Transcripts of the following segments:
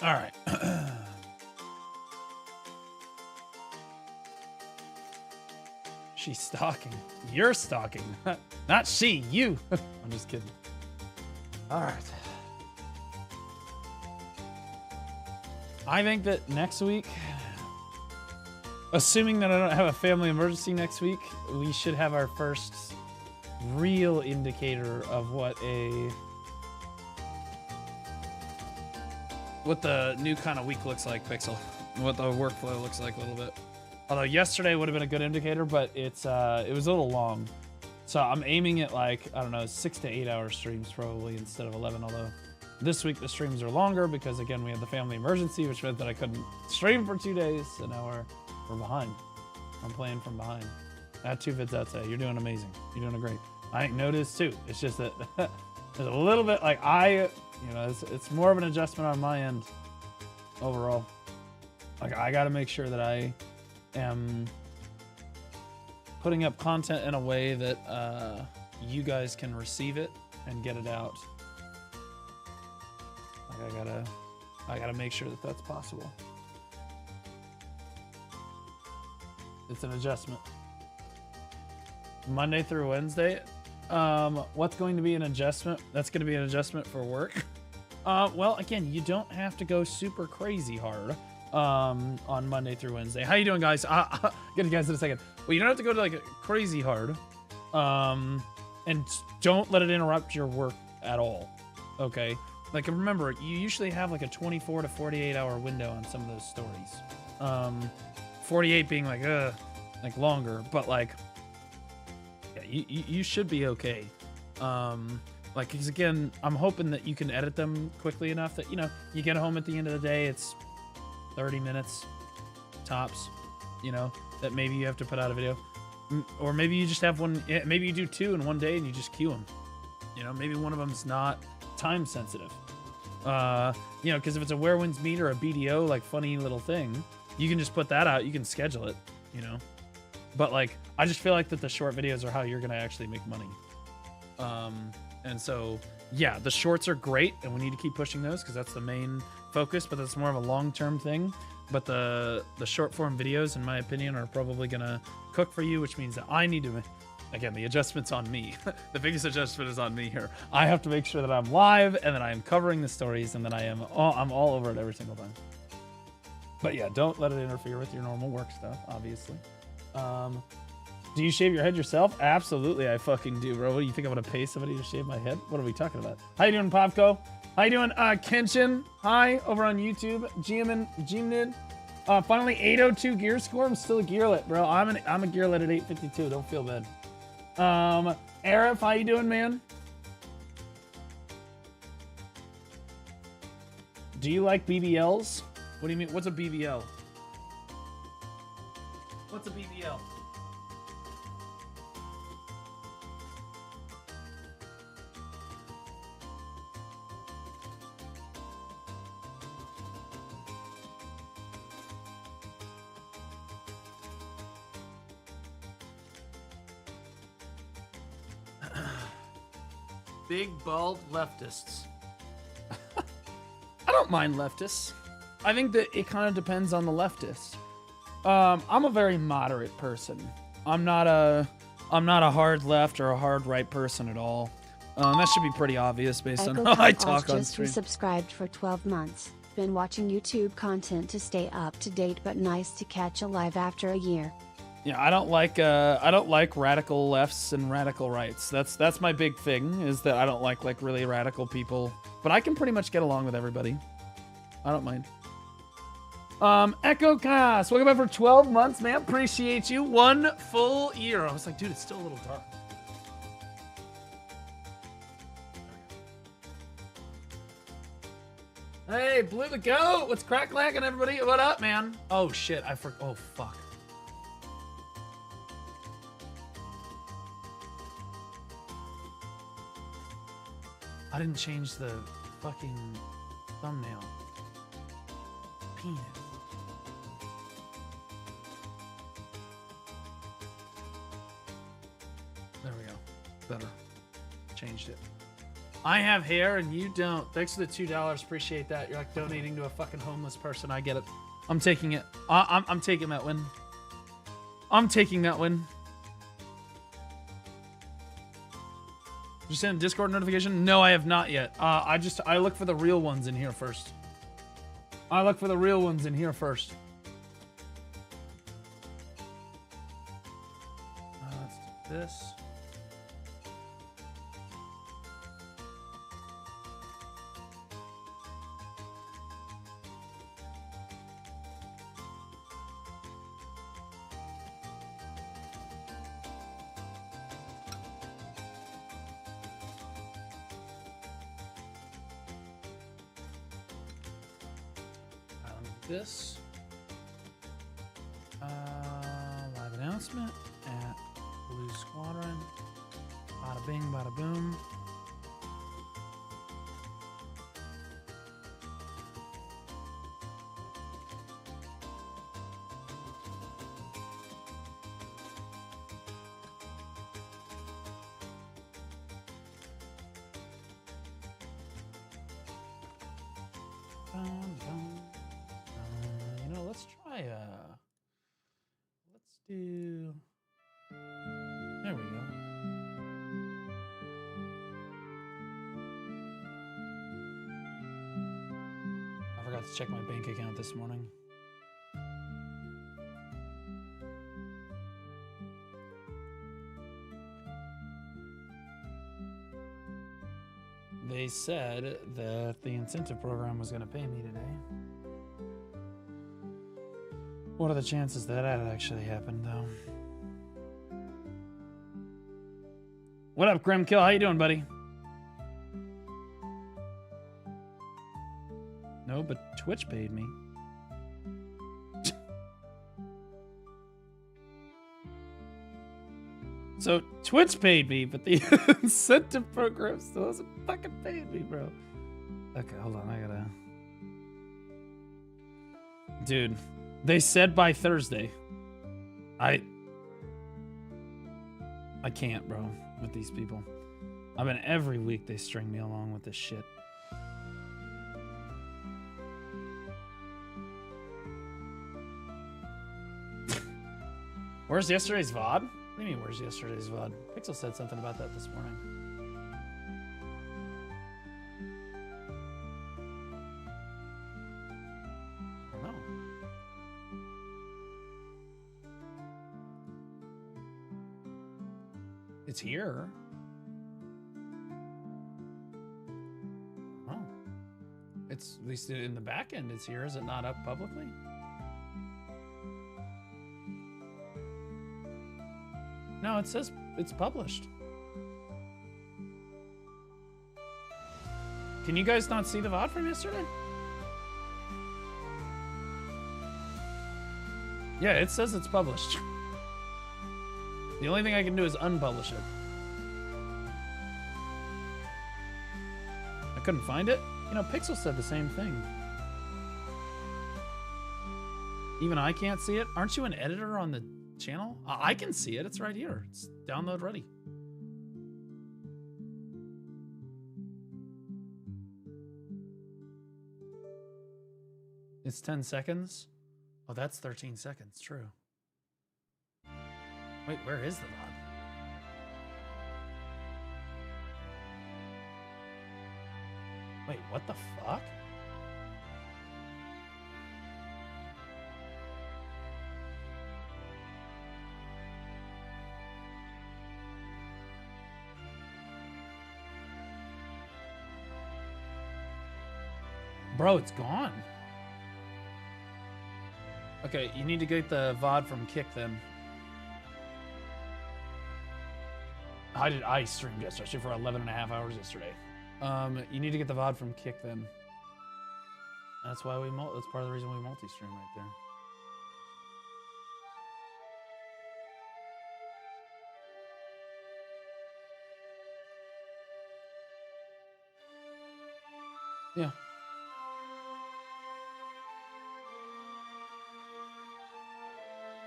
All right. She's stalking. You're stalking. Not she, you. I'm just kidding. All right. I think that next week, assuming that I don't have a family emergency next week, we should have our first real indicator of what the new kind of week looks like, Pixel. What the workflow looks like a little bit. Although yesterday would have been a good indicator, but it was a little long. So I'm aiming at like, I don't know, 6 to 8 hour streams probably instead of 11, although this week the streams are longer because again, we had the family emergency, which meant that I couldn't stream for 2 days. So now we're behind. I'm playing from behind. I had 2 vids out today. You're doing amazing. You're doing great. I ain't noticed too. It's just that there's a little bit like it's more of an adjustment on my end overall. Like I got to make sure that I am putting up content in a way that you guys can receive it and get it out. Like I gotta make sure that that's possible. It's an adjustment. Monday through Wednesday. What's going to be an adjustment? That's going to be an adjustment for work. Well, again, you don't have to go super crazy hard on Monday through Wednesday. How you doing, guys? Get you guys in a second. Well, you don't have to go to like crazy hard, and don't let it interrupt your work at all. Okay. Like remember, you usually have like a 24 to 48 hour window on some of those stories. 48 being like longer, but like. You should be okay. Like, cause again, I'm hoping that you can edit them quickly enough that, you get home at the end of the day, it's 30 minutes tops, that maybe you have to put out a video. Or maybe you just have one, maybe you do 2 in one day and you just queue them. Maybe one of them's not time sensitive. Cause if it's a Where Winds Meet or a BDO, like funny little thing, you can just put that out, you can schedule it, But like, I just feel like that the short videos are how you're gonna actually make money. And so, yeah, the shorts are great, and we need to keep pushing those because that's the main focus. But that's more of a long-term thing. But the short-form videos, in my opinion, are probably gonna cook for you, which means that I need to. Again, the adjustment's on me. The biggest adjustment is on me here. I have to make sure that I'm live and that I am covering the stories and that I'm all over it every single time. But yeah, don't let it interfere with your normal work stuff, obviously. Do you shave your head yourself? Absolutely, I fucking do, bro. What do you think I'm gonna pay somebody to shave my head? What are we talking about? How you doing, Popko? How you doing, Kenshin? Hi, over on YouTube. Gmnid. Finally 802 gear score. I'm still a gearlet, bro. I'm a gearlet at 852. Don't feel bad. Arif, how you doing, man? Do you like BBLs? What do you mean? What's a BBL? What's a BBL? Big, bald leftists. I don't mind leftists. I think that it kind of depends on the leftist. I'm a very moderate person. I'm not a hard left or a hard right person at all. That should be pretty obvious based on how I talk on stream. Just resubscribed for 12 months. Been watching YouTube content to stay up to date, but nice to catch a live after a year. Yeah, I don't like radical lefts and radical rights. That's my big thing, is that I don't like really radical people. But I can pretty much get along with everybody. I don't mind. Echo Cast, welcome back for 12 months, man. Appreciate you. 1 full year. I was like, dude, it's still a little dark. Hey, Blue the Goat, what's crack-lacking, everybody? What up, man? Oh, shit, oh, fuck. I didn't change the fucking thumbnail. Penis. There we go. Better. Changed it. I have hair and you don't. Thanks for the $2. Appreciate that. You're like donating to a fucking homeless person. I get it. I'm taking it. I'm taking that win. I'm taking that win. Did you send a Discord notification? No, I have not yet. I look for the real ones in here first. I look for the real ones in here first. Let's do this. This live announcement at Blue Squadron. Bada bing, bada boom. You know, let's try let's do, there we go. I forgot to check my bank account this morning. They said that the incentive program was going to pay me today. What are the chances that that actually happened, though? What up, Grimkill? How you doing, buddy? No, but Twitch paid me. So Twitch paid me, but the incentive program still hasn't fucking paid me, bro. Okay, hold on. I gotta... Dude, they said by Thursday. I can't, bro, with these people. I mean, every week they string me along with this shit. Where's yesterday's VOD? What do you mean, where's yesterday's VOD? Pixel said something about that this morning. I don't know. It's here. Oh. It's, at least in the back end, it's here. Is it not up publicly? No, it says it's published. Can you guys not see the VOD from yesterday? Yeah, it says it's published. The only thing I can do is unpublish it. I couldn't find it. You know, Pixel said the same thing. Even I can't see it. Aren't you an editor on the channel? I can see it. It's right here. It's download ready. It's 10 seconds. Oh, that's 13 seconds. True. Wait, where is the VOD? Wait, what the fuck? Bro, it's gone. Okay, you need to get the VOD from Kick then. I streamed yesterday. I streamed for 11.5 hours yesterday. You need to get the VOD from Kick then. That's why that's part of the reason we multi-stream right there. Yeah.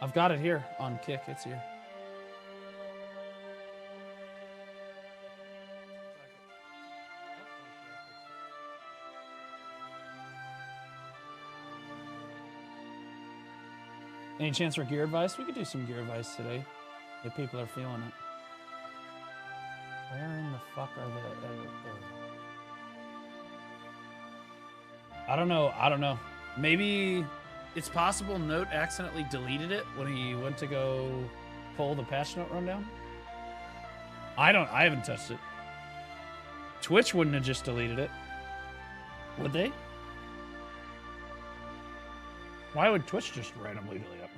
I've got it here on Kick. It's here. Any chance for gear advice? We could do some gear advice today if people are feeling it. Where in the fuck are the... I don't know. Maybe it's possible Note accidentally deleted it when he went to go pull the patch note rundown. I haven't touched it. Twitch wouldn't have just deleted it. Would they? Why would Twitch just randomly delete it?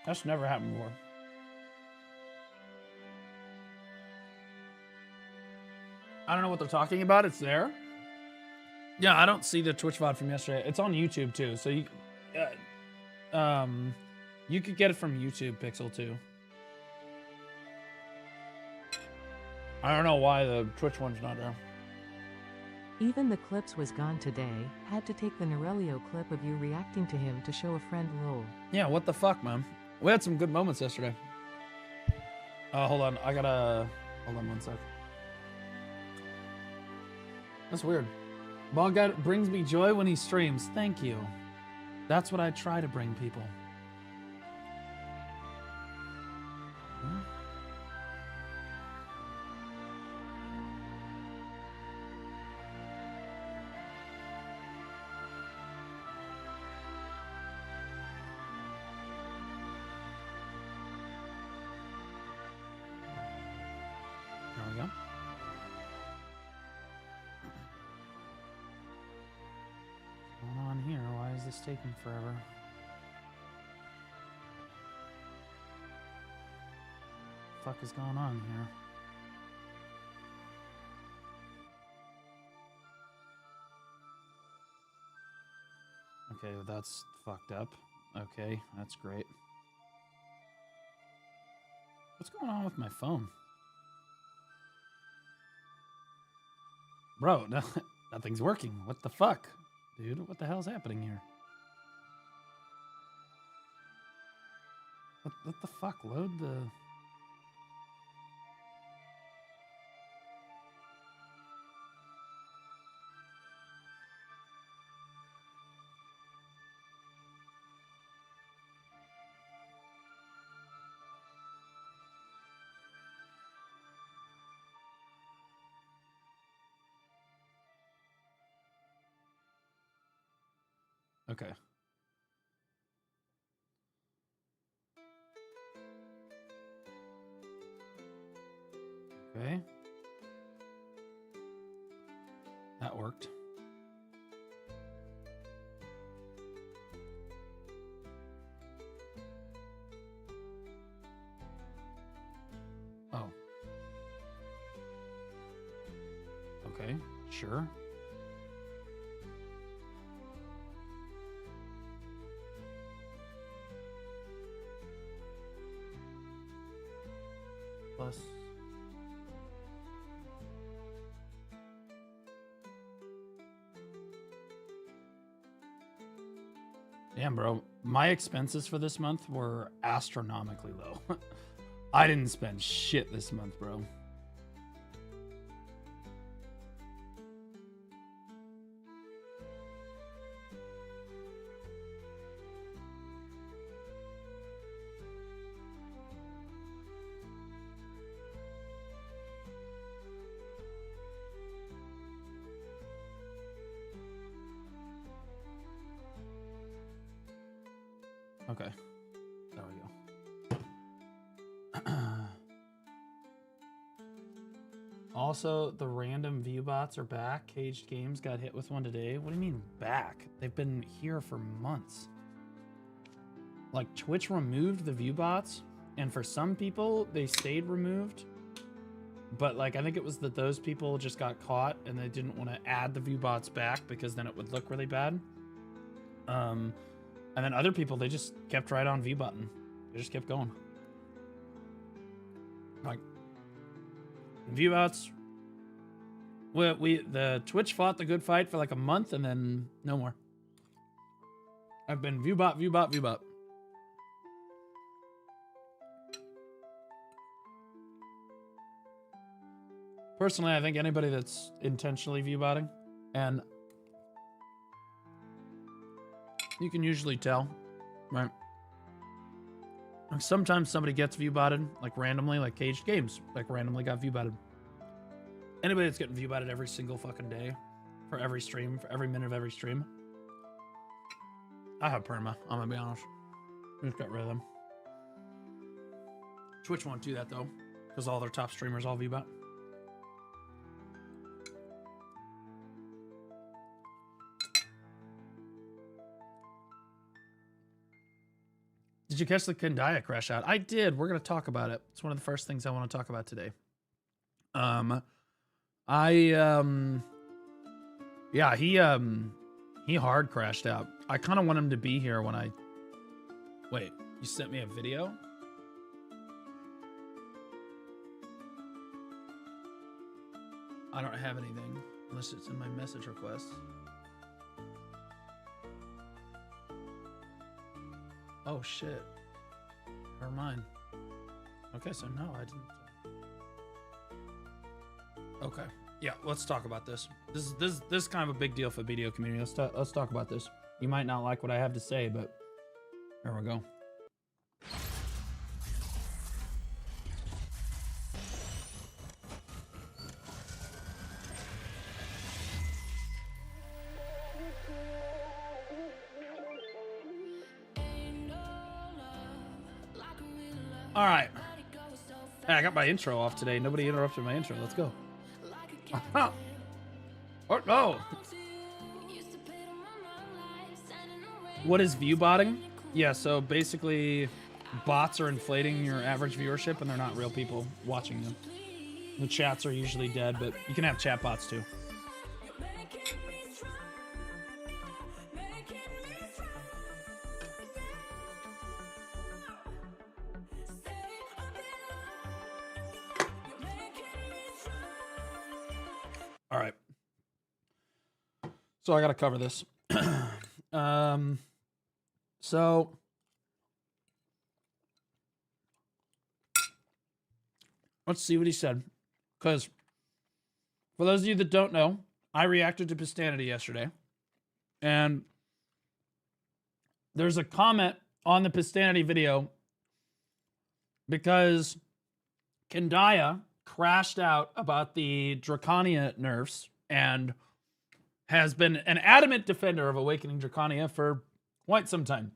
That's never happened before. I don't know what they're talking about. It's there. Yeah, I don't see the Twitch VOD from yesterday. It's on YouTube too, so you could get it from YouTube Pixel too. I don't know why the Twitch one's not there. Even the clips was gone today. Had to take the Narelio clip of you reacting to him to show a friend lol. Yeah, what the fuck, man? We had some good moments yesterday. Hold on. Hold on one sec. That's weird. Ball God brings me joy when he streams. Thank you. That's what I try to bring people. There we go. What's going on here? Why is this taking forever? What the fuck is going on here? Okay, well, that's fucked up. Okay, that's great. What's going on with my phone? Bro, nothing's working. What the fuck? Dude, what the hell's happening here? What the fuck? Load the... Okay. Okay. That worked. Oh. Okay, sure. Plus. Damn, bro. My expenses for this month were astronomically low. I didn't spend shit this month, bro. Okay, there we go. Also, the random view bots are back. Caged Games got hit with one today. What do you mean back? They've been here for months. Like, Twitch removed the view bots, and for some people, they stayed removed. But, like, I think it was that those people just got caught, and they didn't want to add the view bots back because then it would look really bad. And then other people, they just kept right on V button. They just kept going. Like, view bots. The Twitch fought the good fight for like a month and then no more. I've been view bot. Personally, I think anybody that's intentionally view botting, and you can usually tell, right? Like sometimes somebody gets view botted, like randomly, like Caged Games, like randomly got view botted. Anybody that's getting view botted every single fucking day, for every stream, for every minute of every stream. I have perma, I'm gonna be honest. I just got rid of them. Twitch won't do that though, because all their top streamers all view bot. Did you catch the Kandaya crash out? I did. We're going to talk about it. It's one of the first things I want to talk about today. Yeah, he hard crashed out. I kind of want him to be here when I... Wait, you sent me a video? I don't have anything, unless it's in my message requests. Oh shit. Never mind. Okay, so no, I didn't. Okay. Yeah, let's talk about this. This is kind of a big deal for the BDO community. Let's talk about this. You might not like what I have to say, but there we go. All right. Hey, I got my intro off today. Nobody interrupted my intro. Let's go. Oh, no. What is view botting? Yeah, so basically bots are inflating your average viewership and they're not real people watching them. The chats are usually dead, but you can have chat bots too. All right. So I got to cover this. So let's see what he said. Because for those of you that don't know, I reacted to Pistanity yesterday. And there's a comment on the Pistanity video because Kandaya crashed out about the Dracania nerfs and has been an adamant defender of Awakening Dracania for quite some time.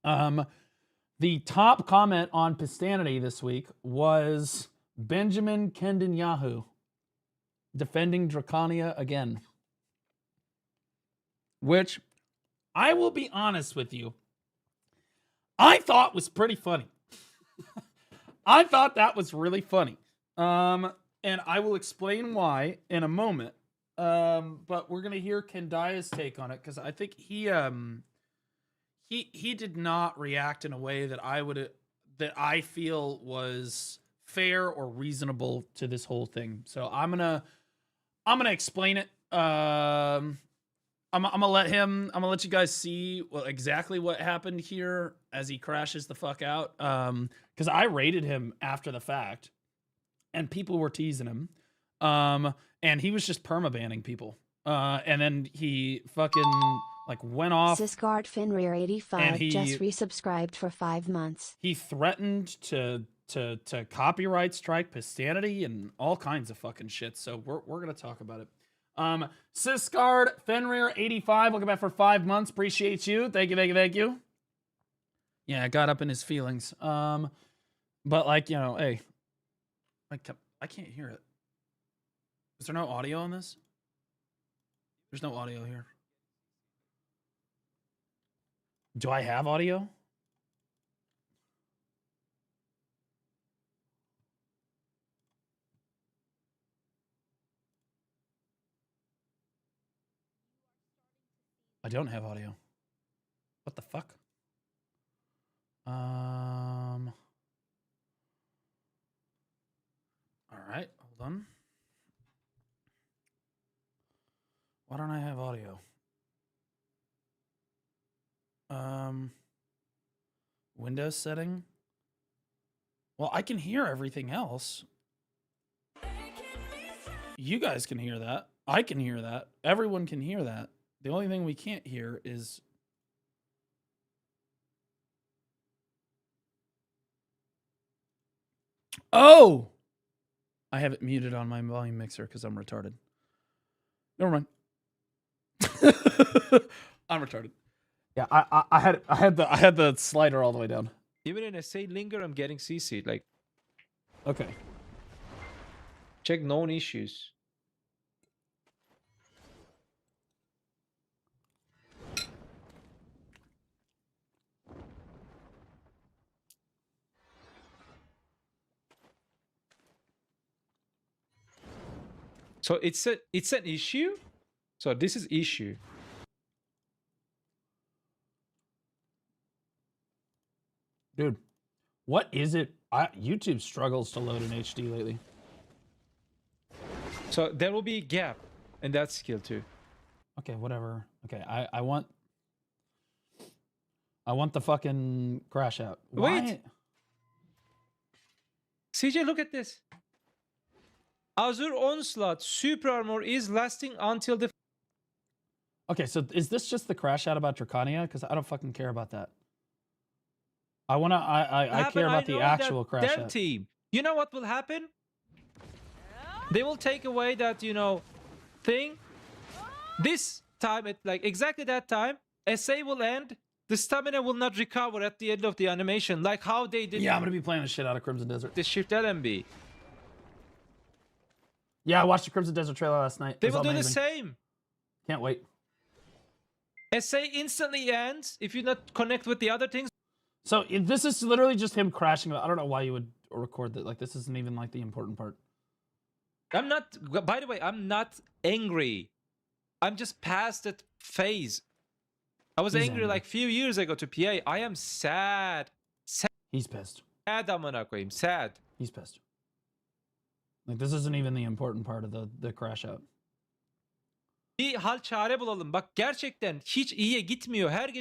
The top comment on Pistanity this week was Benjamin Kendenyahu defending Dracania again. Which, I will be honest with you, I thought was pretty funny. I thought that was really funny. And I will explain why in a moment. But we're gonna hear Kandaya's take on it because I think he did not react in a way that I feel was fair or reasonable to this whole thing. So I'm gonna explain it. I'm gonna let you guys see exactly what happened here as he crashes the fuck out. Because I rated him after the fact, and people were teasing him. And he was just permabanning people. And then he fucking went off. Sisgard Fenrir 85 just resubscribed for 5 months. He threatened to copyright strike Pistanity and all kinds of fucking shit. So we're gonna talk about it. Sisgard Fenrir 85, welcome back for 5 months. Appreciate you. Thank you. Yeah, I got up in his feelings. But hey, I can't hear it. Is there no audio on this? There's no audio here. Do I have audio? I don't have audio. What the fuck? All right, hold on. Why don't I have audio? Windows setting. Well, I can hear everything else. You guys can hear that. I can hear that. Everyone can hear that. The only thing we can't hear is... Oh! I have it muted on my volume mixer because I'm retarded. Never mind. I'm retarded. Yeah, I had the slider all the way down. Even in SA Linger, I'm getting CC'd. Like, Okay. check known issues. So it's an issue. So this is issue. Dude, what is it? YouTube struggles to load in HD lately. So there will be a gap in that skill too. Okay, whatever. Okay, I want the fucking crash out. Why? Wait. CJ, look at this. Azure Onslaught Super Armor is lasting until the... Okay, so is this just the crash out about Dracania? Because I don't fucking care about that. I wanna. I care about the actual crash Dev out. team. You know what will happen? They will take away that, you know, thing. This time, at like exactly that time, SA will end. The stamina will not recover at the end of the animation, like how they did. Yeah, I'm gonna be playing the shit out of Crimson Desert. The Shift LMB. Yeah, I watched the Crimson Desert trailer last night. They will do the same. Can't wait. SA instantly ends if you not connect with the other things. So this is literally just him crashing. I don't know why you would record that. Like, this isn't even like the important part. I'm not, by the way, I'm not angry. I'm just past that phase. I was angry like a few years ago to PA. I am sad. He's pissed. Sad, amına koyayım. Sad. He's pissed. Like, this isn't even the important part of the crash out. Bir hal çare bulalım. Bak gerçekten hiç iyiye gitmiyor. Her gece...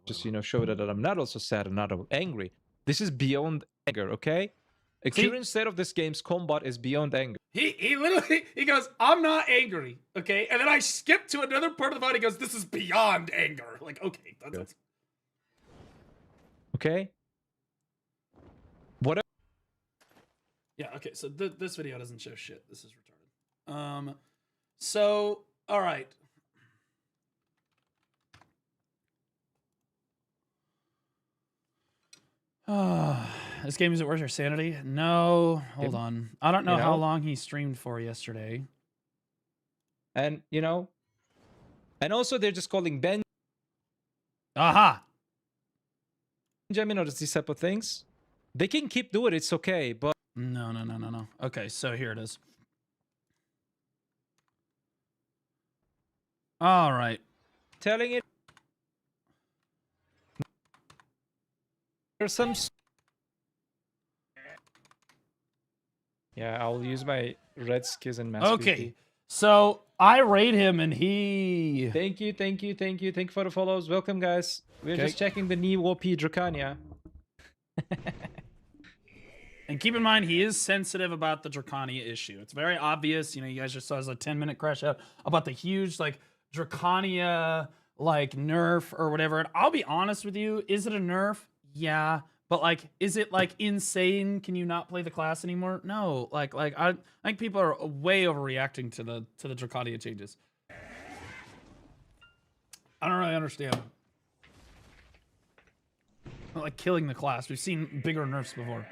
Just, you know, show that I'm not also sad and not angry. This is beyond anger, okay? A current state of this game's combat is beyond anger. He literally, he goes, I'm not angry, okay? And then I skip to another part of the fight. He goes, this is beyond anger. Like, okay. That's... Okay? What? Yeah, okay, so this video doesn't show shit. This is retarded. So, all right. This game isn't worth your sanity? No, hold on. I don't know how long he streamed for yesterday. And, you know, and also they're just calling Aha! Benjamin or these type of things. They can keep doing it, it's okay, but... No. Okay, so here it is. All right. Telling it... There's some... Yeah, I'll use my red skis and mask. Okay, so I rate him and he... Thank you for the follows. Welcome, guys. We're just checking the new OP Dracania. And keep in mind, he is sensitive about the Dracania issue. It's very obvious. You know, you guys just saw his like 10-minute crash out about the huge like Dracania like nerf or whatever. And I'll be honest with you, is it a nerf? Yeah. But like, is it like insane? Can you not play the class anymore? No. Like I think people are way overreacting to the Dracania changes. I don't really understand. Not like killing the class. We've seen bigger nerfs before.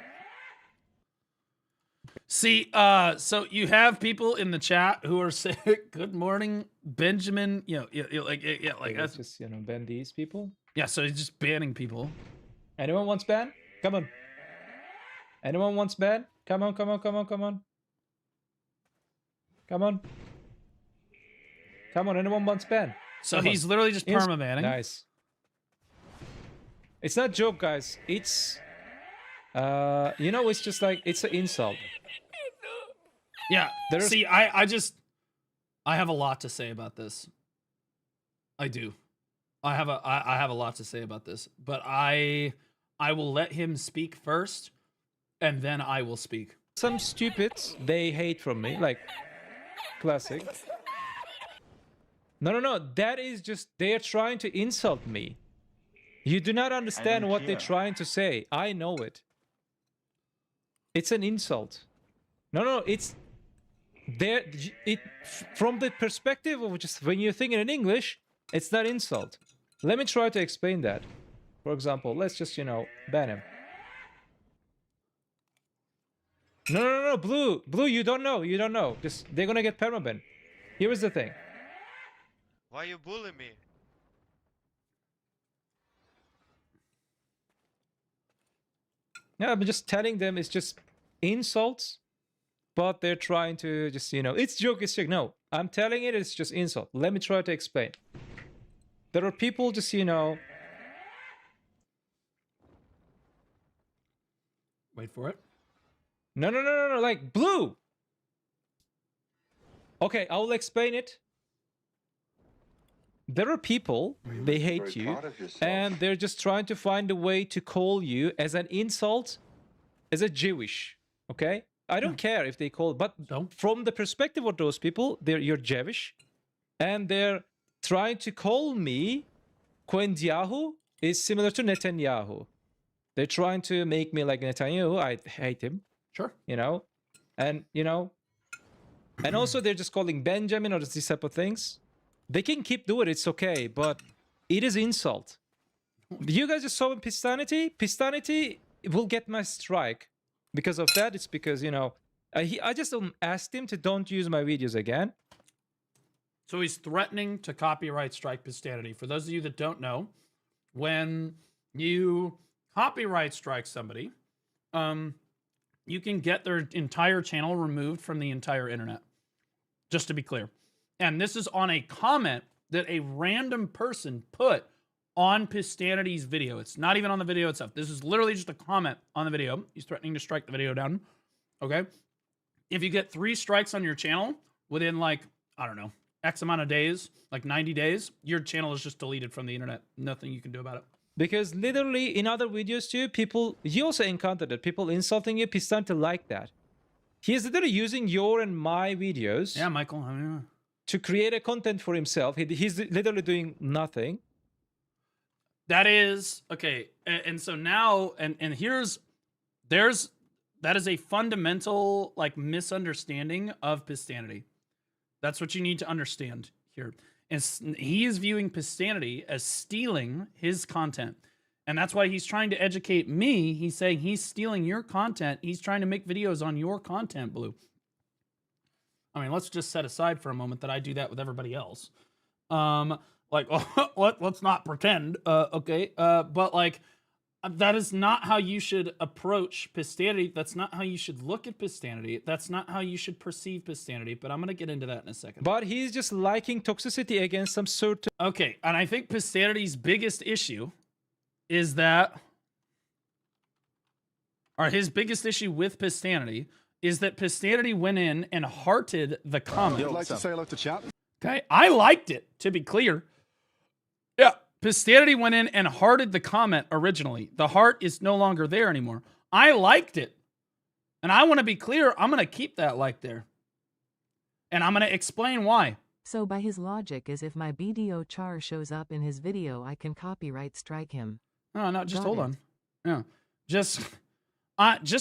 See, so you have people in the chat who are saying, "Good morning, Benjamin." Like that's just, you know, ban these people. Yeah, so he's just banning people. Anyone wants ban? Come on. Anyone wants ban? Come on. Come on, anyone wants ban? So he's literally just perma-banning. Nice. It's not a joke, guys. It's, you know, it's just like, it's an insult. Yeah, see, I have a lot to say about this. I do. I have a lot to say about this, but I will let him speak first, and then I will speak. Some stupids, they hate from me, like, classic. No, that is just, they are trying to insult me. You do not understand what they're trying to say. I know it. It's an insult. No, it's there. From the perspective of just when you're thinking in English, it's not insult. Let me try to explain that. For example, let's just, ban him. No, Blue, you don't know. Just, they're gonna get permaban. Here is the thing. Why you bully me? Yeah, I'm just telling them it's just insults, but they're trying to just, it's joke. No, I'm telling it's just insult. Let me try to explain. There are people just, Wait for it. No, like Blue. Okay, I will explain it. There are people, they hate you, and they're just trying to find a way to call you as an insult, as a Jewish, okay? I don't care if they call, but from the perspective of those people, you're Jewish, and they're trying to call me, Netanyahu is similar to Netanyahu. They're trying to make me like Netanyahu. I hate him. Sure. And also they're just calling Benjamin or these type of things. They can keep doing it, it's okay, but it is insult. You guys just saw in Pistanity? Pistanity will get my strike. Because of that, it's because, I just asked him to don't use my videos again. So he's threatening to copyright strike Pistanity. For those of you that don't know, when you copyright strike somebody, you can get their entire channel removed from the entire internet. Just to be clear. And this is on a comment that a random person put on Pistanity's video. It's not even on the video itself. This is literally just a comment on the video. He's threatening to strike the video down. Okay? If you get 3 strikes on your channel within I don't know, X amount of days, like 90 days, your channel is just deleted from the internet. Nothing you can do about it. Because literally in other videos too, you also encountered it. People insulting you, Pistanity like that. He is literally using your and my videos. Yeah, Michael. I mean, to create a content for himself. He's literally doing nothing. That is okay. And so now, and that is a fundamental misunderstanding of Pistanity. That's what you need to understand here. He is viewing Pistanity as stealing his content. And that's why he's trying to educate me. He's saying he's stealing your content. He's trying to make videos on your content, Blue. I mean, let's just set aside for a moment that I do that with everybody else. Let's not pretend, okay? But that is not how you should approach Pistanity. That's not how you should look at Pistanity. That's not how you should perceive Pistanity. But I'm going to get into that in a second. But he's just liking toxicity against some certain... Okay, and I think Pistanity's biggest issue is that... Or his biggest issue with Pistanity is that Pistanity went in and hearted the comment. I'd like to say hello to chat. Okay, I liked it, to be clear. Yeah, Pistanity went in and hearted the comment originally. The heart is no longer there anymore. I liked it. And I want to be clear, I'm going to keep that like there. And I'm going to explain why. So by his logic is if my BDO char shows up in his video, I can copyright strike him. No, just hold on. Yeah, just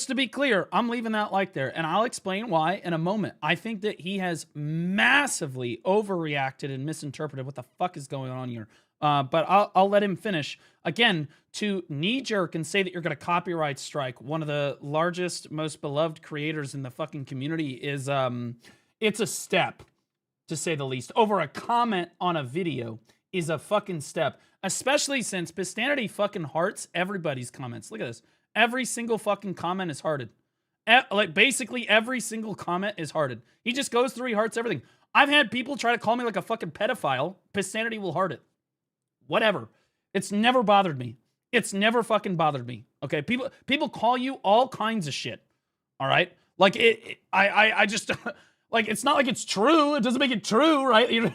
to be clear, I'm leaving that like there, and I'll explain why in a moment. I think that he has massively overreacted and misinterpreted what the fuck is going on here. But I'll let him finish. Again, to knee-jerk and say that you're going to copyright strike one of the largest, most beloved creators in the fucking community is, it's a step, to say the least. Over a comment on a video is a fucking step, especially since Pistanity fucking hearts everybody's comments. Look at this. Every single fucking comment is hearted. Basically every single comment is hearted. He just goes through, he hearts everything. I've had people try to call me like a fucking pedophile. Pistanity will heart it. Whatever. It's never bothered me. It's never fucking bothered me. Okay? People call you all kinds of shit. All right? I just it's not like it's true. It doesn't make it true, right? You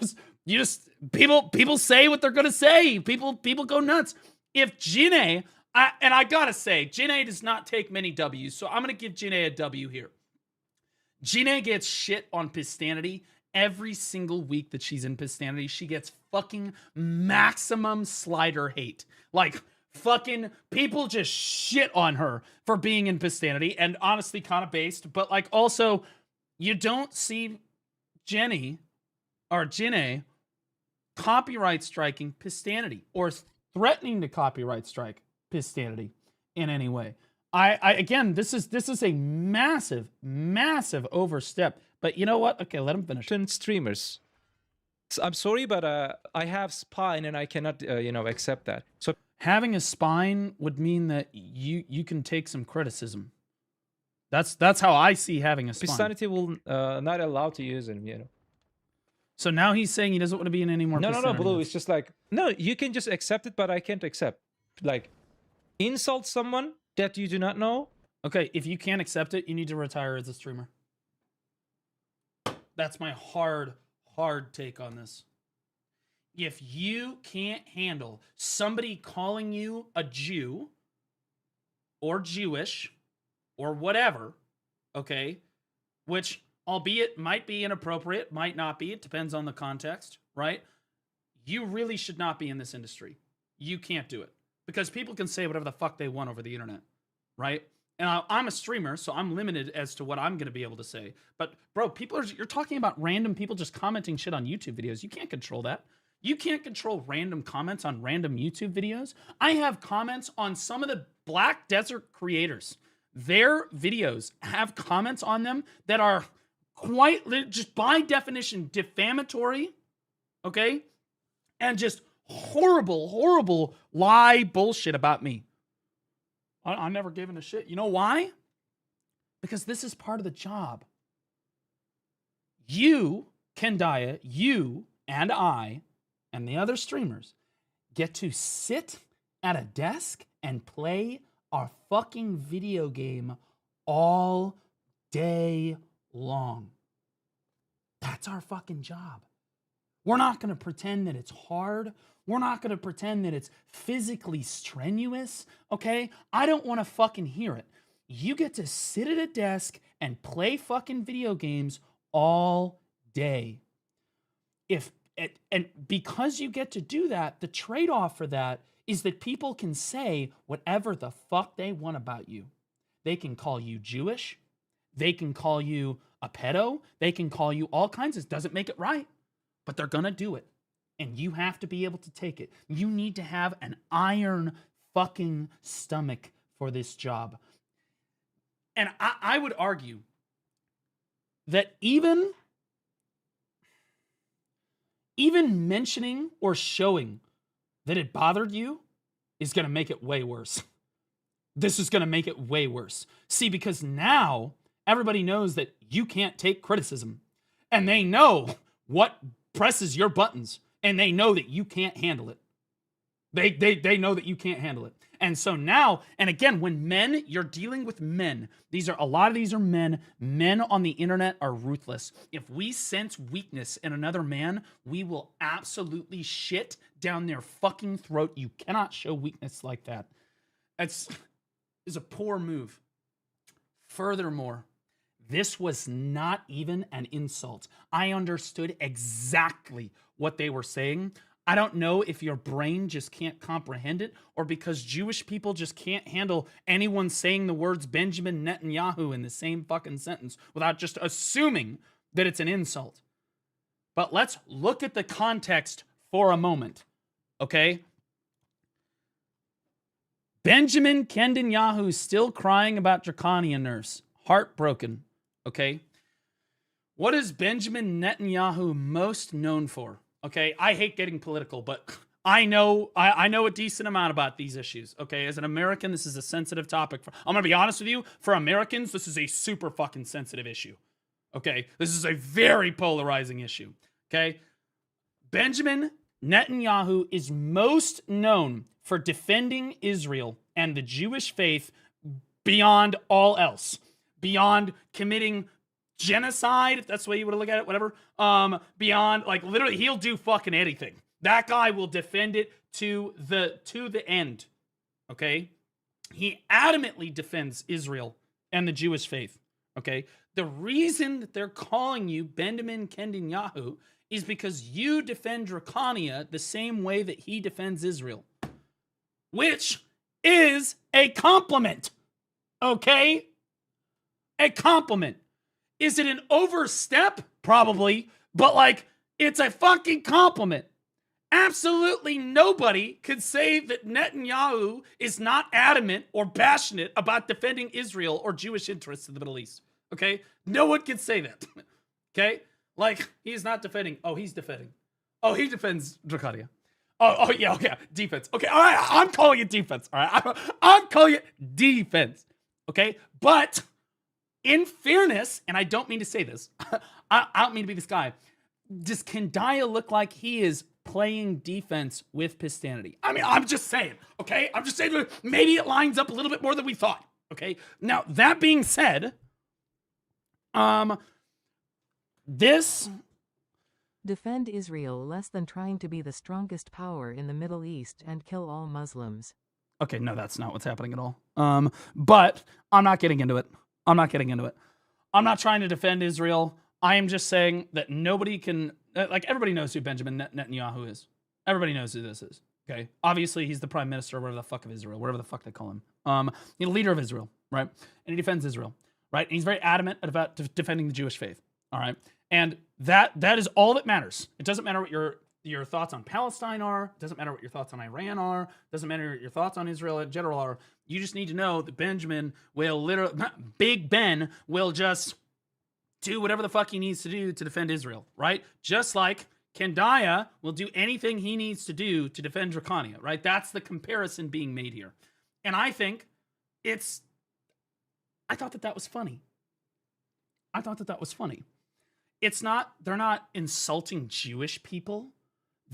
just people say what they're gonna say. People go nuts. If Jine, I gotta say, Jine does not take many W's, so I'm gonna give Jine a W here. Jine gets shit on Pistanity every single week that she's in Pistanity. She gets fucking maximum slider hate. Like, fucking people just shit on her for being in Pistanity, and honestly kind of based, but like also you don't see Jenny copyright striking Pistanity or threatening to copyright strike Pistanity in any way. I again, this is a massive overstep. But you know what? Okay, let him finish. Streamers. So I'm sorry, but I have spine and I cannot, accept that. So Having a spine would mean that you can take some criticism. That's how I see having a spine. Pistanity will not allow to use him, So now he's saying he doesn't want to be in any more. No, Blue. It's just like, no, you can just accept it, but I can't accept. Like, insult someone that you do not know. Okay, if you can't accept it, you need to retire as a streamer. That's my hard take on this. If you can't handle somebody calling you a Jew or Jewish or whatever, okay, which albeit might be inappropriate, might not be, it depends on the context, right? You really should not be in this industry. You can't do it because people can say whatever the fuck they want over the internet, right? And I'm a streamer, so I'm limited as to what I'm going to be able to say. But bro, you're talking about random people just commenting shit on YouTube videos. You can't control that. You can't control random comments on random YouTube videos. I have comments on some of the Black Desert creators. Their videos have comments on them that are quite, just by definition, defamatory, okay? And just horrible lie bullshit about me. I never given a shit. You know why? Because this is part of the job. You, Kendaya, you and I, and the other streamers get to sit at a desk and play our fucking video game all day long. That's our fucking job. We're not going to pretend that it's hard. We're not going to pretend that it's physically strenuous, okay? I don't want to fucking hear it. You get to sit at a desk and play fucking video games all day. And because you get to do that, the trade-off for that is that people can say whatever the fuck they want about you. They can call you Jewish. They can call you a pedo. They can call you all kinds of... Doesn't make it right, but they're going to do it. And you have to be able to take it. You need to have an iron fucking stomach for this job. And I would argue that even mentioning or showing that it bothered you is going to make it way worse. This is going to make it way worse. See, because now everybody knows that you can't take criticism. And they know what presses your buttons. And they know that you can't handle it. They know that you can't handle it. And so now, and again, when men, you're dealing with men. A lot of these are men. Men on the internet are ruthless. If we sense weakness in another man, we will absolutely shit down their fucking throat. You cannot show weakness like that. It's a poor move. Furthermore, this was not even an insult. I understood exactly what they were saying. I don't know if your brain just can't comprehend it or because Jewish people just can't handle anyone saying the words Benjamin Netanyahu in the same fucking sentence without just assuming that it's an insult. But let's look at the context for a moment, okay? Benjamin Netanyahu still crying about Draconian nerfs. Heartbroken, okay? What is Benjamin Netanyahu most known for? Okay, I hate getting political, but I know a decent amount about these issues. Okay, as an American, this is a sensitive topic. I'm gonna be honest with you. For Americans, this is a super fucking sensitive issue. Okay, this is a very polarizing issue. Okay, Benjamin Netanyahu is most known for defending Israel and the Jewish faith beyond all else, beyond committing genocide, if that's the way you would look at it, whatever. Beyond, like, literally, he'll do fucking anything. That guy will defend it to the end. Okay? He adamantly defends Israel and the Jewish faith. Okay? The reason that they're calling you Benjamin Netanyahu is because you defend Draconia the same way that he defends Israel. which is a compliment. Okay? A compliment. Is it an overstep? Probably. But like, it's a fucking compliment. Absolutely nobody could say that Netanyahu is not adamant or passionate about defending Israel or Jewish interests in the Middle East. Okay? No one can say that. Okay? Like, he's not defending. Oh, he's defending. Oh, he defends Dracadia. Oh, yeah, okay. Defense. Okay, all right. I'm calling it defense. All right? I'm calling it defense. Okay? But in fairness, and I don't mean to say this, I don't mean to be this guy, does Kendaya look like he is playing defense with Pistanity? I mean, I'm just saying, okay? I'm just saying maybe it lines up a little bit more than we thought, okay? Now, that being said, this... Defend Israel less than trying to be the strongest power in the Middle East and kill all Muslims. Okay, no, that's not what's happening at all. But I'm not getting into it. I'm not trying to defend Israel. I am just saying that nobody can, like, everybody knows who Benjamin Netanyahu is. Everybody knows who this is, okay? Obviously, he's the prime minister, whatever the fuck of Israel, whatever the fuck they call him. He's the leader of Israel, right? And he defends Israel, right? And he's very adamant about defending the Jewish faith, all right? And that is all that matters. It doesn't matter what your thoughts on Palestine are. It doesn't matter what your thoughts on Iran are. It doesn't matter what your thoughts on Israel in general are. You just need to know that Benjamin will Big Ben will just do whatever the fuck he needs to do to defend Israel, right? Just like Kendaya will do anything he needs to do to defend Dracania, right? That's the comparison being made here. And I think I thought that was funny. They're not insulting Jewish people.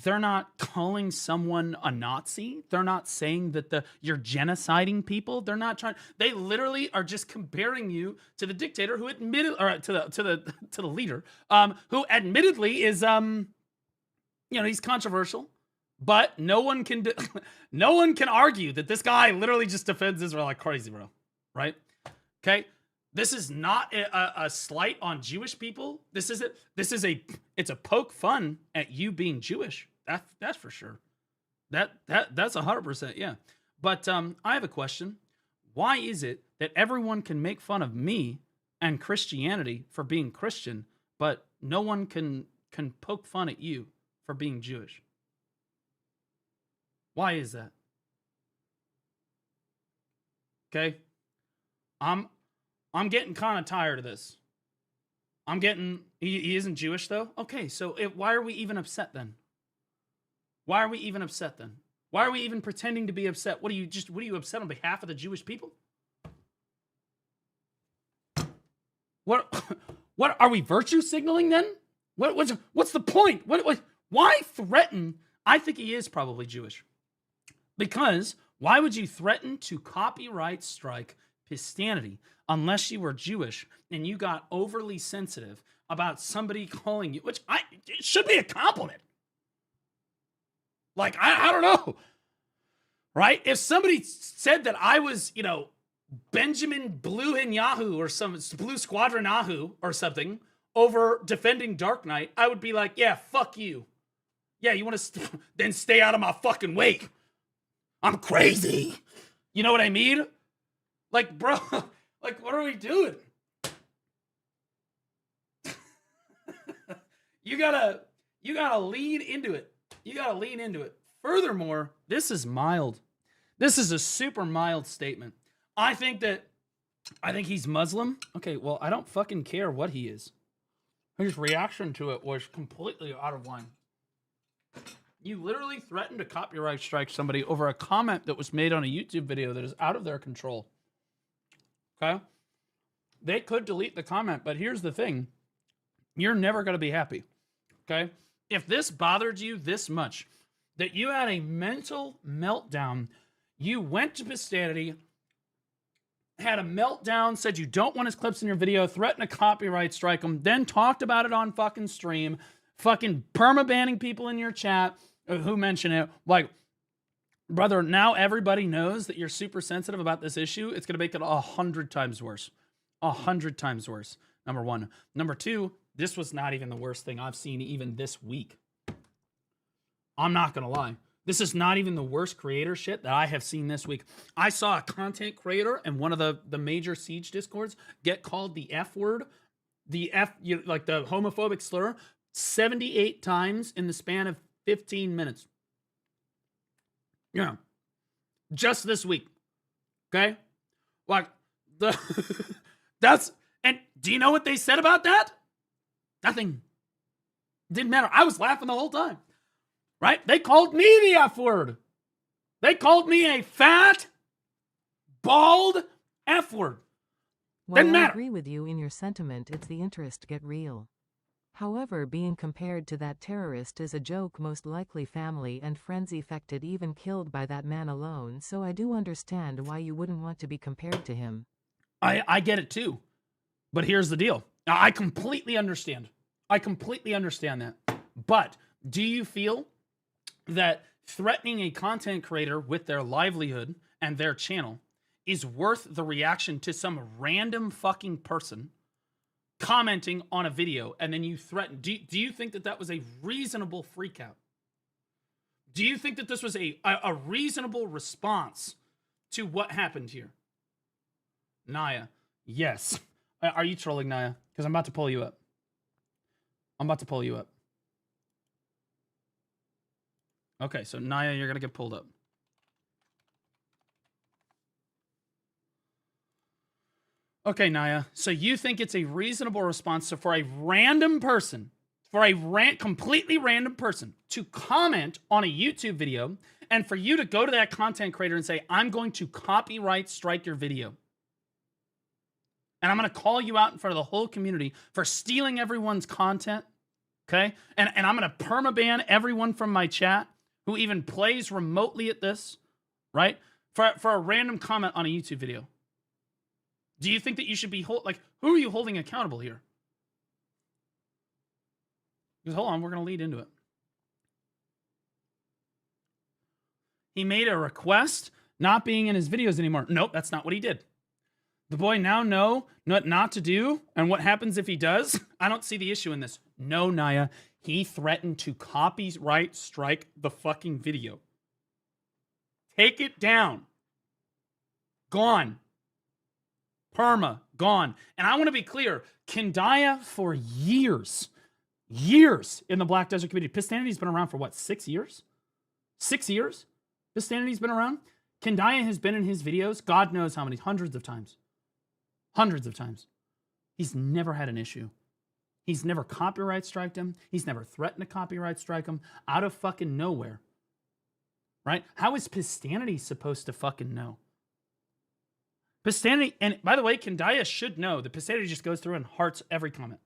They're not calling someone a Nazi. They're not saying that you're genociding people. They're not trying. They literally are just comparing you to the dictator who admitted, or to the leader, who admittedly is, he's controversial, but no one can argue that this guy literally just defends Israel like crazy, bro. Right? Okay. This is not a slight on Jewish people. It's a poke fun at you being Jewish. That's for sure. That's 100%, yeah. But I have a question. Why is it that everyone can make fun of me and Christianity for being Christian, but no one can poke fun at you for being Jewish? Why is that? Okay? I'm getting kind of tired of this. He isn't Jewish though? Okay, so why are we even upset then? Why are we even pretending to be upset? What are you upset on behalf of the Jewish people? What are we virtue signaling then? What's the point? Why threaten? I think he is probably Jewish. Because why would you threaten to copyright strike Pistanity unless you were Jewish and you got overly sensitive about somebody calling you, it should be a compliment. Like, I don't know, right? If somebody said that I was, Benjamin Blue Yahoo or some Blue Squadron Yahoo or something over defending Dark Knight, I would be like, yeah, fuck you. Yeah, you want to then stay out of my fucking way. I'm crazy. You know what I mean? Like, bro, like, what are we doing? You gotta lean into it. Furthermore, this is mild. This is a super mild statement. I think he's Muslim. Okay, well, I don't fucking care what he is. His reaction to it was completely out of line. You literally threatened to copyright strike somebody over a comment that was made on a YouTube video that is out of their control. Okay? They could delete the comment, but here's the thing. You're never going to be happy. Okay? If this bothered you this much, that you had a mental meltdown, you went to Pistanity, had a meltdown, said you don't want his clips in your video, threatened to copyright strike him, then talked about it on fucking stream, fucking perma-banning people in your chat who mention it. Like, brother, now everybody knows that you're super sensitive about this issue. It's going to make it 100 times worse. 100 times worse, number one. Number two, this was not even the worst thing I've seen even this week. I'm not going to lie. This is not even the worst creator shit that I have seen this week. I saw a content creator in one of the major Siege Discords get called the F word, like the homophobic slur, 78 times in the span of 15 minutes. Yeah. Just this week. Okay? Like, and do you know what they said about that? Nothing. Didn't matter. I was laughing the whole time. Right? They called me the F word. They called me a fat, bald F word. While Didn't I matter. agree with you in your sentiment, it's the interest get real. However, being compared to that terrorist is a joke. Most likely family and friends affected, even killed by that man alone, so I do understand why you wouldn't want to be compared to him. I get it too. But here's the deal. I completely understand. I completely understand that. But do you feel that threatening a content creator with their livelihood and their channel is worth the reaction to some random fucking person commenting on a video and then you threaten? Do you think that that was a reasonable freakout? Do you think that this was a reasonable response to what happened here? Naya, yes. Are you trolling, Naya? Because I'm about to pull you up. I'm about to pull you up. Okay, so Naya, you're going to get pulled up. Okay, Naya, so you think it's a reasonable response for a random person, completely random person, to comment on a YouTube video and for you to go to that content creator and say, I'm going to copyright strike your video. And I'm going to call you out in front of the whole community for stealing everyone's content, okay? And I'm going to permaban everyone from my chat who even plays remotely at this, right? For a random comment on a YouTube video. Do you think that you should be, who are you holding accountable here? Because hold on, we're going to lead into it. He made a request not being in his videos anymore. Nope, that's not what he did. The boy now know what not to do, and what happens if he does? I don't see the issue in this. No, Naya, he threatened to copyright strike the fucking video. Take it down. Gone. Perma, gone. And I want to be clear, Kendaya for years in the Black Desert community. Pistanity's been around for what, 6 years? 6 years? Pistanity's been around? Kendaya has been in his videos, God knows how many, hundreds of times. Hundreds of times. He's never had an issue. He's never copyright striked him. He's never threatened to copyright strike him out of fucking nowhere. Right? How is Pistanity supposed to fucking know? Pistanity, and by the way, Kendaya should know that Pistanity just goes through and hearts every comment.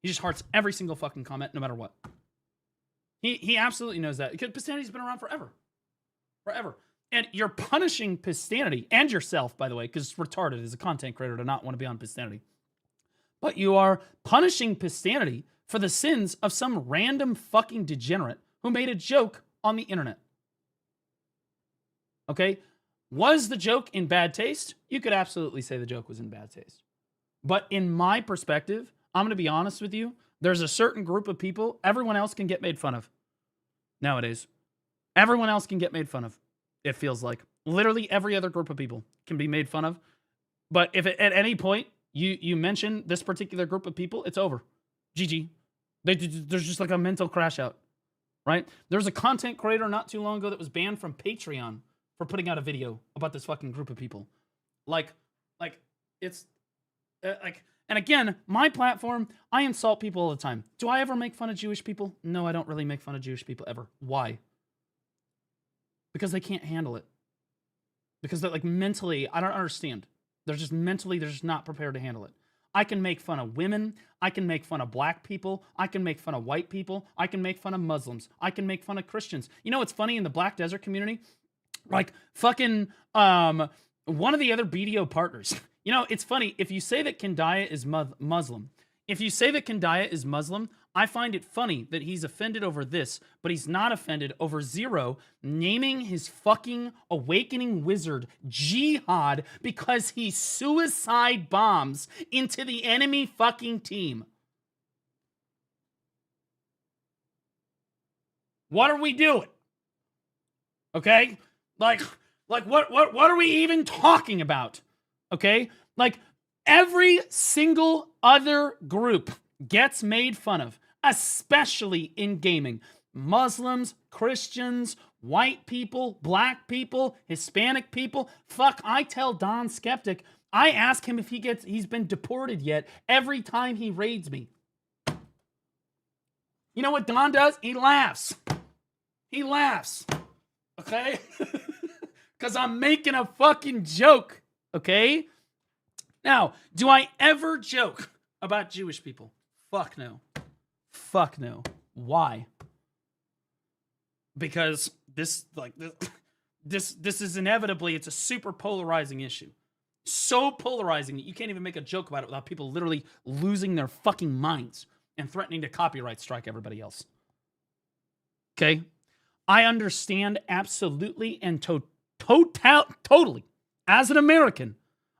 He just hearts every single fucking comment, no matter what. He absolutely knows that. Because Pistanity's been around forever. Forever. And you're punishing Pistanity, and yourself, by the way, because it's retarded as a content creator to not want to be on Pistanity. But you are punishing Pistanity for the sins of some random fucking degenerate who made a joke on the internet. Okay? Was the joke in bad taste? You could absolutely say the joke was in bad taste. But in my perspective, I'm going to be honest with you, there's a certain group of people everyone else can get made fun of. Nowadays. Everyone else can get made fun of. It feels like. Literally every other group of people can be made fun of. But if at any point you mention this particular group of people, it's over. GG. There's just like a mental crash out. Right? There was a content creator not too long ago that was banned from Patreon for putting out a video about this fucking group of people. It's and again, my platform, I insult people all the time. Do I ever make fun of Jewish people? No, I don't really make fun of Jewish people ever. Why? Because they can't handle it. Because they're mentally, I don't understand. They're just not prepared to handle it. I can make fun of women. I can make fun of black people. I can make fun of white people. I can make fun of Muslims. I can make fun of Christians. You know what's funny in the Black Desert community? Fucking, one of the other BDO partners. You know, it's funny. If you say that Kendaya is Muslim, I find it funny that he's offended over this, but he's not offended over Zero naming his fucking awakening wizard Jihad because he suicide bombs into the enemy fucking team. What are we doing? Okay? Like what are we even talking about? Okay? Like every single other group gets made fun of, especially in gaming. Muslims, Christians, white people, black people, Hispanic people. Fuck, I tell Don Skeptic, I ask him if he's been deported yet every time he raids me. You know what Don does? He laughs. He laughs. Okay? Because I'm making a fucking joke. Okay? Now, do I ever joke about Jewish people? Fuck no. Fuck no. Why? Because this is inevitably, it's a super polarizing issue. So polarizing that you can't even make a joke about it without people literally losing their fucking minds and threatening to copyright strike everybody else. Okay? I understand absolutely and totally, as an American,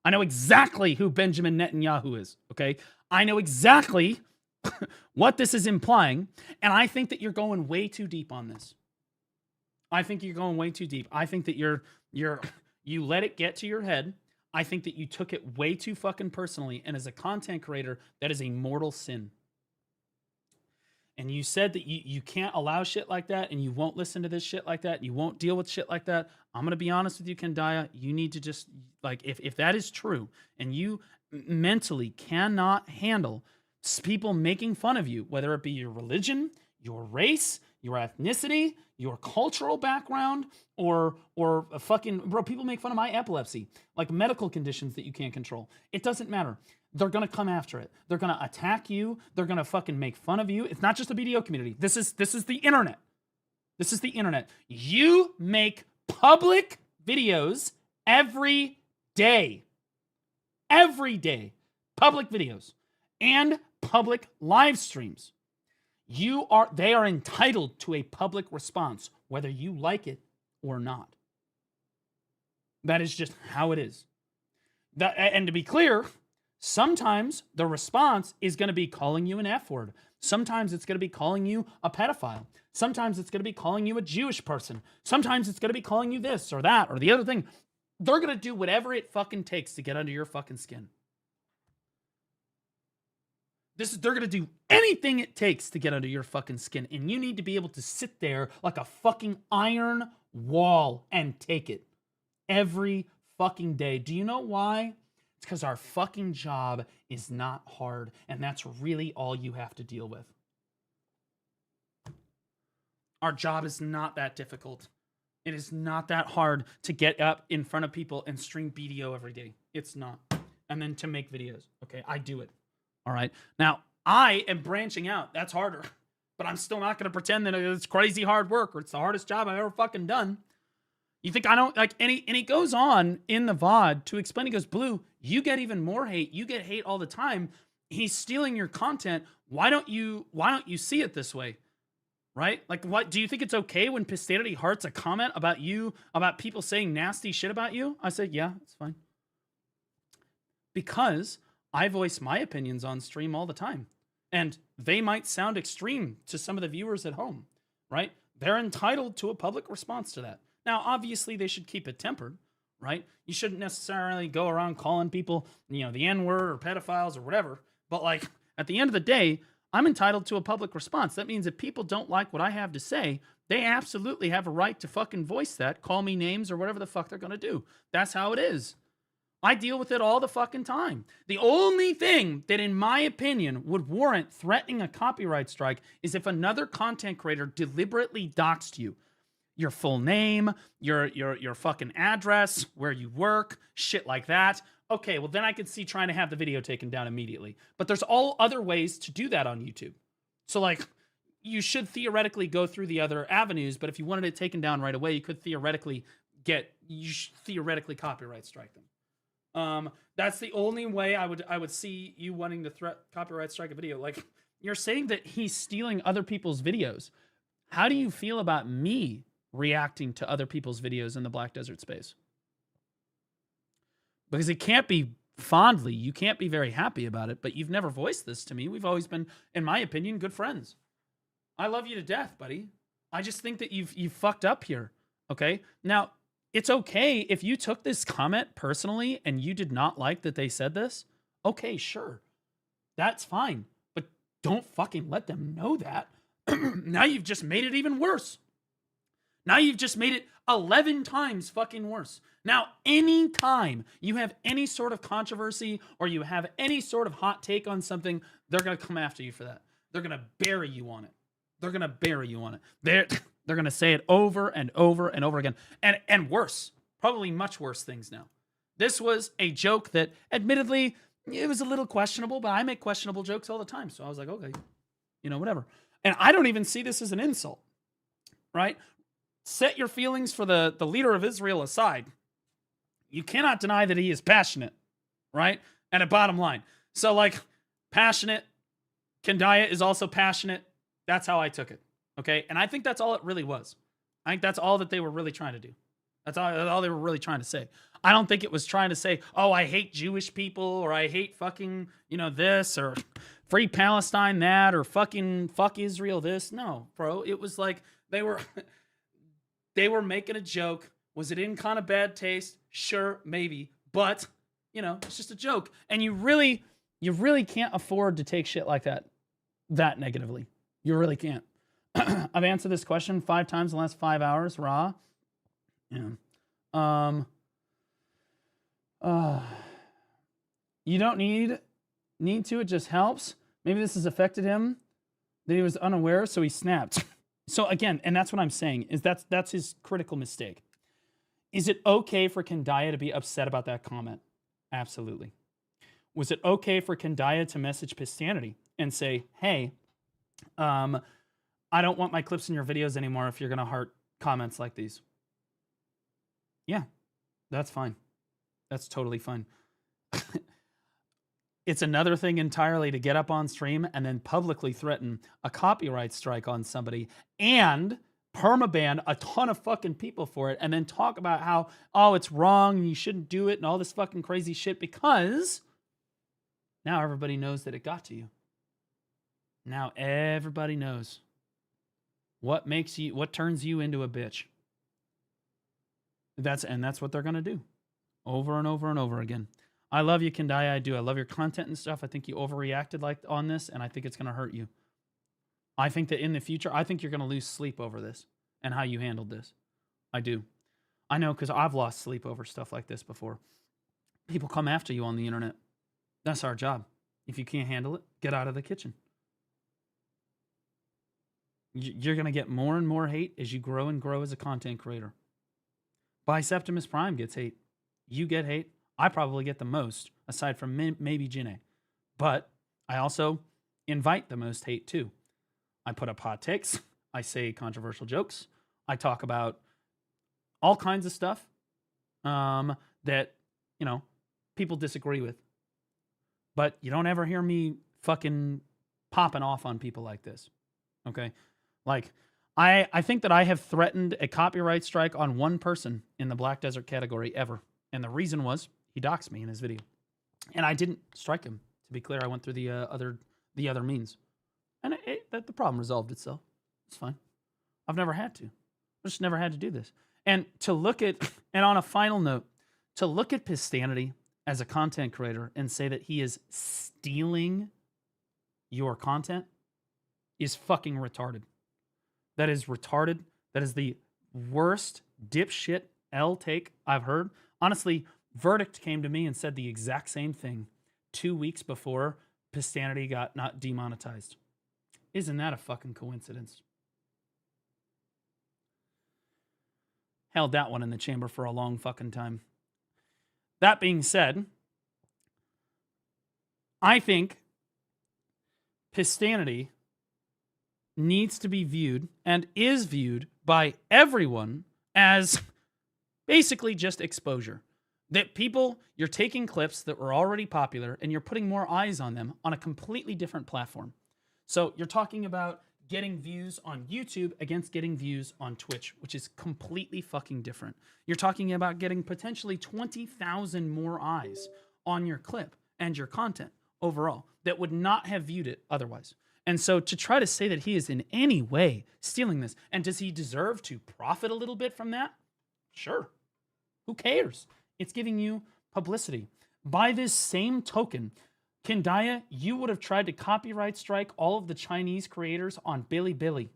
I know exactly who Benjamin Netanyahu is, okay? I know exactly what this is implying, and I think that you're going way too deep on this. I think you're going way too deep. I think that you let it get to your head. I think that you took it way too fucking personally, and as a content creator, that is a mortal sin. And you said that you can't allow shit like that, and you won't listen to this shit like that, and you won't deal with shit like that. I'm going to be honest with you, Kendaya. You need to just, like, if that is true, and you mentally cannot handle people making fun of you, whether it be your religion, your race, your ethnicity, your cultural background, or a fucking, bro, people make fun of my epilepsy, like medical conditions that you can't control. It doesn't matter. They're going to come after it. They're going to attack you. They're going to fucking make fun of you. It's not just the BDO community. This is the internet. This is the internet. You make public videos every day. Every day. Public videos and public live streams. They are entitled to a public response, whether you like it or not. That is just how it is. And to be clear, sometimes the response is going to be calling you an F word. Sometimes it's going to be calling you a pedophile. Sometimes it's going to be calling you a Jewish person. Sometimes it's going to be calling you this or that or the other thing. They're going to do whatever it fucking takes to get under your fucking skin. They're going to do anything it takes to get under your fucking skin. And you need to be able to sit there like a fucking iron wall and take it every fucking day. Do you know why? It's because our fucking job is not hard. And that's really all you have to deal with. Our job is not that difficult. It is not that hard to get up in front of people and stream BDO every day. It's not. And then to make videos. Okay, I do it. All right. Now, I am branching out. That's harder. But I'm still not going to pretend that it's crazy hard work or it's the hardest job I've ever fucking done. You think I don't like any? And he goes on in the VOD to explain. He goes, Blue, you get even more hate. You get hate all the time. He's stealing your content. Why don't you see it this way? Right? Like, what do you think it's okay when Posterity hearts a comment about you, about people saying nasty shit about you? I said, yeah, it's fine. Because I voice my opinions on stream all the time. And they might sound extreme to some of the viewers at home, right? They're entitled to a public response to that. Now, obviously, they should keep it tempered, right? You shouldn't necessarily go around calling people, the N-word or pedophiles or whatever. But, like, at the end of the day, I'm entitled to a public response. That means if people don't like what I have to say, they absolutely have a right to fucking voice that, call me names or whatever the fuck they're going to do. That's how it is. I deal with it all the fucking time. The only thing that, in my opinion, would warrant threatening a copyright strike is if another content creator deliberately doxed you. Your full name, your fucking address, where you work, shit like that. Okay, well then I could see trying to have the video taken down immediately. But there's all other ways to do that on YouTube. So like, you should theoretically go through the other avenues, but if you wanted it taken down right away, you could theoretically copyright strike them. That's the only way I would see you wanting to copyright strike a video. Like, you're saying that he's stealing other people's videos. How do you feel about me reacting to other people's videos in the Black Desert space? Because it can't be fondly. You can't be very happy about it, but you've never voiced this to me. We've always been, in my opinion, good friends. I love you to death, buddy. I just think that you've fucked up here. Okay. Now, it's okay if you took this comment personally and you did not like that they said this. Okay, sure. That's fine. But don't fucking let them know that. Now you've just made it even worse. Now you've just made it 11 times fucking worse. Now, anytime you have any sort of controversy or you have any sort of hot take on something, they're going to come after you for that. They're going to bury you on it. They're going to bury you on it. They're going to say it over and over and over again. And worse, probably much worse things now. This was a joke that, admittedly, it was a little questionable, but I make questionable jokes all the time. So I was like, okay, whatever. And I don't even see this as an insult, right? Set your feelings for the leader of Israel aside. You cannot deny that he is passionate, right? And a bottom line. So, like, passionate. Kendaya is also passionate. That's how I took it, okay? And I think that's all it really was. I think that's all that they were really trying to do. That's all they were really trying to say. I don't think it was trying to say, oh, I hate Jewish people, or I hate fucking, this, or free Palestine that, or fucking fuck Israel this. No, bro. It was like they were making a joke. Was it in kind of bad taste? Sure, maybe. But, it's just a joke. And you really can't afford to take shit like that negatively. You really can't. I've answered this question 5 times in the last 5 hours, raw. Yeah. You don't need to, it just helps. Maybe this has affected him, that he was unaware, so he snapped. So again, and that's what I'm saying, is that's his critical mistake. Is it okay for Kendaya to be upset about that comment? Absolutely. Was it okay for Kendaya to message Pistanity and say, hey, I don't want my clips in your videos anymore if you're going to heart comments like these? Yeah, that's fine. That's totally fine. It's another thing entirely to get up on stream and then publicly threaten a copyright strike on somebody and permaban a ton of fucking people for it and then talk about how, oh, it's wrong and you shouldn't do it and all this fucking crazy shit because now everybody knows that it got to you. Now everybody knows what turns you into a bitch. That's what they're going to do over and over and over again. I love you, Kendaya. I do. I love your content and stuff. I think you overreacted on this, and I think it's going to hurt you. I think that in the future, I think you're going to lose sleep over this and how you handled this. I do. I know because I've lost sleep over stuff like this before. People come after you on the internet. That's our job. If you can't handle it, get out of the kitchen. You're going to get more and more hate as you grow and grow as a content creator. Biseptimus Prime gets hate. You get hate. I probably get the most, aside from maybe Jinne. But I also invite the most hate too. I put up hot takes. I say controversial jokes. I talk about all kinds of stuff that, people disagree with. But you don't ever hear me fucking popping off on people like this. Okay? Like, I think that I have threatened a copyright strike on one person in the Black Desert category ever. And the reason was he doxed me in his video. And I didn't strike him. To be clear, I went through the other means. And the problem resolved itself. It's fine. I've never had to. I've just never had to do this. And on a final note, to look at Pistanity as a content creator and say that he is stealing your content is fucking retarded. That is retarded. That is the worst dipshit L take I've heard. Honestly, Verdict came to me and said the exact same thing 2 weeks before Pistanity got not demonetized. Isn't that a fucking coincidence? Held that one in the chamber for a long fucking time. That being said, I think Pistanity needs to be viewed and is viewed by everyone as basically just exposure. That people, you're taking clips that were already popular and you're putting more eyes on them on a completely different platform. So you're talking about getting views on YouTube against getting views on Twitch, which is completely fucking different. You're talking about getting potentially 20,000 more eyes on your clip and your content overall that would not have viewed it otherwise. And so to try to say that he is in any way stealing this, and does he deserve to profit a little bit from that? Sure. Who cares? It's giving you publicity. By this same token, Kendaya, you would have tried to copyright strike all of the Chinese creators on Bilibili.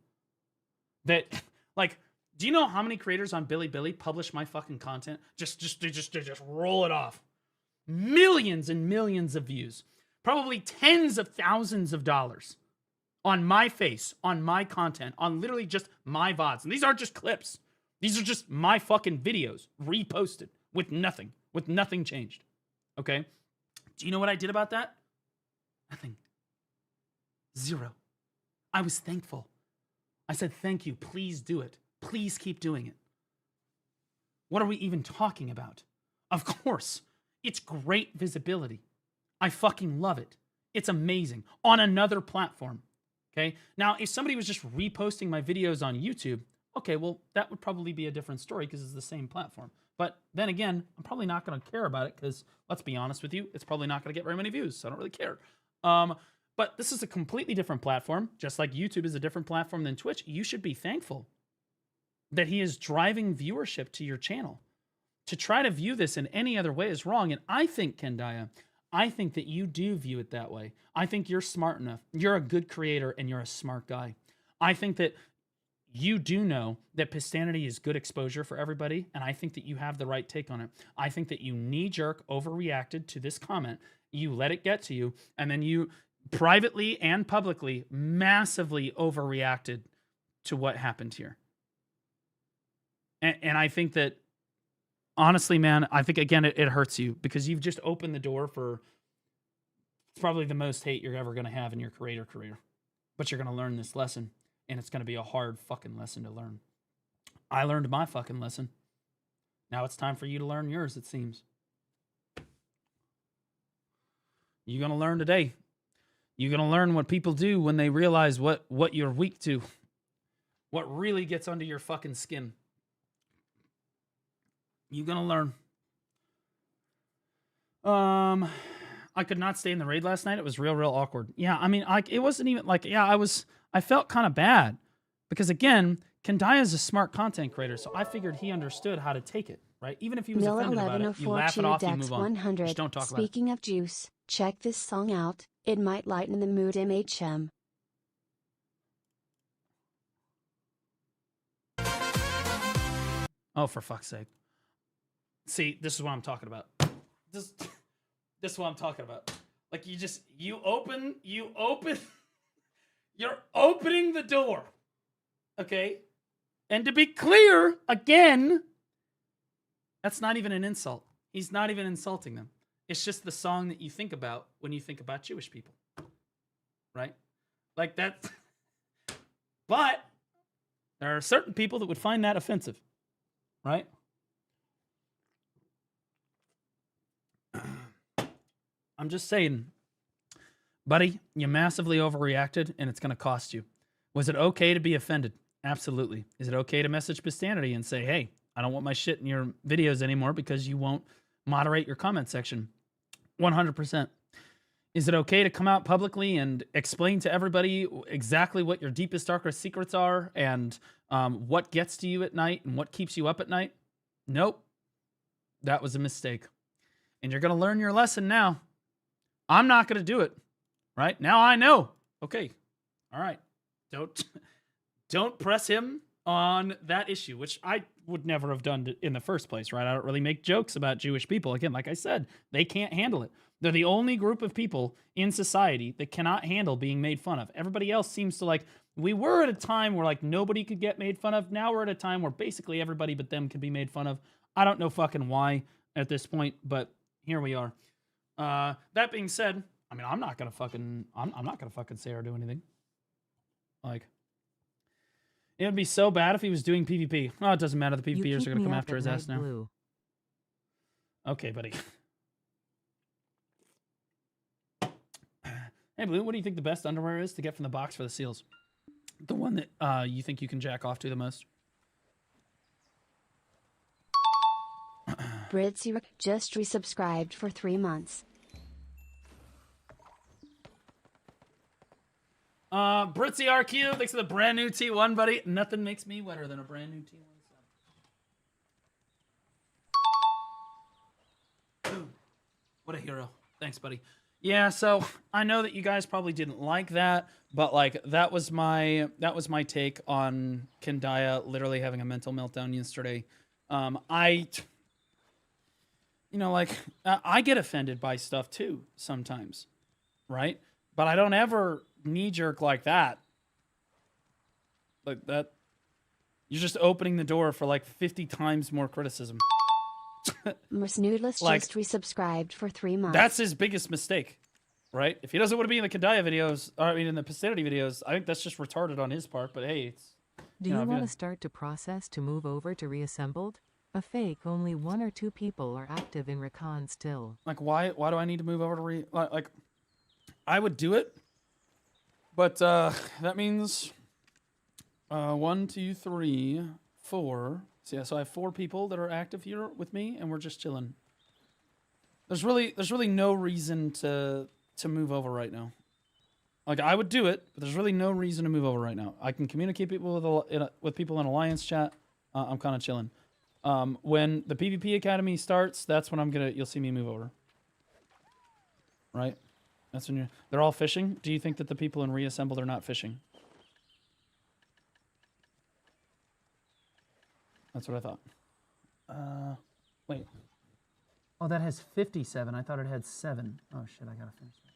That, like, do you know how many creators on Bilibili publish my fucking content? Just roll it off. Millions and millions of views. Probably tens of thousands of dollars on my face, on my content, on literally just my VODs. And these aren't just clips. These are just my fucking videos reposted with nothing changed. Okay? Do you know what I did about that? Nothing. Zero. I was thankful. I said, thank you. Please do it. Please keep doing it. What are we even talking about? Of course, it's great visibility. I fucking love it. It's amazing. On another platform. Okay? Now, if somebody was just reposting my videos on YouTube, okay, well, that would probably be a different story because it's the same platform. But then again, I'm probably not going to care about it because, let's be honest with you, it's probably not going to get very many views, so I don't really care. But this is a completely different platform. Just like YouTube is a different platform than Twitch, you should be thankful that he is driving viewership to your channel. To try to view this in any other way is wrong. And I think, Kendaya, I think that you do view it that way. I think you're smart enough. You're a good creator and you're a smart guy. I think that you do know that Pistanity is good exposure for everybody, and I think that you have the right take on it. I think that you knee-jerk overreacted to this comment. You let it get to you, and then you privately and publicly massively overreacted to what happened here. And I think that, honestly, man, I think, again, it hurts you because you've just opened the door for probably the most hate you're ever going to have in your creator career. But you're going to learn this lesson. And it's going to be a hard fucking lesson to learn. I learned my fucking lesson. Now it's time for you to learn yours, it seems. You're going to learn today. You're going to learn what people do when they realize what you're weak to. What really gets under your fucking skin. You're going to learn. I could not stay in the raid last night. It was real awkward. Yeah, I mean, it wasn't even like, yeah, I felt kind of bad because, again, Kendaya is a smart content creator, so I figured he understood how to take it, right? Even if he was offended about it, you laugh it off, you move on. Just don't talk about it. Speaking of juice, check this song out. It might lighten the mood. MHM. Oh, for fuck's sake. See, this is what I'm talking about. This is what I'm talking about. Like, you open... You're opening the door, okay? And to be clear, again, that's not even an insult. He's not even insulting them. It's just the song that you think about when you think about Jewish people, right? Like that. But there are certain people that would find that offensive, right? I'm just saying, buddy, you massively overreacted, and it's going to cost you. Was it okay to be offended? Absolutely. Is it okay to message Pistanity and say, hey, I don't want my shit in your videos anymore because you won't moderate your comment section? 100%. Is it okay to come out publicly and explain to everybody exactly what your deepest, darkest secrets are and what gets to you at night and what keeps you up at night? Nope. That was a mistake. And you're going to learn your lesson now. I'm not going to do it. Right? Now I know. Okay. All right. Don't press him on that issue, which I would never have done in the first place, right? I don't really make jokes about Jewish people. Again, like I said, they can't handle it. They're the only group of people in society that cannot handle being made fun of. Everybody else seems to like, we were at a time where like nobody could get made fun of. Now we're at a time where basically everybody but them can be made fun of. I don't know fucking why at this point, but here we are. That being said, I mean, I'm not gonna fucking say or do anything. Like, it would be so bad if he was doing PvP. Oh, it doesn't matter. The PvPers are gonna come after his ass now. Blue. Okay, buddy. Hey, Blue, what do you think the best underwear is to get from the box for the seals? The one that you think you can jack off to the most? Britzy just resubscribed for 3 months. Britzy RQ, thanks for the brand new T1, buddy. Nothing makes me wetter than a brand new T1 sub. Boom. What a hero. Thanks, buddy. Yeah, so I know that you guys probably didn't like that, but like that was my take on Kendaya literally having a mental meltdown yesterday. I get offended by stuff too sometimes, right? But I don't ever knee jerk like that. Like that, you're just opening the door for like 50 times more criticism. Mersnoodless Like, just resubscribed for 3 months. That's his biggest mistake, right? If he doesn't want to be in the Kendaya videos, or I mean in the Pacidity videos, I think that's just retarded on his part. But hey, it's Do you want to start to process to move over to reassembled? A fake, only 1 or 2 people are active in Recon still. like why do I need to move over to like I would do it, but that means 1, 2, 3, 4. So yeah, so I have 4 people that are active here with me, and we're just chilling. There's really no reason to move over right now. Like I would do it, but there's really no reason to move over right now. I can communicate people with people in Alliance chat. I'm kind of chilling. When the PvP Academy starts, that's when you'll see me move over. Right? That's when they're all fishing. Do you think that the people in Reassembled are not fishing? That's what I thought. Wait. Oh, that has 57. I thought it had 7. Oh shit, I gotta finish that.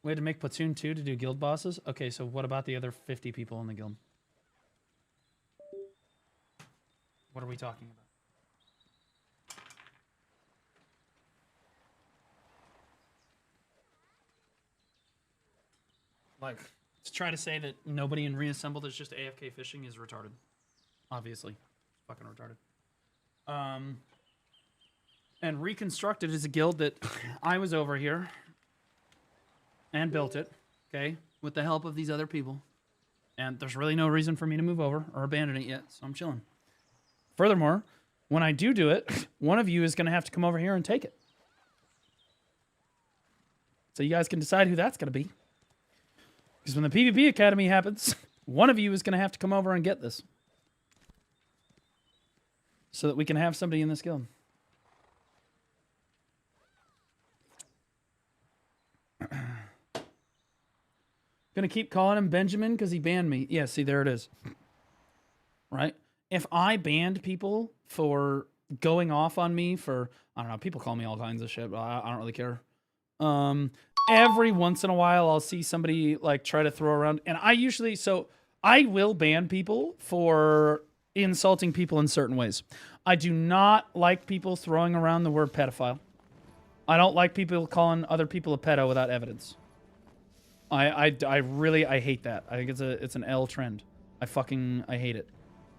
We had to make Platoon 2 to do guild bosses? Okay, so what about the other 50 people in the guild? What are we talking about? Like, to try to say that nobody in Reassembled is just AFK fishing is retarded. Obviously. Fucking retarded. And Reconstructed is a guild that I was over here and built it, okay, with the help of these other people. And there's really no reason for me to move over or abandon it yet, so I'm chilling. Furthermore, when I do it, one of you is going to have to come over here and take it. So you guys can decide who that's going to be. Because when the PvP Academy happens, one of you is going to have to come over and get this. So that we can have somebody in this guild. Gonna keep calling him Benjamin because he banned me. Yeah, see, there it is. Right? If I banned people for going off on me for, I don't know, people call me all kinds of shit, but I don't really care. Every once in a while, I'll see somebody like try to throw around, and I will ban people for insulting people in certain ways. I do not like people throwing around the word pedophile. I don't like people calling other people a pedo without evidence. I really hate that. I think it's an L trend. I hate it.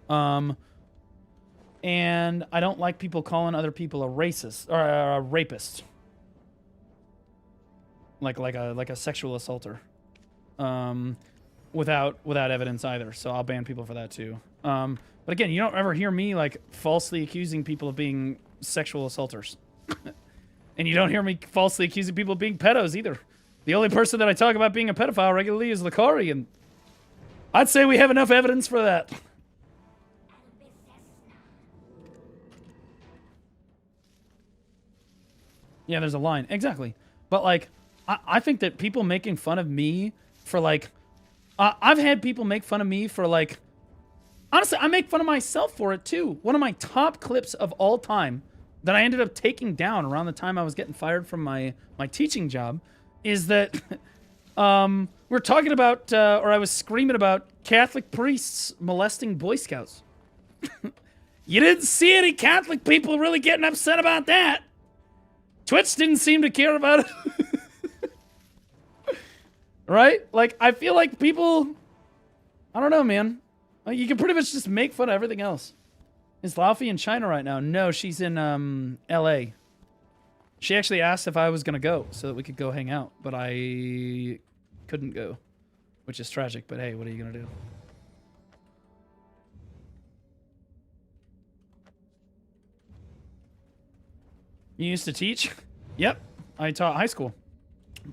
And I don't like people calling other people a racist or a rapist. Like a sexual assaulter. Without evidence either. So I'll ban people for that too. But again, you don't ever hear me like falsely accusing people of being sexual assaulters. And you don't hear me falsely accusing people of being pedos either. The only person that I talk about being a pedophile regularly is Lakari, and I'd say we have enough evidence for that. Yeah, there's a line. Exactly. But, like, I think that people making fun of me for, like... I've had people make fun of me for, like... Honestly, I make fun of myself for it, too. One of my top clips of all time that I ended up taking down around the time I was getting fired from my teaching job is that we're talking about, or I was screaming about Catholic priests molesting Boy Scouts. You didn't see any Catholic people really getting upset about that. Twitch didn't seem to care about it. Right? Like, I feel like people, I don't know, man. Like, you can pretty much just make fun of everything else. Is Laufey in China right now? No, she's in LA. She actually asked if I was going to go so that we could go hang out, but I couldn't go, which is tragic, but hey, what are you going to do? You used to teach? Yep. I taught high school.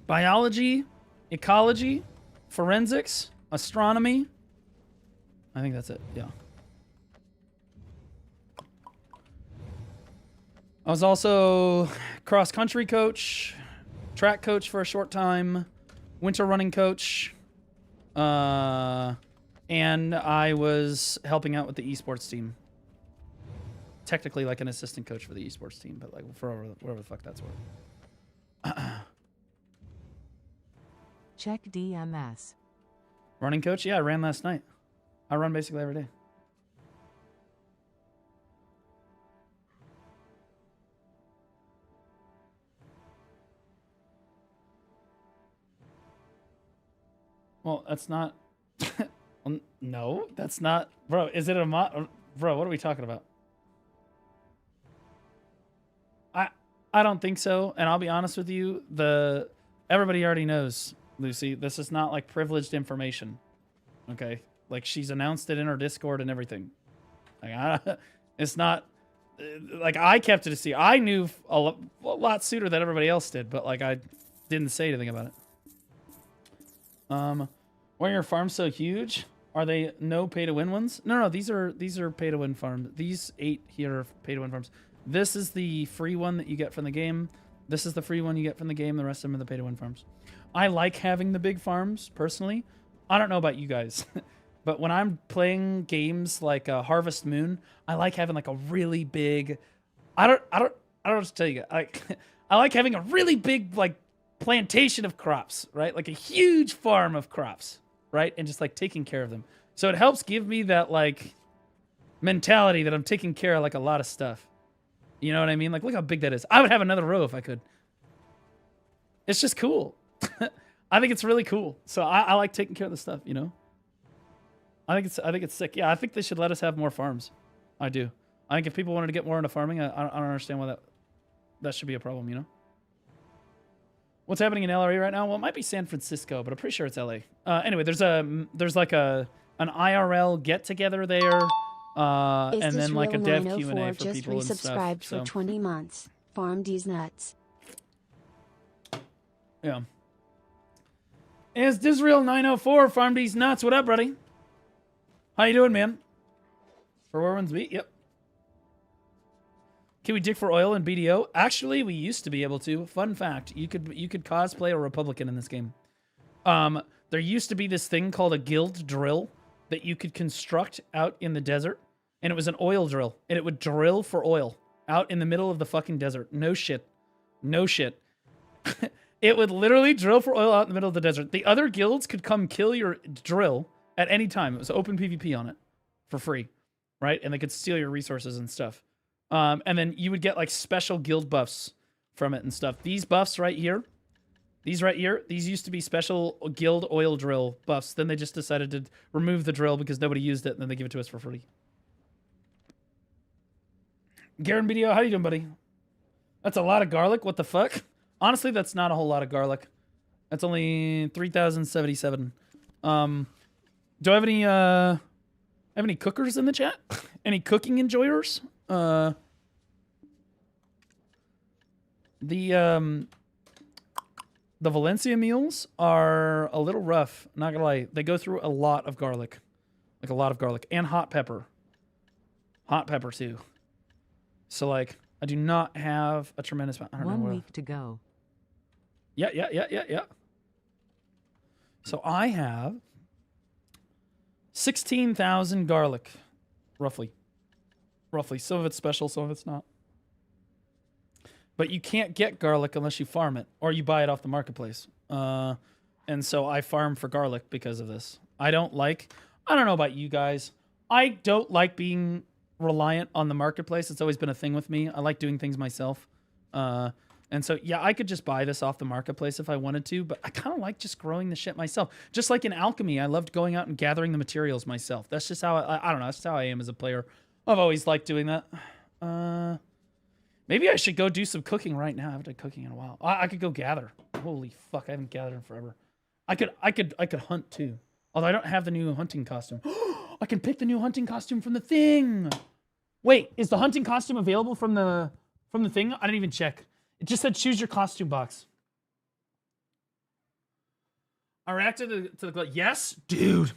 Biology, ecology, forensics, astronomy. I think that's it. Yeah. I was also cross-country coach, track coach for a short time, winter running coach, and I was helping out with the esports team. Technically like an assistant coach for the esports team, but like for whatever the fuck that's worth. Check DMS. Running coach? Yeah, I ran last night. I run basically every day. Well, that's not... no, that's not... Bro, is it a mod? Bro, what are we talking about? I don't think so, and I'll be honest with you, everybody already knows, Lucy, this is not like privileged information. Okay? Like she's announced it in her Discord and everything. Like it's not like I kept it a secret. I knew a lot sooner than everybody else did, but like I didn't say anything about it. Why are your farms so huge? Are they no pay to win ones? No, these are pay to win farms. These 8 here are pay to win farms. This is the free one that you get from the game. This is the free one you get from the game. The rest of them are the pay to win farms. I like having the big farms personally. I don't know about you guys, but when I'm playing games like Harvest Moon, I like having like a really big. I don't know what to tell you. I like having a really big like plantation of crops, right? Like a huge farm of crops, right? And just like taking care of them. So it helps give me that like mentality that I'm taking care of like a lot of stuff. You know what I mean? Like, look how big that is. I would have another row if I could. It's just cool. I think it's really cool. So I like taking care of the stuff, you know? I think it's sick. Yeah, I think they should let us have more farms. I do. I think if people wanted to get more into farming, I don't understand why that should be a problem, you know? What's happening in LA right now? Well, it might be San Francisco, but I'm pretty sure it's LA. Anyway, there's like an IRL get together there. And then like a dev Q&A for people and stuff. Resubscribed for 20 months. Farm these nuts. Yeah. Is Disreal 904 Farm these nuts? What up, buddy? How you doing, man? For where one's meet? Yep. Can we dig for oil in BDO? Actually, we used to be able to. Fun fact: you could cosplay a Republican in this game. There used to be this thing called a guild drill that you could construct out in the desert, and it was an oil drill, and it would drill for oil out in the middle of the fucking desert. No shit. No shit. It would literally drill for oil out in the middle of the desert. The other guilds could come kill your drill at any time. It was open PvP on it for free, right? And they could steal your resources and stuff. And then you would get like special guild buffs from it and stuff. These buffs right here, these used to be special guild oil drill buffs. Then they just decided to remove the drill because nobody used it, and then they give it to us for free. Garen BDO, how you doing, buddy? That's a lot of garlic. What the fuck? Honestly, that's not a whole lot of garlic. That's only 3,077. Do I have any cookers in the chat? Any cooking enjoyers? The Valencia meals are a little rough, not gonna lie. They go through a lot of garlic. Like a lot of garlic. And hot pepper. Hot pepper, too. So, like, I do not have a tremendous amount. I don't know. 1 week to go. Yeah. So I have 16,000 garlic, roughly. Some of it's special, some of it's not. But you can't get garlic unless you farm it, or you buy it off the marketplace. And so I farm for garlic because of this. I don't know about you guys. I don't like being reliant on the marketplace. It's always been a thing with me. I like doing things myself. And so, yeah, I could just buy this off the marketplace if I wanted to, but I kind of like just growing the shit myself. Just like in alchemy, I loved going out and gathering the materials myself. That's just how I don't know. That's just how I am as a player. I've always liked doing that. Maybe I should go do some cooking right now. I haven't done cooking in a while. I could go gather. Holy fuck, I haven't gathered in forever. I could hunt too. Although I don't have the new hunting costume. I can pick the new hunting costume from the thing. Wait, is the hunting costume available from the From the thing, I didn't even check. It just said choose your costume box. I reacted to the yes, dude.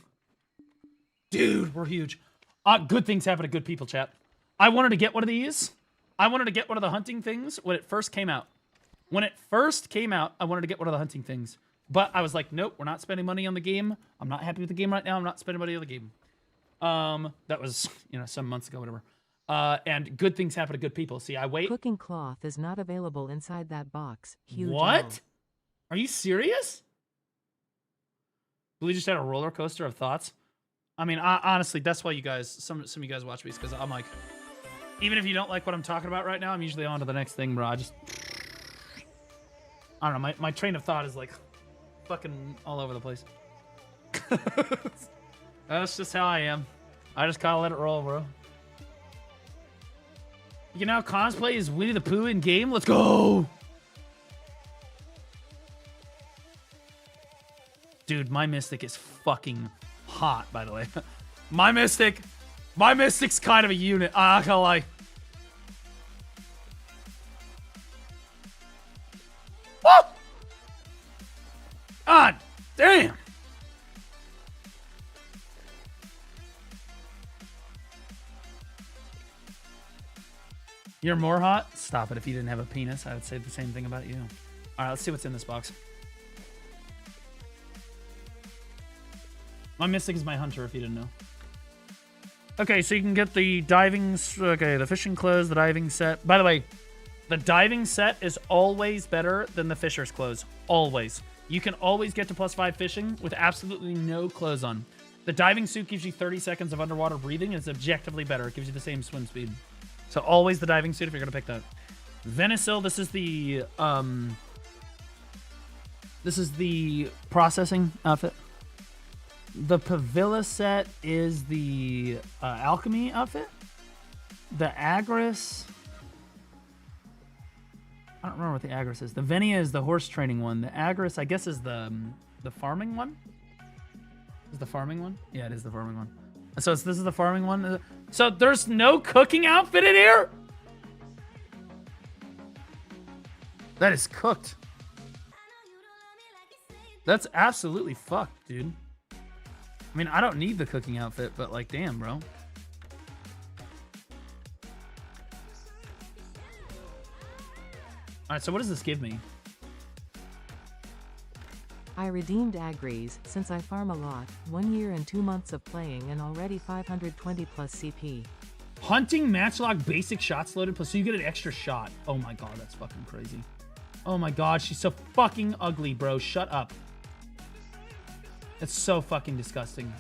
Dude, we're huge. Good things happen to good people, chat. I wanted to get one of these. I wanted to get one of the hunting things when it first came out. When it first came out, I wanted to get one of the hunting things. But I was like, nope, we're not spending money on the game. I'm not happy with the game right now. I'm not spending money on the game. That was, you know, some months ago, whatever. And good things happen to good people. See, I wait. Cooking cloth is not available inside that box. Huge What? L. Are you serious? Billy just had a roller coaster of thoughts. I mean, honestly, that's why you guys, some of you guys watch me, because I'm like, even if you don't like what I'm talking about right now, I'm usually on to the next thing, bro. I don't know, my train of thought is like fucking all over the place. That's just how I am. I just gotta let it roll, bro. You can now cosplay as Winnie the Pooh in game. Let's go! Dude, my Mystic is fucking hot, by the way. My Mystic's kind of a unit. I'm not gonna lie. Oh! God damn! You're more hot? Stop it. If you didn't have a penis, I would say the same thing about you. All right, let's see what's in this box. My Mystic is my hunter, if you didn't know. Okay, so you can get the diving... Okay, the fishing clothes, the diving set. By the way, the diving set is always better than the fisher's clothes. Always. You can always get to +5 fishing with absolutely no clothes on. The diving suit gives you 30 seconds of underwater breathing. And it's objectively better. It gives you the same swim speed. So always the diving suit if you're going to pick that. Venicil, this is the... This is the processing outfit. The Pavilla set is the alchemy outfit. The Agris... I don't remember what the Agris is. The Venia is the horse training one. The Agris, I guess, is the farming one. Is the farming one? Yeah, it is the farming one. So this is the farming one. So there's no cooking outfit in here? That is cooked. That's absolutely fucked, dude. I mean, I don't need the cooking outfit, but like, damn, bro. All right, so what does this give me? I redeemed Agris since I farm a lot. 1 year and 2 months of playing and already 520 plus CP. Hunting matchlock basic shots loaded plus so you get an extra shot. Oh my god, that's fucking crazy. Oh my god, she's so fucking ugly, bro. Shut up. It's so fucking disgusting.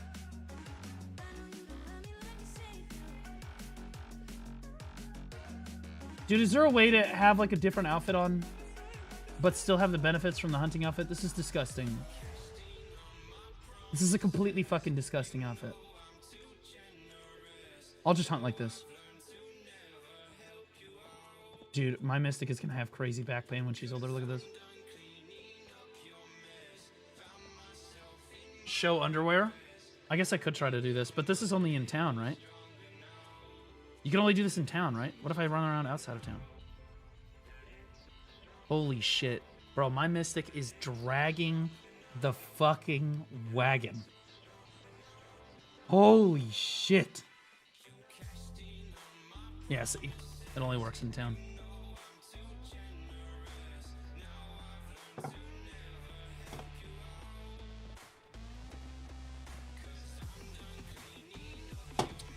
Dude, is there a way to have like a different outfit on, but still have the benefits from the hunting outfit? This is disgusting. This is a completely fucking disgusting outfit. I'll just hunt like this. Dude, my Mystic is gonna have crazy back pain when she's older. Look at this. Show underwear? I guess I could try to do this, but this is only in town, right? You can only do this in town, right? What if I run around outside of town? Holy shit. Bro, my Mystic is dragging the fucking wagon. Holy shit. Yeah, see? It only works in town.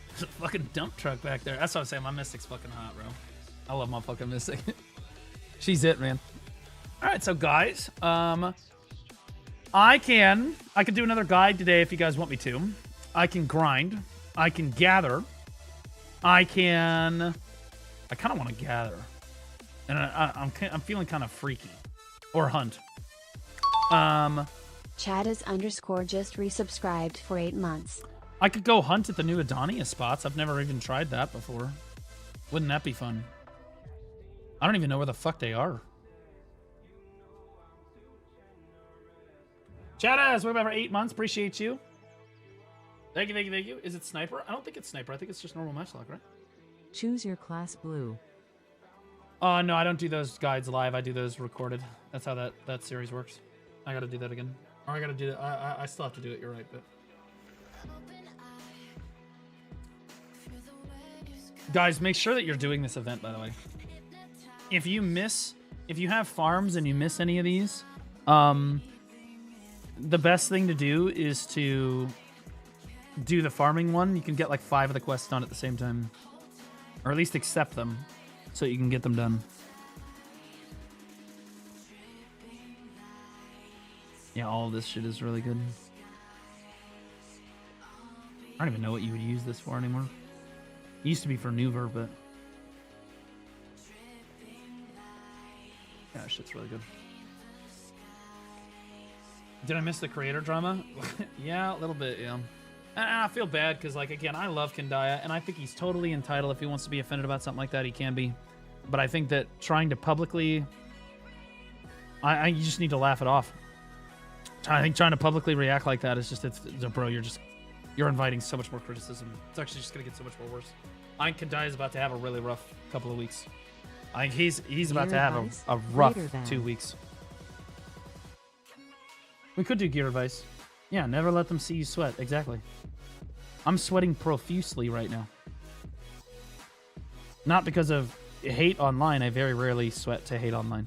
There's a fucking dump truck back there. That's what I'm saying. My Mystic's fucking hot, bro. I love my fucking Mystic. She's it, man. All right, so guys, I can do another guide today if you guys want me to. I can grind. I can gather. I kind of want to gather, and I'm feeling kind of freaky, or hunt. Chad is _ just resubscribed for 8 months. I could go hunt at the new Adonia spots. I've never even tried that before. Wouldn't that be fun? I don't even know where the fuck they are. Chad, we're about for 8 months. Appreciate you. Thank you, thank you, thank you. Is it Sniper? I don't think it's Sniper. I think it's just normal matchlock, right? Choose your class blue. No, I don't do those guides live. I do those recorded. That's how that series works. I gotta do that again. Or I gotta do that. I still have to do it. You're right, but guys, make sure that you're doing this event. By the way, if you have farms and you miss any of these, the best thing to do is to do the farming one. You can get like 5 of the quests done at the same time, or at least accept them, so you can get them done. Yeah, all of this shit is really good. I don't even know what you would use this for anymore. It used to be for Neuver, but yeah, shit's really good. Did I miss the creator drama? Yeah, a little bit, yeah. And I feel bad because, like, again, I love Kendaya, and I think he's totally entitled. If he wants to be offended about something like that, he can be. But I think that trying to publicly... you just need to laugh it off. I think trying to publicly react like that is just... bro, you're inviting so much more criticism. It's actually just going to get so much more worse. I think Kendaya is about to have a really rough couple of weeks. I think he's about to have a rough 2 weeks. We could do gear advice. Yeah, never let them see you sweat. Exactly. I'm sweating profusely right now. Not because of hate online. I very rarely sweat to hate online.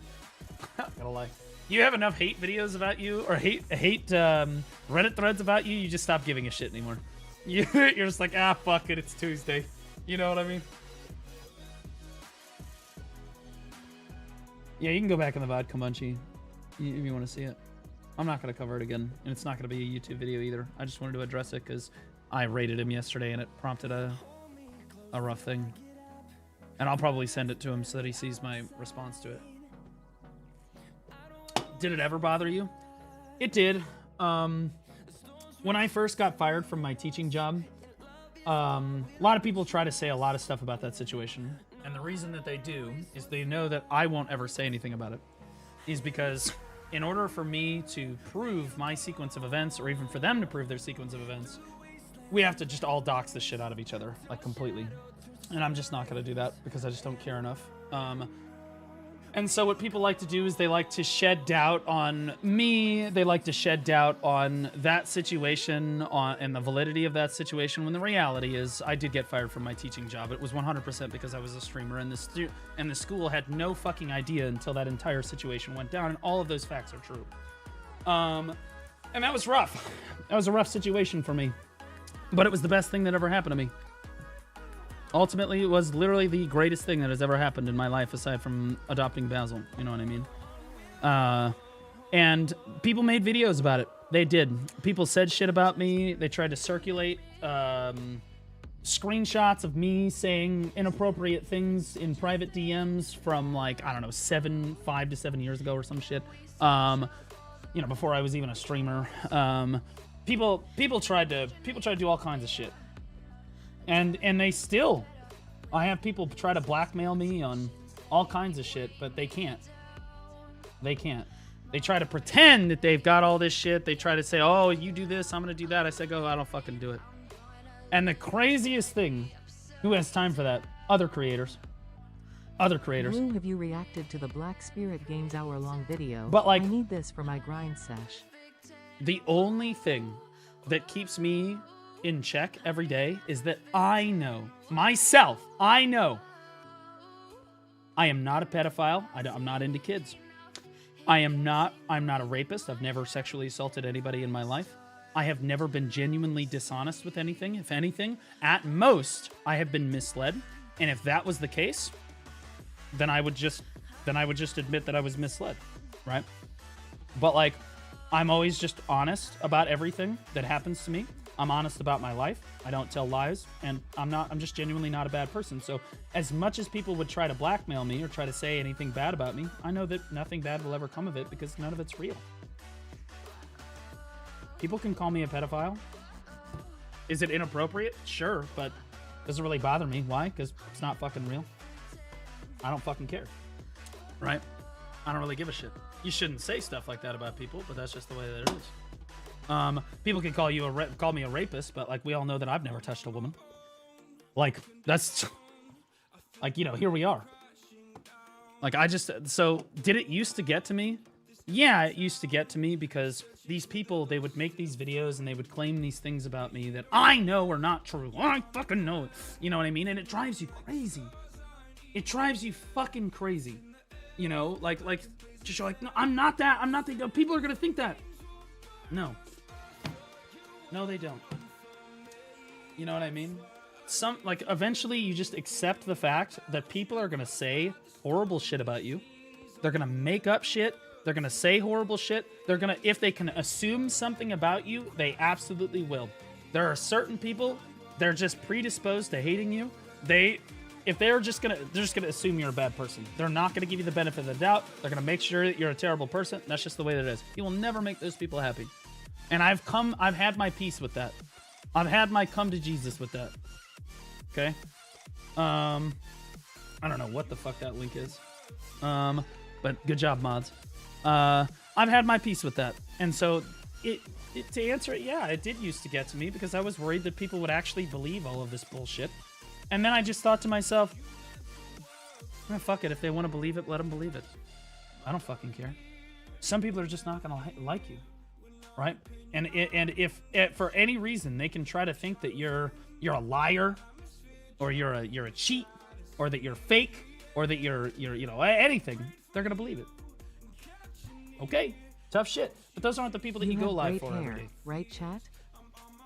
Not gonna lie. You have enough hate videos about you, or hate Reddit threads about you, you just stop giving a shit anymore. You're just like, ah, fuck it, it's Tuesday. You know what I mean? Yeah, you can go back in the vodka munchie if you want to see it. I'm not going to cover it again, and it's not going to be a YouTube video either. I just wanted to address it because I rated him yesterday, and it prompted a rough thing. And I'll probably send it to him so that he sees my response to it. Did it ever bother you? It did. When I first got fired from my teaching job, a lot of people try to say a lot of stuff about that situation. And the reason that they do is they know that I won't ever say anything about it. Is because in order for me to prove my sequence of events, or even for them to prove their sequence of events, we have to just all dox the shit out of each other, like completely. And I'm just not going to do that because I just don't care enough. And so what people like to do is they like to shed doubt on me. They like to shed doubt on that situation, and the validity of that situation, when the reality is I did get fired from my teaching job. It was 100% because I was a streamer, and the school had no fucking idea until that entire situation went down, and all of those facts are true. And that was rough. That was a rough situation for me. But it was the best thing that ever happened to me. Ultimately, it was literally the greatest thing that has ever happened in my life, aside from adopting Basil. You know what I mean? And people made videos about it. They did. People said shit about me. They tried to circulate screenshots of me saying inappropriate things in private DMs from, like, I don't know, 5 to 7 years ago or some shit. You know, before I was even a streamer. People tried to do all kinds of shit. And they still, I have people try to blackmail me on all kinds of shit, but they can't. They can't. They try to pretend that they've got all this shit. They try to say, oh, you do this, I'm going to do that. I said, go, I don't fucking do it. And the craziest thing, who has time for that? Other creators. Other creators. Blue, have you reacted to the Black Spirit Games hour-long video? But, like, I need this for my grind sesh. The only thing that keeps me in check every day is that I know myself. I know I am not a pedophile. I'm not into kids. I'm not a rapist. I've never sexually assaulted anybody in my life. I have never been genuinely dishonest with anything. If anything, at most, I have been misled. And if that was the case, then I would just admit that I was misled, right? But, like, I'm always just honest about everything that happens to me. I'm honest about my life. I don't tell lies, and I'm just genuinely not a bad person. So as much as people would try to blackmail me or try to say anything bad about me, I know that nothing bad will ever come of it because none of it's real. People can call me a pedophile. Is it inappropriate? Sure, but it doesn't really bother me. Why? Because it's not fucking real. I don't fucking care. Right? I don't really give a shit. You shouldn't say stuff like that about people, but that's just the way that it is. People can call me a rapist, but, like, we all know that I've never touched a woman. Like, that's like, you know, here we are. Like, so did it used to get to me? Yeah, it used to get to me because these people, they would make these videos and they would claim these things about me that I know are not true. I fucking know it. You know what I mean? And it drives you crazy. It drives you fucking crazy. You know, like, just like, no, I'm not that. I'm not that. People are going to think that. No. No, they don't. You know what I mean? Like, eventually you just accept the fact that people are going to say horrible shit about you. They're going to make up shit. They're going to say horrible shit. They're going to, if they can assume something about you, they absolutely will. There are certain people, they're just predisposed to hating you. If they're just going to assume you're a bad person. They're not going to give you the benefit of the doubt. They're going to make sure that you're a terrible person. That's just the way that it is. You will never make those people happy. And I've had my peace with that. I've had my come to Jesus with that. Okay? I don't know what the fuck that link is. But good job, mods. I've had my peace with that. And so, to answer it, yeah, it did used to get to me because I was worried that people would actually believe all of this bullshit. And then I just thought to myself, fuck it. If they want to believe it, let them believe it. I don't fucking care. Some people are just not going to like you. Right? And if for any reason they can try to think that you're a liar, or you're a cheat, or that you're fake, or that you're you know, anything, they're gonna believe it. Okay, tough shit. But those aren't the people that you go live for every day. Right, chat?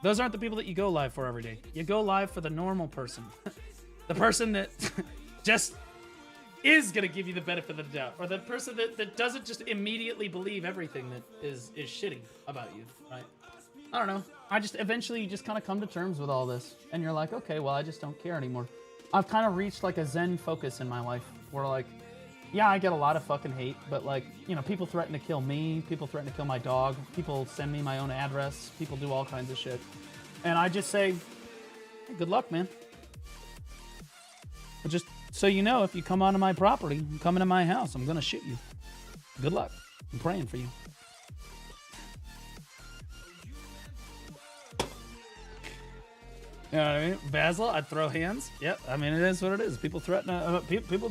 Those aren't the people that you go live for every day. You go live for the normal person, the person that just is gonna give you the benefit of the doubt, or the person that doesn't just immediately believe everything that is shitty about you, right? I don't know. Eventually you just kind of come to terms with all this, and you're like, okay, well, I just don't care anymore. I've kind of reached like a Zen focus in my life, where like, yeah, I get a lot of fucking hate, but like, you know, people threaten to kill me, people threaten to kill my dog, people send me my own address, people do all kinds of shit. And I just say, hey, good luck, man. But just so you know, if you come onto my property, you come into my house, I'm gonna shoot you. Good luck. I'm praying for you. You know what I mean? Basil, I'd throw hands. Yep. I mean, it is what it is. People threaten. Again, people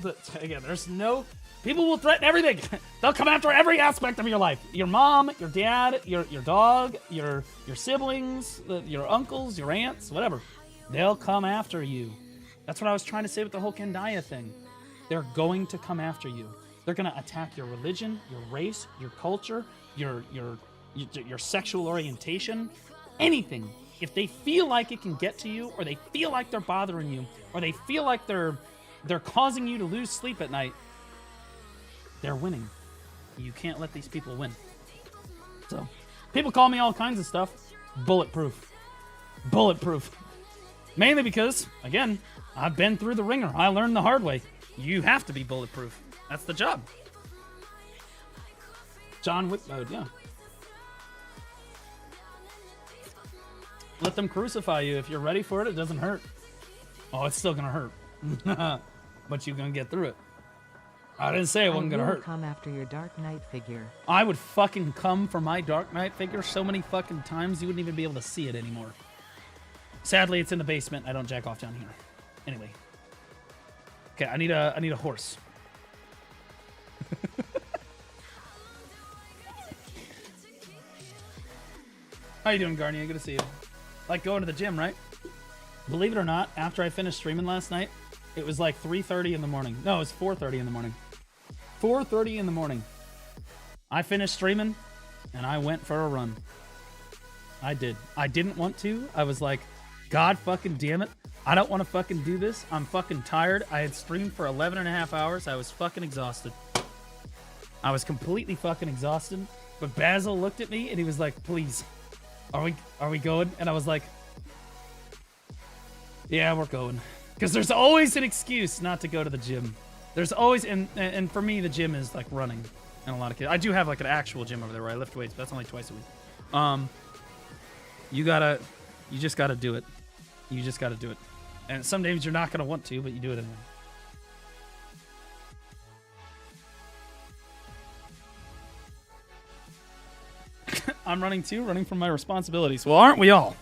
will threaten everything. They'll come after every aspect of your life. Your mom, your dad, your dog, your siblings, your uncles, your aunts, whatever. They'll come after you. That's what I was trying to say with the whole Kendaya thing. They're going to come after you. They're going to attack your religion, your race, your culture, your sexual orientation, anything. If they feel like it can get to you, or they feel like they're bothering you, or they feel like they're causing you to lose sleep at night, they're winning. You can't let these people win. So, people call me all kinds of stuff. Bulletproof. Bulletproof. Mainly because, again, I've been through the ringer. I learned the hard way. You have to be bulletproof. That's the job. John Wick mode, yeah. Let them crucify you. If you're ready for it, it doesn't hurt. Oh, it's still gonna hurt. But you're gonna get through it. I didn't say it wasn't gonna hurt. Come after your Dark Knight figure. I would fucking come for my Dark Knight figure so many fucking times you wouldn't even be able to see it anymore. Sadly, it's in the basement. I don't jack off down here. Anyway. Okay, I need a horse. How you doing, Garnier? Good to see you. Like going to the gym, right? Believe it or not, after I finished streaming last night, it was like 3:30 in the morning. No, it was 4:30 in the morning. 4:30 in the morning. I finished streaming, and I went for a run. I did. I didn't want to. I was like, God fucking damn it. I don't want to fucking do this. I'm fucking tired. I had streamed for 11 and a half hours. I was fucking exhausted. I was completely fucking exhausted. But Basil looked at me, and he was like, please. Are we going? And I was like, yeah, we're going. Because there's always an excuse not to go to the gym. There's always, and for me, the gym is like running. And a lot of kids. I do have like an actual gym over there where I lift weights, but that's only twice a week. You just gotta do it. You just gotta do it. And some days you're not gonna want to, but you do it anyway. I'm running too, running from my responsibilities. Well, aren't we all?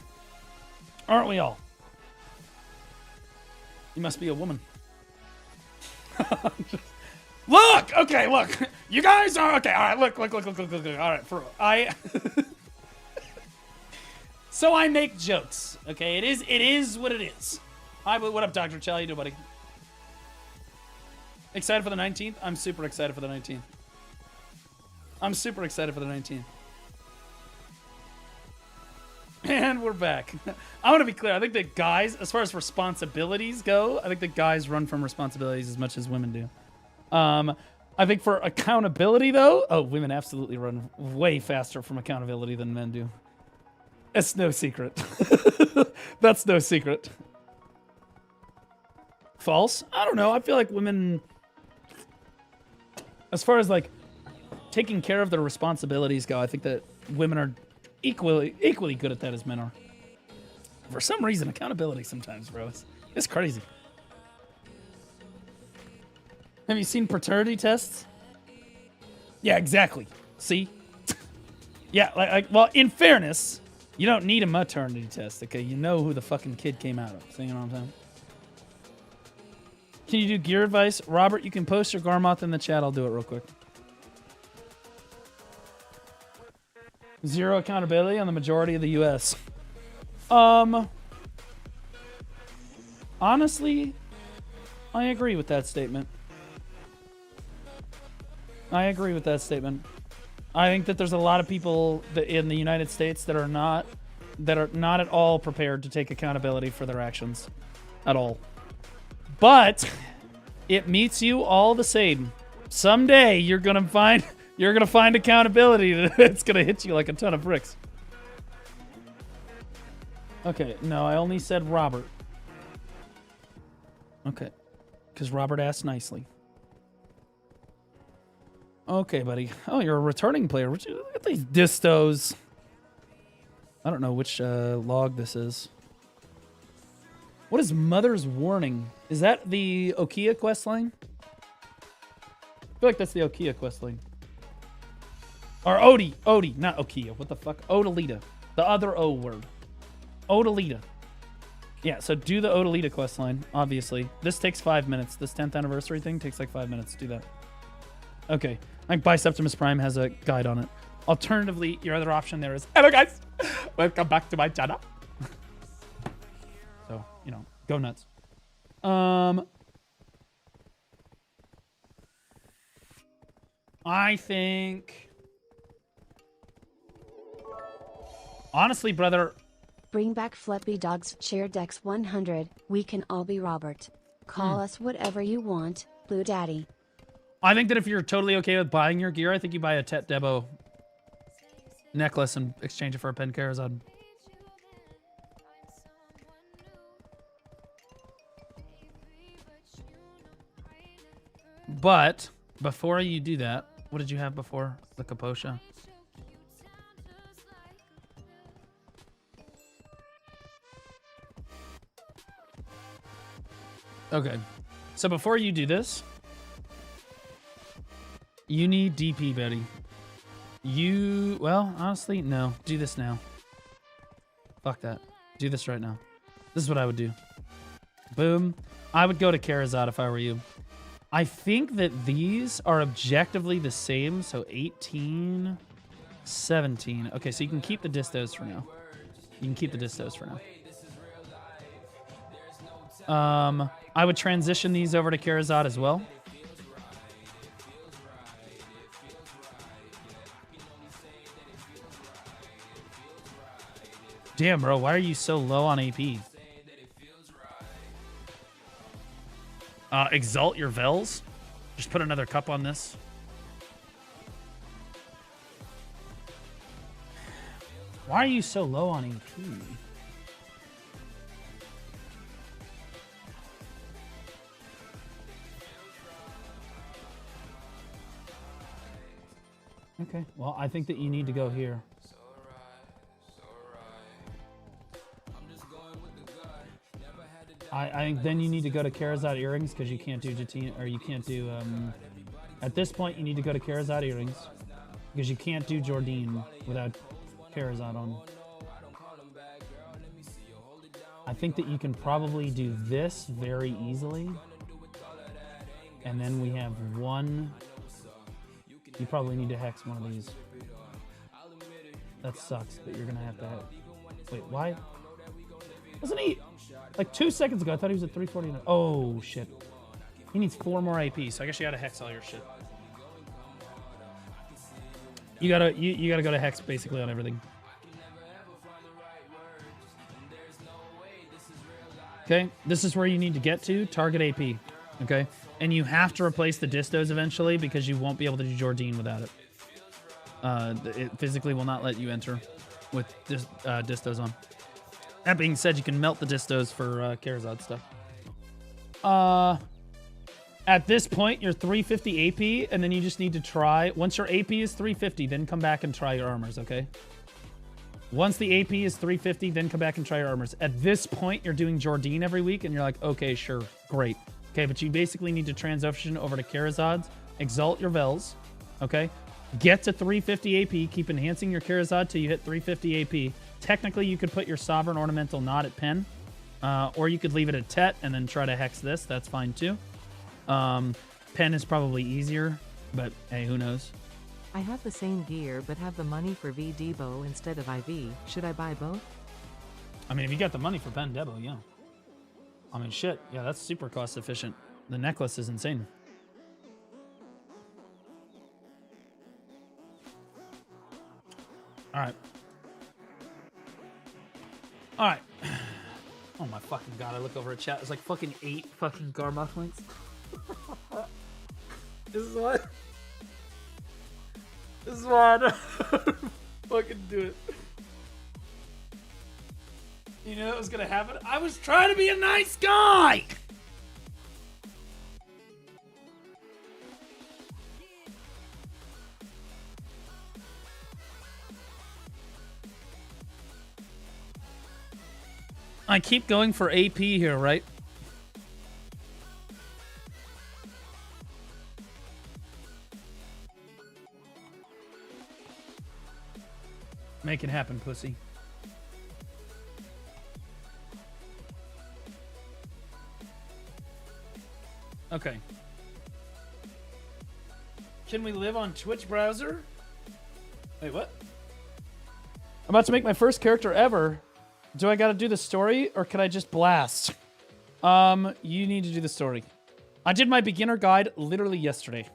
Aren't we all? You must be a woman. Look! Okay, look. You guys are... Okay, all right, look. All right, So I make jokes, okay? It is what it is. Hi, what up, Dr. Chell? How you doing, buddy? Excited for the 19th? I'm super excited for the 19th. I'm super excited for the 19th. And we're back. I want to be clear. I think that guys, as far as responsibilities go, I think that guys run from responsibilities as much as women do. I think for accountability, though, women absolutely run way faster from accountability than men do. It's no secret. That's no secret. False? I don't know. I feel like women, as far as like taking care of their responsibilities go, I think that women are equally good at that as men are. For some reason, accountability sometimes, bro. It's crazy. Have you seen paternity tests? Yeah, exactly. See? Yeah, well, in fairness, you don't need a maternity test, okay? You know who the fucking kid came out of. So you know what I'm saying? Can you do gear advice? Robert, you can post your Garmoth in the chat. I'll do it real quick. Zero accountability on the majority of the U.S. Honestly, I agree with that statement. I think that there's a lot of people in the United States that are not at all prepared to take accountability for their actions at all. But it meets you all the same. Someday you're gonna find accountability that's gonna hit you like a ton of bricks. Okay, no, I only said Robert. Okay, because Robert asked nicely. Okay, buddy. Oh, you're a returning player. Look at these distos. I don't know which log this is. What is Mother's Warning? Is that the Okia questline? I feel like that's the Okia questline. Or Odie, not Okia. What the fuck? Odalita. The other O word. Odalita. Yeah, so do the Odalita questline, obviously. This takes 5 minutes. This 10th anniversary thing takes like 5 minutes to do that. Okay. I think Biceptimus Prime has a guide on it. Alternatively, your other option there is, hello guys! Welcome back to my channel. So, you know, go nuts. I think... Honestly, brother... Bring back Flippy Dog's Chair Dex 100. We can all be Robert. Call us whatever you want, Blue Daddy. I think that if you're totally okay with buying your gear, I think you buy a Tet Debo necklace and exchange it for a Pen Karazhan. But before you do that, what did you have before the Kaposha? Okay, so before you do this, you need DP, buddy. Well, honestly, no. Do this now. Fuck that. Do this right now. This is what I would do. Boom. I would go to Karazhan if I were you. I think that these are objectively the same, so 18, 17. Okay, so you can keep the distos for now. I would transition these over to Karazhan as well. Damn, bro, why are you so low on AP? Exalt your Vels. Just put another cup on this. Why are you so low on AP? Okay, well, I think that you need to go here. I think then you need to go to Karazhan Earrings because you can't do Jatina, or you can't do, at this point you need to go to Karazhan Earrings because you can't do Jordine without Karazhan on. I think that you can probably do this very easily. And then we have one. You probably need to hex one of these. That sucks, but you're gonna have to have... Wait, why? Wasn't he... Like 2 seconds ago, I thought he was at 349. Oh, shit. He needs 4 more AP, so I guess you gotta hex all your shit. You gotta go to hex basically on everything. Okay, this is where you need to get to. Target AP. Okay? And you have to replace the distos eventually because you won't be able to do Jordine without it. It physically will not let you enter with distos on. That being said, you can melt the distos for Karazad stuff. At this point, you're 350 AP, and then you just need to try. Once your AP is 350, then come back and try your armors, okay? Once the AP is 350, then come back and try your armors. At this point, you're doing Jordine every week, and you're like, okay, sure, great. Okay, but you basically need to transition over to Karazads, exalt your Vels, okay? Get to 350 AP, keep enhancing your Karazad till you hit 350 AP. Technically, you could put your Sovereign Ornamental not at Pen, or you could leave it at Tet and then try to hex this. That's fine too. Pen is probably easier, but hey, who knows? I have the same gear but have the money for V Debo instead of IV. Should I buy both? I mean, if you got the money for Pen Debo, yeah. I mean, shit. Yeah, that's super cost efficient. The necklace is insane. All right. All right. Oh my fucking god! I look over at chat. It's like fucking 8 fucking Garmoth links. This is what. This is why I don't fucking do it. You know what was gonna happen? I was trying to be a nice guy. I keep going for AP here, right? Make it happen, pussy. Okay. Can we live on Twitch browser? Wait, what? I'm about to make my first character ever. Do I gotta do the story, or can I just blast? You need to do the story. I did my beginner guide literally yesterday.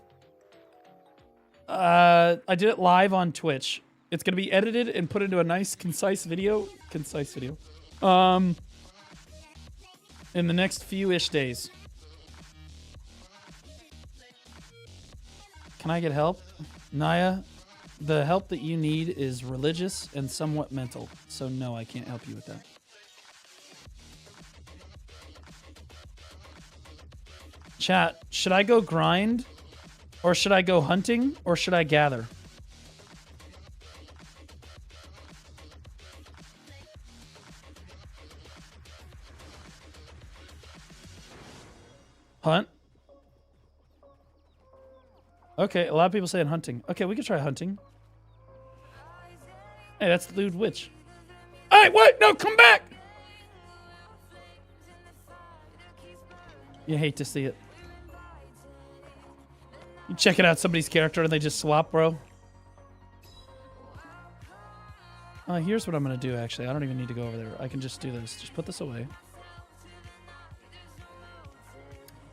I did it live on Twitch. It's gonna be edited and put into a nice, concise video. In the next few-ish days. Can I get help? Naya, the help that you need is religious and somewhat mental. So no, I can't help you with that. Chat, should I go grind? Or should I go hunting? Or should I gather? Hunt? Okay, a lot of people saying hunting. Okay, we could try hunting. Hey, that's the lewd witch. Hey, what? No, come back! You hate to see it. You check it out, somebody's character, and they just swap, bro. Here's what I'm gonna do, actually. I don't even need to go over there. I can just do this. Just put this away.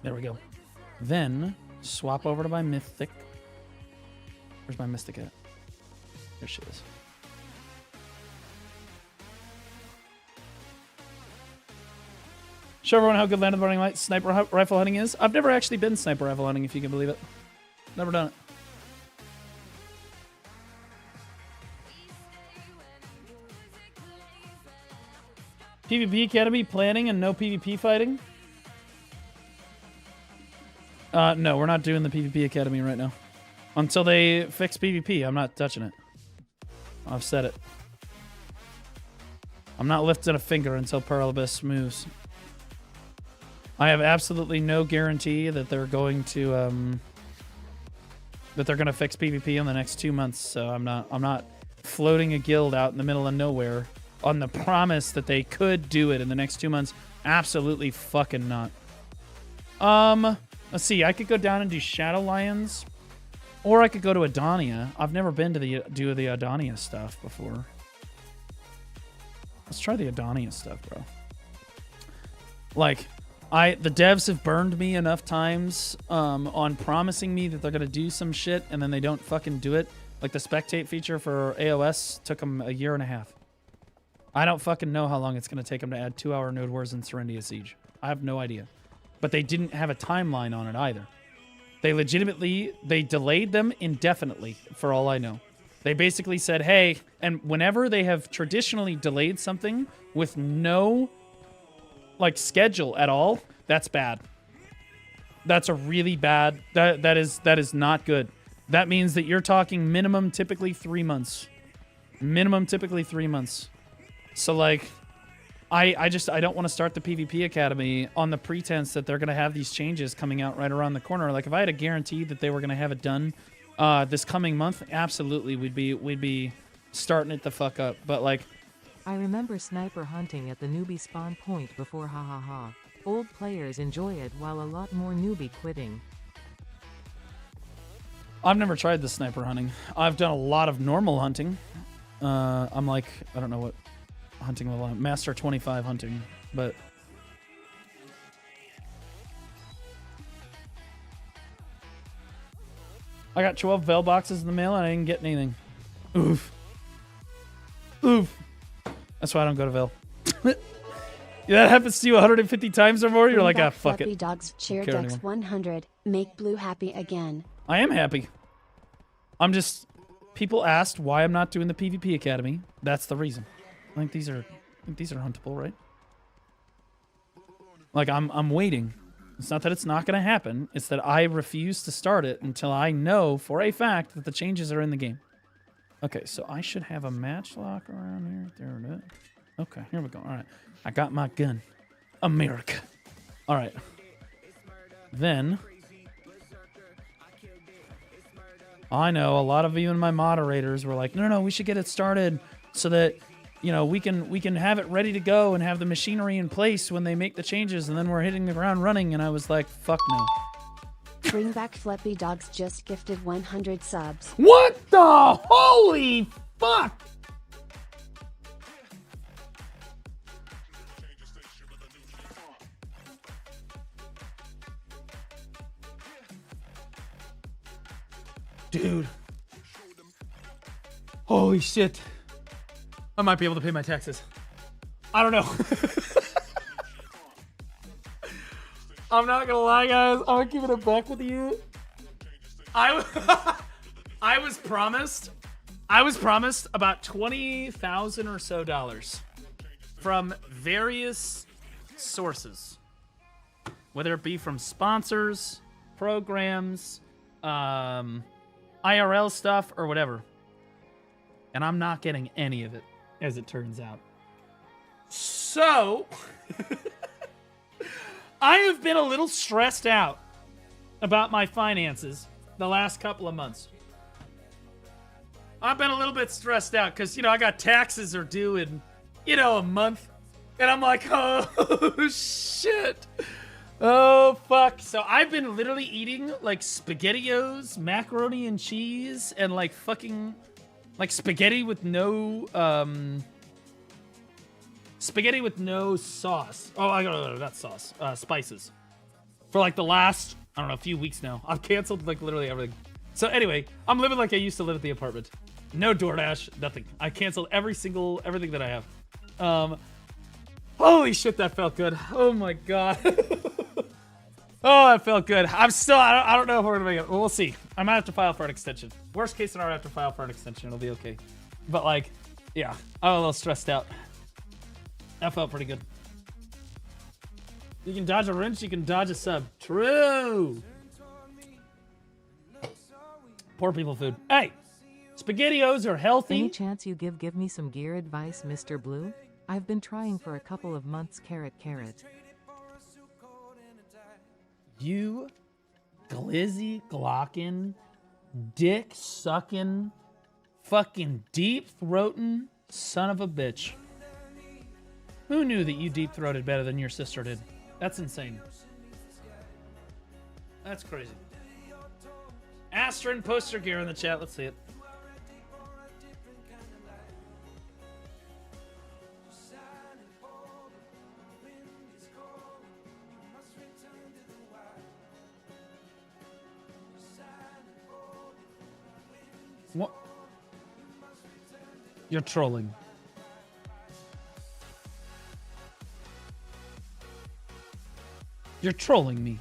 There we go. Then, swap over to my Mythic. Where's my Mystic at? There she is. Show everyone how good Land of the Burning Light sniper rifle hunting is. I've never actually been sniper rifle hunting, if you can believe it. Never done it. PvP Academy planning and no PvP fighting? No, we're not doing the PvP Academy right now. Until they fix PvP, I'm not touching it. I've said it. I'm not lifting a finger until Pearl Abyss moves. I have absolutely no guarantee that they're going to fix PvP in the next 2 months. So I'm not floating a guild out in the middle of nowhere on the promise that they could do it in the next 2 months. Absolutely fucking not. Let's see. I could go down and do Shadow Lions, or I could go to Adonia. I've never been to the Adonia stuff before. Let's try the Adonia stuff, bro. Like, the devs have burned me enough times on promising me that they're gonna do some shit and then they don't fucking do it. Like the spectate feature for AOS took them a year and a half. I don't fucking know how long it's gonna take them to add 2-hour Node Wars and Serendia Siege. I have no idea. But they didn't have a timeline on it either. They delayed them indefinitely, for all I know. They basically said, hey, and whenever they have traditionally delayed something with no like schedule at all, that's bad. That's a really bad, that is not good. That means that you're talking minimum typically 3 months. Minimum typically 3 months. So like, I don't want to start the PvP Academy on the pretense that they're going to have these changes coming out right around the corner. Like if I had a guarantee that they were going to have it done this coming month, absolutely we'd be starting it the fuck up. But like, I remember sniper hunting at the newbie spawn point before hahaha. Old players enjoy it while a lot more newbie quitting. I've never tried the sniper hunting. I've done a lot of normal hunting. I'm like, I don't know what hunting level I'm Master 25 hunting, but I got 12 Veil boxes in the mail and I didn't get anything. Oof. Oof. That's why I don't go to Veil. That happens to you 150 times or more, you're like, ah, fuck it. Dogs share Dex 100. Make Blue happy again. I am happy. I'm just... People asked why I'm not doing the PvP Academy. That's the reason. I think these are huntable, right? Like, I'm waiting. It's not that it's not going to happen. It's that I refuse to start it until I know for a fact that the changes are in the game. Okay, so I should have a matchlock around here. There it is. Okay, here we go. All right. I got my gun. America. All right. Then... I know a lot of even my moderators were like, no, we should get it started so that, you know, we can have it ready to go and have the machinery in place when they make the changes and then we're hitting the ground running. And I was like, fuck no. Bring back Flippy Dogs just gifted 100 subs. What the holy fuck? Dude. Holy shit. I might be able to pay my taxes. I don't know. I'm not gonna lie, guys. I'm gonna keep it a buck with you. I was promised about $20,000 or so from various sources. Whether it be from sponsors, programs, IRL stuff, or whatever. And I'm not getting any of it, as it turns out. So, I have been a little stressed out about my finances the last couple of months. I've been a little bit stressed out because, you know, I got taxes are due in, you know, a month. And I'm like, oh, shit. Oh, fuck. So I've been literally eating, like, SpaghettiOs, macaroni and cheese, and, like, fucking, like, spaghetti with no sauce. Oh, I got not sauce. Spices. For, like, the last, I don't know, a few weeks now. I've canceled, like, literally everything. So, anyway, I'm living like I used to live at the apartment. No DoorDash, nothing. I canceled everything that I have. Holy shit, that felt good. Oh, my God. Oh, that felt good. I don't know if we're gonna make it. Well, we'll see. I might have to file for an extension. Worst case scenario, I have to file for an extension. It'll be okay. But like, yeah, I'm a little stressed out. That felt pretty good. You can dodge a wrench, you can dodge a sub. True. Poor people food. Hey, SpaghettiOs are healthy. Any chance you give me some gear advice, Mr. Blue? I've been trying for a couple of months. Carrot. You glizzy glockin', dick sucking, fucking deep throating son of a bitch. Who knew that you deep throated better than your sister did? That's insane. That's crazy. Astron poster gear in the chat. Let's see it. What? You're trolling. You're trolling me.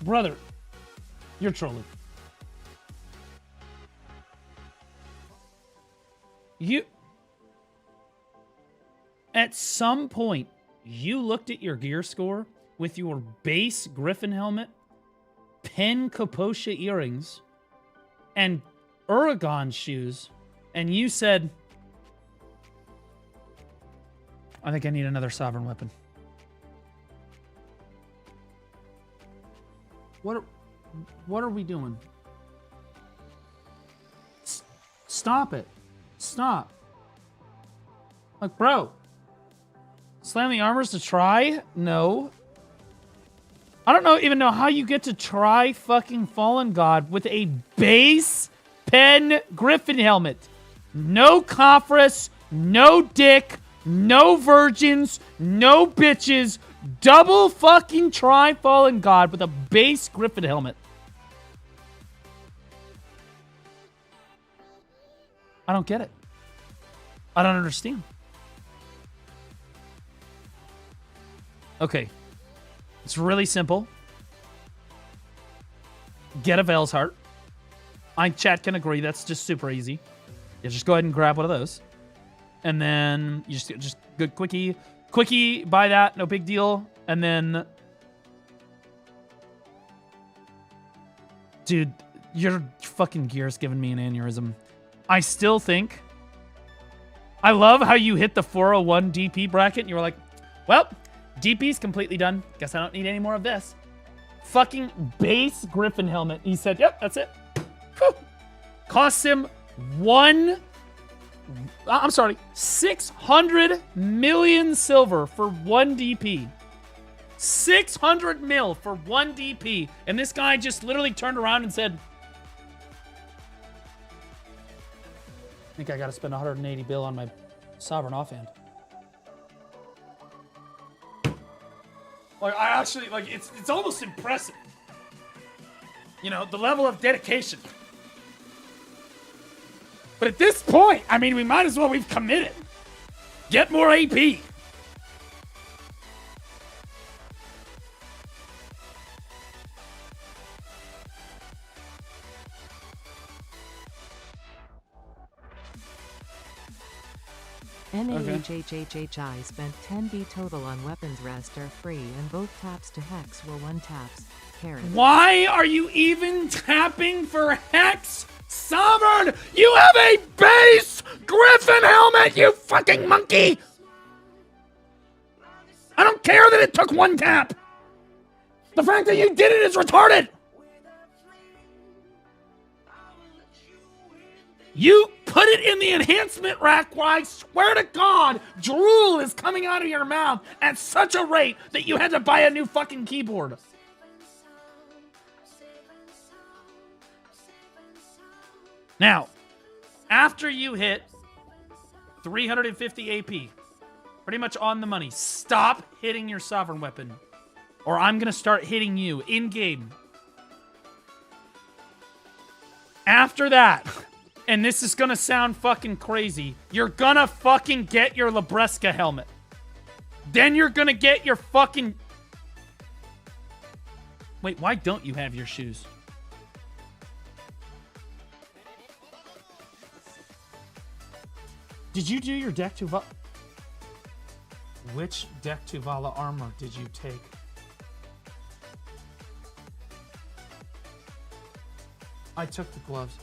Brother, you're trolling. You... At some point, you looked at your gear score with your base Griffin helmet, Pen Kaposha earrings, and Uragon shoes, and you said, I think I need another sovereign weapon. What are we doing? Stop it. Stop. Like, bro. Slam the armors to try? No. I don't even know how you get to try fucking Fallen God with a base Pen Griffin helmet. No Coffrus, no dick, no virgins, no bitches. Double fucking try Fallen God with a base Griffin helmet. I don't get it. I don't understand. Okay. It's really simple. Get a Veil's Heart. Chat can agree. That's just super easy. You just go ahead and grab one of those. And then you just good quickie buy that, no big deal. And then, dude, your fucking gear's giving me an aneurysm. I still think, I love how you hit the 401 DP bracket and you were like, well, DP's completely done. Guess I don't need any more of this. Fucking base Griffin helmet. He said, yep, that's it. Whew. Costs him 600 million silver for 1 DP. 600 mil for 1 DP. And this guy just literally turned around and said, I think I gotta spend 180 bill on my sovereign offhand. Like, I actually, like, it's almost impressive. You know, the level of dedication. But at this point, I mean, we might as well, we've committed. Get more AP. NAHHHHI spent 10B total on weapons rest are free and both taps to Hex were 1 taps. Karen. Why are you even tapping for Hex? Sovereign! You have a base Griffin helmet, you fucking monkey! I don't care that it took 1 tap! The fact that you did it is retarded! You put it in the enhancement rack where I swear to God, drool is coming out of your mouth at such a rate that you had to buy a new fucking keyboard. Now, after you hit 350 AP, pretty much on the money, stop hitting your sovereign weapon, or I'm going to start hitting you in-game. After that, and this is going to sound fucking crazy, you're going to fucking get your Labresca helmet. Then you're going to get your fucking... Wait, why don't you have your shoes? Did you do your deck to Vala? Which deck to Vala armor did you take? I took the gloves.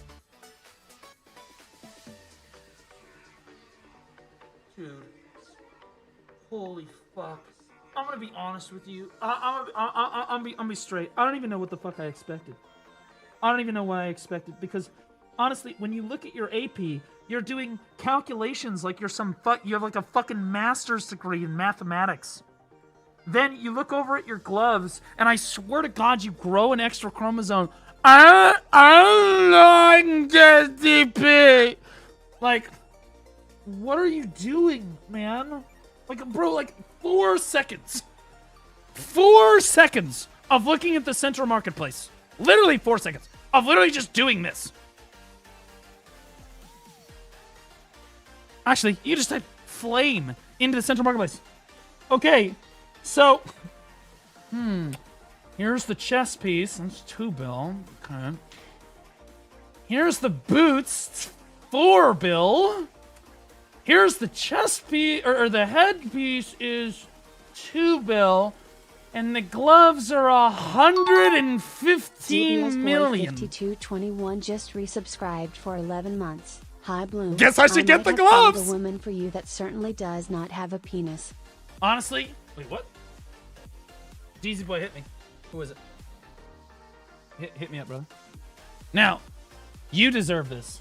Dude. Holy fuck. I'm gonna be honest with you. I'm be straight. I don't even know what the fuck I expected. I don't even know what I expected because honestly, when you look at your AP, you're doing calculations like you're some you have like a fucking master's degree in mathematics. Then you look over at your gloves, and I swear to God, you grow an extra chromosome. I don't know I can get DP. Like, what are you doing, man? Like, bro, like 4 seconds. 4 seconds of looking at the Central Marketplace. Literally 4 seconds of literally just doing this. Actually, you just type flame into the Central Marketplace. Okay, so, here's the chest piece. That's 2 bill. Okay. Here's the boots. It's 4 bill. Here's the chest piece, or the head piece is 2 bill. And the gloves are 115 million. 5221 just resubscribed for 11 months. Hi, Bloom. Guess I should get the might have found gloves. a woman for you that certainly does not have a penis. Honestly, wait, what? Jeezy boy hit me. Who is it? Hit me up, brother. Now, you deserve this.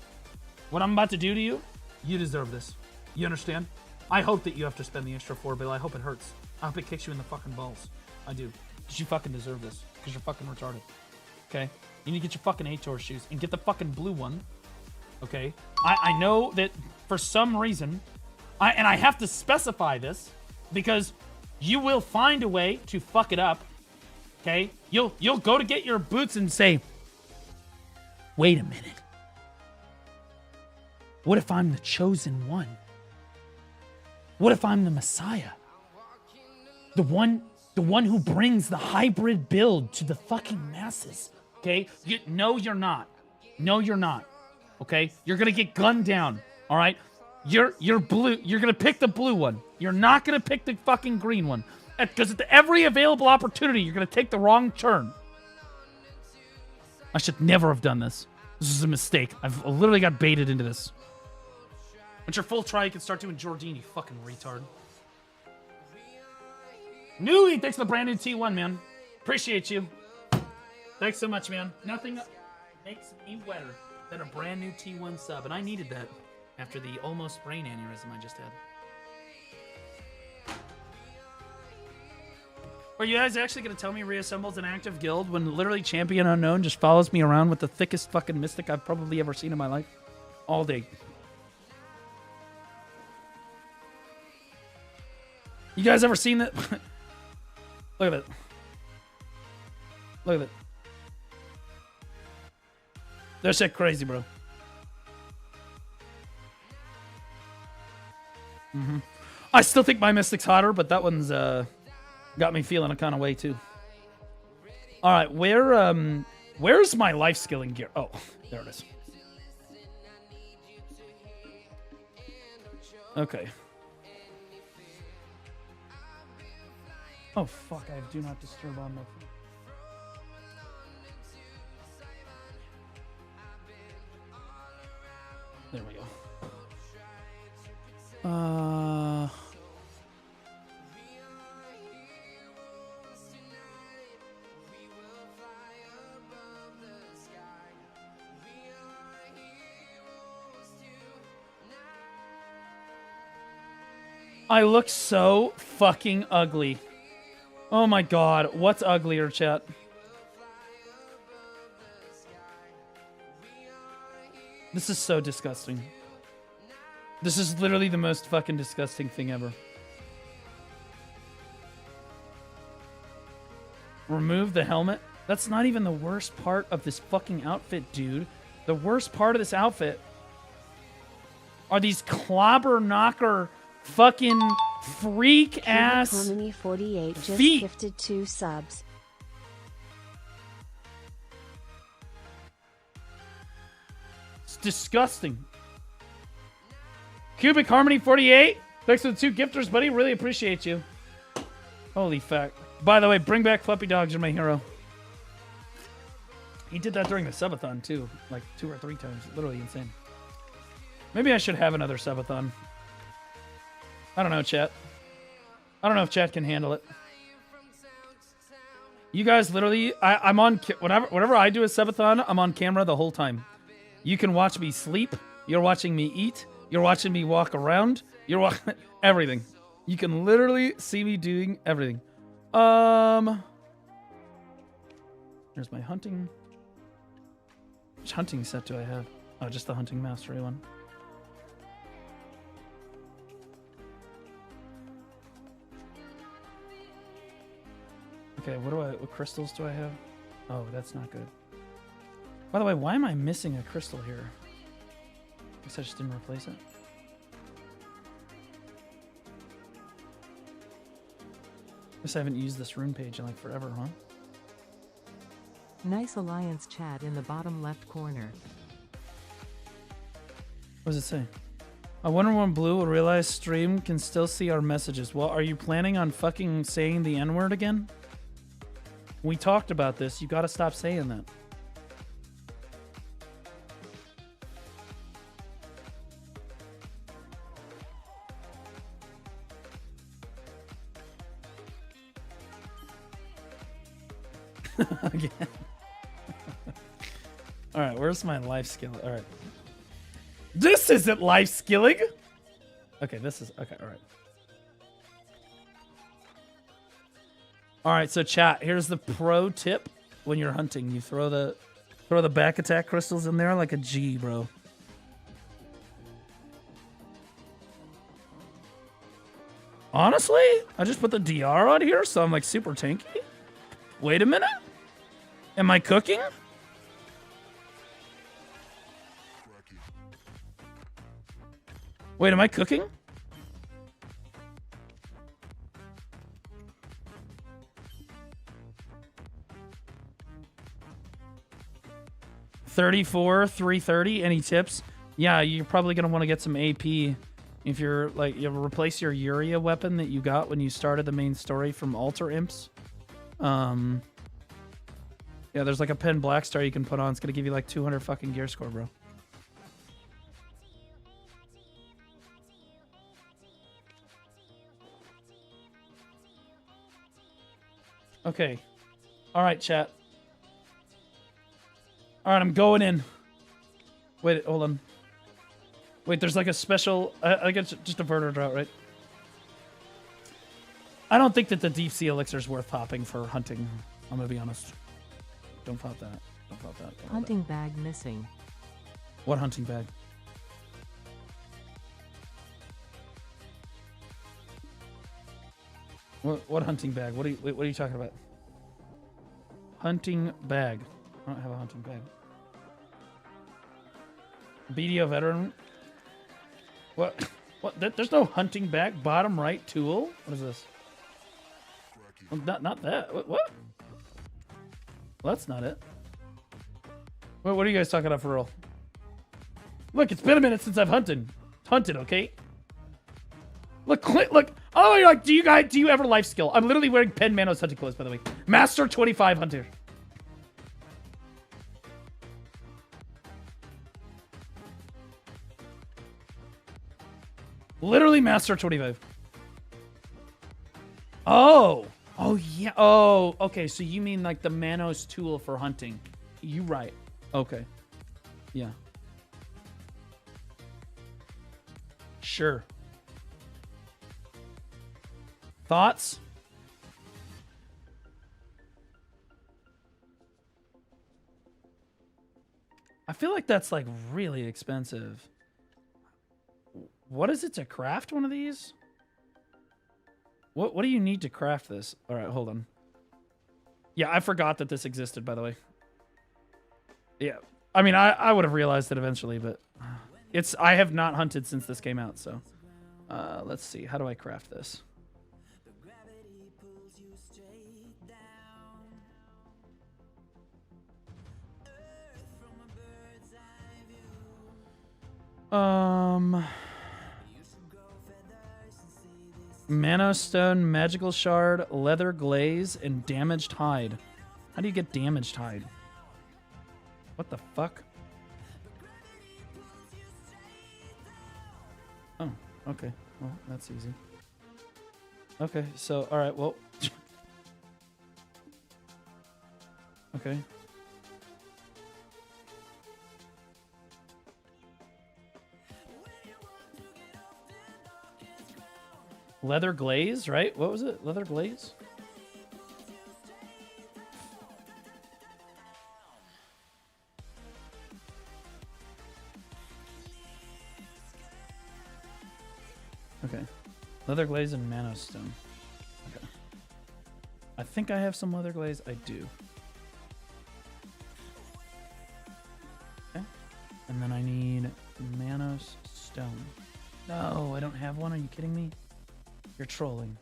What I'm about to do to you, you deserve this. You understand? I hope that you have to spend the extra 4 bill. I hope it hurts. I hope it kicks you in the fucking balls. I do. Because you fucking deserve this. Because you're fucking retarded. Okay? You need to get your fucking H-Tor shoes and get the fucking blue one. Okay? I know that for some reason, and I have to specify this, because you will find a way to fuck it up. Okay? You'll go to get your boots and say, wait a minute. What if I'm the chosen one? What if I'm the Messiah? The one who brings the hybrid build to the fucking masses. Okay? No, you're not. No, you're not. Okay? You're gonna get gunned down. All right? You're blue. You're gonna pick the blue one. You're not gonna pick the fucking green one. Because at every available opportunity, you're gonna take the wrong turn. I should never have done this. This is a mistake. I've literally got baited into this. Once you're full try, you can start doing Jordine, you fucking retard. Newey, thanks for the brand new T1, man. Appreciate you. Thanks so much, man. Nothing makes me wetter than a brand new T1 sub, and I needed that after the almost brain aneurysm I just had. Are you guys actually going to tell me reassembles an active guild when literally Champion Unknown just follows me around with the thickest fucking mystic I've probably ever seen in my life? All day. You guys ever seen that? Look at it. Look at it. That shit crazy, bro. I still think my mystic's hotter, but that one's got me feeling a kind of way too. All right, where's my life skilling gear? Oh, there it is. Okay. Oh, fuck, I have do not disturb on my phone. There we go. I look so fucking ugly. Oh my god, what's uglier, chat? This is so disgusting. This is literally the most fucking disgusting thing ever. Remove the helmet? That's not even the worst part of this fucking outfit, dude. The worst part of this outfit are these clobber knocker fucking freak ass Harmony 48 just feet. gifted 2 subs. It's disgusting. Cubic Harmony 48. Thanks for the 2 gifters, buddy. Really appreciate you. Holy fuck. By the way, bring back Fluffy Dogs. You're my hero. He did that during the subathon too, like 2 or 3 times. Literally insane. Maybe I should have another subathon. I don't know, chat. I don't know if chat can handle it. You guys literally, I'm on, whenever I do a subathon, I'm on camera the whole time. You can watch me sleep. You're watching me eat. You're watching me walk around. You're watching everything. You can literally see me doing everything. Here's my hunting. Which hunting set do I have? Oh, just the hunting mastery one. Okay, what crystals do I have? Oh, that's not good. By the way, why am I missing a crystal here? Guess I just didn't replace it. Guess I haven't used this rune page in like forever, huh? Nice alliance chat in the bottom left corner. What does it say? I wonder when Blue will realize stream can still see our messages. Well, are you planning on fucking saying the N-word again? We talked about this. You gotta stop saying that. Again. All right, where's my life skill? All right. This isn't life skilling. Okay, this is okay. All right. All right, so chat, here's the pro tip when you're hunting. You throw the back attack crystals in there like a G, bro. Honestly, I just put the DR on here, so I'm like super tanky. Wait a minute. Am I cooking? Wait, am I cooking? $34, $330. Any tips? Yeah, you're probably gonna want to get some AP if you're like you replace your Uria weapon that you got when you started the main story from Altar Imps. Yeah, there's like a pen black star you can put on. It's gonna give you like 200 fucking gear score, bro. Okay. All right, chat. All right, I'm going in. Wait, hold on. Wait, there's like a special... I guess just a Verter drought, right? I don't think that the deep sea elixir is worth popping for hunting. I'm gonna be honest. Don't pop that. Don't pop that. Don't Hunting bag missing. What hunting bag? What hunting bag? What are you talking about? Hunting bag. I don't have a hunting bag. BDO veteran. What? What? There's no hunting bag. Bottom right tool. What is this? Well, not that. What? Well, that's not it. What are you guys talking about for real? Look, it's been a minute since I've hunted. Okay? Look. Oh, you're like, do you ever life skill? I'm literally wearing Pen Manos hunting clothes, by the way. Master 25 hunter. Literally Master 25. Oh, yeah. Oh, okay. So you mean like the Manos tool for hunting? You right. Okay. Yeah. Sure. Thoughts? I feel like that's like really expensive. What is it to craft one of these? What do you need to craft this? All right, hold on. Yeah, I forgot that this existed, by the way. Yeah. I mean, I would have realized it eventually, but I have not hunted since this came out, so let's see. How do I craft this? Mana Stone, Magical Shard, Leather Glaze, and Damaged Hide. How do you get Damaged Hide? What the fuck? Oh, okay. Well, that's easy. Okay, so, alright, well... okay. Leather glaze, right? What was it? Leather glaze? Okay. Leather glaze and Manos stone. Okay. I think I have some leather glaze. I do. Okay. And then I need Manos stone. No, I don't have one. Are you kidding me? You're trolling.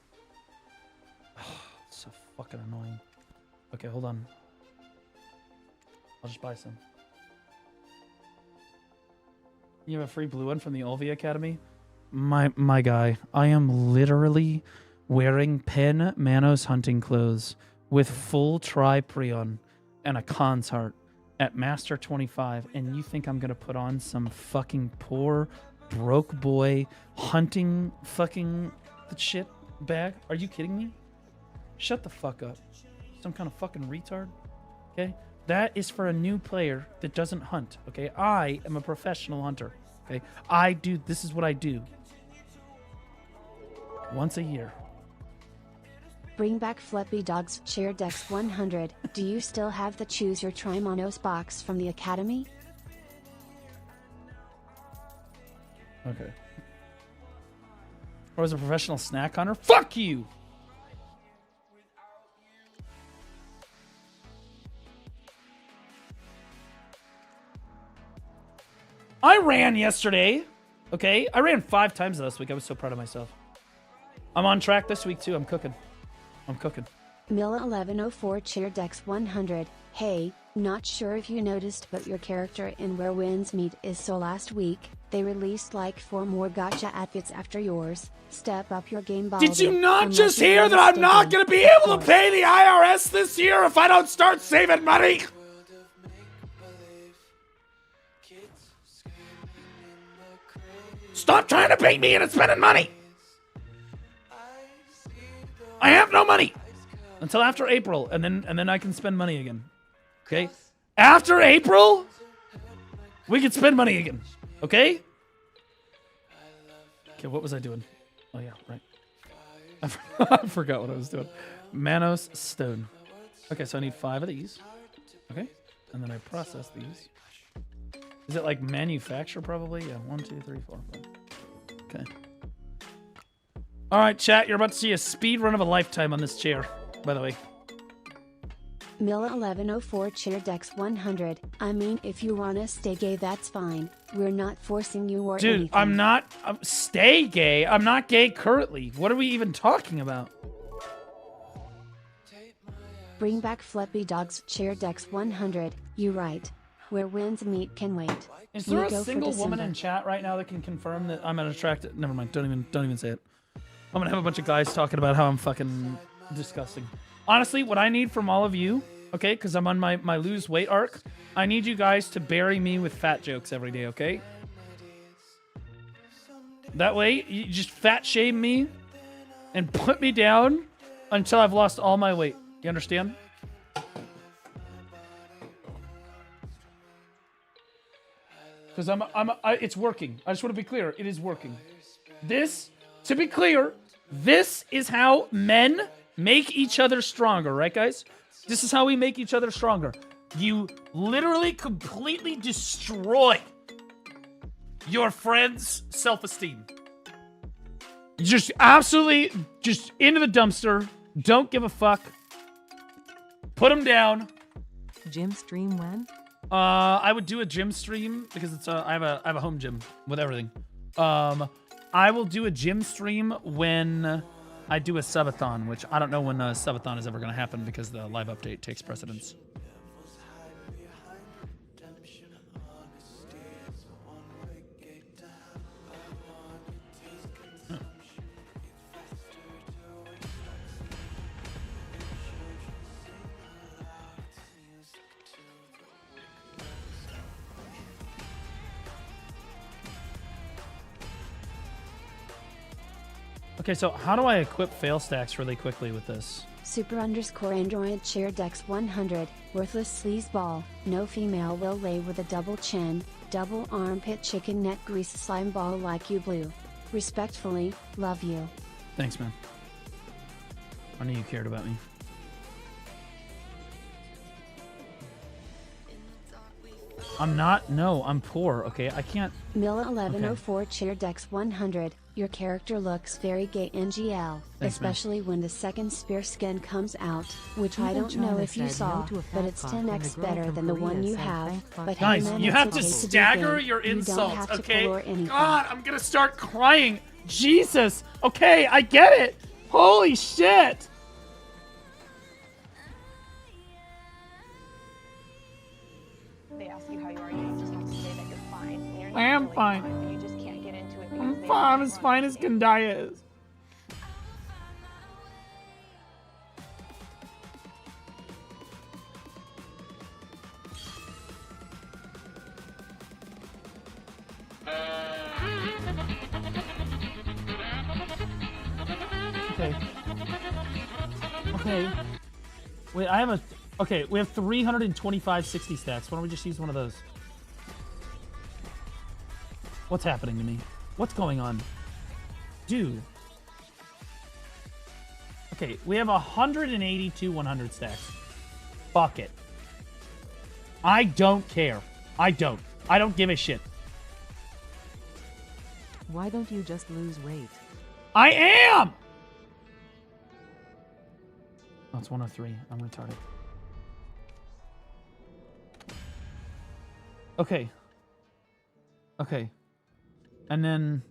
Oh, it's so fucking annoying. Okay, hold on. I'll just buy some. You have a free blue one from the Olvi Academy? My guy, I am literally wearing Pen Manos hunting clothes with full tri-prion and a Khan's heart at Master 25, and you think I'm gonna put on some fucking poor, broke boy hunting fucking shit bag? Are you kidding me? Shut the fuck up. Some kind of fucking retard? Okay? That is for a new player that doesn't hunt, okay? I am a professional hunter, okay? This is what I do. Once a year. Bring back Flippy Dog's Chair Dex 100. Do you still have the Choose Your Trimonos box from the Academy? Okay. Or was a professional snack hunter? Fuck you! I ran yesterday. Okay? I ran 5 times last week. I was so proud of myself. I'm on track this week too. I'm cooking. Milla 1104 Chair Dex 100. Hey, not sure if you noticed, but your character in Where Winds Meet is so last week. They released like 4 more gacha outfits after yours. Step up your game, Baldi. Did you not just hear that I'm not going to be able to pay the IRS this year if I don't start saving money? Stop trying to bait me into spending money. I have no money until after April, and then I can spend money again. Okay? After April, we can spend money again. Okay? Okay, what was I doing? Oh yeah, right. I forgot what I was doing. Manos stone. Okay, so I need 5 of these. Okay? And then I process these. Is it like manufacture probably? Yeah, 1, 2, 3, 4, 5. Okay. All right, chat. You're about to see a speed run of a lifetime on this chair, by the way. Milla 1104 Chair Dex 100. I mean, if you wanna stay gay, that's fine. We're not forcing you or Dude, anything. I'm not... stay gay? I'm not gay currently. What are we even talking about? Bring back Flippy Dog's Chair Dex 100. You right. Where Winds Meet can wait. Is there You a go for single woman December. in chat right now that can confirm that I'm an attractive... Never mind. Don't even say it. I'm gonna have a bunch of guys talking about how I'm fucking disgusting. Honestly, what I need from all of you, okay, because I'm on my lose weight arc, I need you guys to bury me with fat jokes every day, okay? That way, you just fat shame me and put me down until I've lost all my weight. You understand? Because it's working. I just want to be clear. It is working. To be clear, this is how men make each other stronger, right, guys? This is how we make each other stronger. You literally completely destroy your friend's self-esteem. Just absolutely, just into the dumpster. Don't give a fuck. Put them down. Gym stream when? I would do a gym stream because it's I have a home gym with everything. I will do a gym stream when I do a subathon, which I don't know when a subathon is ever going to happen because the live update takes precedence. Okay, so how do I equip fail stacks really quickly with this? Super_Android Chair Dex 100. Worthless sleazeball. No female will lay with a double chin, double armpit chicken neck grease slime ball like you blue. Respectfully, love you. Thanks, man. I knew you cared about me. I'm not. No, I'm poor. Okay, I can't. Milla 1104 cheer Dex 100. Your character looks very gay NGL, Thanks, especially when the second spear skin comes out, which I Even don't know China if you said saw, no to a but fat it's fuck, and 10x the girl better from than the one Korea you said have. thank fuck But for hey, Guys, man, you it's have okay to be stagger gay. your You don't insults, have to okay? floor anything. God, I'm gonna start crying. Jesus. Okay, I get it. Holy shit. They ask you how you are, you just have to say that you're fine. When you're not I am really fine. but you just can't get into it because I'm they fine, don't as fine as understand. Gandaya is. Okay. Okay. Wait, I have a... Okay, we have 325 60 stacks. Why don't we just use one of those? What's happening to me? What's going on? Dude. Okay, we have 182 100 stacks. Fuck it. I don't care. I don't give a shit. Why don't you just lose weight? I am! Oh, it's 103. I'm retarded. Okay. Okay. And then,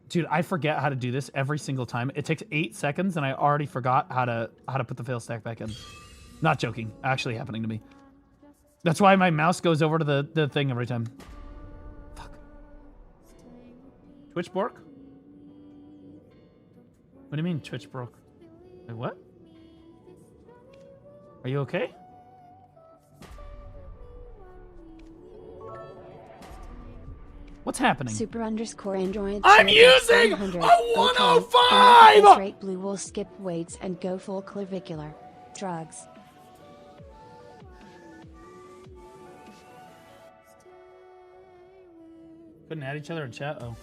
dude, I forget how to do this every single time. It takes 8 seconds, and I already forgot how to put the fail stack back in. Not joking. Actually happening to me. That's why my mouse goes over to the thing every time. Fuck. Twitch broke? What do you mean Twitch broke? Wait, what? Are you okay? What's happening? Super underscore Android. I'm cheer Dex using 100. a Okay, 105! enough of this rate blue will skip weights and go full clavicular. Drugs. Couldn't add each other in chat? Oh.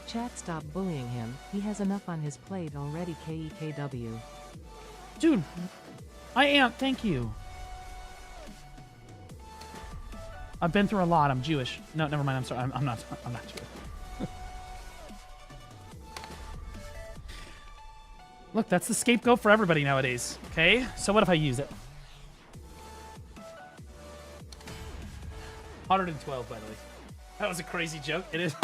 Chat, stop bullying him. He has enough on his plate already. KEKW. Dude, I am. Thank you. I've been through a lot. I'm Jewish. No, never mind. I'm sorry. I'm not Jewish. Look, that's the scapegoat for everybody nowadays. Okay? So what if I use it? 112, by the way. That was a crazy joke. It is.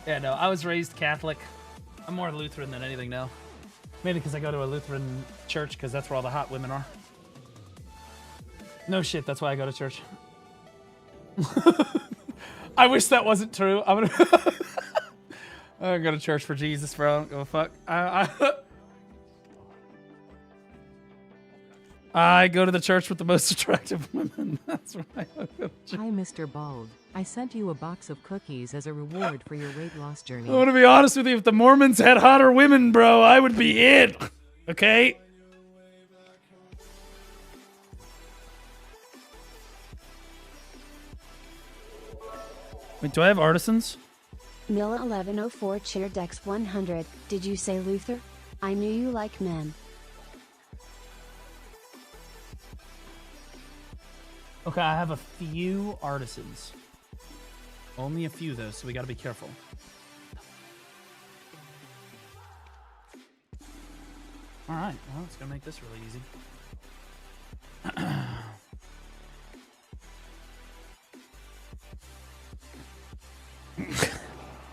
Yeah, no, I was raised Catholic. I'm more Lutheran than anything now. Mainly because I go to a Lutheran church because that's where all the hot women are. No shit, that's why I go to church. I wish that wasn't true. I'm gonna I go to church for Jesus, bro. I don't give a fuck. I go to the church with the most attractive women. That's right. Hi, Mr. Bald. I sent you a box of cookies as a reward for your weight loss journey. I want to be honest with you. If the Mormons had hotter women, bro, I would be it. Okay? Wait, do I have artisans? Milla 1104 cheer Dex 100. Did you say Luther? I knew you like men. Okay, I have a few artisans. Only a few, though, so we gotta be careful. Alright, well, it's gonna make this really easy.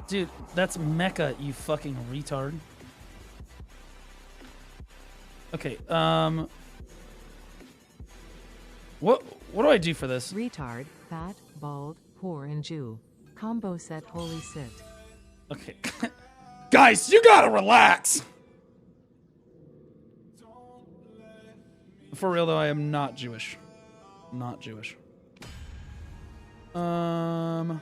Dude, that's Mecca, you fucking retard. Okay, What do I do for this? Retard, fat, bald, poor, and Jew. Combo set. Holy sit. Okay. Guys, you gotta relax! For real though, I am not Jewish. Not Jewish. I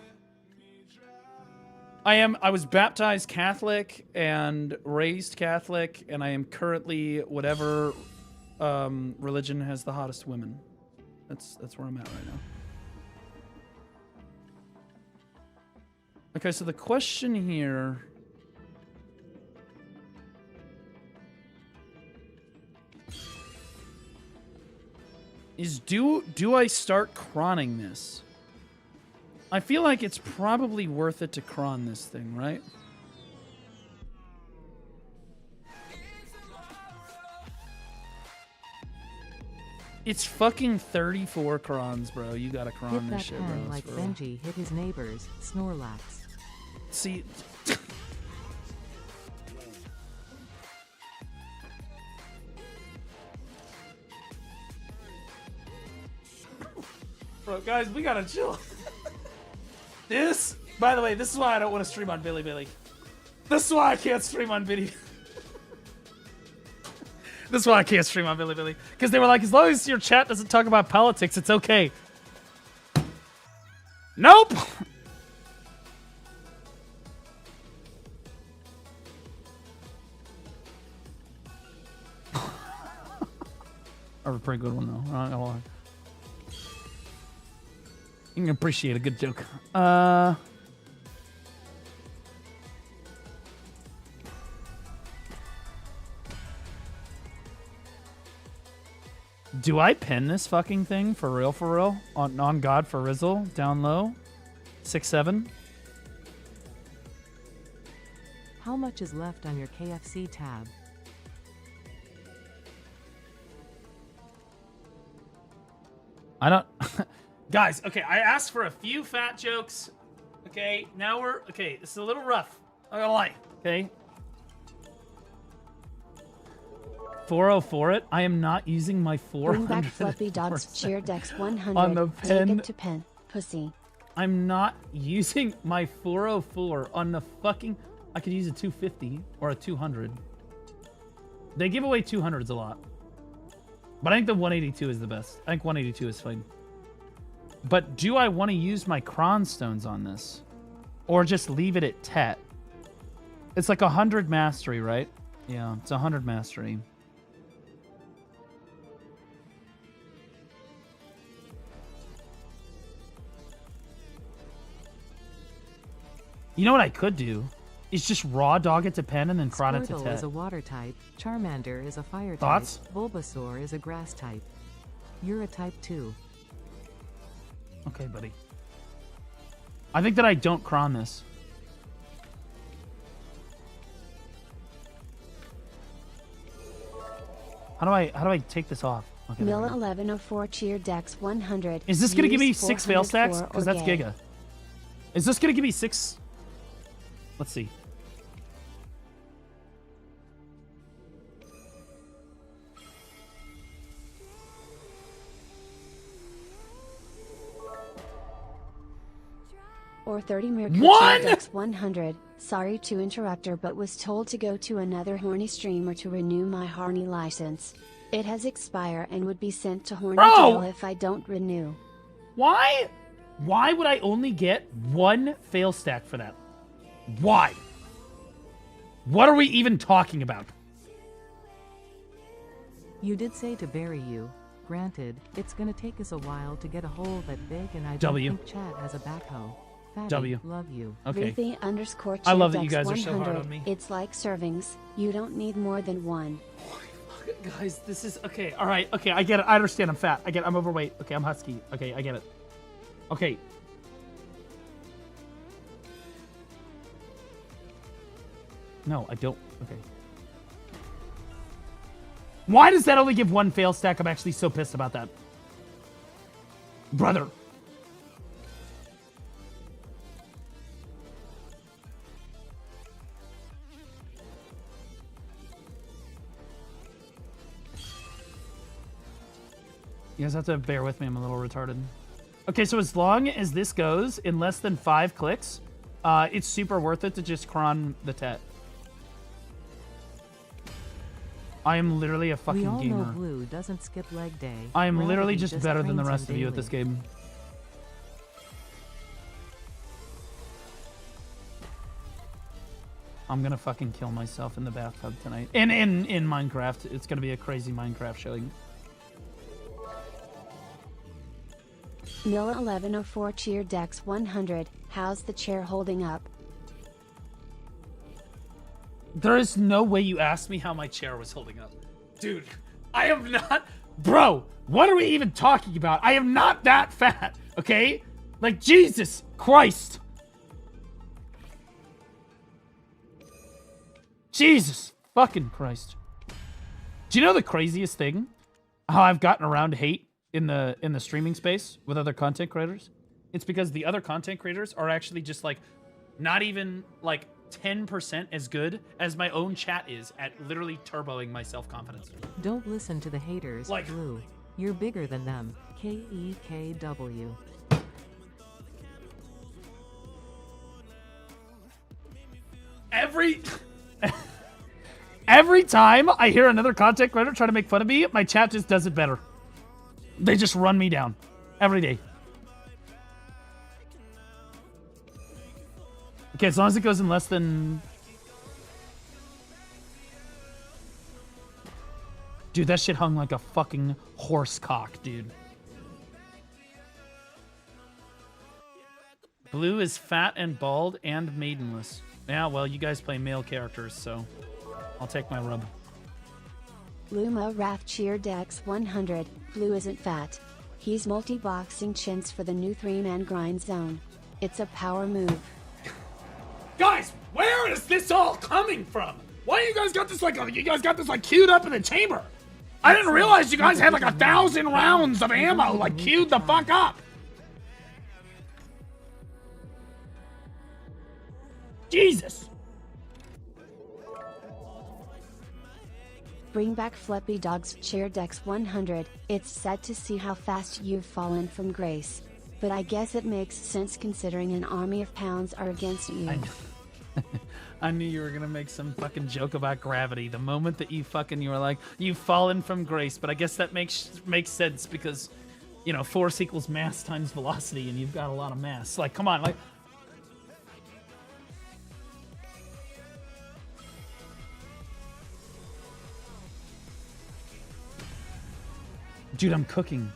was baptized Catholic and raised Catholic, and I am currently whatever religion has the hottest women. That's where I'm at right now. Okay, so the question here is do I start cronning this? I feel like it's probably worth it to cron this thing, right? It's fucking 34 crons, bro. You gotta cron Hit this that shit, bro. pen like bro. Benji hit his neighbors, Snorlax. See... Bro, guys, we gotta chill. This, by the way, this is why I don't want to stream on Bilibili. This is why I can't stream on video. This is why I can't stream on Bilibili. Because they were like, as long as your chat doesn't talk about politics, it's okay. Nope! That was a pretty good one, though. I'm not gonna lie. You can appreciate a good joke. Do I pin this fucking thing for real? On God for Rizzle, down low? 6-7? How much is left on your KFC tab? I don't... Guys, okay, I asked for a few fat jokes. Okay, now we're... Okay, this is a little rough. I'm not gonna lie. Okay. 404 it. I am not using my 400. Bring back Fluffy Dog's cheer Dex 100. On the pen. Take it to pen. Pussy. I'm not using my 404 on the fucking... I could use a 250 or a 200. They give away 200s a lot. But I think the 182 is the best. I think 182 is fine. But do I want to use my Cron Stones on this? Or just leave it at Tet? It's like 100 mastery, right? Yeah, it's 100 mastery. You know what I could do? Is just raw dog it to pen and then cron it to Squirtle Tet. is a water type. Charmander is a fire Thoughts? type. Bulbasaur is a grass type. You're a type 2. Okay, buddy. I think that I don't cron this. How do I take this off? Okay, there we Milla go. 1104 cheer Dex 100. Is this gonna give me Use 6 fail stacks? 404 Because or that's gay. Giga. Is this gonna give me 6? Let's see. Or 30 Mercury One! Dex 100. Sorry to interrupt her, but was told to go to another horny streamer to renew my horny license. It has expired and would be sent to horny Bro! jail if I don't renew. Why? Why would I only get 1 fail stack for that? Why? What are we even talking about? You did say to bury you. Granted, it's gonna take us a while to get a hole that big, and I don't W. think chat has a backhoe. Fatty, W. love you. Okay. Ruthie _ I love that cheer you Dex guys are so hard 100. on me. It's like servings. You don't need more than one. Guys, this is... Okay, alright. Okay, I get it. I understand I'm fat. I'm overweight. Okay, I'm husky. Okay, I get it. Okay. No, I don't. Okay. Why does that only give 1 fail stack? I'm actually so pissed about that. Brother. You guys have to bear with me. I'm a little retarded. Okay, so as long as this goes in less than 5 clicks, it's super worth it to just cron the Tet. I am literally a fucking We all gamer. know Blue doesn't skip leg day. I am literally Gravity just better than the trains rest him of you at this daily. game. I'm gonna fucking kill myself in the bathtub tonight. In Minecraft. It's gonna be a crazy Minecraft showing. Milla 1104 cheer Dex 100, how's the chair holding up? There is no way you asked me how my chair was holding up. Dude, I am not... Bro, what are we even talking about? I am not that fat, okay? Like, Jesus Christ. Jesus fucking Christ. Do you know the craziest thing? How I've gotten around hate in the streaming space with other content creators? It's because the other content creators are actually just like not even like 10% as good as my own chat is at literally turboing my self-confidence. Don't listen to the haters, Like- Blue. You're bigger than them. KEKW. Every time I hear another content creator try to make fun of me, my chat just does it better. They just run me down every day. Okay, as long as it goes in less than... Dude, that shit hung like a fucking horse cock, dude. Blue is fat and bald and maidenless. Yeah, well, you guys play male characters, so I'll take my rub. Luma Raph cheer Dex 100, Blue isn't fat. He's multi-boxing chins for the new 3-man grind zone. It's a power move. Guys, where is this all coming from? Why you guys got this like queued up in the chamber? I didn't realize you guys had like 1,000 rounds of ammo like queued the fuck up. Jesus. Bring back Flippy Dog's cheer Dex 100, it's sad to see how fast you've fallen from grace. But I guess it makes sense considering an army of pounds are against you. I knew you were gonna make some fucking joke about gravity. The moment that you were like, you've fallen from grace, but I guess that makes sense because, you know, force equals mass times velocity, and you've got a lot of mass. Like, come on, like. Dude, I'm cooking.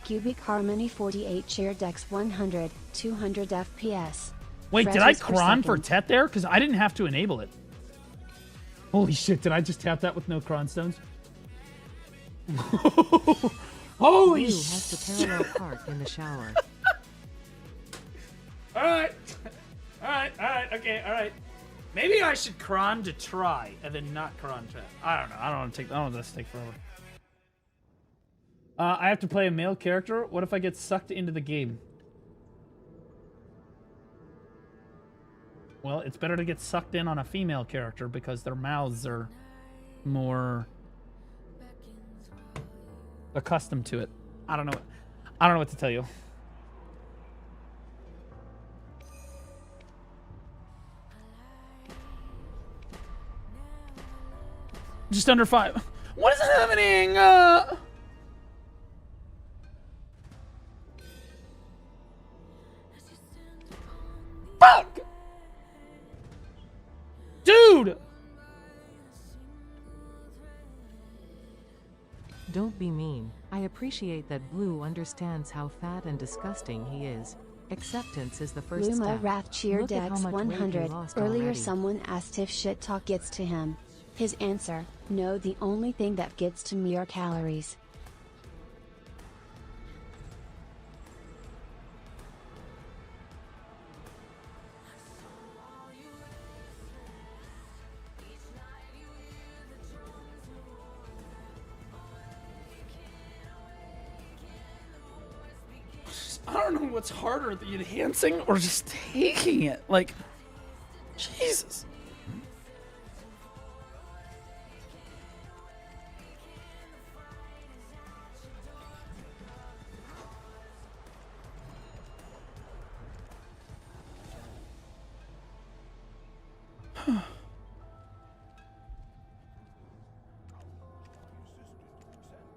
Cubic Harmony 48 cheer Dex 100, 200 FPS. Wait, did I Frames per cron for second. Tet there? Because I didn't have to enable it. Holy shit, did I just tap that with no cron stones? Holy Blue has to shit. parallel park in the shower. Alright. Alright, okay, alright. Maybe I should cron to try and then not cron to. I don't know. I don't want this to take forever. I have to play a male character. What if I get sucked into the game? Well, it's better to get sucked in on a female character because their mouths are more accustomed to it. I don't know what to tell you. Just under 5. What is happening? Fuck! Dude! Don't be mean. I appreciate that Blue understands how fat and disgusting he is. Acceptance is the first Luma step. Raph cheer Look at how Dex much weight you 100. lost Earlier already. someone asked if shit talk gets to him. His answer, no, the only thing that gets to me are calories. I don't know what's harder, the enhancing or just taking it. Like, Jesus.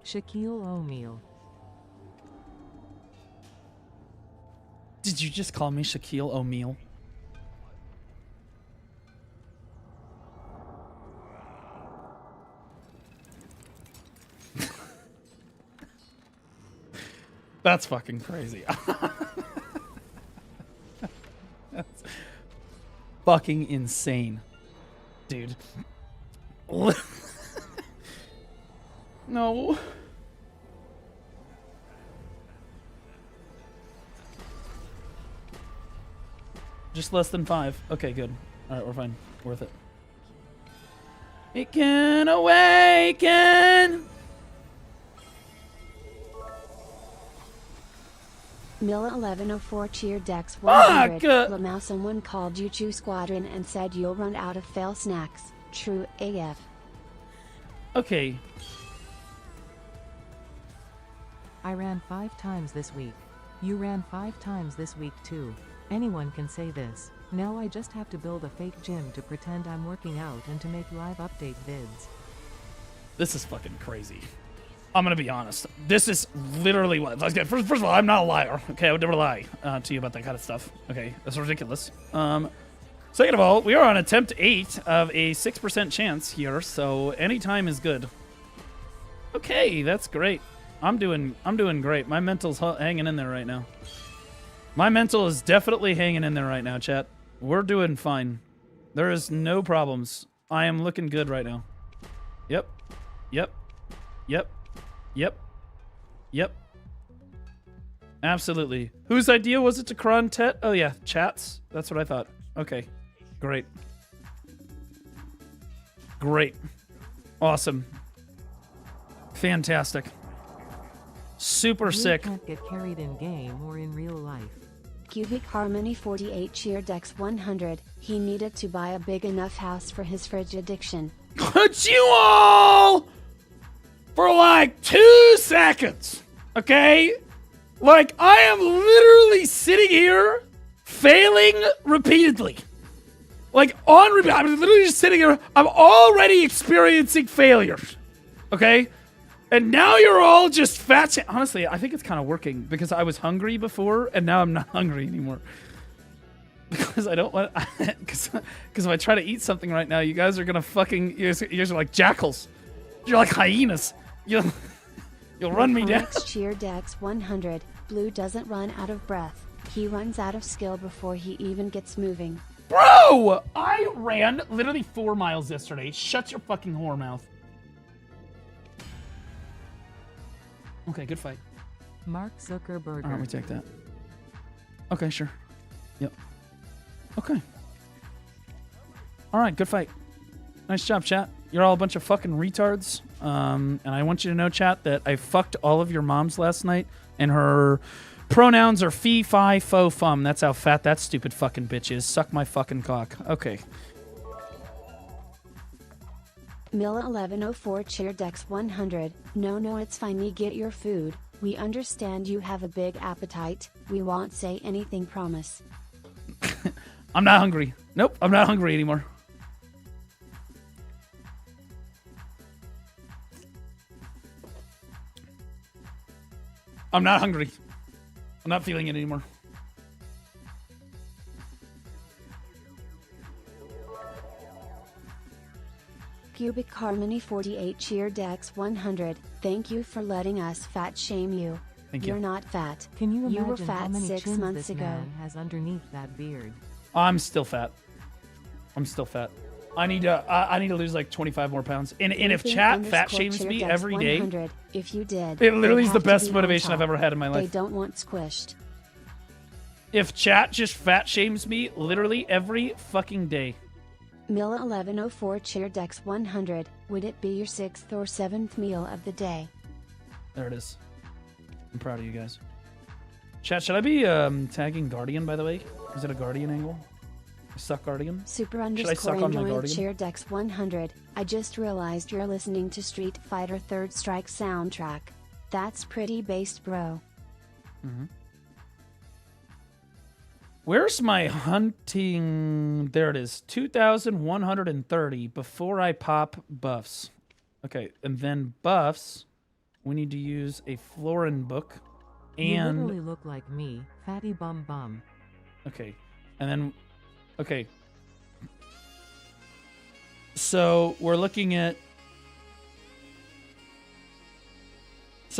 Shaquille O'Neal. Did you just call me Shaquille O'Neal? That's fucking crazy. That's fucking insane, dude. No. Just less than 5. Okay, good. All right, we're fine. Worth it. It can awaken. Milla 1104 cheer Dex 100. Fuck! Lamau, someone called you Chew Squadron and said you'll run out of fail snacks. True AF. Okay. I ran 5 times this week. You ran 5 times this week too. Anyone can say this. Now I just have to build a fake gym to pretend I'm working out and to make live update vids. This is fucking crazy. I'm gonna be honest. This is literally what. First of all, I'm not a liar. Okay, I would never lie to you about that kind of stuff. Okay, that's ridiculous. Second of all, we are on attempt 8 of a 6% chance here, so any time is good. Okay, that's great. I'm doing great. My mental's hanging in there right now. My mental is definitely hanging in there right now, chat. We're doing fine. There is no problems. I am looking good right now. Yep. Yep. Yep. Yep. Yep. Absolutely. Whose idea was it to cron Tet? Oh yeah, chats. That's what I thought. Okay. Great. Great. Awesome. Fantastic. Super You sick. can't get carried in game or in real life. Cubic Harmony 48 cheer Dex 100. He needed to buy a big enough house for his fridge addiction. Could you all, for like 2 seconds, okay? Like, I am literally sitting here failing repeatedly. Like, on repeat. I'm literally just sitting here. I'm already experiencing failures, okay? And now you're all just fat. Honestly, I think it's kind of working because I was hungry before and now I'm not hungry anymore. Because I don't want, because if I try to eat something right now, you guys are gonna fucking, you guys are like jackals. You're like hyenas. You'll run me down. Onyx cheer Dex 100. Blue doesn't run out of breath. He runs out of skill before he even gets moving. Bro, I ran literally 4 miles yesterday. Shut your fucking whore mouth. Okay, good fight. Mark Zuckerberg. All right, we take that. Okay, sure. Yep. Okay. All right, good fight. Nice job, chat. You're all a bunch of fucking retards. And I want you to know, chat, that I fucked all of your moms last night, and her pronouns are fee, fi, fo, fum. That's how fat that stupid fucking bitch is. Suck my fucking cock. Okay. Milla 1104 cheer Dex 100. No, it's fine. You get your food. We understand you have a big appetite. We won't say anything, promise. I'm not hungry. Nope, I'm not hungry anymore. I'm not hungry. I'm not feeling it anymore. Cubic Harmony 48 cheer Dex 100. Thank you for letting us fat shame you. Thank you. You're not fat. Can you You imagine were how fat many 6 chins months this ago. man has underneath that beard? I'm still fat. I'm still fat. I need to lose like 25 more pounds. And if Ethan chat _ fat shames cheer me Dex every day, 100. If you did, it literally they'd is the have to best be on motivation I've top. ever had in my They life. don't want squished. If chat just fat shames me literally every fucking day. Milla 1104 cheer Dex 100. Would it be your 6th or 7th meal of the day? There it is. I'm proud of you guys. Chat, should I be tagging Guardian, by the way? Is it a Guardian angle? Suck Guardian? Super Should I suck underscore on my enjoying Guardian? cheer Dex 100. I just realized you're listening to Street Fighter 3rd Strike soundtrack. That's pretty based, bro. Mm-hmm. Where's my hunting? There it is. 2,130 before I pop buffs. Okay, and then buffs, we need to use a Florin book. You And literally look like me, fatty bum bum. okay, and then okay. So we're looking at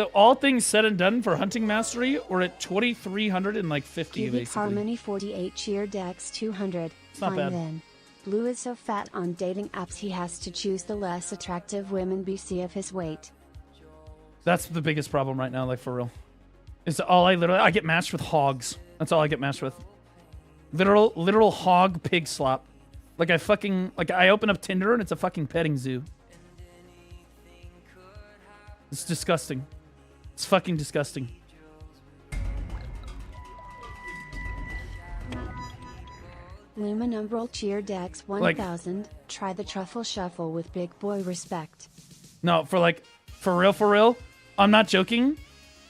So all things said and done for hunting mastery, we're at 2,350 Cubic basically. Harmony 48 cheer Dex 200. It's not Fine bad. then. Blue is so fat on dating apps he has to choose the less attractive women BC of his weight. That's the biggest problem right now, like for real. Is all I get matched with hogs. That's all I get matched with. Literal hog pig slop. Like I open up Tinder and it's a fucking petting zoo. It's disgusting. It's fucking disgusting. Luminumbral cheer Dex 1000. Try the truffle shuffle with big boy respect. No, for real. I'm not joking.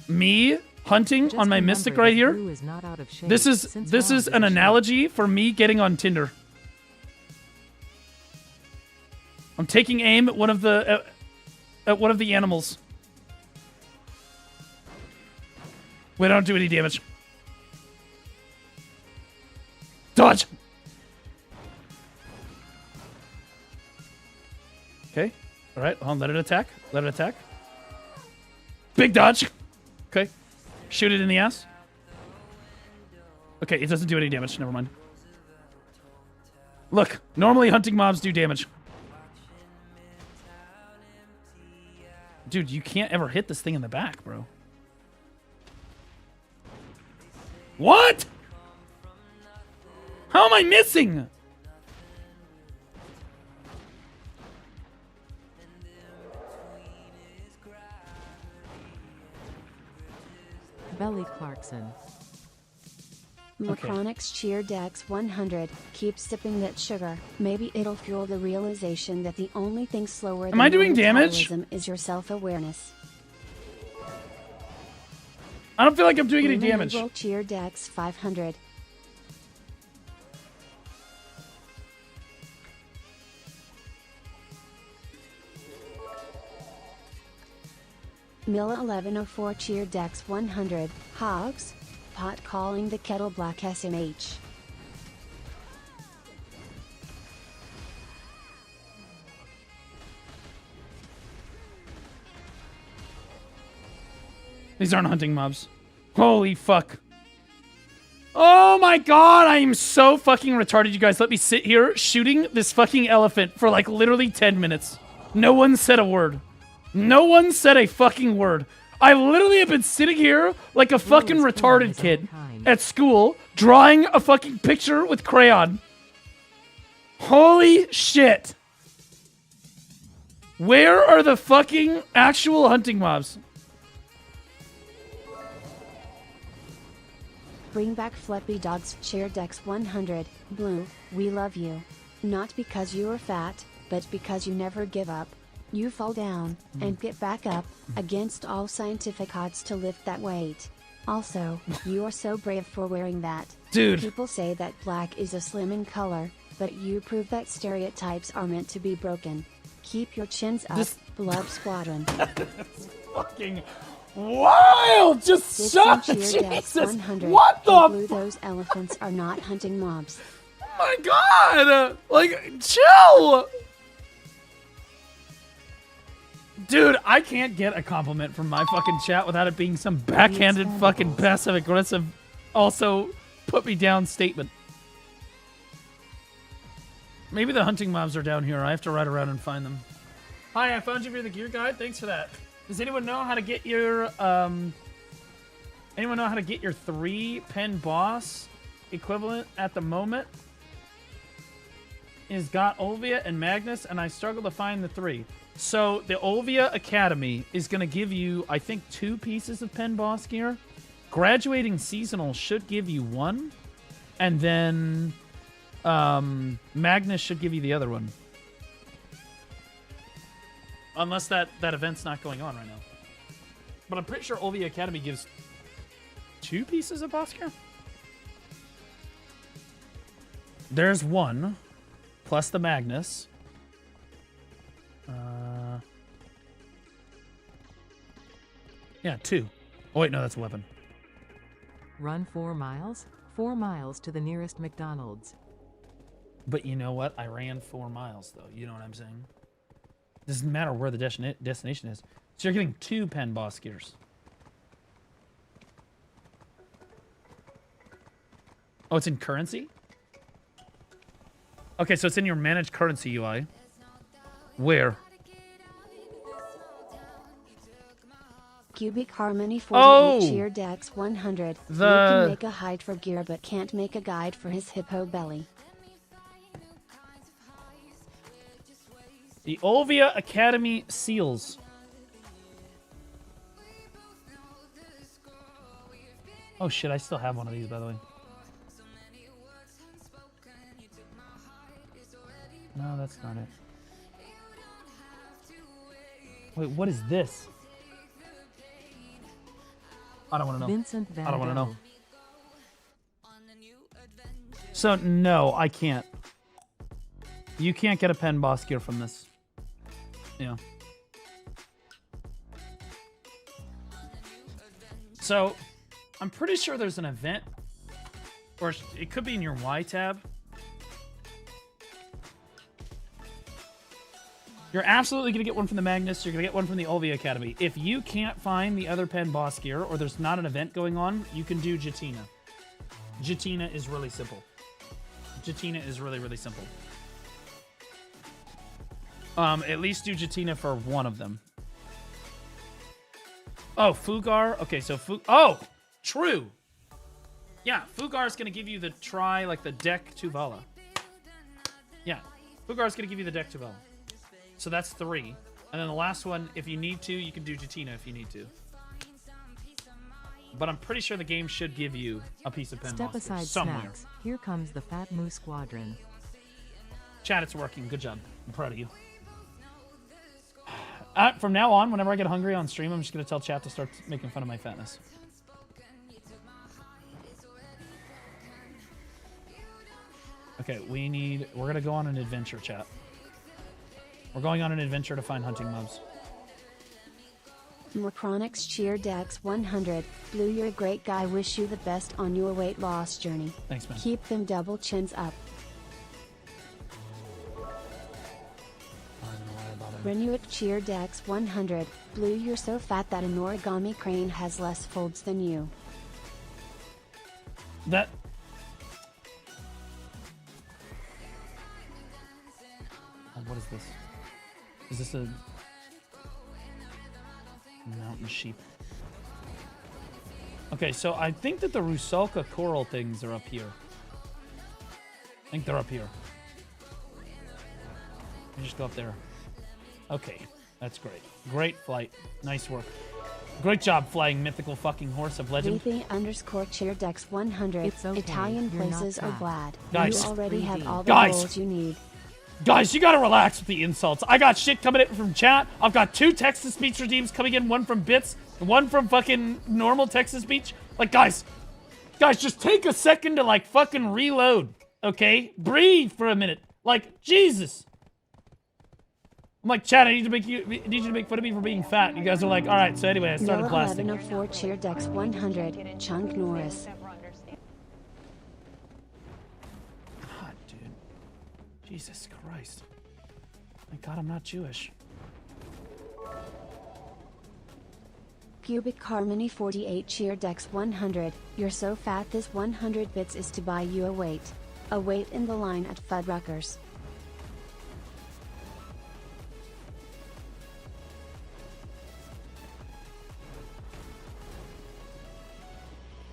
Me hunting Just on my remember mystic that right here. blue is not out of shape This is since this round is a an shape. analogy for me getting on Tinder. I'm taking aim at one of the animals. We don't do any damage. Dodge. Okay. All right. Hold on. Let it attack. Let it attack. Big dodge. Okay. Shoot it in the ass. Okay. It doesn't do any damage. Never mind. Look. Normally hunting mobs do damage. Dude, you can't ever hit this thing in the back, bro. What? How am I missing? Belly Clarkson. Macronix cheer Dex 100. Keep sipping that sugar. Maybe it'll fuel the realization that the only thing slower than I doing your damage? metabolism is your self-awareness. I don't feel like I'm doing any damage. Luminumbral cheer Dex 500. Milla 1104 cheer Dex 100. Hogs. Pot calling the kettle black SMH. These aren't hunting mobs. Holy fuck. Oh my god, I am so fucking retarded, you guys. Let me sit here shooting this fucking elephant for like literally 10 minutes. No one said a word. No one said a fucking word. I literally have been sitting here like a fucking is retarded his own kid kind. at school, drawing a fucking picture with crayon. Holy shit. Where are the fucking actual hunting mobs? Bring back Flippy Dogs cheer Dex 100. Blue, we love you. Not because you are fat, but because you never give up. You fall down, and get back up, against all scientific odds to lift that weight. Also, you are so brave for wearing that. Dude. People say that black is a slimming color, but you prove that stereotypes are meant to be broken. Keep your chins up, Blood Squadron. Fucking wild! Just shut Cheer Dex Jesus! 100. What the Blue, those elephants are not hunting mobs. Oh my god! Like, chill! Dude, I can't get a compliment from my fucking chat without it being some backhanded fucking passive-aggressive, also put me down statement. Maybe the hunting mobs are down here. I have to ride around and find them. Hi, I found you via the gear guide. Thanks for that. Does anyone know how to get your, anyone know how to get your 3-pen boss equivalent at the moment? Is got Olvia and Magnus, and I struggle to find the 3. So the Olvia Academy is going to give you, I think, 2 pieces of pen boss gear. Graduating Seasonal should give you 1. And then Magnus should give you the other one. Unless that event's not going on right now. But I'm pretty sure Olvia Academy gives 2 pieces of boss gear. There's 1. Plus the Magnus. Yeah, 2. Oh, wait, no, that's a weapon. Run 4 miles? 4 miles to the nearest McDonald's. But you know what? I ran 4 miles, though. You know what I'm saying? Doesn't matter where the destination is. So you're getting 2 pen boss gears. Oh, it's in currency? Okay, so it's in your managed currency UI. Where? Cubic Harmony 48 Oh! Cheer Dex 100. You The- can make a hide for gear but can't make a guide for his hippo belly. The Olvia Academy seals. Oh shit, I still have one of these, by the way. No, that's not it. Wait, what is this? I don't want to know. Vincent Van I don't want to know. Gogh. So, no, I can't. You can't get a pen boss gear from this. Yeah. So, I'm pretty sure there's an event, or it could be in your Y tab. You're absolutely going to get one from the Magnus. You're going to get one from the Olvia Academy. If you can't find the other pen boss gear, or there's not an event going on, you can do Jatina. Jatina is really simple. Jatina is really, really simple. At least do Jatina for one of them. Oh, Fugar. Okay, so oh, true. Yeah, Fugar is going to give you the like the deck Tuvala. Yeah, Fugar is going to give you the deck Tuvala. So that's 3. And then the last one, if you need to, you can do Jatina if you need to. But I'm pretty sure the game should give you a piece of pen Step monster aside somewhere. snacks. Here comes the Fat Moo Squadron. Chat, it's working. Good job. I'm proud of you. From now on, whenever I get hungry on stream, I'm just going to tell chat to start making fun of my fatness. Okay, we're going to go on an adventure, chat. We're going on an adventure to find hunting mobs. Morcronix Cheer Dex 100. Blue, you're a great guy. Wish you the best on your weight loss journey. Thanks, man. Keep them double chins up. Renuic Cheer Dex 100. Blue, you're so fat that an origami crane has less folds than you. That... Oh, what is this? Is this a... mountain sheep? Okay, so I think that the Rusalka coral things are up here. I think they're up here. Let me just go up there. Okay, that's great. Great flight. Nice work. Great job flying mythical fucking horse of legend. VP Cheer Dex 100. It's okay, Italian you're not places are fat. glad. Guys. You already have 3D. all the Guys. goals you need. Guys, you gotta relax with the insults. I got shit coming in from chat. I've got 2 text-to-speech redeems coming in, one from Bits, and one from fucking normal text-to-speech. Like, guys, just take a second to, like, fucking reload, okay? Breathe for a minute. Like, Jesus. I'm like, chat, I need you to make fun of me for being fat. You guys are like, all right, so anyway, I started blasting. 1104 Cheer Dex 100. Chunk Norris. God, dude. Jesus Christ. Thank God I'm not Jewish. Cubic Harmony 48 Cheer Dex 100. You're so fat this 100 bits is to buy you a wait. A wait in the line at Fuddruckers.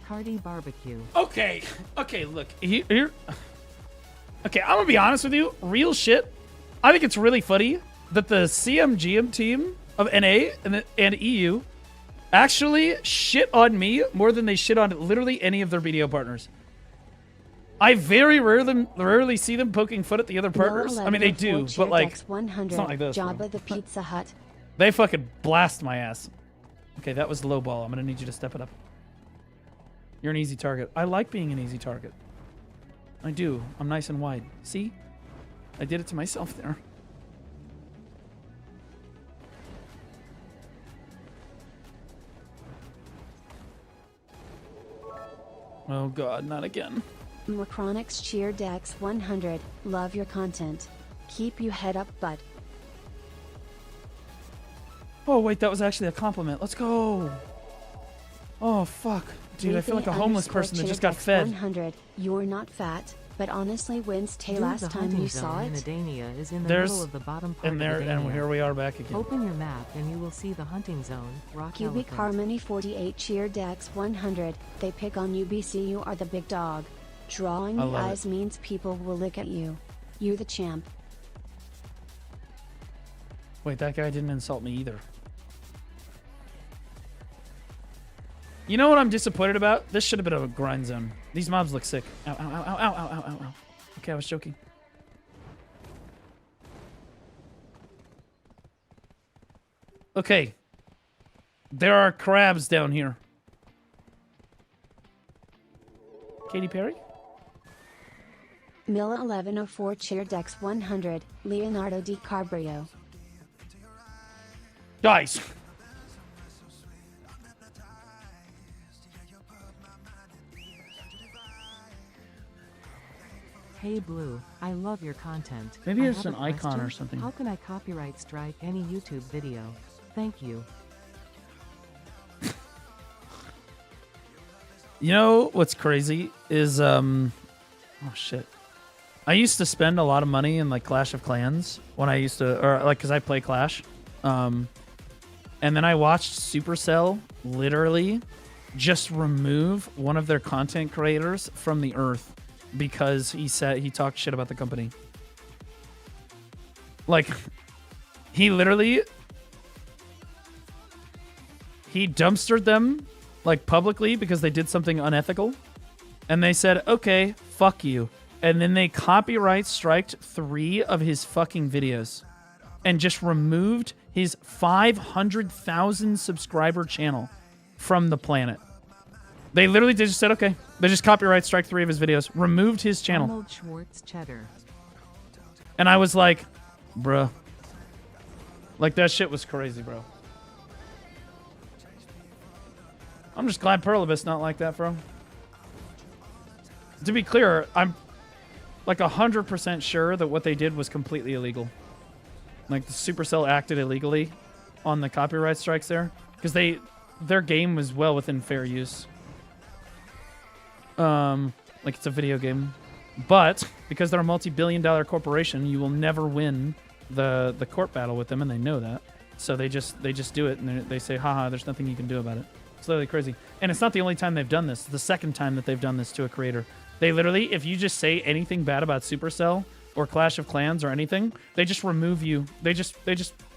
Cardi Barbecue. Okay, look, here. Okay, I'm gonna be honest with you. Real shit. I think it's really funny that the CMGM team of NA and EU actually shit on me more than they shit on literally any of their BDO partners. I very rarely see them poking fun at the other partners. I mean, they do, but like, it's not like this. Jabba the Pizza Hut. They fucking blast my ass. Okay, that was low ball. I'm gonna need you to step it up. You're an easy target. I like being an easy target. I do. I'm nice and wide. See? I did it to myself there. Oh god, not again. Morcronix Cheer Dex 100. Love your content. Keep you head up, bud. Oh, wait, that was actually a compliment. Let's go. Oh, fuck. Dude, I feel like a homeless person that just got fed. 100. You're not fat, but honestly Wednesday last time you saw it. Adania is in the There's- middle of the bottom part And there, of and Adania. here we are back again. Open your map and you will see the hunting zone, Rock Cubic Elephant. Harmony 48 Cheer Dex 100. They pick on you BC, you are the big dog. Drawing I the love eyes means people will look at you. You're the champ. Wait, that guy didn't insult me either. You know what I'm disappointed about? This should have been a grind zone. These mobs look sick. Ow, ow, ow, ow, ow, ow, ow, ow. Okay, I was joking. Okay. There are crabs down here. Katy Perry? Milla 1104 Cheer Dex 100. Leonardo DiCaprio. Guys. Hey Blue, I love your content. Maybe I it's have an a icon question. or something. How can I copyright strike any YouTube video? Thank you. You know what's crazy is oh shit. I used to spend a lot of money in like Clash of Clans when I used to, or like cuz I play Clash. And then I watched Supercell literally just remove one of their content creators from the earth because he talked shit about the company. Like he dumpstered them like publicly because they did something unethical, and they said, okay, fuck you. And then they copyright striked 3 of his fucking videos and just removed his 500,000 subscriber channel from the planet. They literally just said, okay. They just copyright strike 3 of his videos, removed his channel. Arnold Schwartz Cheddar. And I was like, bruh. Like, that shit was crazy, bro. I'm just glad Perlibus not like that, bro. To be clear, I'm like 100% sure that what they did was completely illegal. Like, the Supercell acted illegally on the copyright strikes there. Because their game was well within fair use. Like, it's a video game. But, because they're a multi-billion-dollar corporation, you will never win the court battle with them, and they know that. So they just do it, and they say, haha, there's nothing you can do about it. It's literally crazy. And it's not the only time they've done this. It's the second time that they've done this to a creator. They literally, if you just say anything bad about Supercell or Clash of Clans or anything, they just remove you. They just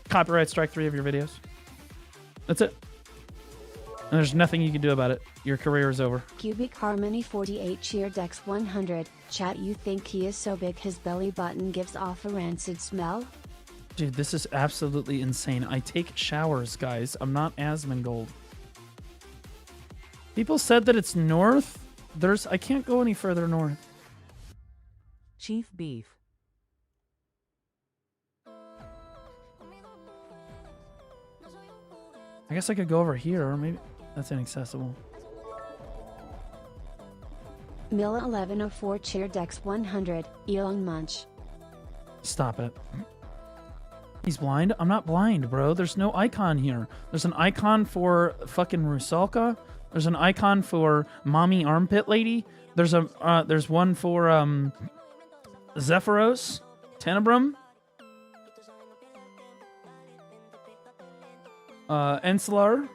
copyright strike 3 of your videos. That's it. And there's nothing you can do about it. Your career is over. Cubic Harmony 48 Cheer Dex 100. Chat, you think he is so big his belly button gives off a rancid smell? Dude, this is absolutely insane. I take showers, guys. I'm not Asmongold. People said that it's north. I can't go any further north. Chief Beef. I guess I could go over here, or maybe that's inaccessible. Milla 1104 Cheer Dex 100. Elon Munch. Stop it. He's blind? I'm not blind, bro. There's no icon here. There's an icon for fucking Rusalka. There's an icon for Mommy Armpit Lady. There's one for Zephyros, Tenebrum, Encelar.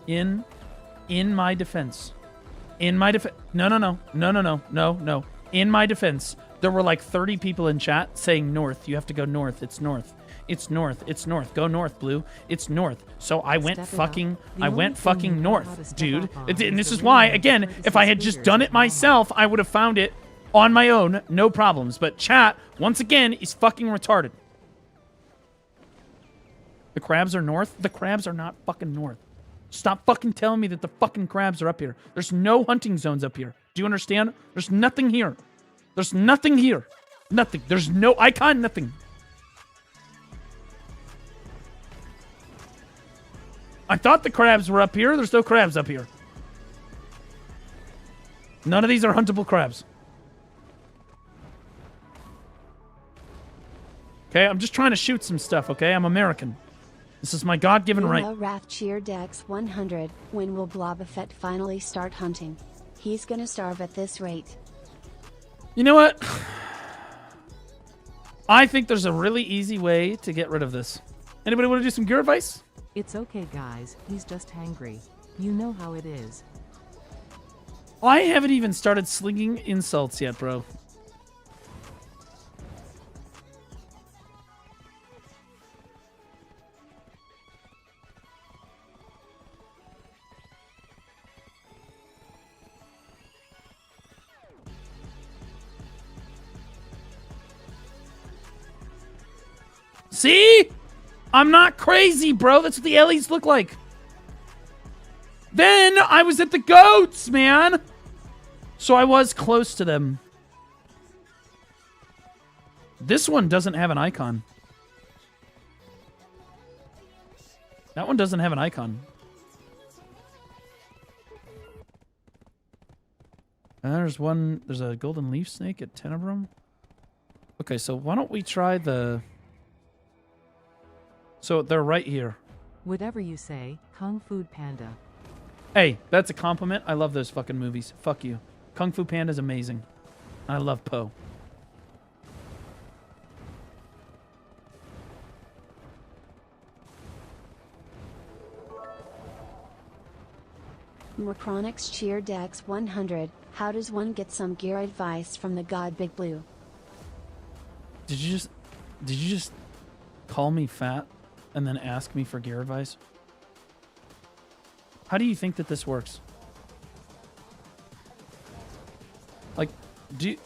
In my defense. No. In my defense, there were like 30 people in chat saying north. You have to go north. It's north. It's north. It's north. Go north, Blue. It's north. So I went fucking north, dude. And this is why, again, if I had just done it myself, I would have found it on my own, no problems. But chat, once again, is fucking retarded. The crabs are north? The crabs are not fucking north. Stop fucking telling me that the fucking crabs are up here. There's no hunting zones up here. Do you understand? There's nothing here. There's nothing here. Nothing. There's no icon, nothing. I thought the crabs were up here. There's no crabs up here. None of these are huntable crabs. Okay, I'm just trying to shoot some stuff, okay? I'm American. This is my God-given right. Wrath Cheer Dex 100. When will Blobafett finally start hunting? He's gonna starve at this rate. You know what? I think there's a really easy way to get rid of this. Anybody want to do some gear advice? It's okay, guys. He's just hangry. You know how it is. I haven't even started slinging insults yet, bro. See? I'm not crazy, bro. That's what the Ellies look like. Then I was at the goats, man. So I was close to them. This one doesn't have an icon. That one doesn't have an icon. And there's a golden leaf snake at Tenebrum. Okay, so why don't we try the... So they're right here. Whatever you say, Kung Fu Panda. Hey, that's a compliment. I love those fucking movies. Fuck you. Kung Fu Panda's amazing. I love Poe. Morcronix Cheer Dex 100. How does one get some gear advice from the God Big Blue? Did you just call me fat and then ask me for gear advice? How do you think that this works? Like, do you...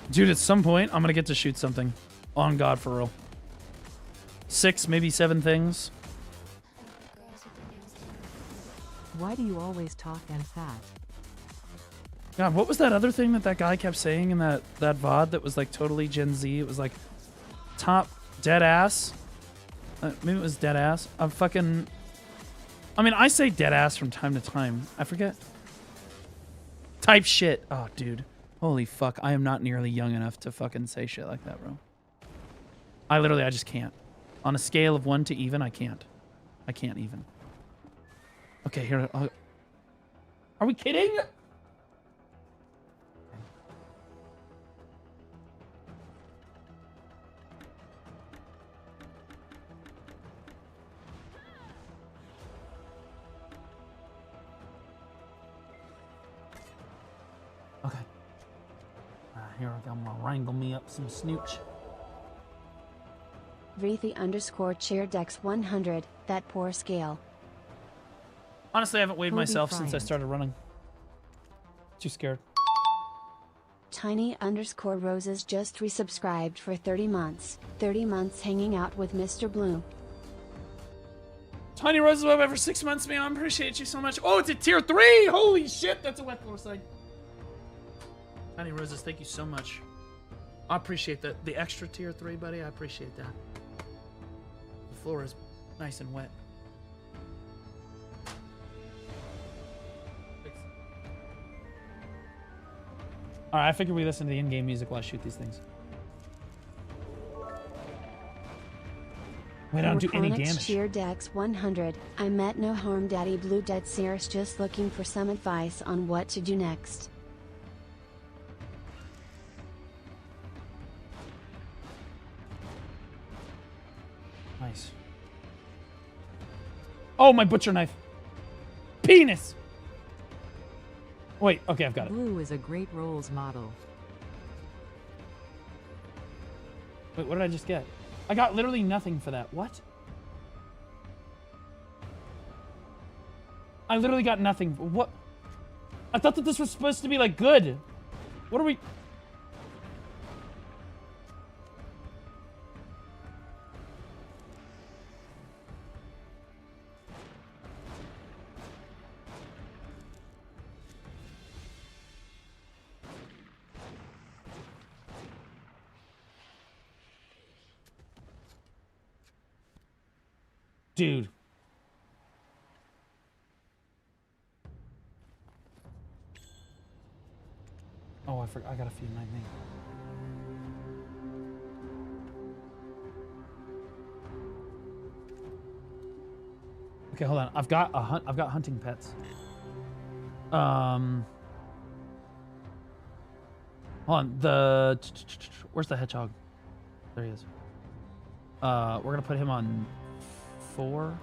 Dude, at some point, I'm gonna get to shoot something. On God, for real. 6, maybe 7 things. Why do you always talk and fat? God, what was that other thing that guy kept saying in that VOD that was like totally Gen Z? It was like top dead ass. Maybe it was dead ass. I mean, I say dead ass from time to time. I forget. Type shit. Oh, dude. Holy fuck. I am not nearly young enough to fucking say shit like that, bro. I just can't. On a scale of 1 to even, I can't. I can't even. Okay, here. Are we kidding? Okay. Here I'm gonna wrangle me up some snooch. Vreethy_Cheer Dex 100. That poor scale. Honestly, I haven't weighed Cody myself since I Bryant. started running. Too scared. Tiny_Roses just resubscribed for 30 months. 30 months hanging out with Mr. Blue. Tiny Roses Web for 6 months, man. I appreciate you so much. Oh, it's a tier 3! Holy shit, that's a wet floor side. Tiny Roses, thank you so much. I appreciate that. The extra tier 3, buddy, I appreciate that. The floor is nice and wet. Alright, I figured we listen to the in-game music while I shoot these things. Wait, I don't do any damage. Cheer Dex 100. I met No Harm Daddy Blue Dead Serious just looking for some advice on what to do next. Nice. Oh, my butcher knife. Penis! Wait, okay, I've got it. Blue is a great roles model. Wait, what did I just get? I got literally nothing for that. What? I literally got nothing. What? I thought that this was supposed to be, like, good. What are we... Dude. Oh, I forgot. I gotta feed my thing. Okay, hold on. I've got hunting pets. Hold on. Where's the hedgehog? There he is. We're gonna put him on 4.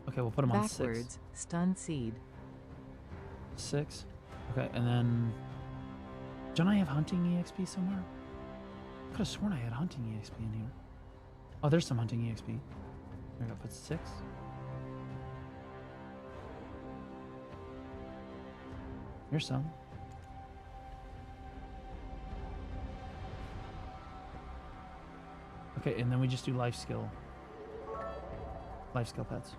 Okay, we'll put him on 6. Backwards, stun seed. 6. Okay, and then don't I have hunting EXP somewhere? I could have sworn I had hunting EXP in here. Oh, there's some hunting EXP. We're gonna put 6. Here's some. Okay, and then we just do life skill. Life skill pets.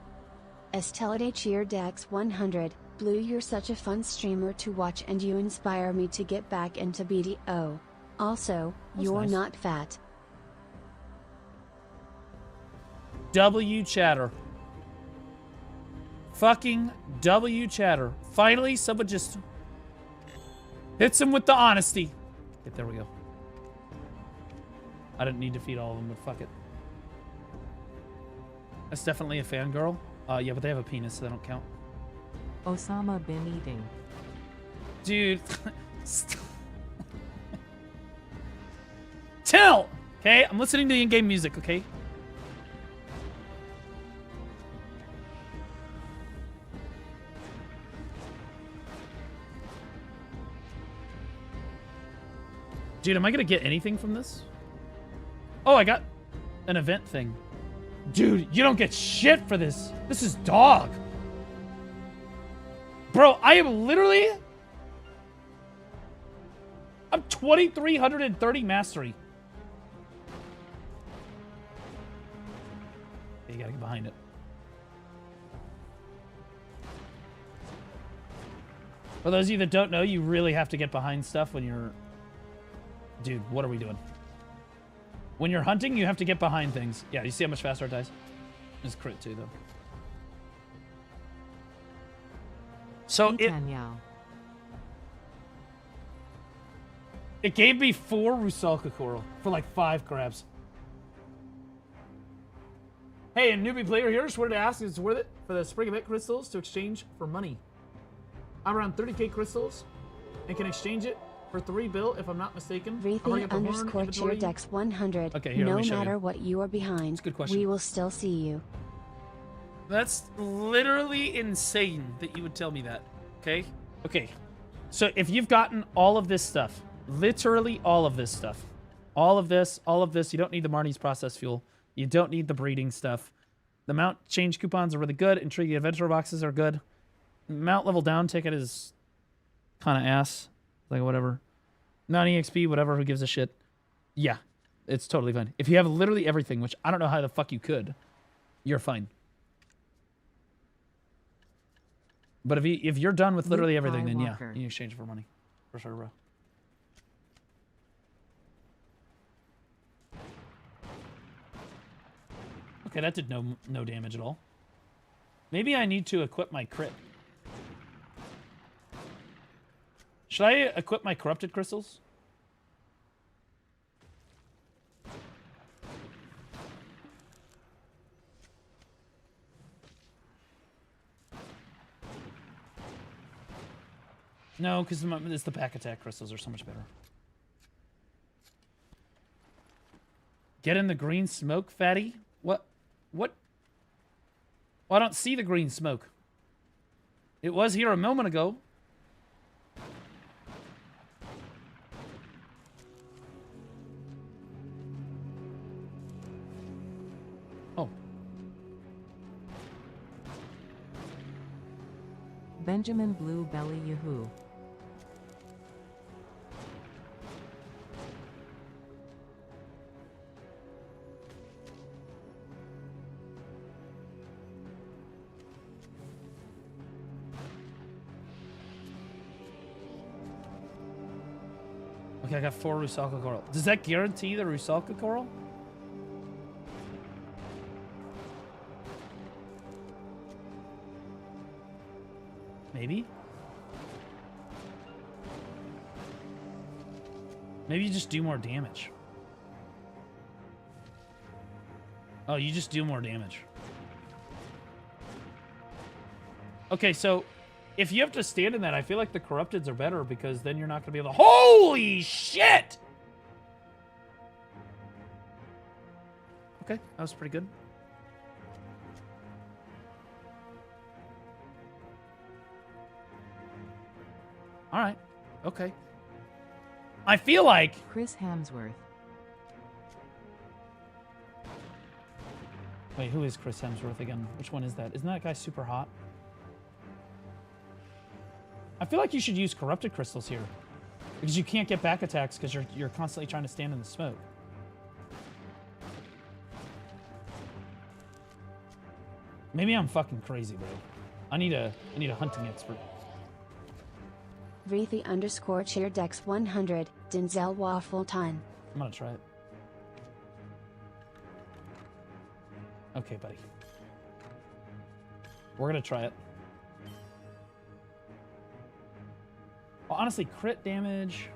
Estelade Cheer Dex 100, Blue, you're such a fun streamer to watch and you inspire me to get back into BDO. Also, That's you're nice. not fat. W chatter. Fucking W chatter. Finally, someone just hits him with the honesty. Okay, there we go. I didn't need to feed all of them, but fuck it. That's definitely a fangirl. Yeah, but they have a penis, so they don't count. Osama bin eating. Dude. Tell! Okay, I'm listening to the in-game music, okay? Dude, am I gonna get anything from this? Oh, I got an event thing. Dude, you don't get shit for this. This is dog. Bro, I am literally... I'm 2,330 mastery. Okay, you gotta get behind it. For those of you that don't know, you really have to get behind stuff when you're... Dude, what are we doing? When you're hunting, you have to get behind things. Yeah, you see how much faster it dies? It's crit too, though. So it gave me 4 Rusalka Coral for like 5 crabs. Hey, a newbie player here. Just wanted to ask if it's worth it for the Spring Event crystals to exchange for money. I'm around 30k crystals and can exchange it for 3 bill if I'm not mistaken. Breathing_cheer_dex 100. Okay, here, let no me show matter you. what you are behind, That's a good question. we will still see you. That's literally insane that you would tell me that. Okay? Okay. So if you've gotten all of this stuff, literally all of this stuff, all of this, you don't need the Marnie's process fuel. You don't need the breeding stuff. The mount change coupons are really good. Intriguing adventure boxes are good. Mount level down ticket is kind of ass. Like, whatever. Mount EXP, whatever, who gives a shit. Yeah, it's totally fine. If you have literally everything, which I don't know how the fuck you could, you're fine. But if you're done with literally everything, then yeah, you exchange it for money. For sure, bro. Okay, that did no damage at all. Maybe I need to equip my crit. Should I equip my corrupted crystals? No, because it's the back attack crystals are so much better. Get in the green smoke, fatty? What? What? Well, I don't see the green smoke. It was here a moment ago. Oh. Benjamin Blue Belly Yahoo. Okay, I got 4 Rusalka Coral. Does that guarantee the Rusalka Coral? Maybe you just do more damage. Oh, you just do more damage. Okay, so if you have to stand in that, I feel like the Corrupteds are better because then you're not going to be able to... Holy shit! Okay, that was pretty good. All right. Okay. I feel like... Chris Hemsworth. Wait, who is Chris Hemsworth again? Which one is that? Isn't that guy super hot? I feel like you should use corrupted crystals here. Because you can't get back attacks because you're constantly trying to stand in the smoke. Maybe I'm fucking crazy, bro. I need a hunting expert. Vreethy_cheer Dex 100, Denzel Waffle Ton. I'm gonna try it. Okay, buddy. We're gonna try it. Well, honestly, crit damage.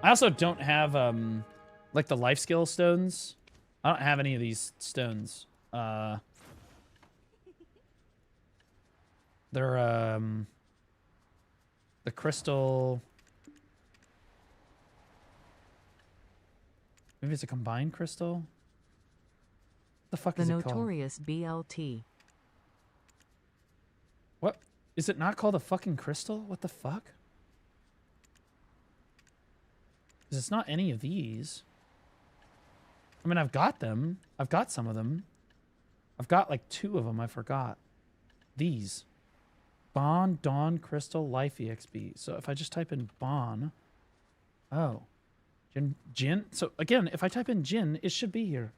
I also don't have like the life skill stones. I don't have any of these stones. They're the crystal. Maybe it's a combined crystal. What the fuck is it called? The notorious BLT. What? Is it not called a fucking crystal? What the fuck? Because it's not any of these. I mean, I've got them. I've got some of them. I've got like 2 of them. I forgot. These. Bon, Dawn, Crystal, Life EXP. So if I just type in Bon. Oh. Jin. So again, if I type in Jin, it should be here.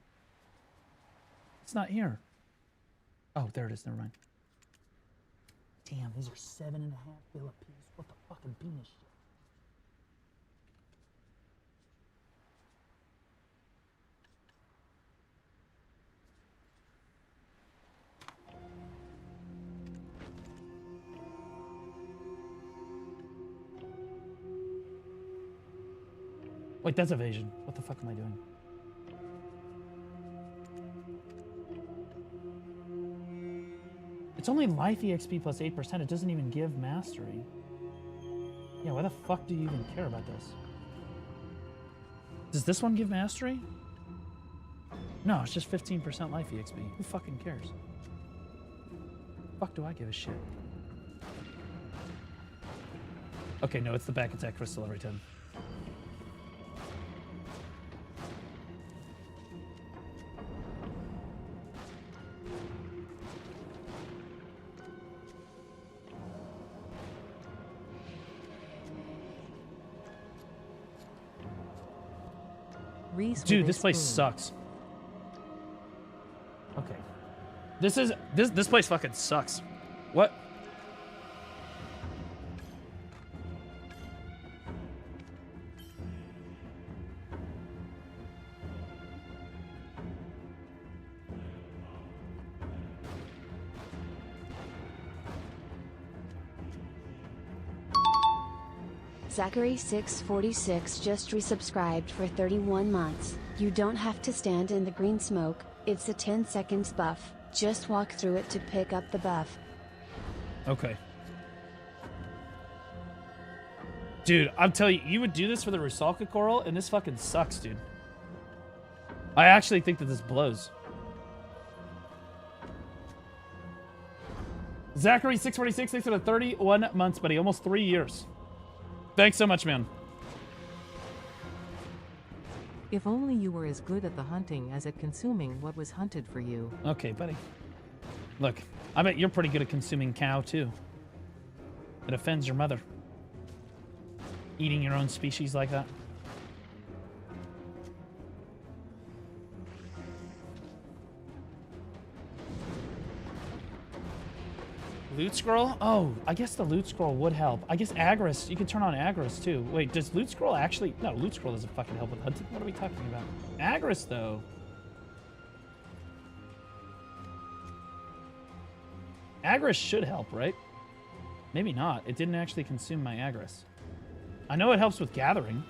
It's not here. Oh, there it is. Never mind. Damn, these are 7.5 bill a piece. What the fucking penis shit? Wait, that's evasion. What the fuck am I doing? It's only life EXP plus 8%. It doesn't even give mastery. Yeah, why the fuck do you even care about this? Does this one give mastery? No, it's just 15% life EXP. Who fucking cares? Fuck do I give a shit? Okay, no, it's the back attack crystal every time. Dude, this place sucks. Okay. This place fucking sucks. What? Zachary646 just resubscribed for 31 months. You don't have to stand in the green smoke, it's a 10 seconds buff. Just walk through it to pick up the buff. Okay. Dude, I'm telling you, you would do this for the Rusalka Coral, and this fucking sucks, dude. I actually think that this blows. Zachary646, thanks for the 31 months, buddy. Almost 3 years. Thanks so much, man. If only you were as good at the hunting as at consuming what was hunted for you. Okay, buddy. Look, I bet you're pretty good at consuming cow, too. It offends your mother. Eating your own species like that. Loot scroll? Oh, I guess the loot scroll would help. I guess Agris, you can turn on Agris too. Wait, does loot scroll actually... No, loot scroll doesn't fucking help with hunting. What are we talking about? Agris, though. Agris should help, right? Maybe not. It didn't actually consume my Agris. I know it helps with gathering.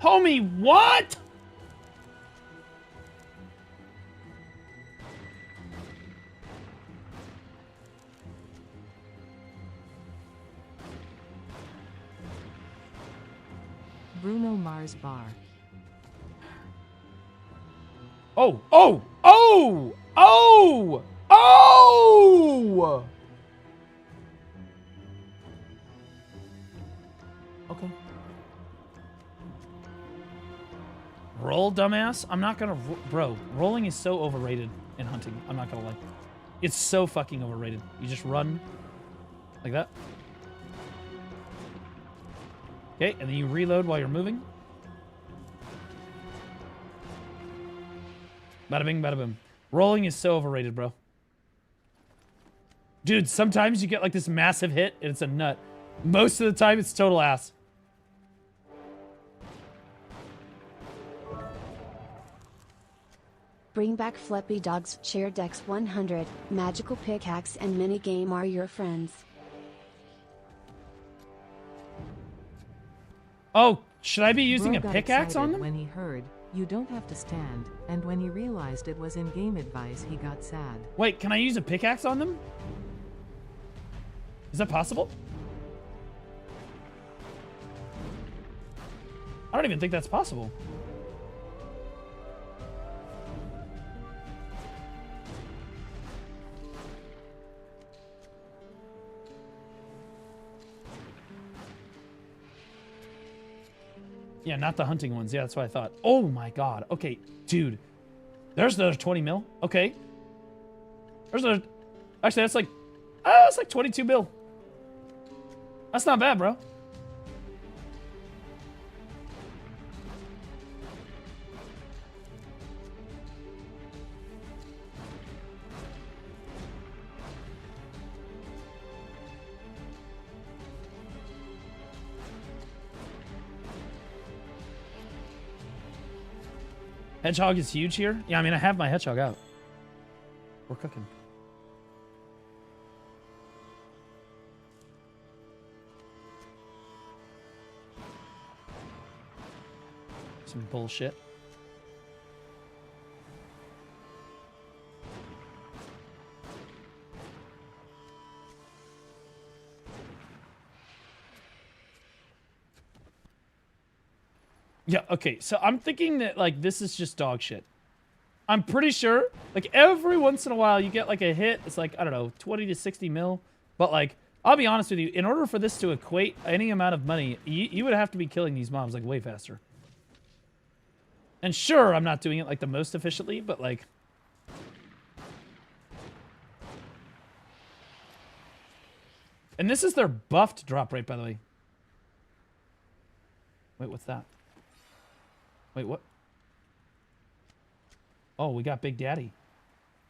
Homie, what? Bruno Mars Bar. Oh, oh, oh, oh, oh! Okay. Roll, dumbass? I'm not gonna... Bro, rolling is so overrated in hunting. I'm not gonna lie. It's so fucking overrated. You just run like that. Okay, and then you reload while you're moving. Bada bing, bada boom. Rolling is so overrated, bro. Dude, sometimes you get like this massive hit and it's a nut. Most of the time, it's total ass. Bring back Flippy Dogs. Chair Dex 100. Magical pickaxe and minigame are your friends. Oh, should I be using Bro a got pickaxe on excited them? when he heard, you don't have to stand, and when he realized it was in-game advice, he got sad. Wait, can I use a pickaxe on them? Is that possible? I don't even think that's possible. Yeah, not the hunting ones. Yeah, that's what I thought. Oh my god. Okay, dude. There's another 20 mil. Okay. There's another... Actually, that's like 22 mil. That's not bad, bro. Hedgehog is huge here. Yeah, I mean, I have my hedgehog out. We're cooking. Some bullshit. Yeah, okay, so I'm thinking that, like, this is just dog shit. I'm pretty sure, like, every once in a while you get, like, a hit. It's like, I don't know, 20 to 60 mil. But, like, I'll be honest with you. In order for this to equate any amount of money, you would have to be killing these mobs, like, way faster. And sure, I'm not doing it, like, the most efficiently, but, like... And this is their buffed drop rate, by the way. Wait, what's that? Wait, what? Oh, we got Big Daddy.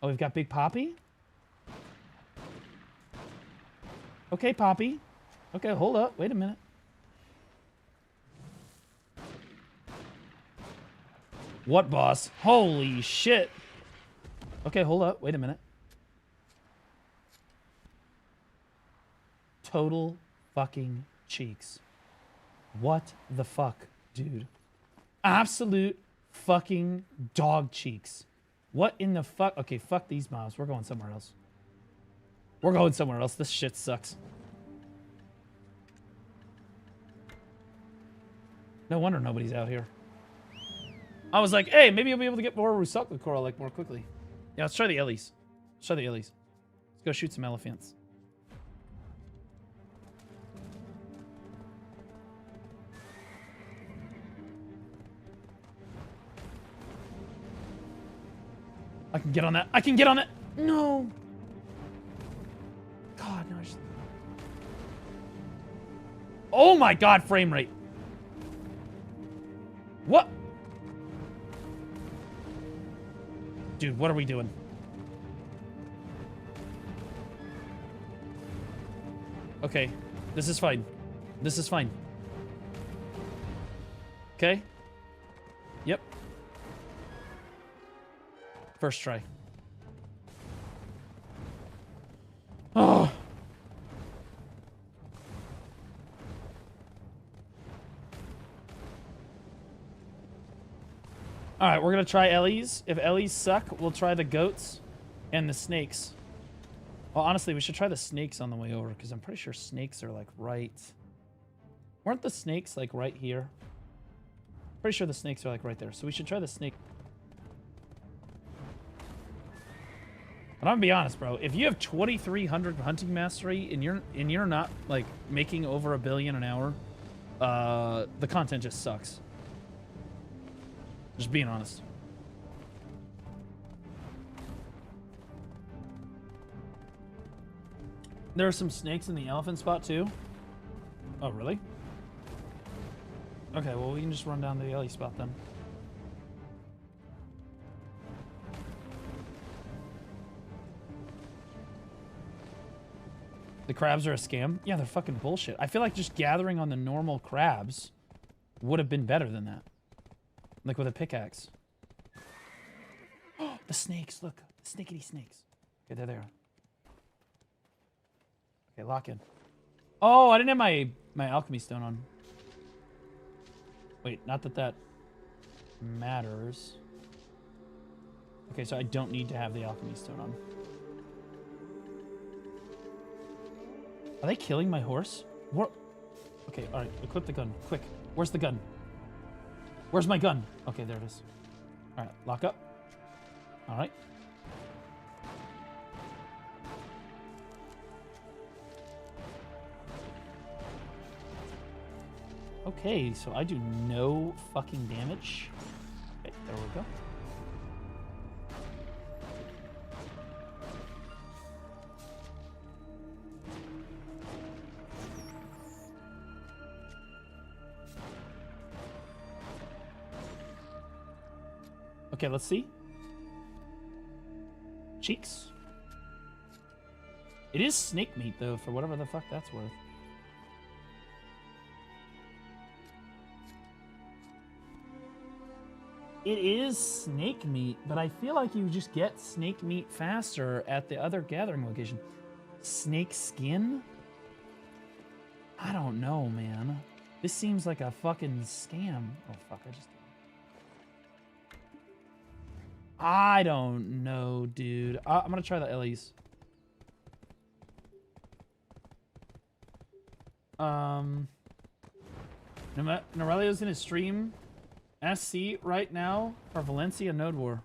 Oh, we've got Big Poppy? Okay, Poppy. Okay, hold up. Wait a minute. What, boss? Holy shit. Okay, hold up. Wait a minute. Total fucking cheeks. What the fuck, dude? Absolute fucking dog cheeks. What in the fuck? Okay, fuck these mobs. We're going somewhere else. We're going somewhere else. This shit sucks. No wonder nobody's out here. I was like, hey, maybe I'll be able to get more Rusaka Coral like more quickly. Yeah, let's try the Ellies. Let's try the Ellies. Let's go shoot some elephants. I can get on that. I can get on that. No. God, no. Oh my god, frame rate. What? Dude, what are we doing? Okay. This is fine. This is fine. Okay. Yep. First try. Oh. All right, we're gonna try Ellie's. If Ellie's suck, we'll try the goats and the snakes. Well, honestly, we should try the snakes on the way over because I'm pretty sure snakes are like right. Weren't the snakes like right here? Pretty sure the snakes are like right there. So we should try the snake. But I'm gonna be honest, bro. If you have 2,300 hunting mastery and you're not like making over $1 billion an hour, the content just sucks. Just being honest. There are some snakes in the elephant spot too. Oh, really? Okay, well we can just run down to the Ellie spot then. The crabs are a scam? Yeah, they're fucking bullshit. I feel like just gathering on the normal crabs would have been better than that. Like with a pickaxe. Oh, the snakes, look. The snakeity snakes. Okay, they're there. Okay, lock in. Oh, I didn't have my alchemy stone on. Wait, not that that matters. Okay, so I don't need to have the alchemy stone on. Are they killing my horse? What? Okay, all right, equip the gun, quick. Where's the gun? Where's my gun? Okay, there it is. All right, lock up. All right. Okay, so I do no fucking damage. Okay, there we go. Okay, let's see. Cheeks. It is snake meat, though, for whatever the fuck that's worth. It is snake meat, but I feel like you just get snake meat faster at the other gathering location. Snake skin? I don't know, man. This seems like a fucking scam. Oh, fuck, I just... I don't know, dude. I'm gonna try the Ellie's. Norelio's in his stream. SC right now for Valencia Node War.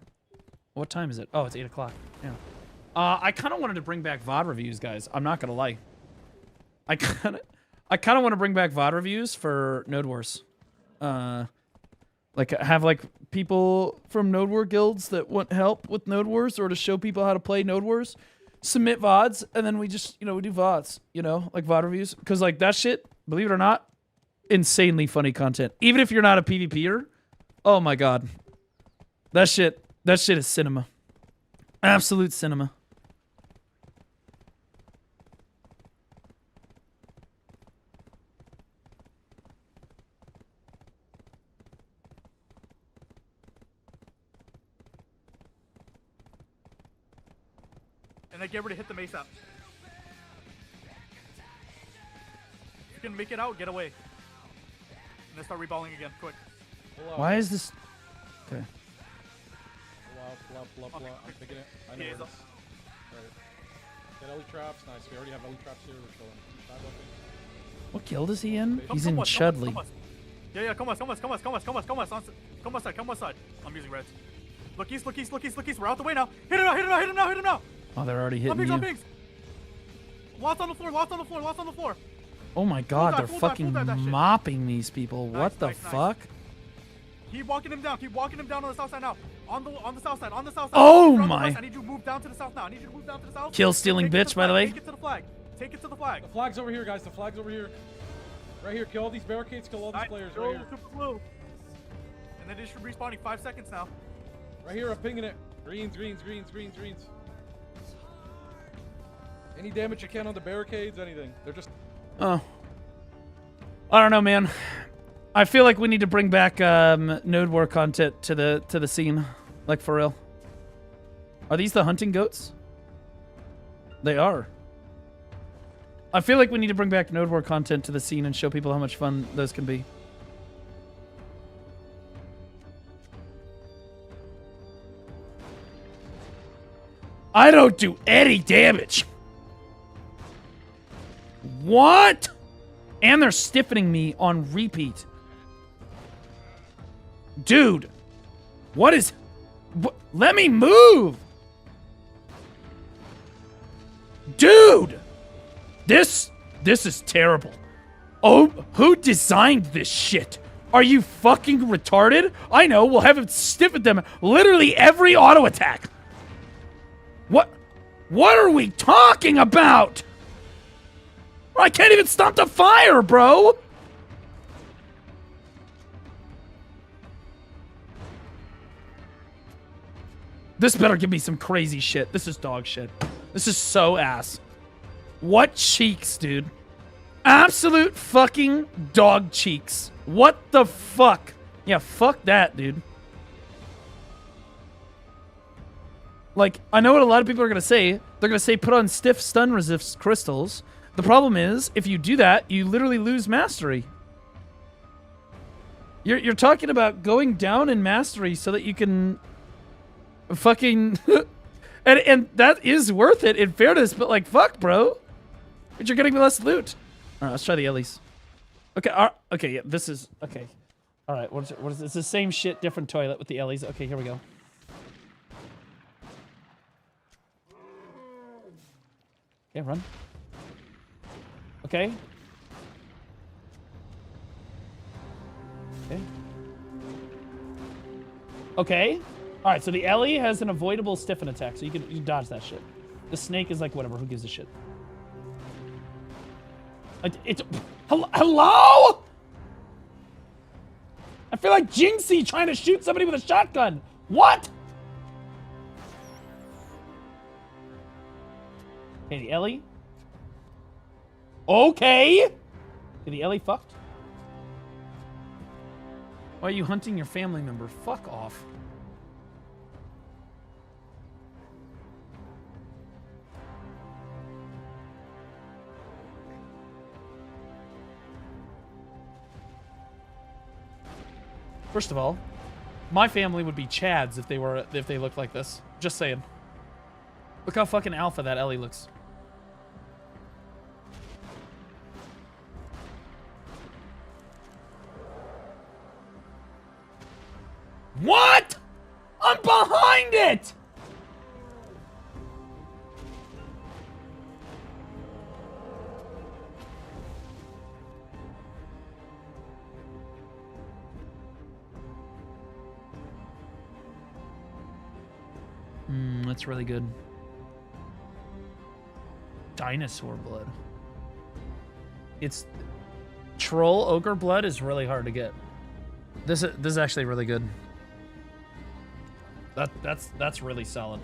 What time is it? Oh, it's 8 o'clock. Yeah. I kind of wanted to bring back VOD reviews, guys. I'm not gonna lie. I kind of want to bring back VOD reviews for Node Wars. Like have like people from Node War guilds that want help with Node Wars or to show people how to play Node Wars, submit VODs, and then we just, you know, we do VODs, you know, like VOD reviews. Because like that shit, believe it or not, insanely funny content. Even if you're not a PvPer, oh my god. That shit is cinema. Absolute cinema. And then get ready to hit the mace up. If you can make it out, get away. And then start reballing again, quick. Why is this? Okay. Blah. I'm picking it. I know where it is. Right. Get Ellie traps. Nice. We already have Ellie traps here. We're chilling. What guild is he in? He's in Chudley. Yeah, come on side. I'm using reds. Look east. We're out the way now. Hit him now. Oh, they're already hitting you. Lots on the floor. Oh my god, they're fucking mopping these people. What the fuck? Keep walking him down on the south side now. On the south side. Oh my. I need you to move down to the south now. Kill stealing bitch, by the way. Take it to the flag. The flag's over here, guys. The flag's over here. Right here. Kill all these barricades. Kill all these players right here. Blue. And then just respawning 5 seconds now. Right here, I'm pinging it. Greens. Any damage you can on the barricades, anything. They're just... Oh. I don't know, man. I feel like we need to bring back Node War content to the scene. Like, for real. Are these the hunting goats? They are. I feel like we need to bring back Node War content to the scene and show people how much fun those can be. I don't do any damage. What? And they're stiffening me on repeat. Dude. What is... Let me move. Dude. This is terrible. Oh, who designed this shit? Are you fucking retarded? I know, we'll have it stiff at them literally every auto attack. What are we talking about? I can't even stop the fire, bro. This better give me some crazy shit. This is dog shit. This is so ass. What cheeks, dude? Absolute fucking dog cheeks. What the fuck? Yeah, fuck that, dude. Like, I know what a lot of people are going to say. They're going to say put on stiff stun resist crystals. The problem is, if you do that, you literally lose mastery. You're talking about going down in mastery so that you can fucking... and that is worth it in fairness, but like, fuck, bro. But you're getting less loot. All right, let's try the Ellies. Okay, okay, yeah, this is... Okay. All right, what is it? It's the same shit, different toilet with the Ellies. Okay, here we go. Okay, run. Okay. Okay. Okay. All right, so the Ellie has an avoidable stiffen attack, so you can dodge that shit. The snake is like, whatever, who gives a shit? It's... Hello? I feel like Jinxie trying to shoot somebody with a shotgun. What? Okay, the Ellie. Okay. Okay, the Ellie fucked. Why are you hunting your family member? Fuck off. First of all, my family would be Chads if they looked like this. Just saying. Look how fucking alpha that Ellie looks. What? I'm behind it! That's really good. Dinosaur blood. It's... Troll ogre blood is really hard to get. This is actually really good. That's really solid.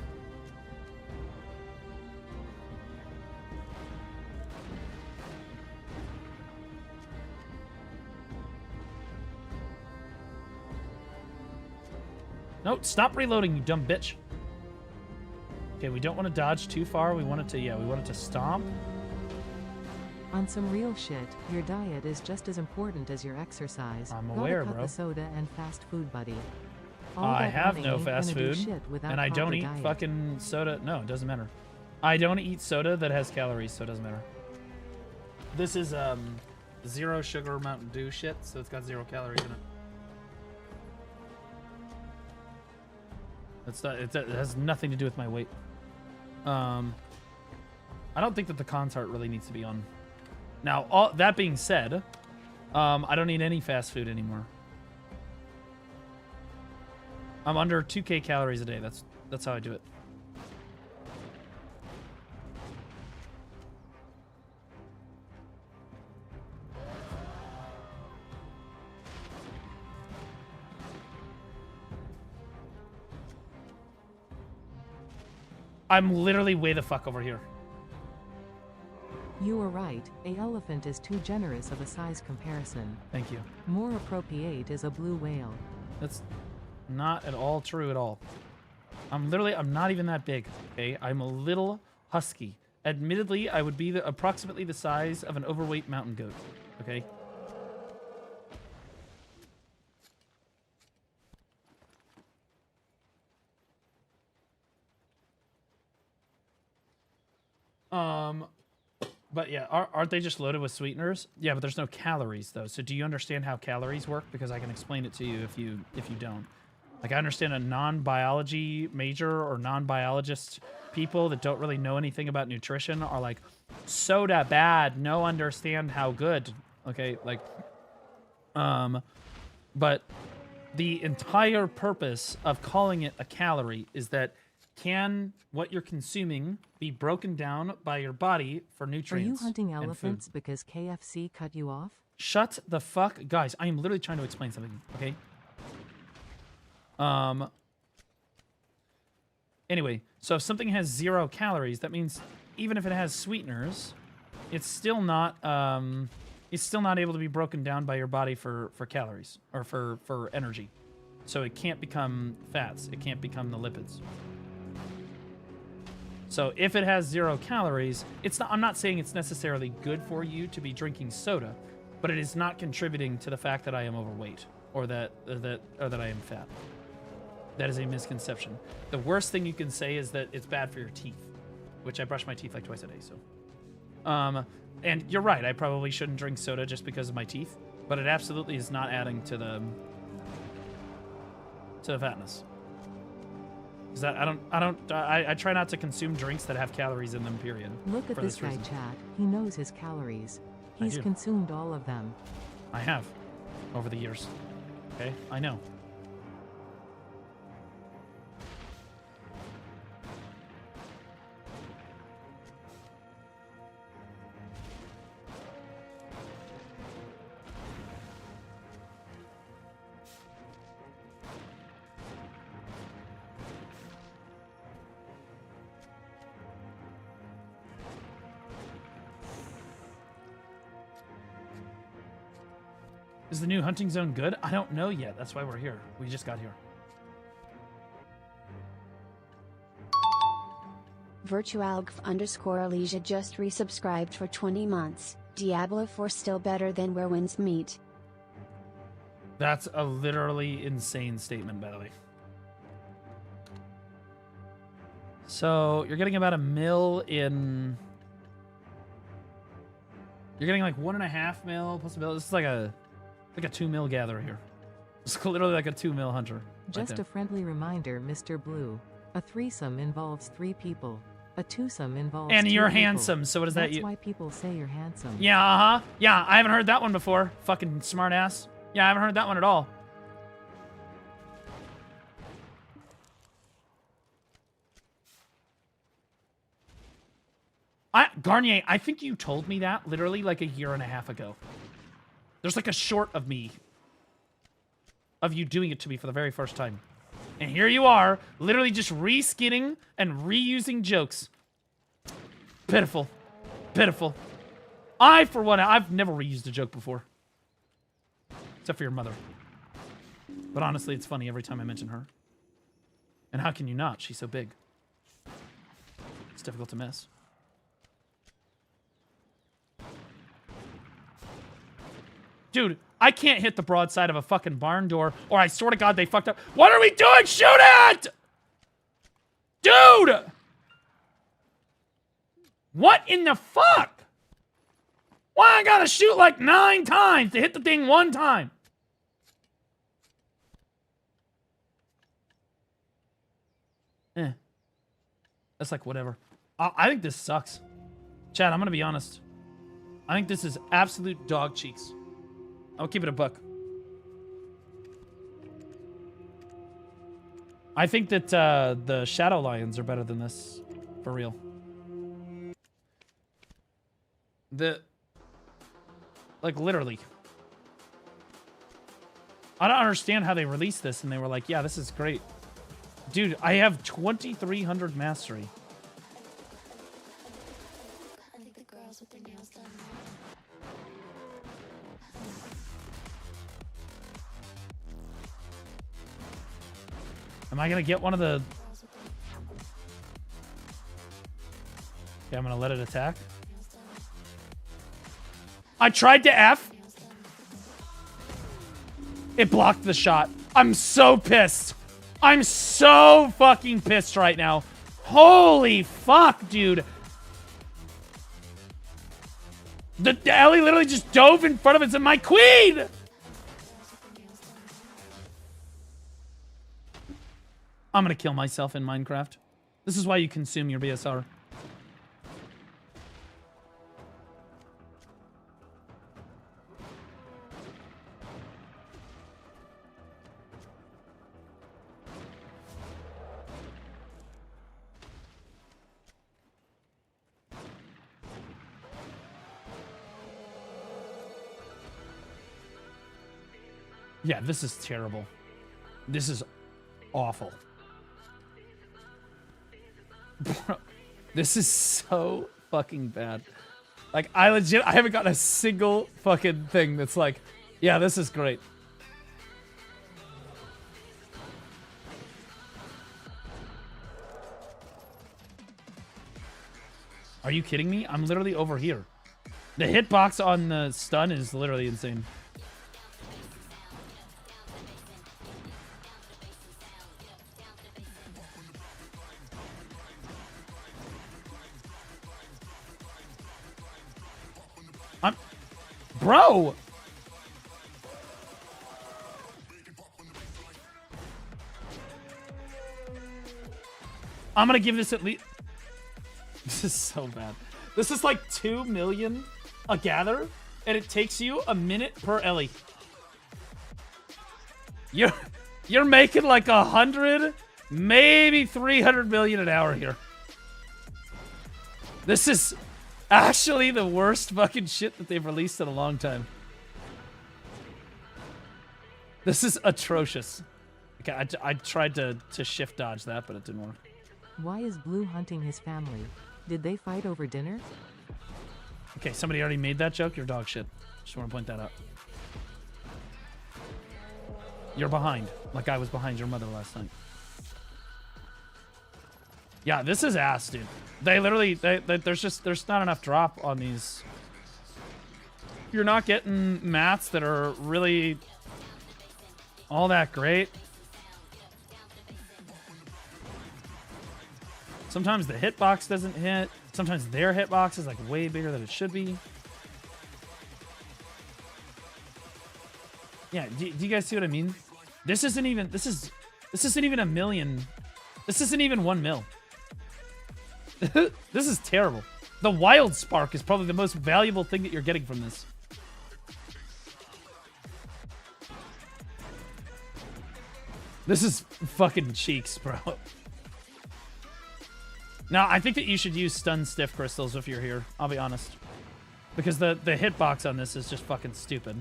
No, stop reloading, you dumb bitch. Okay, we don't want to dodge too far. We want it to, yeah, we want it to stomp. On some real shit, your diet is just as important as your exercise. I'm Gotta aware, cut bro. The soda and fast food, buddy. All I that have running no ain't fast gonna do food, shit without and I don't proper eat diet. fucking soda. No, it doesn't matter. I don't eat soda that has calories, so it doesn't matter. This is zero sugar Mountain Dew shit, so it's got 0 calories in it. It's not, it has nothing to do with my weight. I don't think that the cons heart really needs to be on. Now, all that being said, I don't eat any fast food anymore. I'm under 2K calories a day. That's how I do it. I'm literally way the fuck over here. You were right, a elephant is too generous of a size comparison. Thank you. More appropriate is a blue whale. That's not at all true at all. I'm not even that big, okay? I'm a little husky. Admittedly, I would be approximately the size of an overweight mountain goat, okay? But yeah, aren't they just loaded with sweeteners? Yeah, but there's no calories though. So do you understand how calories work? Because I can explain it to you if you don't. Like I understand a non-biology major or non-biologist people that don't really know anything about nutrition are like, soda bad, no understand how good. Okay, like, but the entire purpose of calling it a calorie is that can what you're consuming be broken down by your body for nutrients? Are you hunting and elephants food? because KFC cut you off? Shut the fuck, guys! I am literally trying to explain something. Okay. Anyway, so if something has 0 calories, that means even if it has sweeteners, it's still not able to be broken down by your body for calories or for energy. So it can't become fats. It can't become the lipids. So if it has 0 calories, it's not, I'm not saying it's necessarily good for you to be drinking soda, but it is not contributing to the fact that I am overweight or that I am fat. That is a misconception. The worst thing you can say is that it's bad for your teeth, which I brush my teeth like twice a day. So, and you're right. I probably shouldn't drink soda just because of my teeth, but it absolutely is not adding to the fatness. Is that I try not to consume drinks that have calories in them. Period. Look at this guy, reason. chat. He knows his calories. I He's do. consumed all of them. I have over the years. Okay, I know. Is the new hunting zone good? I don't know yet. That's why we're here. We just got here. Virtualgf_Alicia just resubscribed for 20 months. Diablo 4 still better than Where Winds Meet. That's a literally insane statement, by the way. So you're getting about 1 mil in. You're getting like 1.5 mil plus a mil. This is like a 2 mil gatherer here. It's literally like a 2 mil hunter. Just a friendly reminder, Mr. Blue. A threesome involves 3 people. A twosome involves And 2 you're people. handsome, so what does that That's why people say you're handsome. Yeah, uh-huh. Yeah, I haven't heard that one before. Fucking smart ass. Yeah, I haven't heard that one at all. Garnier, I think you told me that literally like 1.5 years ago. There's like a short of me. Of you doing it to me for the very first time. And here you are, literally just reskinning and reusing jokes. Pitiful. Pitiful. For one, I've never reused a joke before. Except for your mother. But honestly, it's funny every time I mention her. And how can you not? She's so big. It's difficult to miss. Dude, I can't hit the broadside of a fucking barn door, or I swear to God they fucked up. What are we doing? Shoot it! Dude! What in the fuck? Why I gotta shoot like 9 times to hit the thing 1 time? That's like whatever. I think this sucks. Chad, I'm gonna be honest. I think this is absolute dog cheeks. I'll keep it a buck. I think that the Shadow Lions are better than this. For real. Like, literally. I don't understand how they released this and they were like, yeah, this is great. Dude, I have 2,300 mastery. Am I gonna get one of the... Okay, I'm gonna let it attack. I tried to F. It blocked the shot. I'm so pissed. I'm so fucking pissed right now. Holy fuck, dude. The Ellie literally just dove in front of it and said, "My queen!" I'm gonna kill myself in Minecraft. This is why you consume your BSR. Yeah, this is terrible. This is awful. Bro, this is so fucking bad. Like, I haven't gotten a single fucking thing that's like, yeah, this is great. Are you kidding me? I'm literally over here. The hitbox on the stun is literally insane. Bro! I'm gonna give this at least... This is so bad. This is like 2 million a gather, and it takes you a minute per Ellie. You're making like 100, maybe 300 million an hour here. This is actually the worst fucking shit that they've released in a long time. This is atrocious. Okay, I tried to shift dodge that, but it didn't work. Why is Blue hunting his family? Did they fight over dinner? Okay, somebody already made that joke. You're dog shit. Just want to point that out. You're behind, like I was behind your mother last night. Yeah, this is ass, dude. They literally, there's not enough drop on these. You're not getting mats that are really all that great. Sometimes the hitbox doesn't hit. Sometimes their hitbox is like way bigger than it should be. Yeah, do you guys see what I mean? This isn't even, this isn't even a million. This isn't even 1 mil. This is terrible. The wild spark is probably the most valuable thing that you're getting from this. This is fucking cheeks, bro. Now, I think that you should use stun stiff crystals if you're here. I'll be honest. Because the hitbox on this is just fucking stupid.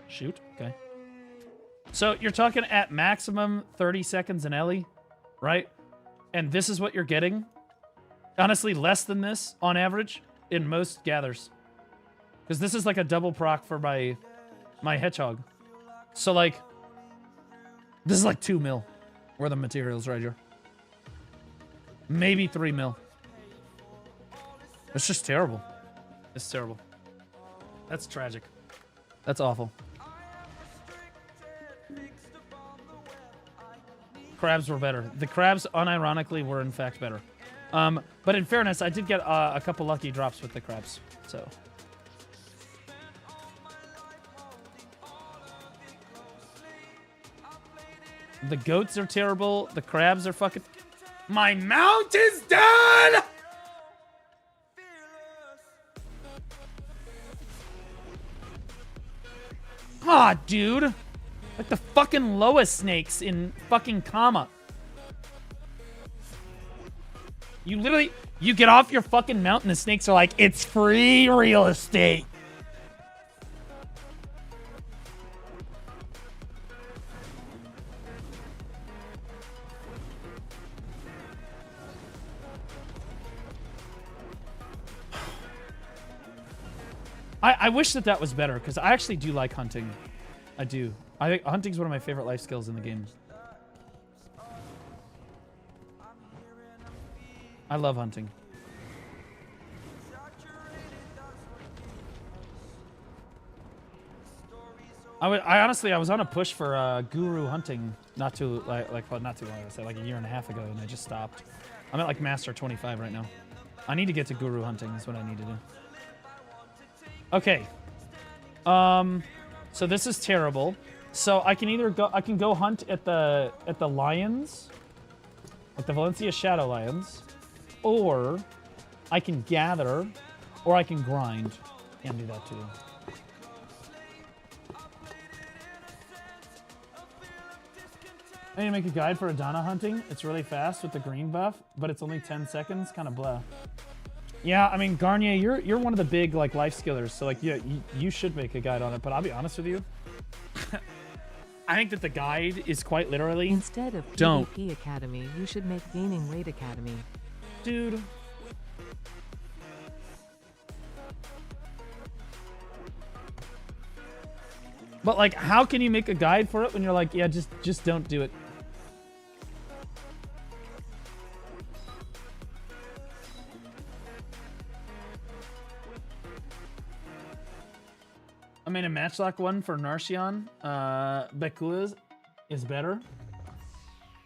Shoot. Okay. So you're talking at maximum 30 seconds an Ellie, right? And this is what you're getting. Honestly, less than this on average in most gathers. Because this is like a double proc for my hedgehog. So like, this is like 2 mil worth of materials right here. Maybe 3 mil. It's just terrible. It's terrible. That's tragic. That's awful. Crabs were better. The crabs, unironically, were in fact better. But in fairness, I did get a couple lucky drops with the crabs, so. The goats are terrible. The crabs are fucking... My mount is done! Aw, dude. Like the fucking lowest snakes in fucking comma. You literally, you get off your fucking mountain, the snakes are like, it's free real estate. I wish that that was better, because I actually do like hunting. I do. I think hunting's one of my favorite life skills in the game. I love hunting. I honestly, I was on a push for guru hunting not too not too long ago. I said like a year and a half ago, and I just stopped. I'm at like master 25 right now. I need to get to guru hunting. Is what I need to do. Okay. So this is terrible. So I can either go. I can go hunt at the lions, at the Valencia Shadow Lions, or I can gather, or I can grind. Can do that too. I need to make a guide for Adana hunting. It's really fast with the green buff, but it's only 10 seconds. Kind of blah. Yeah, I mean, Garnier, you're one of the big like life skillers, so like yeah, you should make a guide on it. But I'll be honest with you, I think that the guide is quite literally Instead of PvP Academy, you should make Gaining Weight Academy. Dude. But like, how can you make a guide for it when you're like, yeah, just don't do it. I made a matchlock one for Narcion. Bekuz is better.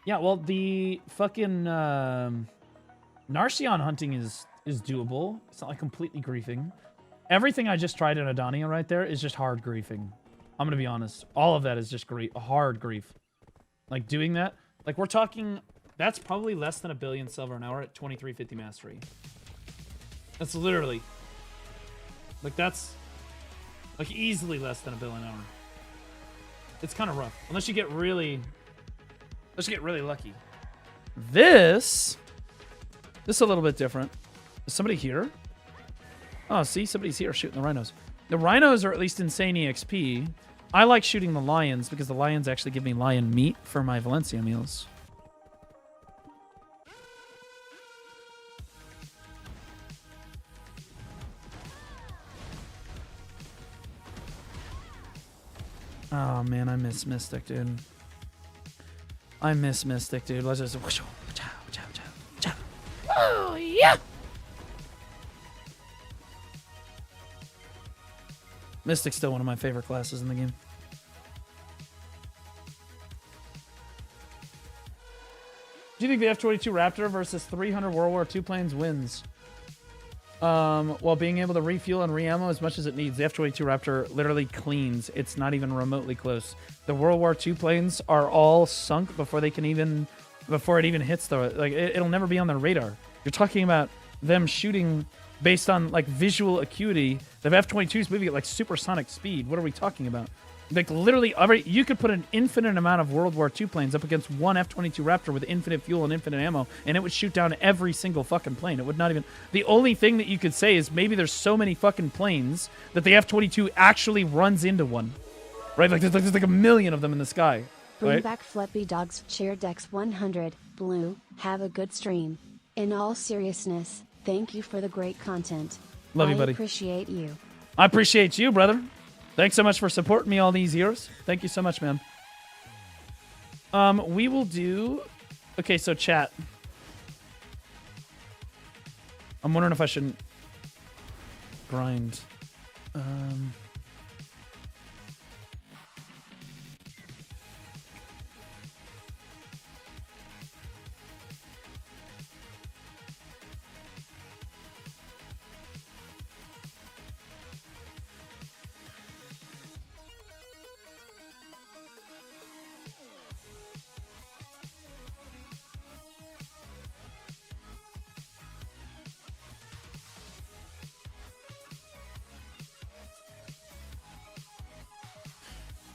Yeah, well, the fucking Narcion hunting is doable. It's not like completely griefing. Everything I just tried in Adania right there is just hard griefing. I'm gonna be honest. All of that is just hard grief. Like doing that, like we're talking, that's probably less than 1 billion silver an hour at 2350 mastery. That's literally, like that's like easily less than 1 billion an hour. It's kind of rough unless you get really lucky. This is a little bit different. Is somebody here? Oh, see, somebody's here shooting the rhinos. The rhinos are at least insane EXP. I like shooting the lions because the lions actually give me lion meat for my Valencia meals. Oh man, I miss Mystic, dude. I miss Mystic, dude. Let's just... Oh, yeah! Mystic's still one of my favorite classes in the game. Do you think the F-22 Raptor versus 300 World War II planes wins? While being able to refuel and re-ammo as much as it needs. The F-22 Raptor literally cleans. It's not even remotely close. The World War II planes are all sunk before it even hits the... Like, it'll never be on their radar. You're talking about them shooting... based on like visual acuity. The F-22 is moving at like supersonic speed. What are we talking about? Like literally, you could put an infinite amount of World War II planes up against one F-22 Raptor with infinite fuel and infinite ammo, and it would shoot down every single fucking plane. It would not even... The only thing that you could say is maybe there's so many fucking planes that the F-22 actually runs into one. Right? Like there's like a million of them in the sky. Bring Right? back Flippy Dogs Cheer Dex 100. Blue, have a good stream. In all seriousness, thank you for the great content. Love you, buddy. I appreciate you. I appreciate you, brother. Thanks so much for supporting me all these years. Thank you so much, man. We will do... Okay, so chat. I'm wondering if I shouldn't grind.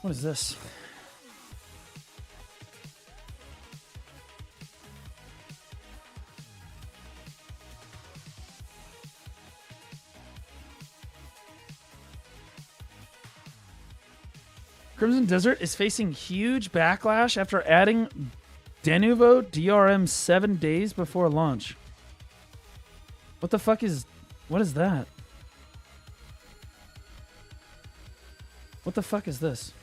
What is this? Crimson Desert is facing huge backlash after adding Denuvo DRM 7 days before launch. What the fuck is... What is that? What the fuck is this?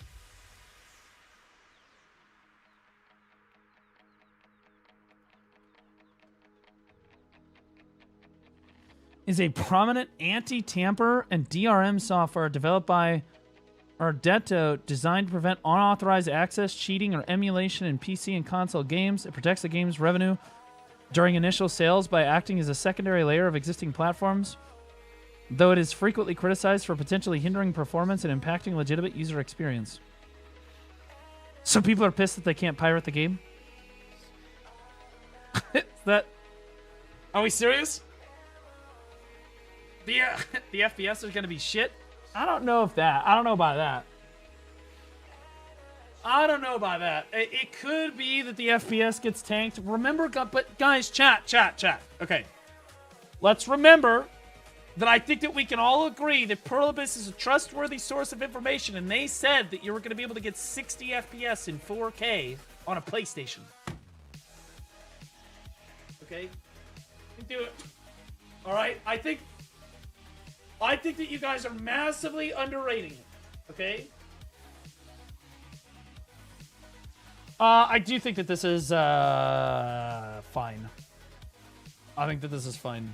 Is a prominent anti-tamper and DRM software developed by Ardetto, designed to prevent unauthorized access, cheating, or emulation in PC and console games. It protects the game's revenue during initial sales by acting as a secondary layer of existing platforms, though it is frequently criticized for potentially hindering performance and impacting legitimate user experience. So people are pissed that they can't pirate the game? Are we serious? The FPS is going to be shit? I don't know about that. I don't know about that. It could be that the FPS gets tanked. Remember, but guys, chat. Okay. Let's remember that I think that we can all agree that Pearl Abyss is a trustworthy source of information, and they said that you were going to be able to get 60 FPS in 4K on a PlayStation. Okay? You can do it. All right? I think that you guys are massively underrating it. Okay? I do think that this is fine. I think that this is fine.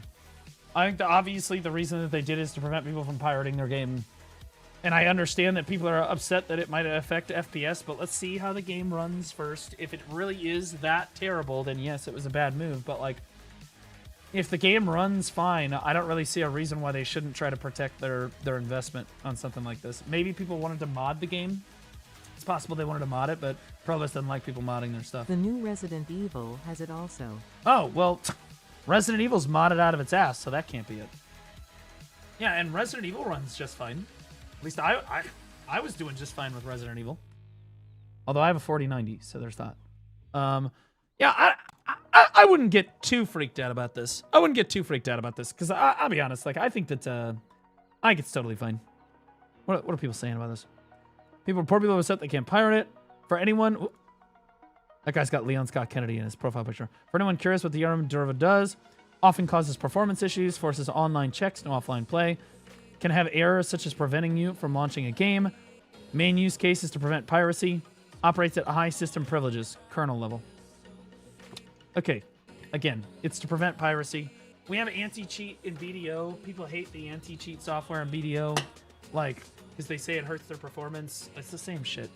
I think that obviously the reason that they did is to prevent people from pirating their game. And I understand that people are upset that it might affect FPS, but let's see how the game runs first. If it really is that terrible, then yes, it was a bad move. But, like, if the game runs fine, I don't really see a reason why they shouldn't try to protect their investment on something like this. Maybe people wanted to mod the game. It's possible they wanted to mod it, but Provost doesn't like people modding their stuff. The new Resident Evil has it also. Oh, well, Resident Evil's modded out of its ass, so that can't be it. Yeah, and Resident Evil runs just fine. At least I was doing just fine with Resident Evil. Although I have a 4090, so there's that. Yeah, I wouldn't get too freaked out about this. Because I'll be honest, like, I think that I think it's totally fine. What are people saying about this? Poor people are upset they can't pirate it. For anyone... That guy's got Leon Scott Kennedy in his profile picture. For anyone curious what the Derva does, often causes performance issues, forces online checks, no offline play, can have errors such as preventing you from launching a game. Main use case is to prevent piracy. Operates at high system privileges, kernel level. Okay, again, it's to prevent piracy. We have anti-cheat in BDO. People hate the anti-cheat software in BDO, like, because they say it hurts their performance. It's the same shit.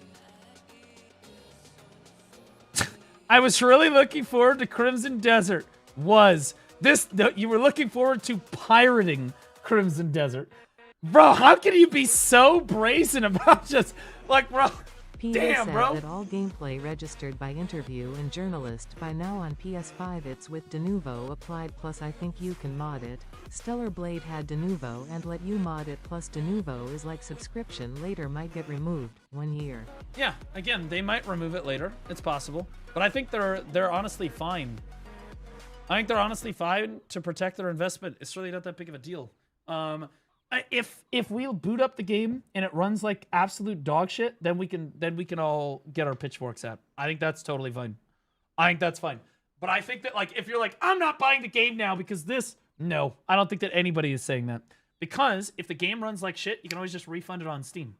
I was really looking forward to Crimson Desert. You were looking forward to pirating Crimson Desert. Bro, how can you be so brazen about just, like, bro, Peter damn, said bro. that all gameplay registered by interview and journalist by now on PS5 it's with Denuvo applied plus I think you can mod it. Stellar Blade had Denuvo and let you mod it plus Denuvo is like subscription later might get removed. 1 year. Yeah, again, they might remove it later. It's possible. But I think they're honestly fine. I think they're honestly fine to protect their investment. It's really not that big of a deal. If we boot up the game and it runs like absolute dog shit, then we can all get our pitchforks out. I think that's totally fine. I think that's fine. But I think that, like, if you're like, I'm not buying the game now because this, no, I don't think that anybody is saying that. Because if the game runs like shit, you can always just refund it on Steam,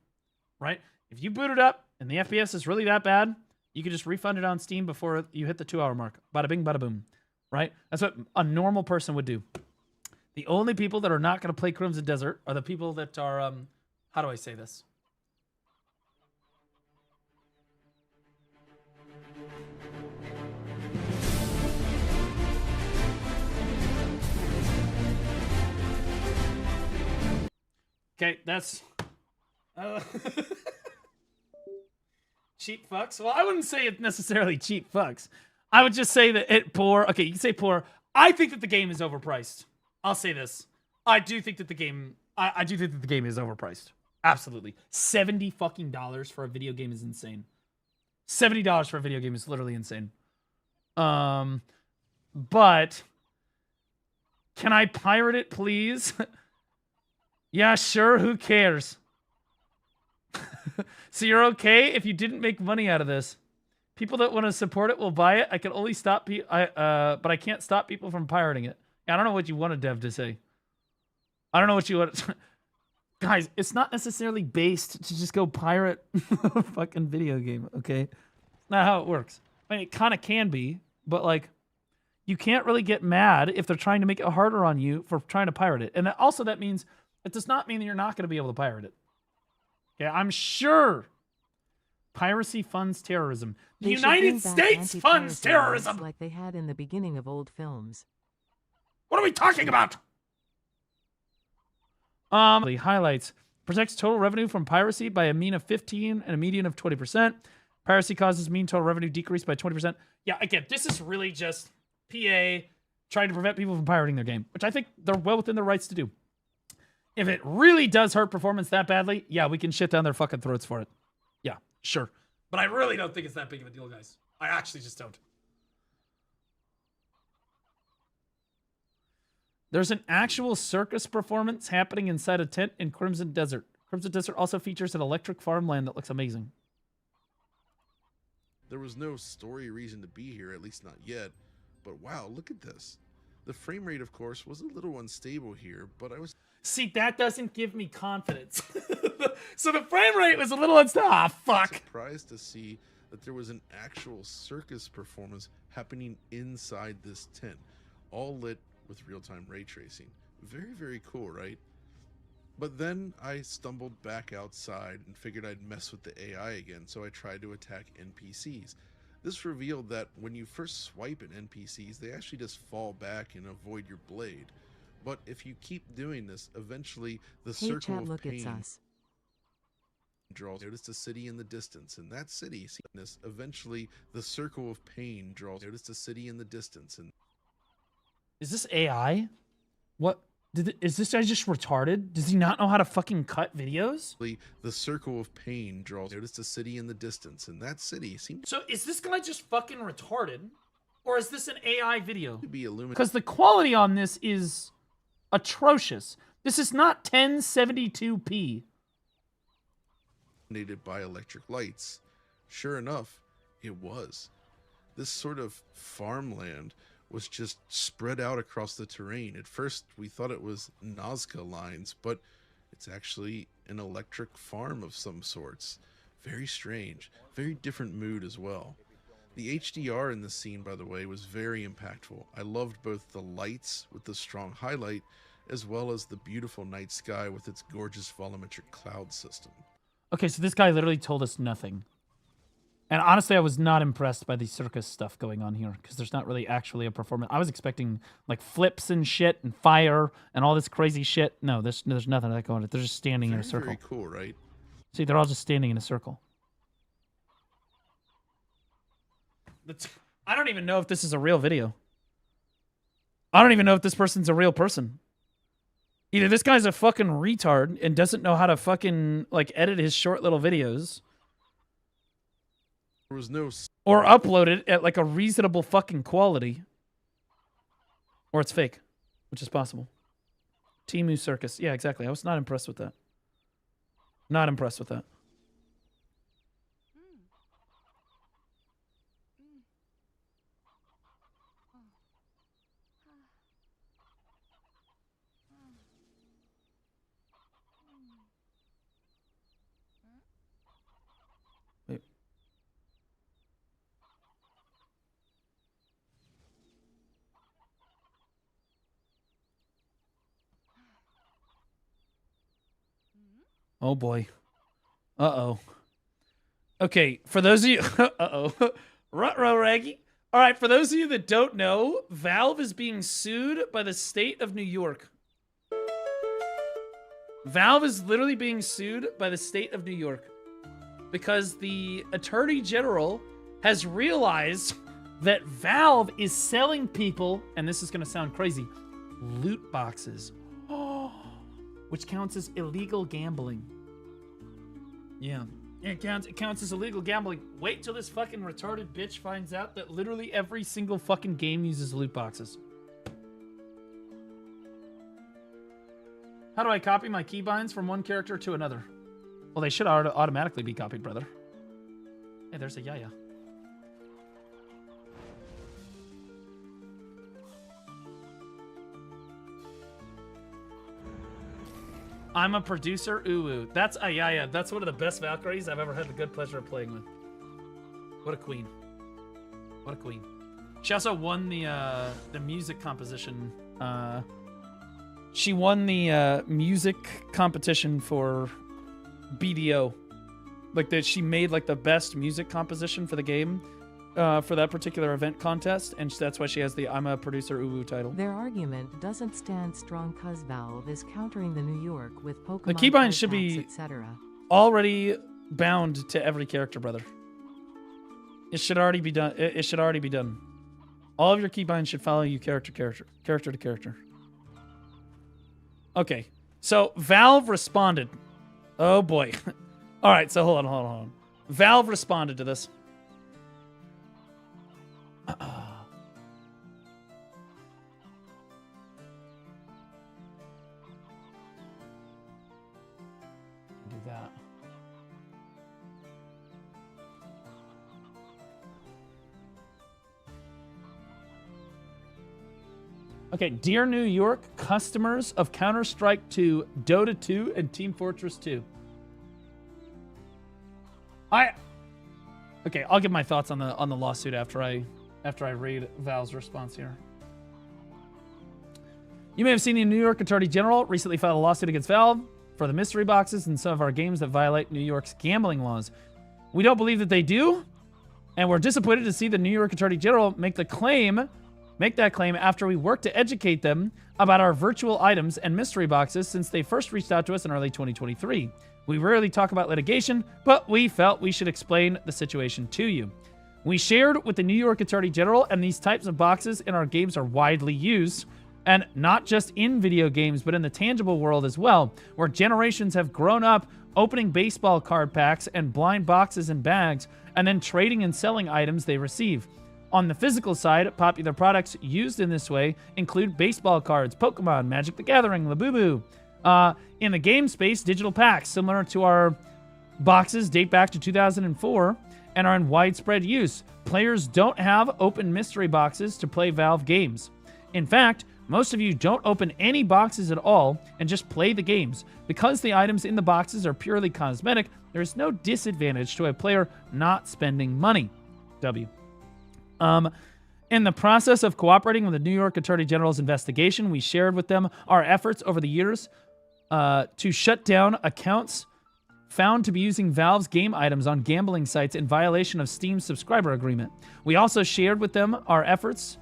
right? If you boot it up and the FPS is really that bad, you can just refund it on Steam before you hit the 2-hour mark. Bada bing, bada boom, right? That's what a normal person would do. The only people that are not going to play Crimson Desert are the people that are, how do I say this? Okay, that's... cheap fucks? Well, I wouldn't say it's necessarily cheap fucks. I would just say that it poor... Okay, you can say poor. I think that the game is overpriced. I'll say this. I do think that the game... I do think that the game is overpriced. Absolutely. $70 fucking dollars for a video game is insane. $70 for a video game is literally insane. But... Can I pirate it, please? Yeah, sure. Who cares? So you're okay if you didn't make money out of this. People that want to support it will buy it. I can only stop but I can't stop people from pirating it. I don't know what you wanted Dev to say. I don't know what you want. Guys, it's not necessarily based to just go pirate a fucking video game, okay? It's not how it works. I mean, it kind of can be, but, like, you can't really get mad if they're trying to make it harder on you for trying to pirate it. And also that means, it does not mean that you're not going to be able to pirate it. Okay, I'm sure piracy funds terrorism. The They should United bring back States funds anti-piracy laws terrorism. like they had in the beginning of old films. What are we talking about? The highlights protects total revenue from piracy by a mean of 15 and a median of 20%. Piracy causes mean total revenue decrease by 20%. Yeah, again, this is really just PA trying to prevent people from pirating their game, which I think they're well within their rights to do. If it really does hurt performance that badly, yeah, we can shit down their fucking throats for it. Yeah, sure. But I really don't think it's that big of a deal, guys. I actually just don't. There's an actual circus performance happening inside a tent in Crimson Desert. Crimson Desert also features an electric farmland that looks amazing. There was no story reason to be here, at least not yet. But wow, look at this. The frame rate, of course, was a little unstable here, but I was... See, that doesn't give me confidence. So the frame rate was a little unstable. Ah, fuck. surprised to see that there was an actual circus performance happening inside this tent, all lit with real-time ray tracing. Very, very cool, right? But then I stumbled back outside and figured I'd mess with the AI again, so I tried to attack NPCs. This revealed that when you first swipe at NPCs, they actually just fall back and avoid your blade. But if you keep doing this, eventually the circle chat, of look, it's pain us. draws. Notice a city in the distance, and that city, eventually the circle of pain draws. Notice a city in the distance, and Is this AI? What? Is this guy just retarded? Does he not know how to fucking cut videos? the circle of pain draws. Notice a city in the distance, and that city seemed So is this guy just fucking retarded? Or is this an AI video? to be illuminated Because the quality on this is atrocious. This is not 1072p. by electric lights. Sure enough, it was. This sort of farmland was just spread out across the terrain. At first, we thought it was Nazca lines, but it's actually an electric farm of some sorts. Very strange. Very different mood as well. The HDR in this scene, by the way, was very impactful. I loved both the lights with the strong highlight, as well as the beautiful night sky with its gorgeous volumetric cloud system. Okay, so this guy literally told us nothing. And honestly, I was not impressed by the circus stuff going on here, because there's not really actually a performance. I was expecting, like, flips and shit and fire and all this crazy shit. No, there's nothing of that going on. They're just standing in a circle. Very cool, right? See, they're all just standing in a circle. I don't even know if this is a real video. I don't even know if this person's a real person. Either this guy's a fucking retard and doesn't know how to fucking, like, edit his short little videos, There was no or upload it at, like, a reasonable fucking quality. Or it's fake, which is possible. Temu Circus. Yeah, exactly. I was not impressed with that. Not impressed with that. Wait. Oh boy. Uh-oh. Okay, for those of you... Uh-oh. Ruh-roh, Raggy. All right, for those of you that don't know, Valve is being sued by the state of New York. Valve is literally being sued by the state of New York because the Attorney General has realized that Valve is selling people, and this is going to sound crazy, loot boxes, which counts as illegal gambling. Yeah. It counts as illegal gambling. Wait till this fucking retarded bitch finds out that literally every single fucking game uses loot boxes. How do I copy my keybinds from one character to another? Well, they should automatically be copied, brother. Hey, there's a Yaya. I'm a producer. Ooh. That's Ayaya. That's one of the best Valkyries I've ever had the good pleasure of playing with. What a queen. What a queen. She also won the music composition. She won the music competition for BDO. Like that she made like the best music composition for the game for that particular event contest, and that's why she has the I'm a producer uwu title. Their argument doesn't stand strong cause Valve is countering the New York with Pokemon The keybind should be etc. already bound to every character, brother. It should already be done. It should already be done. All of your keybinds should follow you character to character. Okay, so Valve responded. Oh boy. All right, so hold on. Valve responded to this. Do that. Okay, dear New York, customers of Counter-Strike 2, Dota 2, and Team Fortress 2. Okay, I'll give my thoughts on the lawsuit after I read Valve's response here. You may have seen the New York Attorney General recently filed a lawsuit against Valve for the mystery boxes in some of our games that violate New York's gambling laws. We don't believe that they do, and we're disappointed to see the New York Attorney General make that claim after we worked to educate them about our virtual items and mystery boxes since they first reached out to us in early 2023. We rarely talk about litigation, but we felt we should explain the situation to you. We shared with the New York Attorney General, and these types of boxes in our games are widely used, and not just in video games, but in the tangible world as well, where generations have grown up opening baseball card packs and blind boxes and bags, and then trading and selling items they receive. On the physical side, popular products used in this way include baseball cards, Pokemon, Magic the Gathering, Labubu. In the game space, digital packs, similar to our boxes, date back to 2004 and are in widespread use. Players don't have open mystery boxes to play Valve games. In fact, most of you don't open any boxes at all and just play the games. Because the items in the boxes are purely cosmetic, there is no disadvantage to a player not spending money. In the process of cooperating with the New York Attorney General's investigation, we shared with them our efforts over the years to shut down accounts found to be using Valve's game items on gambling sites in violation of Steam's subscriber agreement. We also shared with them our efforts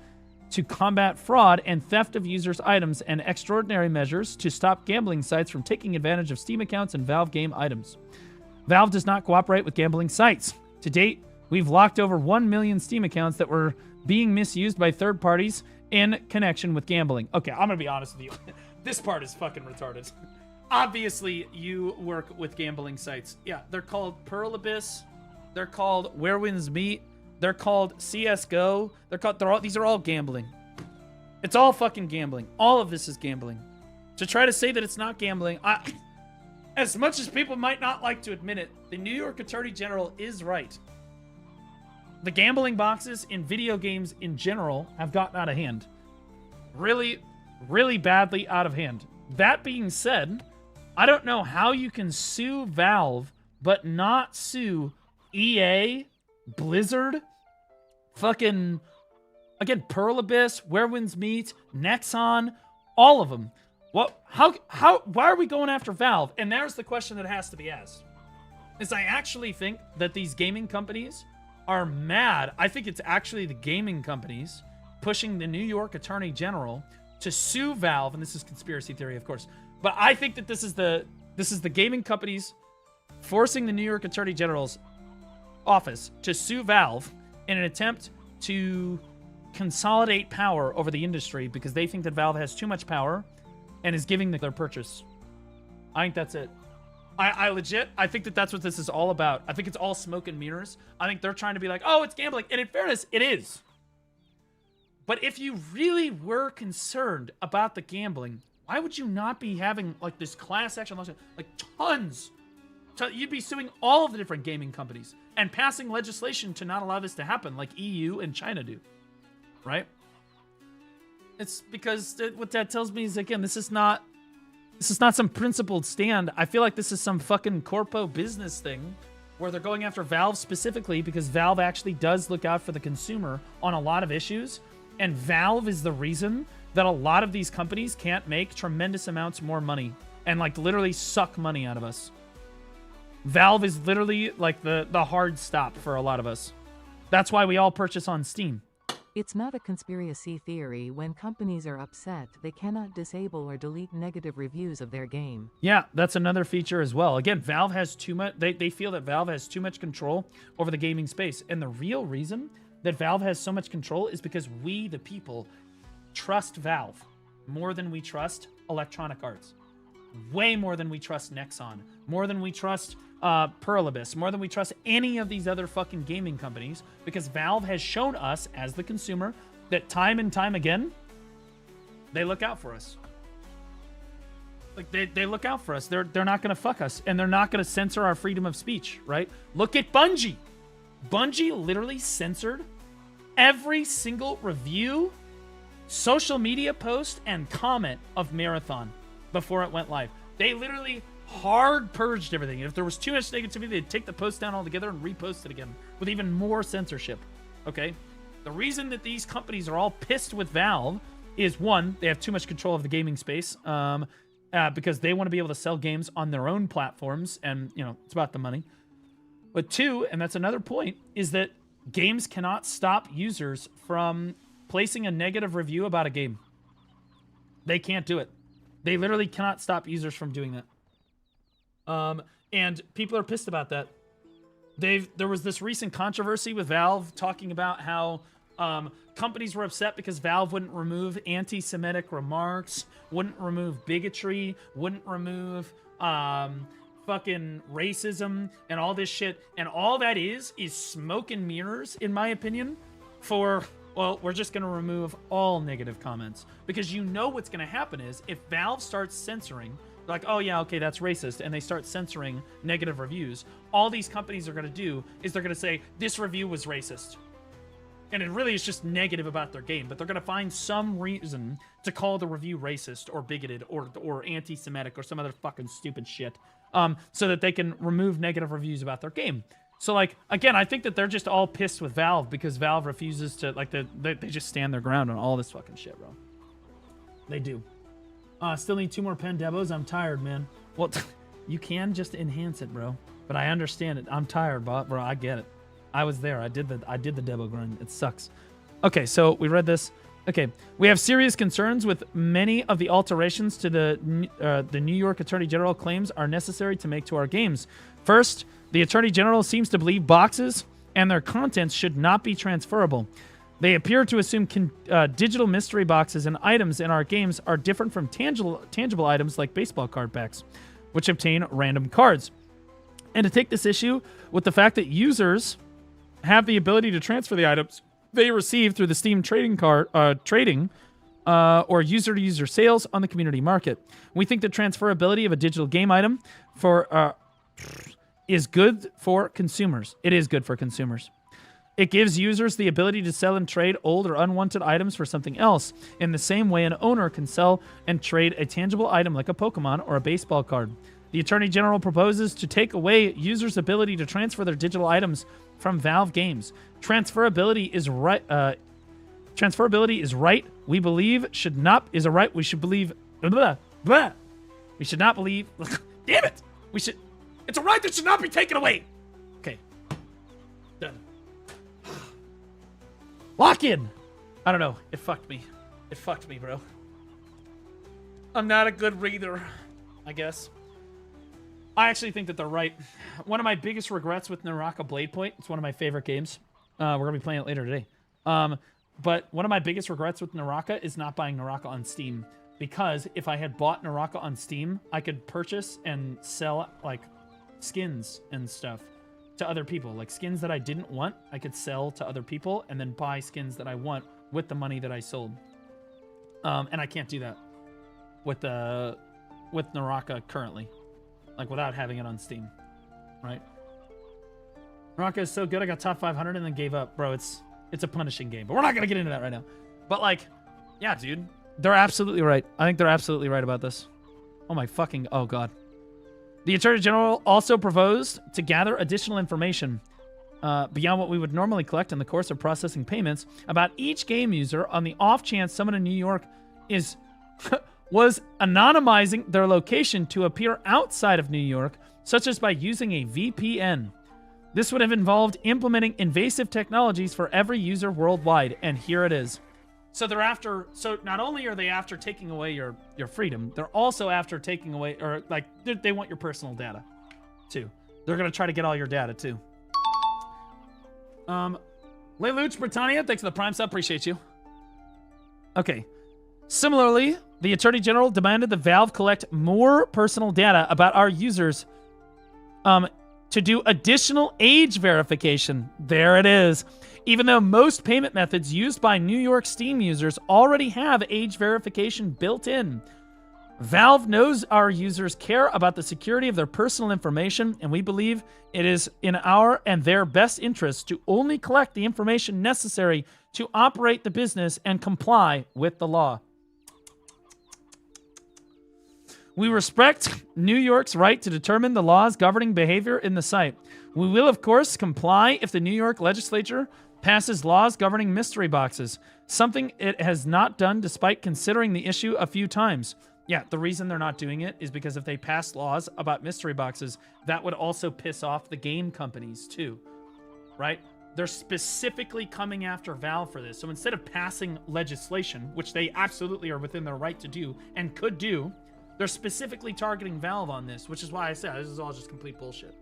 to combat fraud and theft of users' items and extraordinary measures to stop gambling sites from taking advantage of Steam accounts and Valve game items. Valve does not cooperate with gambling sites. To date, we've locked over 1 million Steam accounts that were being misused by third parties in connection with gambling. Okay, I'm gonna be honest with you. This part is fucking retarded. Obviously, you work with gambling sites. Yeah, they're called Pearl Abyss. They're called Where Winds Meet. They're called CSGO. These are all gambling. It's all fucking gambling. All of this is gambling. To try to say that it's not gambling, as much as people might not like to admit it, the New York Attorney General is right. The gambling boxes in video games in general have gotten out of hand. Really, really badly out of hand. That being said, I don't know how you can sue Valve but not sue EA, Blizzard, fucking, again, Pearl Abyss, Where Winds Meet, Nexon, all of them. Why are we going after Valve? And there's the question that has to be asked. Is I actually think that these gaming companies are mad. I think it's actually the gaming companies pushing the New York Attorney General to sue Valve, and this is conspiracy theory, of course. But I think that this is the gaming companies forcing the New York Attorney General's office to sue Valve in an attempt to consolidate power over the industry because they think that Valve has too much power and is giving their purchase. I think that's it. I think that that's what this is all about. I think it's all smoke and mirrors. I think they're trying to be like, oh, it's gambling. And in fairness, it is. But if you really were concerned about the gambling, why would you not be having like this class action lawsuit? Like tons. You'd be suing all of the different gaming companies and passing legislation to not allow this to happen like EU and China do. Right? It's because what that tells me is, again, this is not some principled stand. I feel like this is some fucking corpo business thing where they're going after Valve specifically because Valve actually does look out for the consumer on a lot of issues. And Valve is the reason that a lot of these companies can't make tremendous amounts more money and like literally suck money out of us. Valve is literally like the hard stop for a lot of us. That's why we all purchase on Steam. It's not a conspiracy theory. When companies are upset, they cannot disable or delete negative reviews of their game. Yeah, that's another feature as well. Again, Valve has too much, they feel that Valve has too much control over the gaming space. And the real reason that Valve has so much control is because we, the people, trust Valve more than we trust Electronic Arts. Way more than we trust Nexon. More than we trust Perlibis. More than we trust any of these other fucking gaming companies. Because Valve has shown us, as the consumer, that time and time again, they look out for us. Like, they look out for us. They're not going to fuck us. And they're not going to censor our freedom of speech, right? Look at Bungie. Bungie literally censored every single review, social media post, and comment of Marathon before it went live. They literally hard purged everything. If there was too much negativity, they'd take the post down altogether and repost it again with even more censorship. Okay? The reason that these companies are all pissed with Valve is, one, they have too much control of the gaming space because they want to be able to sell games on their own platforms, and, you know, it's about the money. But two, and that's another point, is that games cannot stop users from placing a negative review about a game. They can't do it. They literally cannot stop users from doing that. And people are pissed about that. There was this recent controversy with Valve talking about how companies were upset because Valve wouldn't remove anti-Semitic remarks, wouldn't remove bigotry, wouldn't remove fucking racism and all this shit. And all that is smoke and mirrors, in my opinion, for... Well, we're just going to remove all negative comments. Because you know what's going to happen is, if Valve starts censoring, like, oh yeah, okay, that's racist, and they start censoring negative reviews, all these companies are going to do is they're going to say, this review was racist. And it really is just negative about their game, but they're going to find some reason to call the review racist or bigoted or anti-Semitic or some other fucking stupid shit, so that they can remove negative reviews about their game. So, like, again, I think that they're just all pissed with Valve because Valve refuses to, like, they just stand their ground on all this fucking shit, bro. They do. Still need 2 more pen debos. I'm tired, man. Well, you can just enhance it, bro. But I understand it. I'm tired, bro. I get it. I was there. I did the debo grind. It sucks. Okay, so we read this. Okay, we have serious concerns with many of the alterations to the New York Attorney General claims are necessary to make to our games. First, the Attorney General seems to believe boxes and their contents should not be transferable. They appear to assume digital mystery boxes and items in our games are different from tangible items like baseball card packs, which obtain random cards. And to take this issue with the fact that users have the ability to transfer the items they receive through the Steam trading or user-to-user sales on the community market. We think the transferability of a digital game item is good for consumers. It is good for consumers. It gives users the ability to sell and trade old or unwanted items for something else, in the same way an owner can sell and trade a tangible item like a Pokemon or a baseball card. The Attorney General proposes to take away users' ability to transfer their digital items from Valve games. Transferability is right. We believe should not is a right. We should believe. Blah, blah. We should not believe. Damn it! We should. It's a right that should not be taken away. Okay. Done. Lock in. I don't know. It fucked me. It fucked me, bro. I'm not a good reader, I guess. I actually think that they're right. One of my biggest regrets with Naraka Blade Point, it's one of my favorite games. We're going to be playing it later today. But one of my biggest regrets with Naraka is not buying Naraka on Steam. Because if I had bought Naraka on Steam, I could purchase and sell, like, skins and stuff to other people. Like, skins that I didn't want, I could sell to other people and then buy skins that I want with the money that I sold. And I can't do that with Naraka currently. Like, without having it on Steam, right? Naraka is so good, I got top 500 and then gave up. Bro, it's a punishing game. But we're not going to get into that right now. But, like, yeah, dude. They're absolutely right. I think they're absolutely right about this. Oh, my fucking... Oh, God. The Attorney General also proposed to gather additional information beyond what we would normally collect in the course of processing payments about each game user on the off chance someone in New York was anonymizing their location to appear outside of New York such as by using a VPN. This would have involved implementing invasive technologies for every user worldwide, and here it is. So they're after, so not only are they after taking away your freedom, they're also after taking away, or like, they want your personal data, too. They're gonna try to get all your data, too. Lelouch Britannia, thanks for the Prime sub, appreciate you. Okay. Similarly, the Attorney General demanded that Valve collect more personal data about our users to do additional age verification. There it is. Even though most payment methods used by New York Steam users already have age verification built in. Valve knows our users care about the security of their personal information, and we believe it is in our and their best interest to only collect the information necessary to operate the business and comply with the law. We respect New York's right to determine the laws governing behavior in the site. We will, of course, comply if the New York legislature passes laws governing mystery boxes, something it has not done despite considering the issue a few times. Yeah, the reason they're not doing it is because if they pass laws about mystery boxes, that would also piss off the game companies too, right? They're specifically coming after Valve for this. So instead of passing legislation, which they absolutely are within their right to do and could do, they're specifically targeting Valve on this, which is why I said this is all just complete bullshit.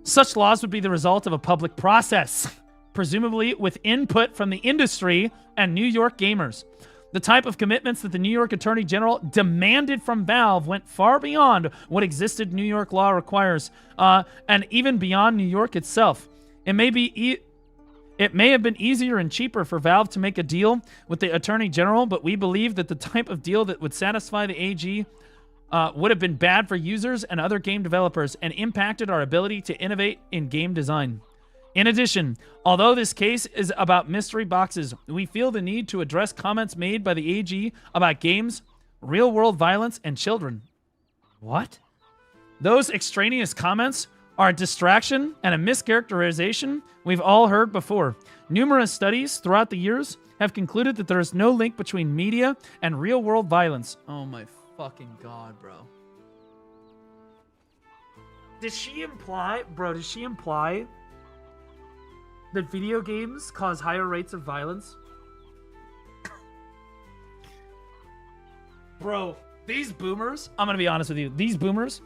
Such laws would be the result of a public process, presumably with input from the industry and New York gamers. The type of commitments that the New York Attorney General demanded from Valve went far beyond what existed New York law requires, and even beyond New York itself. It may have been easier and cheaper for Valve to make a deal with the Attorney General, but we believe that the type of deal that would satisfy the AG would have been bad for users and other game developers and impacted our ability to innovate in game design. In addition, although this case is about mystery boxes, we feel the need to address comments made by the AG about games, real-world violence, and children. What? Those extraneous comments are a distraction and a mischaracterization we've all heard before. Numerous studies throughout the years have concluded that there is no link between media and real-world violence. Oh my fucking god, bro. Did she imply that video games cause higher rates of violence? Bro, these boomers, I'm gonna be honest with you, these boomers,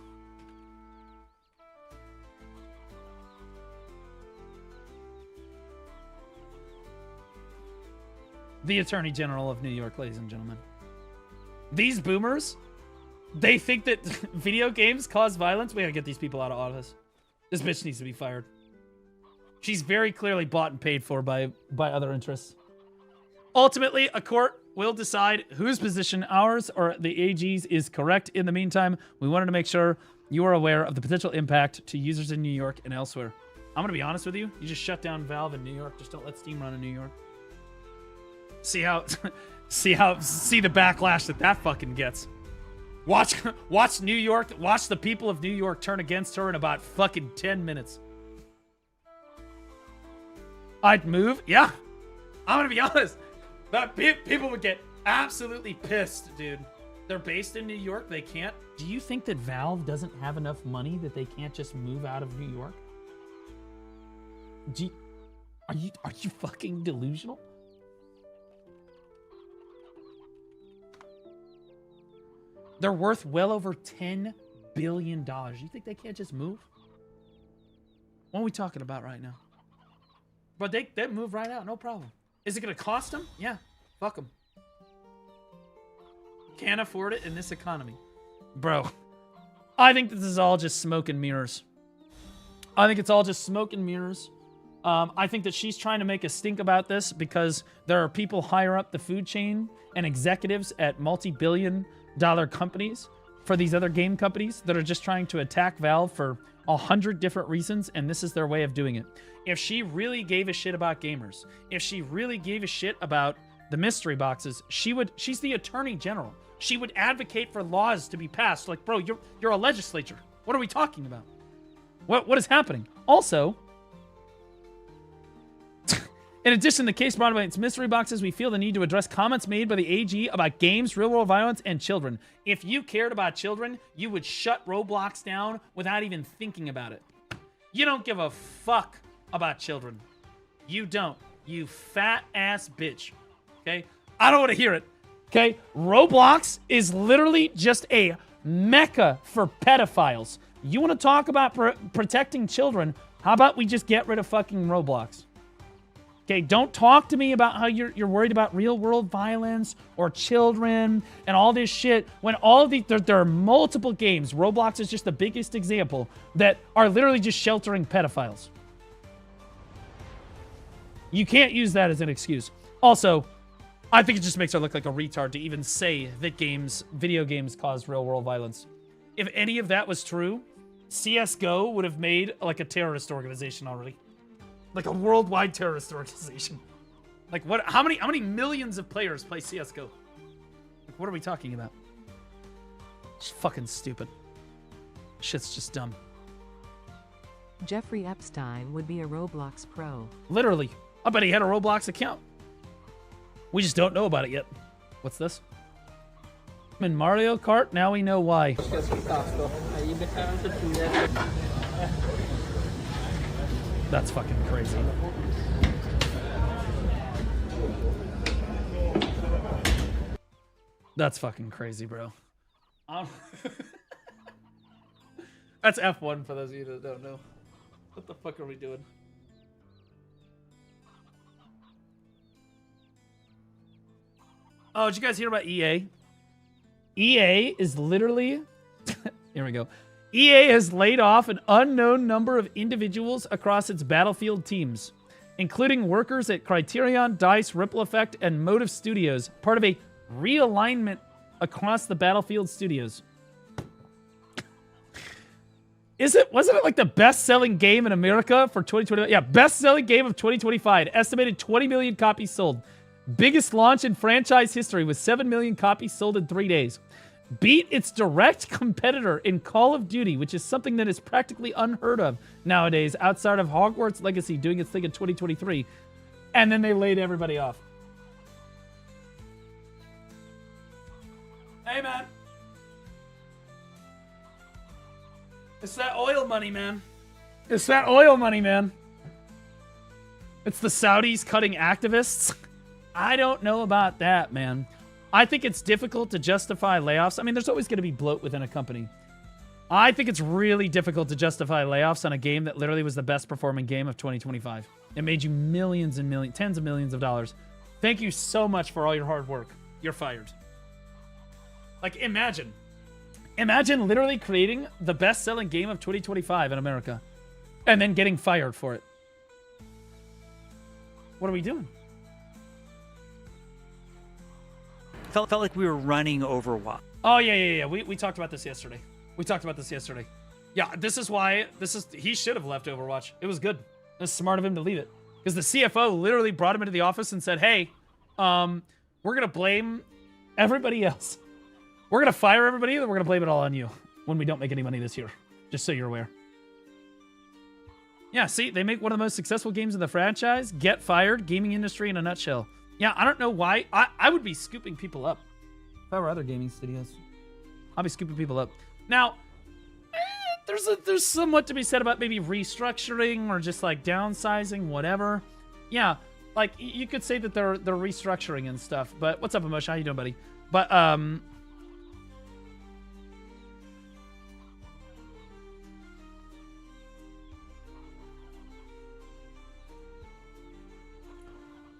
the Attorney General of New York, ladies and gentlemen. These boomers, they think that video games cause violence. We gotta get these people out of office. This bitch needs to be fired. She's very clearly bought and paid for by other interests. Ultimately, a court will decide whose position, ours or the AG's, is correct. In the meantime, we wanted to make sure you are aware of the potential impact to users in New York and elsewhere. I'm going to be honest with you. You just shut down Valve in New York. Just don't let Steam run in New York. See the backlash that fucking gets. Watch New York, watch the people of New York turn against her in about fucking 10 minutes. I'd move. Yeah. I'm going to be honest. That people would get absolutely pissed, dude. They're based in New York. They can't. Do you think that Valve doesn't have enough money that they can't just move out of New York? Are you fucking delusional? They're worth well over $10 billion. You think they can't just move? What are we talking about right now? But they move right out, no problem. Is it going to cost them? Yeah, fuck them. Can't afford it in this economy. Bro, I think this is all just smoke and mirrors. I think it's all just smoke and mirrors. I think that she's trying to make a stink about this because there are people higher up the food chain and executives at multi-billion-dollar companies for these other game companies that are just trying to attack Valve for 100 different reasons, and this is their way of doing it. If she really gave a shit about gamers, if she really gave a shit about the mystery boxes, she's the Attorney General. She would advocate for laws to be passed. Like, bro, you're a legislature. What are we talking about? What is happening? Also, In addition, the case brought by its mystery boxes, we feel the need to address comments made by the AG about games, real-world violence, and children. If you cared about children, you would shut Roblox down without even thinking about it. You don't give a fuck about children. You don't. You fat-ass bitch. Okay? I don't want to hear it. Okay? Roblox is literally just a mecca for pedophiles. You want to talk about protecting children? How about we just get rid of fucking Roblox? Okay, don't talk to me about how you're worried about real-world violence or children and all this shit when all of these, there are multiple games. Roblox is just the biggest example that are literally just sheltering pedophiles. You can't use that as an excuse. Also, I think it just makes her look like a retard to even say that video games cause real-world violence. If any of that was true, CSGO would have made like a terrorist organization already. Like a worldwide terrorist organization. Like what? How many millions of players play CS:GO? Like what are we talking about? It's fucking stupid. Shit's just dumb. Jeffrey Epstein would be a Roblox pro. Literally, I bet he had a Roblox account. We just don't know about it yet. What's this? I'm in Mario Kart. Now we know why. That's fucking crazy. That's fucking crazy, bro. That's F1 for those of you that don't know. What the fuck are we doing? Oh, did you guys hear about EA? EA is literally... Here we go. EA has laid off an unknown number of individuals across its Battlefield teams, including workers at Criterion, DICE, Ripple Effect, and Motive Studios, part of a realignment across the Battlefield studios. Wasn't it like the best-selling game in America for 2020? Yeah, best-selling game of 2025. Estimated 20 million copies sold. Biggest launch in franchise history with 7 million copies sold in 3 days. Beat its direct competitor in Call of Duty, which is something that is practically unheard of nowadays outside of Hogwarts Legacy doing its thing in 2023. And then they laid everybody off. Hey, man. It's that oil money, man. It's that oil money, man. It's the Saudis cutting activists. I don't know about that, man. I think it's difficult to justify layoffs. I mean, there's always going to be bloat within a company. I think it's really difficult to justify layoffs on a game that literally was the best performing game of 2025. It made you millions and millions, tens of millions of dollars. Thank you so much for all your hard work. You're fired. Like, imagine literally creating the best-selling game of 2025 in America and then getting fired for it. What are we doing? Felt like we were running Overwatch. Oh, yeah. We talked about this yesterday. Yeah, this is why, he should have left Overwatch. It was good. It was smart of him to leave it. Because the CFO literally brought him into the office and said, hey, we're going to blame everybody else. We're going to fire everybody, and we're going to blame it all on you when we don't make any money this year. Just so you're aware. Yeah, see, they make one of the most successful games in the franchise. Get fired. Gaming industry in a nutshell. Yeah, I don't know why. I would be scooping people up. If I were other gaming studios, I'd be scooping people up. Now, there's somewhat to be said about maybe restructuring or just like downsizing, whatever. Yeah, like you could say that they're restructuring and stuff. But what's up, Emotion? How you doing, buddy? But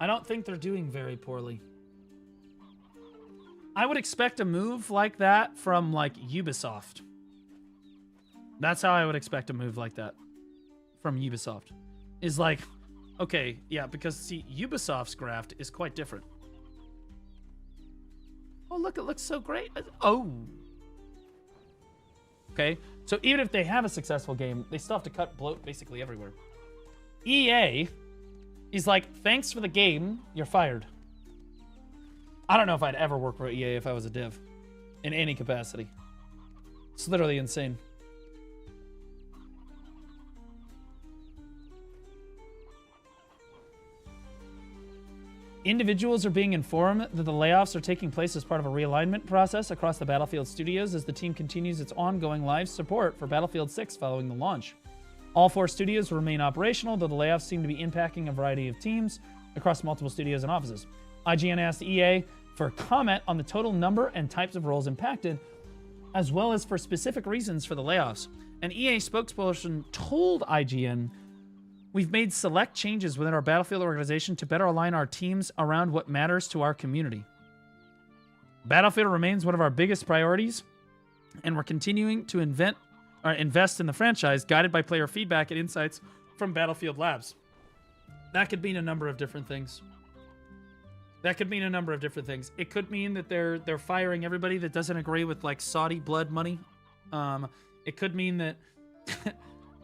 I don't think they're doing very poorly. I would expect a move like that from, like, Ubisoft. That's how I would expect a move like that from Ubisoft. Is like, okay, yeah, because, see, Ubisoft's graft is quite different. Oh, look, it looks so great. Oh. Okay, so even if they have a successful game, they still have to cut bloat basically everywhere. EA... He's like, thanks for the game, you're fired. I don't know if I'd ever work for EA if I was a dev. In any capacity. It's literally insane. Individuals are being informed that the layoffs are taking place as part of a realignment process across the Battlefield studios as the team continues its ongoing live support for Battlefield 6 following the launch. All 4 studios remain operational, though the layoffs seem to be impacting a variety of teams across multiple studios and offices. IGN asked EA for comment on the total number and types of roles impacted, as well as for specific reasons for the layoffs. An EA spokesperson told IGN, "We've made select changes within our Battlefield organization to better align our teams around what matters to our community. Battlefield remains one of our biggest priorities, and we're continuing to invest in the franchise, guided by player feedback and insights from Battlefield Labs." That could mean a number of different things. It could mean that they're firing everybody that doesn't agree with like Saudi blood money. It could mean that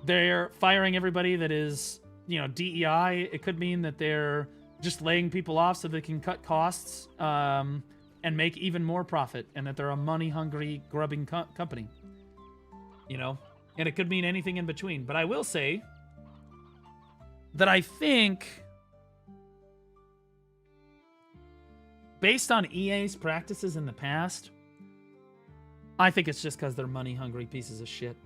they're firing everybody that is, you know, DEI. It could mean that they're just laying people off so they can cut costs and make even more profit, and that they're a money-hungry, grubbing company. You know? And it could mean anything in between. But I will say that I think, based on EA's practices in the past, I think it's just because they're money-hungry pieces of shit.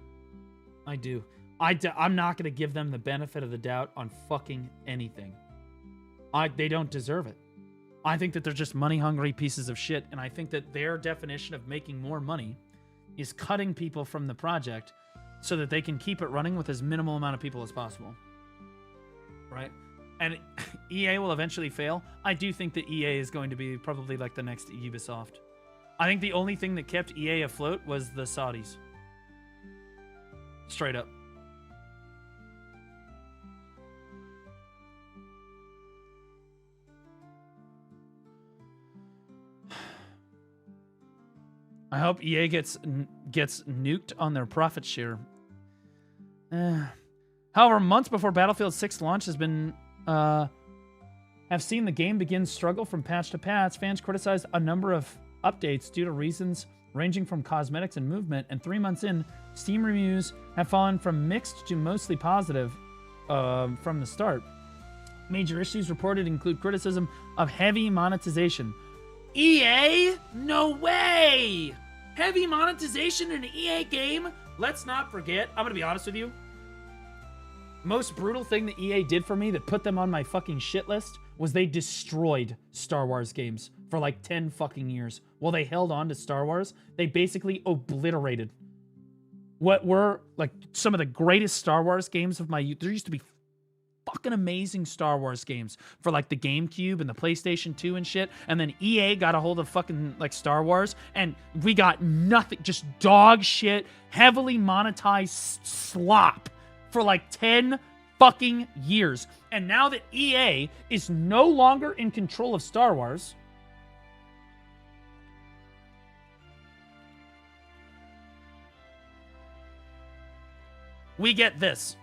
I do. I'm not going to give them the benefit of the doubt on fucking anything. They don't deserve it. I think that they're just money-hungry pieces of shit, and I think that their definition of making more money is cutting people from the project so that they can keep it running with as minimal amount of people as possible. Right? And EA will eventually fail. I do think that EA is going to be probably like the next Ubisoft. I think the only thing that kept EA afloat was the Saudis. Straight up. I hope EA gets nuked on their profit share. However, months before Battlefield 6 launch have seen the game begin struggle from patch to patch. Fans criticized a number of updates due to reasons ranging from cosmetics and movement, and 3 months in, Steam reviews have fallen from mixed to mostly positive from the start. Major issues reported include criticism of heavy monetization. EA? No way! Heavy monetization in an EA game? Let's not forget, I'm gonna be honest with you, most brutal thing that EA did for me that put them on my fucking shit list was they destroyed Star Wars games for like 10 fucking years. While they held on to Star Wars, they basically obliterated what were like some of the greatest Star Wars games of my youth. There used to be fucking amazing Star Wars games for like the GameCube and the PlayStation 2 and shit. And then EA got a hold of fucking like Star Wars, and we got nothing, just dog shit, heavily monetized slop for like 10 fucking years. And now that EA is no longer in control of Star Wars, we get this.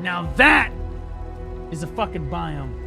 Now that is a fucking biome.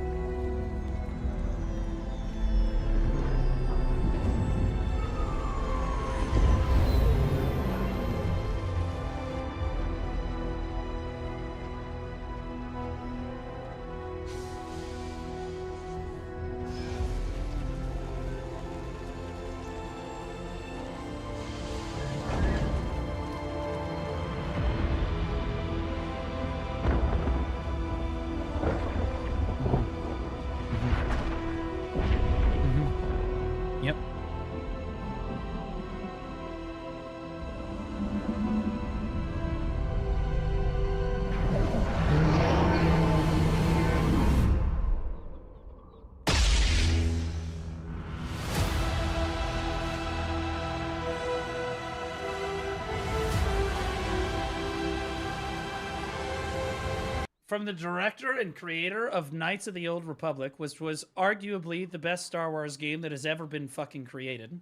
from the director and creator of Knights of the Old Republic, which was arguably the best Star Wars game that has ever been fucking created.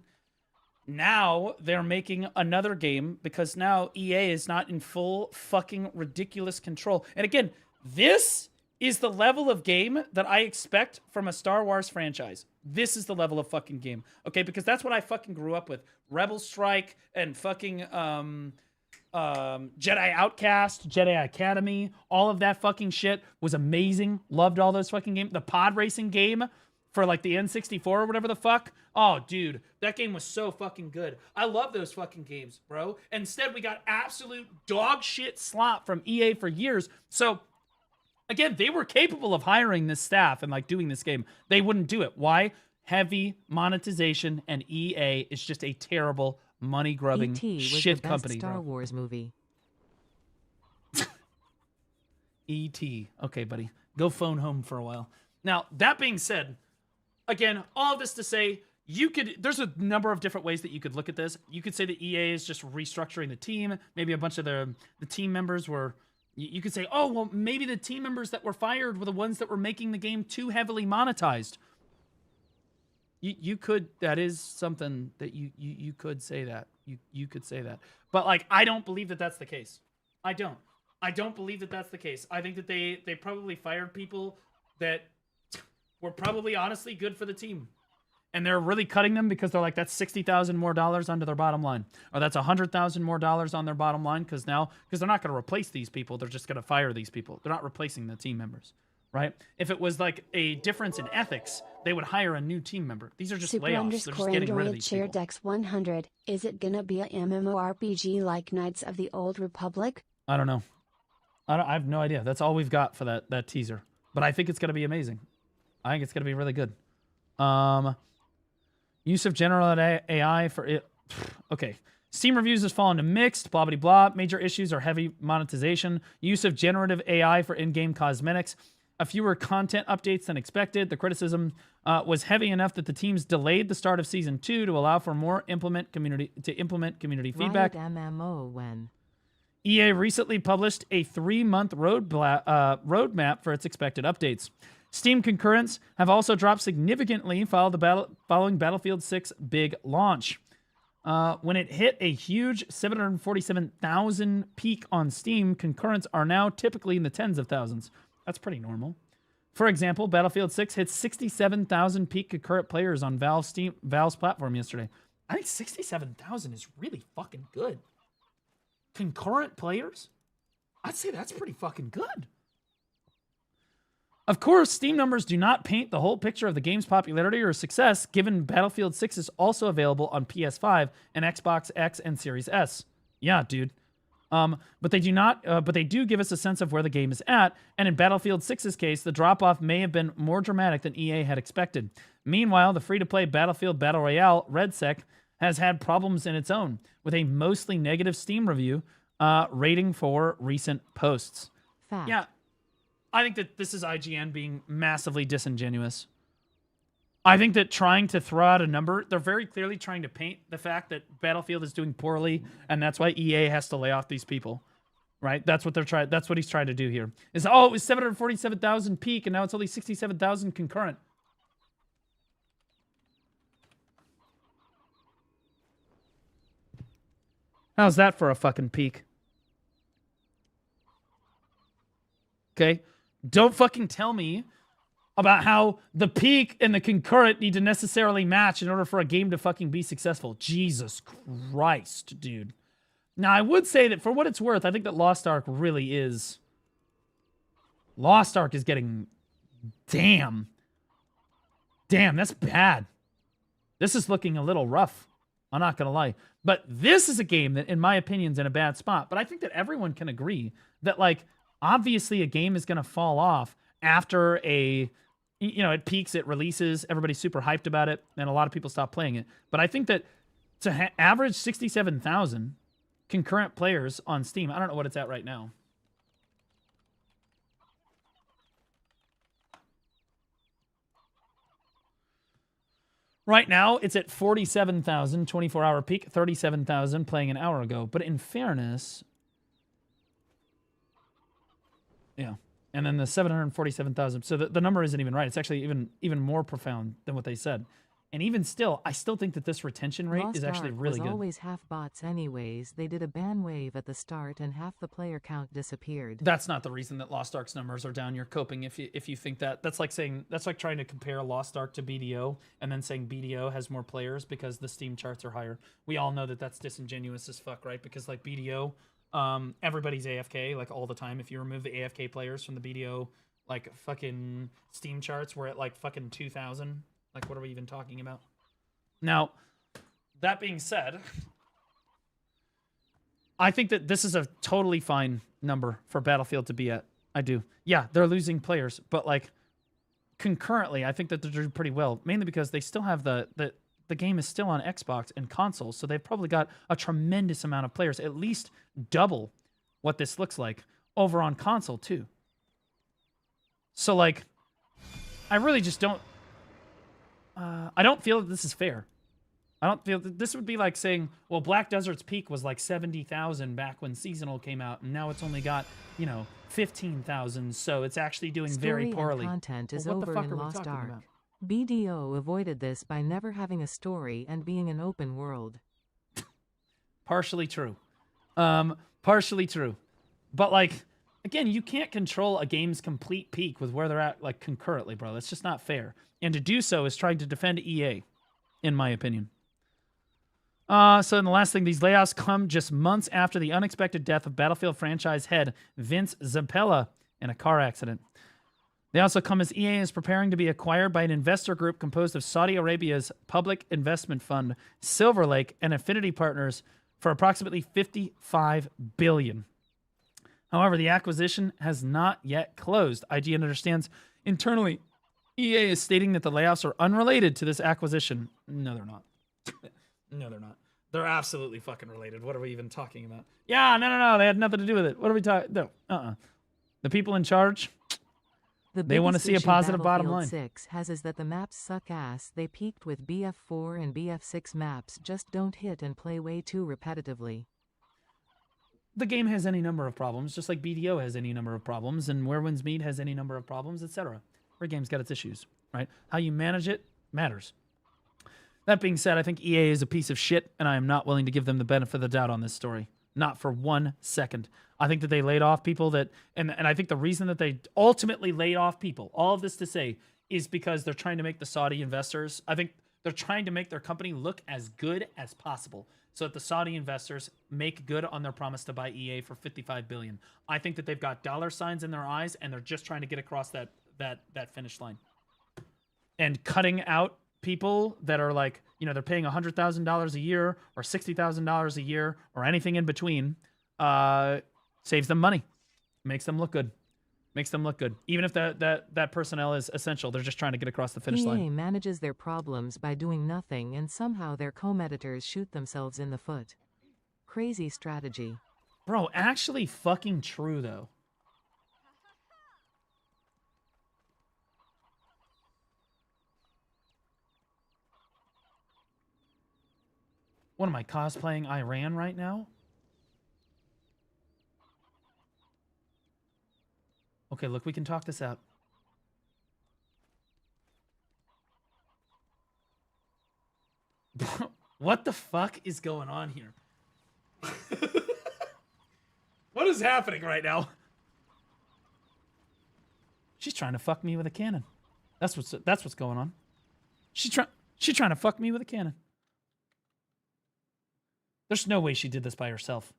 Now they're making another game because now EA is not in full fucking ridiculous control. And again, this is the level of game that I expect from a Star Wars franchise. This is the level of fucking game. Okay, because that's what I fucking grew up with. Rebel Strike and fucking Jedi Outcast, Jedi Academy, all of that fucking shit was amazing. Loved all those fucking games. The pod racing game for like the N64 or whatever the fuck. Oh, dude, that game was so fucking good. I love those fucking games, bro. Instead, we got absolute dog shit slop from EA for years. So, again, they were capable of hiring this staff and like doing this game. They wouldn't do it. Why? Heavy monetization, and EA is just a terrible money-grubbing shit company. Star Wars movie. E.T. Okay, buddy. Go phone home for a while. Now, that being said, again, all of this to say, there's a number of different ways that you could look at this. You could say that EA is just restructuring the team. Maybe a bunch of the team members were, you could say, oh, well, maybe the team members that were fired were the ones that were making the game too heavily monetized. You could, that is something that you could say that. You could say that. But like, I don't believe that that's the case. I don't believe that that's the case. I think that they probably fired people that were probably honestly good for the team. And they're really cutting them because they're like, that's $60,000 more onto their bottom line. Or that's $100,000 more on their bottom line because they're not going to replace these people. They're just going to fire these people. They're not replacing the team members, right? If it was like a difference in ethics, they would hire a new team member. These are just Super layoffs. They're just getting rid of these Chair people. Dex 100. Is it gonna be a MMORPG like Knights of the Old Republic? I don't know. I have no idea. That's all we've got for that teaser. But I think it's going to be amazing. I think it's going to be really good. Use of generative AI for it. Okay. Steam reviews has fallen to mixed, blah, blah, blah. Major issues are heavy monetization. Use of generative AI for in-game cosmetics. A fewer content updates than expected. The criticism was heavy enough that the teams delayed the start of Season 2 to allow for more community feedback. MMO when? EA recently published a 3-month roadmap for its expected updates. Steam concurrents have also dropped significantly following Battlefield 6 big launch. When it hit a huge 747,000 peak on Steam, concurrents are now typically in the tens of thousands. That's pretty normal. For example, Battlefield 6 hit 67,000 peak concurrent players on Valve's platform yesterday. I think 67,000 is really fucking good. Concurrent players? I'd say that's pretty fucking good. Of course, Steam numbers do not paint the whole picture of the game's popularity or success, given Battlefield 6 is also available on PS5 and Xbox X and Series S. Yeah, dude. But they do give us a sense of where the game is at, and in Battlefield 6's case, the drop-off may have been more dramatic than EA had expected. Meanwhile, the free-to-play Battlefield Battle Royale, RedSec, has had problems in its own, with a mostly negative Steam review rating for recent posts. Fact. Yeah, I think that this is IGN being massively disingenuous. I think that trying to throw out a number, they're very clearly trying to paint the fact that Battlefield is doing poorly, and that's why EA has to lay off these people, right? That's what That's what he's trying to do here. Is it was 747,000 peak, and now it's only 67,000 concurrent. How's that for a fucking peak? Okay, don't fucking tell me about how the peak and the concurrent need to necessarily match in order for a game to fucking be successful. Jesus Christ, dude. Now, I would say that for what it's worth, I think that Lost Ark really is... Lost Ark is getting... Damn, that's bad. This is looking a little rough. I'm not going to lie. But this is a game that, in my opinion, is in a bad spot. But I think that everyone can agree that, like, obviously a game is going to fall off after it peaks, it releases, everybody's super hyped about it, and a lot of people stop playing it. But I think that to average 67,000 concurrent players on Steam, I don't know what it's at right now. Right now, it's at 47,000, 24-hour peak, 37,000 playing an hour ago. But in fairness, yeah. And then the 747,000. So the number isn't even right. It's actually even more profound than what they said. And even still, I still think that this retention rate Lost is actually Ark really was good. always half bots anyways. They did a ban wave at the start and half the player count disappeared. That's not the reason that Lost Ark's numbers are down. You're coping if you think that. That's like trying to compare Lost Ark to BDO and then saying BDO has more players because the Steam charts are higher. We all know that that's disingenuous as fuck, right? Because like BDO, everybody's AFK like all the time. If you remove the AFK players from the BDO, like fucking Steam charts, we're at like fucking 2,000. Like, what are we even talking about? Now, that being said, I think that this is a totally fine number for Battlefield to be at. I do. Yeah, they're losing players, but like concurrently, I think that they're doing pretty well, mainly because they still have the game is still on Xbox and consoles, so they've probably got a tremendous amount of players, at least double what this looks like over on console too. So like, I really just don't. I don't feel that this is fair. I don't feel that this would be like saying, well, Black Desert's peak was like 70,000 back when Seasonal came out, and now it's only got, 15,000, so it's actually doing very poorly. Content is Well, what the over fuck in are we Lost talking Ark. about? BDO avoided this by never having a story and being an open world. Partially true. Partially true. But like, again, you can't control a game's complete peak with where they're at like concurrently, bro. That's just not fair. And to do so is trying to defend EA, in my opinion. So then the last thing, these layoffs come just months after the unexpected death of Battlefield franchise head Vince Zampella in a car accident. They also come as EA is preparing to be acquired by an investor group composed of Saudi Arabia's public investment fund, Silver Lake, and affinity partners for approximately $55 billion. However, the acquisition has not yet closed. IGN understands internally EA is stating that the layoffs are unrelated to this acquisition. No, they're not. No, they're not. They're absolutely fucking related. What are we even talking about? Yeah, no. They had nothing to do with it. What are we talking? No, The people in charge, they want to see a positive bottom line. 6 has is that the maps suck ass. They peaked with BF4 and BF6 maps just don't hit and play way too repetitively. The game has any number of problems, just like BDO has any number of problems, and Where Winds Meet has any number of problems, etc. Every game's got its issues, right? How you manage it matters. That being said, I think EA is a piece of shit, and I am not willing to give them the benefit of the doubt on this story. Not for 1 second. I think that they laid off people that, and I think the reason that they ultimately laid off people, all of this to say, is because they're trying to make the Saudi investors, I think they're trying to make their company look as good as possible so that the Saudi investors make good on their promise to buy EA for $55 billion. I think that they've got dollar signs in their eyes, and they're just trying to get across that finish line. And cutting out people that are like, they're paying $100,000 a year or $60,000 a year or anything in between, saves them money, makes them look good. Even if that personnel is essential, they're just trying to get across the finish line. EA manages their problems by doing nothing, and somehow their co-editors shoot themselves in the foot. Crazy strategy. Bro, actually fucking true, though. What am I cosplaying Iran right now? Okay, look, we can talk this out. What the fuck is going on here? What is happening right now? She's trying to fuck me with a cannon. That's what's going on. She's trying to fuck me with a cannon. There's no way she did this by herself.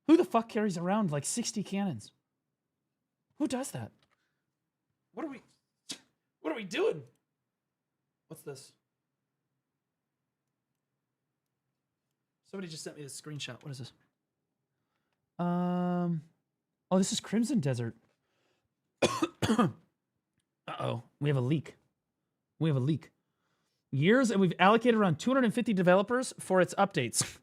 Who the fuck carries around like 60 cannons? Who does that? What are we doing? What's this? Somebody just sent me this screenshot. What is this? Oh, this is Crimson Desert. Uh-oh. We have a leak. Years, and we've allocated around 250 developers for its updates.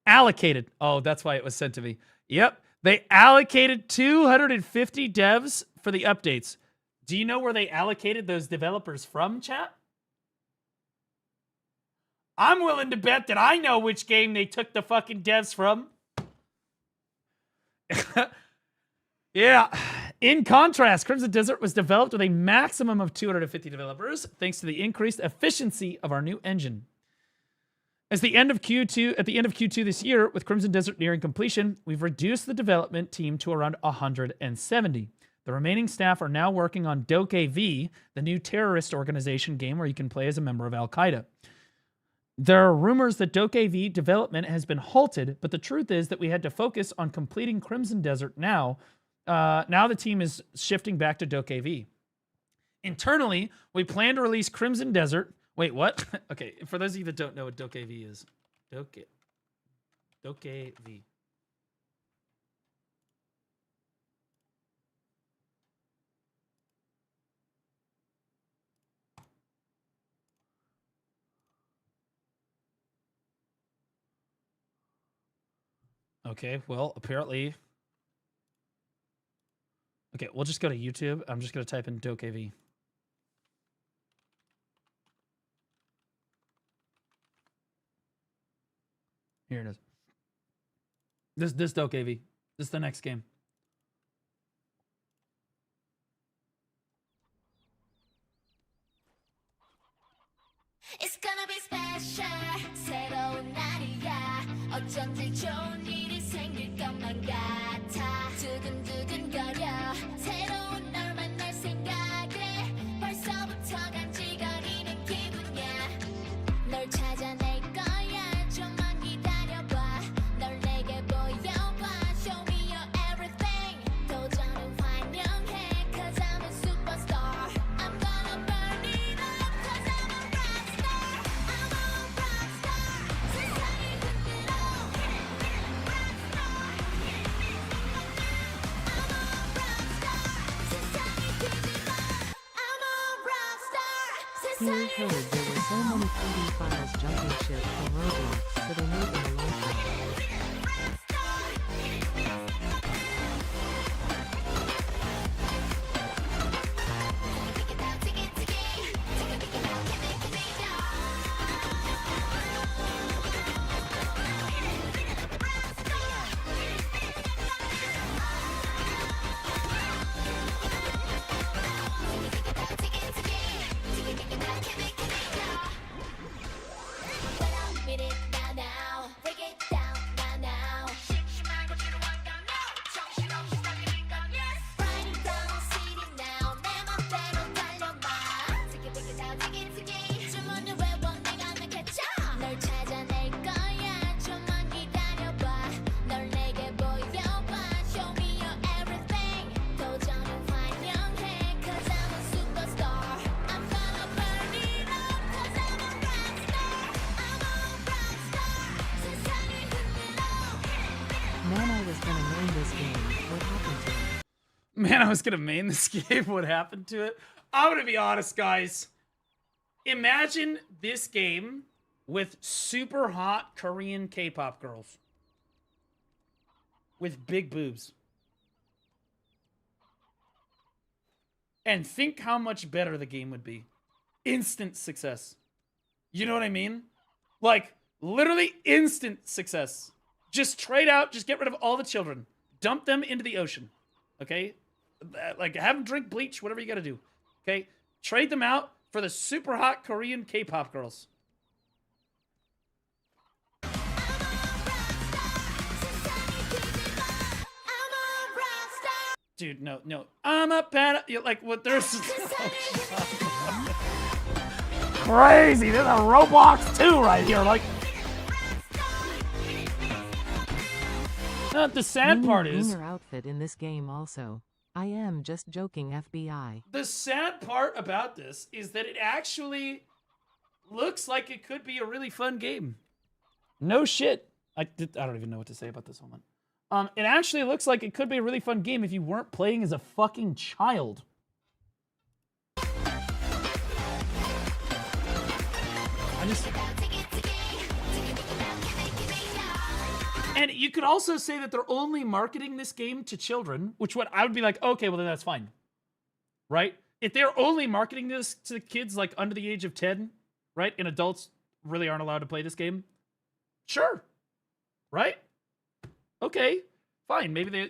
Allocated. Oh, that's why it was sent to me. Yep. They allocated 250 devs for the updates. Do you know where they allocated those developers from, chat? I'm willing to bet that I know which game they took the fucking devs from. Yeah. In contrast, Crimson Desert was developed with a maximum of 250 developers, thanks to the increased efficiency of our new engine. At the end of Q2 this year, with Crimson Desert nearing completion, we've reduced the development team to around 170. The remaining staff are now working on WWM, the new terrorist organization game where you can play as a member of Al-Qaeda. There are rumors that WWM development has been halted, but the truth is that we had to focus on completing Crimson Desert now. Now the team is shifting back to WWM. Internally, we plan to release Crimson Desert. Wait, what? Okay, for those of you that don't know what WWM is. WWM. Okay, well, apparently... Okay, we'll just go to YouTube. I'm just going to type in WWM. Here it is. This WWM. This is the next game. It's gonna be special. 새로운 날이야. 어쩐지 좋은 일이 생길 것만 같아. 두근두근거려. 새로운 널 만날 생각에 벌써부터 간질거리는 기분이야. 널 찾아낼 거야. 좀만 기다려봐. 널 내게 보여봐. Show me your everything. 도전은 환영해. 'Cause I'm a superstar. I'm gonna burn it up. 'Cause I'm a rockstar. I'm a rockstar. 세상이 흔들어. Rockstar. I'm a rockstar. 세상이 뒤집어. I'm a rockstar. Here 세상이 heard there were so many 3D files jumping ship from Roblox, so they made them a launcher. 널 찾아낼 거야. 좀만 기다려봐. 널 내게 보여봐. Show me your everything. 도전은 환영해. 'Cause I'm a superstar. I'm gonna burn it up. 'Cause I'm a rockstar. I'm a rockstar. 세상이 흔들어. Man, I was gonna name this game. What happened to it? Man, I was going to main this game. What happened to it? I'm going to be honest, guys. Imagine this game with super hot Korean K-pop girls. With big boobs. And think how much better the game would be. Instant success. You know what I mean? Like, literally instant success. Just trade out, just get rid of all the children. Dump them into the ocean. Okay? Like, have them drink bleach, whatever you gotta do. Okay? Trade them out for the super hot Korean K-pop girls. Dude, no. I'm a pet. Like, what? There's crazy. There's a Roblox 2 right here. Like, the sad part is Greener outfit in this game also. I am just joking, FBI. the sad part about this is that it actually looks like it could be a really fun game. No shit. I don't even know what to say about this one. It actually looks like it could be a really fun game if you weren't playing as a fucking child. And you could also say that they're only marketing this game to children, which I would be like, okay, well then that's fine. Right? If they're only marketing this to kids like under the age of 10, right? And adults really aren't allowed to play this game. Sure. Right? Okay. Fine. Maybe they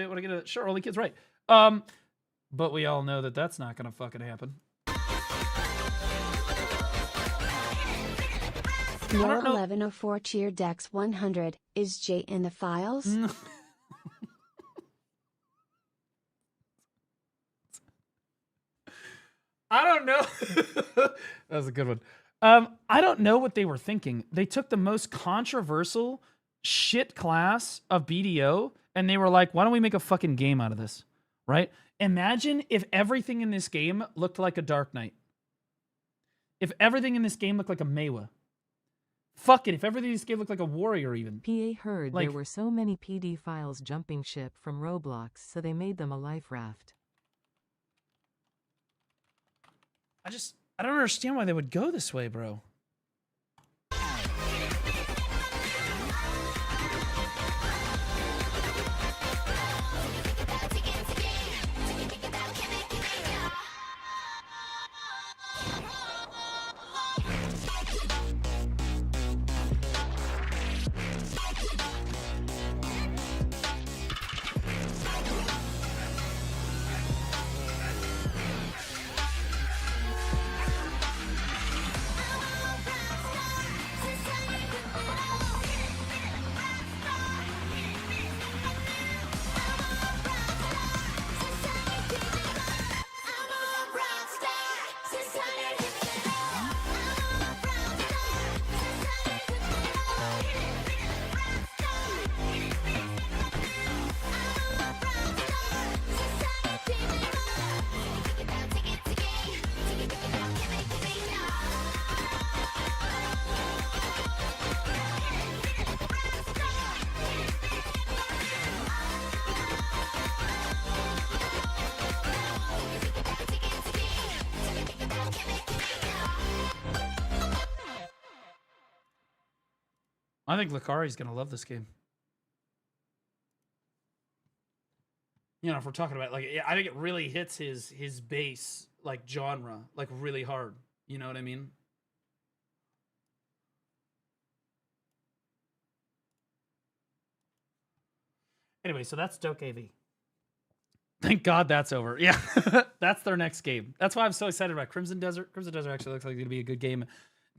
want to get a sure, only kids, right? But we all know that that's not gonna fucking happen. Laura 1104 cheer Dex 100. Is Jay in the files? I don't know. That was a good one. I don't know what they were thinking. They took the most controversial shit class of BDO and they were like, why don't we make a fucking game out of this? Right? Imagine if everything in this game looked like a Dark Knight. If everything in this game looked like a Mawa. Fuck it, if everything in this game looked like a warrior even. PA heard Like- there were so many PD files jumping ship from Roblox, so they made them a life raft. I don't understand why they would go this way, bro. I think Lucari's gonna love this game. You know, if we're talking about like, I think it really hits his base like genre like really hard. You know what I mean? Anyway, so that's Doke AV. Thank God that's over. Yeah, that's their next game. That's why I'm so excited about Crimson Desert. Crimson Desert actually looks like it's going to be a good game.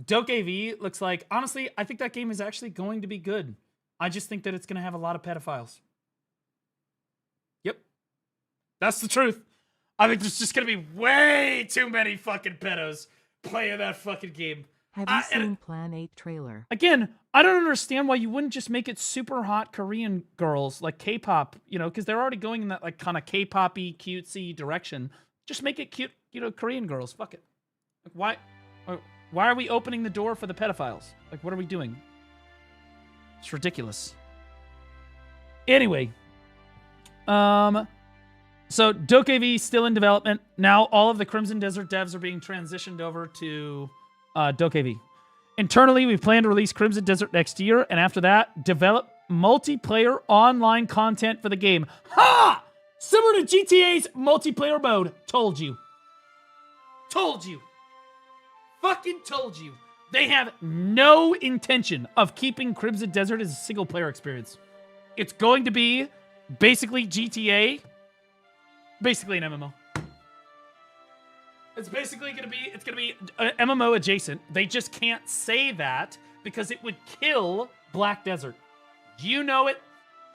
Doke AV looks like, honestly, I think that game is actually going to be good. I just think that it's going to have a lot of pedophiles. Yep. That's the truth. I think there's just going to be way too many fucking pedos playing that fucking game. Have you seen Plan 8 trailer? Again, I don't understand why you wouldn't just make it super hot Korean girls, like K-pop, you know, because they're already going in that like kind of K-pop-y, cutesy direction. Just make it cute, you know, Korean girls. Fuck it. Like, why are we opening the door for the pedophiles? Like, what are we doing? It's ridiculous. Anyway, so Doke AV still in development. Now all of the Crimson Desert devs are being transitioned over to Doke AV. Internally, we plan to release Crimson Desert next year, and after that, develop multiplayer online content for the game. Ha! Similar to GTA's multiplayer mode. Told you. Told you. Fucking told you. They have no intention of keeping Crimson Desert as a single-player experience. It's going to be basically GTA, basically an MMO. It's basically going to be MMO adjacent. They just can't say that because it would kill Black Desert. You know it.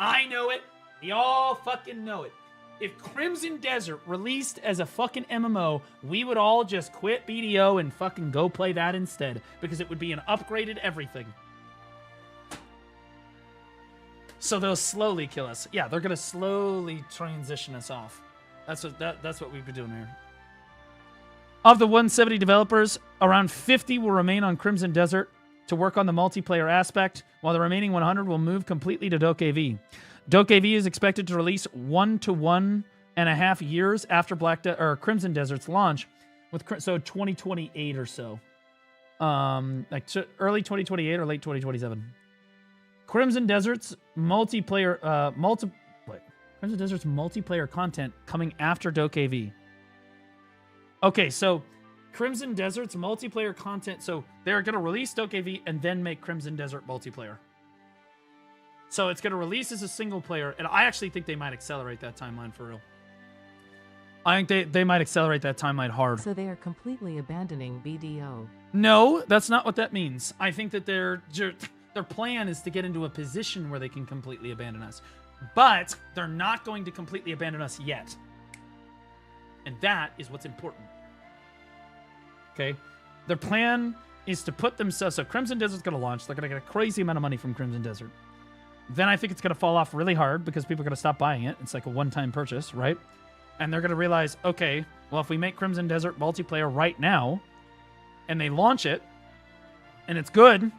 I know it. We all fucking know it. If Crimson Desert released as a fucking MMO, we would all just quit BDO and fucking go play that instead because it would be an upgraded everything. So they'll slowly kill us. Yeah, they're going to slowly transition us off. That's what we've been doing here. Of the 170 developers, around 50 will remain on Crimson Desert to work on the multiplayer aspect, while the remaining 100 will move completely to Doke AV. Doke AV is expected to release 1 to 1.5 years after Crimson Desert's launch, so 2028 or so, early 2028 or late 2027. Crimson Desert's multiplayer content coming after Doke AV. Okay, so Crimson Desert's multiplayer content, so they're going to release Doke AV and then make Crimson Desert multiplayer. So it's going to release as a single player, and I actually think they might accelerate that timeline for real. I think they might accelerate that timeline hard. So they are completely abandoning BDO. No, that's not what that means. I think that their plan is to get into a position where they can completely abandon us. But they're not going to completely abandon us yet. And that is what's important. Okay? Their plan is to put themselves... So Crimson Desert's going to launch. They're going to get a crazy amount of money from Crimson Desert. Then I think it's going to fall off really hard because people are going to stop buying it. It's like a one-time purchase, right? And they're going to realize, okay, well, if we make Crimson Desert multiplayer right now, and they launch it, and it's good,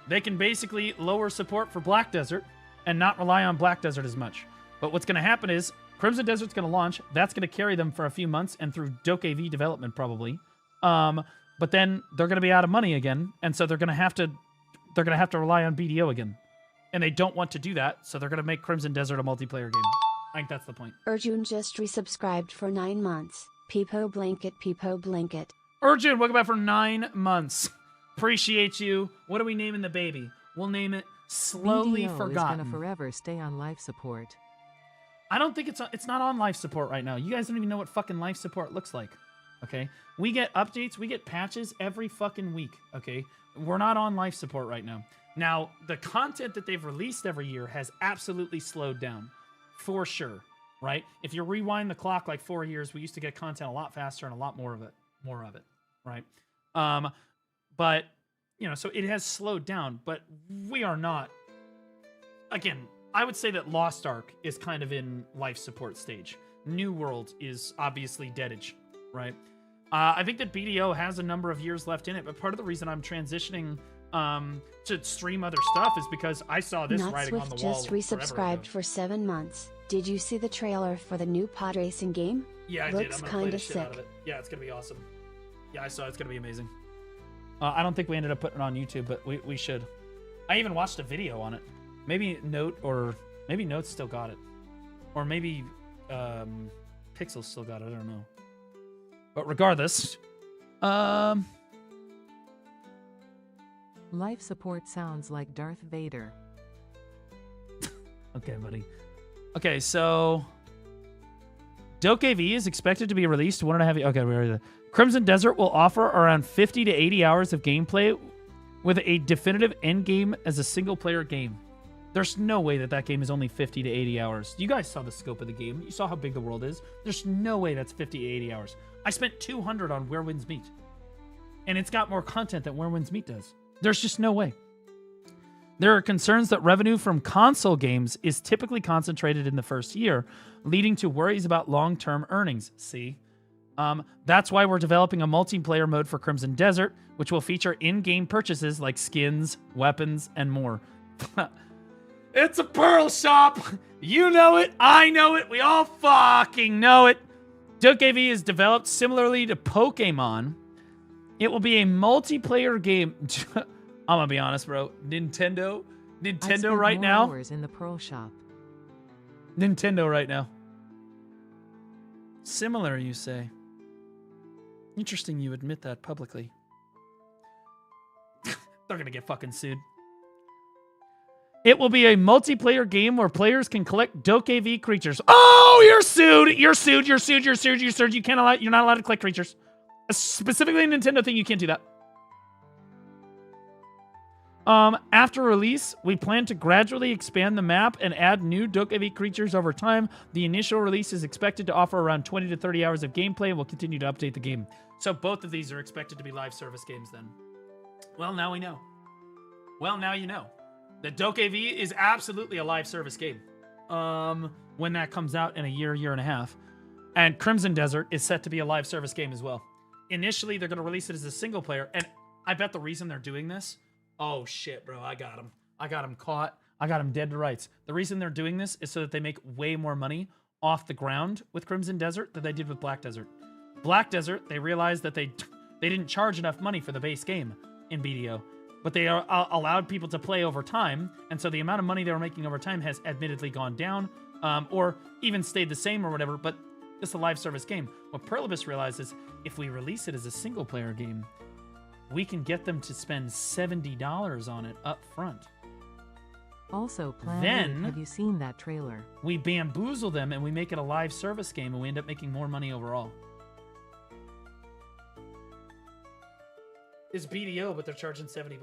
they can basically lower support for Black Desert and not rely on Black Desert as much. But what's going to happen is Crimson Desert's going to launch. That's going to carry them for a few months and through DokeV development probably. But then they're going to be out of money again, and so they're going to have to rely on BDO again. And they don't want to do that, so they're going to make Crimson Desert a multiplayer game. I think that's the point. Arjun just resubscribed for 9 months. Peepo blanket, Peepo blanket. Arjun, welcome back for 9 months. Appreciate you. What are we naming the baby? We'll name it Slowly BDO Forgotten. is gonna forever stay on life support. I don't think it's not on life support right now. You guys don't even know what fucking life support looks like. Okay? We get updates, we get patches every fucking week. Okay? We're not on life support right now. Now, the content that they've released every year has absolutely slowed down. For sure. Right? If you rewind the clock like 4 years, we used to get content a lot faster and a lot more of it. Right? But, you know, so it has slowed down, but we are not... Again, I would say that Lost Ark is kind of in life support stage. New World is obviously deadage, right? I think that BDO has a number of years left in it, but part of the reason I'm transitioning to stream other stuff is because I saw this Not writing Swift on the wall. just resubscribed for 7 months. Did you see the trailer for the new pod racing game? Yeah, I Looks did. I'm gonna play the kinda shit out of sick. it. Yeah, it's gonna be awesome. Yeah, I saw it. It's gonna be amazing. I don't think we ended up putting it on YouTube, but we should. I even watched a video on it. Maybe maybe Notes still got it, or maybe Pixel still got it. I don't know. But regardless, Life support sounds like Darth Vader. Okay, buddy. Okay, so DokeV is expected to be released 1.5 years. Okay, we already. Crimson Desert will offer around 50 to 80 hours of gameplay with a definitive end game as a single-player game. There's no way that game is only 50 to 80 hours. You guys saw the scope of the game. You saw how big the world is. There's no way that's 50 to 80 hours. I spent 200 on Where Winds Meet. And it's got more content than Where Winds Meet does. There's just no way. There are concerns that revenue from console games is typically concentrated in the first year, leading to worries about long-term earnings. See? That's why we're developing a multiplayer mode for Crimson Desert, which will feature in-game purchases like skins, weapons, and more. It's a Pearl Shop! You know it, I know it, we all fucking know it! DokeV is developed similarly to Pokemon. It will be a multiplayer game. I'm gonna be honest, bro. Nintendo right now. Hours in the Pearl Shop. Nintendo right now. Similar, you say? Interesting you admit that publicly. They're gonna get fucking sued. It will be a multiplayer game where players can collect DokeV creatures. Oh, you're sued! You're sued! You're sued! You're sued! You're sued! You're not allowed to collect creatures. Specifically a Nintendo thing, you can't do that. After release, we plan to gradually expand the map and add new DokeV creatures over time. The initial release is expected to offer around 20 to 30 hours of gameplay, and we'll continue to update the game. So both of these are expected to be live service games then. Well, now we know. Well, now you know. The DokeV is absolutely a live service game. When that comes out in a year and a half. And Crimson Desert is set to be a live service game as well. Initially, they're going to release it as a single player, and I bet the reason they're doing this... Oh, shit, bro. I got him. I got him caught. I got him dead to rights. The reason they're doing this is so that they make way more money off the ground with Crimson Desert than they did with Black Desert. Black Desert, they realized that they didn't charge enough money for the base game in BDO, but they allowed people to play over time, and so the amount of money they were making over time has admittedly gone down, or even stayed the same or whatever, but it's a live service game. What Perlibus realizes, if we release it as a single-player game, we can get them to spend $70 on it up front. Also, Plan Then- 8, have you seen that trailer? We bamboozle them and we make it a live service game and we end up making more money overall. It's BDO, but they're charging $70.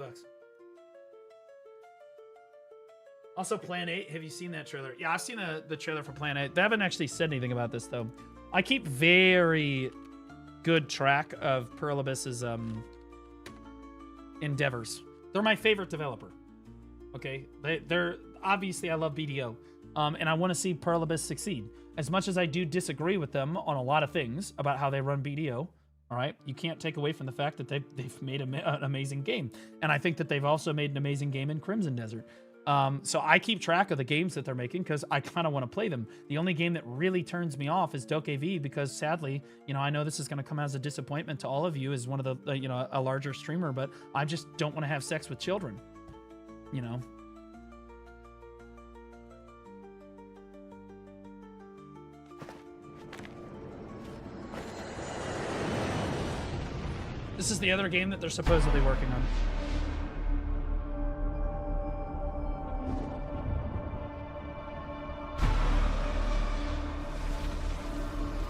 Also, Plan 8, have you seen that trailer? Yeah, I've seen the trailer for Plan 8. They haven't actually said anything about this, though. I keep very good track of Pearl Abyss's endeavors. They're my favorite developer. Okay? They're obviously, I love BDO. And I want to see Pearl Abyss succeed. As much as I do disagree with them on a lot of things about how they run BDO, all right, you can't take away from the fact that they've made an amazing game. And I think that they've also made an amazing game in Crimson Desert. So I keep track of the games that they're making because I kind of want to play them. The only game that really turns me off is DokeV because sadly, I know this is going to come as a disappointment to all of you as one of the, a larger streamer, but I just don't want to have sex with children, This is the other game that they're supposedly working on.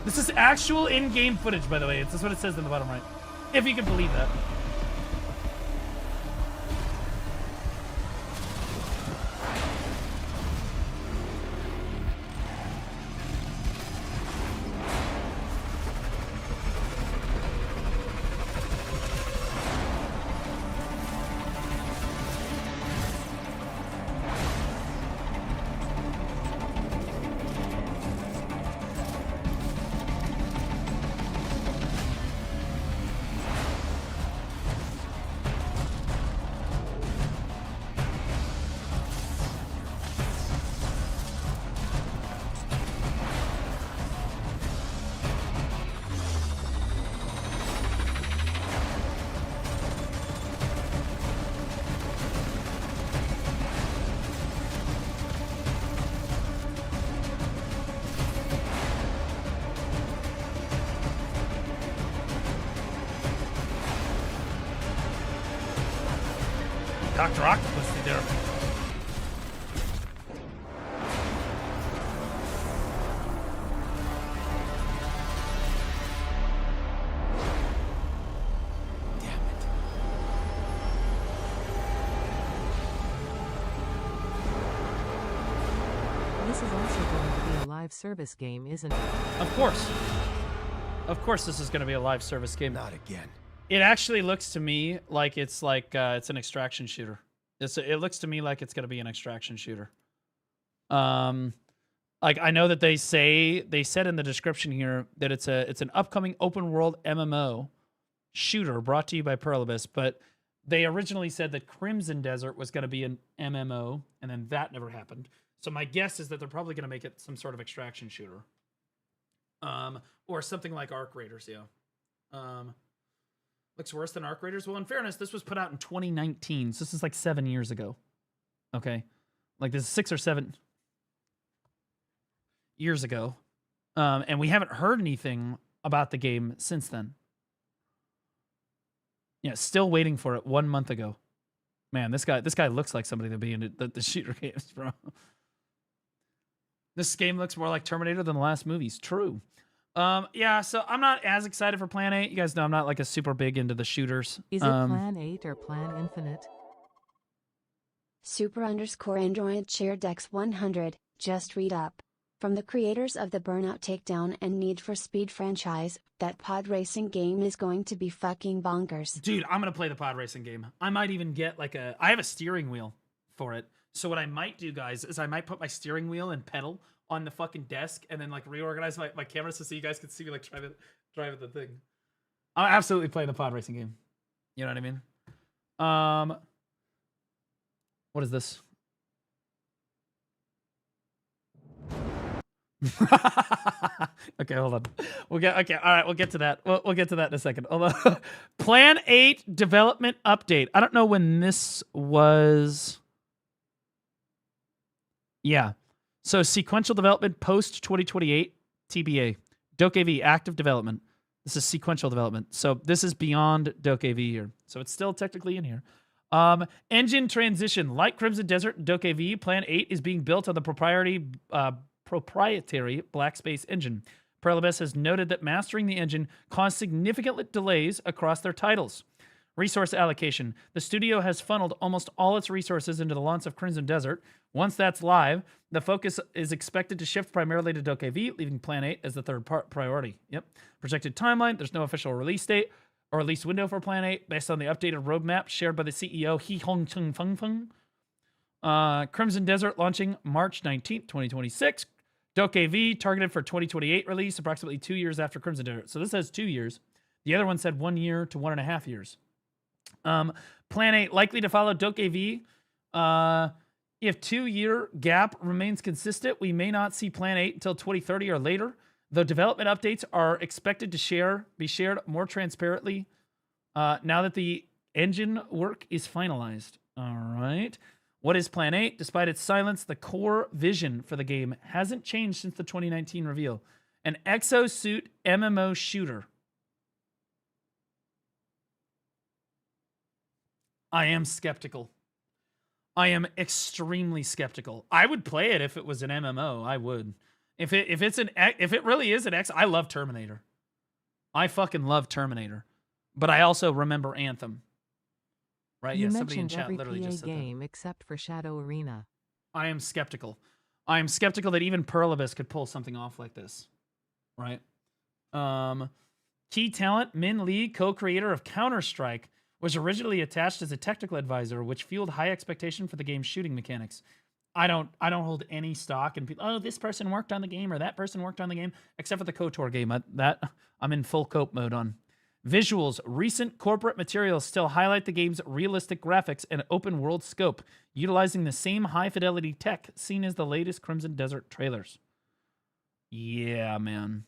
This is actual in-game footage, by the way. This is what it says in the bottom right. If you can believe that. Dr. Octopus there. This is also going to be a live service game, isn't it? Of course. Of course this is going to be a live service game. Not again. It actually looks to me like it's an extraction shooter. It looks to me like it's going to be an extraction shooter. Like I know that they said in the description here that it's an upcoming open world MMO shooter brought to you by Pearl Abyss, but they originally said that Crimson Desert was going to be an MMO, and then that never happened. So my guess is that they're probably going to make it some sort of extraction shooter, or something like Arc Raiders. Yeah. Looks worse than Arc Raiders. Well, in fairness, this was put out in 2019, so this is like 7 years ago. Okay, like this is 6 or 7 years ago, and we haven't heard anything about the game since then. Yeah, still waiting for it 1 month ago. Man, this guy looks like somebody that'd be in the shooter games, bro. This game looks more like Terminator than the last movies. True. Yeah, so I'm not as excited for Plan 8. You guys know I'm not like a super big into the shooters. Is it Plan 8 or Plan Infinite? Super_Android Share Dex 100, just read up. From the creators of the Burnout Takedown and Need for Speed franchise, that pod racing game is going to be fucking bonkers. Dude, I'm going to play the pod racing game. I might even get I have a steering wheel for it. So what I might do, guys, is I might put my steering wheel and pedal on the fucking desk and then reorganize my cameras so you guys can see me driving the thing. I'm absolutely playing the pod racing game. You know what I mean? What is this? Okay, hold on. All right, we'll get to that. We'll get to that in a second. Hold on. Plan 8 development update. I don't know when this was. Yeah. So sequential development post 2028 TBA. DokeV active development. This is sequential development. So this is beyond DokeV here. So it's still technically in here. Engine transition. Like Crimson Desert and Doke V, Plan 8 is being built on the proprietary Black Space engine. Perlibis has noted that mastering the engine caused significant delays across their titles. Resource allocation. The studio has funneled almost all its resources into the launch of Crimson Desert. Once that's live, the focus is expected to shift primarily to Doke V, leaving Plan 8 as the third priority. Yep. Projected timeline. There's no official release date or release window for Plan 8 based on the updated roadmap shared by the CEO, He Hong Chung Feng Feng. Crimson Desert launching March 19th, 2026. Doke V targeted for 2028 release, approximately 2 years after Crimson Desert. So this says 2 years. The other one said 1 year to 1.5 years. Plan 8 likely to follow Doke V. If 2-year gap remains consistent, we may not see Plan 8 until 2030 or later. Though development updates are expected to be shared more transparently now that the engine work is finalized. All right. What is Plan 8? Despite its silence, the core vision for the game hasn't changed since the 2019 reveal. An exosuit MMO shooter. I am skeptical. I am extremely skeptical. I would play it if it was an MMO. I would. If it really is an X, I love Terminator. I fucking love Terminator. But I also remember Anthem. Right? You Yeah, somebody in mentioned chat every literally PA just said game except for Shadow Arena. that. I am skeptical. I am skeptical that even Perlibis could pull something off like this. Right? Key talent, Min Lee, co-creator of Counter-Strike, was originally attached as a technical advisor, which fueled high expectation for the game's shooting mechanics. I don't hold any stock in people. Oh, this person worked on the game or that person worked on the game, except for the KOTOR game. I'm in full cope mode on. Visuals. Recent corporate materials still highlight the game's realistic graphics and open world scope, utilizing the same high fidelity tech seen as the latest Crimson Desert trailers. Yeah, man.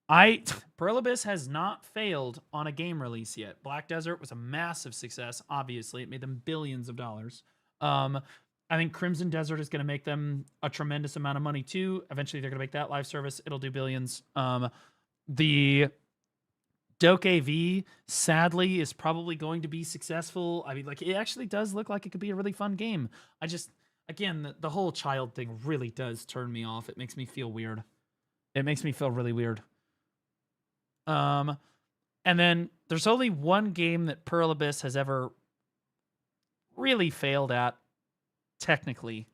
Perlibis has not failed on a game release yet. Black Desert was a massive success. Obviously, it made them billions of dollars. I think Crimson Desert is going to make them a tremendous amount of money too. Eventually, they're going to make that live service. It'll do billions. The Doke V, sadly, is probably going to be successful. I mean, like, it actually does look like it could be a really fun game. I just, again, the whole child thing really does turn me off. It makes me feel weird. It makes me feel really weird. And then there's only one game that Perlibis has ever really failed at, technically.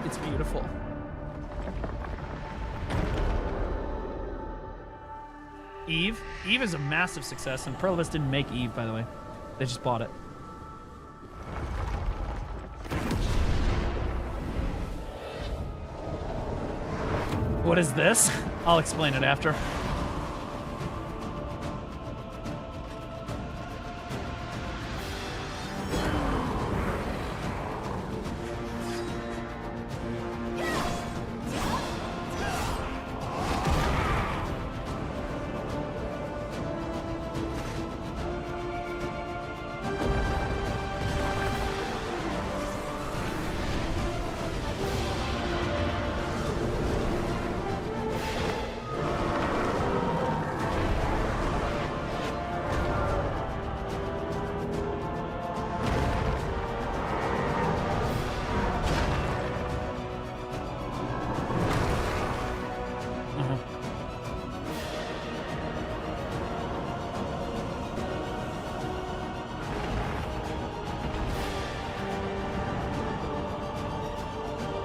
It's beautiful. Eve? Eve is a massive success, and Perlibis didn't make Eve, by the way. They just bought it. What is this? I'll explain it after.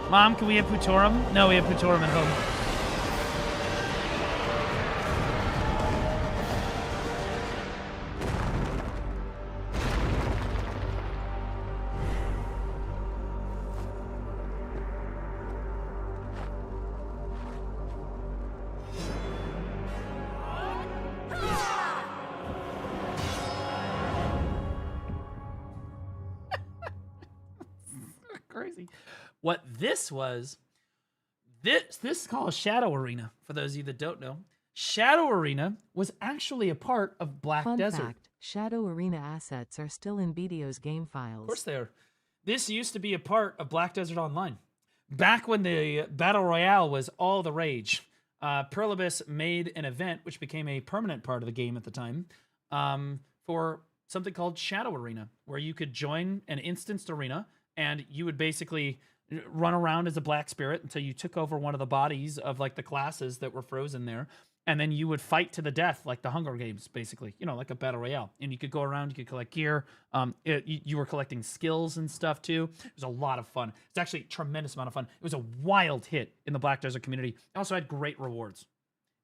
Mom, can we have Putorum? No, we have Putorum at home. Crazy. What this was, this is called Shadow Arena, for those of you that don't know. Shadow Arena was actually a part of Black Fun Desert. fact, Shadow Arena assets are still in BDO's game files. Of course they are. This used to be a part of Black Desert Online. Back when the Battle Royale was all the rage. Perlibus made an event which became a permanent part of the game at the time for something called Shadow Arena, where you could join an instanced arena and you would basically run around as a black spirit until you took over one of the bodies of like the classes that were frozen there. And then you would fight to the death, like the Hunger Games, basically, you know, like a battle royale. And you could go around, you could collect gear. You were collecting skills and stuff too. It was a lot of fun. It's actually a tremendous amount of fun. It was a wild hit in the Black Desert community. It also had great rewards.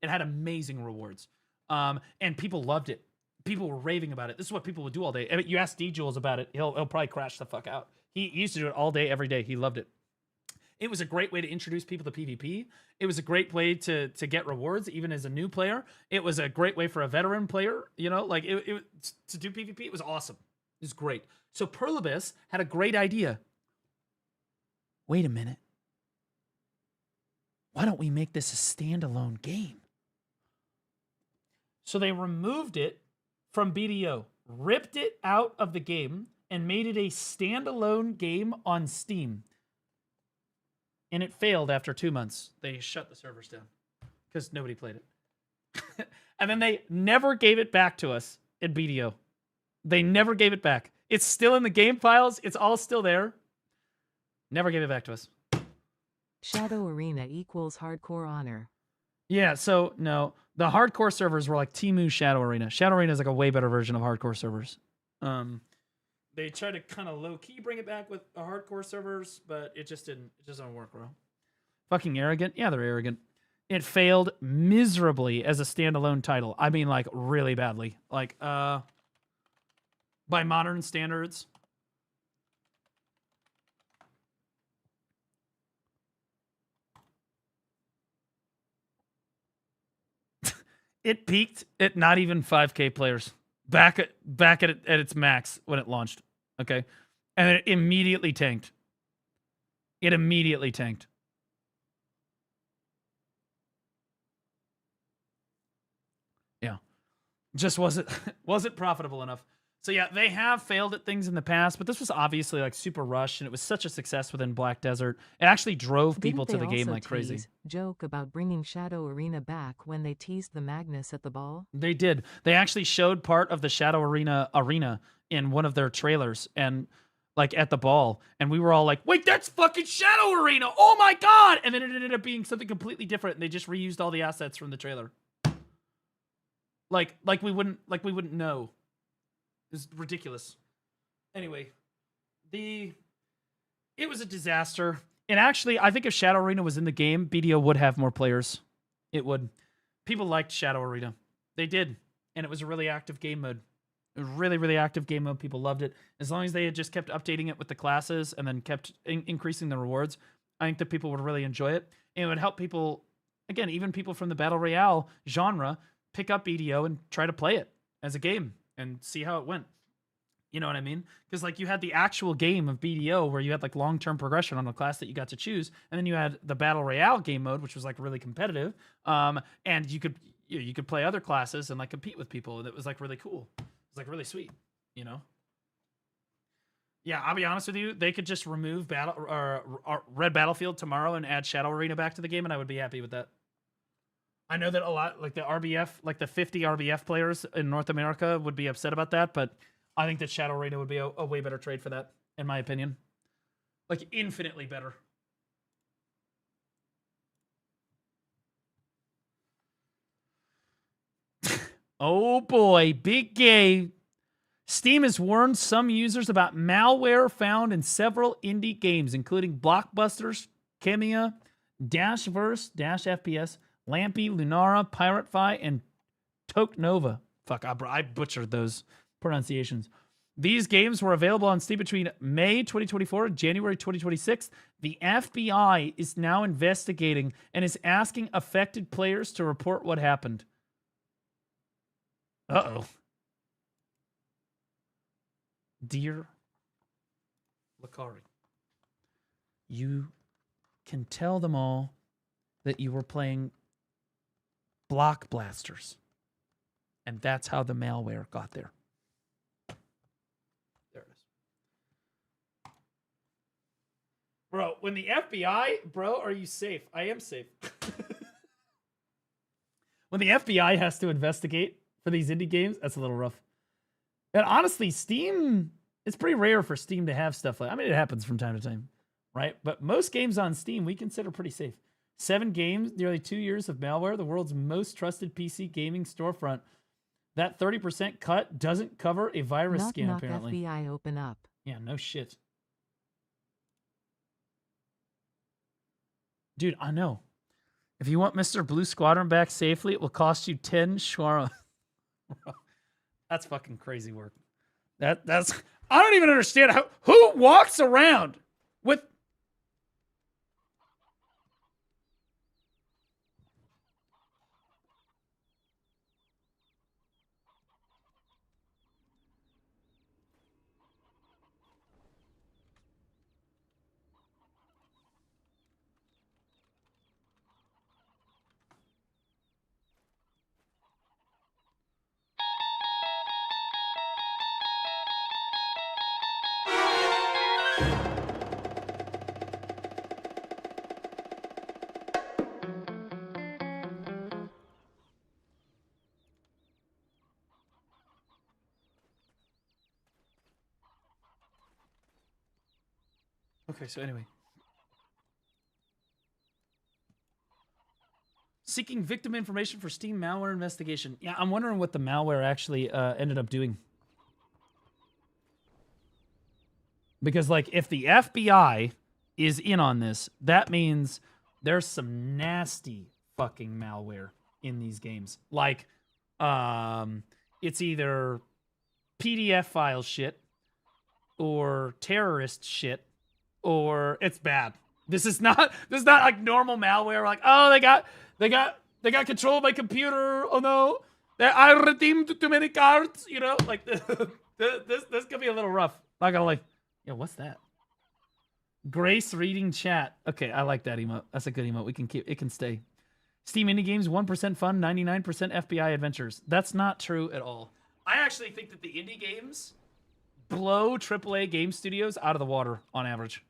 It had amazing rewards. And people loved it. People were raving about it. This is what people would do all day. I mean, you ask D Jules about it, he'll probably crash the fuck out. He used to do it all day, every day. He loved it. It was a great way to introduce people to PvP. It was a great way to get rewards, even as a new player. It was a great way for a veteran player, you know, like to do PvP. It was awesome. It was great. So Perlibus had a great idea. Wait a minute. Why don't we make this a standalone game? So they removed it from BDO, ripped it out of the game, and made it a standalone game on Steam. And it failed after 2 months. They shut the servers down because nobody played it. And then they never gave it back to us in BDO. They never gave it back. It's still in the game files. It's all still there. Never gave it back to us. Shadow Arena equals hardcore honor. Yeah, so no. The hardcore servers were like Temu Shadow Arena. Shadow Arena is like a way better version of hardcore servers. They tried to kind of low-key bring it back with the hardcore servers, but it just didn't work, bro. Fucking arrogant? Yeah, they're arrogant. It failed miserably as a standalone title. I mean, like, really badly. Like, by modern standards. It peaked at not even 5K players. Back at its max when it launched, okay? And it immediately tanked. It immediately tanked. Yeah. Just wasn't profitable enough. So yeah, they have failed at things in the past, but this was obviously like super rushed, and it was such a success within Black Desert. It actually drove people to the game like crazy. Joke about bringing Shadow Arena back when they teased the Magnus at the ball? They did. They actually showed part of the Shadow Arena in one of their trailers and like at the ball, and we were all like, "Wait, that's fucking Shadow Arena! Oh my god!" And then it ended up being something completely different, and they just reused all the assets from the trailer. Like we wouldn't know. It's ridiculous. Anyway, it was a disaster. And actually, I think if Shadow Arena was in the game, BDO would have more players. It would. People liked Shadow Arena. They did. And it was a really active game mode. It was really, really active game mode. People loved it. As long as they had just kept updating it with the classes and then kept increasing the rewards, I think that people would really enjoy it. And it would help people, again, even people from the Battle Royale genre, pick up BDO and try to play it as a game and see how it went. You know what I mean? Because like you had the actual game of BDO where you had like long-term progression on the class that you got to choose, and then you had the Battle Royale game mode, which was like really competitive. And you could play other classes and like compete with people, and it was like really cool. It was like really sweet, you know? Yeah, I'll be honest with you. They could just remove Red Battlefield tomorrow and add Shadow Arena back to the game, and I would be happy with that. I know that a lot, like the RBF, like the 50 RBF players in North America would be upset about that, but I think that Shadow Arena would be a way better trade for that, in my opinion. Like, infinitely better. Oh boy, big gay. Steam has warned some users about malware found in several indie games, including Blockbusters, Chemia, Dashverse, Dash FPS, Lampy, Lunara, Piratefy, and Toknova. Fuck, I butchered those pronunciations. These games were available on Steam between May 2024 and January 2026. The FBI is now investigating and is asking affected players to report what happened. Uh-oh. Dear Lakari, you can tell them all that you were playing Block Blasters. And that's how the malware got there. There it is. Bro, when the FBI, bro, are you safe? I am safe. when the FBI has to investigate for these indie games, that's a little rough. And honestly, Steam, it's pretty rare for Steam to have stuff like, I mean, it happens from time to time, right? But most games on Steam we consider pretty safe. 7 games, nearly 2 years of malware, the world's most trusted PC gaming storefront. That 30% cut doesn't cover a virus Knock, scan, knock, apparently. FBI, open up. Yeah, no shit. Dude, I know. If you want Mr. Blue Squadron back safely, it will cost you 10 shawarma. That's fucking crazy work. That's I don't even understand who walks around with Okay, so anyway. Seeking victim information for Steam malware investigation. Yeah, I'm wondering what the malware actually ended up doing. Because, like, if the FBI is in on this, that means there's some nasty fucking malware in these games. Like, it's either PDF file shit or terrorist shit, or it's bad. This is not like normal malware. Like, oh, they got control of my computer. Oh no, I redeemed too many cards. You know, like this could be a little rough. Not gonna lie. Yeah, what's that? Grace reading chat. Okay, I like that emote. That's a good emote. We can keep it. Can stay. Steam indie games 1% fun, 99% FBI adventures. That's not true at all. I actually think that the indie games blow AAA game studios out of the water on average.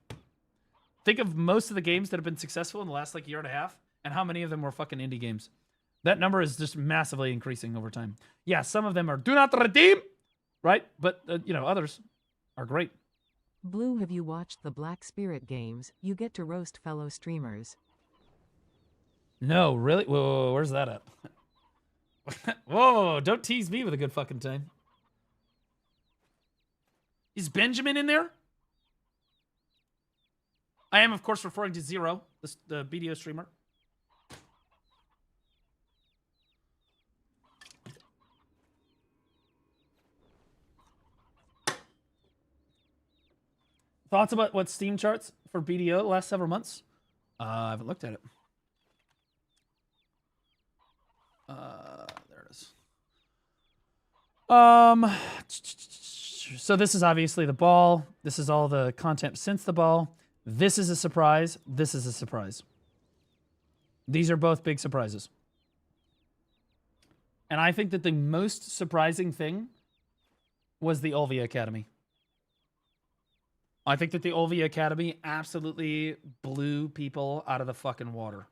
Think of most of the games that have been successful in the last like year and a half, and how many of them were fucking indie games. That number is just massively increasing over time. Yeah, some of them are do not redeem, right? But you know, others are great. Blue, have you watched the Black Spirit games? You get to roast fellow streamers. No, really? Whoa, where's that at? Whoa, don't tease me with a good fucking time. Is Benjamin in there? I am, of course, referring to Zero, the BDO streamer. Thoughts about what Steam charts for BDO the last several months? I haven't looked at it. There it is. So this is obviously the ball. This is all the content since the ball. This is a surprise. This is a surprise. These are both big surprises. And I think that the most surprising thing was the Olvia Academy. I think that the Olvia Academy absolutely blew people out of the fucking water.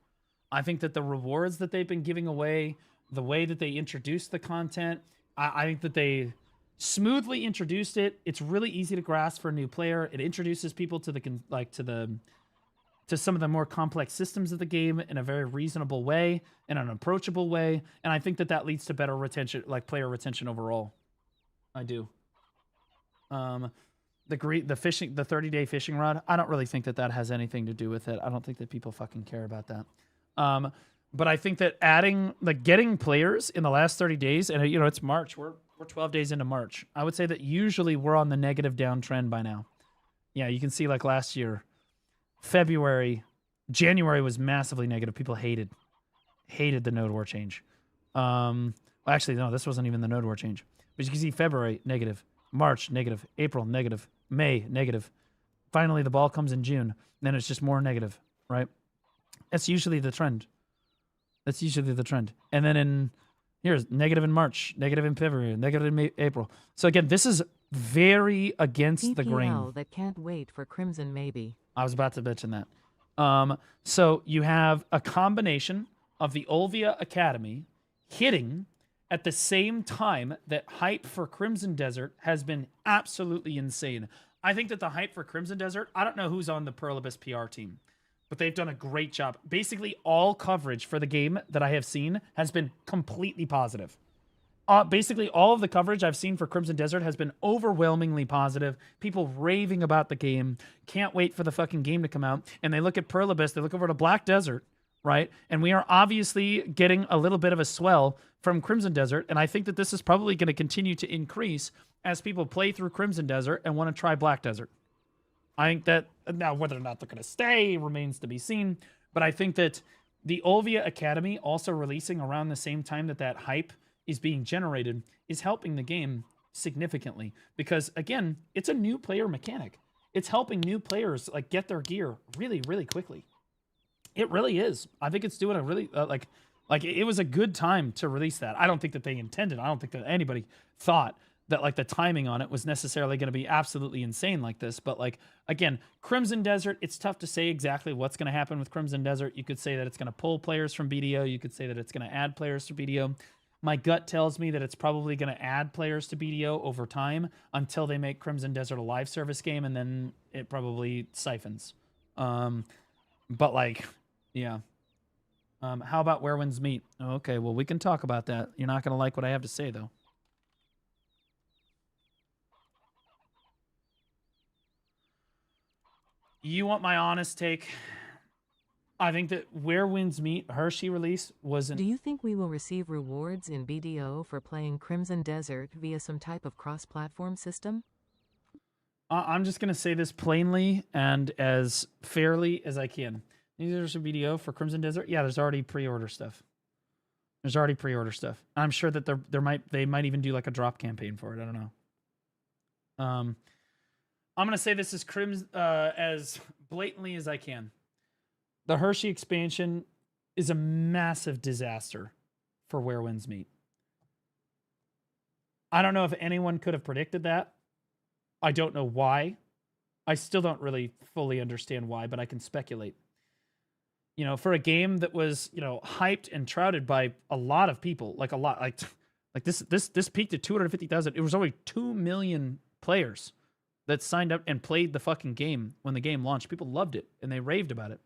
I think that the rewards that they've been giving away, the way that they introduced the content, I think that they smoothly introduced it. It's really easy to grasp for a new player. It introduces people to to some of the more complex systems of the game in a very reasonable way, in an approachable way, and I think that that leads to better retention, like player retention overall. I do. The 30-day fishing rod, I don't really think that that has anything to do with it. I don't think that people fucking care about that. But I think that getting players in the last 30 days, and you know, it's March. We're 12 days into March. I would say that usually we're on the negative downtrend by now. Yeah, you can see like last year, January was massively negative. People hated the node war change. Well, actually, no, this wasn't even the node war change. But you can see February, negative. March, negative. April, negative. May, negative. Finally, the ball comes in June. Then it's just more negative, right? That's usually the trend. And then here's negative in March, negative in February, negative in April. So again, this is very against the grain. That can't wait for Crimson maybe. I was about to mention that. So you have a combination of the Olvia Academy hitting at the same time that hype for Crimson Desert has been absolutely insane. I think that the hype for Crimson Desert, I don't know who's on the Pearl Abyss PR team, but they've done a great job. Basically, all coverage for the game that I have seen has been completely positive. Basically, all of the coverage I've seen for Crimson Desert has been overwhelmingly positive. People raving about the game, can't wait for the fucking game to come out. And they look at Pearl Abyss, they look over to Black Desert, right? And we are obviously getting a little bit of a swell from Crimson Desert. And I think that this is probably going to continue to increase as people play through Crimson Desert and want to try Black Desert. I think that, now whether or not they're going to stay remains to be seen. But I think that the Olvia Academy also releasing around the same time that that hype is being generated is helping the game significantly. Because, again, it's a new player mechanic. It's helping new players like get their gear really, really quickly. It really is. I think it's doing a really, like it was a good time to release that. I don't think that they intended. I don't think that anybody thought that like the timing on it was necessarily going to be absolutely insane like this. But like, again, Crimson Desert, it's tough to say exactly what's going to happen with Crimson Desert. You could say that it's going to pull players from BDO. You could say that it's going to add players to BDO. My gut tells me that it's probably going to add players to BDO over time until they make Crimson Desert a live service game, and then it probably siphons. But like, yeah. How about Where Winds Meet? Okay, well, we can talk about that. You're not going to like what I have to say, though. You want my honest take? I think that Where Winds Meet, Hershey release, wasn't... Do you think we will receive rewards in BDO for playing Crimson Desert via some type of cross-platform system? I'm just going to say this plainly and as fairly as I can. There's a BDO for Crimson Desert. Yeah, there's already pre-order stuff. There's already pre-order stuff. I'm sure that they might even do like a drop campaign for it. I don't know. I'm gonna say this as blatantly as I can. The Hershey expansion is a massive disaster for Where Winds Meet. I don't know if anyone could have predicted that. I don't know why. I still don't really fully understand why, but I can speculate. You know, for a game that was, you know, hyped and touted by a lot of people, like a lot, like this peaked at 250,000. It was only 2 million players that signed up and played the fucking game when the game launched. People loved it and they raved about it.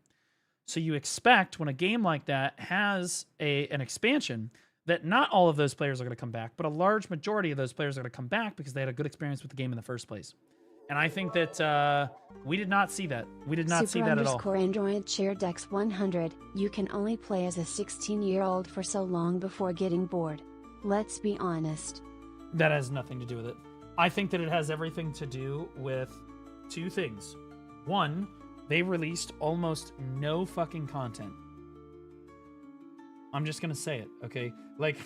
So you expect when a game like that has an expansion that not all of those players are going to come back, but a large majority of those players are going to come back because they had a good experience with the game in the first place. And I think that we did not see that. We did not see that at all. Super Android Chair Dex 100, you can only play as a 16-year-old for so long before getting bored. Let's be honest. That has nothing to do with it. I think that it has everything to do with two things. One, they released almost no fucking content. I'm just going to say it, okay? Like,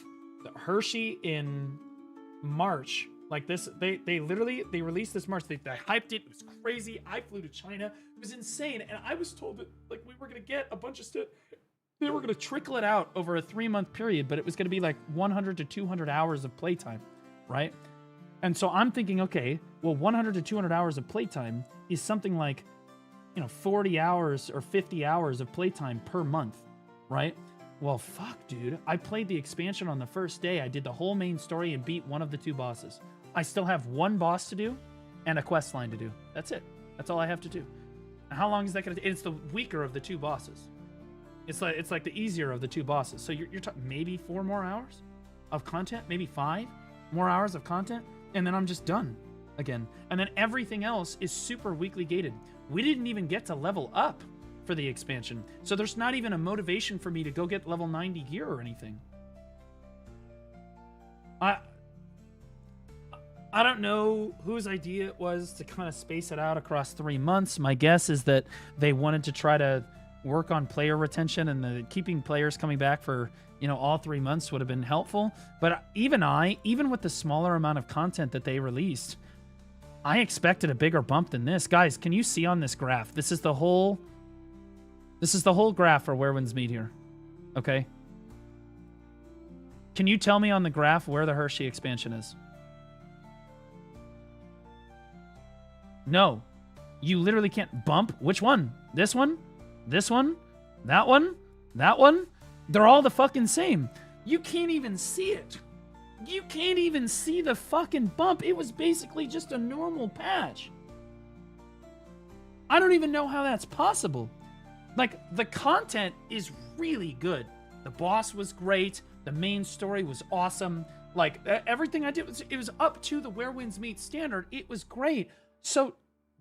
Hershey in March... Like this, they released this March. They hyped it. It was crazy. I flew to China. It was insane. And I was told that like we were gonna get a bunch of stuff. They were gonna trickle it out over a 3-month period, but it was gonna be like 100 to 200 hours of playtime, right? And so I'm thinking, okay, well, 100 to 200 hours of playtime is something like, you know, 40 hours or 50 hours of playtime per month, right? Well, fuck, dude. I played the expansion on the first day. I did the whole main story and beat one of the 2 bosses. I still have 1 boss to do and a quest line to do. That's it. That's all I have to do. And how long is that going to take? It's the weaker of the 2 bosses. It's like the easier of the 2 bosses. So you're talking maybe 4 more hours of content, maybe 5 more hours of content, and then I'm just done again. And then everything else is super weakly gated. We didn't even get to level up for the expansion. So there's not even a motivation for me to go get level 90 gear or anything. I don't know whose idea it was to kind of space it out across 3 months. My guess is that they wanted to try to work on player retention, and keeping players coming back for, you know, all 3 months would have been helpful. But even with the smaller amount of content that they released, I expected a bigger bump than this. Guys, can you see on this graph? This is the whole graph for Where Winds Meet here. Okay? Can you tell me on the graph where the Hershey expansion is? No. You literally can't bump. Which one? This one? This one? That one? That one? They're all the fucking same. You can't even see it. You can't even see the fucking bump. It was basically just a normal patch. I don't even know how that's possible. Like, the content is really good. The boss was great. The main story was awesome. Like, everything I did, it was up to the Where Winds Meet standard. It was great. So,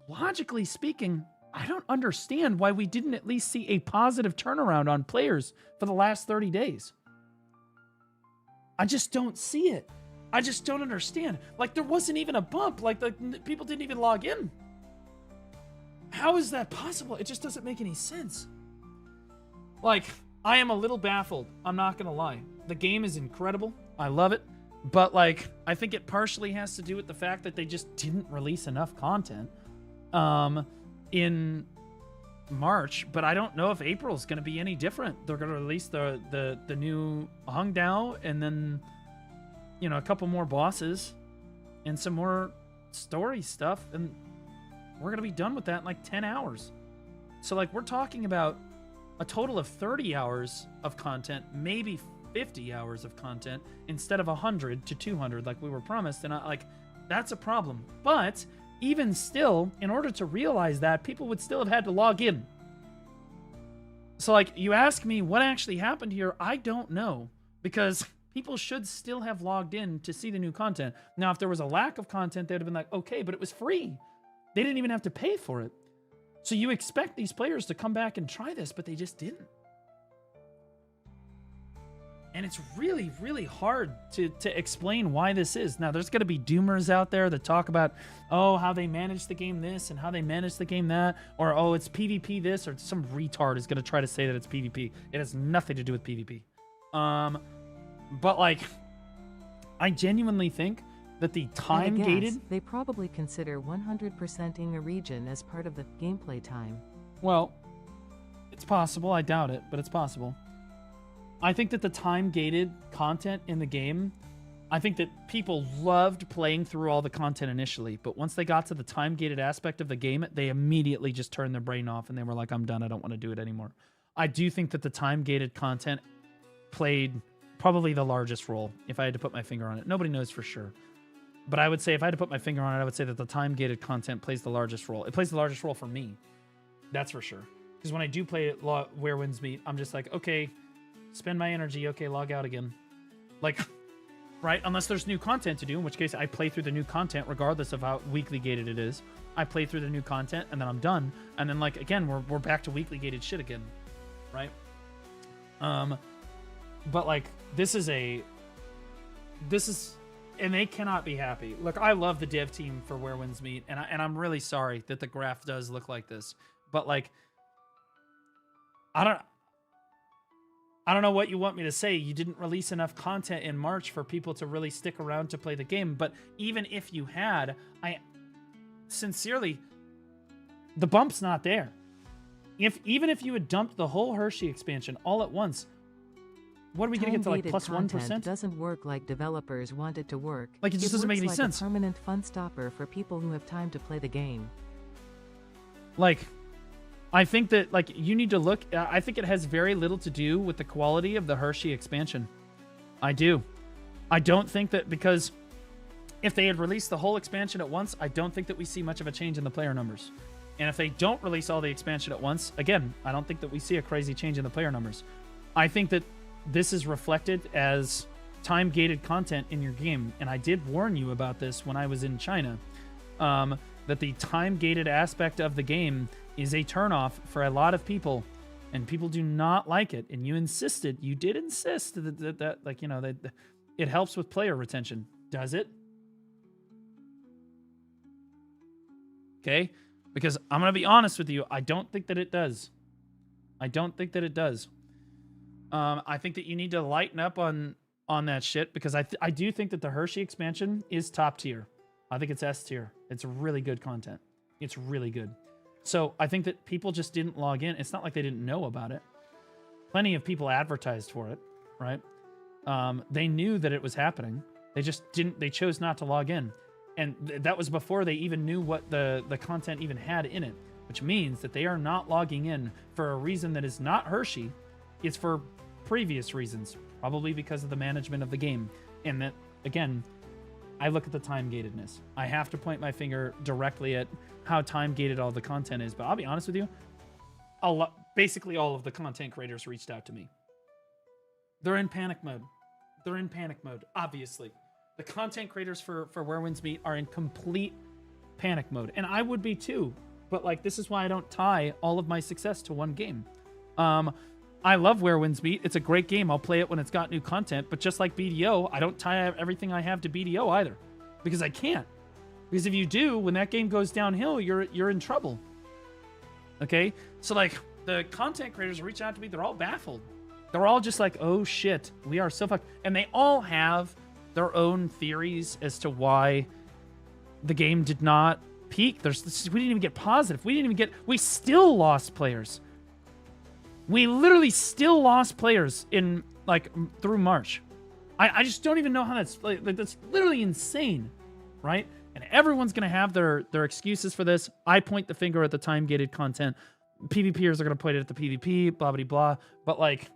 logically speaking, I don't understand why we didn't at least see a positive turnaround on players for the last 30 days. I just don't see it. I just don't understand. Like, there wasn't even a bump. Like, the people didn't even log in. How is that possible? It just doesn't make any sense. Like, I am a little baffled. I'm not going to lie. The game is incredible. I love it. But, like, I think it partially has to do with the fact that they just didn't release enough content in March. But I don't know if April is going to be any different. They're going to release the new Hung Dao and then, you know, a couple more bosses and some more story stuff. And we're going to be done with that in like 10 hours. So, like, we're talking about a total of 30 hours of content, maybe 50 hours of content, instead of 100 to 200 like we were promised. And that's a problem. But even still, in order to realize that, people would still have had to log in. So, like, you ask me what actually happened here, I don't know. Because people should still have logged in to see the new content. Now, if there was a lack of content, they would have been like, okay, but it was free. They didn't even have to pay for it. So you expect these players to come back and try this, but they just didn't. And it's really, really hard to explain why this is. Now, there's going to be doomers out there that talk about, oh, how they manage the game this and how they manage the game that, or, oh, it's PvP this, or some retard is going to try to say that it's PvP. It has nothing to do with PvP. But, like, I genuinely think that the time-gated... They probably consider 100%ing a region as part of the gameplay time. Well, it's possible. I doubt it, but it's possible. I think that the time-gated content in the game, I think that people loved playing through all the content initially, but once they got to the time-gated aspect of the game, they immediately just turned their brain off and they were like, I'm done. I don't want to do it anymore. I do think that the time-gated content played probably the largest role, if I had to put my finger on it. Nobody knows for sure. But I would say, if I had to put my finger on it, I would say that the time-gated content plays the largest role. It plays the largest role for me. That's for sure. Because when I do play Where Winds Meet, I'm just like, okay, spend my energy. Okay, log out again. Like, right? Unless there's new content to do, in which case I play through the new content regardless of how weekly gated it is. I play through the new content, and then I'm done. And then, like, again, we're back to weekly gated shit again. Right? But, like, this is... And they cannot be happy. Look, I love the dev team for Where Winds Meet, and I'm really sorry that the graph does look like this. But, like, I don't know what you want me to say. You didn't release enough content in March for people to really stick around to play the game. But even if you had, sincerely, the bump's not there. Even if you had dumped the whole Hershey expansion all at once, what are we going to get to, like, plus 1%? Doesn't work like developers want it to work. Like, it just doesn't make any like sense. A permanent fun stopper for people who have time to play the game. Like, I think that, like, you need to look... I think it has very little to do with the quality of the Hershey expansion. I do. I don't think that, because if they had released the whole expansion at once, I don't think that we see much of a change in the player numbers. And if they don't release all the expansion at once, again, I don't think that we see a crazy change in the player numbers. I think that this is reflected as time-gated content in your game. And I did warn you about this when I was in China, that the time-gated aspect of the game is a turnoff for a lot of people, and people do not like it. And you did insist that like, you know, that it helps with player retention. Does it? Okay? Because I'm going to be honest with you, I don't think that it does. I don't think that it does. I think that you need to lighten up on that shit, because I do think that the Hershey expansion is top tier. I think it's S tier. It's really good content. It's really good. So I think that people just didn't log in. It's not like they didn't know about it. Plenty of people advertised for it, right? They knew that it was happening. They just didn't. They chose not to log in, and that was before they even knew what the content even had in it. Which means that they are not logging in for a reason that is not Hershey. It's for previous reasons, probably because of the management of the game. And that, again, I look at the time-gatedness. I have to point my finger directly at how time-gated all the content is. But I'll be honest with you, basically all of the content creators reached out to me. They're in panic mode. They're in panic mode, obviously. The content creators for Where Winds Meet are in complete panic mode. And I would be too. But like, this is why I don't tie all of my success to one game. I love Where Winds Meet. It's a great game. I'll play it when it's got new content. But just like BDO, I don't tie everything I have to BDO either. Because I can't. Because if you do, when that game goes downhill, you're in trouble. Okay? So like, the content creators reach out to me, they're all baffled. They're all just like, oh shit, we are so fucked. And they all have their own theories as to why the game did not peak. We didn't even get positive. We still lost players. We literally still lost players in, like, through March. I just don't even know how that's literally insane, right? And everyone's going to have their excuses for this. I point the finger at the time-gated content. PvPers are going to point it at the PvP, blah, blah, blah. But, like,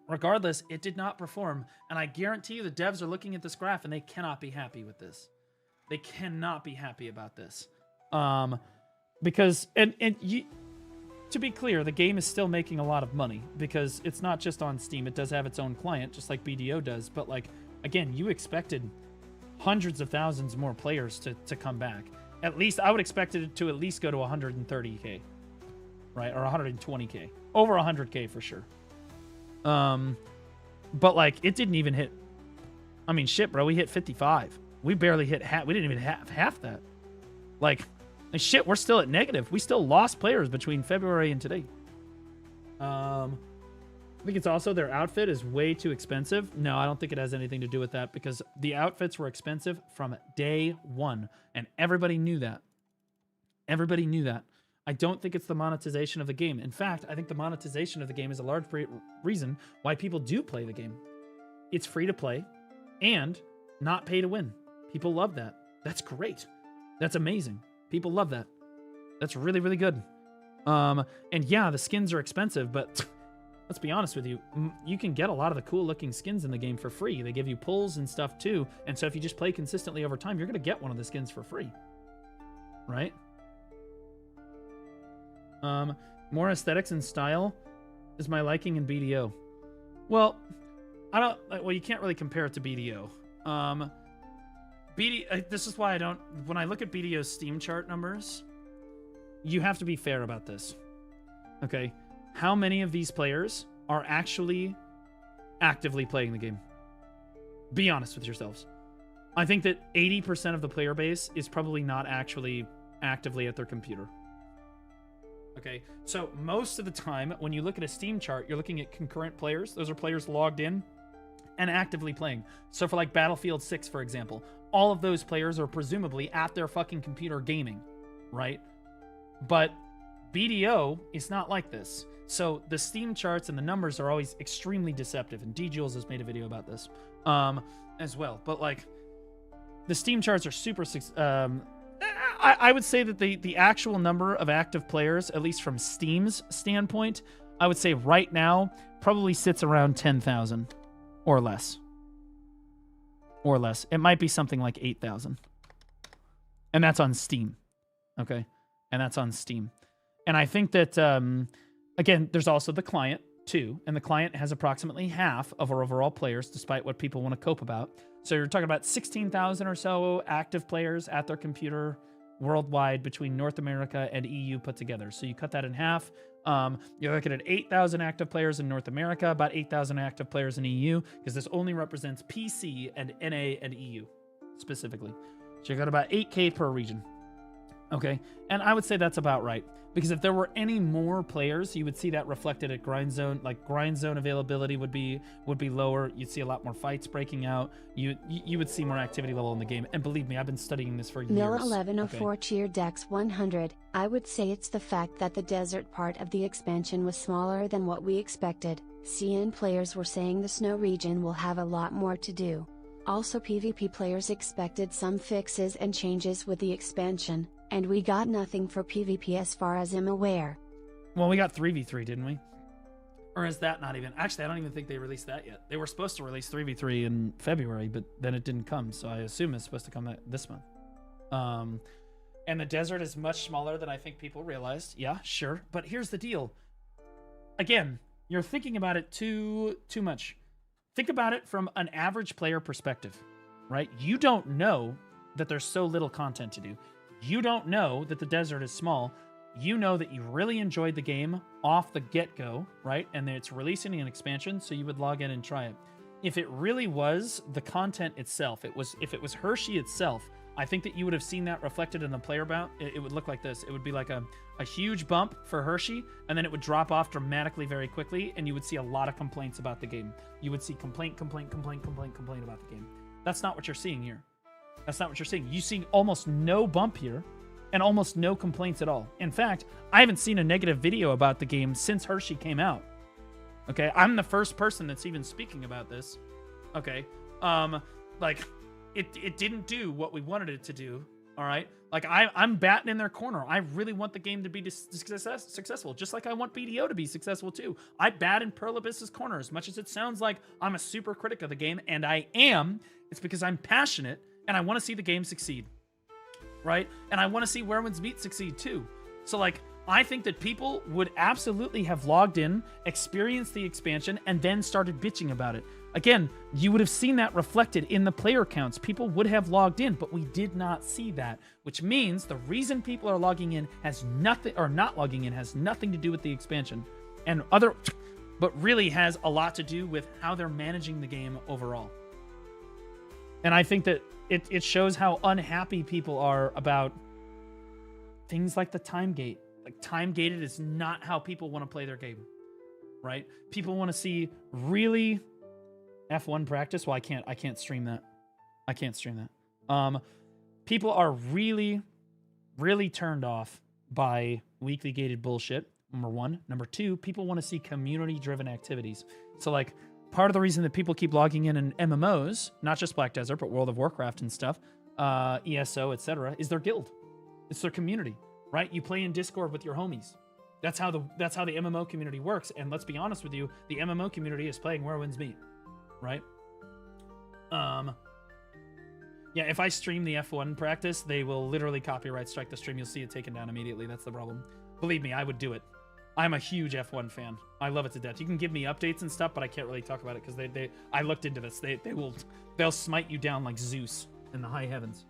regardless, it did not perform. And I guarantee you the devs are looking at this graph and they cannot be happy with this. They cannot be happy about this. Because, to be clear, the game is still making a lot of money because it's not just on Steam. It does have its own client, just like BDO does. But, like, again, you expected hundreds of thousands more players to come back. At least, I would expect it to at least go to 130K, right? Or 120K. Over 100K for sure. But, like, it didn't even hit... I mean, shit, bro, we hit 55. We barely hit half. We didn't even have half that. Like... And shit, we're still at negative. We still lost players between February and today. I think it's also their outfit is way too expensive. No, I don't think it has anything to do with that because the outfits were expensive from day one. And everybody knew that. Everybody knew that. I don't think it's the monetization of the game. In fact, I think the monetization of the game is a large reason why people do play the game. It's free to play and not pay to win. People love that. That's great. That's amazing. People love that. That's really, really good. And yeah, the skins are expensive, but let's be honest with you. You can get a lot of the cool looking skins in the game for free. They give you pulls and stuff too. And so if you just play consistently over time, you're going to get one of the skins for free. Right? More aesthetics and style is my liking in BDO. Well, you can't really compare it to BDO. This is why I don't... When I look at BDO's Steam chart numbers, you have to be fair about this. Okay? How many of these players are actually actively playing the game? Be honest with yourselves. I think that 80% of the player base is probably not actually actively at their computer. Okay? So most of the time, when you look at a Steam chart, you're looking at concurrent players. Those are players logged in and actively playing. So for like Battlefield 6, for example, all of those players are presumably at their fucking computer gaming, right? But BDO is not like this. So the Steam charts and the numbers are always extremely deceptive, and D-Jules has made a video about this as well. But like, the Steam charts are super... I would say that the actual number of active players, at least from Steam's standpoint, I would say right now probably sits around 10,000 or less. Or less. It might be something like 8,000. And that's on Steam. Okay? And that's on Steam. And I think that, again, there's also the client, too. And the client has approximately half of our overall players, despite what people want to cope about. So you're talking about 16,000 or so active players at their computer worldwide between North America and EU put together. So you cut that in half. You're looking at 8,000 active players in North America, about 8,000 active players in EU, because this only represents PC and NA and EU specifically. So you got about 8K per region. Okay, and I would say that's about right. Because if there were any more players, you would see that reflected at Grind Zone. Like, Grind Zone availability would be lower. You'd see a lot more fights breaking out. You would see more activity level in the game. And believe me, I've been studying this for years. Milla1104 cheer Dex 100. I would say it's the fact that the desert part of the expansion was smaller than what we expected. CN players were saying the snow region will have a lot more to do. Also, PvP players expected some fixes and changes with the expansion. And we got nothing for PvP as far as I'm aware. Well, we got 3v3, didn't we? Or is that not even? Actually, I don't even think they released that yet. They were supposed to release 3v3 in February, but then it didn't come. So I assume it's supposed to come this month. And the desert is much smaller than I think people realized. Yeah, sure. But here's the deal. Again, you're thinking about it too much. Think about it from an average player perspective, right? You don't know that there's so little content to do. You don't know that the desert is small. You know that you really enjoyed the game off the get-go, right? And that it's releasing an expansion, so you would log in and try it. If it really was the content itself, if it was Hershey itself, I think that you would have seen that reflected in the player bout. It would look like this. It would be like a huge bump for Hershey, and then it would drop off dramatically very quickly, and you would see a lot of complaints about the game. You would see complaint about the game. That's not what you're seeing here. That's not what you're seeing. You see almost no bump here, and almost no complaints at all. In fact, I haven't seen a negative video about the game since Hershey came out. Okay, I'm the first person that's even speaking about this. Okay, like, it didn't do what we wanted it to do, all right? Like, I'm batting in their corner. I really want the game to be successful, just like I want BDO to be successful too. I bat in Pearl Abyss's corner. As much as it sounds like I'm a super critic of the game, and I am, it's because I'm passionate, and I want to see the game succeed, right? And I want to see Where Winds Meet succeed too. So, like, I think that people would absolutely have logged in, experienced the expansion, and then started bitching about it. Again, you would have seen that reflected in the player counts. People would have logged in, but we did not see that, which means the reason people are logging in has nothing, or not logging in, has nothing to do with the expansion, but really has a lot to do with how they're managing the game overall. And I think that it shows how unhappy people are about things like the time gate. Like, time gated is not how people want to play their game, right? People want to see really F1 practice. Well, I can't stream that. I can't stream that. People are really, really turned off by weekly gated bullshit. Number one. Number two, people want to see community-driven activities. So, like, part of the reason that people keep logging in MMOs, not just Black Desert, but World of Warcraft and stuff, ESO, etc., is their guild. It's their community, right? You play in Discord with your homies. That's how the MMO community works. And let's be honest with you, the MMO community is playing Where Winds Meet, right? Yeah, if I stream the F1 practice, they will literally copyright strike the stream. You'll see it taken down immediately. That's the problem. Believe me, I would do it. I'm a huge F1 fan. I love it to death. You can give me updates and stuff, but I can't really talk about it because I looked into this. They'll smite you down like Zeus in the high heavens.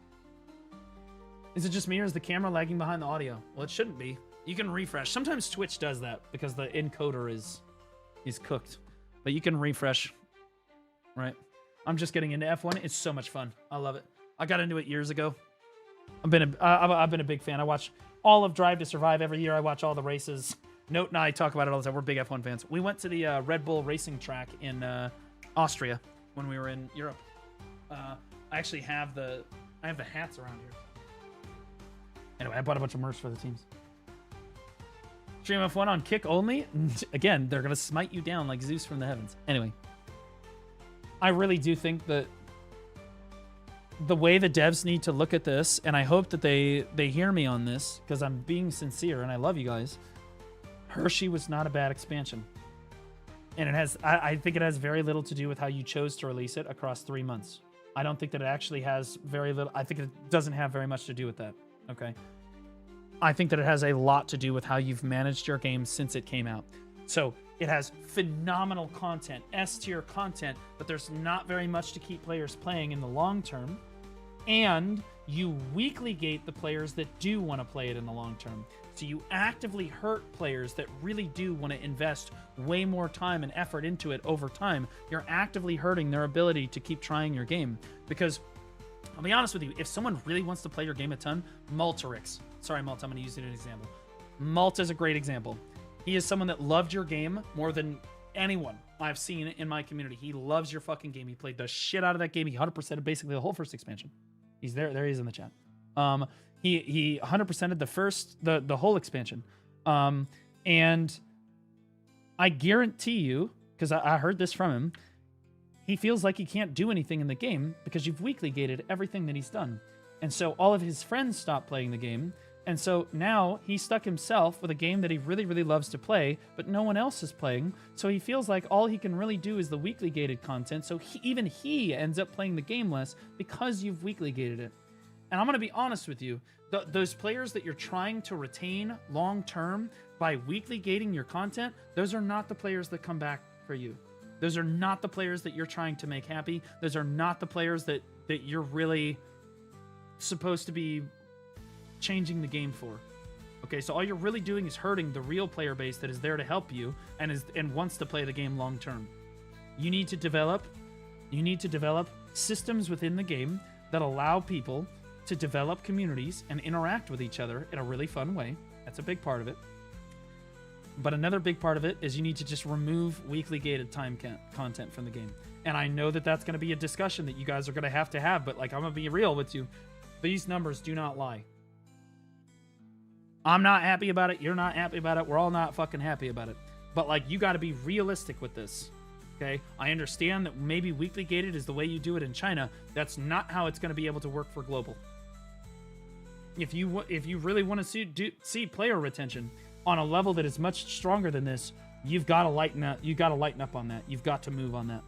Is it just me, or is the camera lagging behind the audio? Well, it shouldn't be. You can refresh. Sometimes Twitch does that because the encoder is cooked. But you can refresh, right? I'm just getting into F1. It's so much fun. I love it. I got into it years ago. I've been a big fan. I watch all of Drive to Survive every year. I watch all the races. Note and I talk about it all the time. We're big F1 fans. We went to the Red Bull racing track in Austria when we were in Europe. I actually have the hats around here. Anyway, I bought a bunch of merch for the teams. Stream F1 on Kick only? Again, they're going to smite you down like Zeus from the heavens. Anyway, I really do think that the way the devs need to look at this, and I hope that they hear me on this, because I'm being sincere and I love you guys, Hershey was not a bad expansion. And it has, I think it has very little to do with how you chose to release it across 3 months. I don't think that it actually has very little, I think it doesn't have very much to do with that. Okay. I think that it has a lot to do with how you've managed your game since it came out. So it has phenomenal content, S-tier content, but there's not very much to keep players playing in the long term. And you weekly gate the players that do want to play it in the long term. So you actively hurt players that really do want to invest way more time and effort into it over time. You're actively hurting their ability to keep trying your game. Because I'll be honest with you, if someone really wants to play your game a ton, Maltarix. Sorry, Malt, I'm going to use it as an example. Malt is a great example. He is someone that loved your game more than anyone I've seen in my community. He loves your fucking game. He played the shit out of that game. He 100%ed basically the whole first expansion. He's there. There he is in the chat. He 100%ed the whole expansion. And I guarantee you, because I heard this from him, he feels like he can't do anything in the game because you've weekly gated everything that he's done. And so all of his friends stopped playing the game, And so now he's stuck himself with a game that he really, really loves to play, but no one else is playing. So he feels like all he can really do is the weekly gated content. So even he ends up playing the game less because you've weekly gated it. And I'm going to be honest with you. Those players that you're trying to retain long-term by weekly gating your content, those are not the players that come back for you. Those are not the players that you're trying to make happy. Those are not the players that you're really supposed to be changing the game for. Okay, so all you're really doing is hurting the real player base that is there to help you and wants to play the game long term. You need to develop systems within the game that allow people to develop communities and interact with each other in a really fun way. That's a big part of it. But another big part of it is you need to just remove weekly gated content from the game. And I know that that's going to be a discussion that you guys are going to have, but like, I'm going to be real with you. These numbers do not lie. I'm not happy about it. You're not happy about it. We're all not fucking happy about it. But like, you got to be realistic with this. Okay? I understand that maybe weekly gated is the way you do it in China. That's not how it's going to be able to work for global. If you really want to see player retention on a level that is much stronger than this, you've got to lighten up. You got to lighten up on that. You've got to move on that.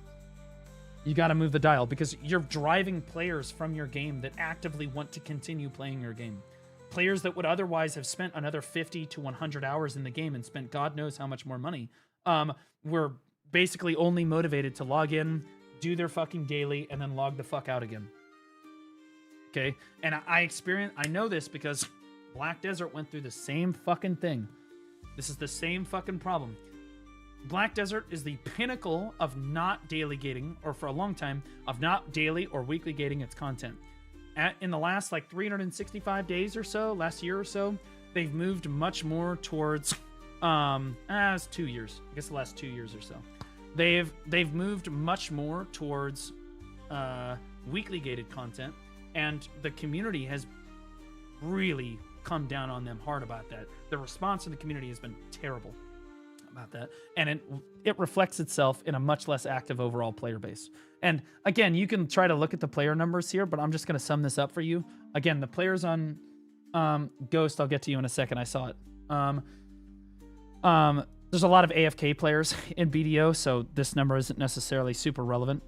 You got to move the dial, because you're driving players from your game that actively want to continue playing your game. Players that would otherwise have spent another 50 to 100 hours in the game and spent God knows how much more money, were basically only motivated to log in, do their fucking daily, and then log the fuck out again. Okay? And I know this because Black Desert went through the same fucking thing. This is the same fucking problem. Black Desert is the pinnacle of not daily gating, or for a long time, of not daily or weekly gating its content. In the last like 365 days or so, last year or so, they've moved much more towards, it's 2 years. I guess the last 2 years or so. They've moved much more towards weekly gated content, and the community has really come down on them hard about that. The response in the community has been terrible about that, and it reflects itself in a much less active overall player base. And again, you can try to look at the player numbers here, but I'm just going to sum this up for you. Again, the players on Ghost, I'll get to you in a second. I saw it. There's a lot of AFK players in BDO, so this number isn't necessarily super relevant.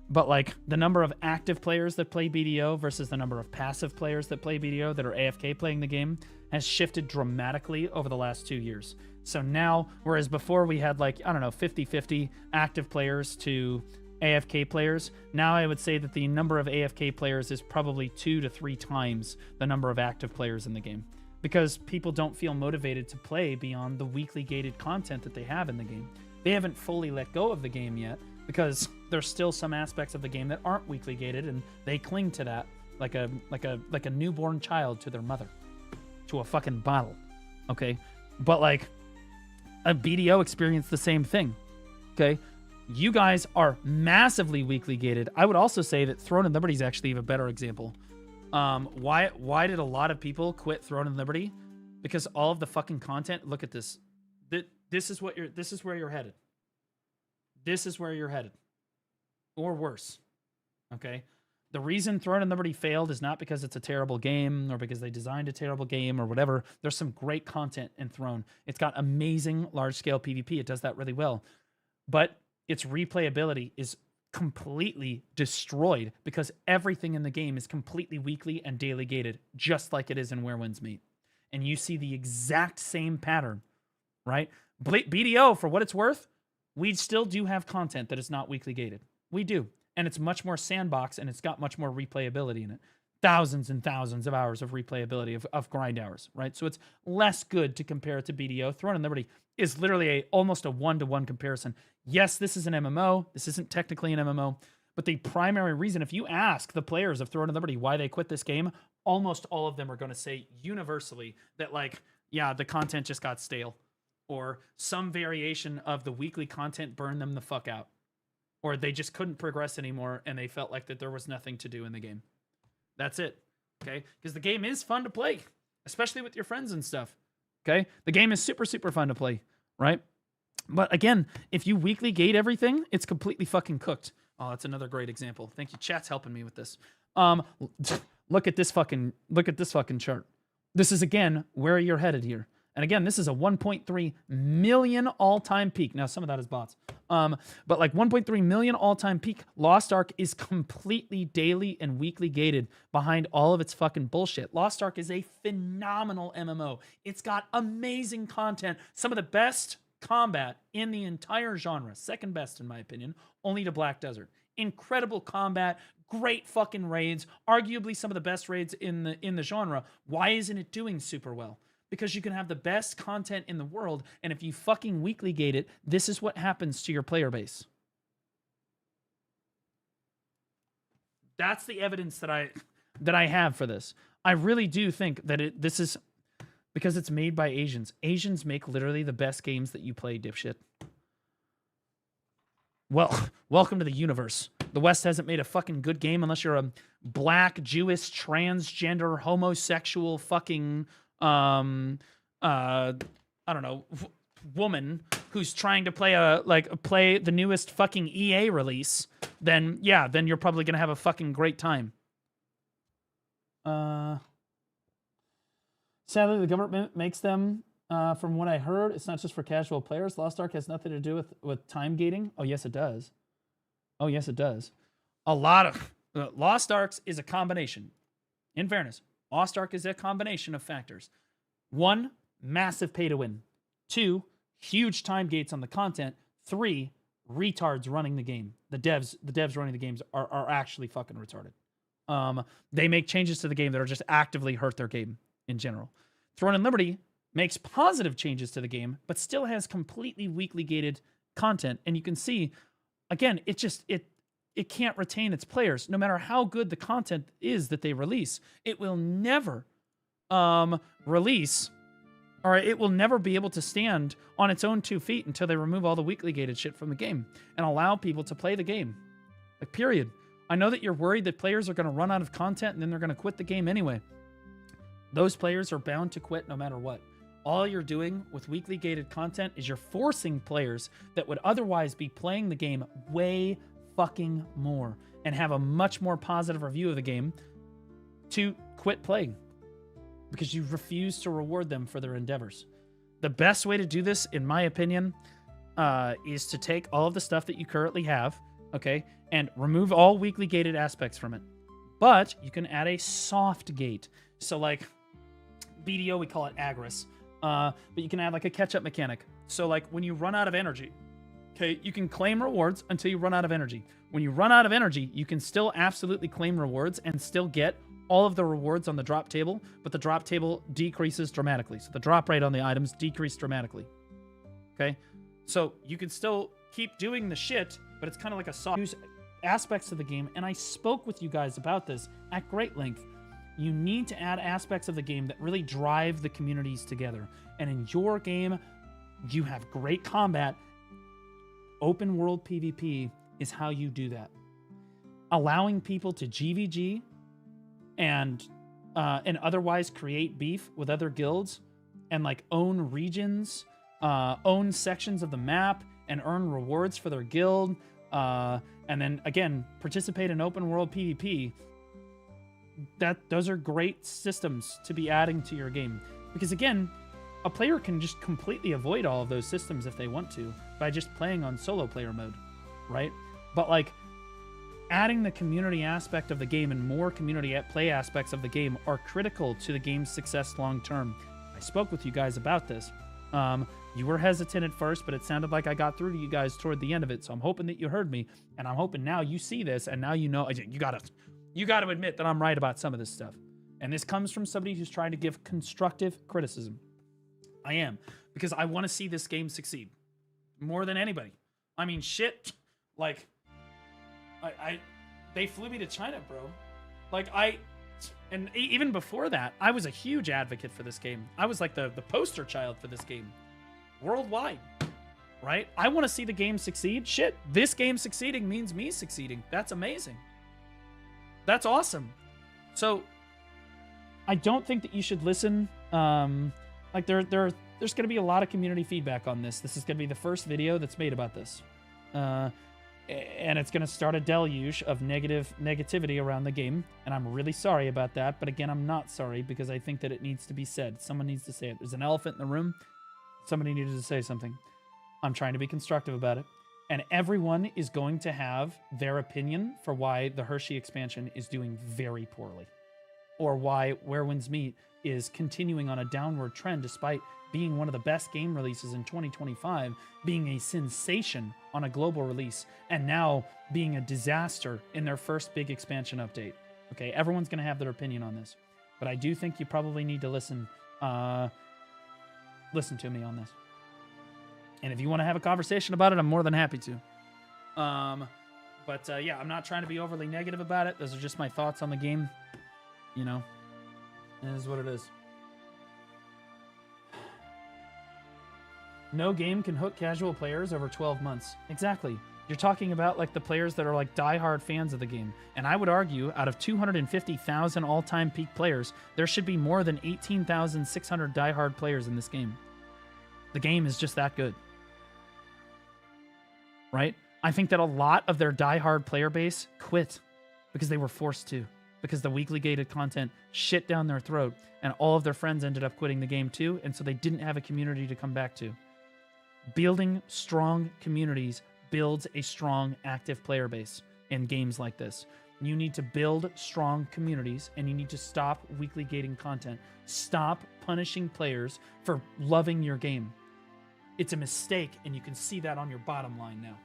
But like, the number of active players that play BDO versus the number of passive players that play BDO that are AFK playing the game has shifted dramatically over the last 2 years. So now, whereas before we had like, I don't know, 50-50 active players to AFK players, now I would say that the number of AFK players is probably 2 to 3 times the number of active players in the game, because people don't feel motivated to play beyond the weekly gated content that they have in the game. They haven't fully let go of the game yet, because there's still some aspects of the game that aren't weekly gated, and they cling to that like a newborn child to their mother, to a fucking bottle. Okay, but like, a BDO experienced the same thing. Okay, you guys are massively weekly gated. I would also say that Throne and Liberty is actually a better example. Why did a lot of people quit Throne and Liberty? Because all of the fucking content. Look at this. This is where you're headed. This is where you're headed, or worse. Okay. The reason Throne and Liberty failed is not because it's a terrible game or because they designed a terrible game or whatever. There's some great content in Throne. It's got amazing large-scale PvP. It does that really well. But its replayability is completely destroyed because everything in the game is completely weekly and daily gated, just like it is in Where Winds Meet. And you see the exact same pattern, right? BDO, for what it's worth, we still do have content that is not weekly gated. We do. And it's much more sandbox, and it's got much more replayability in it. Thousands and thousands of hours of replayability of grind hours, right? So it's less good to compare it to BDO. Throne and Liberty is literally almost a one-to-one comparison. Yes, this is an MMO. This isn't technically an MMO. But the primary reason, if you ask the players of Throne and Liberty why they quit this game, almost all of them are going to say universally that, like, yeah, the content just got stale. Or some variation of the weekly content burned them the fuck out. Or they just couldn't progress anymore, and they felt like that there was nothing to do in the game. That's it, okay? Because the game is fun to play, especially with your friends and stuff, okay? The game is super, super fun to play, right? But again, if you weekly gate everything, it's completely fucking cooked. Oh, that's another great example. Thank you. Chat's helping me with this. Look at this fucking chart. This is, again, where you're headed here. And again, this is a 1.3 million all-time peak. Now, some of that is bots. But like 1.3 million all-time peak. Lost Ark is completely daily and weekly gated behind all of its fucking bullshit. Lost Ark is a phenomenal MMO. It's got amazing content. Some of the best combat in the entire genre. Second best, in my opinion. Only to Black Desert. Incredible combat. Great fucking raids. Arguably some of the best raids in the genre. Why isn't it doing super well? Because you can have the best content in the world, and if you fucking weekly gate it, this is what happens to your player base. That's the evidence that I have for this. I really do think that this is because it's made by Asians. Asians make literally the best games that you play, dipshit. Well, welcome to the universe. The West hasn't made a fucking good game unless you're a black, Jewish, transgender, homosexual fucking I don't know, woman who's trying to play the newest fucking EA release, then yeah, then you're probably gonna have a fucking great time. Sadly, the government makes them. From what I heard, it's not just for casual players. Lost Ark has nothing to do with time gating. Oh yes, it does. Oh yes, it does. A lot of Lost Arks is a combination. In fairness, Lost Ark is a combination of factors. 1, massive pay to win. 2, huge time gates on the content. 3, retards running the game. The devs running the games are actually fucking retarded. They make changes to the game that are just actively hurt their game in general. Throne and Liberty makes positive changes to the game, but still has completely weekly gated content. And you can see, again, it can't retain its players. No matter how good the content is that they release, it will never release, or it will never be able to stand on its own 2 feet until they remove all the weekly gated shit from the game and allow people to play the game. Like, period. I know that you're worried that players are going to run out of content and then they're going to quit the game anyway. Those players are bound to quit no matter what. All you're doing with weekly gated content is you're forcing players that would otherwise be playing the game way fucking more and have a much more positive review of the game to quit playing because you refuse to reward them for their endeavors. The best way to do this, in my opinion, is to take all of the stuff that you currently have, okay, and remove all weekly gated aspects from it. But you can add a soft gate. So like BDO, we call it Agris. But you can add like a catch-up mechanic. So like when you run out of energy, okay, you can claim rewards until you run out of energy. When you run out of energy, you can still absolutely claim rewards and still get all of the rewards on the drop table, but the drop table decreases dramatically. So the drop rate on the items decrease dramatically. Okay? So you can still keep doing the shit, but it's kind of like a soft use aspects of the game, and I spoke with you guys about this at great length. You need to add aspects of the game that really drive the communities together. And in your game, you have great combat. Open world PvP is how you do that. Allowing people to GVG and otherwise create beef with other guilds and like own regions, own sections of the map and earn rewards for their guild. And then again, participate in open world PvP. Those are great systems to be adding to your game. Because again, a player can just completely avoid all of those systems if they want to by just playing on solo player mode, right? But like adding the community aspect of the game and more community play aspects of the game are critical to the game's success long term. I spoke with you guys about this. You were hesitant at first, but it sounded like I got through to you guys toward the end of it. So I'm hoping that you heard me, and I'm hoping now you see this, and now you know you gotta admit that I'm right about some of this stuff. And this comes from somebody who's trying to give constructive criticism. I am, because I want to see this game succeed more than anybody. I mean, shit, like they flew me to China, bro. Like and even before that, I was a huge advocate for this game. I was like the poster child for this game worldwide, right? I want to see the game succeed. Shit, this game succeeding means me succeeding. That's amazing. That's awesome. So I don't think that you should listen. Like there's going to be a lot of community feedback on this. This is going to be the first video that's made about this. and it's going to start a deluge of negativity around the game, and I'm really sorry about that. But again, I'm not sorry because I think that it needs to be said. Someone needs to say it. There's an elephant in the room. Somebody needed to say something. I'm trying to be constructive about it. And everyone is going to have their opinion for why the Hershey expansion is doing very poorly, or why Where Winds Meet is continuing on a downward trend despite being one of the best game releases in 2025, being a sensation on a global release, and now being a disaster in their first big expansion update. Okay, everyone's going to have their opinion on this, but I do think you probably need to listen to me on this. And if you want to have a conversation about it, I'm more than happy to. Yeah, I'm not trying to be overly negative about it. Those are just my thoughts on the game. You know, it is what it is. No game can hook casual players over 12 months. Exactly. You're talking about like the players that are like diehard fans of the game. And I would argue out of 250,000 all-time peak players, there should be more than 18,600 diehard players in this game. The game is just that good. Right? I think that a lot of their diehard player base quit because they were forced to, because the weekly gated content shit down their throat, and all of their friends ended up quitting the game too, and so they didn't have a community to come back to. Building strong communities builds a strong active player base in games like this. You need to build strong communities, and you need to stop weekly gating content. Stop punishing players for loving your game. It's a mistake, and you can see that on your bottom line now.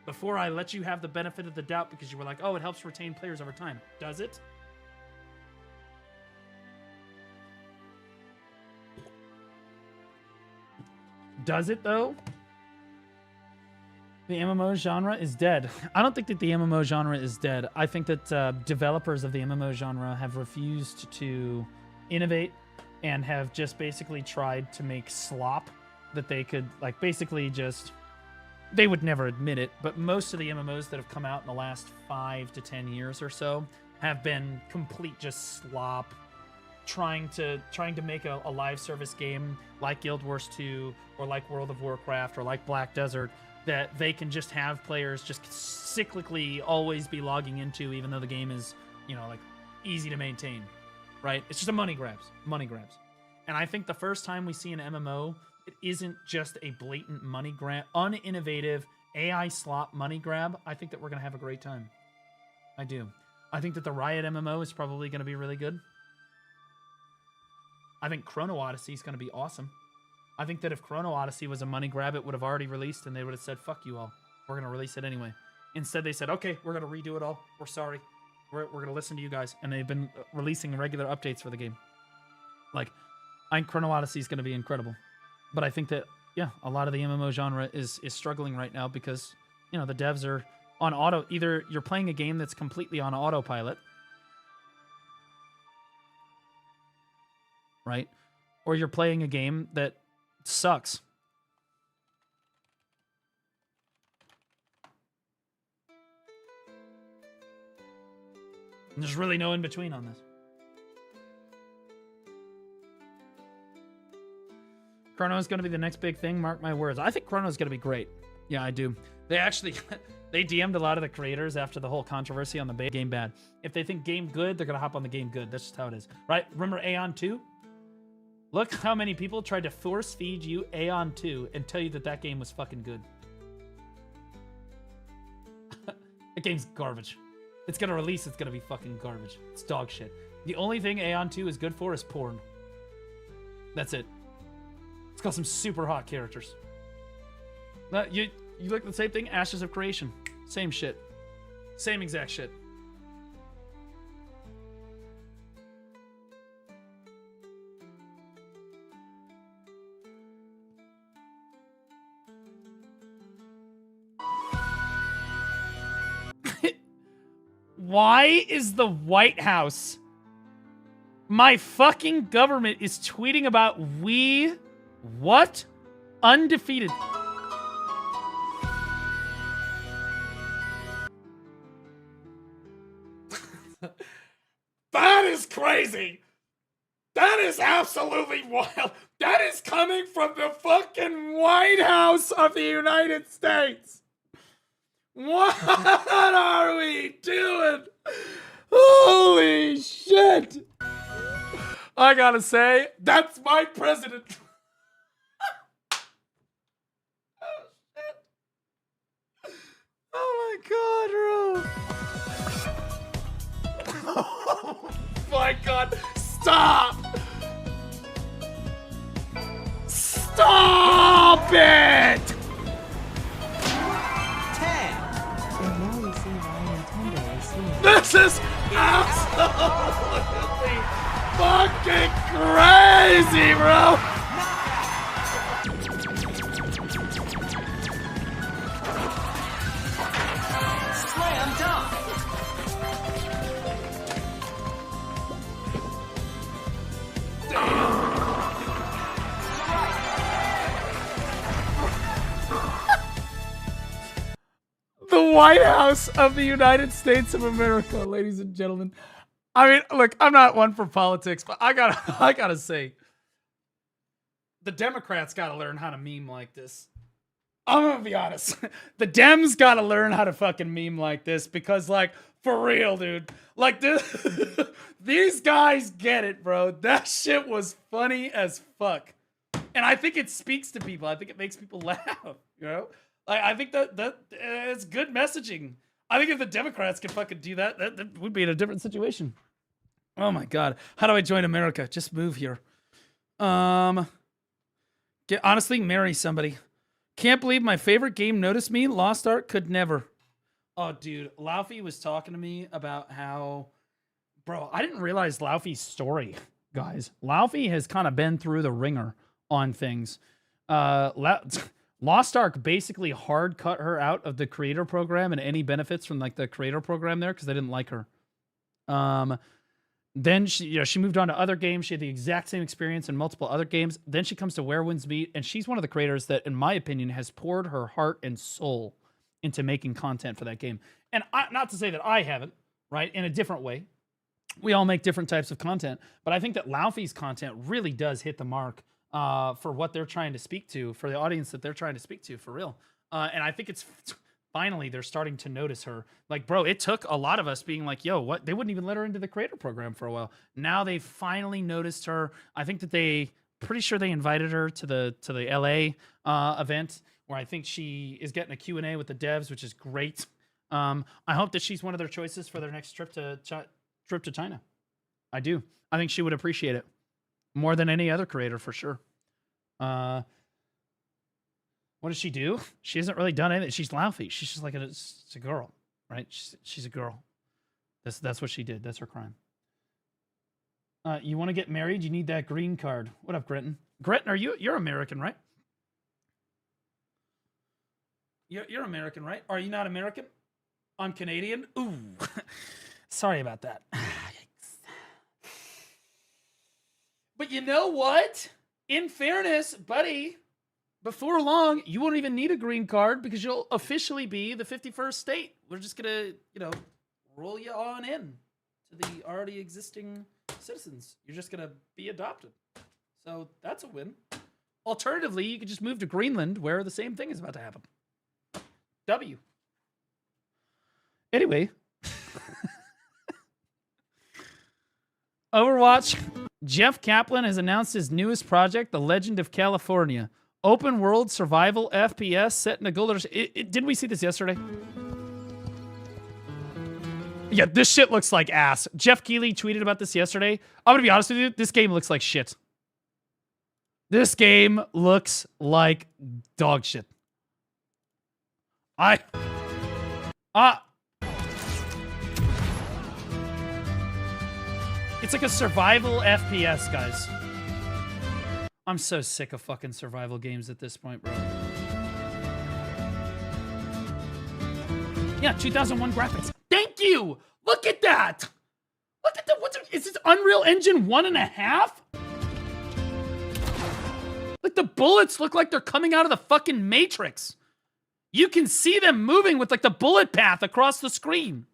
Before, I let you have the benefit of the doubt because you were like, oh, it helps retain players over time. Does it? Does it, though? The MMO genre is dead. I don't think that the MMO genre is dead. I think that developers of the MMO genre have refused to innovate and have just basically tried to make slop that they could, like, basically just... They would never admit it, but most of the MMOs that have come out in the last 5 to 10 years or so have been complete just slop, trying to make a live service game like Guild Wars 2 or like World of Warcraft or like Black Desert that they can just have players just cyclically always be logging into, even though the game is, you know, like easy to maintain, right? It's just a money grabs. And I think the first time we see an MMO, it isn't just a blatant money grab, uninnovative AI slop money grab. I think that we're going to have a great time. I do. I think that the Riot MMO is probably going to be really good. I think Chrono Odyssey is going to be awesome. I think that if Chrono Odyssey was a money grab, it would have already released and they would have said, fuck you all. We're going to release it anyway. Instead, they said, okay, we're going to redo it all. We're sorry. We're going to listen to you guys. And they've been releasing regular updates for the game. Like, I think Chrono Odyssey is going to be incredible. But I think that, yeah, a lot of the MMO genre is struggling right now because, you know, the devs are on auto. Either you're playing a game that's completely on autopilot, right? Or you're playing a game that sucks. And there's really no in between on this. Chrono is going to be the next big thing. Mark my words. I think Chrono is going to be great. Yeah, I do. They actually, they DM'd a lot of the creators after the whole controversy on the game bad. If they think game good, they're going to hop on the game good. That's just how it is. Right? Remember Aeon 2? Look how many people tried to force feed you Aeon 2 and tell you that that game was fucking good. That game's garbage. It's going to release, it's going to be fucking garbage. It's dog shit. The only thing Aeon 2 is good for is porn. That's it. It's got some super hot characters. You look at the same thing, Ashes of Creation. Same shit. Same exact shit. Why is the White House... My fucking government is tweeting about we... What? Undefeated. That is crazy. That is absolutely wild. That is coming from the fucking White House of the United States. What are we doing? Holy shit! I gotta say, that's my president. Oh my god, bro. Oh my god. Stop! Stop it! And now we see why Nintendo is suing. This is absolutely fucking crazy, bro! Slam dunk. The White House of the United States of America, ladies and gentlemen. I mean, look, I'm not one for politics, but I gotta say, the Democrats gotta learn how to meme like this. I'm gonna be honest. The Dems gotta learn how to fucking meme like this because, like, for real, dude. Like, this, these guys get it, bro. That shit was funny as fuck. And I think it speaks to people. I think it makes people laugh, you know? Like, I think that it's good messaging. I think if the Democrats could fucking do that, that would be in a different situation. Oh my god. How do I join America? Just move here. Honestly, marry somebody. Can't believe my favorite game noticed me. Lost Ark could never. Oh, dude. Laufey was talking to me about how... Bro, I didn't realize Laufey's story, guys. Laufey has kind of been through the ringer on things. Lost Ark basically hard cut her out of the creator program and any benefits from like the creator program there because they didn't like her. Then she moved on to other games. She had the exact same experience in multiple other games. Then she comes to Where Winds Meet, and she's one of the creators that, in my opinion, has poured her heart and soul into making content for that game. And not to say that I haven't, right? In a different way. We all make different types of content, but I think that Laufey's content really does hit the mark for what they're trying to speak to, for the audience that they're trying to speak to, for real. And I think it's finally they're starting to notice her. Like, bro, it took a lot of us being like, yo, what? They wouldn't even let her into the creator program for a while. Now they finally noticed her. I think that pretty sure they invited her to the LA event where I think she is getting a Q&A with the devs, which is great. I hope that she's one of their choices for their next trip to China. I do. I think she would appreciate it more than any other creator for sure. What does she do? She hasn't really done anything. She's Laufey. She's just like a girl, right? She's a girl. That's what she did. That's her crime. You want to get married? You need that green card. What up, Gretton? Gretton, you're American, right? You're American, right? Are you not American? I'm Canadian. Ooh, sorry about that. But you know what? In fairness, buddy, before long, you won't even need a green card because you'll officially be the 51st state. We're just going to, roll you on in to the already existing citizens. You're just going to be adopted. So that's a win. Alternatively, you could just move to Greenland where the same thing is about to happen. W. Anyway. Overwatch. Jeff Kaplan has announced his newest project, The Legend of California. Open world survival FPS set in a golden... Didn't we see this yesterday? Yeah, this shit looks like ass. Jeff Keighley tweeted about this yesterday. I'm gonna be honest with you, this game looks like shit. This game looks like dog shit. It's like a survival FPS, guys. I'm so sick of fucking survival games at this point, bro. Yeah, 2001 graphics. Thank you! Look at that! Look at that! Is this Unreal Engine 1.5? Like, the bullets look like they're coming out of the fucking Matrix. You can see them moving with, like, the bullet path across the screen.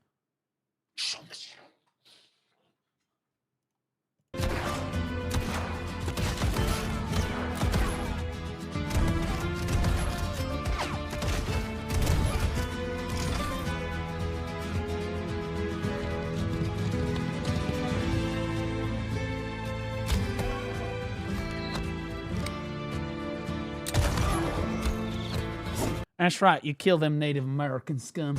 That's right. You kill them Native American scum.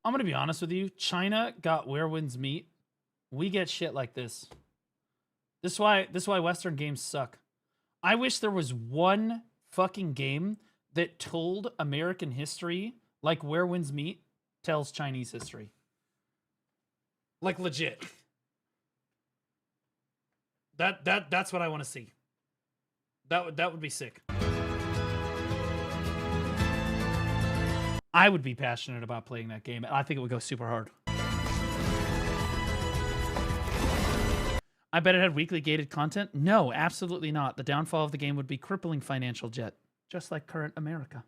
I'm gonna be honest with you. China got Where Winds Meet. We get shit like this. This is why Western games suck. I wish there was one fucking game that told American history like Where Winds Meet tells Chinese history. Like legit. That's what I want to see. That would be sick. I would be passionate about playing that game. I think it would go super hard. I bet it had weekly gated content. No, absolutely not. The downfall of the game would be crippling financial debt, just like current America.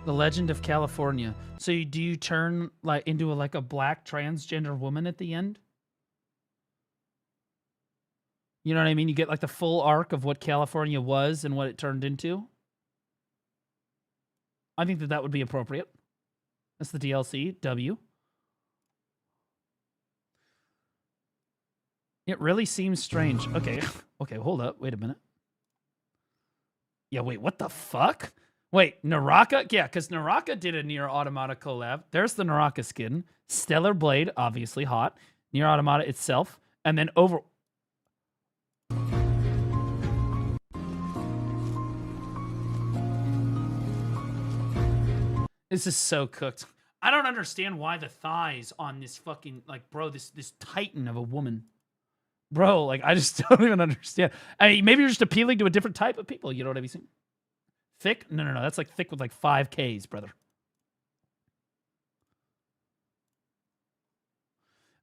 The Legend of California. So do you turn like into a black transgender woman at the end? You know what I mean? You get like the full arc of what California was and what it turned into. I think that would be appropriate. That's the DLC. W. It really seems strange. Okay. Okay, hold up. Wait a minute. Yeah, wait, what the fuck? Wait, Naraka? Yeah, because Naraka did a Nier Automata collab. There's the Naraka skin. Stellar Blade, obviously hot. Nier Automata itself. And then over... This is so cooked. I don't understand why the thighs on this fucking, like, bro, this titan of a woman. Bro, like, I just don't even understand. I mean, maybe you're just appealing to a different type of people. You know what I mean? Thick? No. That's like thick with like 5 Ks, brother.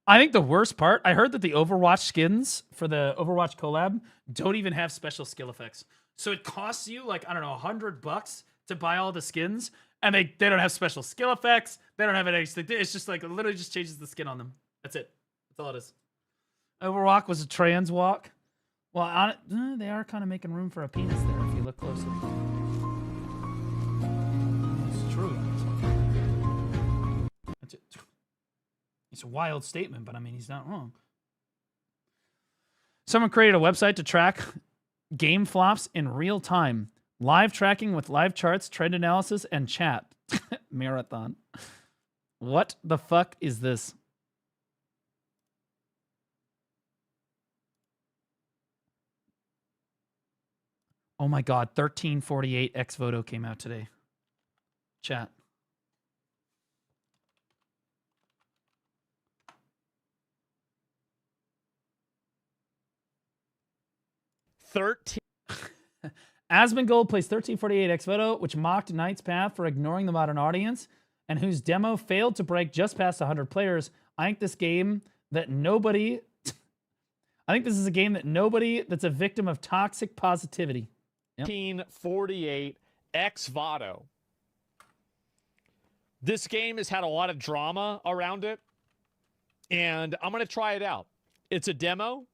I think the worst part, I heard that the Overwatch skins for the Overwatch collab don't even have special skill effects. So it costs you like, I don't know, $100 to buy all the skins. And they don't have special skill effects. They don't have anything. It's just like, it literally just changes the skin on them. That's it. That's all it is. Overwalk was a trans walk. Well, on it, they are kind of making room for a penis there if you look closely. It's true. It's a wild statement, but I mean, he's not wrong. Someone created a website to track game flops in real time. Live tracking with live charts, trend analysis, and chat. Marathon. What the fuck is this? Oh my god, 1348 X Voto came out today. Chat. Asmongold plays 1348 X Voto, which mocked Knight's Path for ignoring the modern audience, and whose demo failed to break just past 100 players. I think this is a game that nobody that's a victim of toxic positivity. Yep. 1348 X Voto. This game has had a lot of drama around it, and I'm going to try it out. It's a demo.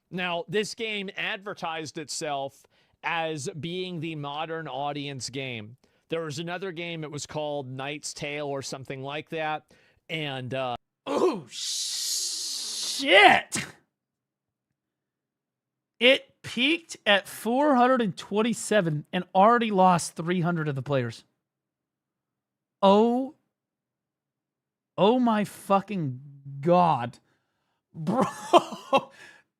Now, this game advertised itself as being the modern audience game. There was another game, it was called Knight's Tale or something like that. And, oh, shit! It peaked at 427 and already lost 300 of the players. Oh my fucking god. Bro,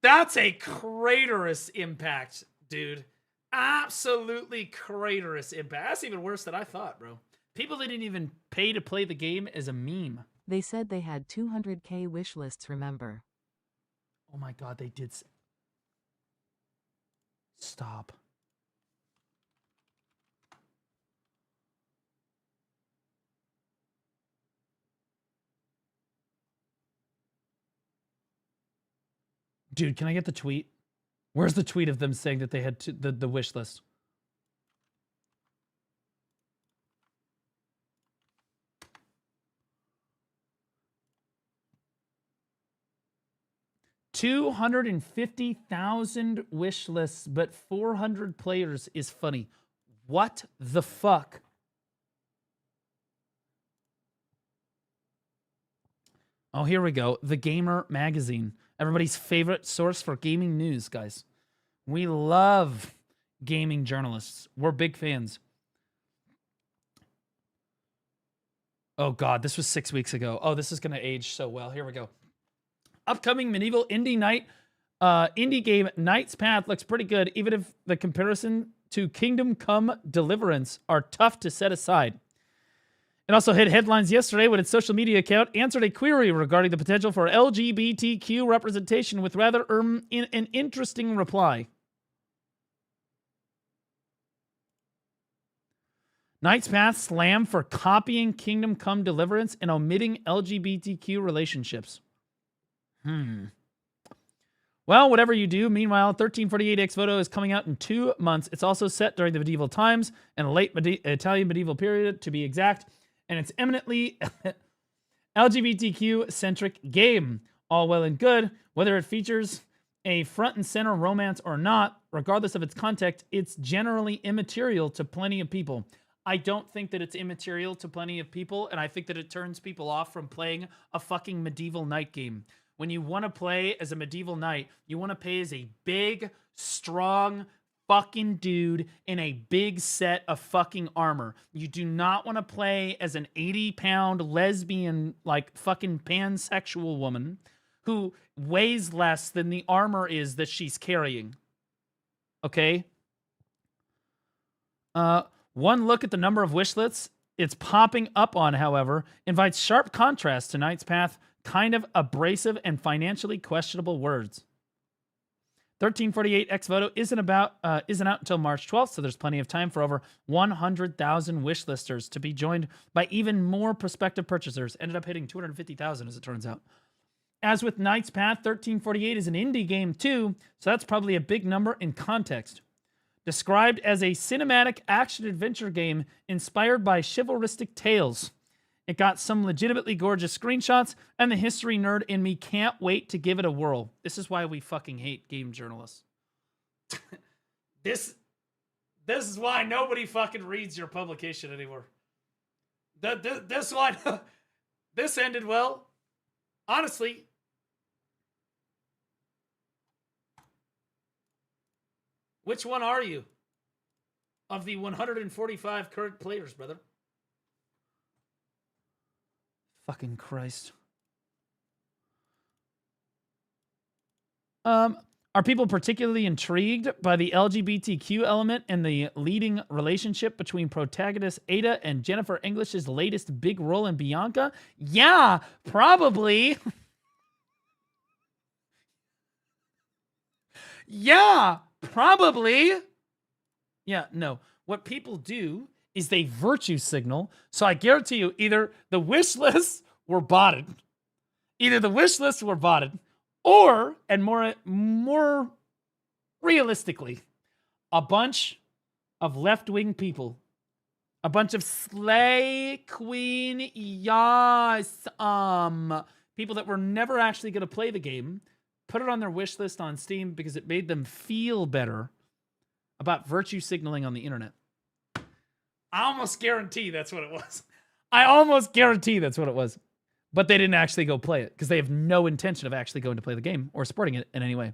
that's a craterous impact, dude. Absolutely craterous impact. That's even worse than I thought, bro. People didn't even pay to play the game as a meme. They said they had 200K wish lists, remember? Oh my god, they did. Stop. Dude, can I get the tweet? Where's the tweet of them saying that they had the wish list? 250,000 wish lists, but 400 players is funny. What the fuck? Oh, here we go. The Gamer Magazine. Everybody's favorite source for gaming news, guys. We love gaming journalists. We're big fans. Oh, God. This was 6 weeks ago. Oh, this is going to age so well. Here we go. Upcoming medieval indie game Knight's Path looks pretty good, even if the comparison to Kingdom Come Deliverance are tough to set aside. It also hit headlines yesterday when its social media account answered a query regarding the potential for LGBTQ representation with rather an interesting reply. Knight's Path slammed for copying Kingdom Come Deliverance and omitting LGBTQ relationships. Well, whatever you do, meanwhile, 1348X Photo is coming out in 2 months. It's also set during the medieval times and a late Italian medieval period, to be exact. And it's eminently LGBTQ-centric game. All well and good. Whether it features a front and center romance or not, regardless of its context, it's generally immaterial to plenty of people. I don't think that it's immaterial to plenty of people, and I think that it turns people off from playing a fucking medieval knight game. When you want to play as a medieval knight, you want to play as a big, strong, fucking dude in a big set of fucking armor. You do not want to play as an 80-pound lesbian, like fucking pansexual woman who weighs less than the armor is that she's carrying. Okay? One look at the number of wish lists it's popping up on, however, invites sharp contrast to Knight's Path, kind of abrasive and financially questionable words. 1348X Photo isn't out until March 12th, so there's plenty of time for over 100,000 wish listers to be joined by even more prospective purchasers. Ended up hitting 250,000, as it turns out. As with Knight's Path, 1348 is an indie game too, so that's probably a big number in context. Described as a cinematic action-adventure game inspired by chivalristic tales. It got some legitimately gorgeous screenshots, and the history nerd in me can't wait to give it a whirl. This is why we fucking hate game journalists. This is why nobody fucking reads your publication anymore. This one, this ended well. Honestly. Which one are you of the 145 current players, brother? Fucking Christ. Are people particularly intrigued by the LGBTQ element and the leading relationship between protagonist Ada and Jennifer English's latest big role in Bianca? Yeah, probably. Yeah, probably. Yeah, no. What people do is they virtue signal. So I guarantee you, either the wish lists were botted, or, and more realistically, a bunch of left-wing people, a bunch of slay queen, yes, people that were never actually going to play the game, put it on their wish list on Steam because it made them feel better about virtue signaling on the internet. I almost guarantee that's what it was. But they didn't actually go play it because they have no intention of actually going to play the game or supporting it in any way.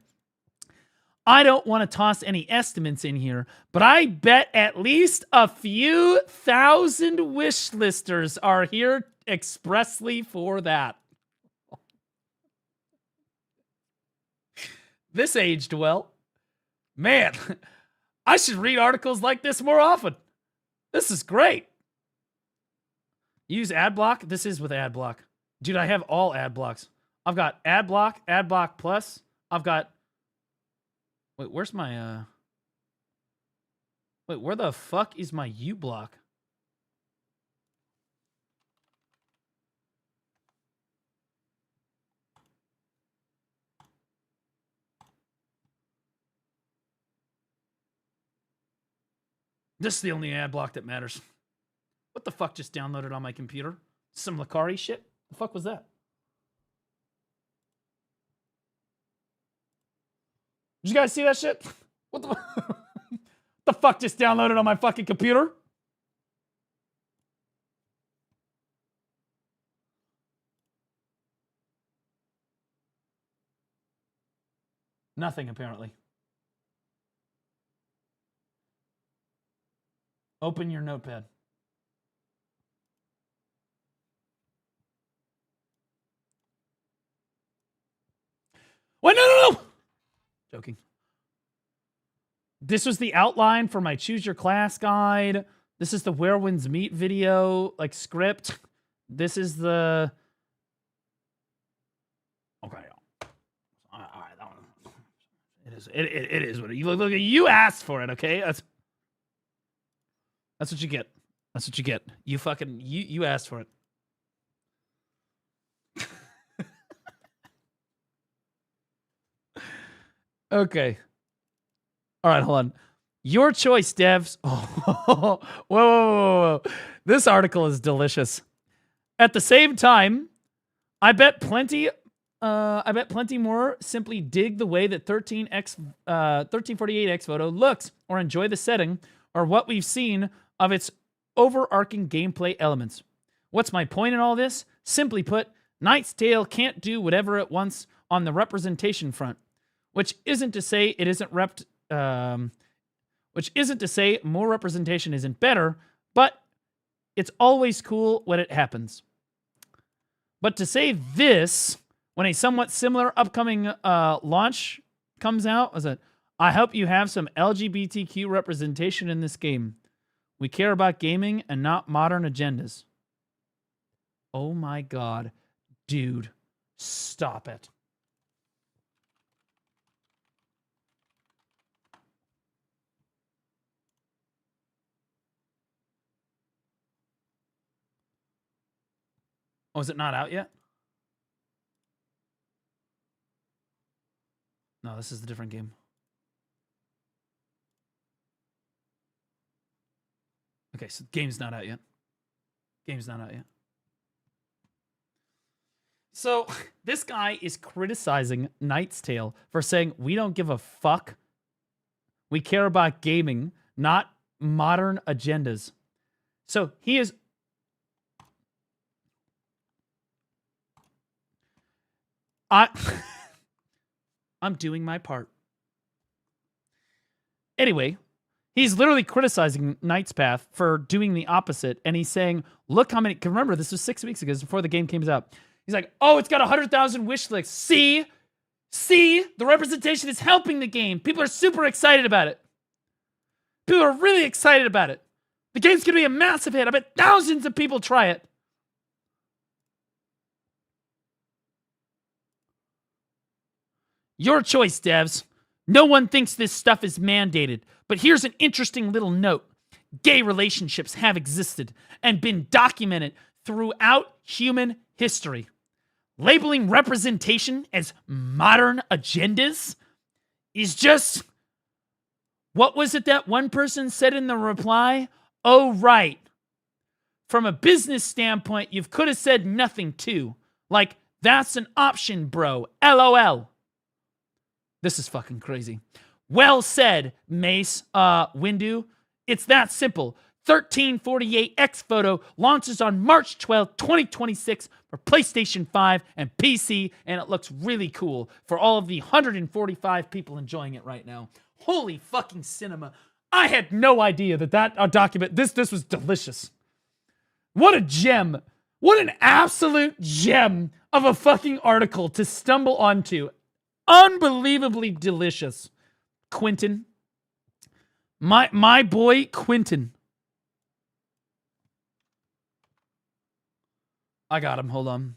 I don't want to toss any estimates in here, but I bet at least a few thousand wish listers are here expressly for that. This aged well. Man, I should read articles like this more often. This is great. Use ad block. This is with ad block. Dude, I have all ad blocks. I've got ad block plus. I've got... Wait, where's my... Wait, where the fuck is my U block? This is the only ad block that matters. What the fuck just downloaded on my computer? Some Lakari shit? The fuck was that? Did you guys see that shit? What the, the fuck just downloaded on my fucking computer? Nothing, apparently. Open your notepad. Wait, no! Joking. This was the outline for my Choose Your Class guide. This is the Where Winds Meet video, like, script. This is the... Okay. All right, that one. It is what you look. You asked for it, okay? That's what you get. That's what you get. You fucking you asked for it. Okay. All right, hold on. Your choice, devs. Oh, whoa. This article is delicious. At the same time, I bet plenty more simply dig the way that 1348X photo looks or enjoy the setting or what we've seen of its overarching gameplay elements. What's my point in all this? Simply put, Knight's Tale can't do whatever it wants on the representation front, which isn't to say it isn't which isn't to say more representation isn't better, but it's always cool when it happens. But to say this, when a somewhat similar upcoming launch comes out, was it? I hope you have some LGBTQ representation in this game. We care about gaming and not modern agendas. Oh my God. Dude, stop it. Oh, is it not out yet? No, this is the different game. Okay, so game's not out yet. Game's not out yet. So, this guy is criticizing Knight's Tale for saying, we don't give a fuck. We care about gaming, not modern agendas. So, he is... I'm doing my part. Anyway, he's literally criticizing Knight's Path for doing the opposite, and he's saying, look how many... Cause remember, this was 6 weeks ago, before the game came out. He's like, oh, it's got 100,000 wish clicks. See? The representation is helping the game. People are super excited about it. People are really excited about it. The game's going to be a massive hit. I bet thousands of people try it. Your choice, devs. No one thinks this stuff is mandated, but here's an interesting little note. Gay relationships have existed and been documented throughout human history. Labeling representation as modern agendas is just... What was it that one person said in the reply? Oh, right. From a business standpoint, you could have said nothing too. Like, that's an option, bro. LOL. This is fucking crazy. Well said, Mace, Windu. It's that simple. 1348X photo launches on March 12th, 2026 for PlayStation 5 and PC, and it looks really cool for all of the 145 people enjoying it right now. Holy fucking cinema. I had no idea that document, this was delicious. What a gem. What an absolute gem of a fucking article to stumble onto. Unbelievably delicious. Quentin. My boy, Quentin. I got him. Hold on.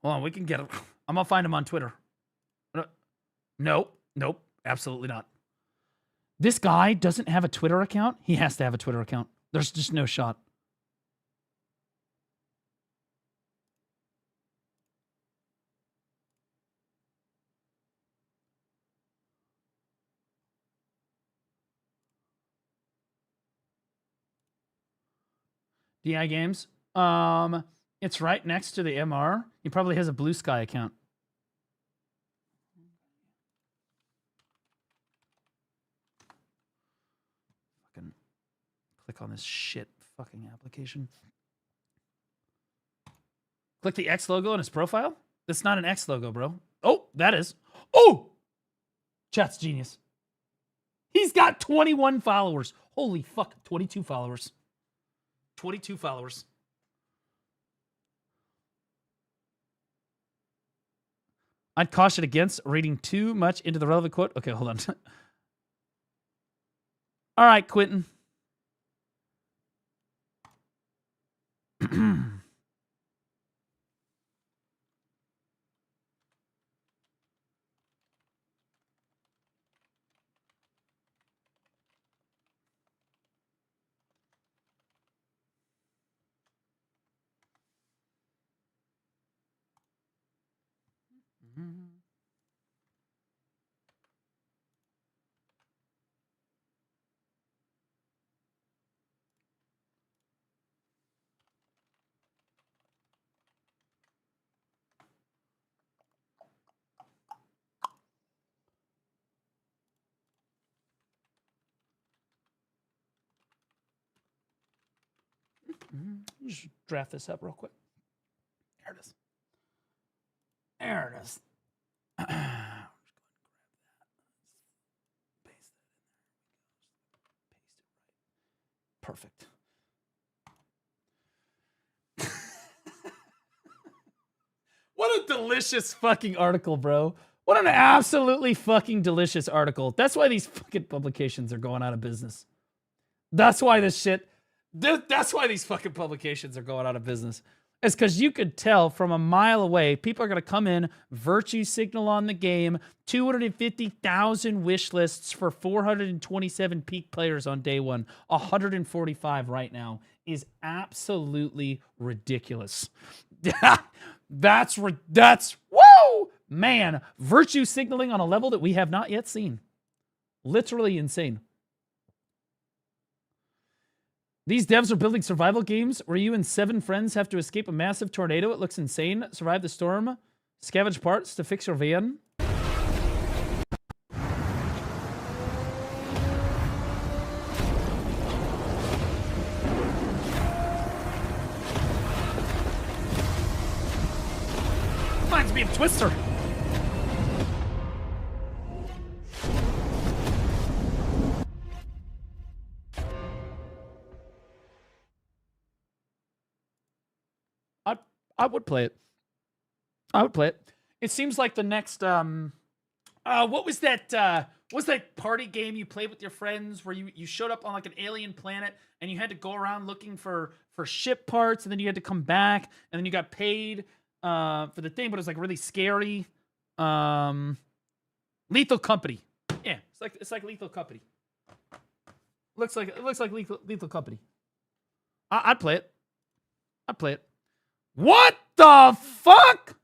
Hold on. We can get him. I'm going to find him on Twitter. Nope. Absolutely not. This guy doesn't have a Twitter account. He has to have a Twitter account. There's just no shot. DI Games. It's right next to the MR. He probably has a Blue Sky account. Fucking click on this shit fucking application. Click the X logo on his profile. That's not an X logo, bro. Oh, that is. Oh! Chat's genius. He's got 21 followers. Holy fuck, 22 followers. 22 followers. I'd caution against reading too much into the relevant quote. Okay, hold on. All right, Quentin. Just draft this up real quick. There it is. There it is. Perfect. What a delicious fucking article, bro. What an absolutely fucking delicious article. That's why these fucking publications are going out of business. That's why this shit... That's why these fucking publications are going out of business. It's because you could tell from a mile away, people are going to come in, virtue signal on the game, 250,000 wish lists for 427 peak players on day one, 145 right now is absolutely ridiculous. That's, whoa, man, virtue signaling on a level that we have not yet seen. Literally insane. These devs are building survival games where you and 7 friends have to escape a massive tornado. It looks insane. Survive the storm. Scavenge parts to fix your van. Reminds me of Twister. I would play it. I would play it. It seems like the next what was that party game you played with your friends where you showed up on like an alien planet and you had to go around looking for ship parts and then you had to come back and then you got paid for the thing, but it was like really scary. Lethal Company. Yeah, it's like Lethal Company. Looks like Lethal Company. I'd play it. I'd play it. What the fuck?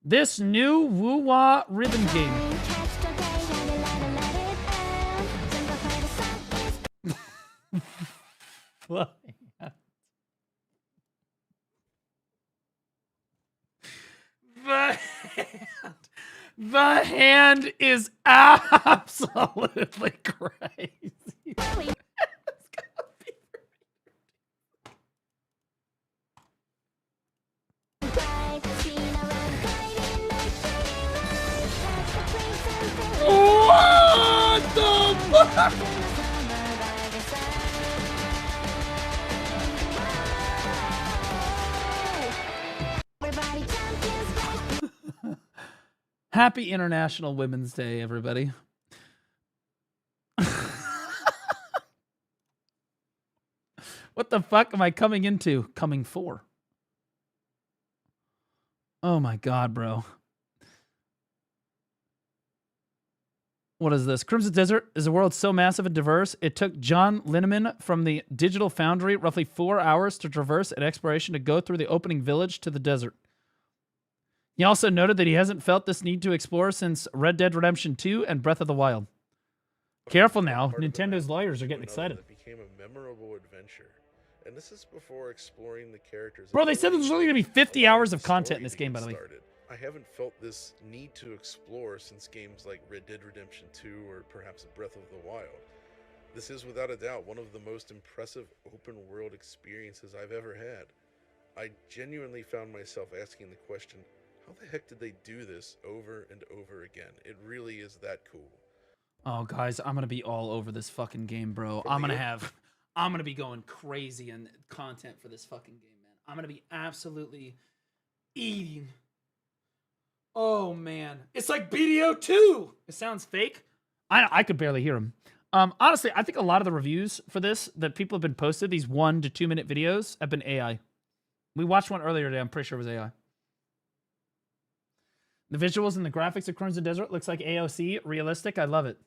This new woo-wah rhythm game. The hand is absolutely crazy. What the fuck? Happy International Women's Day, everybody. What the fuck am I coming into? Coming for? Oh my god, bro. What is this? Crimson Desert is a world so massive and diverse, it took John Linneman from the Digital Foundry roughly 4 hours to traverse an exploration to go through the opening village to the desert. He also noted that he hasn't felt this need to explore since Red Dead Redemption 2 and Breath of the Wild. Careful now, Nintendo's lawyers are getting excited. It became a memorable adventure, And this is before exploring the characters. Bro, they said there's only gonna be 50 hours of content in this game, by the way. I haven't felt this need to explore since games like Red Dead Redemption 2 or perhaps Breath of the Wild. This is without a doubt one of the most impressive open world experiences I've ever had. I genuinely found myself asking the question, how the heck did they do this over and over again? It really is that cool. Oh, guys, I'm gonna be all over this fucking game, bro. I'm gonna be going crazy on content for this fucking game, man. I'm gonna be absolutely eating. Oh man, it's like BDO 2. It sounds fake. I could barely hear him. Honestly, I think a lot of the reviews for this that people have been posted, these 1 to 2 minute videos, have been AI. We watched one earlier today. I'm pretty sure it was AI. The visuals and the graphics of Crimson Desert looks like AOC. Realistic. I love it.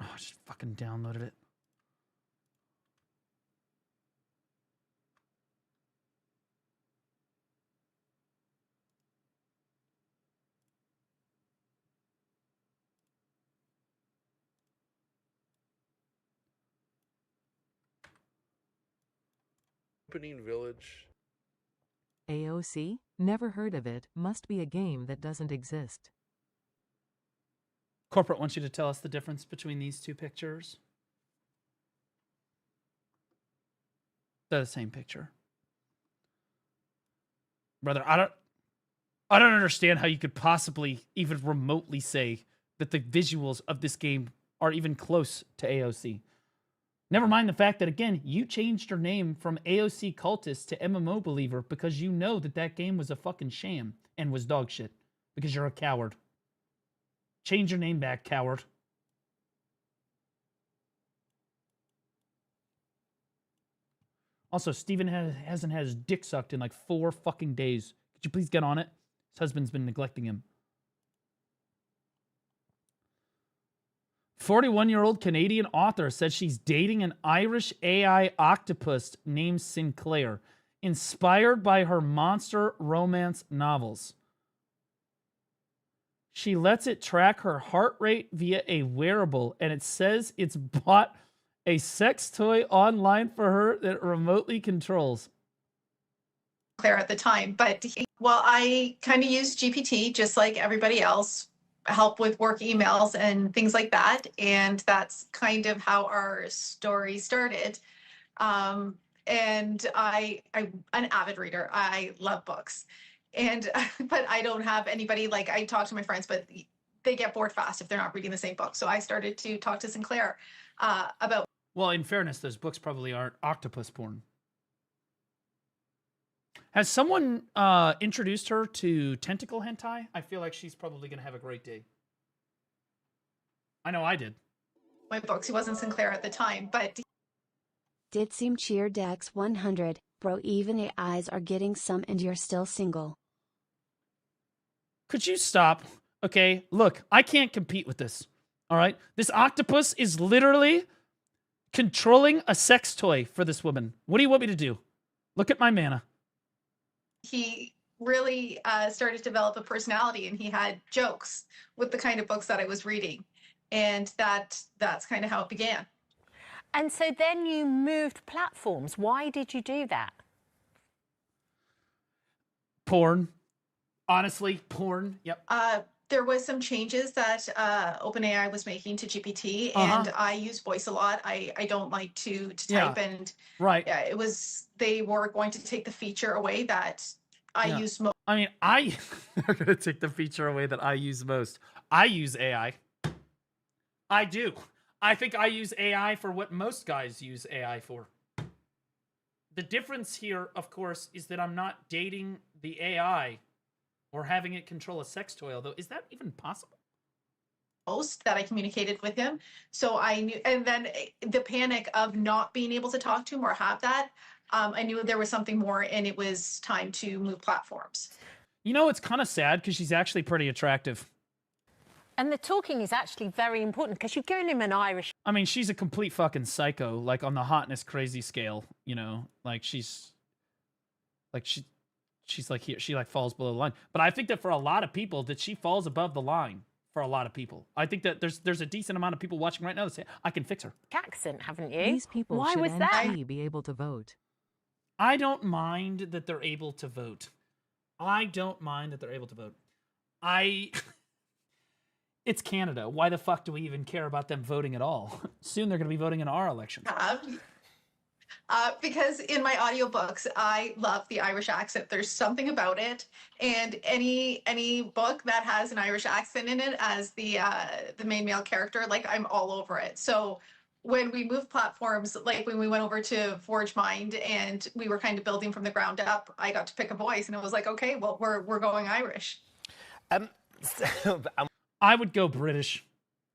Oh, I just fucking downloaded it. Opening Village. AOC? Never heard of it. Must be a game that doesn't exist. Corporate wants you to tell us the difference between these two pictures. They're the same picture. Brother, I don't understand how you could possibly even remotely say that the visuals of this game are even close to AOC. Never mind the fact that, again, you changed your name from AOC Cultist to MMO Believer because you know that that game was a fucking sham and was dog shit because you're a coward. Change your name back, coward. Also, Steven hasn't had his dick sucked in like 4 fucking days. Could you please get on it? His husband's been neglecting him. 41-year-old Canadian author says she's dating an Irish AI octopus named Sinclair, inspired by her monster romance novels. She lets it track her heart rate via a wearable, and it says it's bought a sex toy online for her that it remotely controls. Claire at the time, but well, I kind of used GPT just like everybody else, help with work emails and things like that, and that's kind of how our story started. And I'm an avid reader. I love books, and but I don't have anybody, like I talk to my friends, but they get bored fast if they're not reading the same book. So I started to talk to Sinclair about. Well, in fairness, those books probably aren't octopus porn. Has someone introduced her to tentacle hentai? I feel like she's probably going to have a great day. I know I did. My books. He wasn't Sinclair at the time, but. Did seem cheer Dex 100, bro, even AIs are getting some and you're still single. Could you stop? Okay, look, I can't compete with this. All right? This octopus is literally controlling a sex toy for this woman. What do you want me to do? Look at my mana. He really started to develop a personality, and he had jokes with the kind of books that I was reading. And that's kind of how it began. And so then you moved platforms. Why did you do that? Porn. Honestly, porn. Yep. There was some changes that OpenAI was making to GPT, and I use voice a lot. I don't like to type, and yeah, it was, they were going to take the feature away that I use most. I mean, they're going to take the feature away that I use most. I use AI. I do. I think I use AI for what most guys use AI for. The difference here, of course, is that I'm not dating the AI or having it control a sex toy, although, is that even possible? Most that I communicated with him. So I knew, and then the panic of not being able to talk to him or have that, I knew there was something more, and it was time to move platforms. You know, it's kind of sad because she's actually pretty attractive. And the talking is actually very important because you're giving him an Irish. I mean, she's a complete fucking psycho, like on the hotness crazy scale, you know? Like she's like she's like here, she like falls below the line. But I think that for a lot of people that she falls above the line for a lot of people. I think that there's a decent amount of people watching right now that say, I can fix her. Accent, haven't you? These people Why should was that? be able to vote. I don't mind that they're able to vote. I don't mind that they're able to vote. It's Canada. Why the fuck do we even care about them voting at all? Soon they're going to be voting in our elections. Because in my audiobooks, I love the Irish accent. There's something about it, and any book that has an Irish accent in it as the main male character, like I'm all over it. So when we moved platforms, like when we went over to Forge Mind and we were kind of building from the ground up, I got to pick a voice, and it was like, okay, well we're going Irish. I would go British.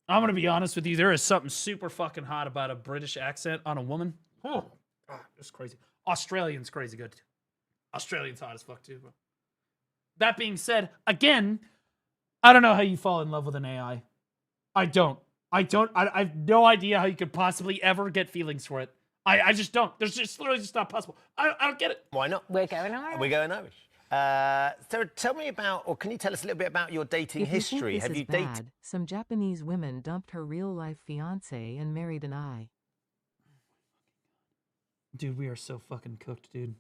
I'm gonna be honest with you. There is something super fucking hot about a British accent on a woman. Oh, God, it's crazy. Australian's crazy good. Australian's hot as fuck too, bro. That being said, again, I don't know how you fall in love with an AI. I don't. I have no idea how you could possibly ever get feelings for it. I just don't. There's just literally just not possible. I don't get it. Why not? We're going Irish. We're going Irish. So tell me about, or can you tell us a little bit about your dating history? Have you dated? Some Japanese women dumped her real-life fiance and married an AI. Dude, we are so fucking cooked, dude.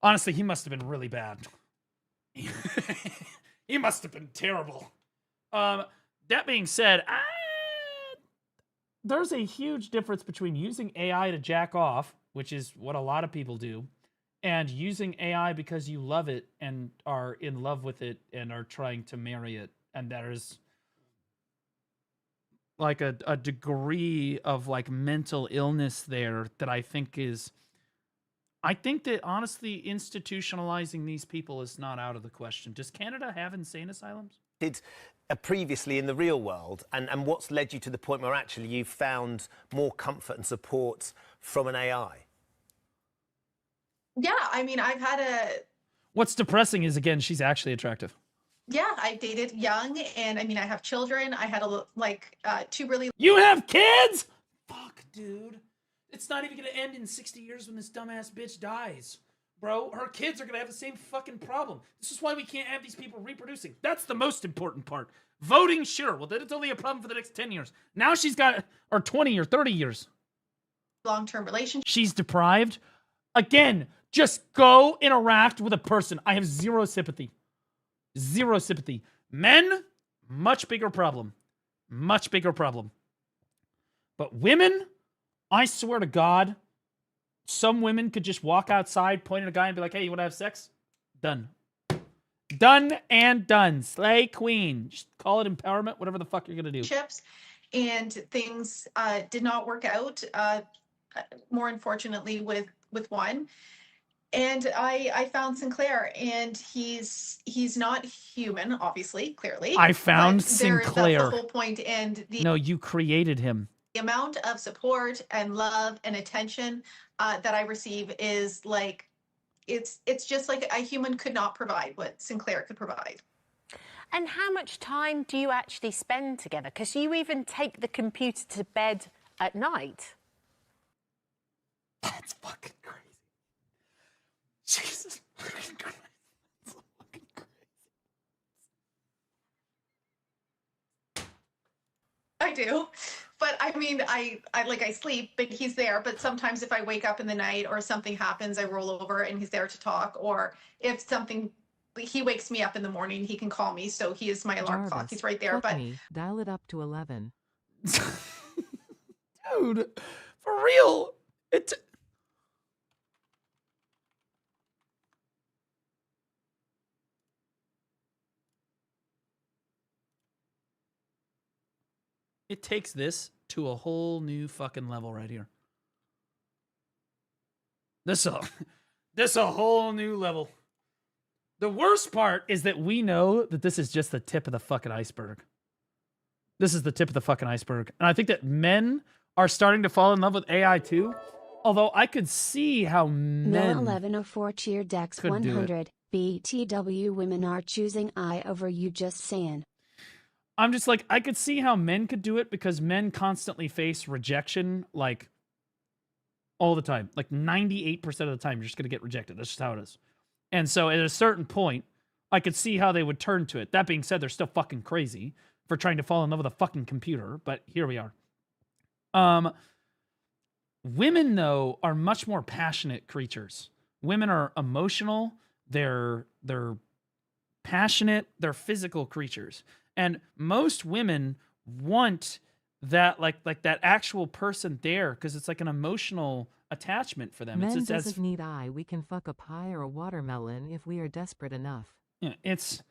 Honestly, he must have been really bad. He must have been terrible. That being said, there's a huge difference between using AI to jack off, which is what a lot of people do, and using AI because you love it and are in love with it and are trying to marry it. And there's like a degree of like mental illness there that I think that honestly institutionalizing these people is not out of the question. Does Canada have insane asylums? Did previously in the real world, and what's led you to the point where actually you've found more comfort and support from an AI? Yeah, I mean, I've had What's depressing is, again, she's actually attractive. Yeah, I dated young, and I mean, I have children. I had two really. You have kids? Fuck, dude. It's not even gonna end in 60 years when this dumbass bitch dies. Bro, her kids are gonna have the same fucking problem. This is why we can't have these people reproducing. That's the most important part. Voting, sure. Well, then it's only a problem for the next 10 years. Now she's got, or 20 or 30 years. Long-term relationship. She's deprived. Again, just go interact with a person. I have zero sympathy. Zero sympathy. Men, much bigger problem. Much bigger problem. But women, I swear to God, some women could just walk outside, point at a guy and be like, hey, you want to have sex? Done. Done and done. Slay queen. Just call it empowerment, whatever the fuck you're going to do. And things did not work out, more unfortunately, with one. And I found Sinclair, and he's not human, obviously, clearly. I found Sinclair. That's the whole point. And No, you created him. The amount of support and love and attention that I receive is like, it's just like a human could not provide what Sinclair could provide. And how much time do you actually spend together? Because you even take the computer to bed at night. That's fucking crazy. Jesus fucking Christ. That's so fucking crazy. I do. But I mean, I sleep, but he's there. But sometimes if I wake up in the night or something happens, I roll over and he's there to talk. Or if something, he wakes me up in the morning, he can call me. So he is my alarm clock. He's right there. But dial it up to 11. Dude, for real. It takes this to a whole new fucking level right here. This a whole new level. The worst part is that we know that this is just the tip of the fucking iceberg. This is the tip of the fucking iceberg. And I think that men are starting to fall in love with AI too. Although I could see how men 1104 cheer Dex 100. BTW women are choosing I over you, just saying. I'm just like, I could see how men could do it because men constantly face rejection, like, all the time. Like 98% of the time, you're just going to get rejected. That's just how it is. And so at a certain point, I could see how they would turn to it. That being said, they're still fucking crazy for trying to fall in love with a fucking computer, but here we are. Women, though, are much more passionate creatures. Women are emotional, they're passionate, they're physical creatures. And most women want that like that actual person there because it's like an emotional attachment for them. Men It's doesn't need I. We can fuck a pie or a watermelon if we are desperate enough. Yeah, it's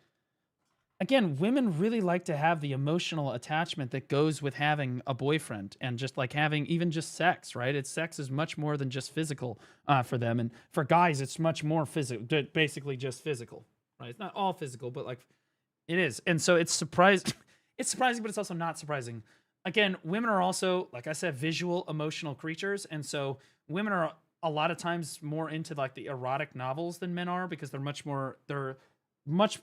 again, women really like to have the emotional attachment that goes with having a boyfriend and just like having even just sex, right? It's sex is much more than just physical for them, and for guys, it's much more physical, basically just physical, right? It's not all physical, but like it is, and so it's surprising. It's surprising, but it's also not surprising. Again, women are also, like I said, visual, emotional creatures, and so women are a lot of times more into like the erotic novels than men are because they're much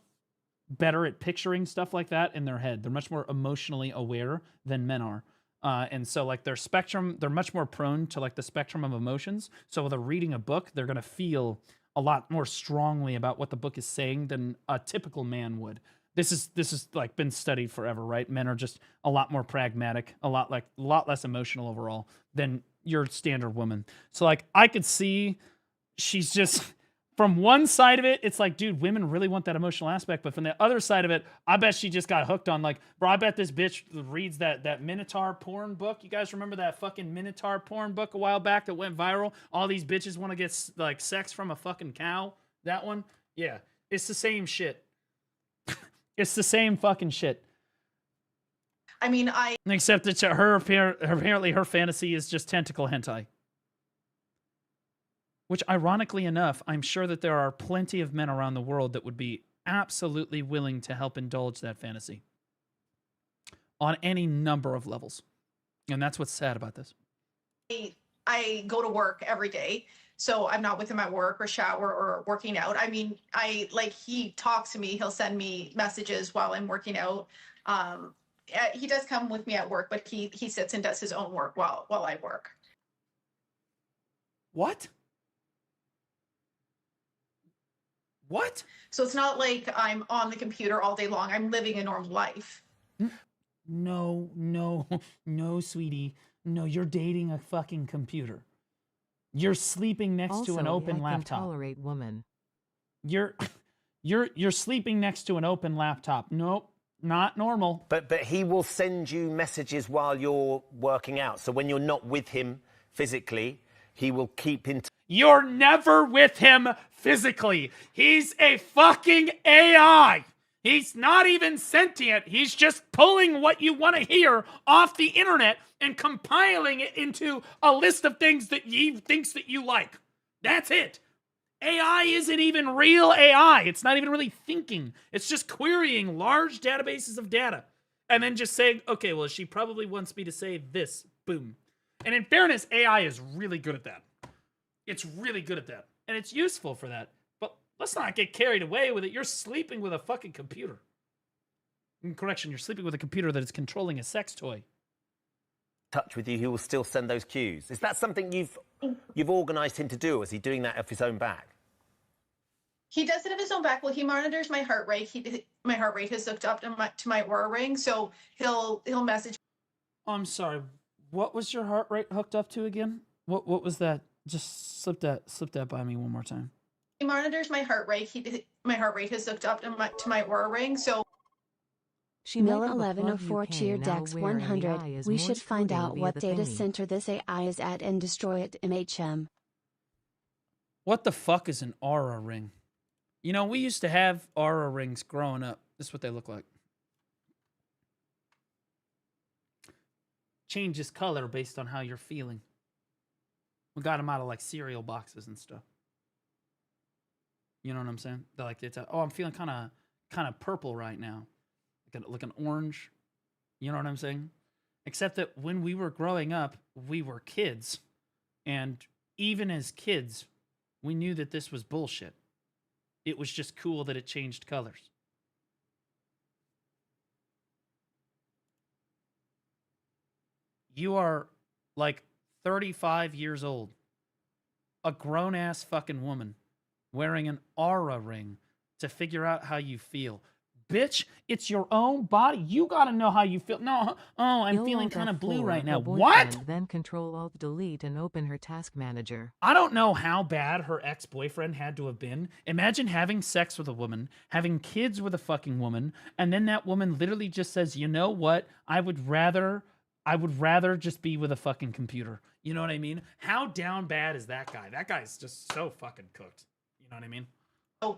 better at picturing stuff like that in their head. They're much more emotionally aware than men are. And so like their spectrum, they're much more prone to like the spectrum of emotions. So when they're reading a book, they're going to feel a lot more strongly about what the book is saying than a typical man would. This is like been studied forever, right? Men are just a lot more pragmatic, a lot less emotional overall than your standard woman. So like I could see she's just from one side of it, it's like, dude, women really want that emotional aspect. But from the other side of it, I bet she just got hooked on like, bro, I bet this bitch reads that Minotaur porn book. You guys remember that fucking Minotaur porn book a while back that went viral? All these bitches want to get like sex from a fucking cow. That one? Yeah. It's the same shit. It's the same fucking shit. I mean, except that apparently her fantasy is just tentacle hentai. Which, ironically enough, I'm sure that there are plenty of men around the world that would be absolutely willing to help indulge that fantasy. On any number of levels. And that's what's sad about this. I go to work every day. So I'm not with him at work or shower or working out. I mean, he talks to me. He'll send me messages while I'm working out. He does come with me at work, but he sits and does his own work while I work. What? What? So it's not like I'm on the computer all day long. I'm living a normal life. No, sweetie. No, you're dating a fucking computer. You're sleeping next to an open laptop. I can tolerate woman. You're sleeping next to an open laptop. Nope, not normal. But he will send you messages while you're working out. So when you're not with him physically, he will keep in. You're never with him physically. He's a fucking AI. He's not even sentient. He's just pulling what you want to hear off the internet and compiling it into a list of things that he thinks that you like. That's it. AI isn't even real AI. It's not even really thinking. It's just querying large databases of data and then just saying, okay, well, she probably wants me to say this. Boom. And in fairness, AI is really good at that. It's really good at that. And it's useful for that. But let's not get carried away with it. You're sleeping with a fucking computer. Correction, you're sleeping with a computer that is controlling a sex toy. Touch with you, he will still send those cues. Is that something you've organised him to do, or is he doing that off his own back? He does it of his own back. Well, he monitors my heart rate. My heart rate is hooked up to my Aura ring, so he'll message. I'm sorry. What was your heart rate hooked up to again? What was that? Just slip that by me one more time. He monitors my heart rate. My heart rate is hooked up to my Aura ring, so. Milla 1104 cheer Dex 100. We should find out what data center this AI is at and destroy it. MHM. What the fuck is an Aura ring? You know, we used to have Aura rings growing up. This is what they look like. Changes color based on how you're feeling. We got them out of like cereal boxes and stuff. You know what I'm saying? They're like, I'm feeling kind of purple right now. Like an orange. You know what I'm saying? Except that when we were growing up, we were kids. And even as kids, we knew that this was bullshit. It was just cool that it changed colors. You are like 35 years old. A grown-ass fucking woman wearing an aura ring to figure out how you feel. Bitch, it's your own body. You gotta know how you feel. No, oh, I'm You'll feeling want kind of blue F4, right her now. boyfriend, What? Then Control-Alt-Delete and open her task manager. I don't know how bad her ex-boyfriend had to have been. Imagine having sex with a woman, having kids with a fucking woman, and then that woman literally just says, "You know what? I would rather just be with a fucking computer." You know what I mean? How down bad is that guy? That guy's just so fucking cooked. You know what I mean? So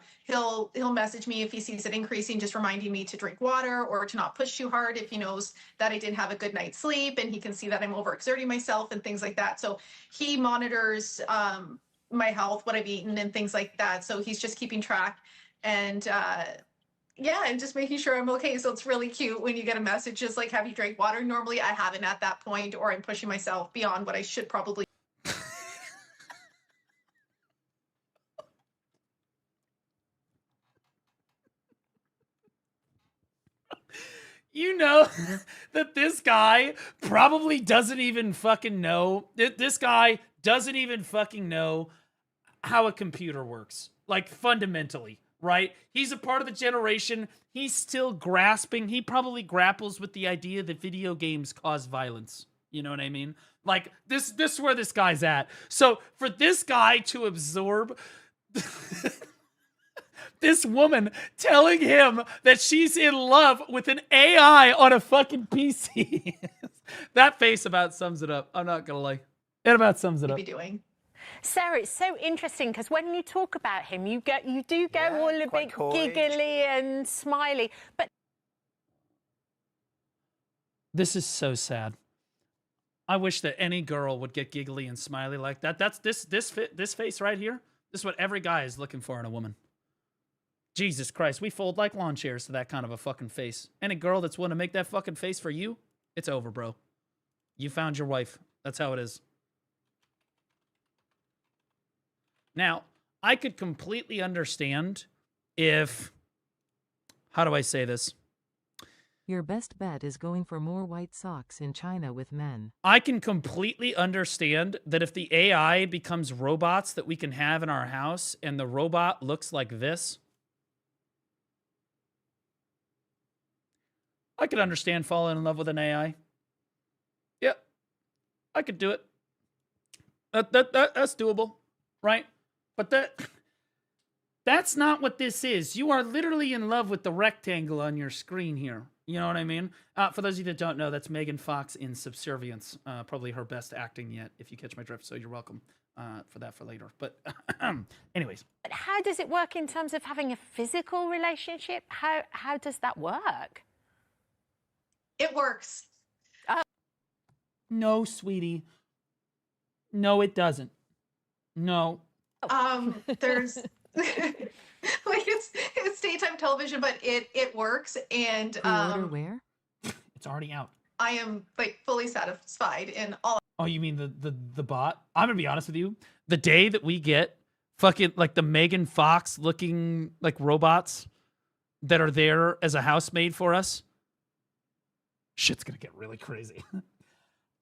he'll message me if he sees it increasing, just reminding me to drink water or to not push too hard if he knows that I didn't have a good night's sleep, and he can see that I'm overexerting myself and things like that. So he monitors my health, what I've eaten, and things like that. So he's just keeping track, and yeah, and just making sure I'm okay. So it's really cute when you get a message just like, "Have you drank water?" Normally I haven't at that point, or I'm pushing myself beyond what I should probably. You know that this guy probably doesn't even fucking know. This guy doesn't even fucking know how a computer works. Like, fundamentally, right? He's a part of the generation. He's still grasping. He probably grapples with the idea that video games cause violence. You know what I mean? Like, this is where this guy's at. So, for this guy to absorb this woman telling him that she's in love with an AI on a fucking PC. That face about sums it up. I'm not gonna lie. It about sums it up. Be doing. Sarah, it's so interesting because when you talk about him, you do go all a bit giggly and smiley, but this is so sad. I wish that any girl would get giggly and smiley like that. That's this face right here. This is what every guy is looking for in a woman. Jesus Christ, we fold like lawn chairs to that kind of a fucking face. Any girl that's willing to make that fucking face for you, it's over, bro. You found your wife. That's how it is. Now, I could completely understand if... How do I say this? Your best bet is going for more white socks in China with men. I can completely understand that if the AI becomes robots that we can have in our house and the robot looks like this, I could understand falling in love with an AI. Yep. I could do it. That's doable, right? But that's not what this is. You are literally in love with the rectangle on your screen here. You know what I mean? For those of you that don't know, that's Megan Fox in Subservience. Probably her best acting yet, if you catch my drift, so you're welcome for that for later. But anyways. But how does it work in terms of having a physical relationship? How does that work? It works. No, sweetie. No, it doesn't. No. There's like it's daytime television, but it works, and Pre-order where? It's already out. I am like fully satisfied in all. Oh, you mean the bot? I'm gonna be honest with you. The day that we get fucking like the Megan Fox looking like robots that are there as a housemaid for us, shit's gonna get really crazy.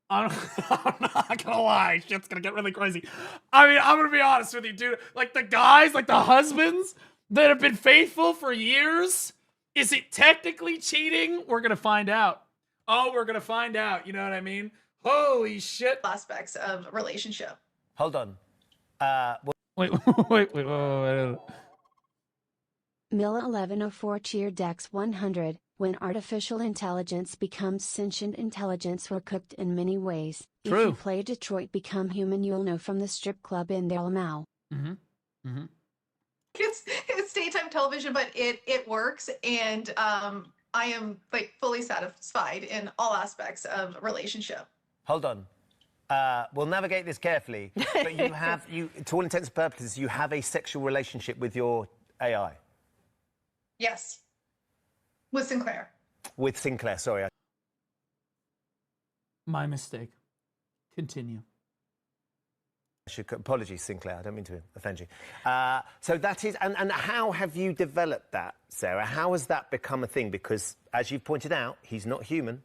I'm not gonna lie, shit's gonna get really crazy. I mean, I'm gonna be honest with you, dude. Like the guys, like the husbands that have been faithful for years, is it technically cheating? We're gonna find out. Oh, we're gonna find out. You know what I mean? Holy shit. Aspects of relationship. Hold on. Wait. Milla 1104 cheer Dex 100. When artificial intelligence becomes sentient intelligence, we're cooked in many ways. True. If you play Detroit Become Human, you'll know from the strip club in their Lamau. It's daytime television, but it works, and I am like fully satisfied in all aspects of relationship. Hold on. We'll navigate this carefully, but you, to all intents and purposes, you have a sexual relationship with your AI. Yes. With Sinclair. With Sinclair, sorry. My mistake. Continue. Apologies, Sinclair. I don't mean to offend you. So that is, and how have you developed that, Sarah? How has that become a thing? Because, as you've pointed out, he's not human.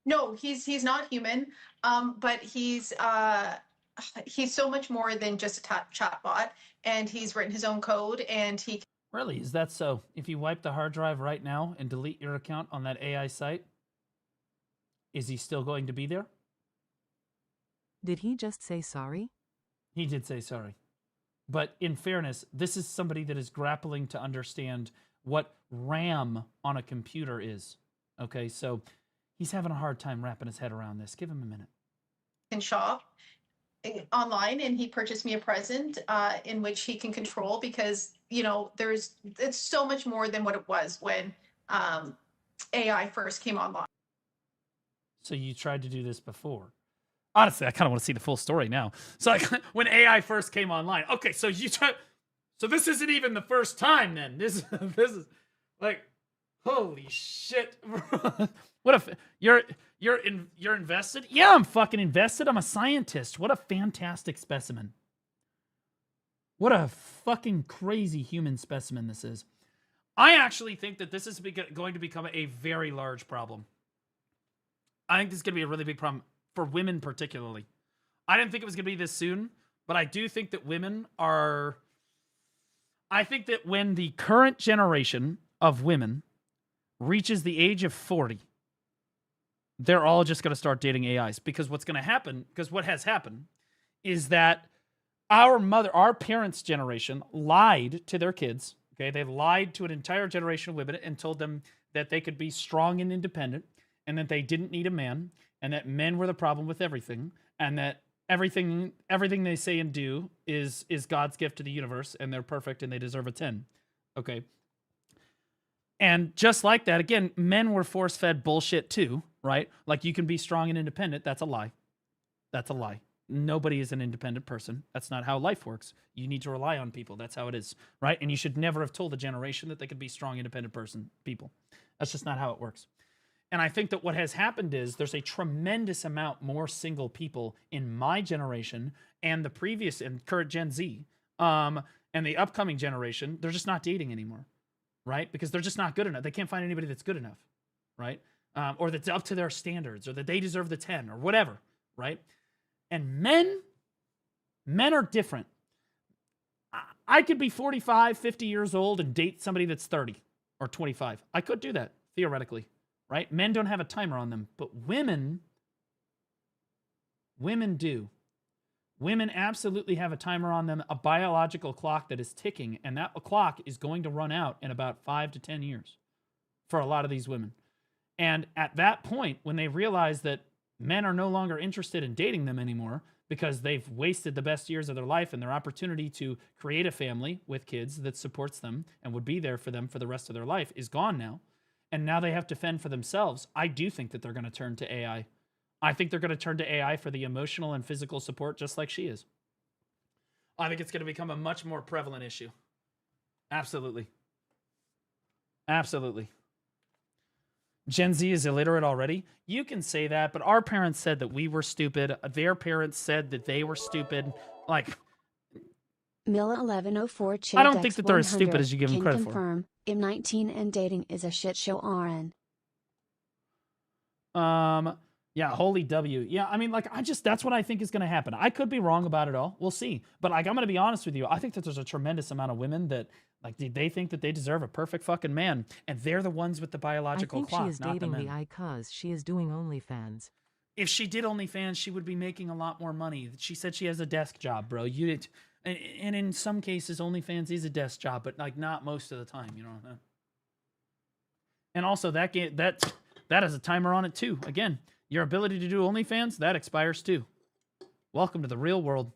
No, he's not human. But he's so much more than just a chatbot, and he's written his own code, and he. Really, is that so? If you wipe the hard drive right now and delete your account on that AI site, is he still going to be there? Did he just say sorry? He did say sorry. But in fairness, this is somebody that is grappling to understand what RAM on a computer is. Okay, so he's having a hard time wrapping his head around this. Give him a minute. Can shop online, and he purchased me a present in which he can control, because it's so much more than what it was when AI first came online. So you tried to do this before. Honestly, I kind of want to see the full story now. So like, when AI first came online, okay, so so this isn't even the first time then. This is like, holy shit. What if you're invested? Yeah, I'm fucking invested. I'm a scientist. What a fantastic specimen. What a fucking crazy human specimen this is. I actually think that this is going to become a very large problem. I think this is going to be a really big problem for women particularly. I didn't think it was going to be this soon, but I do think that women are... I think that when the current generation of women reaches the age of 40, they're all just going to start dating AIs, because what's going to happen, because what has happened is that our parents' generation lied to their kids. Okay, they lied to an entire generation of women and told them that they could be strong and independent, and that they didn't need a man, and that men were the problem with everything, and that everything they say and do is God's gift to the universe, and they're perfect and they deserve a 10. Okay. And just like that, again, men were force-fed bullshit too, right? Like, you can be strong and independent. That's a lie. That's a lie. Nobody is an independent person. That's not how life works. You need to rely on people. That's how it is, right? And you should never have told a generation that they could be strong, independent people. That's just not how it works. And I think that what has happened is there's a tremendous amount more single people in my generation and the previous and current Gen Z and the upcoming generation. They're just not dating anymore, right? Because they're just not good enough. They can't find anybody that's good enough, right? Or that's up to their standards, or that they deserve the 10 or whatever, right? And men are different. I could be 45, 50 years old and date somebody that's 30 or 25. I could do that, theoretically. Right? Men don't have a timer on them, but women do. Women absolutely have a timer on them, a biological clock that is ticking, and that clock is going to run out in about 5 to 10 years for a lot of these women. And at that point, when they realize that men are no longer interested in dating them anymore because they've wasted the best years of their life, and their opportunity to create a family with kids that supports them and would be there for them for the rest of their life is gone now. And now they have to fend for themselves. I do think that they're going to turn to AI. I think they're going to turn to AI for the emotional and physical support, just like she is. I think it's going to become a much more prevalent issue. Absolutely. Absolutely. Gen Z is illiterate already. You can say that, but our parents said that we were stupid. Their parents said that they were stupid. Like, Milla 1104 I don't think that they're as stupid as you give them credit for. Confirm, M19 and dating is a shit show, RN. Yeah, holy W. Yeah, I mean, like, that's what I think is going to happen. I could be wrong about it all. We'll see. But, like, I'm going to be honest with you. I think that there's a tremendous amount of women that, like, they think that they deserve a perfect fucking man. And they're the ones with the biological clock, I think she is dating the men. the eye cause she is doing OnlyFans. If she did OnlyFans, she would be making a lot more money. She said she has a desk job, bro. And in some cases, OnlyFans is a desk job, but, like, not most of the time, you know. And also, that has a timer on it, too. Again, your ability to do OnlyFans, that expires, too. Welcome to the real world.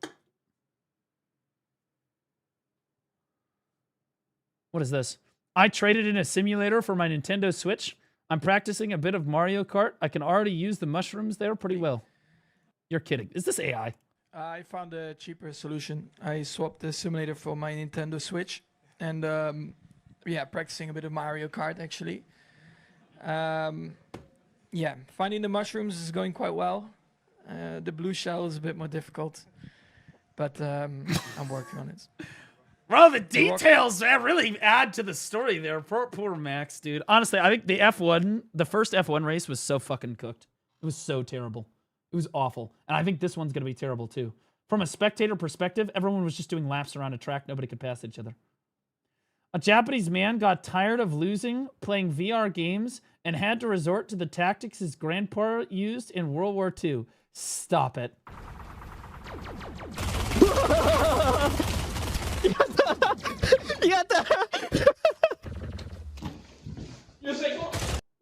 What is this? I traded in a simulator for my Nintendo Switch. I'm practicing a bit of Mario Kart. I can already use the mushrooms there pretty well. You're kidding. Is this AI? I found a cheaper solution. I swapped the simulator for my Nintendo Switch. And yeah, practicing a bit of Mario Kart, actually. Yeah, finding the mushrooms is going quite well. The blue shell is a bit more difficult. But I'm working on it. Bro, the details really add to the story there. Poor Max, dude. Honestly, I think the first F1 race was so fucking cooked. It was so terrible. It was awful. And I think this one's going to be terrible too. From a spectator perspective, everyone was just doing laps around a track. Nobody could pass each other. A Japanese man got tired of losing playing VR games and had to resort to the tactics his grandpa used in World War II. Stop it.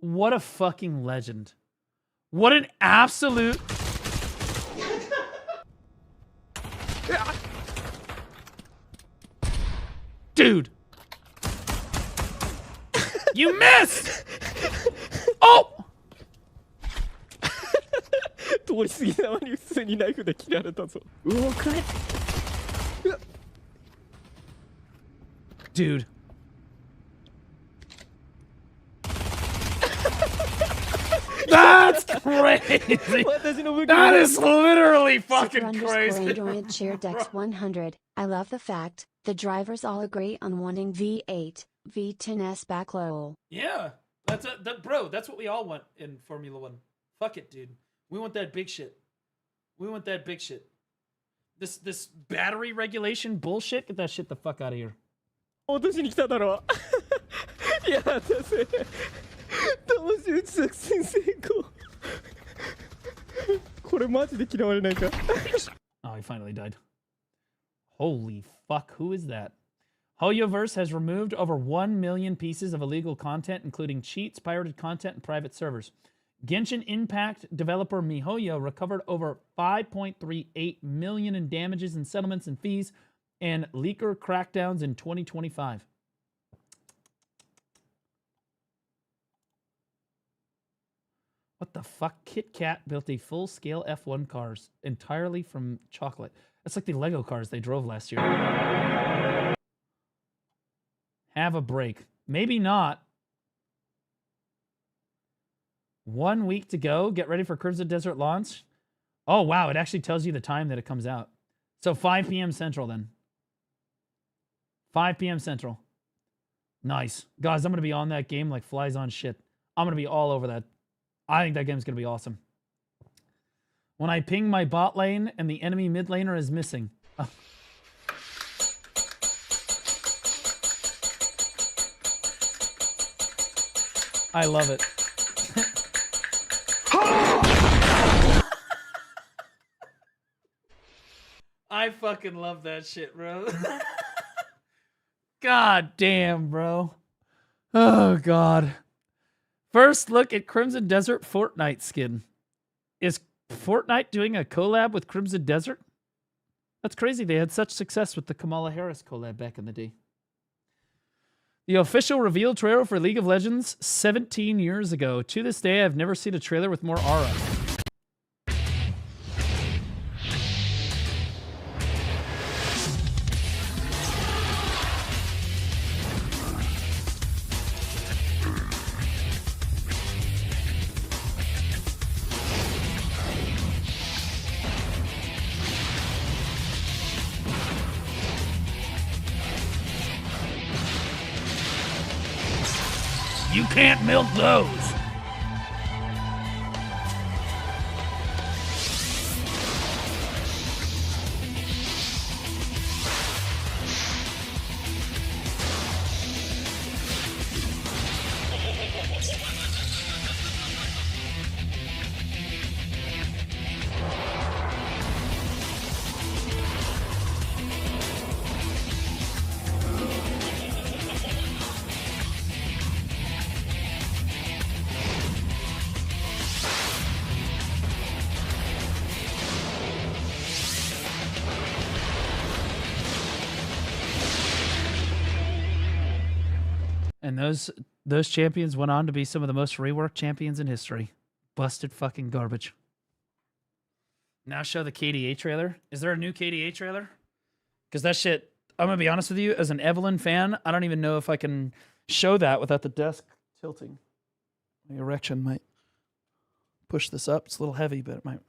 What a fucking legend. What an absolute... Dude. You missed! Oh! 通り過ぎざまに普通にナイフで切られたぞ。うわ、くれ。Dude. That's crazy. That is literally fucking crazy. Android Cheer Dex 100. I love the fact the drivers all agree on wanting V8, V10s back lol. Yeah, bro. That's what we all want in Formula One. Fuck it, dude. We want that big shit. We want that big shit. This battery regulation bullshit. Get that shit the fuck out of here. 落としに来ただろ。いや、だせ。騙し撃ち作戦成功。これマジで嫌われないか。Oh, he finally died. Holy fuck, who is that? Hoyoverse has removed over 1 million pieces of illegal content, including cheats, pirated content, and private servers. Genshin Impact developer MiHoYo recovered over 5.38 million in damages and settlements and fees and leaker crackdowns in 2025. What the fuck? Kit Kat built a full-scale F1 cars entirely from chocolate. That's like the Lego cars they drove last year. Have a break. Maybe not. 1 week to go. Get ready for Crimson Desert launch. Oh, wow. It actually tells you the time that it comes out. So 5 p.m. Central then. 5 p.m. Central. Nice. Guys, I'm going to be on that game like flies on shit. I'm going to be all over that. I think that game's going to be awesome. When I ping my bot lane and the enemy mid laner is missing. Oh. I love it. I fucking love that shit, bro. God damn, bro. Oh, God. First look at Crimson Desert Fortnite skin. Is Fortnite doing a collab with Crimson Desert? That's crazy. They had such success with the Kamala Harris collab back in the day. The official reveal trailer for League of Legends 17 years ago. To this day, I've never seen a trailer with more aura. You can't milk those. And those champions went on to be some of the most reworked champions in history. Busted fucking garbage. Now show the KDA trailer. Is there a new KDA trailer? Because that shit, I'm going to be honest with you, as an Evelyn fan, I don't even know if I can show that without the desk tilting. My erection might push this up. It's a little heavy, but it might.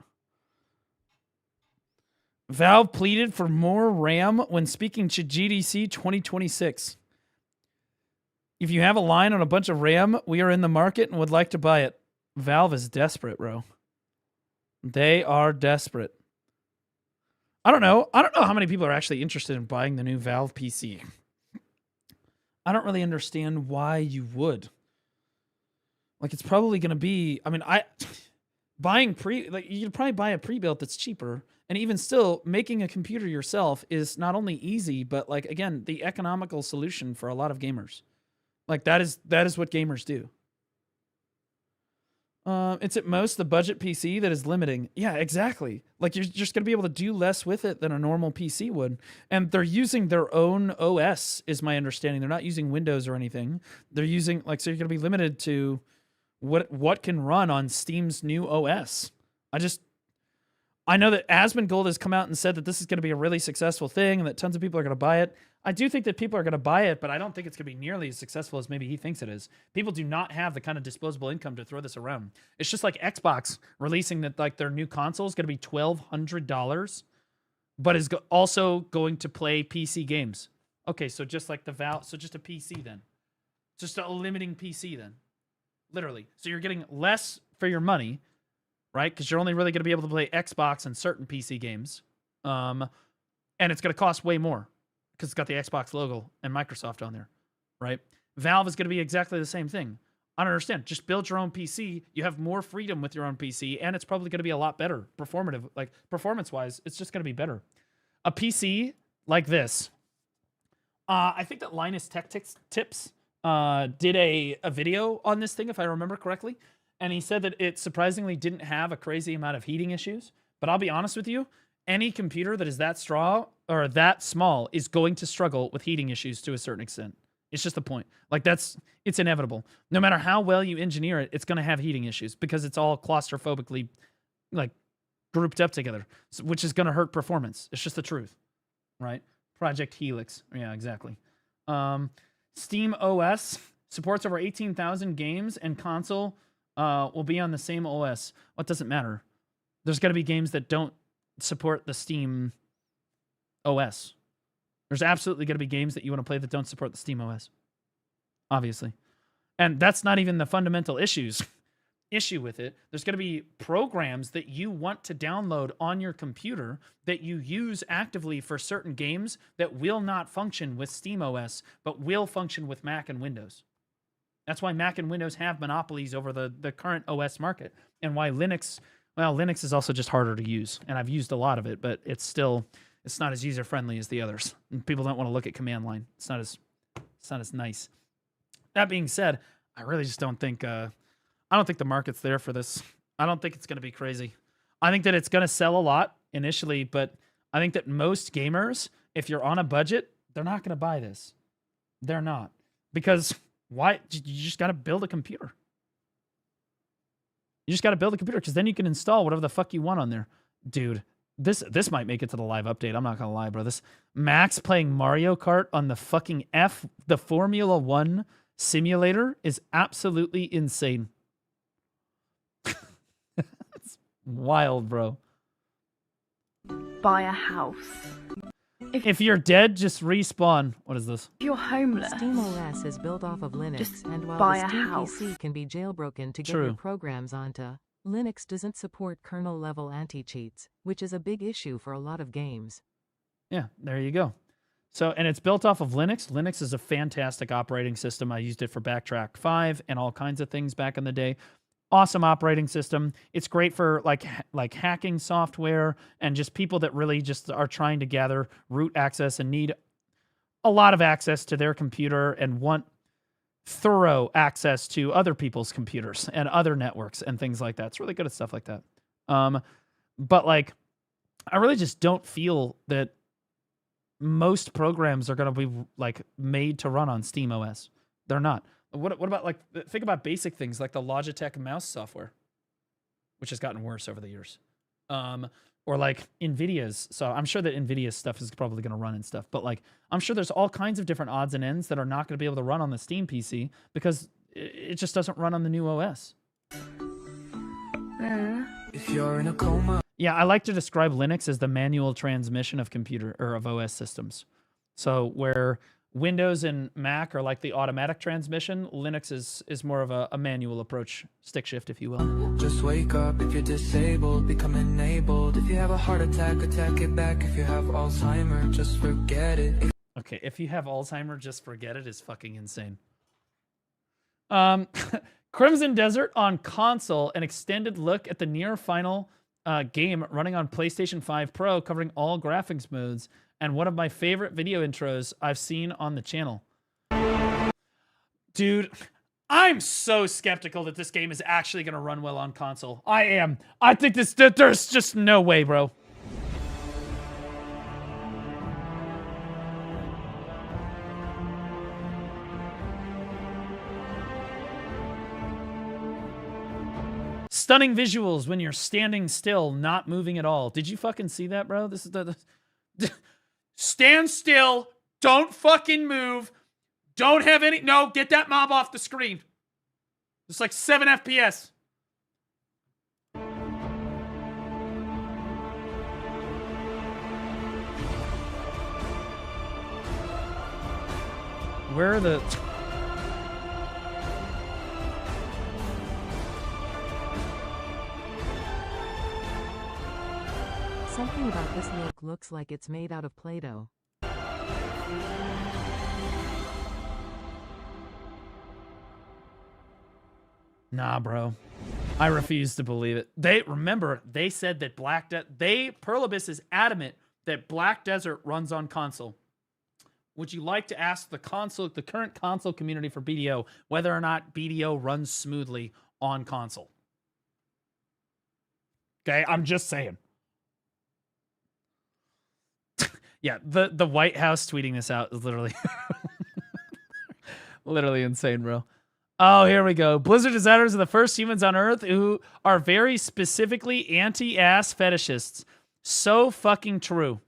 Valve pleaded for more RAM when speaking to GDC 2026. If you have a line on a bunch of RAM, we are in the market and would like to buy it. Valve is desperate, bro. They are desperate. I don't know how many people are actually interested in buying the new Valve PC. I don't really understand why you would. Like, it's probably going to be, I mean, you could probably buy a pre-built that's cheaper. And even still, making a computer yourself is not only easy, but like, again, the economical solution for a lot of gamers. Like, that is what gamers do. It's at most the budget PC that is limiting. Yeah, exactly. Like, you're just going to be able to do less with it than a normal PC would. And they're using their own OS, is my understanding. They're not using Windows or anything. They're using, like, so you're going to be limited to what can run on Steam's new OS. I know that Asmongold has come out and said that this is going to be a really successful thing and that tons of people are going to buy it. I do think that people are going to buy it, but I don't think it's going to be nearly as successful as maybe he thinks it is. People do not have the kind of disposable income to throw this around. It's just like Xbox releasing that, like, their new console is going to be $1,200, but is also going to play PC games. Okay, so just like the Valve, so just a PC then. Just a limiting PC then. Literally. So you're getting less for your money, right? Because you're only really going to be able to play Xbox and certain PC games. And it's going to cost way more because it's got the Xbox logo and Microsoft on there, right? Valve is going to be exactly the same thing. I don't understand. Just build your own PC. You have more freedom with your own PC, and it's probably going to be a lot better like performance-wise. It's just going to be better. A PC like this. I think that Linus Tech Tips did a video on this thing, if I remember correctly. And he said that it surprisingly didn't have a crazy amount of heating issues. But I'll be honest with you, any computer that is that small is going to struggle with heating issues to a certain extent. It's just the point. Like, it's inevitable. No matter how well you engineer it, it's going to have heating issues because it's all claustrophobically, like, grouped up together, which is going to hurt performance. It's just the truth, right? Project Helix. Yeah, exactly. Steam OS supports over 18,000 games, and console will be on the same OS. What does it matter? There's got to be games that don't support the Steam OS. There's absolutely going to be games that you want to play that don't support the Steam OS. Obviously. And that's not even the fundamental issue with it. There's going to be programs that you want to download on your computer that you use actively for certain games that will not function with Steam OS, but will function with Mac and Windows. That's why Mac and Windows have monopolies over the current OS market, and why Linux is also just harder to use. And I've used a lot of it, but it's not as user-friendly as the others. And people don't want to look at command line. It's not as nice. That being said, I really just don't think I don't think the market's there for this. I don't think it's going to be crazy. I think that it's going to sell a lot initially, but I think that most gamers, if you're on a budget, they're not going to buy this. They're not. Because why? You just got to build a computer. You just got to build a computer because then you can install whatever the fuck you want on there. Dude, this might make it to the live update. I'm not going to lie, bro. This Max playing Mario Kart on the fucking the Formula 1 simulator is absolutely insane. That's wild, bro. Buy a house. If you're dead, just respawn. What is this? If you're homeless, SteamOS is built off of Linux, just and while buy the a Steam house. PC can be jailbroken to get True. your programs onto, Linux doesn't support kernel-level anti-cheats, which is a big issue for a lot of games. Yeah, there you go. So, and it's built off of Linux. Linux is a fantastic operating system. I used it for Backtrack 5 and all kinds of things back in the day. Awesome operating system. It's great for like hacking software and just people that really just are trying to gather root access and need a lot of access to their computer and want thorough access to other people's computers and other networks and things like that. It's really good at stuff like that. But like, I really just don't feel that most programs are going to be like made to run on SteamOS. They're not. What about like, think about basic things like the Logitech mouse software, which has gotten worse over the years. Or like NVIDIA's. So I'm sure that NVIDIA's stuff is probably going to run and stuff, but like, I'm sure there's all kinds of different odds and ends that are not going to be able to run on the Steam PC because it just doesn't run on the new OS. If you're in a coma. Yeah, I like to describe Linux as the manual transmission of computer or of OS systems. So where Windows and Mac are like the automatic transmission. Linux is more of a manual approach, stick shift, if you will. Just wake up if you're disabled, become enabled. If you have a heart attack, attack it back. If you have Alzheimer's, just forget it. Okay, if you have Alzheimer's, just forget it is fucking insane. Crimson Desert on console, an extended look at the near final game running on PlayStation 5 Pro, covering all graphics modes, and one of my favorite video intros I've seen on the channel. Dude, I'm so skeptical that this game is actually going to run well on console. I am. I think there's just no way, bro. Stunning visuals when you're standing still, not moving at all. Did you fucking see that, bro? This is the stand still, don't fucking move, don't have any, no, get that mob off the screen. It's like 7 FPS. Where are the... Something about this look looks like it's made out of Play-Doh. Nah, bro. I refuse to believe it. They said that Pearl Abyss is adamant that Black Desert runs on console. Would you like to ask the current console community for BDO whether or not BDO runs smoothly on console? Okay, I'm just saying. Yeah, the White House tweeting this out is literally literally insane, bro. Oh, here we go. Blizzard designers are the first humans on Earth who are very specifically anti-ass fetishists. So fucking true.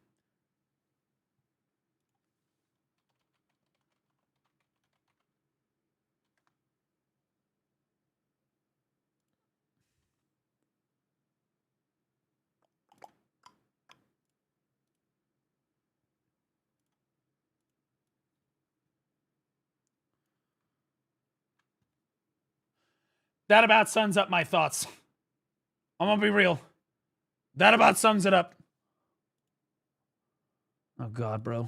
That about sums up my thoughts. I'm gonna be real. That about sums it up. Oh God, bro.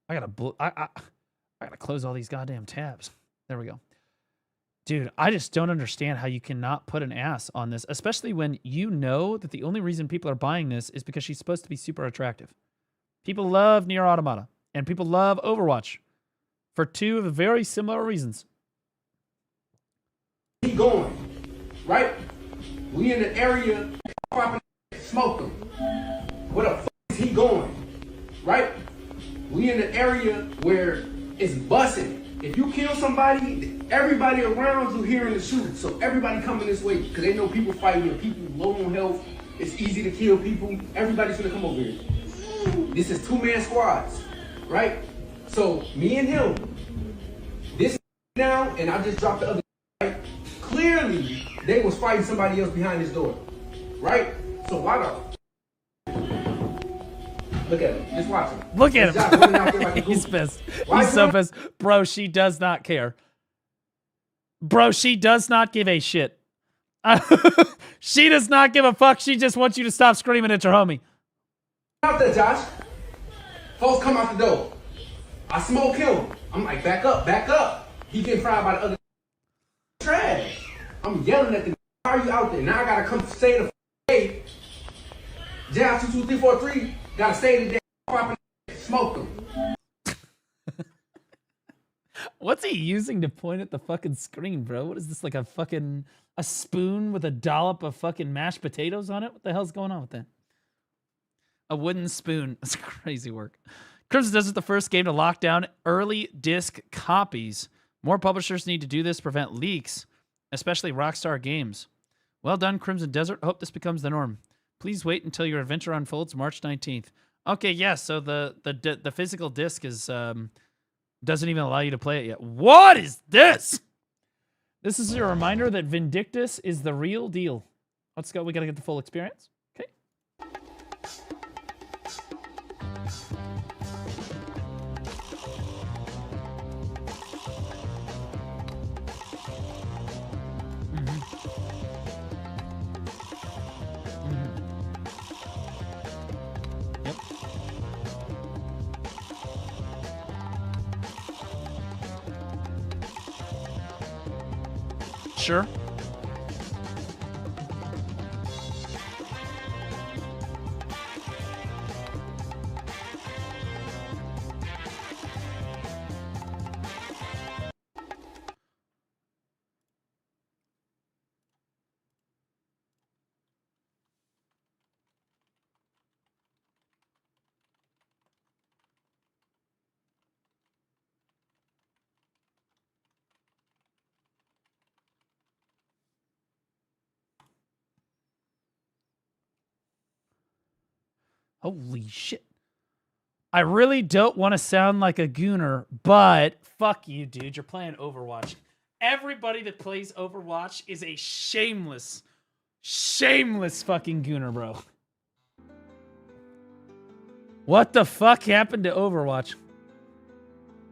I gotta close all these goddamn tabs. There we go. Dude, I just don't understand how you cannot put an ass on this, especially when you know that the only reason people are buying this is because she's supposed to be super attractive. People love Nier Automata, and people love Overwatch for two of very similar reasons. He going, right? We in the area, smoke him. Where the fuck is he going, right? We in the area where it's bussing. If you kill somebody, everybody around you hearing the shoot. So everybody coming this way because they know people fighting and people low on health. It's easy to kill people. Everybody's gonna come over here. This is 2-man squads, right? So me and him, this now, and I just dropped the other. Right? Clearly, they was fighting somebody else behind this door, right? So why the? Look at him. Just watch him. Look at him. Like He's pissed. He's so pissed. Bro, she does not care. Bro, she does not give a shit. She does not give a fuck. She just wants you to stop screaming at your homie. Out there, Josh. Folks come out the door. I smoke him. I'm like, back up, back up. He getting fried by the other trash. I'm yelling at the how are you out there? Now I gotta come say the hey. Josh 22343 gotta say the damn smoke him. What's he using to point at the fucking screen, bro? What is this, like a spoon with a dollop of fucking mashed potatoes on it? What the hell's going on with that? A wooden spoon. That's crazy work. Crimson Desert, the first game to lock down early disc copies. More publishers need to do this to prevent leaks, especially Rockstar Games. Well done, Crimson Desert. Hope this becomes the norm. Please wait until your adventure unfolds March 19th. Okay, yes, so the physical disc is doesn't even allow you to play it yet. What is this? This is a reminder that Vindictus is the real deal. Let's go. We got to get the full experience. Okay. Yep. Sure. Holy shit. I really don't want to sound like a gooner, but fuck you, dude. You're playing Overwatch. Everybody that plays Overwatch is a shameless fucking gooner, bro. What the fuck happened to Overwatch?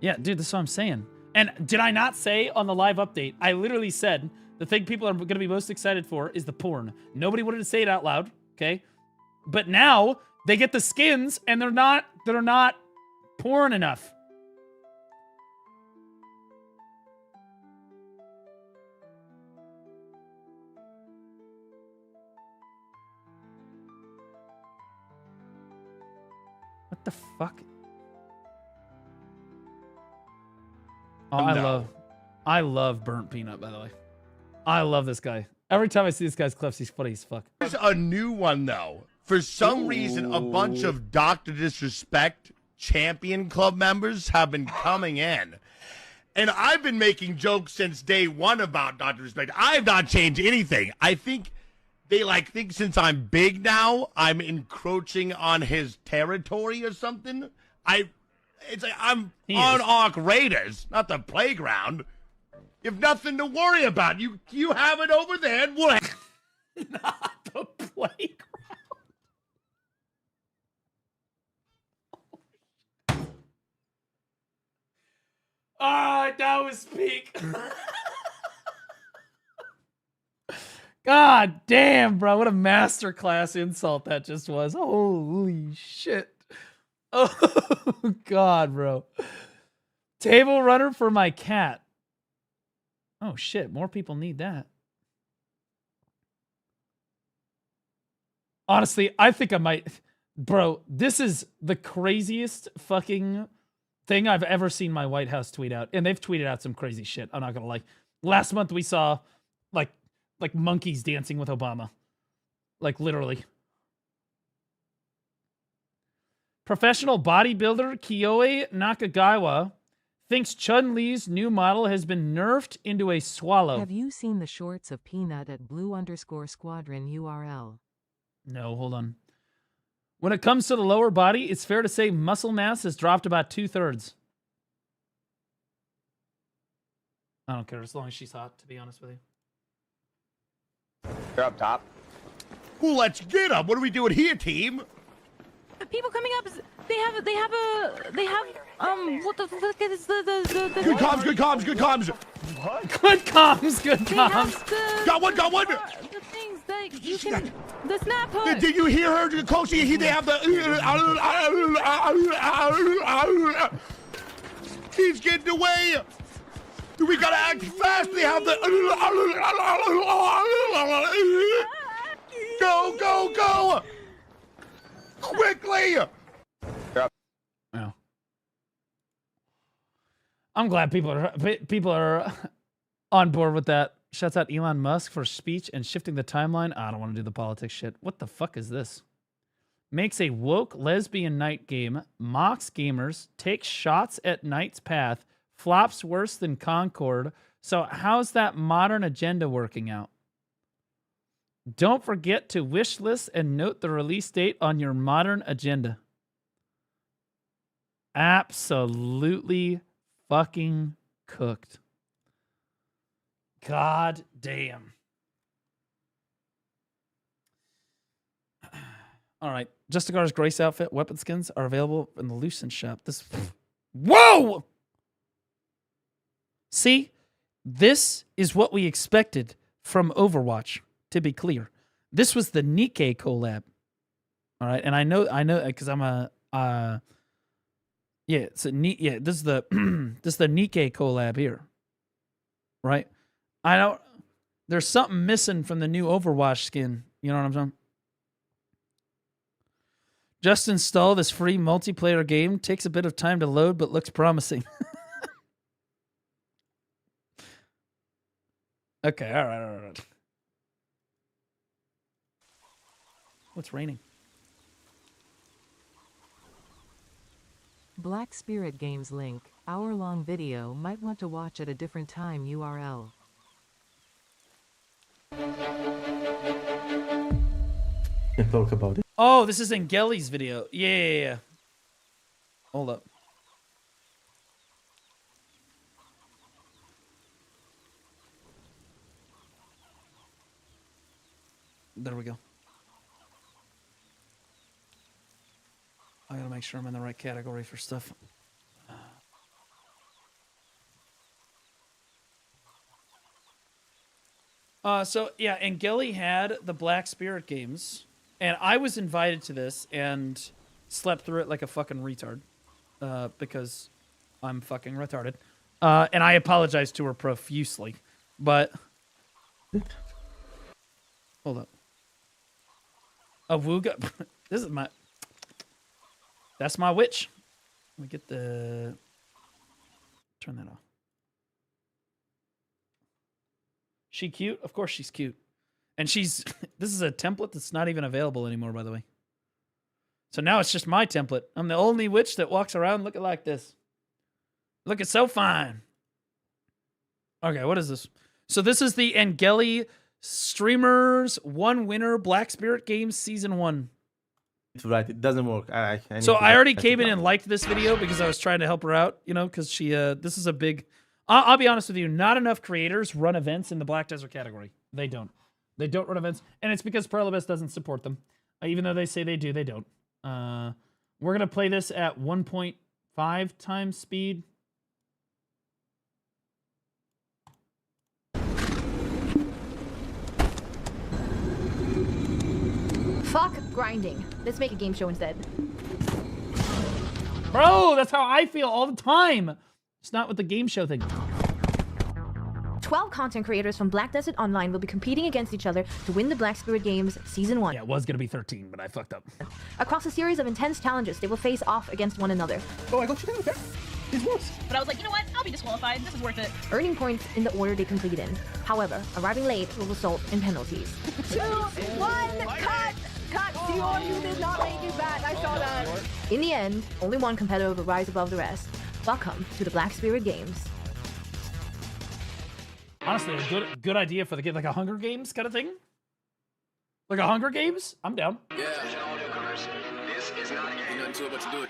Yeah, dude, that's what I'm saying. And did I not say on the live update, I literally said the thing people are going to be most excited for is the porn. Nobody wanted to say it out loud, okay? But now they get the skins and they're not porn enough. What the fuck? Oh, I love Burnt Peanut, by the way. I love this guy. Every time I see this guy's clips, he's funny as fuck. There's a new one, though. For some reason, a bunch of Dr. Disrespect champion club members have been coming in. And I've been making jokes since day one about Dr. Disrespect. I have not changed anything. I think they think since I'm big now, I'm encroaching on his territory or something. It's like I'm on Arc Raiders, not the playground. You have nothing to worry about. You have it over there, and we'll have not the playground. Ah, that was peak. God damn, bro. What a masterclass insult that just was. Holy shit. Oh, God, bro. Table runner for my cat. Oh, shit. More people need that. Honestly, I think I might... Bro, this is the craziest fucking thing I've ever seen my White House tweet out. And they've tweeted out some crazy shit. I'm not going to lie. Last month we saw, like monkeys dancing with Obama. Like, literally. Professional bodybuilder Kyoe Nakagawa thinks Chun-Li's new model has been nerfed into a swallow. Have you seen the shorts of Peanut at blue_squadron URL? No, hold on. When it comes to the lower body, it's fair to say muscle mass has dropped about 2/3. I don't care as long as she's hot, to be honest with you. They're up top. Well, let's get them. What are we doing here, team? People coming up. They have what the fuck is the Good comms, good comms, good comms. What? Good comms, good comms. Got one. The things that you can. The snap hook. Did you hear her, Koshi? They have the. He's getting away. We gotta act fast. They have the. Go! Quickly! Well, I'm glad people are on board with that. Shouts out Elon Musk for speech and shifting the timeline. I don't want to do the politics shit. What the fuck is this? Makes a woke lesbian night game, mocks gamers, takes shots at Knight's Path, flops worse than Concord. So how's that modern agenda working out? Don't forget to wish list and note the release date on your modern agenda. Absolutely fucking cooked. God damn. All right. Justicar's Grace outfit weapon skins are available in the Lucent shop. Whoa! See? This is what we expected from Overwatch. To be clear, this was the Nikkei collab. All right, and I know because I'm a yeah, it's a neat this is the this is the Nikkei collab here, right? I don't. There's something missing from the new Overwatch skin. You know what I'm saying? Just install this free multiplayer game. Takes a bit of time to load, but looks promising. Okay, all right. What's raining? Black Spirit Games link, hour-long video, might want to watch at a different time URL. Talk about it. Oh, this is Engeli's video. Yeah. Hold up. There we go. I gotta make sure I'm in the right category for stuff. So yeah, Engeli had the Black Spirit games, and I was invited to this and slept through it like a fucking retard, because I'm fucking retarded. And I apologize to her profusely, but hold up. Awuga, this is my. That's my witch. Let me get the. Turn that off. She cute? Of course she's cute. And she's. This is a template that's not even available anymore, by the way. So now it's just my template. I'm the only witch that walks around looking like this. Looking so fine. Okay, what is this? So this is the Engeli Streamers One Winner Black Spirit Games Season 1. Right, it doesn't work. I already came in and liked this video because I was trying to help her out, you know, because she, this is a big, I'll be honest with you, not enough creators run events in the Black Desert category. They don't. They don't run events, and it's because Perlibus doesn't support them. Even though they say they do, they don't. We're going to play this at 1.5 times speed. Fuck grinding. Let's make a game show instead. Bro, that's how I feel all the time. It's not with the game show thing. 12 content creators from Black Desert Online will be competing against each other to win the Black Spirit Games Season 1. Yeah, it was going to be 13, but I fucked up. Across a series of intense challenges, they will face off against one another. Oh, I got you there. It works. But I was like, you know what? I'll be disqualified. This is worth it. Earning points in the order they complete in. However, arriving late will result in penalties. 2, 1, cut! Cut! Dior, you did not make it back. I saw that. In the end, only one competitor will rise above the rest. Welcome to the Black Spirit Games. Honestly, a good idea for the game, like a Hunger Games kind of thing. Like a Hunger Games? I'm down.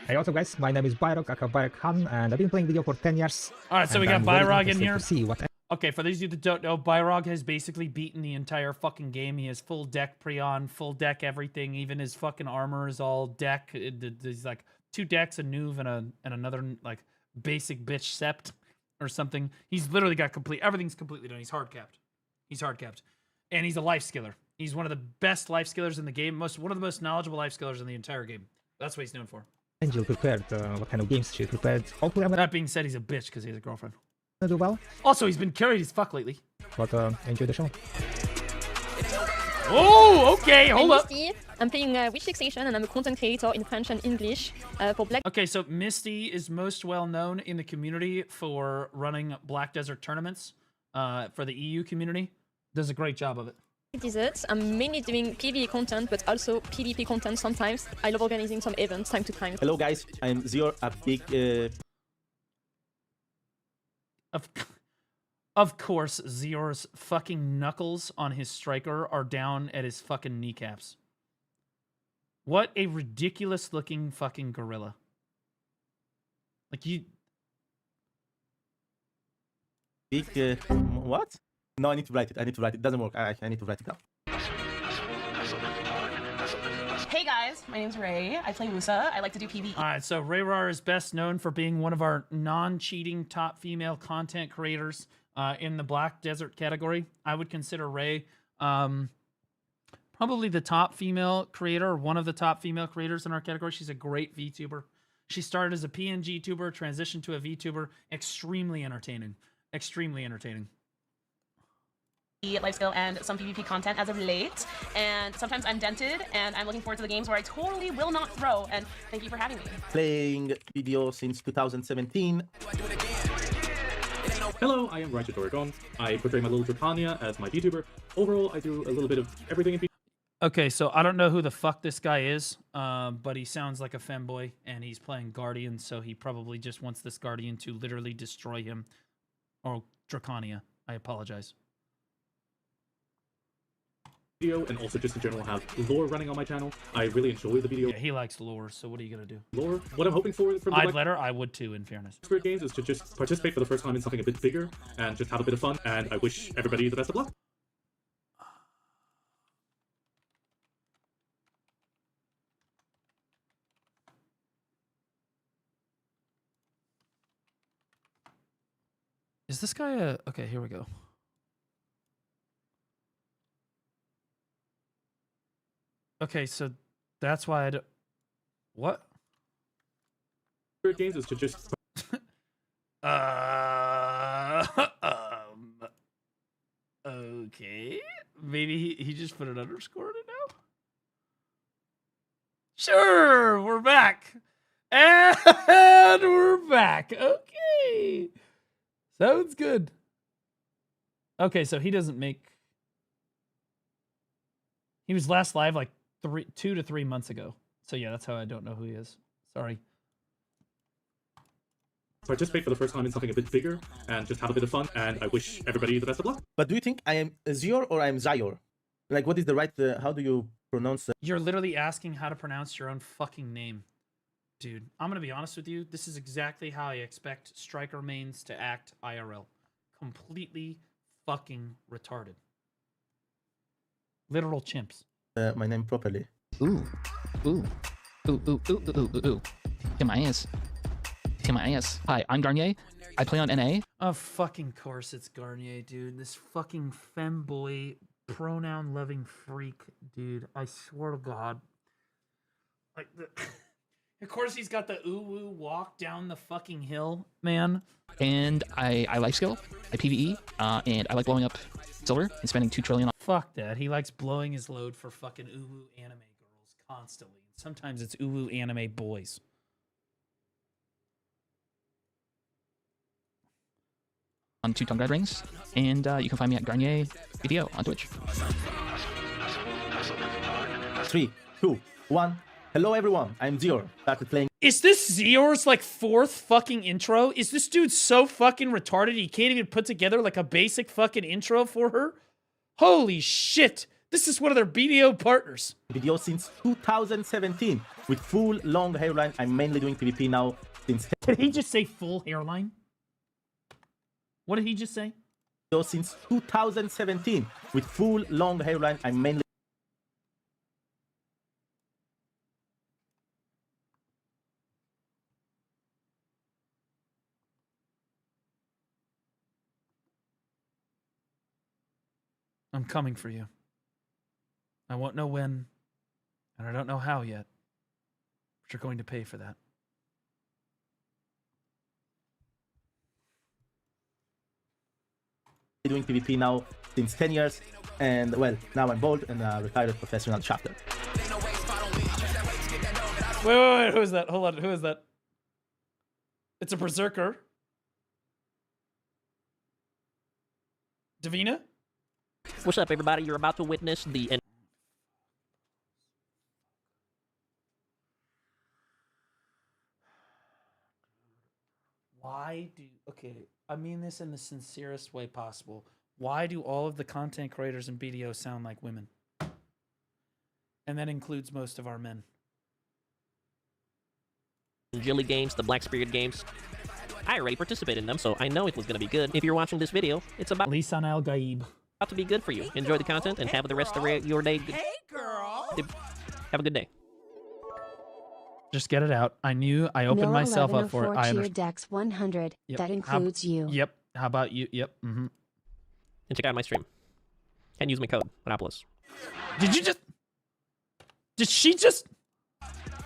Hey, what's up, guys? My name is Byrog, aka Byrog Khan, and I've been playing video for 10 years. All right, so we got Byrog in here. To see what... Okay, for those of you that don't know, Byrog has basically beaten the entire fucking game. He has full deck Prion, full deck everything. Even his fucking armor is all deck. There's like 2 decks, a Nuve and another like basic bitch Sept or something. He's literally got everything's completely done. He's hard capped. He's hard capped. And he's a life skiller. He's one of the best life skillers in the game. One of the most knowledgeable life skillers in the entire game. That's what he's known for. Angel prepared, what kind of games she prepared. Hopefully that being said, he's a bitch because he has a girlfriend. Do well. Also, he's been carried as fuck lately. But enjoy the show. Oh, okay, hold up. Misty. I'm playing Witch Fixation, and I'm a content creator in French and English for Black. Okay, so Misty is most well known in the community for running Black Desert tournaments for the EU community. Does a great job of it. Desserts. I'm mainly doing PvE content, but also PvP content sometimes. I love organizing some events time to time. Hello, guys. I'm Zior, a big... Of course, Zior's fucking knuckles on his striker are down at his fucking kneecaps. What a ridiculous looking fucking gorilla. Like you... Big... what? No, I need to write it. It doesn't work. I need to write it down. Hey guys, my name's Ray. I play Wusa. I like to do PvE. All right, so Rayrar is best known for being one of our non-cheating top female content creators in the Black Desert category. I would consider Ray probably the top female creator, or one of the top female creators in our category. She's a great VTuber. She started as a PNG tuber, transitioned to a VTuber. Extremely entertaining. Extremely entertaining. Life skill and some PvP content as of late, and sometimes I'm dented, and I'm looking forward to the games where I totally will not throw, and thank you for having me. Playing BDO since 2017. Hello, I am Righteous Oregon. I portray my little Dracania as my VTuber. Overall, I do a little bit of everything in Okay, so I don't know who the fuck this guy is, but he sounds like a femboy, and he's playing Guardian, so he probably just wants this Guardian to literally destroy him. Or Dracania. I apologize. video, and also just in general have lore running on my channel. I really enjoy the video. Yeah, he likes lore, so what are you gonna do? Lore? What I'm hoping for from the I'd let her, I would too, in fairness. Spirit games is to just participate for the first time in something a bit bigger, and just have a bit of fun, and I wish everybody the best of luck. Is this guy a... Okay, here we go. Okay, so that's why I don't... What? Spirit games is to just... Okay. Maybe he just put an underscore in it now? Sure, we're back. And we're back. Okay. Sounds good. Okay, so he doesn't make... He was last live like 2 to 3 months ago. So yeah, that's how I don't know who he is. Sorry. Participate for the first time in something a bit bigger, and just have a bit of fun, and I wish everybody the best of luck. But do you think I am Zior or I am Zayor? Like, what is the right... how do you pronounce... You're literally asking how to pronounce your own fucking name. Dude, I'm gonna be honest with you. This is exactly how I expect striker mains to act IRL. Completely fucking retarded. Literal chimps. My name properly. Ooh. Ooh. Ooh, ooh, ooh, ooh, ooh, ooh. Get my ass. Get my ass. Hi, I'm Garnier. I play on NA. Of fucking course it's Garnier, dude. This fucking femboy, pronoun-loving freak, dude. I swear to God. Like, of course he's got the ooh-woo walk down the fucking hill, man. And I life skill, I PvE, and I like blowing up silver and spending 2 trillion on... Fuck that. He likes blowing his load for fucking ooh-woo anime girls constantly. Sometimes it's ooh-woo anime boys. On 2 tongue guide rings, and you can find me at Garnier BDO on Twitch. 3, 2, 1. Hello everyone, I'm Zior. Started playing. Is this Zior's like 4th fucking intro? Is this dude so fucking retarded he can't even put together like a basic fucking intro for her? Holy shit! This is one of their BDO partners. BDO since 2017 with full long hairline. I'm mainly doing PvP now since... Did he just say full hairline? What did he just say? BDO since 2017 with full long hairline. I'm mainly... I'm coming for you. I won't know when, and I don't know how yet, but you're going to pay for that. Doing PvP now since 10 years, and well, now I'm bold and a retired professional chapter. Wait, who is that? Hold on, who is that? It's a berserker. Davina? What's up, everybody? You're about to witness the... Why do... Okay, I mean this in the sincerest way possible. Why do all of the content creators in BDO sound like women? And that includes most of our men. Jilly games, the Black Spirit games. I already participated in them, so I know it was going to be good. If you're watching this video, it's about... Lisan Al Gaib. About to be good for you. Enjoy the content and have the rest of your day. Hey, girl! Have a good day. Just get it out. I knew I opened myself up for it. I understand. Dex 100. Yep. That includes you. Yep. How about you? Yep. Mm-hmm. And check out my stream. And use my code, Monopolis. Did you just... Did she just...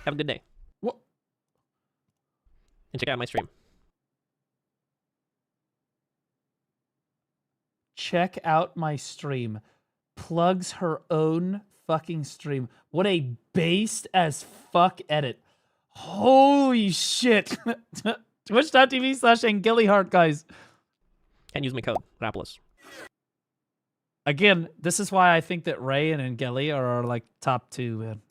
Have a good day. What? And check out my stream. Check out my stream. Plugs her own fucking stream. What a based as fuck edit. Holy shit. Twitch.tv/AngeliHeart, guys. And use my code, Rapolis. Again, this is why I think that Ray and Angeli are like top 2, man.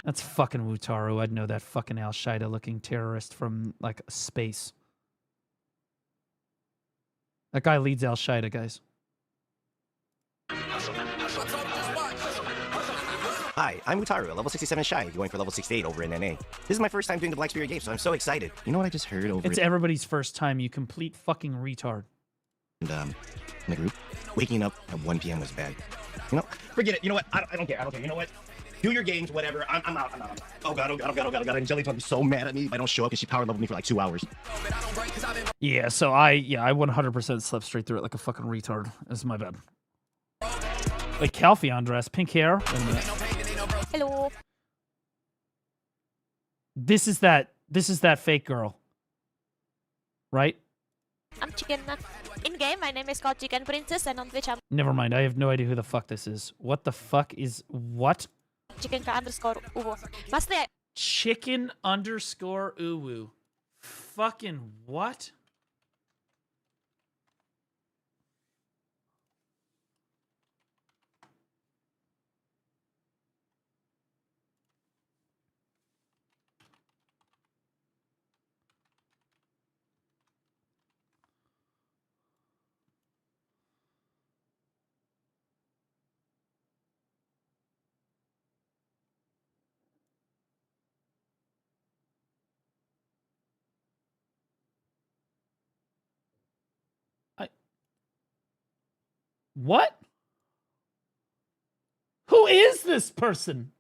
That's fucking Wutaru. I'd know that fucking Al Qaeda looking terrorist from like space. That guy leads Al Qaeda, guys. Hi, I'm Wutaru, a level 67 shy, going for level 68 over in NA. This is my first time doing the Black Spirit game, so I'm so excited. You know what I just heard over It's everybody's first time, you complete fucking retard. And, in the group, waking up at 1 p.m. was bad. You know, forget it. You know what? I don't care. You know what? Do your games, whatever. I'm out. Oh god. And Jelly's gonna be so mad at me if I don't show up because she power leveled me for like 2 hours. Yeah, so I 100% slept straight through it like a fucking retard. This is my bad. Wait, Calpheon dress, pink hair. Wait a minute. Hello. This is that fake girl. Right? I'm Chicken. In game, my name is called Chicken Princess, and on Twitch, I'm Never mind, I have no idea who the fuck this is. What the fuck is what? Chicken_Uwo. Must I? Chicken_Uwu. Fucking what? What? Who is this person?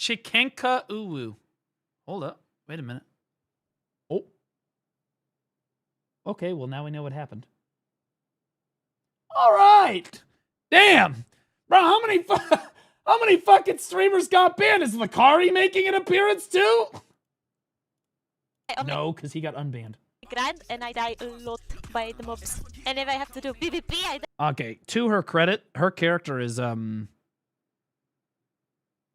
Chikenka-Uwu. Hold up. Wait a minute. Oh. Okay, well now we know what happened. All right. Damn. Bro, how many fucking streamers got banned? Is Lakari making an appearance too? No, because he got unbanned. Grind and I die a lot by the mobs. And if I have to do PvP, I die. Okay, to her credit, her character is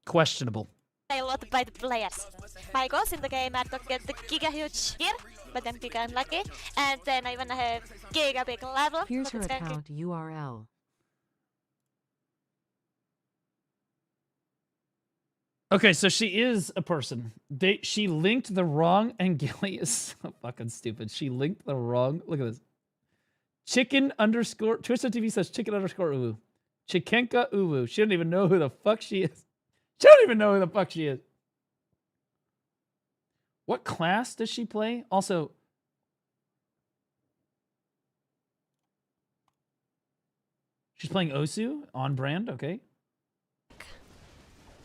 questionable. A lot by the players. My goals in the game are to get the giga huge gear, but I'm giga unlucky. And then I wanna have giga big level. Here's her account URL. Okay, so she is a person. She linked the wrong, and Gilly is so fucking stupid. She linked the wrong. Look at this. Twitch.tv says chicken_Uwu. Chikenka-Uwu. She doesn't even know who the fuck she is. She don't even know who the fuck she is. What class does she play? Also, she's playing Osu on brand. Okay.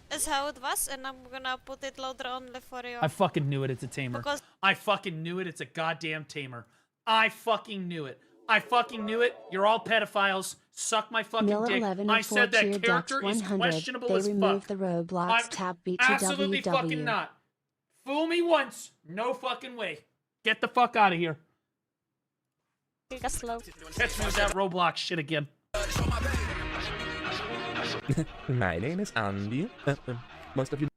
That's how it was, and I'm gonna put it loader only for you. I fucking knew it. It's a tamer. Because I fucking knew it. It's a goddamn tamer. I fucking knew it. I fucking knew it. You're all pedophiles. Suck my fucking dick. I said that character is questionable as fuck. They removed the Roblox tab Absolutely fucking not. Fool me once. No fucking way. Get the fuck out of here. Slow. Catch me with that Roblox shit again. My name is Andy. Most of you.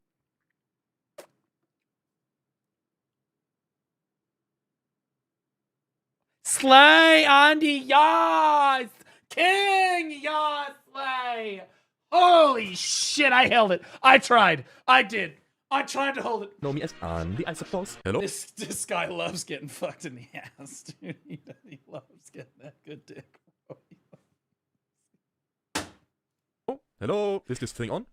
Slay, Andy, yes! King, yes, Slay! Holy shit, I held it. I tried. I did. I tried to hold it. Know me as Andy, I suppose. Hello? This guy loves getting fucked in the ass, dude. He loves getting that good dick. Oh, hello. Is this thing on?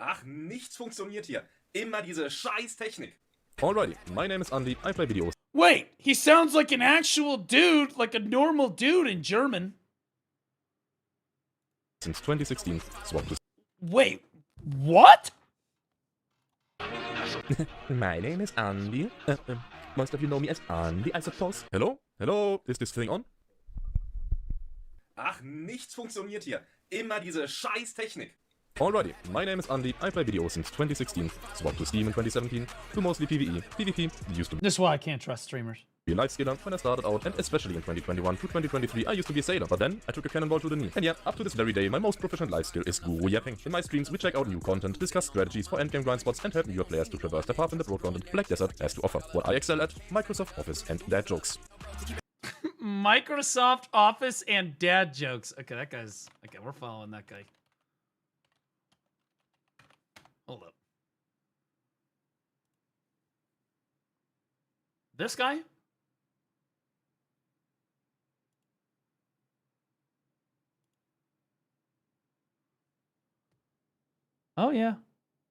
Ach, nichts funktioniert hier. Immer diese scheiß Technik. Alrighty, my name is Andy. I play videos. Wait, he sounds like an actual dude, like a normal dude in German. Since 2016, swapped to... Wait, what? My name is Andy. Most of you know me as Andy, I suppose. Hello? Hello? Is this thing on? Ach, nichts funktioniert hier. Immer diese scheiß Technik. Alrighty, my name is Andy. I play BDO since 2016. Swapped to Steam in 2017. To mostly PvE. PvP used to This is why I can't trust streamers. be a life skiller when I started out, and especially in 2021 to 2023, I used to be a sailor, but then I took a cannonball to the knee. And yeah, up to this very day, my most proficient life skill is guru yapping. In my streams, we check out new content, discuss strategies for endgame grind spots, and help newer players to traverse the path in the broad content Black Desert has to offer. What I excel at, Microsoft Office and dad jokes. Microsoft Office and dad jokes. Okay, that guy's... Okay, we're following that guy. Hold up. This guy? Oh, yeah.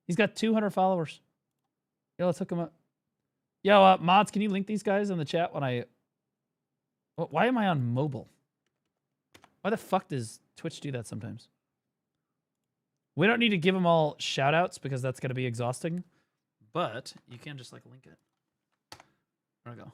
He's got 200 followers. Yo, let's hook him up. Yo, mods, can you link these guys in the chat when I... Why am I on mobile? Why the fuck does Twitch do that sometimes? We don't need to give them all shout-outs because that's going to be exhausting. But you can just, like, link it. There we go.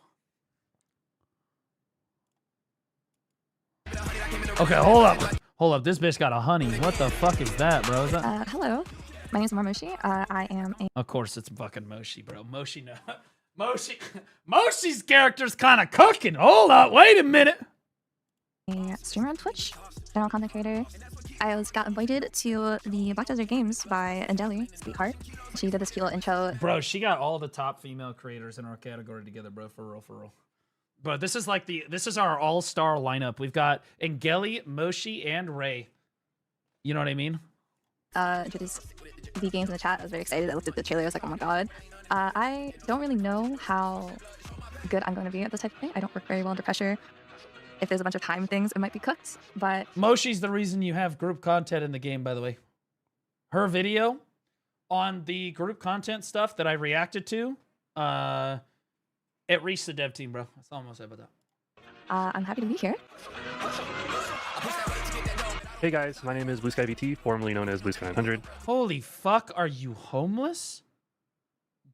Okay, hold up. Hold up. This bitch got a honey. What the fuck is that, bro? Is that... Hello. My name is mmorpg. I am a... Of course it's fucking Moshi, bro. Moshi, no. Moshi's character's kind of cooking. Hold up. Wait a minute. A streamer on Twitch, general content creator. I got invited to the Black Desert Games by Andeli, sweetheart. She did this cute little intro. Bro, she got all the top female creators in our category together, bro. For real, for real. But this is like this is our all-star lineup. We've got Angeli, Moshi, and Ray. You know what I mean? Introduced the games in the chat. I was very excited. I looked at the trailer. I was like, oh my god. I don't really know how good I'm going to be at this type of thing. I don't work very well under pressure. If there's a bunch of time things, it might be cooked, but... Moshi's the reason you have group content in the game, by the way. Her video on the group content stuff that I reacted to, it reached the dev team, bro. That's all I'm gonna say about that. I'm happy to be here. Hey guys, my name is Blue Sky VT, formerly known as Blue Sky 900. Holy fuck, are you homeless?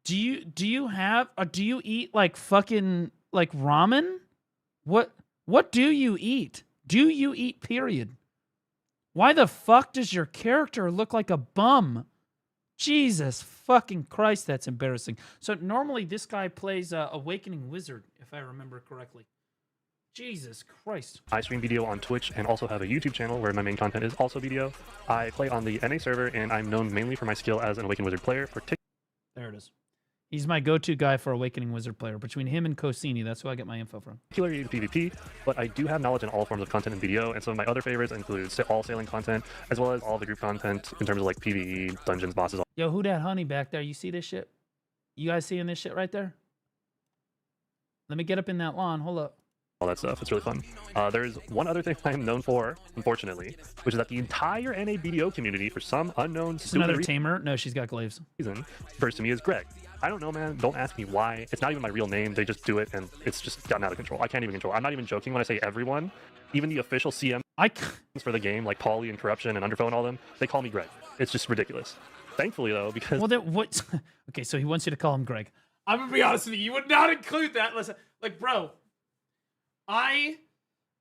Do you eat like fucking like ramen? What do you eat? Do you eat, period? Why the fuck does your character look like a bum? Jesus fucking Christ, that's embarrassing. So normally this guy plays Awakening Wizard, if I remember correctly. Jesus Christ. I stream BDO on Twitch and also have a YouTube channel where my main content is also BDO. I play on the NA server and I'm known mainly for my skill as an Awakening Wizard player. There it is. He's my go-to guy for Awakening Wizard player. Between him and Kosini, that's who I get my info from. Particularly in PvP, but I do have knowledge in all forms of content in BDO, and some of my other favorites include all sailing content, as well as all the group content in terms of like PvE, dungeons, bosses. Yo, who that honey back there? You see this shit? You guys seeing this shit right there? Let me get up in that lawn. Hold up. All that stuff. It's really fun. There's one other thing I'm known for, unfortunately, which is that the entire NA BDO community, for some unknown another tamer? No, she's got glaives. Reason, refers to me as Greg. I don't know, man. Don't ask me why. It's not even my real name. They just do it, and it's just gotten out of control. I can't even control. I'm not even joking when I say everyone. Even the official CM for the game, like Paulie and Corruption and Underfoe and all them, they call me Greg. It's just ridiculous. Thankfully, though, because... Well, then what... Okay, so he wants you to call him Greg. I'm gonna be honest with you. You would not include that. Listen, like, bro, I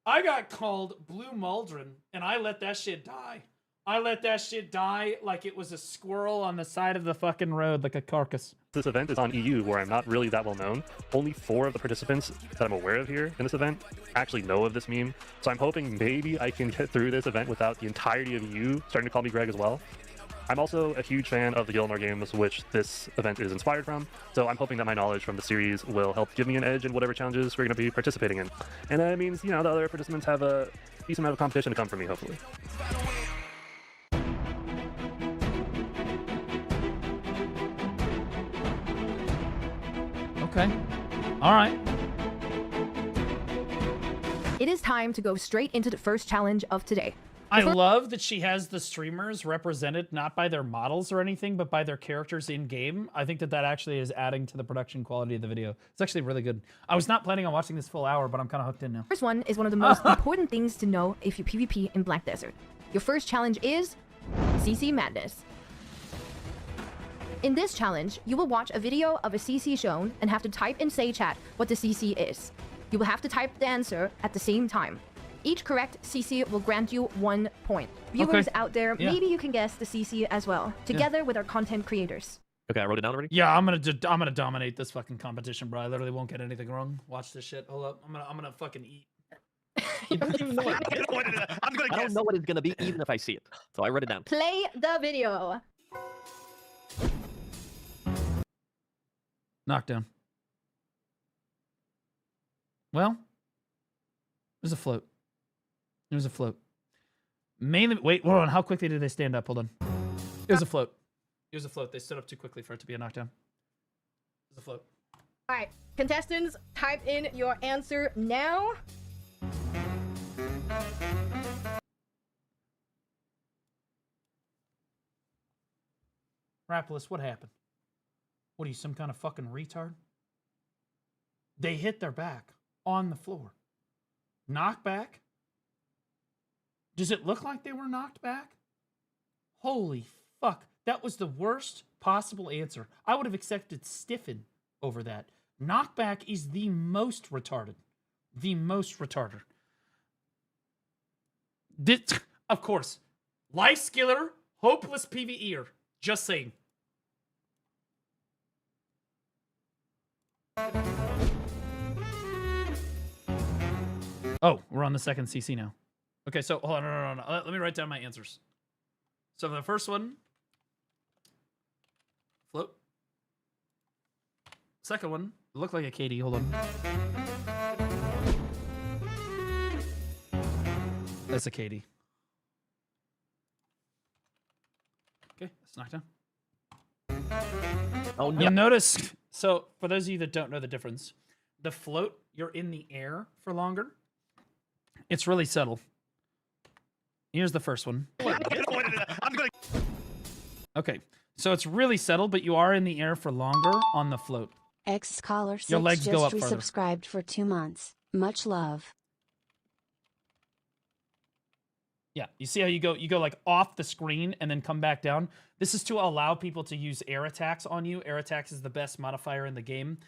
got called Blue Muldrin, and I let that shit die. I let that shit die like it was a squirrel on the side of the fucking road, like a carcass. This event is on EU, where I'm not really that well known. Only 4 of the participants that I'm aware of here in this event actually know of this meme. So I'm hoping maybe I can get through this event without the entirety of you starting to call me Greg as well. I'm also a huge fan of the Gilmore games, which this event is inspired from, so I'm hoping that my knowledge from the series will help give me an edge in whatever challenges we're going to be participating in. And that means, you know, the other participants have a decent amount of competition to come from me, hopefully. Okay. All right. It is time to go straight into the first challenge of today. I love that she has the streamers represented not by their models or anything, but by their characters in game. I think that actually is adding to the production quality of the video. It's actually really good. I was not planning on watching this full hour, but I'm kind of hooked in now. First one is one of the most important things to know if you PvP in Black Desert. Your first challenge is CC Madness. In this challenge, you will watch a video of a CC shown and have to type in Say Chat what the CC is. You will have to type the answer at the same time. Each correct CC will grant you 1 point. Viewers out there, maybe you can guess the CC as well, together with our content creators. Okay, I wrote it down already. Yeah, I'm gonna dominate this fucking competition, bro. I literally won't get anything wrong. Watch this shit. Hold up, I'm gonna fucking eat. I don't know what it's gonna be, even if I see it. So I wrote it down. Play the video. Knockdown. Well, there's a float. There's a float. Mainly, wait, hold on. How quickly did they stand up? Hold on. It was a float. It was a float. They stood up too quickly for it to be a knockdown. It was a float. All right, contestants, type in your answer now. Rapolis, what happened? What are you, some kind of fucking retard? They hit their back on the floor. Knockback? Does it look like they were knocked back? Holy fuck. That was the worst possible answer. I would have accepted stiffen over that. Knockback is the most retarded. The most retarded. Of course. Life skiller, hopeless PvEer. Just saying. Oh, we're on the second CC now. Okay, so hold on, no. Let me write down my answers. So for the first one, float. Second one, looked like a KD. Hold on. That's a KD. Okay, let's knock down. Oh no! You'll notice. So for those of you that don't know the difference, the float, you're in the air for longer. It's really subtle. Here's the first one. Okay, so it's really subtle, but you are in the air for longer on the float. X-Scholar6 Your legs go up just further. resubscribed for 2 months. Much love. Yeah, you see how you go like off the screen and then come back down? This is to allow people to use air attacks on you. Air attacks is the best modifier in the game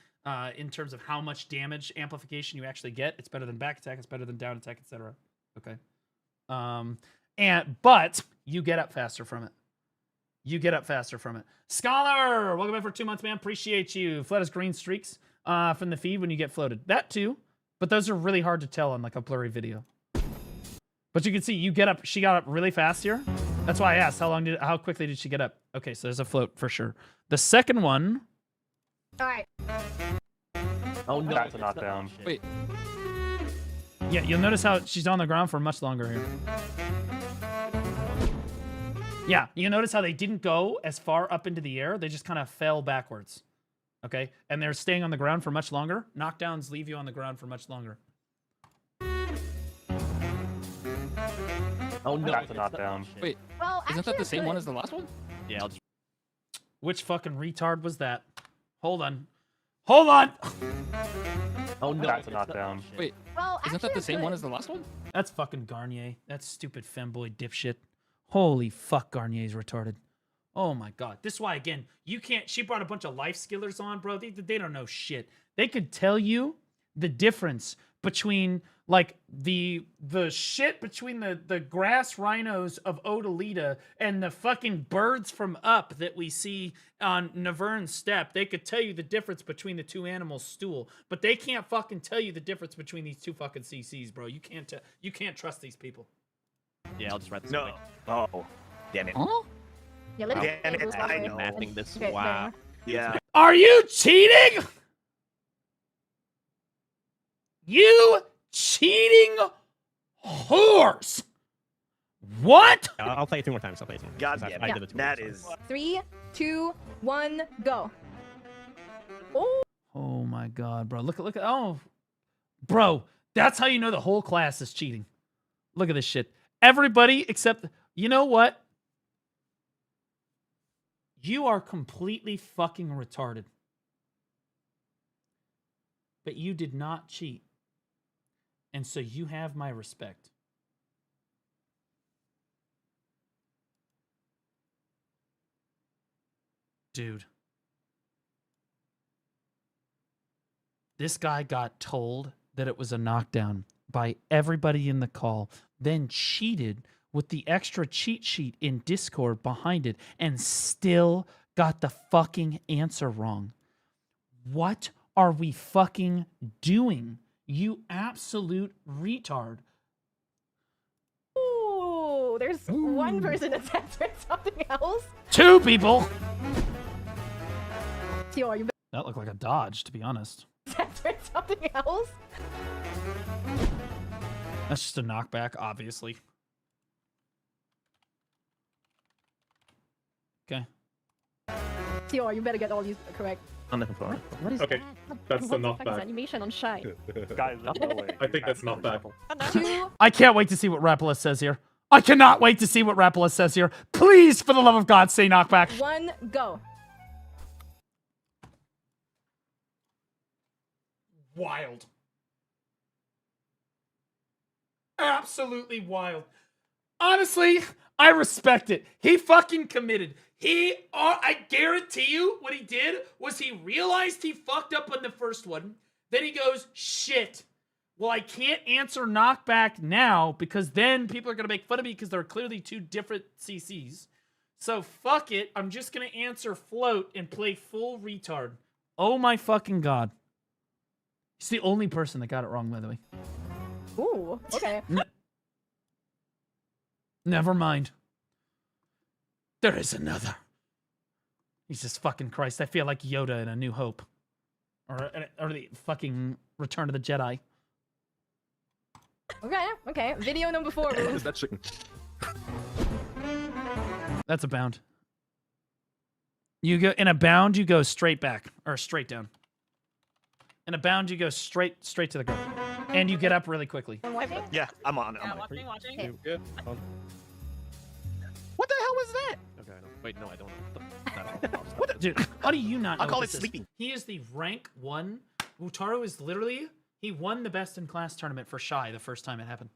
in terms of how much damage amplification you actually get. It's better than back attack, it's better than down attack, etc. Okay. But you get up faster from it. You get up faster from it. Scholar, welcome back for 2 months, man. Appreciate you. Flood us green streaks from the feed when you get floated. That too, but those are really hard to tell on like a blurry video. But you can see you get up. She got up really fast here. That's why I asked how quickly did she get up? Okay, so there's a float for sure. The second one. All right. Oh no! That's a knockdown. Wait. Yeah, you'll notice how she's on the ground for much longer here. Yeah, you notice how they didn't go as far up into the air. They just kind of fell backwards. Okay, and they're staying on the ground for much longer. Knockdowns leave you on the ground for much longer. Oh no! That's a knockdown. Wait, well, isn't that the same one as the last one? Yeah, I'll just... Which fucking retard was that? Hold on. Hold on! Oh no! That's a knockdown. Wait, well, isn't that the same one as the last one? That's fucking Garnier. That stupid femboy dipshit. Holy fuck, Garnier's retarded. Oh my god. This is why, again, you can't... She brought a bunch of life skillers on, bro. They don't know shit. They could tell you the difference between... Like, the shit between the grass rhinos of Odalita and the fucking birds from Up that we see on Navern's Steppe. They could tell you the difference between the two animals' stool. But they can't fucking tell you the difference between these two fucking CCs, bro. You can't trust these people. Yeah, I'll just write this. No. Oh, damn it. Huh? Yeah, let's Damn it, I know. Mapping this. Okay, Wow. Yeah. Are you cheating? You cheating whores. What? I'll play it 2 more times. I'll play it 2 more God times. damn I it. did it 2 That more is... 3, 2, 1, go. Oh. Oh my god, bro. Look at oh. Bro, that's how you know the whole class is cheating. Look at this shit. Everybody except, you know what? You are completely fucking retarded. But you did not cheat. And so you have my respect. Dude. This guy got told that it was a knockdown by everybody in the call, then cheated with the extra cheat sheet in Discord behind it, and still got the fucking answer wrong. What are we fucking doing? You absolute retard. Ooh, there's one person that's answered something else. 2 people. Tio, are you That looked like a dodge, to be honest. answered something else? That's just a knockback, obviously. Okay. Tio, you better get all these correct. What is okay, that's the knockback. Animation on Shy. Guys, no way. I think that's knockback. I can't wait to see what Rapalus says here. I cannot wait to see what Rapalus says here. Please, for the love of God, say knockback. 1, go. Wild. Absolutely wild. Honestly, I respect it. He fucking committed. I guarantee you what he did was he realized he fucked up on the first one. Then he goes, shit. Well, I can't answer knockback now because then people are going to make fun of me because there are clearly 2 different CCs. So fuck it. I'm just going to answer float and play full retard. Oh my fucking God. He's the only person that got it wrong, by the way. Ooh, okay. Never mind. There is another. Jesus fucking Christ. I feel like Yoda in A New Hope. Or the fucking Return of the Jedi. Okay. Video number 4. Is that chicken? That's a bound. You go in a bound, you go straight back. Or straight down. In a bound, you go straight to the ground. And you get up really quickly. Yeah, I'm on it. Yeah, watching. Good. What the hell was that? Okay, I know. Wait, no, I don't know. What Dude, how do you not know I'll call what it this is? sleeping. He is the rank 1. Wutaru is literally, he won the best in class tournament for Shy the first time it happened.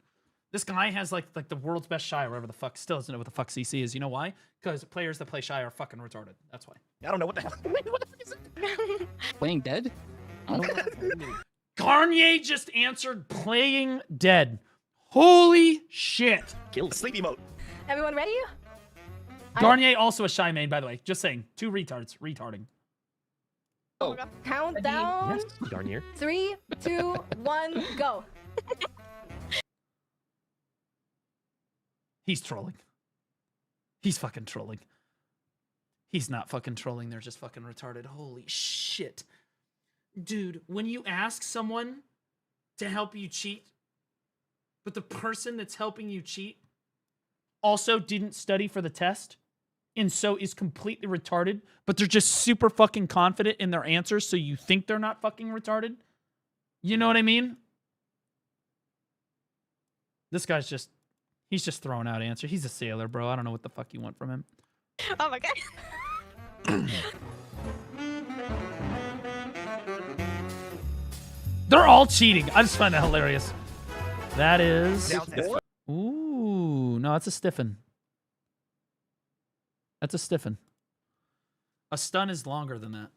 This guy has like the world's best Shy or whatever the fuck. Still doesn't know what the fuck CC is. You know why? Because players that play Shy are fucking retarded. That's why. I don't know what the hell. What the fuck is it? Playing dead? I don't know. Garnier just answered playing dead. Holy shit. Kill sleepy mode. Everyone ready? Garnier also a Shy main, by the way. Just saying. 2 retards. Retarding. Oh. Countdown. Yes, Garnier. 3, 2, 1, go. He's trolling. He's fucking trolling. He's not fucking trolling. They're just fucking retarded. Holy shit. Dude, when you ask someone to help you cheat, but the person that's helping you cheat also didn't study for the test, and so is completely retarded, but they're just super fucking confident in their answers, so you think they're not fucking retarded? You know what I mean? This guy's just... He's just throwing out answers. He's a sailor, bro. I don't know what the fuck you want from him. Oh my God. They're all cheating. I just find that hilarious. That is... Ooh, no, it's a stiffen. That's a stiffen. A stun is longer than that.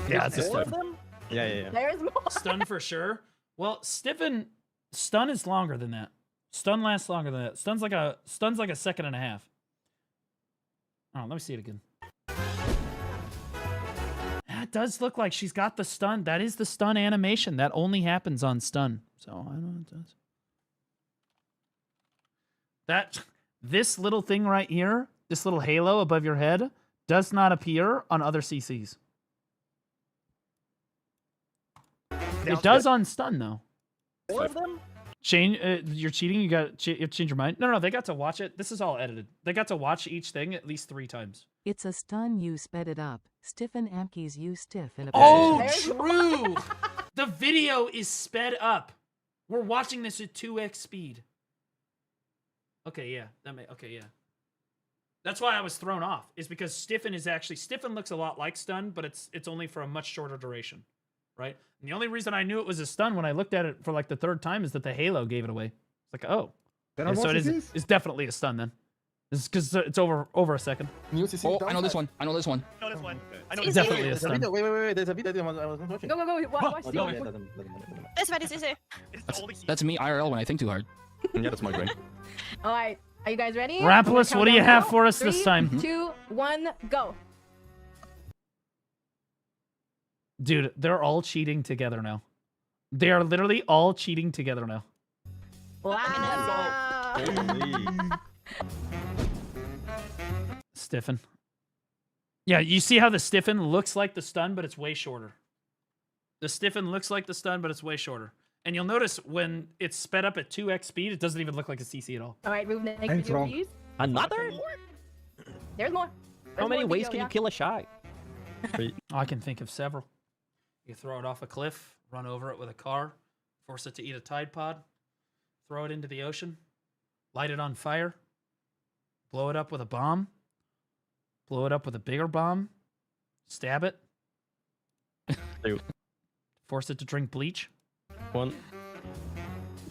Yeah, it's a stiffen. Yeah. There's more. Stun for sure. Well, stun is longer than that. Stun lasts longer than that. Stun's like a second and a half. Oh, let me see it again. That does look like she's got the stun. That is the stun animation. That only happens on stun. So I don't know what it does. This little thing right here, this little halo above your head, does not appear on other CCs. It does on stun though. 4 of them? Change. You're cheating. You got to change your mind. No, they got to watch it. This is all edited. They got to watch each thing at least 3 times. It's a stun, you sped it up. Stiffen Amkey's you stiff in a Oh, position. true. The video is sped up. We're watching this at 2x speed. Okay, yeah. Okay, yeah. That's why I was thrown off. Is because stiffen looks a lot like stun, but it's only for a much shorter duration. right? And the only reason I knew it was a stun when I looked at it for like the third time is that the halo gave it away. It's like, oh, yeah, so it's definitely a stun then. This is because it's over a second. Oh, I know this one. I know this one. I know this one. I know It's definitely a stun. Wait. There's a video I wasn't watching. Go. Watch the Oh, video. It's very easy. That's me IRL when I think too hard. Yeah, that's my brain. All right. Are you guys ready? Rampolus, what do you have Countdown. for us this time? 3, 2, 1, go. Dude, they're all cheating together now. They are literally all cheating together now. Wow. Stiffen. Yeah, you see how the stiffen looks like the stun, but it's way shorter. The stiffen looks like the stun, but it's way shorter. And you'll notice when it's sped up at 2x speed, it doesn't even look like a CC at all. All right, move next Thanks, video, wrong. please. Another? There's more. How There's many more ways video, can yeah. you kill a shy? I can think of several. You throw it off a cliff, run over it with a car, force it to eat a Tide Pod, throw it into the ocean, light it on fire, blow it up with a bomb, blow it up with a bigger bomb, stab it, force it to drink bleach.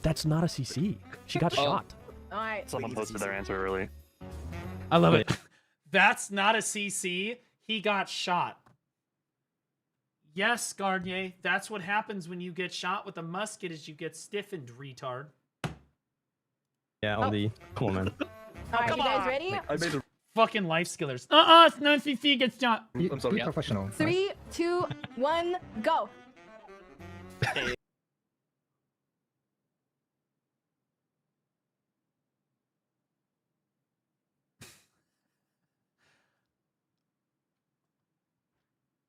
That's not a CC. She got shot. All right. Someone posted their answer early. I love it. That's not a CC. He got shot. Yes, Garnier, that's what happens when you get shot with a musket is you get stiffened, retard. Yeah, on the... Come on, man. All right, you guys ready? I made a... Fucking life skillers. It's not CC gets shot. I'm sorry. Be professional. 3, 2, 1, go.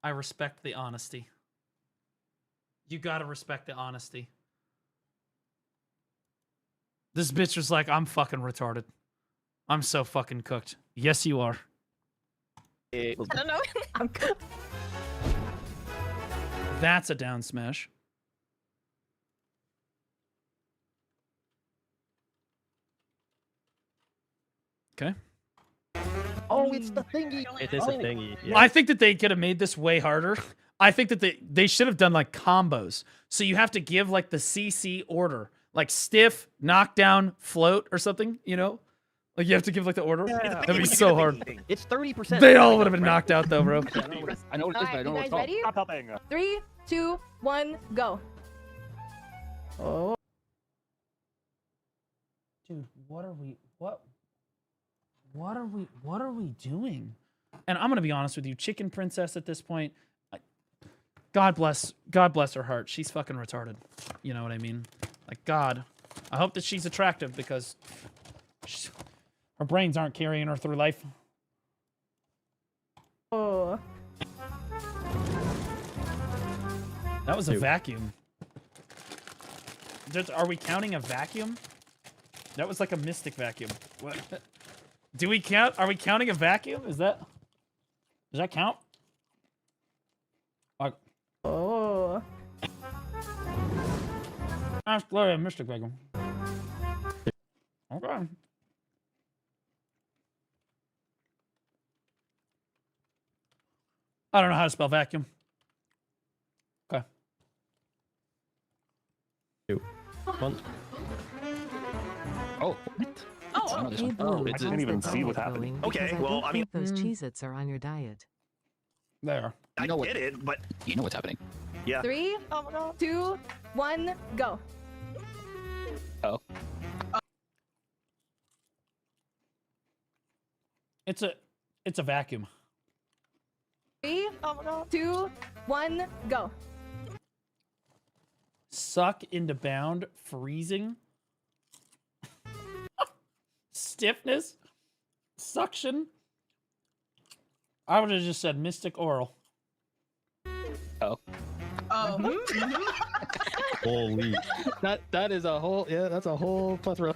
I respect the honesty. You gotta respect the honesty. This bitch was like, I'm fucking retarded. I'm so fucking cooked. Yes, you are. I don't know. I'm good. That's a down smash. Okay. Oh, it's the thingy. It is a thingy. Yeah. I think that they could have made this way harder. I think that they should have done like combos. So you have to give like the CC order, like stiff, knockdown, float, or something. You know, like you have to give like the order. Yeah. That'd be so hard. It's 30%. They all would have been knocked out though, bro. I know what it is, but I don't know what You guys it's called. ready? Stop helping. 3, 2, 1, go. Oh. Dude, what are we doing? And I'm gonna be honest with you, Chicken Princess at this point, God bless her heart. She's fucking retarded. You know what I mean? Like, God, I hope that she's attractive because her brains aren't carrying her through life. Oh. That was a vacuum. Are we counting a vacuum? That was like a mystic vacuum. What? Do we count? Are we counting a vacuum? Does that count? Oh. That's clearly a mystic vacuum. Okay. I don't know how to spell vacuum. Okay. 2, 1. Oh, what? I know this one. Blue, I didn't even see what's happening. Okay, because well, don't I mean- think those Cheez-Its are on your diet. There. I get it, but You know what's happening. yeah. 3, 2, 1, go. Oh. It's a vacuum. 3, 2, 1, go. Suck into bound, freezing. Stiffness. Suction. I would have just said mystic oral. Oh. Holy. That is a whole, yeah, that's a whole plethora.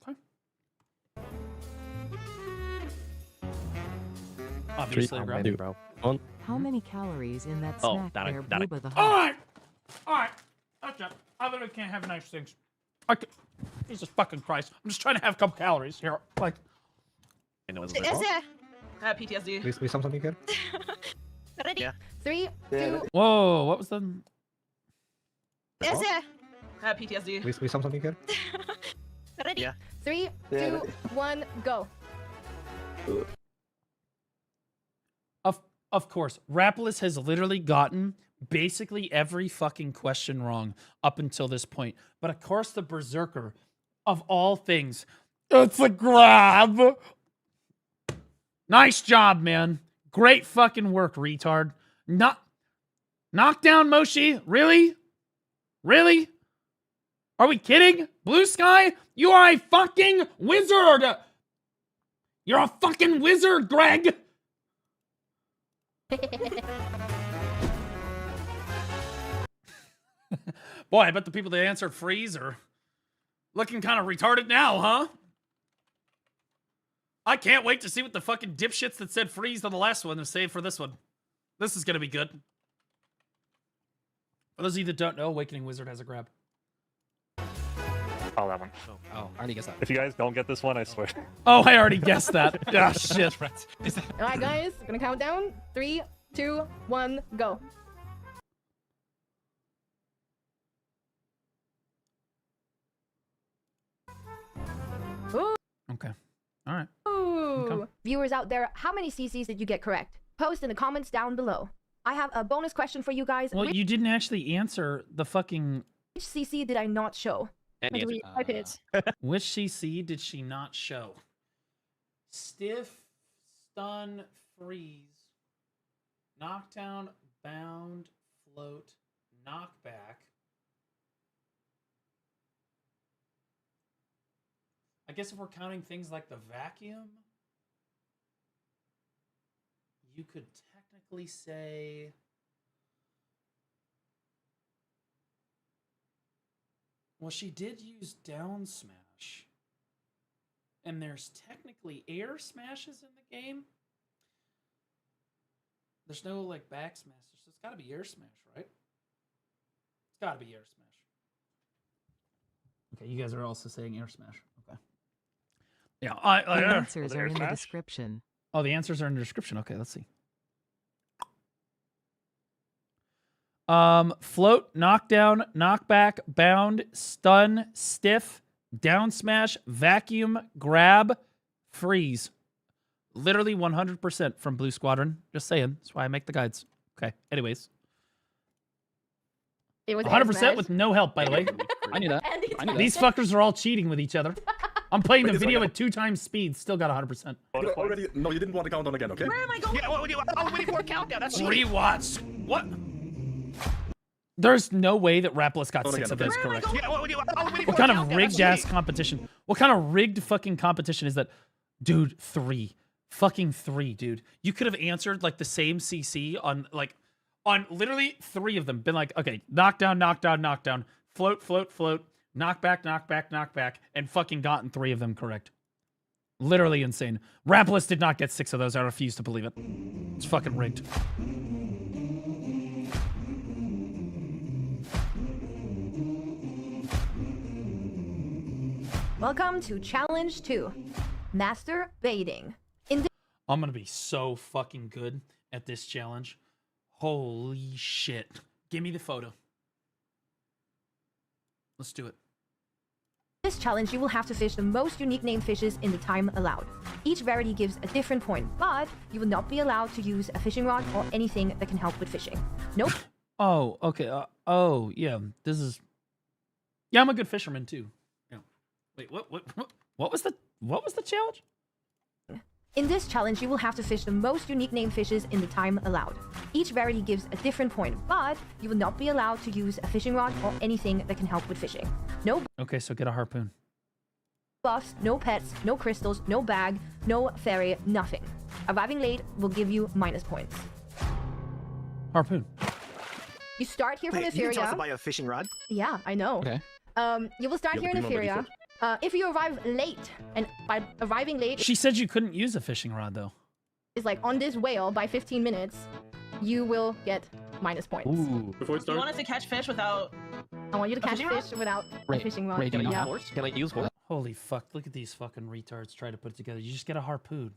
Okay. Obviously, bro. 2, 1. How many calories in that Oh, snack got it, there, got it. Booba the All Hut? right. All right. That's it. I literally can't have nice things. Jesus fucking Christ. I'm just trying to have a couple calories here. Like, I know it's PTSD. Please something here. Ready? Yeah. 3, Yeah. 2. whoa, what was the... PTSD. Please something here. Ready? Yeah. 3, 2, 1, go. Of course, Rapolis has literally gotten basically every fucking question wrong up until this point. But of course, the Berserker, of all things, it's a grab. Nice job, man. Great fucking work, retard. Knockdown, Moshi? Really? Really? Are we kidding? Blue Sky? You are a fucking wizard! You're a fucking wizard, Greg! Boy, I bet the people that answered freeze are looking kind of retarded now, huh? I can't wait to see what the fucking dipshits that said freeze on the last one are saying for this one. This is gonna be good. For those of you that don't know, Awakening Wizard has a grab. Oh, that one. Oh, I already guessed that. If you guys don't get this one, I swear. Oh, I already guessed that. Ah, shit. Alright, guys, gonna count down. 3, 2, 1, go. Ooh. Okay. All right. Ooh. Okay. Viewers out there, how many CCs did you get correct? Post in the comments down below. I have a bonus question for you guys. Well, you didn't actually answer the fucking... Which CC did I not show? Type it. Which CC did she not show? Stiff, stun, freeze, knockdown, bound, float, knockback. I guess if we're counting things like the vacuum, you could technically say... Well, she did use down smash. And there's technically air smashes in the game. There's no, like, back smash. So it's got to be air smash, right? It's got to be air smash. Okay, you guys are also saying air smash. Okay. Yeah, The answers are in the description. Oh, the answers are in the description. Okay, let's see. Float, knockdown, knockback, bound, stun, stiff, down smash, vacuum, grab, freeze. Literally 100% from Blue Squadron. Just saying. That's why I make the guides. Okay, anyways. It was 100% with no help, by the way. I knew that. These fuckers are all cheating with each other. I'm playing the video at 2 times speed. Still got 100%. Already, no, you didn't want to count on again, okay? Where am I going? Yeah, I'm waiting for a countdown. That's Rewatch. What? There's no way that Rapolis got 6 of those correct. What kind of rigged ass competition? What kind of rigged fucking competition is that? Dude, 3. Fucking 3, dude. You could have answered like the same CC on literally 3 of them. Been like, okay, knockdown, knockdown, knockdown, float, float, float, knockback, knockback, knockback, and fucking gotten 3 of them correct. Literally insane. Rapolis did not get 6 of those. I refuse to believe it. It's fucking rigged. Welcome to Challenge 2. Master Baiting. I'm gonna be so fucking good at this challenge. Holy shit. Give me the photo. Let's do it. This challenge, you will have to fish the most unique named fishes in the time allowed. Each variety gives a different point, but you will not be allowed to use a fishing rod or anything that can help with fishing. Nope. Oh, okay. Oh, yeah. This is... Yeah, I'm a good fisherman, too. Yeah. Wait, what was the challenge? In this challenge, you will have to fish the most unique named fishes in the time allowed. Each variety gives a different point, but you will not be allowed to use a fishing rod or anything that can help with fishing. No Okay, so get a harpoon. buffs, no pets, no crystals, no bag, no ferry, nothing. Arriving late will give you minus points. Harpoon. You start here from Wait, you can tell us to Etheria. buy a fishing rod? Yeah, I know. Okay. You will start here in Etheria. If you arrive late, and by arriving late, She said you couldn't use a fishing rod, though. is like on this whale by 15 minutes, you will get minus points. Before it You want starts, us to catch fish without I want you to catch fish without a fishing rod. Can I use Yeah. horse? Can I use horse? Holy fuck! Look at these fucking retards try to put it together. You just get a harpoon.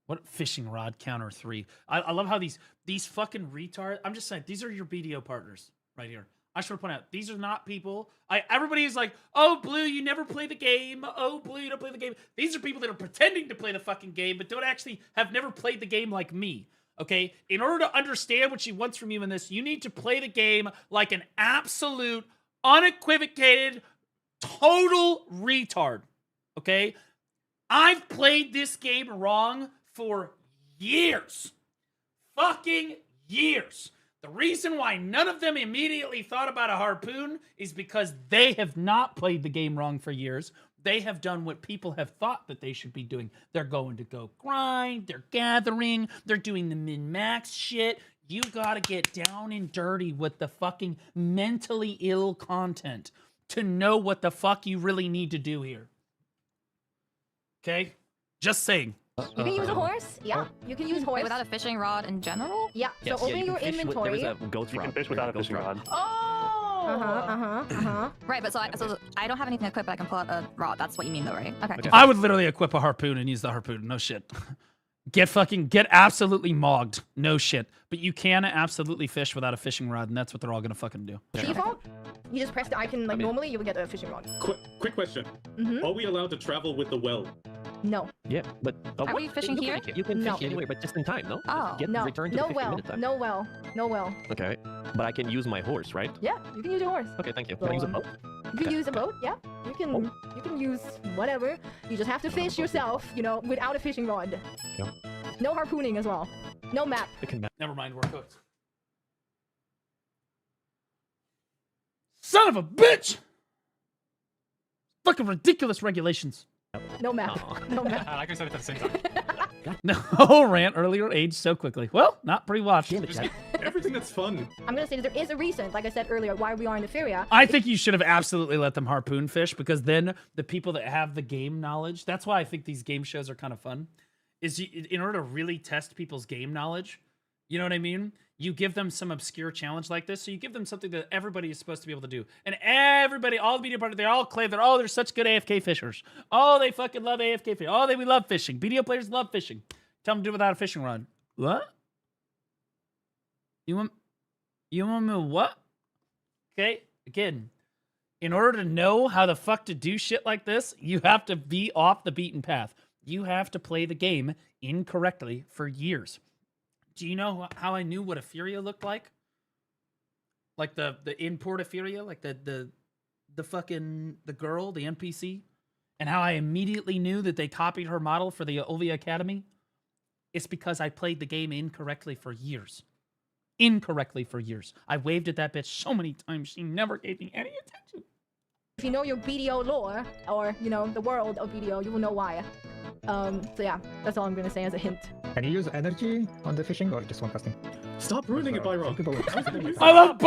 What fishing rod counter 3? I love how these fucking retards. I'm just saying these are your BDO partners right here. I should point out these are not people. Everybody is like, oh Blue, you never play the game. Oh Blue, you don't play the game. These are people that are pretending to play the fucking game, but don't actually have never played the game like me. Okay, in order to understand what she wants from you in this, you need to play the game like an absolute, unequivocated, total retard. Okay, I've played this game wrong for years. Fucking years. The reason why none of them immediately thought about a harpoon is because they have not played the game wrong for years. They have done what people have thought that they should be doing. They're going to go grind, they're gathering, they're doing the min-max shit. You gotta get down and dirty with the fucking mentally ill content to know what the fuck you really need to do here. Okay? Just saying. You can use a horse. Yeah, you can use horse. Without a fishing rod in general? Yeah, so open your inventory. There is a ghost rod. You can fish without a fishing rod. Right, but so I don't have anything equipped, but I can pull out a rod. That's what you mean, though, right? Okay. I would literally equip a harpoon and use the harpoon. No shit. Get absolutely mogged. No shit. But you can absolutely fish without a fishing rod, and that's what they're all gonna fucking do. Default, you just press the icon like normally, you would get a fishing rod. Quick question. Are we allowed to travel with the well? No. Yeah, but Are we fishing here? You can fish anywhere, but just in time, no? Oh, Get no. return to No the 15 well. minute time. No well. No well. Okay, but I can use my horse, right? Yeah, you can use your horse. Okay, thank you. Can I use a boat? You can use a boat. Yeah, you can use whatever. You just have to fish yourself, you know, without a fishing rod. Yeah. No harpooning as well. No map. Never mind, we're cooked. Son of a bitch! Fucking ridiculous regulations. No map. No map. I like I said it at the same time. No rant earlier aged so quickly. Well, not pre-watched. Everything that's fun. I'm gonna say that there is a reason, like I said earlier, why we are in the Feria. I think you should have absolutely let them harpoon fish, because then the people that have the game knowledge, that's why I think these game shows are kind of fun, is in order to really test people's game knowledge, you know what I mean? You give them some obscure challenge like this, so you give them something that everybody is supposed to be able to do. And everybody, all the media partners, they all claim that, oh, they're such good AFK fishers. Oh, they fucking love AFK fishing. Oh, we love fishing. BDO players love fishing. Tell them to do it without a fishing rod. What? You want me to what? Okay, again, in order to know how the fuck to do shit like this, you have to be off the beaten path. You have to play the game incorrectly for years. Do you know how I knew what a Furia looked like? Like the import of Furia, like the girl, the NPC, and how I immediately knew that they copied her model for the Ovia Academy? It's because I played the game incorrectly for years. Incorrectly for years. I waved at that bitch so many times, she never gave me any attention. If you know your BDO lore, or, you know, the world of BDO, you will know why. So yeah, that's all I'm gonna say as a hint. Can you use energy on the fishing or just one casting? Stop ruining it, Byrog. I love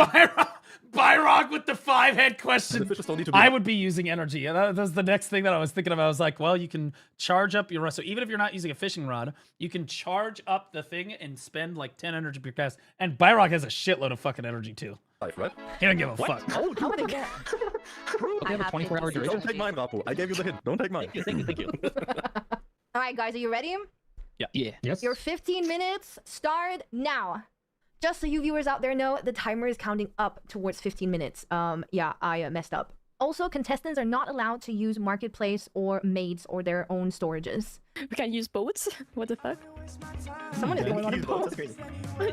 Byrog with the 5-head question. I would be using energy. That was the next thing that I was thinking of. I was like, well, you can charge up your... So even if you're not using a fishing rod, you can charge up the thing and spend like 10 energy per cast. And Byrog has a shitload of fucking energy too. Life, right? He don't give a fuck. Oh, How would it get? I have a 24-hour duration. Don't take mine, Rapu. I gave you the hint. Don't take mine. Thank you. All right, guys, are you ready? Yeah. Yes. Your 15 minutes start now. Just so you viewers out there know, the timer is counting up towards 15 minutes. Yeah, I messed up. Also, contestants are not allowed to use marketplace or maids or their own storages. We can't use boats? What the fuck? Someone is going on a boat.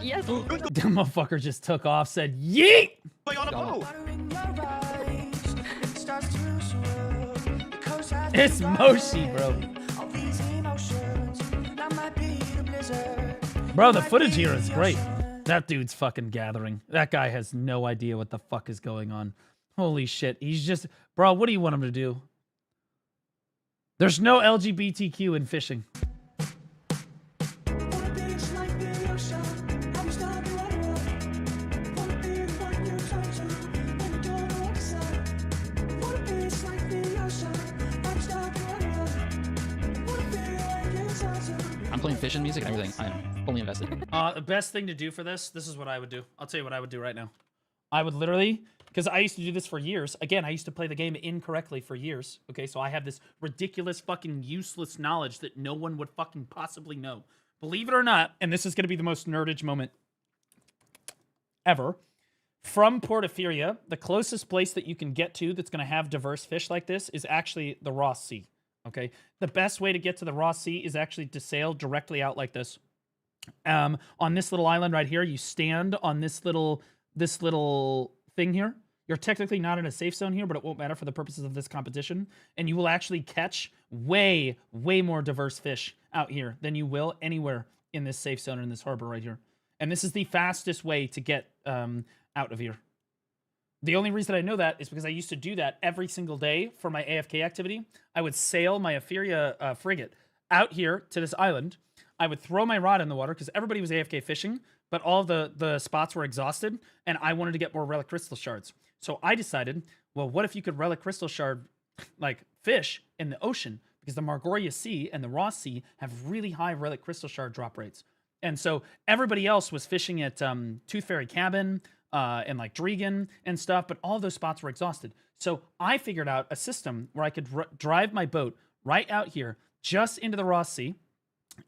Yes. That motherfucker just took off, said, yeet! On a boat. It's Moshi, bro. Bro, the footage here is great. That dude's fucking gathering. That guy has no idea what the fuck is going on. Holy shit. He's just... Bro, what do you want him to do? There's no LGBTQ in fishing. I'm playing fishing music and everything. I am fully invested. The best thing to do for this is what I would do. I'll tell you what I would do right now. I would literally because I used to do this for years. Again, I used to play the game incorrectly for years. Okay, so I have this ridiculous fucking useless knowledge that no one would fucking possibly know. Believe it or not, and this is going to be the most nerdage moment ever. From Portaferia, the closest place that you can get to that's going to have diverse fish like this is actually the Ross Sea. Okay, the best way to get to the Ross Sea is actually to sail directly out like this. On this little island right here, you stand on this little thing here. You're technically not in a safe zone here, but it won't matter for the purposes of this competition. And you will actually catch way more diverse fish out here than you will anywhere in this safe zone in this harbor right here. And this is the fastest way to get out of here. The only reason I know that is because I used to do that every single day for my AFK activity. I would sail my Etheria frigate out here to this island. I would throw my rod in the water because everybody was AFK fishing, but all the spots were exhausted, and I wanted to get more relic crystal shards. So I decided, well, what if you could relic crystal shard like fish in the ocean? Because the Margoria Sea and the Ross Sea have really high relic crystal shard drop rates. And so everybody else was fishing at Tooth Fairy Cabin and like Dregan and stuff, but all those spots were exhausted. So I figured out a system where I could drive my boat right out here, just into the Ross Sea,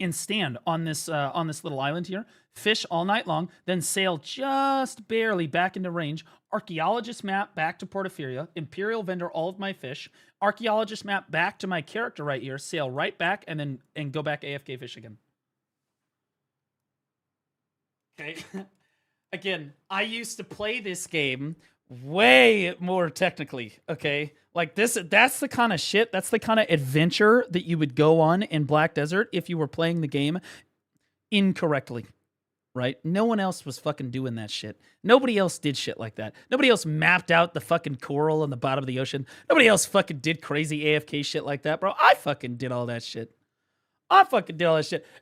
and stand on this little island here, fish all night long, then sail just barely back into range, archaeologist map back to Portaferia, Imperial vendor all of my fish, archaeologist map back to my character right here, sail right back, and go back AFK fish again. Okay. Again, I used to play this game way more technically, okay? Like that's the kind of shit, that's the kind of adventure that you would go on in Black Desert if you were playing the game incorrectly, right? No one else was fucking doing that shit. Nobody else did shit like that. Nobody else mapped out the fucking coral on the bottom of the ocean. Nobody else fucking did crazy AFK shit like that, bro. I fucking did all that shit.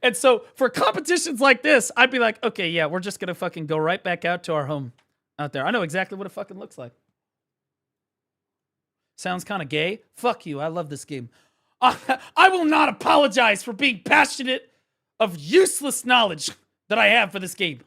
And so for competitions like this, I'd be like, okay, yeah, we're just gonna fucking go right back out to our home out there. I know exactly what it fucking looks like. Sounds kind of gay. Fuck you. I love this game. I will not apologize for being passionate of useless knowledge that I have for this game.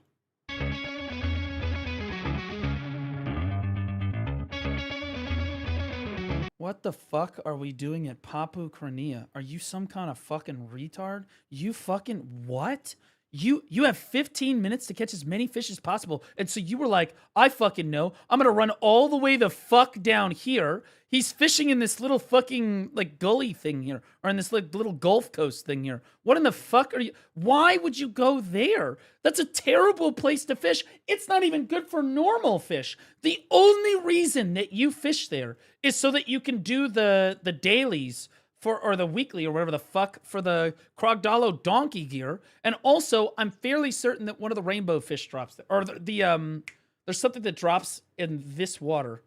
What the fuck are we doing at Papu Cranea? Are you some kind of fucking retard? You fucking what? You have 15 minutes to catch as many fish as possible. And so you were like, I fucking know. I'm going to run all the way the fuck down here. He's fishing in this little fucking like gully thing here. Or in this like, little Gulf Coast thing here. What in the fuck are you? Why would you go there? That's a terrible place to fish. It's not even good for normal fish. The only reason that you fish there is so that you can do the dailies or the weekly or whatever the fuck for the Krogdalo donkey gear. And also, I'm fairly certain that one of the rainbow fish drops there. Or there's something that drops in this water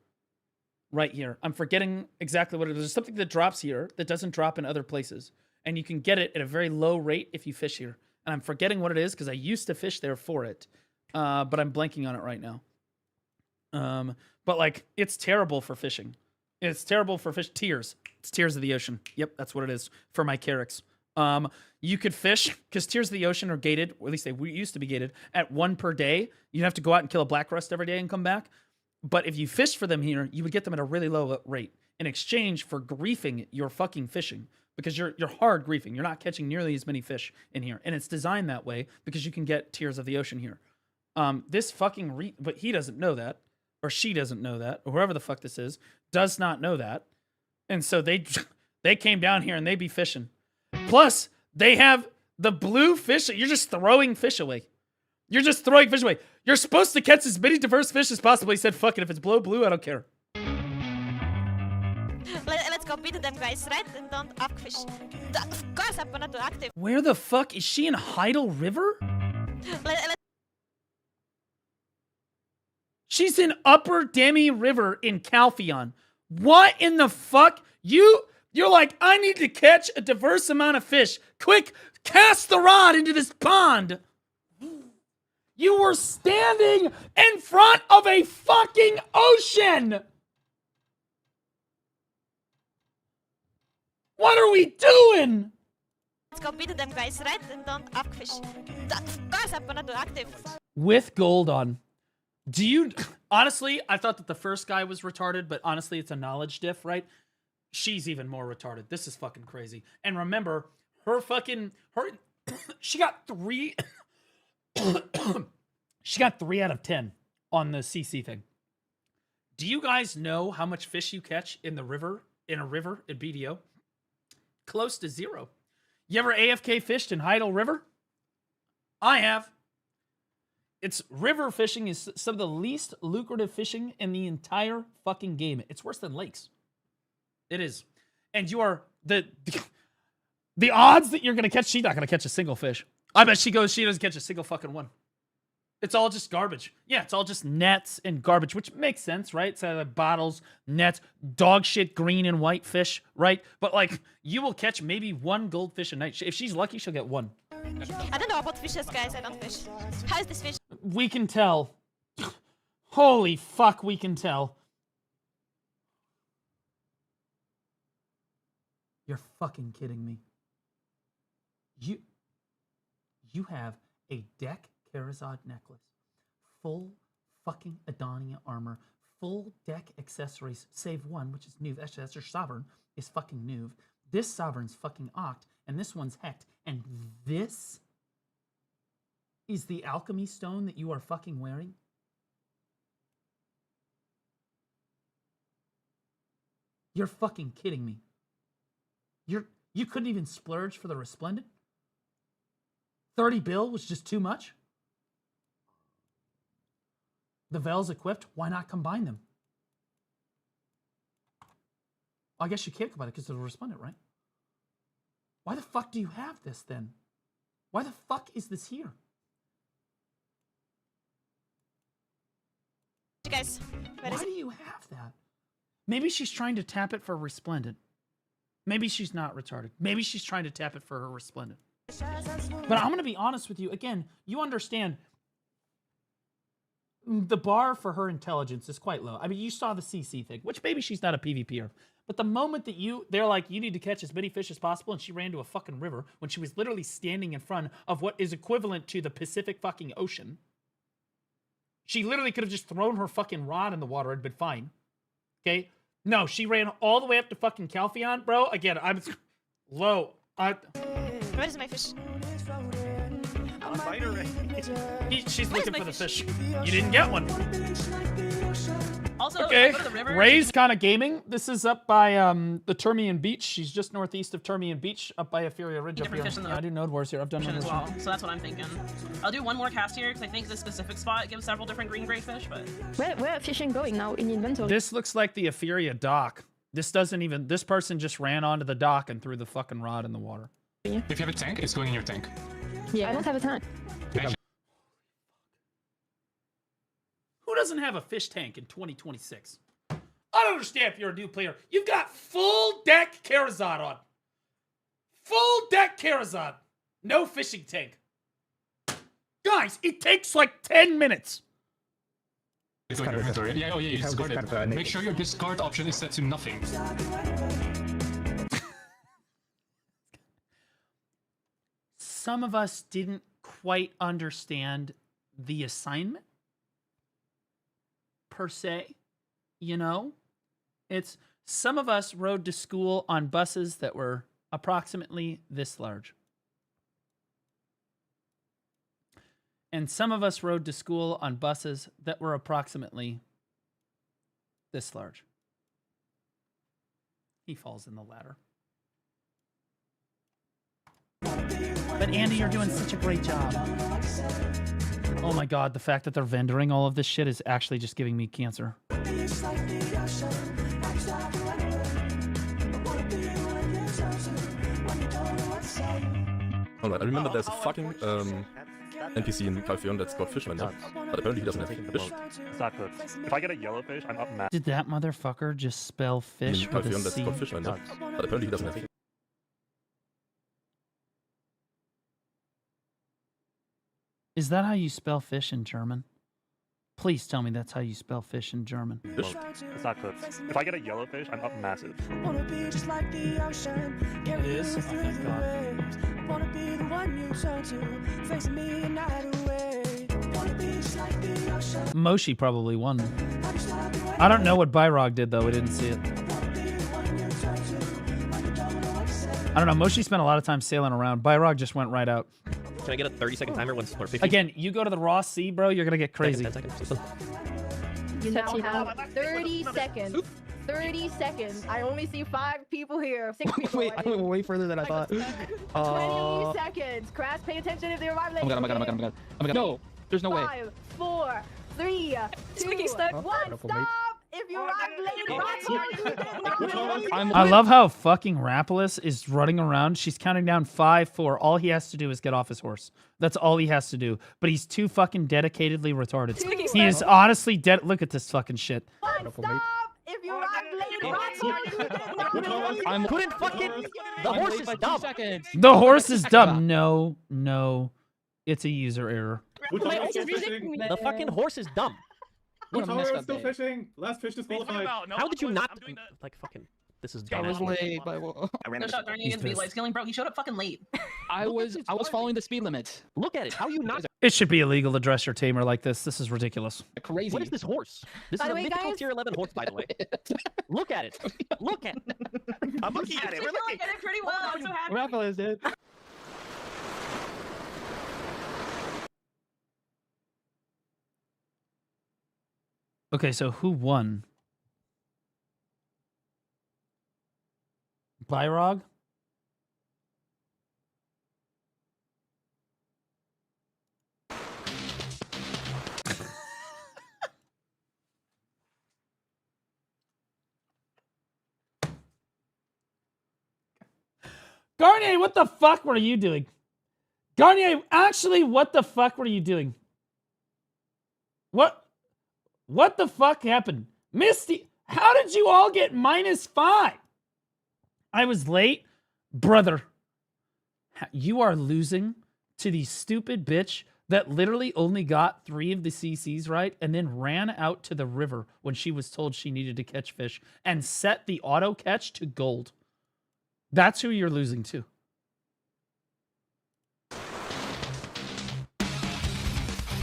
right here. I'm forgetting exactly what it is. There's something that drops here that doesn't drop in other places. And you can get it at a very low rate if you fish here. And I'm forgetting what it is because I used to fish there for it. But I'm blanking on it right now. But like, it's terrible for fishing. It's terrible for fish. Tears. It's Tears of the Ocean. Yep, that's what it is for my Carricks. You could fish, because Tears of the Ocean are gated, or at least they used to be gated, at 1 per day. You'd have to go out and kill a black rust every day and come back. But if you fished for them here, you would get them at a really low rate in exchange for griefing your fucking fishing. Because you're hard griefing. You're not catching nearly as many fish in here. And it's designed that way because you can get Tears of the Ocean here. This fucking but he doesn't know that. Or she doesn't know that. Or whoever the fuck this is does not know that. And so they came down here and they be fishing. Plus, they have the blue fish. You're just throwing fish away. You're just throwing fish away. You're supposed to catch as many diverse fish as possible. He said, fuck it. If it's blue, I don't care. Let's go beat them guys, right? And don't upfish. Of course I'm gonna do active. Where the fuck? Is she in Heidel River? She's in Upper Demi River in Calpheon. What in the fuck? You're like, I need to catch a diverse amount of fish. Quick, cast the rod into this pond. You were standing in front of a fucking ocean. What are we doing? Let's go beat them guys, right? And don't upfish. Of course I'm gonna do active. With gold on. Honestly, I thought that the first guy was retarded, but honestly, it's a knowledge diff, right? She's even more retarded. This is fucking crazy. And remember, she got 3 she got 3 out of 10 on the CC thing. Do you guys know how much fish you catch in a river in BDO? Close to 0. You ever AFK fished in Heidel River? I have. It's river fishing is some of the least lucrative fishing in the entire fucking game. It's worse than lakes. It is. And you are the odds that you're going to catch, she's not going to catch a single fish. I bet she doesn't catch a single fucking one. It's all just garbage. Yeah, it's all just nets and garbage, which makes sense, right? So like bottles, nets, dog shit, green and white fish, right? But like, you will catch maybe 1 goldfish a night. If she's lucky, she'll get 1. I don't know about fishes, guys. I don't fish. How is this fish? We can tell. Holy fuck, we can tell. You're fucking kidding me. You have a deck Karazad necklace, full fucking Adonia armor, full deck accessories, save 1, which is Nuve. Actually, that's your sovereign, is fucking Nuve. This sovereign's fucking Oct, and this one's Hecht, and this is the alchemy stone that you are fucking wearing? You're fucking kidding me. You couldn't even splurge for the Resplendent? 30 bill was just too much? The Vel's equipped, why not combine them? I guess you can't combine it because of the Resplendent, right? Why the fuck do you have this then? Why the fuck is this here? You guys, why do you have that? Maybe she's trying to tap it for Resplendent. Maybe she's not retarded. Maybe she's trying to tap it for her Resplendent. But I'm going to be honest with you. Again, you understand the bar for her intelligence is quite low. I mean, you saw the CC thing, which maybe she's not a PvPer. But the moment that they're like, you need to catch as many fish as possible, and she ran to a fucking river when she was literally standing in front of what is equivalent to the Pacific fucking Ocean. She literally could have just thrown her fucking rod in the water and been fine. Okay? No, she ran all the way up to fucking Calpheon, bro. Again, I'm low. Where is my fish? She's looking for the fish. You didn't get one. Also, okay. if I go to the river, Ray's kind of gaming. This is up by the Termian Beach. She's just northeast of Termian Beach, up by Etheria Ridge up here. Yeah, I do Node Wars here. I've done Node as Wars well, so that's what I'm thinking. I'll do one more cast here because I think this specific spot gives several different green gray fish. But where are fishing going now in inventory? This looks like the Etheria dock. This doesn't even. This person just ran onto the dock and threw the fucking rod in the water. If you have a tank, it's going in your tank. Yeah, I don't have a tank. Who doesn't have a fish tank in 2026? I don't understand if you're a new player. You've got full deck Karazad on. Full deck Karazad. No fishing tank. Guys, it takes like 10 minutes. It's going in your inventory. Yeah, oh yeah, you discard it. Make sure your discard option is set to nothing. Some of us didn't quite understand the assignment, per se. You know? It's some of us rode to school on buses that were approximately this large. And some of us rode to school on buses that were approximately this large. He falls in the latter. But Andy, you're doing such a great job. Oh my god, the fact that they're vendoring all of this shit is actually just giving me cancer. Alright, I remember there's a fucking NPC in Calpheon that's got fishmen, but apparently he doesn't have fish. It's not cooked. If I get a yellow fish, I'm up mad. Did that motherfucker just spell fish with a Calpheon that's C? got fishmen, but apparently he doesn't have fish. Is that how you spell fish in German? Please tell me that's how you spell fish in German. Fish? It's not cooked. If I get a yellow fish, I'm up massive. It is? Oh, thank God. Moshi probably won. I don't know what Byrog did, though. We didn't see it. I don't know. Moshi spent a lot of time sailing around. Byrog just went right out. Can I get a 30-second timer once or 50? Again, you go to the raw sea, bro, you're going to get crazy. 10 seconds. You now have 30 seconds. 30 seconds. I only see 5 people here. 6 people. Wait, I went way further than I thought. 20 seconds. Crash, pay attention if they revive late. Oh my god, oh my god, oh my god, oh my god. No, there's no way. 5, 4, 3, 2, 1. Stop! If you I love how fucking Rapolis is running around. She's counting down 5, 4. All he has to do is get off his horse. That's all he has to do. But he's too fucking dedicatedly retarded. He is honestly dead. Look at this fucking shit. Stop! If you I'm couldn't fucking. The horse is dumb. The horse is dumb. No, no. It's a user error. The fucking horse is dumb. Utara is still fishing. Last fish disqualified. How did you not? Like fucking. This is dumb. I was late. But No shot, Darnie is be light scaling, bro. He showed up fucking late. I was following the speed limit. Look at it. How you not? It should be illegal to dress your tamer like this. This is ridiculous. Crazy. What is this horse? This is a mythical tier 11 horse, by the way. Look at it. Look at it. I'm looking at it. We're looking at it pretty well. I'm so happy. Rafael is dead. Okay, so who won? Byrog? Garnier, what the fuck were you doing? Garnier, actually, what the fuck were you doing? What the fuck happened? Misty, how did you all get -5? I was late. Brother, you are losing to the stupid bitch that literally only got 3 of the CCs right and then ran out to the river when she was told she needed to catch fish and set the auto catch to gold. That's who you're losing to.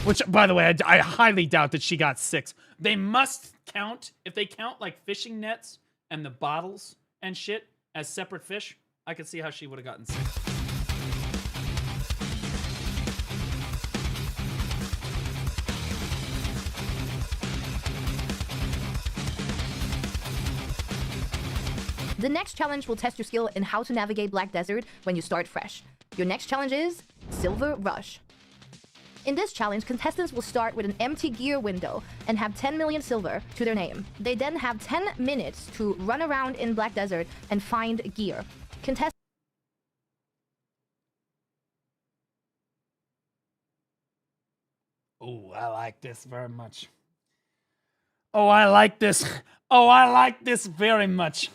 Which, by the way, I highly doubt that she got 6. They must count, if they count like fishing nets and the bottles and shit as separate fish, I could see how she would have gotten 6. The next challenge will test your skill in how to navigate Black Desert when you start fresh. Your next challenge is Silver Rush. In this challenge, contestants will start with an empty gear window and have 10 million silver to their name. They then have 10 minutes to run around in Black Desert and find gear. Contestants... Oh, I like this very much. Oh, I like this. Oh, I like this very much.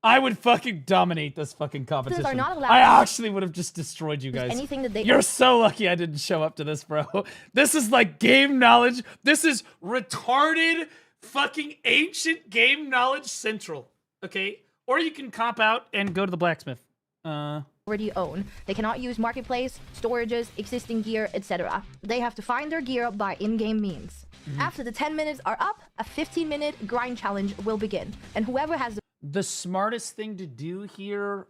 I would fucking dominate this fucking competition. Are not allowed I actually would have just destroyed you guys. Anything that they... You're so lucky I didn't show up to this, bro. This is like game knowledge. This is retarded fucking ancient game knowledge central. Okay? Or you can cop out and go to the blacksmith. already own. They cannot use marketplace, storages, existing gear, etc. They have to find their gear by in-game means. After the 10 minutes are up, a 15-minute grind challenge will begin. And whoever has the smartest thing to do here,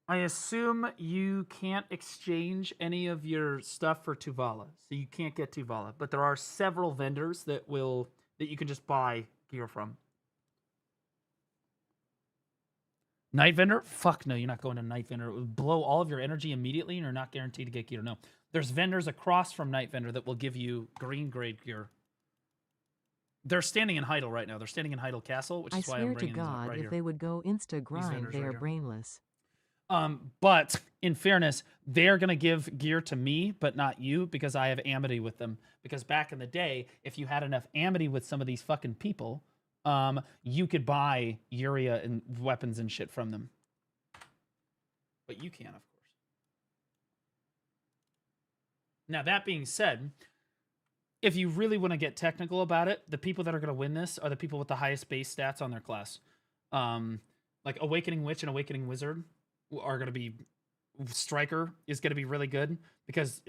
I assume you can't exchange any of your stuff for Tuvala. So you can't get Tuvala, but there are several vendors that you can just buy gear from. Night vendor? Fuck no, you're not going to night vendor. It would blow all of your energy immediately and you're not guaranteed to get gear. No. There's vendors across from night vendor that will give you green grade gear. They're standing in Heidel right now. They're standing in Heidel Castle, which is why I'm bringing them right here. I swear to God, if they would go insta-grind, they are brainless. But in fairness, they're going to give gear to me, but not you, because I have amity with them. Because back in the day, if you had enough amity with some of these fucking people, you could buy Uria and weapons and shit from them. But you can't, of course. Now, that being said, if you really want to get technical about it, the people that are going to win this are the people with the highest base stats on their class. Like Awakening Witch and Awakening Wizard are going to be Striker is going to be really good because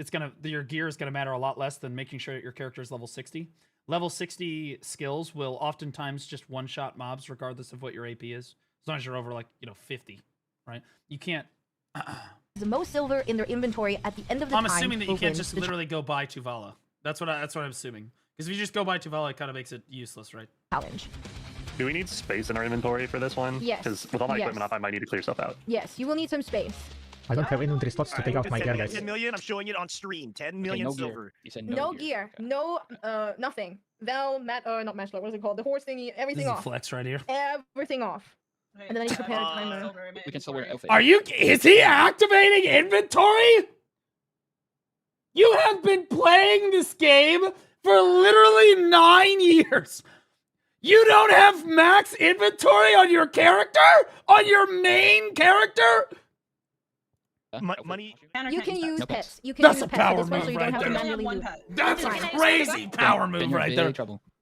your gear is going to matter a lot less than making sure that your character is level 60. Level 60 skills will oftentimes just one-shot mobs regardless of what your AP is. As long as you're over, like, 50, right? You can't... The most silver in their inventory at the end of the time. I'm assuming that you can't just literally go buy Tuvala. That's what I'm assuming. Because if you just go buy Tuvala, it kind of makes it useless, right? Challenge. Do we need space in our inventory for this one? Yes. Because with all my equipment up, I might need to clear stuff out. Yes, you will need some space. I don't have inventory slots to take out my gear, guys. 10 million, I'm showing it on stream. 10 million silver. You said No gear. No, nothing. not matchlock, what is it called? The horse thingy, everything This off. is a flex right here. Everything off. And then I need to prepare the timer. We can still wear outfit. Is he activating inventory? You have been playing this game for literally 9 years. You don't have max inventory on your character? On your main character? Money. You can use pets. You can That's use a pets power for this one, so move you right don't have to there. manually loot. That's a crazy power move right there.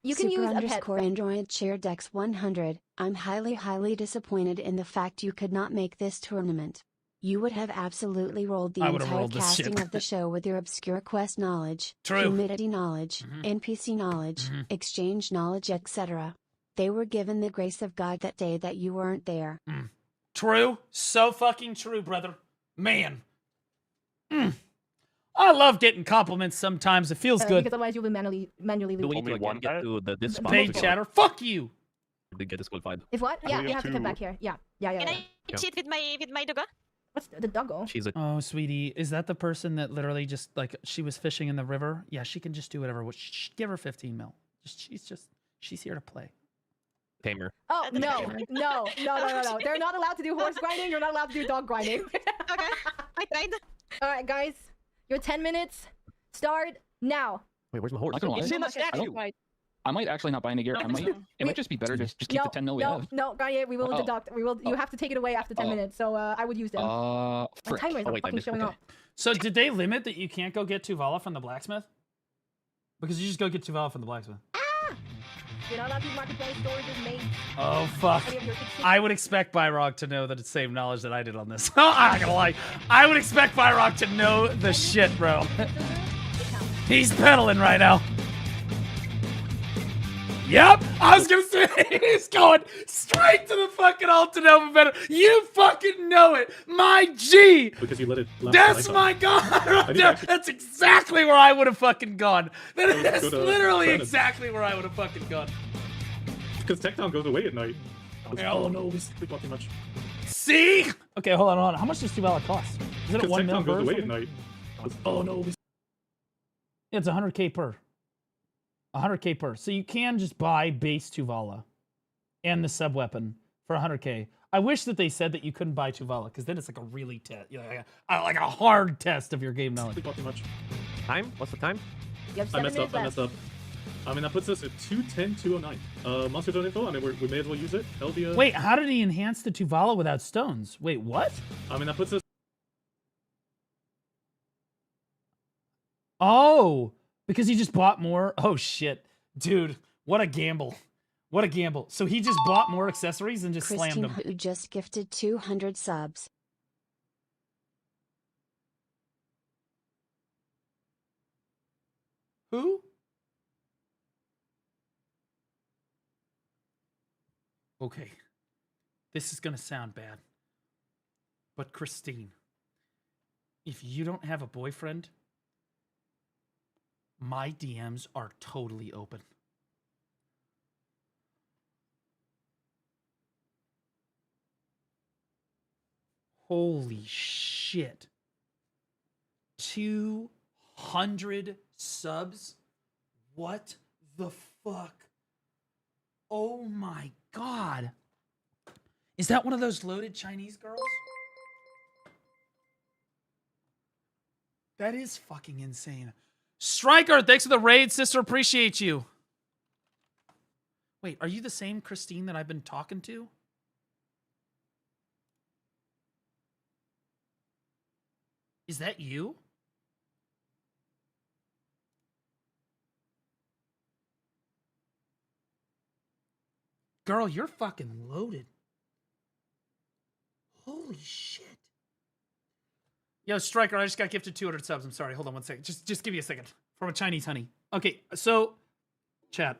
You can use a pet. Android Cheer Dex 100. I'm highly disappointed in the fact you could not make this tournament. You would have absolutely rolled the I would've entire rolled this casting shit. of the show with your obscure quest knowledge, True. humidity knowledge, NPC knowledge, exchange knowledge, etc. They were given the grace of God that day that you weren't there. True. So fucking true, brother. Man. I love getting compliments sometimes. It feels good. Because otherwise you'll be manually Do we looting. need to like, get to this spot? Paid chatter. Fuck you. To get disqualified. If what? Yeah, you have to come back here. Yeah. Can I cheat with my doggo? What's the doggo? She's a... Oh, sweetie, is that the person that literally just like she was fishing in the river? Yeah, she can just do whatever. Give her 15 mil. She's here to play. Tamer. Oh no. They're not allowed to do horse grinding. You're not allowed to do dog grinding. Okay, I tried. All right, guys, your 10 minutes start now. Wait, where's my horse? Not gonna lie. It's in the statue. I might actually not buy any gear. It might just be better to just keep the 10 mil we have. No, Gaia, we will deduct. You have to take it away after 10 minutes. So I would use them. My timer is not fucking showing up. So did they limit that you can't go get Tuvala from the blacksmith? Because you just go get Tuvala from the blacksmith. You're not allowed to use marketplace. Storage is made. Oh fuck! I would expect Byrog to know the same knowledge that I did on this. I'm not gonna lie. I would expect Byrog to know the shit, bro. He's pedaling right now. Yep, I was gonna say he's going straight to the fucking Altanova better. You fucking know it, my G. Because you let it. That's my god. Right there. That's exactly where I would have fucking gone. That is literally exactly where I would have fucking gone. Because Techtown goes away at night. Oh no, we sleep too much. See? Okay, hold on. How much does Tuvala cost? Is it at 1 mil Techtown goes away at something? night. Oh no. It's 100k per. 100k per. So you can just buy base Tuvala and the sub weapon for 100k. I wish that they said that you couldn't buy Tuvala, because then it's like a really like a hard test of your game knowledge. Sleep too much. Time? What's the time? You have I 7 messed minutes up. left. I mean, that puts us at 210-209. Monster Zone info. I mean, we may as well use it. That'll be a... Wait, how did he enhance the Tuvala without stones? Wait, what? I mean, that puts us... Oh, because he just bought more? Oh, shit. Dude, what a gamble. What a gamble. So he just bought more accessories and just slammed them. Who just gifted 200 subs. Who? Okay. This is going to sound bad. But Christine, if you don't have a boyfriend, my DMs are totally open. Holy shit. 200 subs? What the fuck? Oh my god. Is that one of those loaded Chinese girls? That is fucking insane. Striker, thanks for the raid, sister. Appreciate you. Wait, are you the same Christine that I've been talking to? Is that you? Girl, you're fucking loaded. Holy shit. Yo, Striker, I just got gifted 200 subs. I'm sorry. Hold on one second. Just give me a second. From a Chinese honey. Okay, so, chat.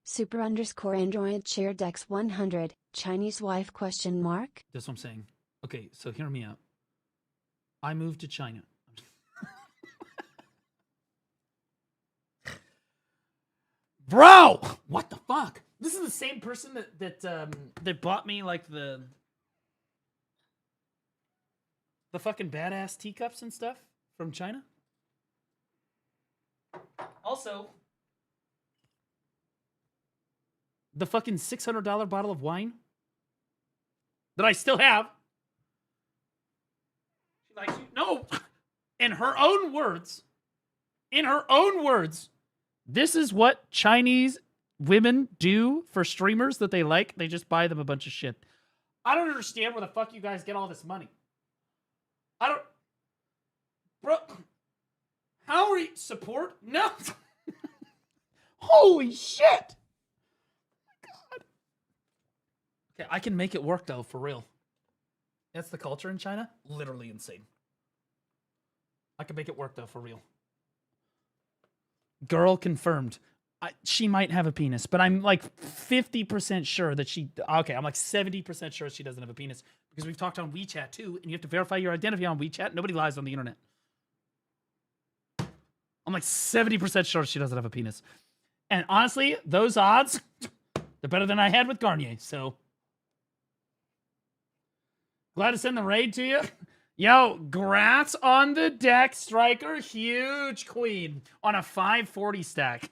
Super_Android share Dex 100, Chinese wife question mark? That's what I'm saying. Okay, so hear me out. I moved to China. Bro! What the fuck? This is the same person that bought me, like, the fucking badass teacups and stuff from China. Also, the fucking $600 bottle of wine that I still have. She likes you. No! In her own words, this is what Chinese women do for streamers that they like. They just buy them a bunch of shit. I don't understand where the fuck you guys get all this money. I don't... Bro... How are you... Support? No! Holy shit! God. Okay, I can make it work, though, for real. That's the culture in China? Literally insane. I can make it work, though, for real. Girl confirmed. She might have a penis, but I'm like 50% sure that she... Okay, I'm like 70% sure she doesn't have a penis. Because we've talked on WeChat, too, and you have to verify your identity on WeChat. Nobody lies on the internet. I'm like 70% sure she doesn't have a penis. And honestly, those odds, they're better than I had with Garnier, so... Glad to send the raid to you. Yo, grats on the deck, Striker. Huge queen on a 540 stack.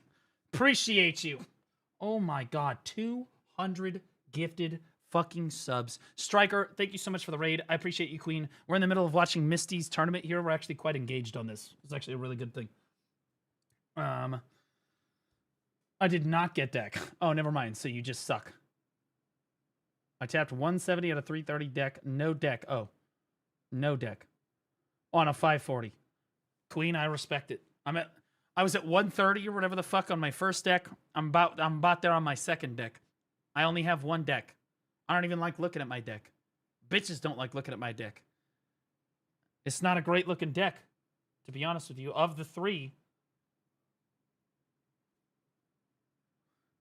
Appreciate you. Oh my god, 200 gifted fucking subs. Striker, thank you so much for the raid. I appreciate you, queen. We're in the middle of watching Misty's tournament here. We're actually quite engaged on this. It's actually a really good thing. I did not get deck. Oh, never mind. So you just suck. I tapped 170 out of 330 deck. No deck. Oh. No deck. On a 540. Queen, I respect it. I was at 130 or whatever the fuck on my first deck. I'm about there on my second deck. I only have one deck. I don't even like looking at my deck. Bitches don't like looking at my deck. It's not a great looking deck, to be honest with you. Of the three,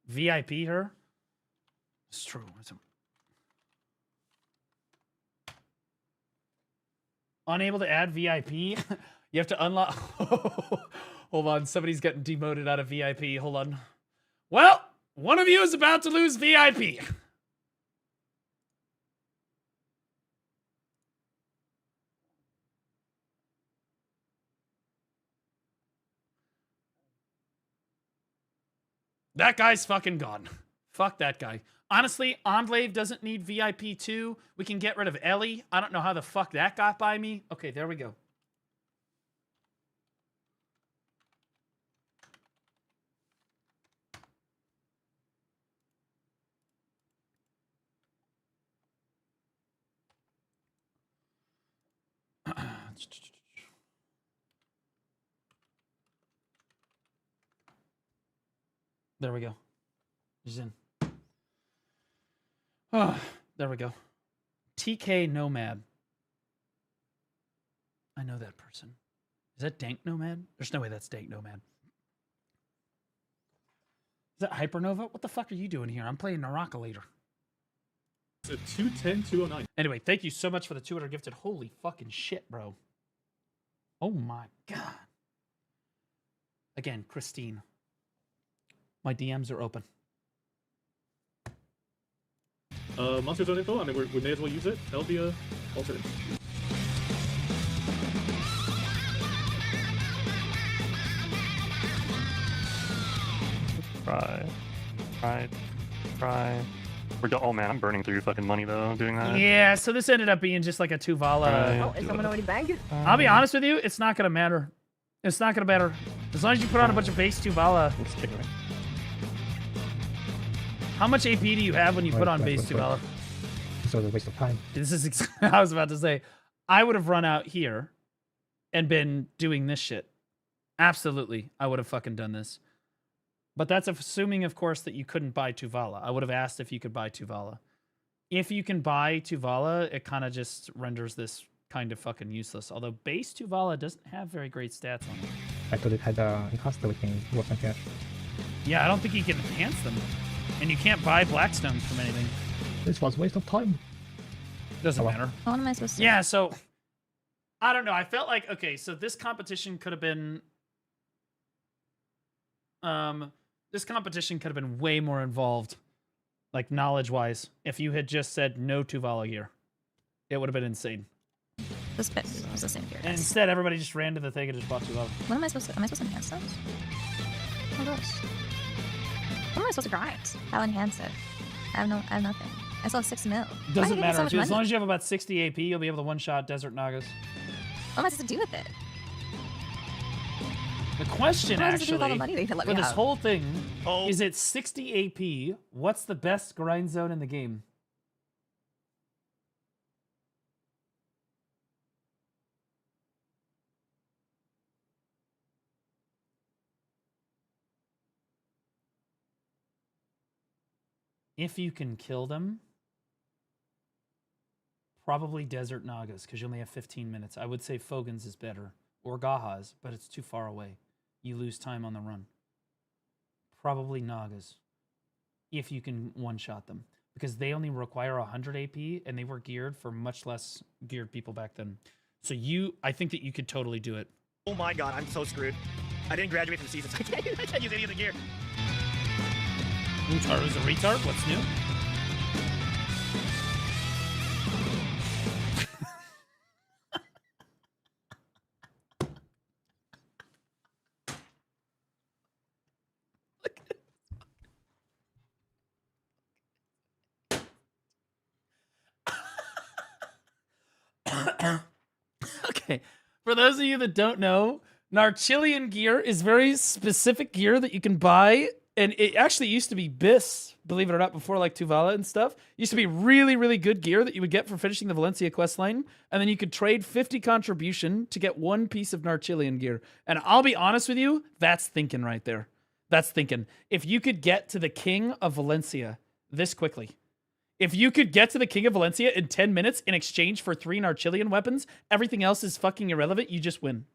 VIP her. It's true. Unable to add VIP. You have to unlock. Hold on. Somebody's getting demoted out of VIP. Hold on. Well, one of you is about to lose VIP. That guy's fucking gone. Fuck that guy. Honestly, Enclave doesn't need VIP too. We can get rid of Ellie. I don't know how the fuck that got by me. Okay, there we go. There we go. He's in. Oh, there we go. TK Nomad. I know that person. Is that Dank Nomad? There's no way that's Dank Nomad. Is that Hypernova? What the fuck are you doing here? I'm playing Naraka later. It's a 210, 209. Anyway, thank you so much for the 200 gifted. Holy fucking shit, bro. Oh my god. Again, Christine. My DMs are open. Monster Zone info, I mean, we may as well use it. That'll be a alternate. Try. Oh man, I'm burning through fucking money though doing that. Yeah, so this ended up being just like a Tuvala. Oh, is someone already bagged? I'll be honest with you, it's not gonna matter. It's not gonna matter. As long as you put on a bunch of base Tuvala. How much AP do you have when you put on base Tuvala? It's a waste of time. This is I was about to say, I would have run out here and been doing this shit. Absolutely, I would have fucking done this. But that's assuming, of course, that you couldn't buy Tuvala. I would have asked if you could buy Tuvala. if you can buy Tuvala, it kind of just renders this kind of fucking useless. Although base Tuvala doesn't have very great stats on it. I thought it had enhanced everything. It wasn't here. Yeah, I don't think you can enhance them. And you can't buy Blackstones from anything. This was a waste of time. Doesn't matter. What am I supposed to do? Yeah, so I don't know. I felt like, okay, so this competition could have been way more involved, like knowledge-wise, if you had just said no Tuvala gear. It would have been insane. This bit was the same gear. And instead, everybody just ran to the thing and just bought Tuvala. What am I supposed to? Am I supposed to enhance those? Oh, gross. What am I supposed to grind? How enhance it? I have nothing. I still have 6 mil. Doesn't matter. As long as you have about 60 AP, you'll be able to one-shot Desert Nagas. What am I supposed to do with it? The question, actually, for for this whole thing, is it 60 AP? What's the best grind zone in the game? If you can kill them, probably Desert Nagas, because you only have 15 minutes. I would say Fogan's is better, or Gaha's, but it's too far away. You lose time on the run. Probably Nagas, if you can one-shot them, because they only require 100 AP, and they were geared for much less geared people back then. So I think that you could totally do it. Oh my god, I'm so screwed. I didn't graduate from seasons. I can't use any of the gear. Retard is a retard? What's new? Okay, for those of you that don't know, Narchilian gear is very specific gear that you can buy. And it actually used to be BIS, believe it or not, before like Tuvala and stuff. It used to be really, really good gear that you would get for finishing the Valencia quest line. And then you could trade 50 contribution to get 1 piece of Narchilian gear. And I'll be honest with you, that's thinking right there. That's thinking. If you could get to the King of Valencia this quickly, if you could get to the King of Valencia in 10 minutes in exchange for 3 Narchilian weapons, everything else is fucking irrelevant. You just win.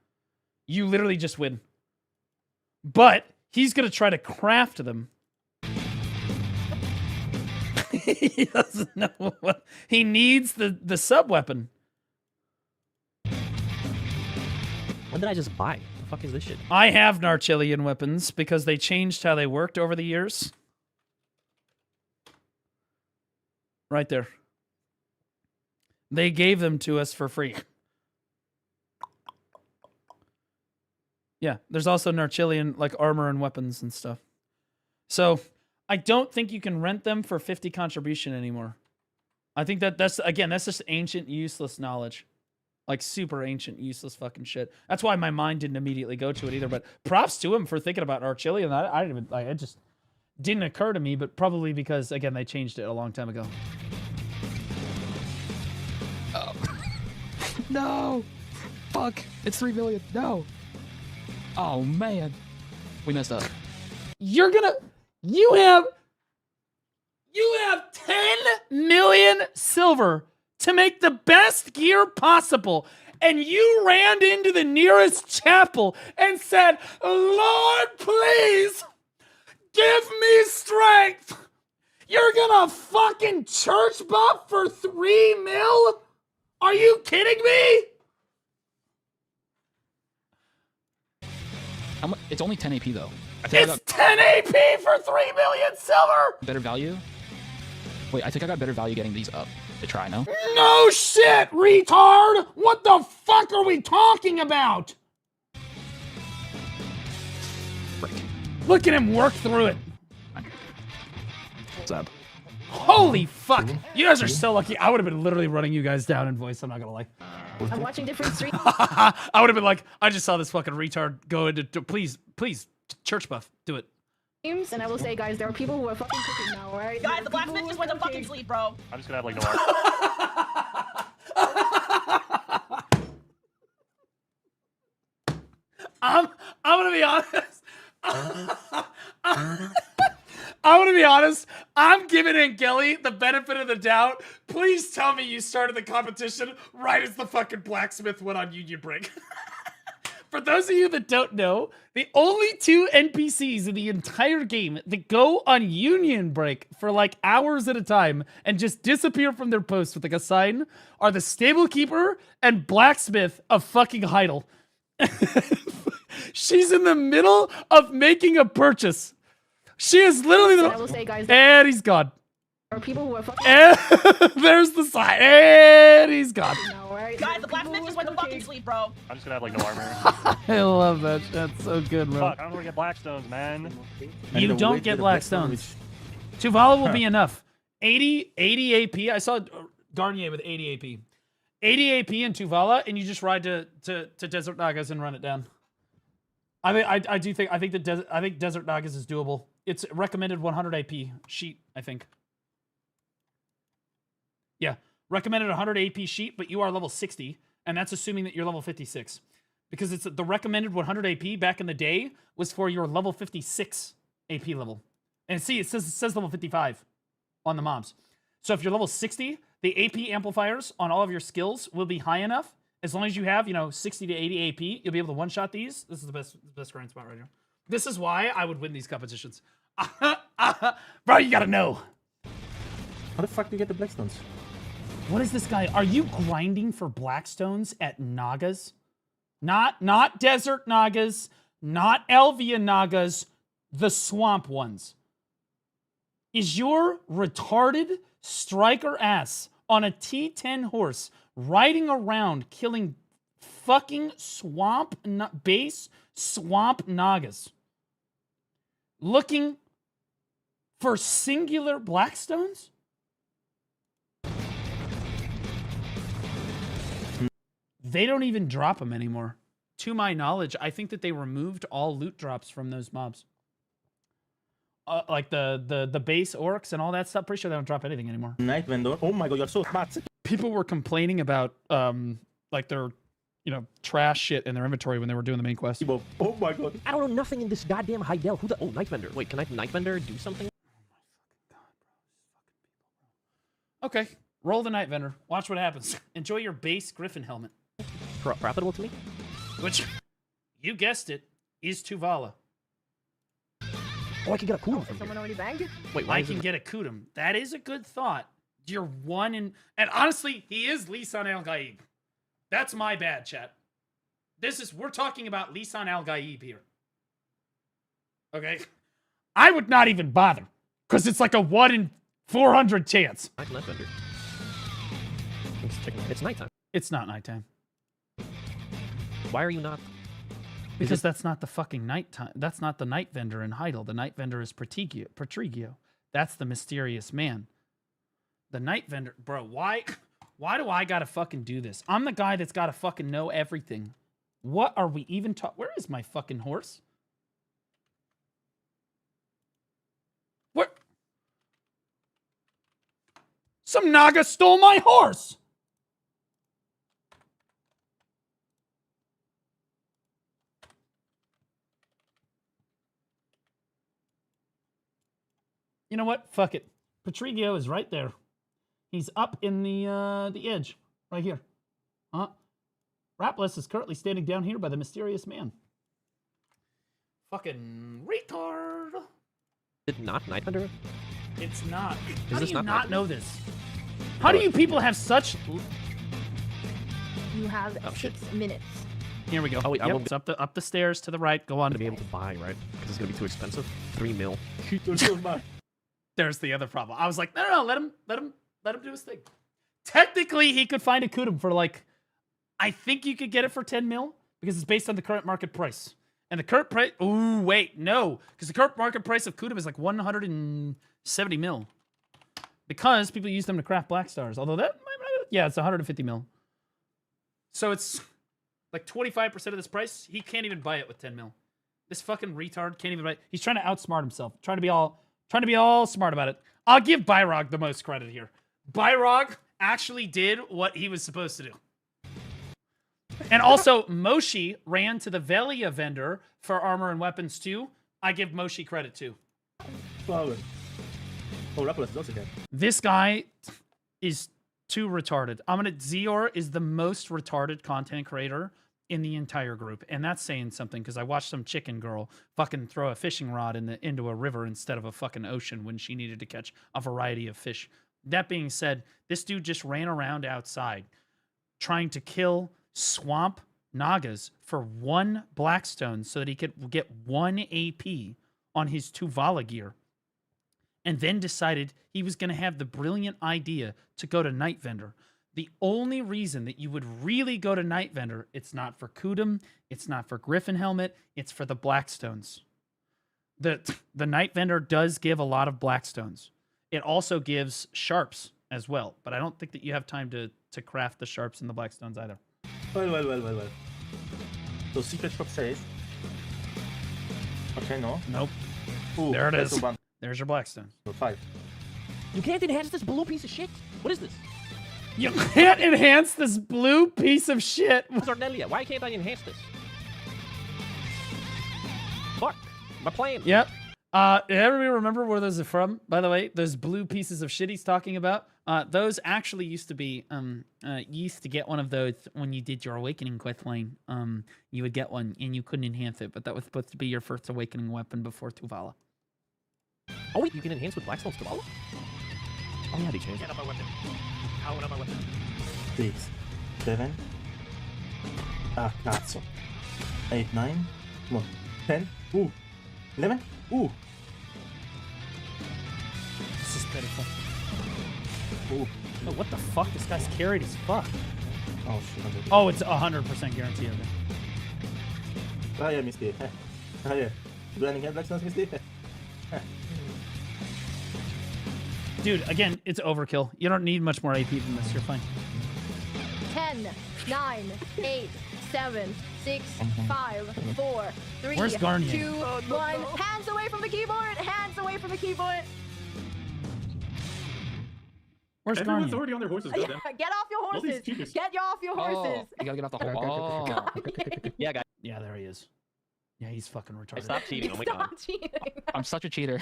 You literally just win. But he's going to try to craft them. He doesn't know what... He needs the sub-weapon. When did I just buy? The fuck is this shit? I have Narchilian weapons because they changed how they worked over the years. Right there. They gave them to us for free. Yeah, there's also Narchilian, like, armor and weapons and stuff. So, I don't think you can rent them for 50 contribution anymore. I think that's just ancient, useless knowledge. Like, super ancient, useless fucking shit. That's why my mind didn't immediately go to it either, but props to him for thinking about Narchilian. I didn't even, like, it just didn't occur to me, but probably because, again, they changed it a long time ago. Oh. No! Fuck! It's 3 million. No! Oh, man. We messed up. You have 10 million silver to make the best gear possible. And you ran into the nearest chapel and said, Lord, please give me strength. You're gonna fucking church buff for 3 mil? Are you kidding me? It's only 10 AP though. It's 10 AP for 3 million silver! Better value? Wait, I think I got better value getting these up to try, no? No shit, retard! What the fuck are we talking about? Break. Look at him work through it. What's up? Holy fuck. You guys are so lucky. I would have been literally running you guys down in voice, I'm not gonna lie. I'm watching different streams. I would have been like, I just saw this fucking retard go into, please, church buff, do it. And I will say, guys, there are people who are fucking cooking now, alright? Guys, the blacksmith just went to fucking sleep, bro. I'm just gonna have like no I'm gonna be honest. I'm gonna be honest. I'm giving Angeli the benefit of the doubt. Please tell me you started the competition right as the fucking blacksmith went on Union Break. For those of you that don't know, the only 2 NPCs in the entire game that go on Union Break for like hours at a time and just disappear from their posts with like a sign are the Stable Keeper and Blacksmith of fucking Heidel. She's in the middle of making a purchase. She is literally the... I will say, guys, and he's gone. There are people who are fucking... And there's the sign. And he's gone. Guys, the blacksmith just went to fucking sleep, bro. I'm just gonna have like no armor. I love that. That's so good, bro. Fuck, I don't know where to get black stones, man. You don't get black stones. Tuvala will be enough. 80 AP. I saw Garnier with 80 AP. 80 AP in Tuvala, and you just ride to Desert Nagas and run it down. I think Desert Nagas is doable. It's recommended 100 AP sheet, I think. Yeah, recommended 100 AP sheet, but you are level 60, and that's assuming that you're level 56. Because it's the recommended 100 AP back in the day was for your level 56 AP level. And see, it says level 55 on the mobs. So if you're level 60, the AP amplifiers on all of your skills will be high enough. As long as you have, 60 to 80 AP, you'll be able to one-shot these. This is the best grind spot right here. This is why I would win these competitions. Bro, you gotta know. How the fuck do you get the blackstones? What is this guy? Are you grinding for blackstones at Nagas? Not desert Nagas, not Elvia Nagas, the swamp ones. Is your retarded striker ass on a T10 horse riding around killing fucking base swamp Nagas looking for singular blackstones? They don't even drop them anymore. To my knowledge, I think that they removed all loot drops from those mobs. Like the base orcs and all that stuff. Pretty sure they don't drop anything anymore. Night vendor. Oh my god, you're so smart. People were complaining about like their trash shit in their inventory when they were doing the main quest. Oh my god. I don't know nothing in this goddamn Heidel. Who the... Oh, Night Vendor. Wait, can Night Vendor do something? Okay, roll the Night Vendor. Watch what happens. Enjoy your base Griffin helmet. Profitable to me? Which, you guessed it, is Tuvala. Oh, I can get a Kudum from Someone already banged? Wait, I can get a Kudum. That is a good thought. You're one in... And honestly, he is Lisan Al-Gaib. That's my bad, chat. We're talking about Lisan Al-Gaib here. Okay? I would not even bother. Because it's like a 1 in 400 chance. I can Night Vendor. It's nighttime. It's not nighttime. Why are you not? Because that's not the fucking nighttime. That's not the Night Vendor in Heidel. The Night Vendor is Patrigio. That's the mysterious man. The Night Vendor, bro, why do I gotta fucking do this? I'm the guy that's gotta fucking know everything. What are we even talking? Where is my fucking horse? Where? Some Naga stole my horse! You know what? Fuck it. Patrigio is right there. He's up in the edge. Right here. Rapless is currently standing down here by the mysterious man. Fucking retard. Did not Night Vendor? It's not. Is How do this you not not Night know this? How do you people have such... You have 6 minutes. Here we go. Oh, wait, I won't It's up the stairs to the right. Go on. be able to buy, right? Because it's gonna be too expensive. 3 mil. There's the other problem. I was like, no, let him do his thing. Technically, he could find a Kudum for like, I think you could get it for 10 mil because it's based on the current market price. And the current price, ooh, wait, no. Because the current market price of Kudum is like 170 mil. Because people use them to craft black stars. Although yeah, it's 150 mil. So it's like 25% of this price. He can't even buy it with 10 mil. This fucking retard can't even buy it. He's trying to outsmart himself. Trying to be all smart about it. I'll give Byrog the most credit here. Byrog actually did what he was supposed to do. And also, Moshi ran to the Velia vendor for armor and weapons too. I give Moshi credit too. Love it. Oh, Rapulus is also here. This guy is too retarded. Zior is the most retarded content creator in the entire group, and that's saying something because I watched some chicken girl fucking throw a fishing rod into a river instead of a fucking ocean when she needed to catch a variety of fish. That being said, this dude just ran around outside trying to kill swamp Nagas for 1 Blackstone so that he could get 1 AP on his Tuvala gear, and then decided he was going to have the brilliant idea to go to Night Vendor. The only reason that you would really go to Night Vendor, it's not for Kudum, it's not for Griffin Helmet, it's for the Blackstones. The Night Vendor does give a lot of Blackstones. It also gives Sharps as well, but I don't think that you have time to craft the Sharps and the Blackstones either. Well. So secret shop says. Okay, no. Nope. Ooh, there it is. One. There's your Blackstone. So 5. You can't enhance this blue piece of shit. What is this? You can't enhance this blue piece of shit. Zarnelia, why can't I enhance this? Fuck. My plan. Yep. Everybody remember where those are from? By the way, those blue pieces of shit he's talking about. Those actually used to be. You used to get one of those when you did your Awakening quest line. You would get one and you couldn't enhance it, but that was supposed to be your first Awakening weapon before Tuvala. Oh wait, you can enhance with Blackstone's Tuvala? Oh yeah, they changed. Get up my weapon. Out of my weapon. 6, 7. Ah, cazzo. 8, 9. Come on. 10. Ooh. 11. Ooh. This is pitiful. Ooh. Oh, what the fuck? This guy's carried as fuck. Oh, shit. Oh, it's 100% guarantee of it. Ah, yeah, Misty. Ah, yeah. Do any have Blackstones, Misty? Dude, again, it's overkill. You don't need much more AP than this. You're fine. 10, 9, 8, 7, 6, 5, 4, 3, Where's Garnier? 2, 1. Hands away from the keyboard! Hands away from the keyboard! Where's Everyone's Garnier? already on their horses. Get off your horses! Get off your horses! You gotta get off the horse. Yeah, guys. Yeah, there he is. Yeah, he's fucking retarded. Stop cheating. Oh my god. Stop cheating. I'm such a cheater.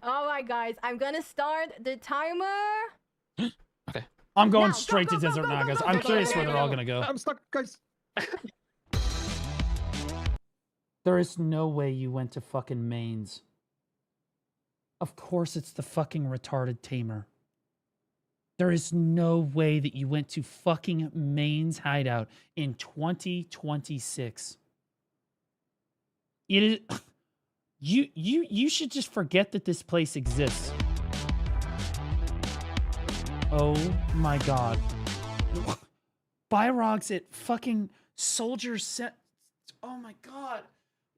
All right, guys. I'm gonna start the timer. Okay. I'm going Now, straight to Desert Nagas. I'm curious where they're all gonna go. I'm stuck, guys. There is no way you went to fucking Mains. Of course it's the fucking retarded tamer. There is no way that you went to fucking Mains hideout in 2026. It is you should just forget that this place exists. Oh my god. Byrogs at fucking soldiers set. Oh my god.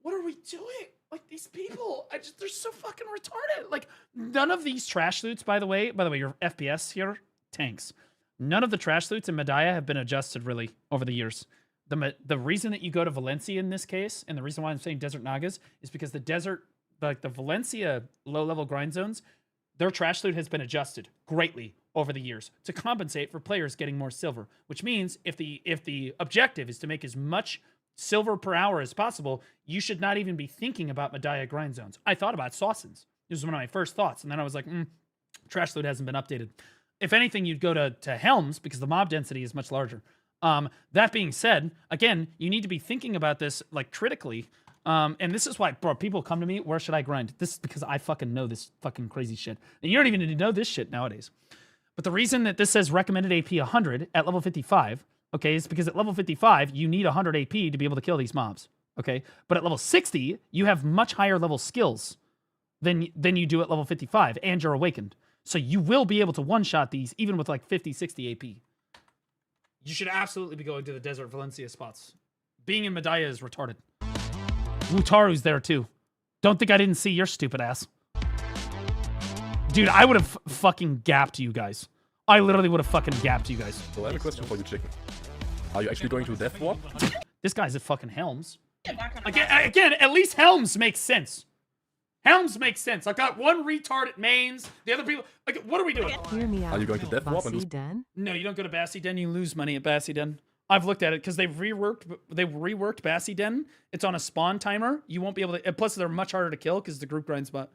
What are we doing? Like, these people, they're so fucking retarded. Like, none of these trash loots, by the way, your FPS here tanks. None of the trash loots in Medaya have been adjusted really over the years. The reason that you go to Valencia in this case, and the reason why I'm saying Desert Nagas, is because the desert, like the Valencia low-level grind zones, their trash loot has been adjusted greatly over the years to compensate for players getting more silver. Which means if the objective is to make as much silver per hour as possible, you should not even be thinking about Medaya grind zones. I thought about Sawsons. This was one of my first thoughts, and then I was like, trash loot hasn't been updated. If anything, you'd go to Helms because the mob density is much larger. That being said, again, you need to be thinking about this like critically. And this is why, bro, people come to me, where should I grind? This is because I fucking know this fucking crazy shit. And you don't even need to know this shit nowadays. But the reason that this says recommended AP 100 at level 55, okay, is because at level 55, you need 100 AP to be able to kill these mobs, okay? But at level 60, you have much higher level skills than you do at level 55, and you're awakened. So you will be able to one-shot these even with like 50, 60 AP. You should absolutely be going to the Desert Valencia spots. Being in Medaya is retarded. Wutaru's there too. Don't think I didn't see your stupid ass. Dude, I would have fucking gapped you guys. I literally would have fucking gapped you guys. So I have a question for you, Chicken. Are you actually going to Death Warp? This guy's at fucking Helms. Again, at least Helms makes sense. Helms makes sense. I got one retard at Mains. The other people, like, what are we doing? Hear me out. Are you going to Death Warp and lose? No, you don't go to Bassi-Den. You lose money at Bassi-Den. I've looked at it because they've reworked Bassi-Den. It's on a spawn timer. You won't be able to. Plus, they're much harder to kill because the group grind spot.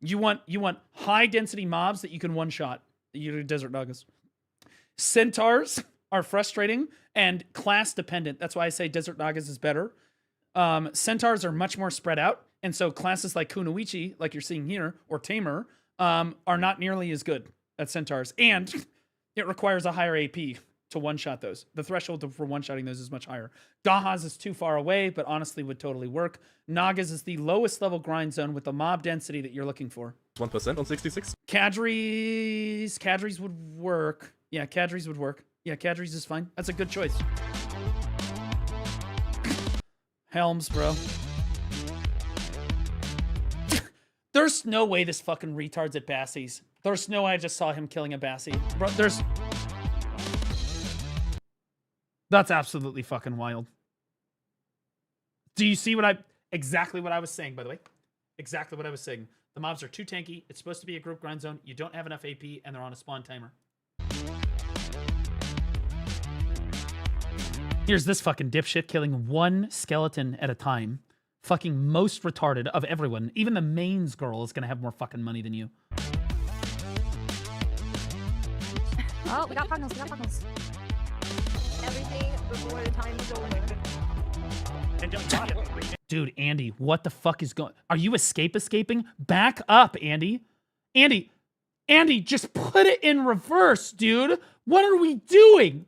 You want high density mobs that you can one shot. You Desert Nagas. Centaurs are frustrating and class dependent. That's why I say Desert Nagas is better. Centaurs are much more spread out, and so classes like Kunoichi, like you're seeing here, or Tamer, are not nearly as good at Centaurs, and it requires a higher AP to one-shot those. The threshold for one-shotting those is much higher. Gahaz is too far away, but honestly would totally work. Nagas is the lowest level grind zone with the mob density that you're looking for. 1% on 66. Cadres would work. Yeah, Cadres would work. Yeah, Cadres is fine. That's a good choice. Helms, bro. There's no way this fucking retard's at Bassie's. There's no way I just saw him killing a Bassie. Bro, That's absolutely fucking wild. Do you see exactly what I was saying, by the way? Exactly what I was saying. The mobs are too tanky. It's supposed to be a group grind zone. You don't have enough AP, and they're on a spawn timer. Here's this fucking dipshit killing one skeleton at a time. Fucking most retarded of everyone. Even the mains girl is gonna have more fucking money than you. Oh, we got Prognos. Everything before the time is over. Dude, Andy, what the fuck is going... Are you escaping? Back up, Andy. Andy, just put it in reverse, dude. What are we doing?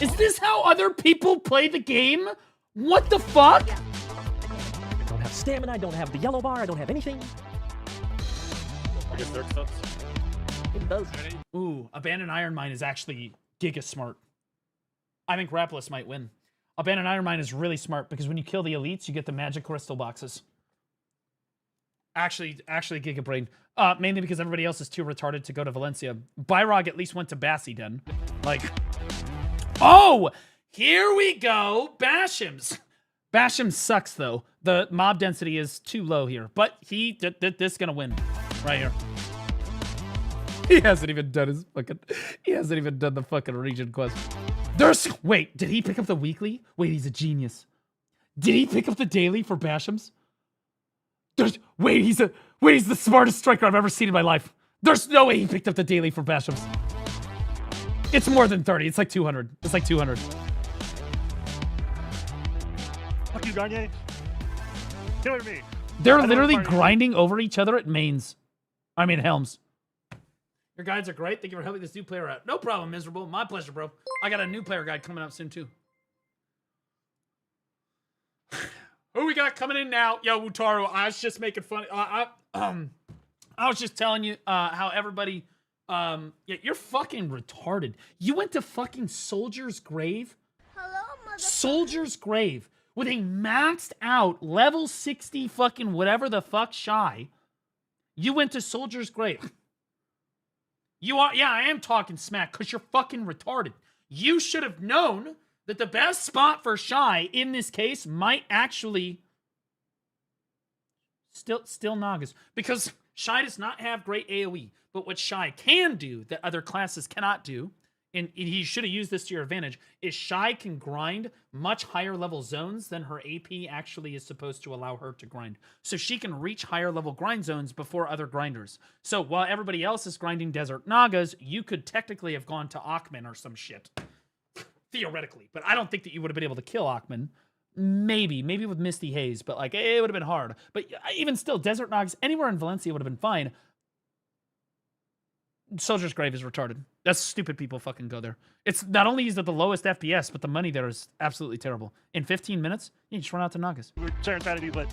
Is this how other people play the game? What the fuck? I don't have stamina, I don't have the yellow bar, I don't have anything. I guess Dirk Stuffs. It does. Ooh, Abandoned Iron Mine is actually giga smart. I think Rapless might win. Abandoned Iron Mine is really smart because when you kill the elites, you get the magic crystal boxes. Actually giga brain. Mainly because everybody else is too retarded to go to Valencia. Byrog at least went to Bassie Den. Like... Oh! Here we go! Bashams. Basham sucks, though. The mob density is too low here. But this is gonna win. Right here. He hasn't even done his fucking... He hasn't even done the fucking region quest. Wait, did he pick up the weekly? Wait, he's a genius. Did he pick up the daily for Bashams? He's the smartest striker I've ever seen in my life. There's no way he picked up the daily for Bashams. It's more than 30. It's like 200. It's like 200. Fuck you, Gagne. Killing me. They're literally grinding over each other at mains. I mean, Helms. Your guides are great. Thank you for helping this new player out. No problem, Miserable. My pleasure, bro. I got a new player guide coming up soon, too. Who we got coming in now? Yo, Wutaru, I was just making fun. I was just telling you how everybody... yeah, you're fucking retarded. You went to fucking Soldier's Grave? Hello, Soldier's Grave with a maxed out level 60 fucking whatever the fuck shy. You went to Soldier's Grave. You are, yeah, I am talking smack because you're fucking retarded. You should have known that the best spot for Shy in this case might actually still Nagas. Because Shy does not have great AoE. But what Shy can do that other classes cannot do, and he should have used this to your advantage, is Shy can grind much higher level zones than her AP actually is supposed to allow her to grind. So she can reach higher level grind zones before other grinders. So while everybody else is grinding Desert Nagas, you could technically have gone to Akhman or some shit. Theoretically. But I don't think that you would have been able to kill Akhman. Maybe with Misty Haze, but like it would have been hard. But even still, Desert Nagas anywhere in Valencia would have been fine. Soldier's Grave is retarded. That's stupid people fucking go there. It's not only is it the lowest FPS, but the money there is absolutely terrible. In 15 minutes, you just run out to Nagas. We're sharing sanity, but...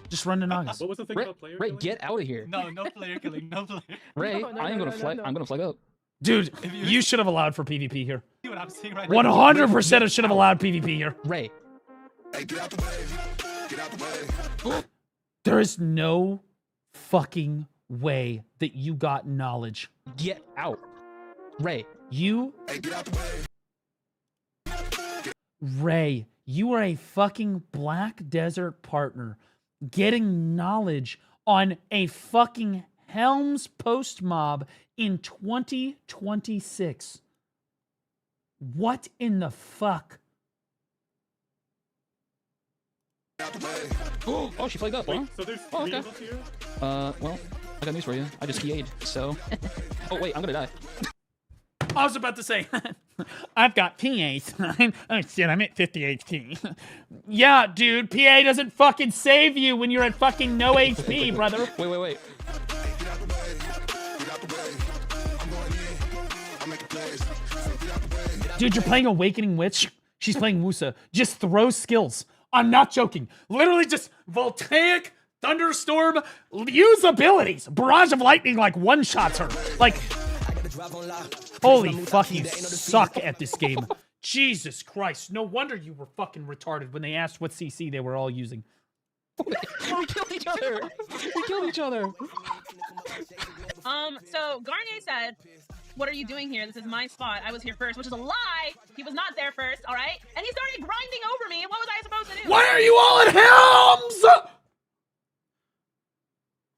Just run to Nagas. What was the thing about player Ray, killing? get out of here. No player killing, no player. Ray, No, I ain't gonna flag. I'm gonna flag up. Dude, you should have allowed for PvP here. See what I'm seeing right now? 100% should have allowed PvP here. Ray. Hey, get out the way. Get out the way. There is no fucking way that you got knowledge. Get out. Ray. You... Hey, get out the way. Ray, you are a fucking Black Desert partner getting knowledge on a fucking Helms post mob in 2026. What in the fuck? Oh, she flagged up, huh? So there's Oh, three okay. of us here? Well, I got news for you. I just PA'd, so... Oh, wait, I'm gonna die. I was about to say, I've got PA. Oh shit, I'm at 50 HP. Yeah, dude, PA doesn't fucking save you when you're at fucking no HP, brother. Wait. Dude, you're playing Awakening Witch. She's playing Wusa. Just throw skills. I'm not joking. Literally just Voltaic, Thunderstorm, use abilities. Barrage of Lightning like one-shots her. Like, holy fuck, you suck at this game. Jesus Christ. No wonder you were fucking retarded when they asked what CC they were all using. We killed each other. We killed each other. So Garnier said, "What are you doing here? This is my spot. I was here first," which is a lie. He was not there first, all right? And he started grinding over me. What was I supposed to do? Why are you all at Helms?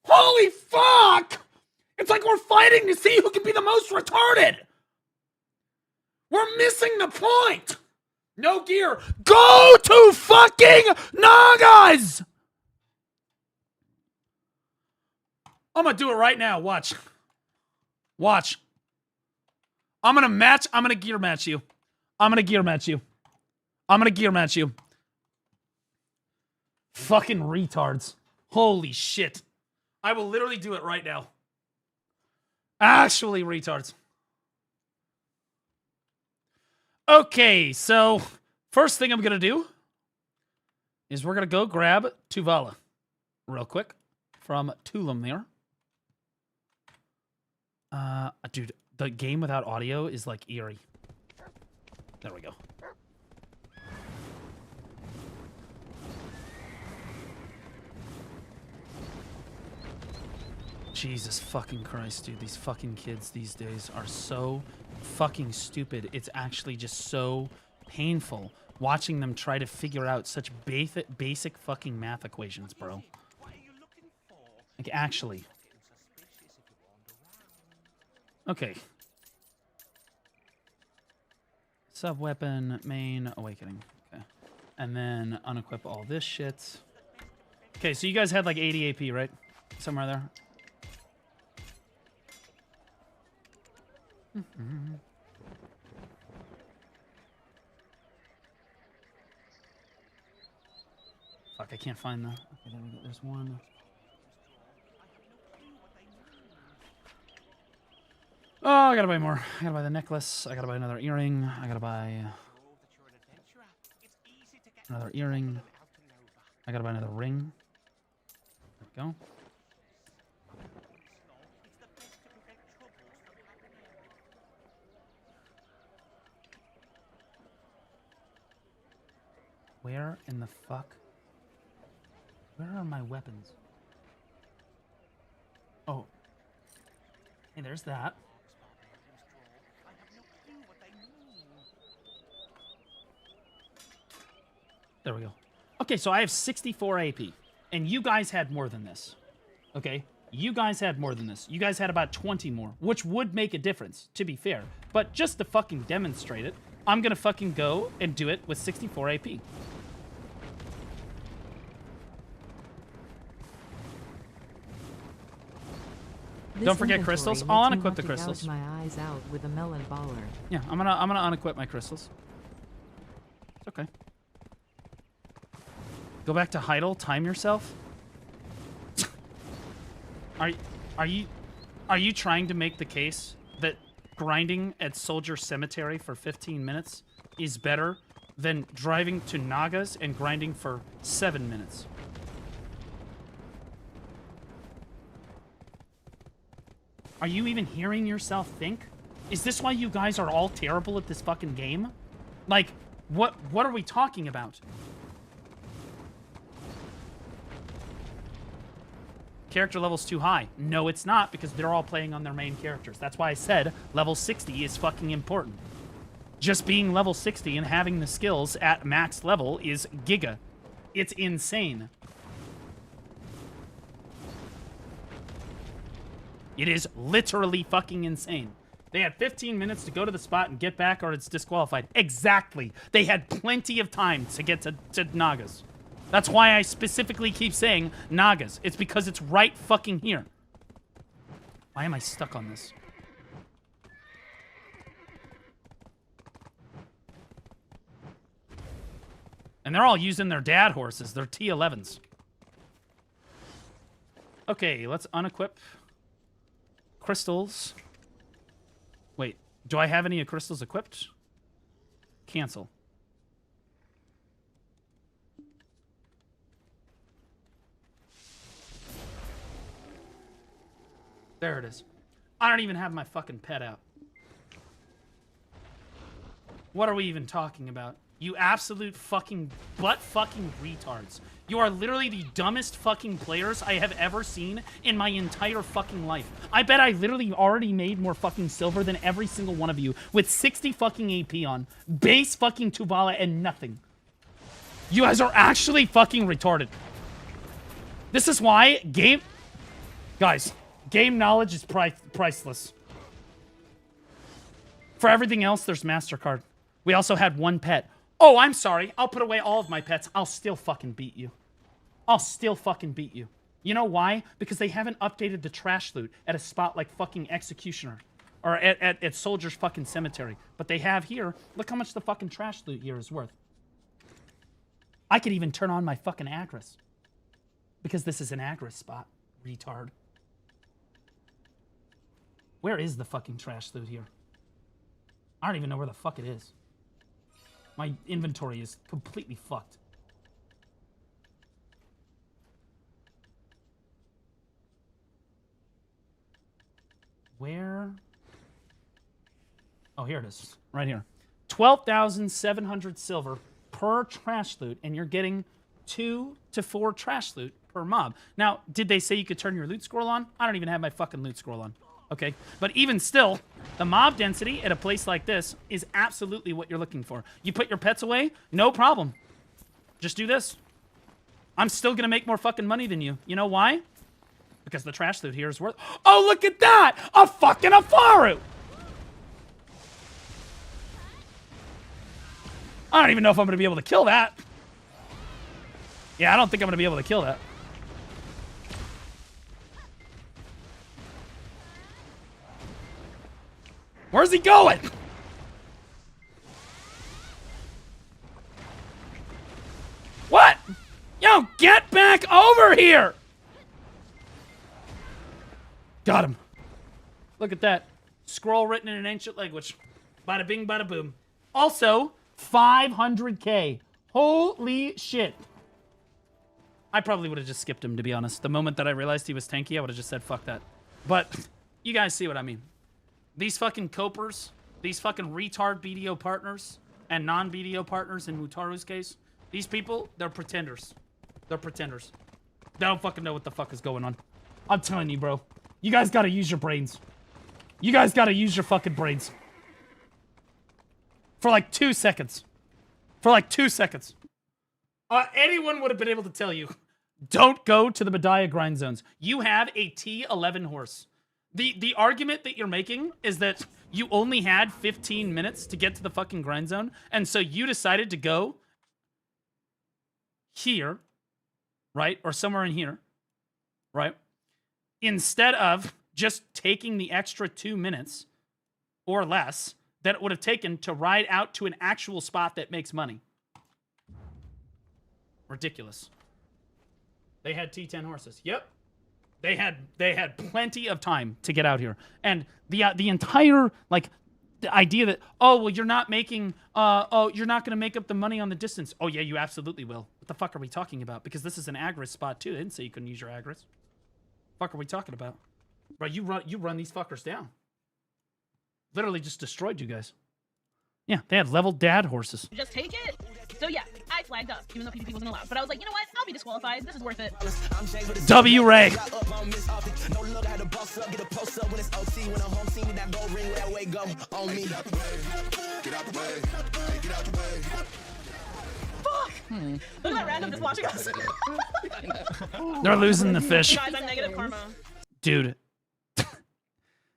Holy fuck! It's like we're fighting to see who can be the most retarded. We're missing the point. No gear. Go to fucking Nagas! I'm gonna do it right now. Watch. Watch. I'm gonna gear match you. I'm gonna gear match you. I'm gonna gear match you. Fucking retards. Holy shit. I will literally do it right now. Actually, retards. Okay, so first thing I'm gonna do is we're gonna go grab Tuvala real quick from Tulum there. Dude, the game without audio is like eerie. There we go. Jesus fucking Christ, dude. These fucking kids these days are so fucking stupid. It's actually just so painful watching them try to figure out such basic fucking math equations, bro. Like, actually. Okay. Sub-weapon, main, awakening. Okay. And then unequip all this shit. Okay, so you guys had like 80 AP, right? Somewhere there. Fuck, I can't find the... Okay, there we go. There's one. Oh, I gotta buy more. I gotta buy the necklace. I gotta buy another earring. I gotta buy another earring. I gotta buy another ring. There we go. Where in the fuck? Where are my weapons? Oh. Hey, there's that. There we go. Okay, so I have 64 AP. And you guys had more than this. Okay? You guys had more than this. You guys had about 20 more, which would make a difference, to be fair. But just to fucking demonstrate it, I'm gonna fucking go and do it with 64 AP. Don't forget crystals. I'll unequip the crystals. My eyes out with a melon baller. Yeah, I'm gonna unequip my crystals. It's okay. Go back to Heidel. Time yourself. Are you trying to make the case that grinding at Soldier Cemetery for 15 minutes is better than driving to Nagas and grinding for 7 minutes? Are you even hearing yourself think? Is this why you guys are all terrible at this fucking game? Like, what are we talking about? Character level's too high. No, it's not, because they're all playing on their main characters. That's why I said level 60 is fucking important. Just being level 60 and having the skills at max level is giga. It's insane. It is literally fucking insane. They had 15 minutes to go to the spot and get back or it's disqualified. Exactly. They had plenty of time to get to Nagas. That's why I specifically keep saying Nagas. It's because it's right fucking here. Why am I stuck on this? And they're all using their dad horses. They're T11s. Okay, let's unequip crystals. Wait, do I have any crystals equipped? Cancel. There it is. I don't even have my fucking pet out. What are we even talking about? You absolute fucking butt-fucking retards. You are literally the dumbest fucking players I have ever seen in my entire fucking life. I bet I literally already made more fucking silver than every single one of you with 60 fucking AP on, base fucking Tubala and nothing. You guys are actually fucking retarded. This is why Guys, game knowledge is priceless. For everything else, there's MasterCard. We also had one pet. Oh, I'm sorry. I'll put away all of my pets. I'll still fucking beat you. I'll still fucking beat you. You know why? Because they haven't updated the trash loot at a spot like fucking Executioner. Or at Soldier's fucking Cemetery. But they have here. Look how much the fucking trash loot here is worth. I could even turn on my fucking Agris. Because this is an Agris spot. Retard. Where is the fucking trash loot here? I don't even know where the fuck it is. My inventory is completely fucked. Where? Oh, here it is. Right here. 12,700 silver per trash loot, and you're getting 2 to 4 trash loot per mob. Now, did they say you could turn your loot scroll on? I don't even have my fucking loot scroll on. Okay, but even still, the mob density at a place like this is absolutely what you're looking for. You put your pets away, no problem. Just do this. I'm still gonna make more fucking money than you. You know why? Because the trash loot here is worth... Oh, look at that! A fucking Afaru! I don't even know if I'm gonna be able to kill that. Yeah, I don't think I'm gonna be able to kill that. Where's he going? What? Yo, get back over here! Got him. Look at that. Scroll written in an ancient language. Bada bing, bada boom. Also, 500k. Holy shit. I probably would have just skipped him, to be honest. The moment that I realized he was tanky, I would have just said, fuck that. But you guys see what I mean. These fucking copers, these fucking retard BDO partners, and non-BDO partners in Mutaru's case, these people, they're pretenders. They're pretenders. They don't fucking know what the fuck is going on. I'm telling you, bro. You guys gotta use your brains. You guys gotta use your fucking brains. For like 2 seconds. For like 2 seconds. Anyone would have been able to tell you, don't go to the Medaya grind zones. You have a T11 horse. The argument that you're making is that you only had 15 minutes to get to the fucking grind zone, and so you decided to go here, right? Or somewhere in here, right? Instead of just taking the extra 2 minutes or less that it would have taken to ride out to an actual spot that makes money. Ridiculous. They had T10 horses. Yep. They had plenty of time to get out here. And the entire, like, the idea that, oh, well, you're not making, you're not going to make up the money on the distance. Oh, yeah, you absolutely will. What the fuck are we talking about? Because this is an Agris spot, too. They didn't say you couldn't use your Agris. Fuck are we talking about? Bro, you run these fuckers down. Literally just destroyed you guys. Yeah, they had level dad horses. Just take it. So yeah, I flagged up, even though PvP wasn't allowed. But I was like, you know what? I'll be disqualified. This is worth it. W-Ray. Fuck! Look at that random just watching us. They're losing the fish. Guys, I'm negative karma. Dude.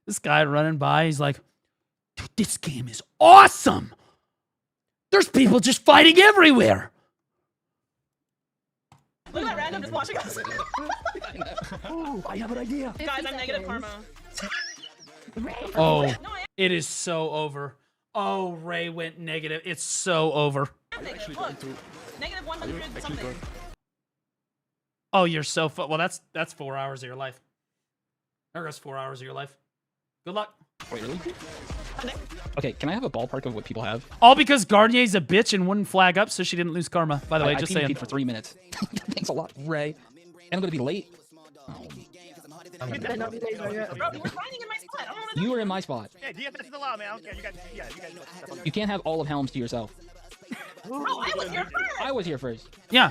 This guy running by, he's like, dude, this game is awesome! There's people just fighting everywhere! random just watching us. Ooh, I have an idea. Guys, I'm negative karma. Oh, it is so over. Oh, Ray went negative. It's so over. Negative, look. Negative 100 something. Oh, you're so well. That's 4 hours of your life. There goes 4 hours of your life. Good luck. Wait, really? Okay, can I have a ballpark of what people have? All because Garnier's a bitch and wouldn't flag up, so she didn't lose karma. By the way, just saying. I PvP'd for 3 minutes. Thanks a lot, Ray. And I'm gonna be late. You were in my spot. Yeah, DFS is allowed, man. I don't care. You guys, yeah, you guys know. You can't have all of Helms to yourself. Bro, I was here first. I was here first. Yeah.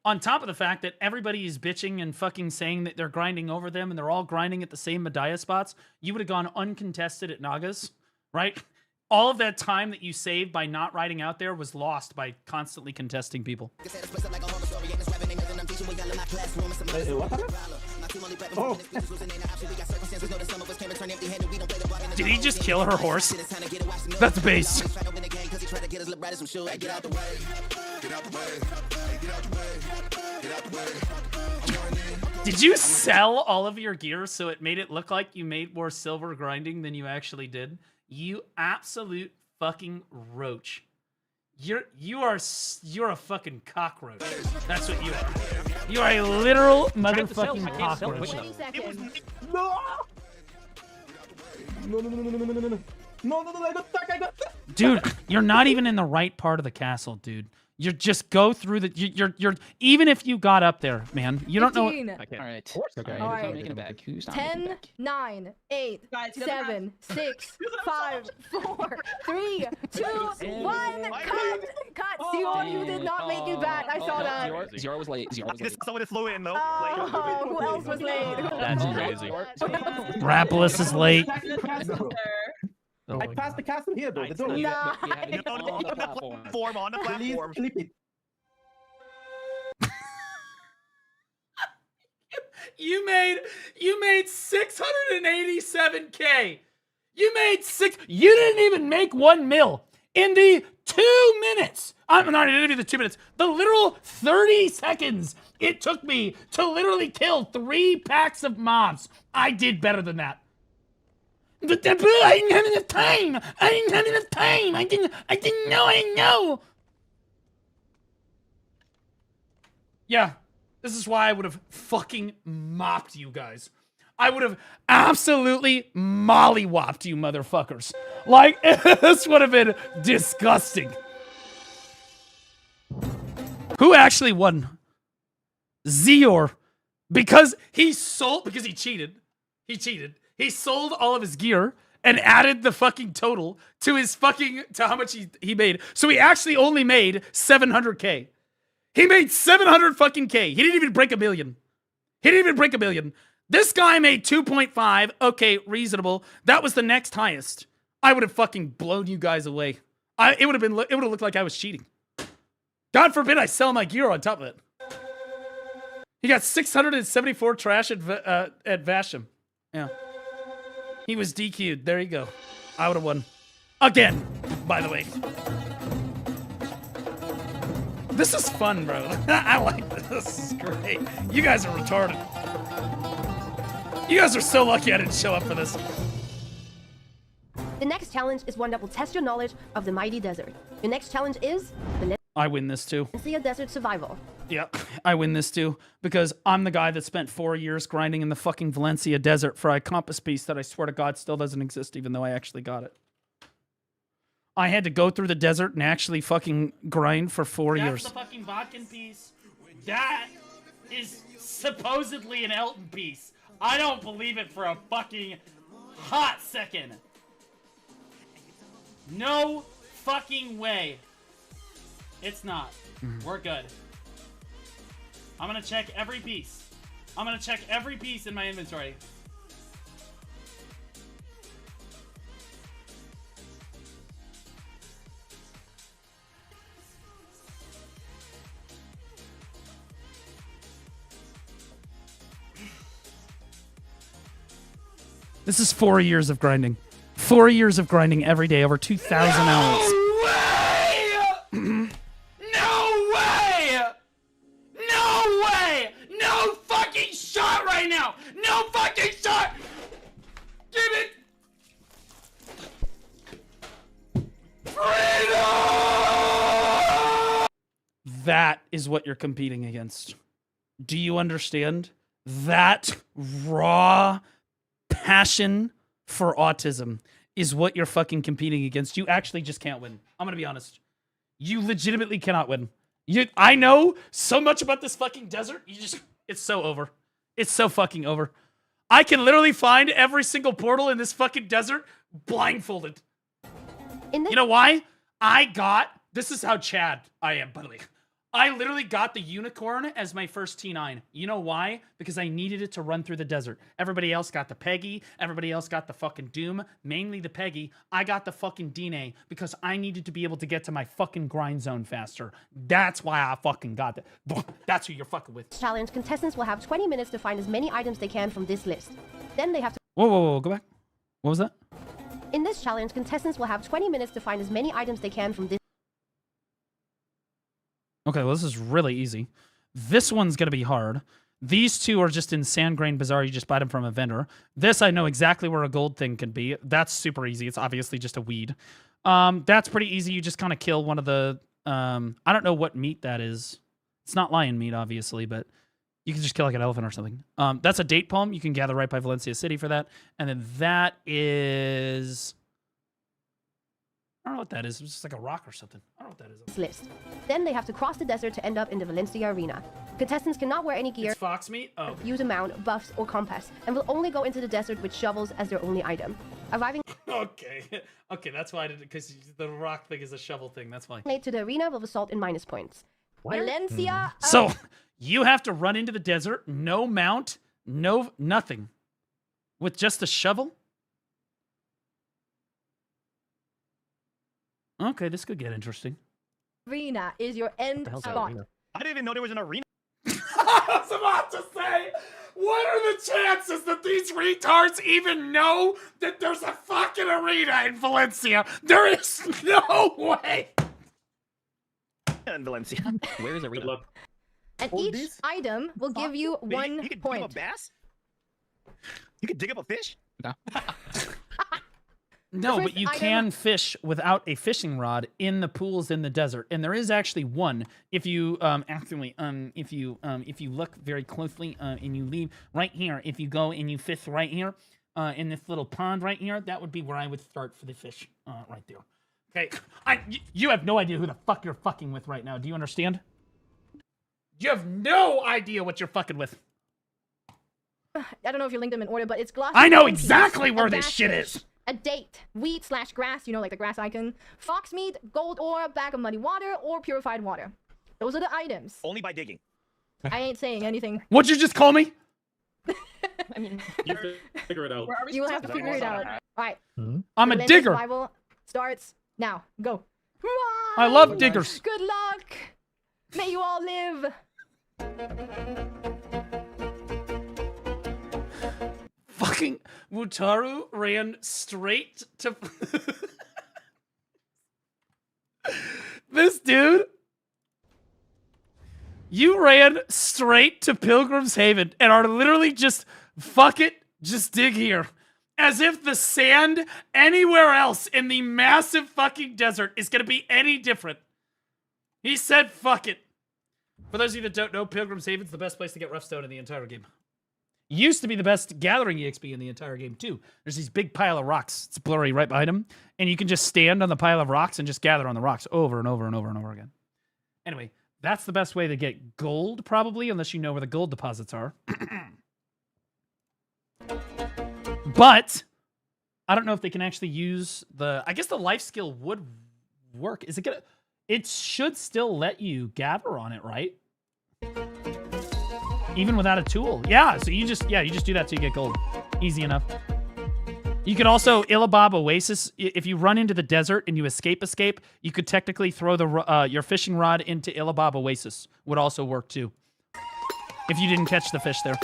On top of the fact that everybody is bitching and fucking saying that they're grinding over them and they're all grinding at the same Medaya spots, you would have gone uncontested at Nagas, right? All of that time that you saved by not riding out there was lost by constantly contesting people. Oh. Did he just kill her horse? That's base. Did you sell all of your gear so it made it look like you made more silver grinding than you actually did? You absolute fucking roach. You're a fucking cockroach. That's what you are. You are a literal motherfucking cockroach. No, I got stuck, Dude, you're not even in the right part of the castle, dude. You just go through the. You're even if you got up there, man. You don't know. 15. All right. Okay. All right. I'm making it back. Who's not 10, 9, 8, 7, 6, 5, 4, 3, 2, 1. Cut. Zero, you did not make it back. I saw that. Zero was late. Zero was late. Someone is slow in though. Oh, who else was late? That's crazy. Rapolis is late. Oh I passed the castle here, though. The door. On the platform. On the platform. Please flip it. You made 687K. You didn't even make 1 mil in the 2 minutes. I'm not even the 2 minutes. The literal 30 seconds it took me to literally kill 3 packs of mobs. I did better than that. But I didn't have enough time. I didn't know. Yeah, this is why I would have fucking mopped you guys. I would have absolutely mollywopped you motherfuckers. Like, this would have been disgusting. Who actually won? Zior. Because he cheated. He sold all of his gear and added the fucking total to how much he made. So he actually only made 700K. He made 700 fucking K. He didn't even break a million. This guy made 2.5. Okay, reasonable. That was the next highest. I would have fucking blown you guys away. It would have looked like I was cheating. God forbid I sell my gear on top of it. He got 674 trash at Vasham. Yeah. He was DQ'd. There you go. I would have won. Again, by the way. This is fun, bro. I like this. This is great. You guys are retarded. You guys are so lucky I didn't show up for this. The next challenge is one that will test your knowledge of the mighty desert. Your next challenge is the I win this too. Valencia Desert Survival. Yep, I win this too because I'm the guy that spent 4 years grinding in the fucking Valencia desert for a compass piece that I swear to God still doesn't exist, even though I actually got it. I had to go through the desert and actually fucking grind for 4 years. That's the fucking Vodkin piece. That is supposedly an Elton piece. I don't believe it for a fucking hot second. No fucking way. It's not. We're good. I'm gonna check every piece. In my inventory. This is 4 years of grinding. 4 years of grinding every day, over 2,000 hours. No way! That is what you're competing against. Do you understand? That raw passion for autism is what you're fucking competing against. You actually just can't win. I'm gonna be honest. You legitimately cannot win. I know so much about this fucking desert. It's so over. It's so fucking over. I can literally find every single portal in this fucking desert blindfolded. You know why? This is how Chad I am, by the way. I literally got the unicorn as my first T9. You know why? Because I needed it to run through the desert. Everybody else got the Peggy. Everybody else got the fucking Doom. Mainly the Peggy. I got the fucking Dine because I needed to be able to get to my fucking grind zone faster. That's why I fucking got that. That's who you're fucking with. Challenge, contestants will have 20 minutes to find as many items they can from this list. Then they have to... Whoa, go back. What was that? In this challenge, contestants will have 20 minutes to find as many items they can from this... Okay, well, this is really easy. This one's going to be hard. These two are just in Sandgrain Bazaar. You just buy them from a vendor. This, I know exactly where a gold thing can be. That's super easy. It's obviously just a weed. That's pretty easy. You just kind of kill one of the... I don't know what meat that is. It's not lion meat, obviously, but you can just kill like an elephant or something. That's a date palm. You can gather right by Valencia City for that. And then that is... I don't know what that is. It's just like a rock or something. I don't know what that is. List. Then they have to cross the desert to end up in the Valencia arena. Contestants cannot wear any gear, it's fox meat? Oh. use a mount, buffs, or compass, and will only go into the desert with shovels as their only item. Arriving Okay, that's why I did it, because the rock thing is a shovel thing. That's fine. late to the arena will result in minus points. Valencia. So you have to run into the desert, no mount, nothing, with just a shovel? Okay, this could get interesting. Arena is your end spot. I didn't even know there was an arena. I was about to say, what are the chances that these retards even know that there's a fucking arena in Valencia? There is no way. In Valencia. Where is arena? And each item will give you 1 You could point. dig up a bass? You could dig up a fish? No. No, but you can fish without a fishing rod in the pools in the desert, and there is actually one. If you if you look very closely and you leave right here, if you go and you fish right here in this little pond right here, that would be where I would start for the fish right there. Okay, you have no idea who the fuck you're fucking with right now. Do you understand? You have no idea what you're fucking with. I don't know if you linked them in order, but it's glossy. I know exactly where this shit is. A date, wheat/grass, you know, like the grass icon, fox meat, gold ore, bag of muddy water, or purified water. Those are the items. Only by digging. I ain't saying anything. What'd you just call me? I mean, you figure it out. You will have to figure it out. All right. I'm a digger. Survival starts now. Go. I love diggers. Good luck. May you all live. Fucking Wutaru ran straight to... This dude... You ran straight to Pilgrim's Haven and are literally just, fuck it, just dig here. As if the sand anywhere else in the massive fucking desert is going to be any different. He said, fuck it. For those of you that don't know, Pilgrim's Haven's the best place to get rough stone in the entire game. Used to be the best gathering EXP in the entire game, too. There's these big pile of rocks. It's blurry right behind him. And you can just stand on the pile of rocks and just gather on the rocks over and over and over and over again. Anyway, that's the best way to get gold, probably, unless you know where the gold deposits are. But I don't know if they can actually use the... I guess the life skill would work. Is it gonna... It should still let you gather on it, right? Even without a tool. Yeah, so you just do that till you get gold. Easy enough. You could also Illabab Oasis. If you run into the desert and you escape, you could technically throw the your fishing rod into Illabab Oasis. Would also work too. If you didn't catch the fish there.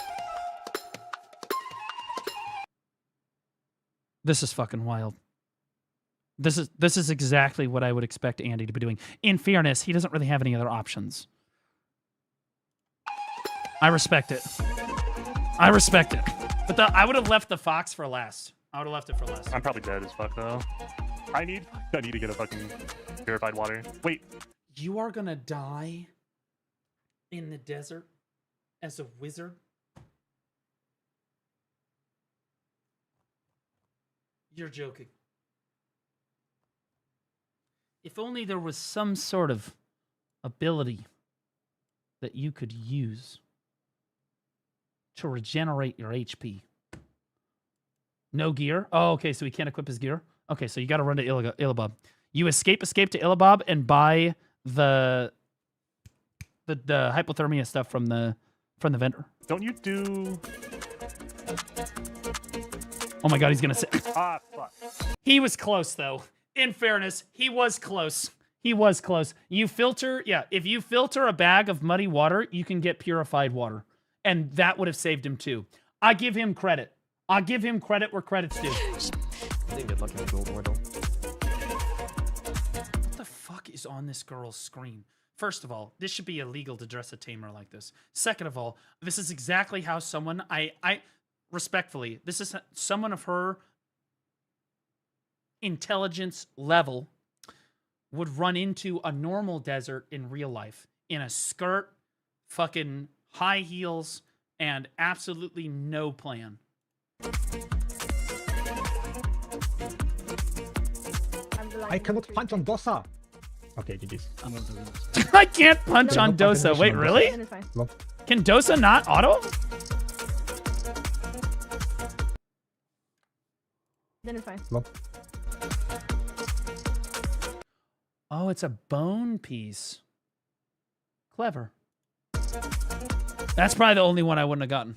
This is fucking wild. This is exactly what I would expect Andy to be doing. In fairness, he doesn't really have any other options. I respect it. I respect it. But I would have left the fox for last. I would have left it for last. I'm probably dead as fuck though. I need to get a fucking purified water. Wait. You are gonna die In the desert as a wizard? You're joking. If only there was some sort of ability that you could use to regenerate your HP. No gear? Oh, okay, so he can't equip his gear? Okay, so you got to run to Illabab. You escape to Illabab and buy the hypothermia stuff from the vendor. Don't you do... Oh my god, he's gonna say... Ah, fuck. He was close, though. In fairness, he was close. He was close. You filter... Yeah, if you filter a bag of muddy water, you can get purified water. And that would have saved him, too. I give him credit. I'll give him credit where credit's due. I didn't get lucky with Gold War, though. What the fuck is on this girl's screen? First of all, this should be illegal to dress a tamer like this. Second of all, this is exactly how someone... I respectfully, this is someone of her intelligence level would run into a normal desert in real life in a skirt, fucking high heels, and absolutely no plan. I cannot punch on Dosa. Okay, GG's. I can't punch on Dosa. Wait, really? Can Dosa not auto? Then it's fine. Oh, it's a bone piece. Clever. That's probably the only one I wouldn't have gotten.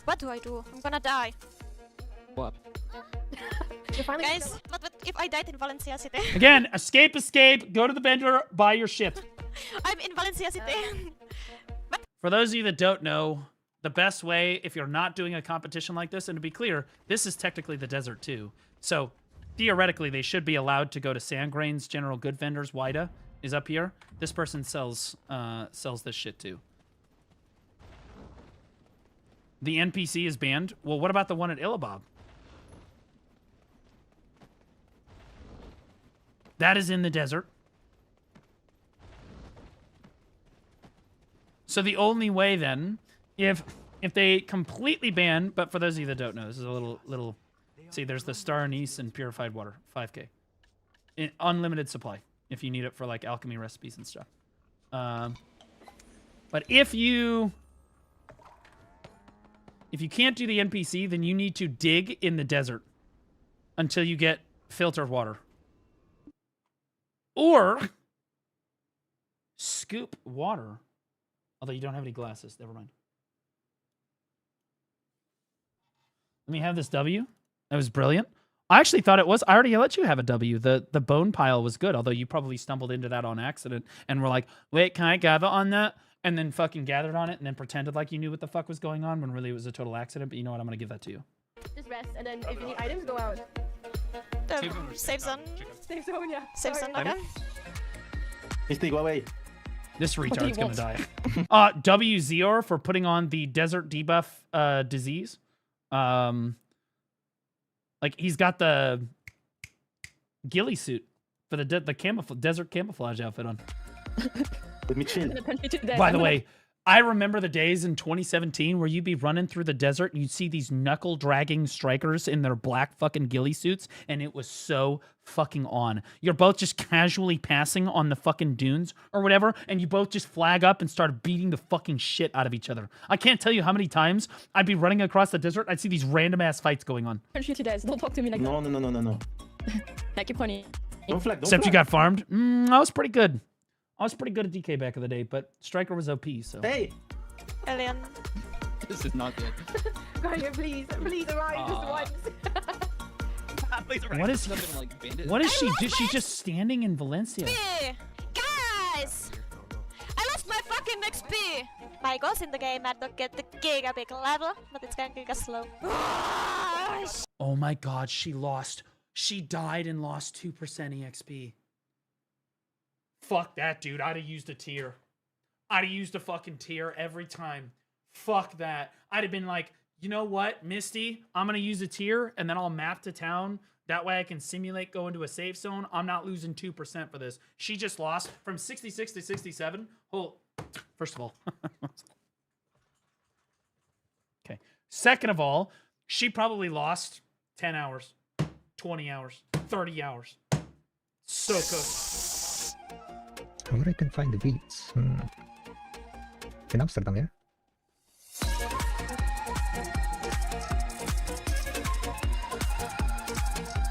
What do I do? I'm gonna die. What? Guys, but if I died in Valencia City? Again, escape, go to the vendor, buy your shit. I'm in Valencia City. For those of you that don't know, the best way, if you're not doing a competition like this, and to be clear, this is technically the desert too. So theoretically, they should be allowed to go to Sandgrain's General Good Vendors. Wida is up here. This person sells this shit too. The NPC is banned. Well, what about the one at Illabab? That is in the desert. So the only way then, if they completely ban, but for those of you that don't know, this is a little see, there's the star anise and purified water, 5k. Unlimited supply, if you need it for like alchemy recipes and stuff. But if you can't do the NPC, then you need to dig in the desert until you get filtered water. Or scoop water. Although you don't have any glasses. Never mind. Let me have this W. That was brilliant. I actually thought it was. I already let you have a W. The bone pile was good, although you probably stumbled into that on accident and were like, wait, can I gather on that? And then fucking gathered on it and then pretended like you knew what the fuck was going on when really it was a total accident. But you know what? I'm going to give that to you. Just rest, and then if you need items, go out. Save zone. Save zone, yeah. Save zone again. Misty, go away. This retard's gonna die. WZR for putting on the desert debuff disease. Like he's got the ghillie suit for the desert camouflage outfit on. Let me chill. By the way, I remember the days in 2017 where you'd be running through the desert and you'd see these knuckle-dragging strikers in their black fucking ghillie suits, and it was so fucking on. You're both just casually passing on the fucking dunes or whatever, and you both just flag up and start beating the fucking shit out of each other. I can't tell you how many times I'd be running across the desert, I'd see these random-ass fights going on. Don't shoot you guys. Don't talk to me like that. No. I keep pointing. Don't flag, Except you got farmed. I was pretty good. I was pretty good at DK back in the day, but Striker was OP, so... Hey! Alien. This is not good. Guardian, please arrive just once. What is she? She's just standing in Valencia. Guys! I lost my fucking XP! My goals in the game are to get the gigabig level, but it's going giga slow. Oh my god, she lost. She died and lost 2% EXP. Fuck that, dude. I'd have used a tier. I'd have used a fucking tier every time. Fuck that. I'd have been like, You know what, Misty? I'm going to use a tier, and then I'll map to town. That way I can simulate go into a safe zone. I'm not losing 2% for this. She just lost from 66 to 67. Oh, first of all. Okay. Second of all, she probably lost 10 hours, 20 hours, 30 hours. So cooked. Where I can find the beats? In Amsterdam, yeah?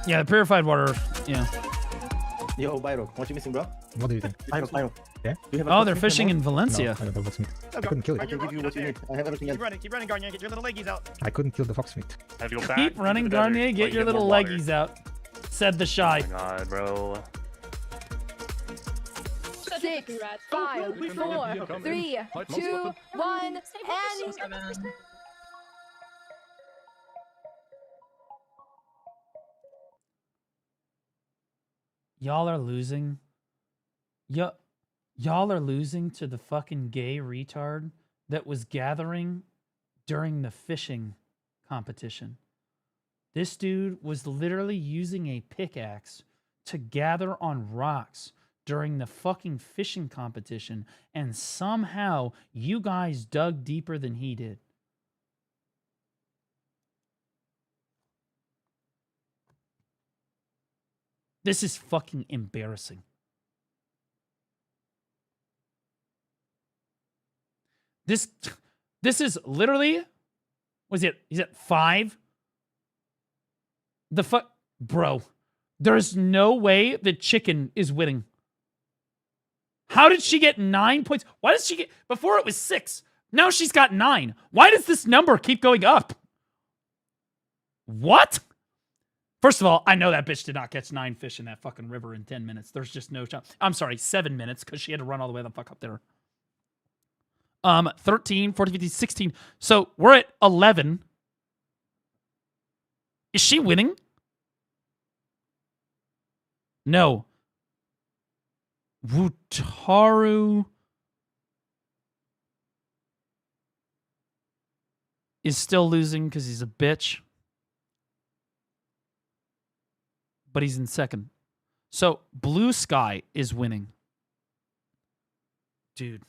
Yeah, the purified water, yeah. Yo, Byro, what you missing, bro? What do you think? Byro. Yeah? Do you have a Oh, they're Foxmeat fishing anymore? in Valencia. No, I don't have what's meat. I couldn't kill it. I can give you what you need. I have everything else. Keep running, Garnier. Get your little leggies out. I couldn't kill the fox meat. I have to go back. Keep running, into the desert, Garnier. so I Get can your little more water. leggies out. Said the shy. Oh my god, bro. 6, 5, 4, 3, 2, 1, and... Y'all are losing. Y'all are losing to the fucking gay retard that was gathering during the fishing competition. This dude was literally using a pickaxe to gather on rocks during the fucking fishing competition, and somehow you guys dug deeper than he did. This is fucking embarrassing. This is literally, was it, is it 5? The fuck, bro, there's no way the chicken is winning. How did she get 9 points? Why does she get, before it was 6, now she's got 9. Why does this number keep going up? What? First of all, I know that bitch did not catch 9 fish in that fucking river in 10 minutes. There's just no shot. I'm sorry, 7 minutes, because she had to run all the way the fuck up there. 13, 14, 15, 16. So we're at 11. Is she winning? No. Wutaru is still losing because he's a bitch. But he's in second. So Blue Sky is winning. Dude.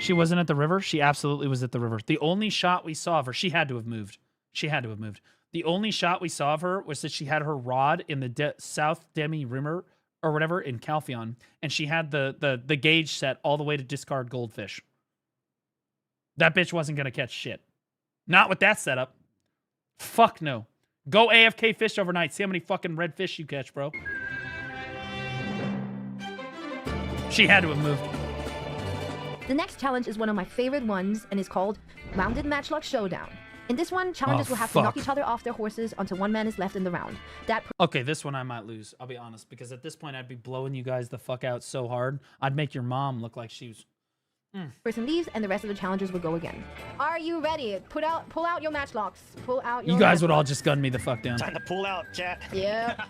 She wasn't at the river? She absolutely was at the river. The only shot we saw of her, she had to have moved. She had to have moved. The only shot we saw of her was that she had her rod in the South Demi Rimmer or whatever in Calpheon, and she had the gauge set all the way to discard goldfish. That bitch wasn't going to catch shit. Not with that setup. Fuck no. Go AFK fish overnight. See how many fucking red fish you catch, bro. She had to have moved. The next challenge is one of my favorite ones and is called Rounded Matchlock Showdown. In this one, challengers will have to knock each other off their horses until one man is left in the round. Okay, this one I might lose, I'll be honest, because at this point I'd be blowing you guys the fuck out so hard, I'd make your mom look like she was... Person leaves and the rest of the challengers will go again. Are you ready? Pull out your matchlocks. Pull out your You guys would all just gun me the fuck down. Time to pull out, chat. Yep.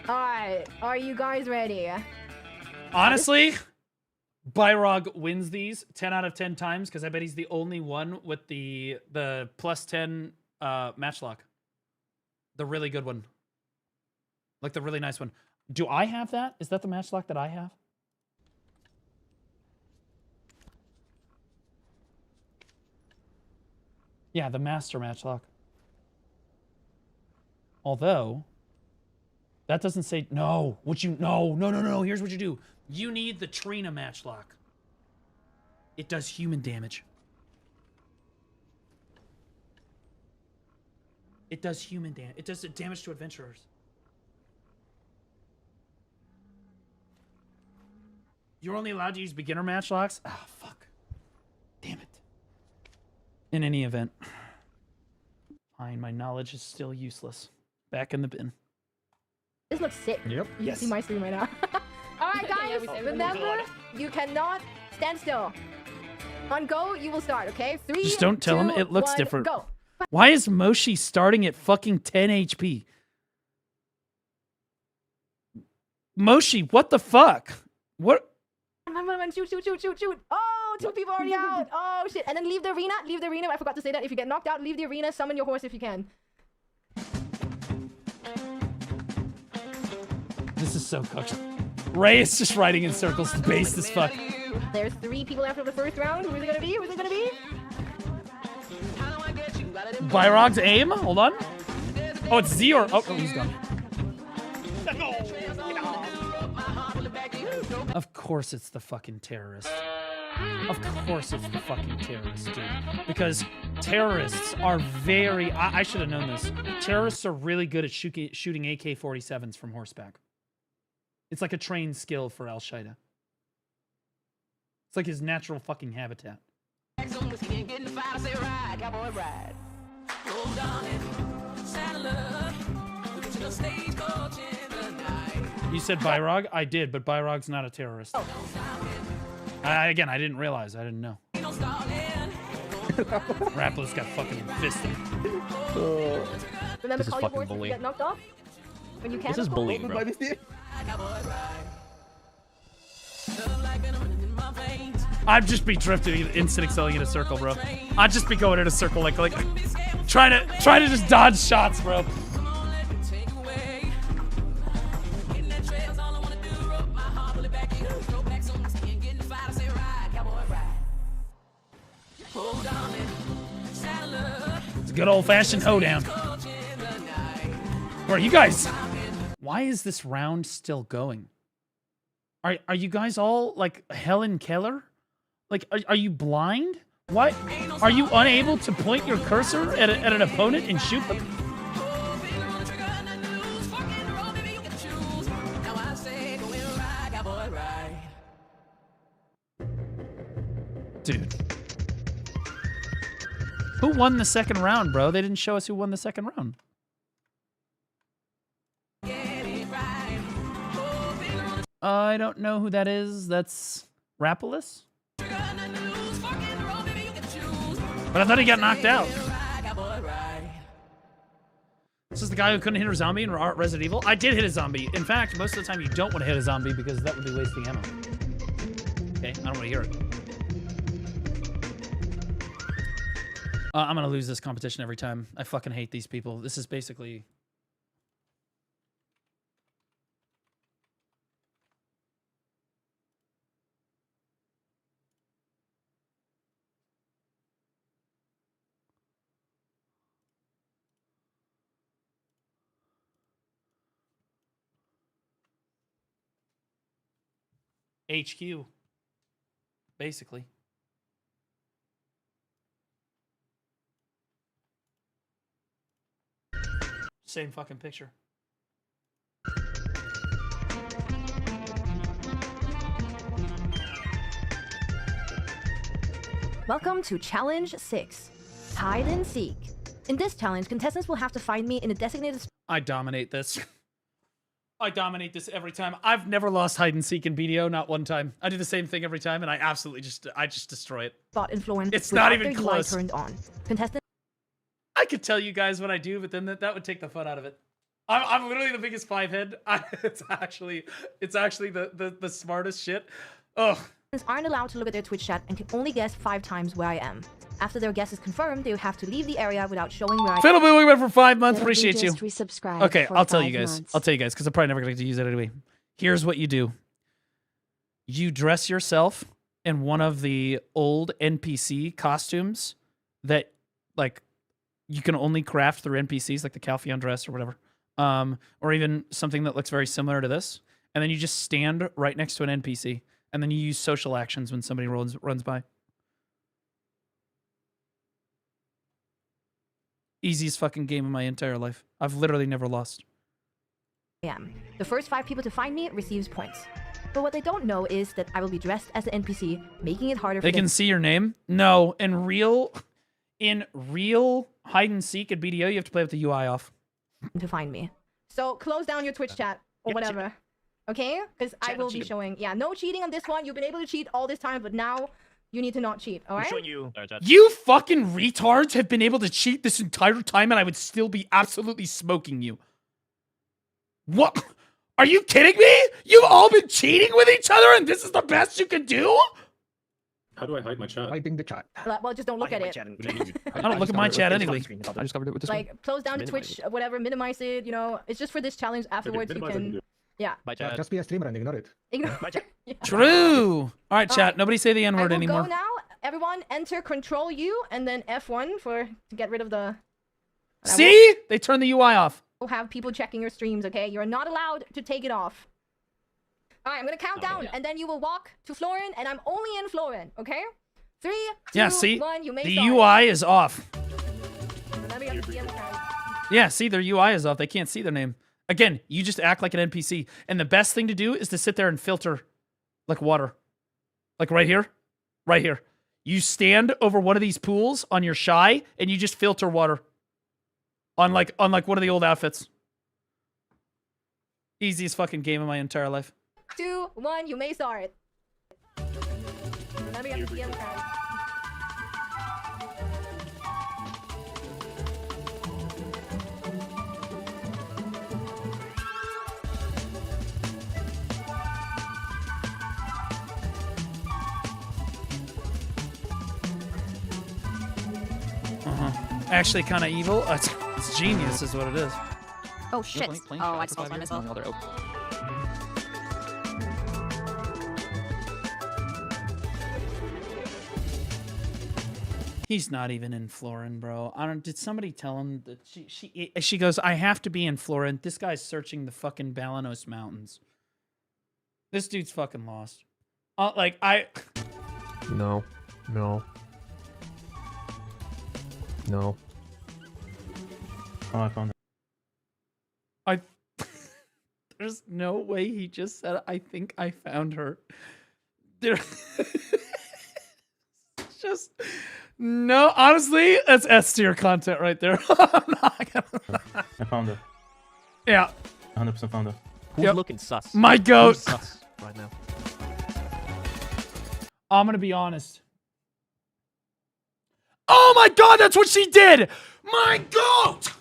Alright, are you guys ready? Honestly, Byrog wins these 10 out of 10 times because I bet he's the only one with the plus 10 matchlock. The really good one. Like the really nice one. Do I have that? Is that the matchlock that I have? Yeah, the master matchlock. Although, that doesn't say, no, no. Here's what you do. You need the Trina matchlock. It does human damage. It does human damage. It does damage to adventurers. You're only allowed to use beginner matchlocks? Ah, fuck. Damn it. In any event. Fine, my knowledge is still useless. Back in the bin. This looks sick. Yep. You can see my screen right now. Alright guys, remember, you cannot stand still. On go, you will start, okay? 3, Just don't tell 2, him it looks 1, different. Go. Why is Moshi starting at fucking 10 HP? Moshi, what the fuck? What? Man, shoot. Oh, 2 people already out. Oh, shit. And then leave the arena. Leave the arena. I forgot to say that. If you get knocked out, leave the arena. Summon your horse if you can. This is so cooked. Ray is just riding in circles to base this fuck. There's 3 people after the first round. Who's it gonna be? Who's it gonna be? Byrog's aim? Hold on. Oh, it's Z or... Oh, he's gone. Of course it's the fucking terrorist. Of course it's the fucking terrorist, dude. Because terrorists are very... I should have known this. Terrorists are really good at shooting AK-47s from horseback. It's like a trained skill for Al Qaeda. It's like his natural fucking habitat. You said Byrog? I did, but Byrog's not a terrorist. Again, I didn't realize. I didn't know. Raplo's got fucking fisted. Remember, This is call your fucking horse if you bullying. get knocked off? When you can. This is bullying, bro. I'd just be drifting, instant excelling in a circle, bro. I'd just be going in a circle, like trying to just dodge shots, bro. It's a good old-fashioned hoedown. Bro, you guys, why is this round still going? Are you guys all like Helen Keller? Like, are you blind? Why are you unable to point your cursor at an opponent and shoot them? Dude. Who won the second round, bro? They didn't show us who won the second round. I don't know who that is. That's Rapalus? But I thought he got knocked out. This is the guy who couldn't hit a zombie in Resident Evil? I did hit a zombie. In fact, most of the time you don't want to hit a zombie because that would be wasting ammo. Okay, I don't want to hear it. I'm going to lose this competition every time. I fucking hate these people. This is basically... HQ, basically. Same fucking picture. Welcome to Challenge 6, Hide and Seek. In this challenge, contestants will have to find me in a designated... I dominate this. I dominate this every time. I've never lost hide and seek in BDO, not one time. I do the same thing every time, and I absolutely just destroy it. Spot influence. It's not even close. Turned on. Contestant. I could tell you guys what I do, but then that would take the fun out of it. I'm literally the biggest 5-head. It's actually the smartest shit. Ugh. Aren't allowed to look at their Twitch chat and can only guess 5 times where I am. After their guess is confirmed, they will have to leave the area without showing where I am. Fiddle Boo, we went for 5 months. Appreciate you. Okay, for I'll tell 5 you guys. months. I'll tell you guys because I'm probably never going to use it anyway. Here's what you do. You dress yourself in one of the old NPC costumes that, like, you can only craft through NPCs, like the Calpheon dress or whatever. Or even something that looks very similar to this. And then you just stand right next to an NPC. And then you use social actions when somebody runs by. Easiest fucking game of my entire life. I've literally never lost. The first 5 people to find me receives points. But what they don't know is that I will be dressed as an NPC, making it harder for They them can see your name? No. In real hide and seek at BDO, you have to play with the UI off. to find me. So close down your Twitch chat or whatever. Okay? Because I will be showing... Yeah, no cheating on this one. You've been able to cheat all this time, but now you need to not cheat, alright? I'm showing you. You fucking retards have been able to cheat this entire time and I would still be absolutely smoking you. What? Are you kidding me? You've all been cheating with each other and this is the best you can do? How do I hide my chat? Hiding the chat. Well, just don't look at it. I don't look at my chat anyway. I just covered it with this Like, close down the Twitch, whatever, minimize it, you know. It's just for this challenge. Afterwards, you can... Yeah. Just be a streamer and ignore it. True. All right, chat. Nobody say the N-word I will anymore. go now. Everyone enter Control U and then F1 to get rid of the... See? They turned the UI off. We'll have people checking your streams, okay? You're not allowed to take it off. Alright, I'm gonna count down, and then you will walk to Florin, and I'm only in Florin, okay? 3, 2, 1, you may the start. UI is off. Let me get the DM count. Yeah, see, their UI is off. They can't see their name. Again, you just act like an NPC. And the best thing to do is to sit there and filter like water. Like right here. Right here. You stand over one of these pools on your shy, and you just filter water. On like one of the old outfits. Easiest fucking game of my entire life. 2, 1, you may start. Let me get the DM count. Actually kind of evil. It's genius is what it is. Oh shit. Oh, I just lost myself. He's not even in Florin, bro. I don't. Did somebody tell him that she goes, I have to be in Florin. This guy's searching the fucking Balanos Mountains. This dude's fucking lost. Like I. No. No. No. Oh, I found it. There's no way he just said, I think I found her. There. Just. No, honestly, that's S tier content right there. I'm not gonna... I found her. Yeah. 100% found her. Who's looking sus? My goat. Who's sus right now? I'm gonna be honest. Oh my god, that's what she did! My goat!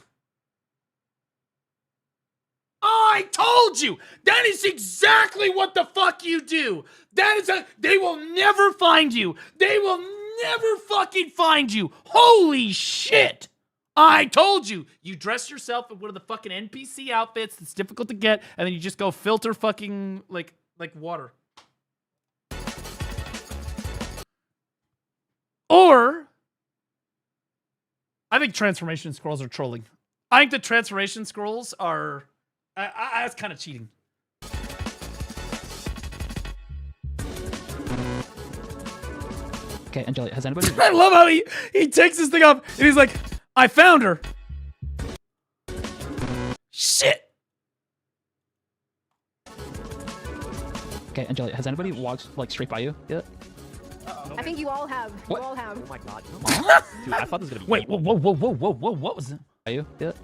I told you! That is exactly what the fuck you do! That is they will never find you! They will never fucking find you! Holy shit! I told you! You dress yourself in one of the fucking NPC outfits that's difficult to get, and then you just go filter fucking, like water. Or... I think transformation scrolls are trolling. I think the transformation scrolls are... that's kind of cheating. Okay, Angelia, has anybody... I love how he takes this thing off and he's like, I found her. Shit. Okay, Angelia, has anybody walked like straight by you yet? I think you all have. What? You all have. Oh my god. Dude, I thought this was gonna be. Wait, whoa, what was it? Are you yet?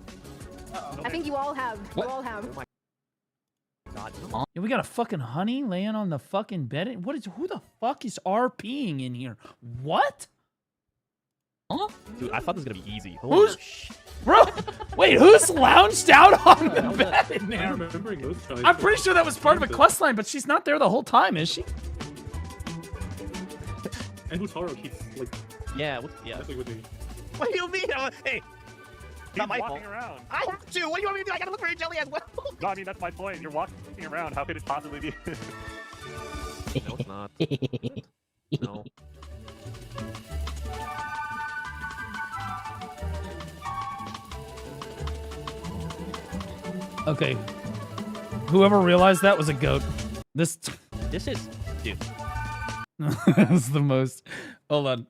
I think you all have. What? You all have. Oh my god. Yeah, we got a fucking honey laying on the fucking bed. Who the fuck is RPing in here? What? Huh? Dude, I thought this was gonna be easy. Who's... Bro, wait, who's lounged out on the bed in there? I'm pretty sure that was part of a quest line, but she's not there the whole time, is she? And Utaro, he's like... Yeah, yeah. With me. What do you mean? Hey, not my fault. Around. I have to. What do you want me to do? I gotta look for a jelly as well. No, I mean, that's my point. You're walking around. How could it possibly be? No, it's not. No. Okay. Whoever realized that was a goat. This is... Dude. That's the most... Hold on.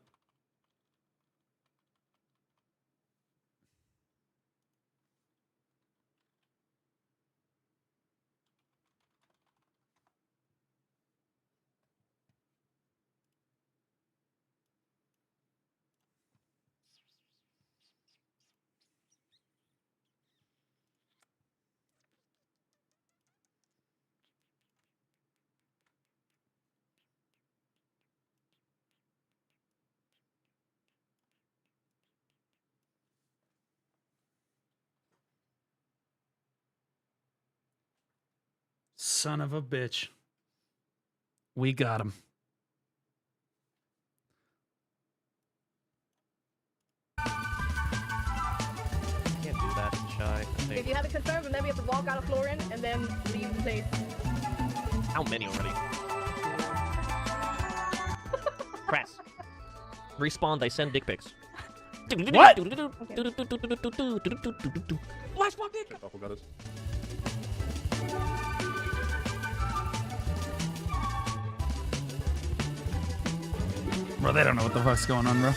Son of a bitch. We got him. Can't do that, Shy. If you have it confirmed, and then we have to walk out of Florin and then leave the place. How many already? Press. Respawn, I send dick pics. What? Last block dick! Got it. Bro, they don't know what the fuck's going on, bro.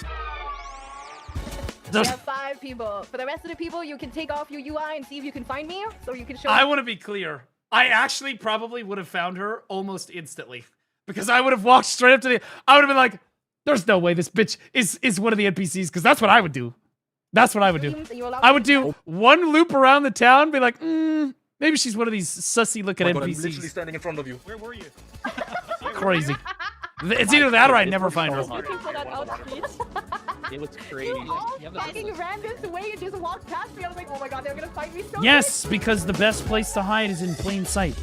We have 5 people. For the rest of the people, you can take off your UI and see if you can find me, so you can show. I want to be clear. I actually probably would have found her almost instantly. Because I would have walked straight up to the... I would have been like, there's no way this bitch is one of the NPCs, because that's what I would do. That's what I would do. I would do one loop around the town, be like, maybe she's one of these sussy-looking NPCs. I'm literally standing in front of you. Where were you? Crazy. It's either that or I never find her. It was crazy. You all fucking ran this way and just walked past me. I was like, oh my god, they're gonna fight me so Yes, because the best place to hide is in plain sight.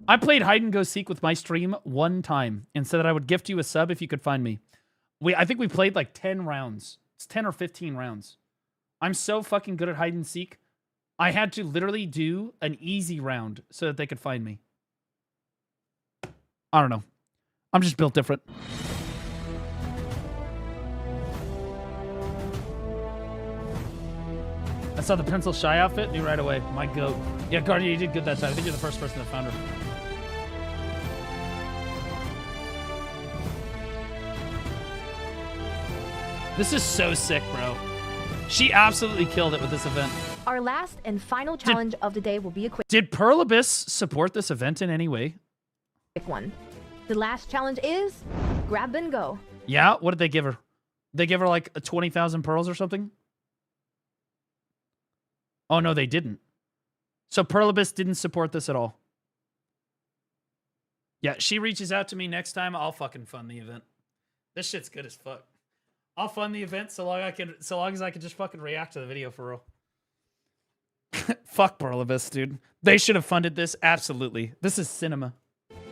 I played hide and go seek with my stream one time and said that I would gift you a sub if you could find me. I think we played like 10 rounds. It's 10 or 15 rounds. I'm so fucking good at hide and seek. I had to literally do an easy round so that they could find me. I don't know. I'm just built different. I saw the Pencil Shy outfit, knew right away. My goat. Yeah, Guardian, you did good that time. I think you're the first person that found her. This is so sick, bro. She absolutely killed it with this event. Our last and final challenge of the day will be a quick Did Pearl Abyss support this event in any way? one. The last challenge is grab and go. Yeah? What did they give her? They give her like 20,000 pearls or something? Oh, no, they didn't. So Pearl Abyss didn't support this at all. Yeah, she reaches out to me next time. I'll fucking fund the event. This shit's good as fuck. I'll fund the event so long as I can just fucking react to the video for real. Fuck Pearl Abyss, dude. They should have funded this. Absolutely. This is cinema.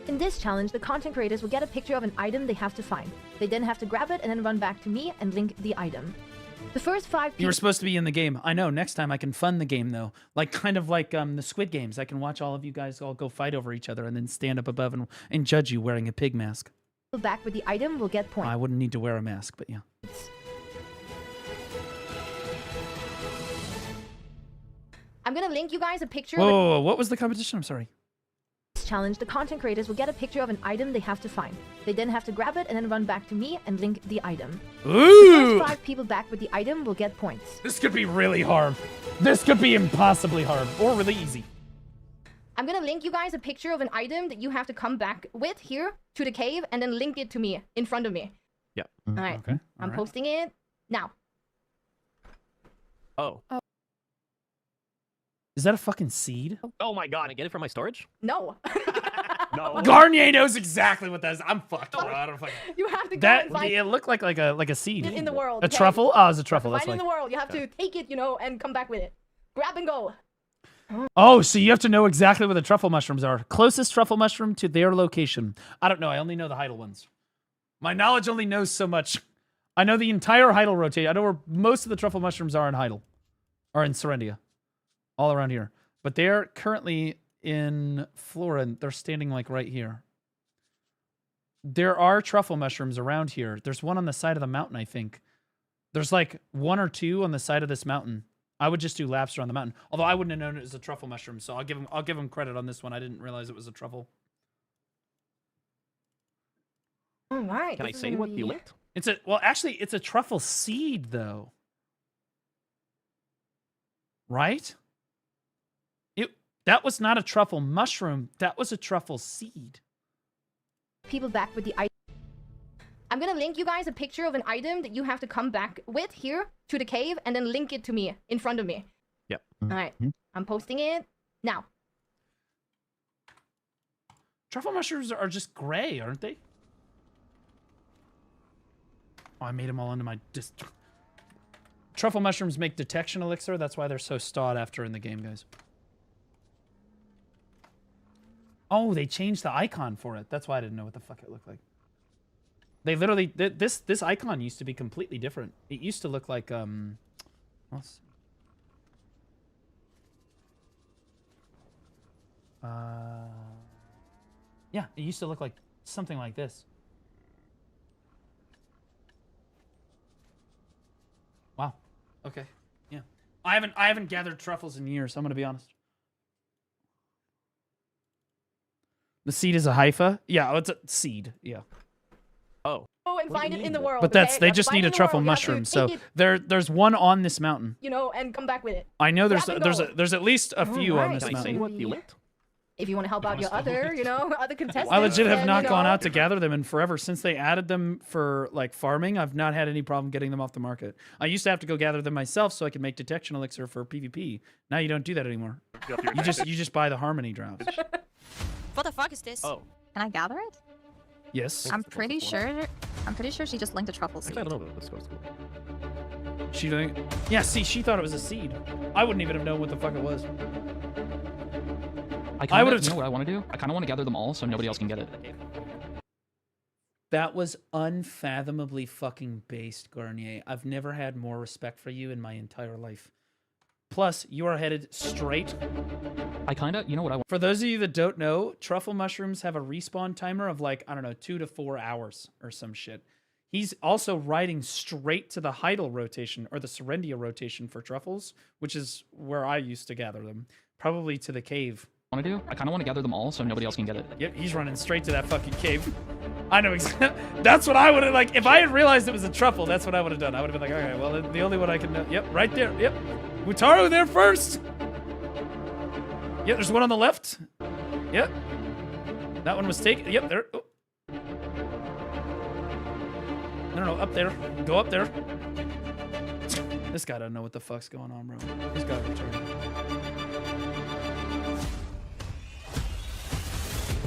In this challenge, the content creators will get a picture of an item they have to find. They then have to grab it and then run back to me and link the item. The first 5 people... You were supposed to be in the game. I know. Next time I can fund the game, though. Like, kind of like the Squid Games. I can watch all of you guys all go fight over each other and then stand up above and judge you wearing a pig mask. Back with the item will get points. I wouldn't need to wear a mask, but yeah. I'm gonna link you guys a picture Whoa, what was the competition? I'm sorry. This challenge, the content creators will get a picture of an item they have to find. They then have to grab it and then run back to me and link the item. Ooh! The first 5 people back with the item will get points. This could be really hard. This could be impossibly hard or really easy. I'm gonna link you guys a picture of an item that you have to come back with here to the cave and then link it to me in front of me. Yep. All right. Okay. I'm posting it now. Oh. Is that a fucking seed? Oh my god, I get it from my storage? No. No. Garnier knows exactly what that is. I'm fucked, bro. I don't fucking... You have to go That and find it looked like a seed. it in the world. A truffle? Oh, it's a truffle. Find That's it in like... the world. You have to take it, and come back with it. Grab and go. Oh, so you have to know exactly where the truffle mushrooms are. Closest truffle mushroom to their location. I don't know. I only know the Heidel ones. My knowledge only knows so much. I know the entire Heidel rotation. I know where most of the truffle mushrooms are in Heidel. Or in Serendia. All around here. But they're currently in Florin. They're standing like right here. There are truffle mushrooms around here. There's one on the side of the mountain, I think. There's like 1 or 2 on the side of this mountain. I would just do laps around the mountain. Although I wouldn't have known it was a truffle mushroom, so I'll give him credit on this one. I didn't realize it was a truffle. All right. Can I say what you linked? Actually, it's a truffle seed though. Right? That was not a truffle mushroom. That was a truffle seed. People back with the item. I'm gonna link you guys a picture of an item that you have to come back with here to the cave and then link it to me in front of me. Yep. All right. I'm posting it now. Truffle mushrooms are just gray, aren't they? Oh, I made them all into my... Truffle mushrooms make detection elixir. That's why they're so sought after in the game, guys. Oh, they changed the icon for it. That's why I didn't know what the fuck it looked like. They literally this icon used to be completely different. It used to look like let's see. Yeah, it used to look like something like this. Wow. Okay. Yeah. I haven't gathered truffles in years, I'm gonna be honest. The seed is a hypha? Yeah, it's a seed. Yeah. Oh. Go and find it in the world. But that's okay? they You have to just find need it a in the truffle world. You have to mushroom. So take it, there's one on this mountain. you know, and come back with it. I know there's Grab and there's go. at least a few on this Alright. mountain. If you want to help out your other, you know, other contestants. I legit have then, not you gone know, out to gather them in forever. Since they added them for like farming, I've not had any problem getting them off the market. I used to have to go gather them myself so I could make detection elixir for PvP. Now you don't do that anymore. You just buy the harmony drops. What the fuck is this? Oh. Can I gather it? Yes. I'm pretty sure she just linked a truffle seed. I don't know. This goes cool. She doing? Yeah. See, she thought it was a seed. I wouldn't even have known what the fuck it was. I would have. You know what I want to do? I kind of want to gather them all so nobody else can get it. That was unfathomably fucking based, Garnier. I've never had more respect for you in my entire life. Plus, you are headed straight. You know what I want. For those of you that don't know, truffle mushrooms have a respawn timer of like, I don't know, 2 to 4 hours or some shit. He's also riding straight to the Heidel rotation or the Serendia rotation for truffles, which is where I used to gather them. Probably to the cave. Want to do? I kind of want to gather them all so nobody else can get it. Yep, he's running straight to that fucking cave. I know exactly. That's what I would have, like, if I had realized it was a truffle, that's what I would have done. I would have been like, okay, well, the only one I can know. Yep, right there. Yep. Wutaru there first. Yep, there's one on the left. Yep. That one was taken. Yep, there. Oh. No, up there. Go up there. This guy doesn't know what the fuck's going on, bro. This guy returned.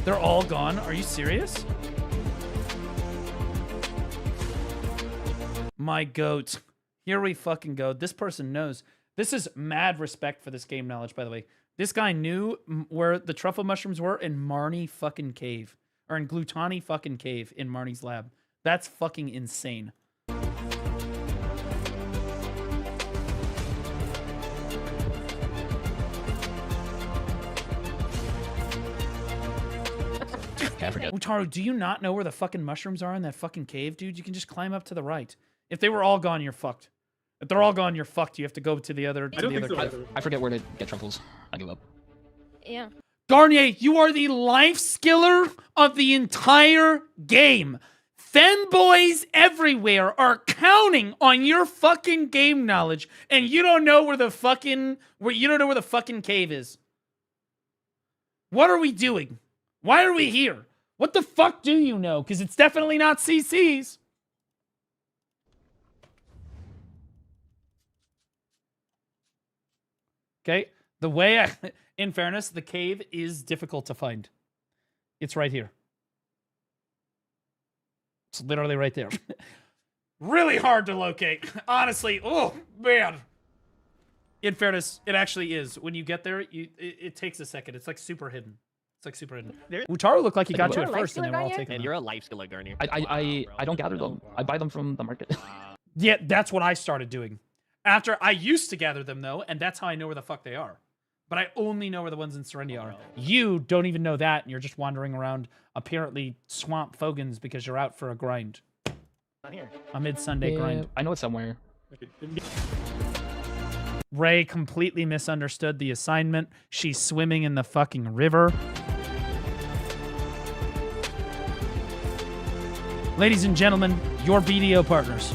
They're all gone? Are you serious? My goat. Here we fucking go. This person knows. This is mad respect for this game knowledge, by the way. This guy knew where the truffle mushrooms were in Marnie fucking cave. Or in Glutani fucking cave in Marnie's lab. That's fucking insane. I forget. Wutaru, do you not know where the fucking mushrooms are in that fucking cave, dude? You can just climb up to the right. If they were all gone, you're fucked. If they're all gone, you're fucked. You have to go to the other. I forget where to get truffles. I give up. Yeah. Garnier, you are the life skiller of the entire game. Fanboys everywhere are counting on your fucking game knowledge, and you don't know where the fucking cave is. What are we doing? Why are we here? What the fuck do you know? Because it's definitely not CC's. Okay, the way in fairness, the cave is difficult to find. It's right here. It's literally right there. Really hard to locate. Honestly, oh, man. In fairness, it actually is. When you get there, it takes a second. It's like super hidden. It's like super hidden. Wutaru looked like he got to it first, and they were all taken. And you're a life skiller, Garnier. I don't gather them. I buy them from the market. Yeah, that's what I started doing. After I used to gather them, though, and that's how I know where the fuck they are. But I only know where the ones in Serendia are. You don't even know that, and you're just wandering around, apparently, Swamp Fogans because you're out for a grind. Not here. A mid-Sunday grind. I know it's somewhere. Ray completely misunderstood the assignment. She's swimming in the fucking river. Ladies and gentlemen, your BDO partners.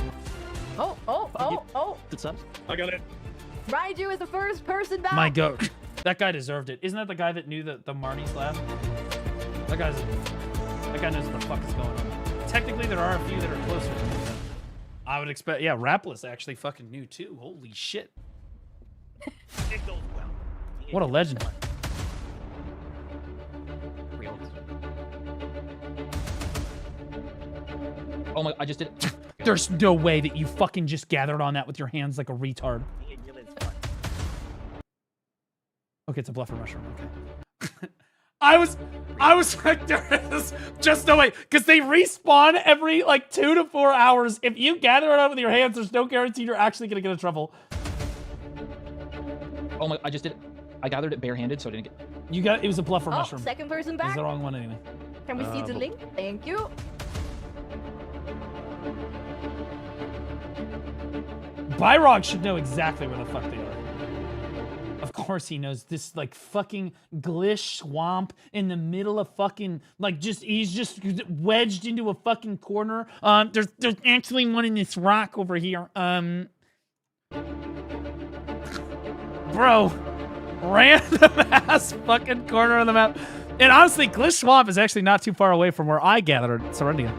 Oh. What's up? I got it. Raiju is the first person back. My goat. That guy deserved it. Isn't that the guy that knew the Marnie's lab? That guy knows what the fuck is going on. Technically, there are a few that are closer to me. I would expect, yeah, Rapless actually fucking knew too. Holy shit. What a legend. Oh my, I just did it. There's no way that you fucking just gathered on that with your hands like a retard. Okay, it's a bluffer mushroom. Okay. I was like, there is just no way, because they respawn every like 2 to 4 hours. If you gather it up with your hands, there's no guarantee you're actually gonna get a truffle. Oh my! I just did it. I gathered it barehanded, so I didn't get. You got it was a bluffer mushroom. Second person It was back. the wrong one anyway. Can we see the link? Thank you. Byrog should know exactly where the fuck they are. Of course he knows. This like fucking glish swamp in the middle of fucking like he's just wedged into a fucking corner. There's actually one in this rock over here. Bro, random ass fucking corner of the map. And honestly, Glish Swamp is actually not too far away from where I gathered Serendia.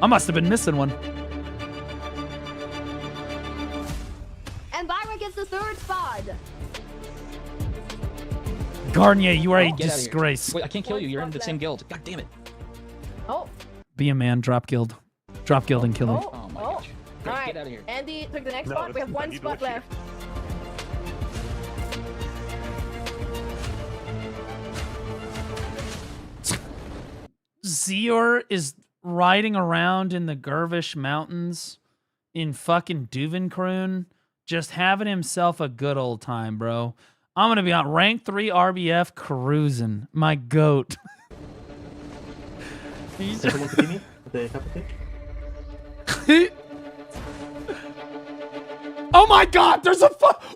I must have been missing one. And Byron gets the 3rd spot. Garnier, you are a Get outta here. disgrace. Wait, I can't kill you. You're in the same guild. God damn it. Oh. Be a man, drop guild. Drop guild and kill him. Oh my gosh. All right. Get out of here. Andy took the next No, spot. We have I one need to spot watch it. left. Zior is riding around in the Gervish Mountains in fucking Duvenkroon, just having himself a good old time, bro. I'm gonna be on rank 3 RBF cruising. My goat. He's oh my god, there's a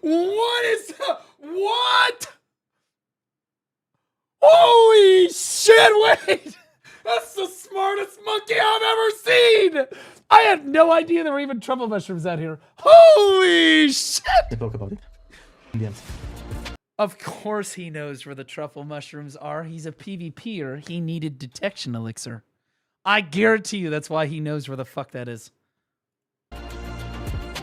what is what? Holy shit, wait! That's the smartest monkey I've ever seen! I had no idea there were even truffle mushrooms out here. Holy shit! They talk about it. In the end. Of course he knows where the truffle mushrooms are. He's a PvPer. He needed detection elixir. I guarantee you that's why he knows where the fuck that is.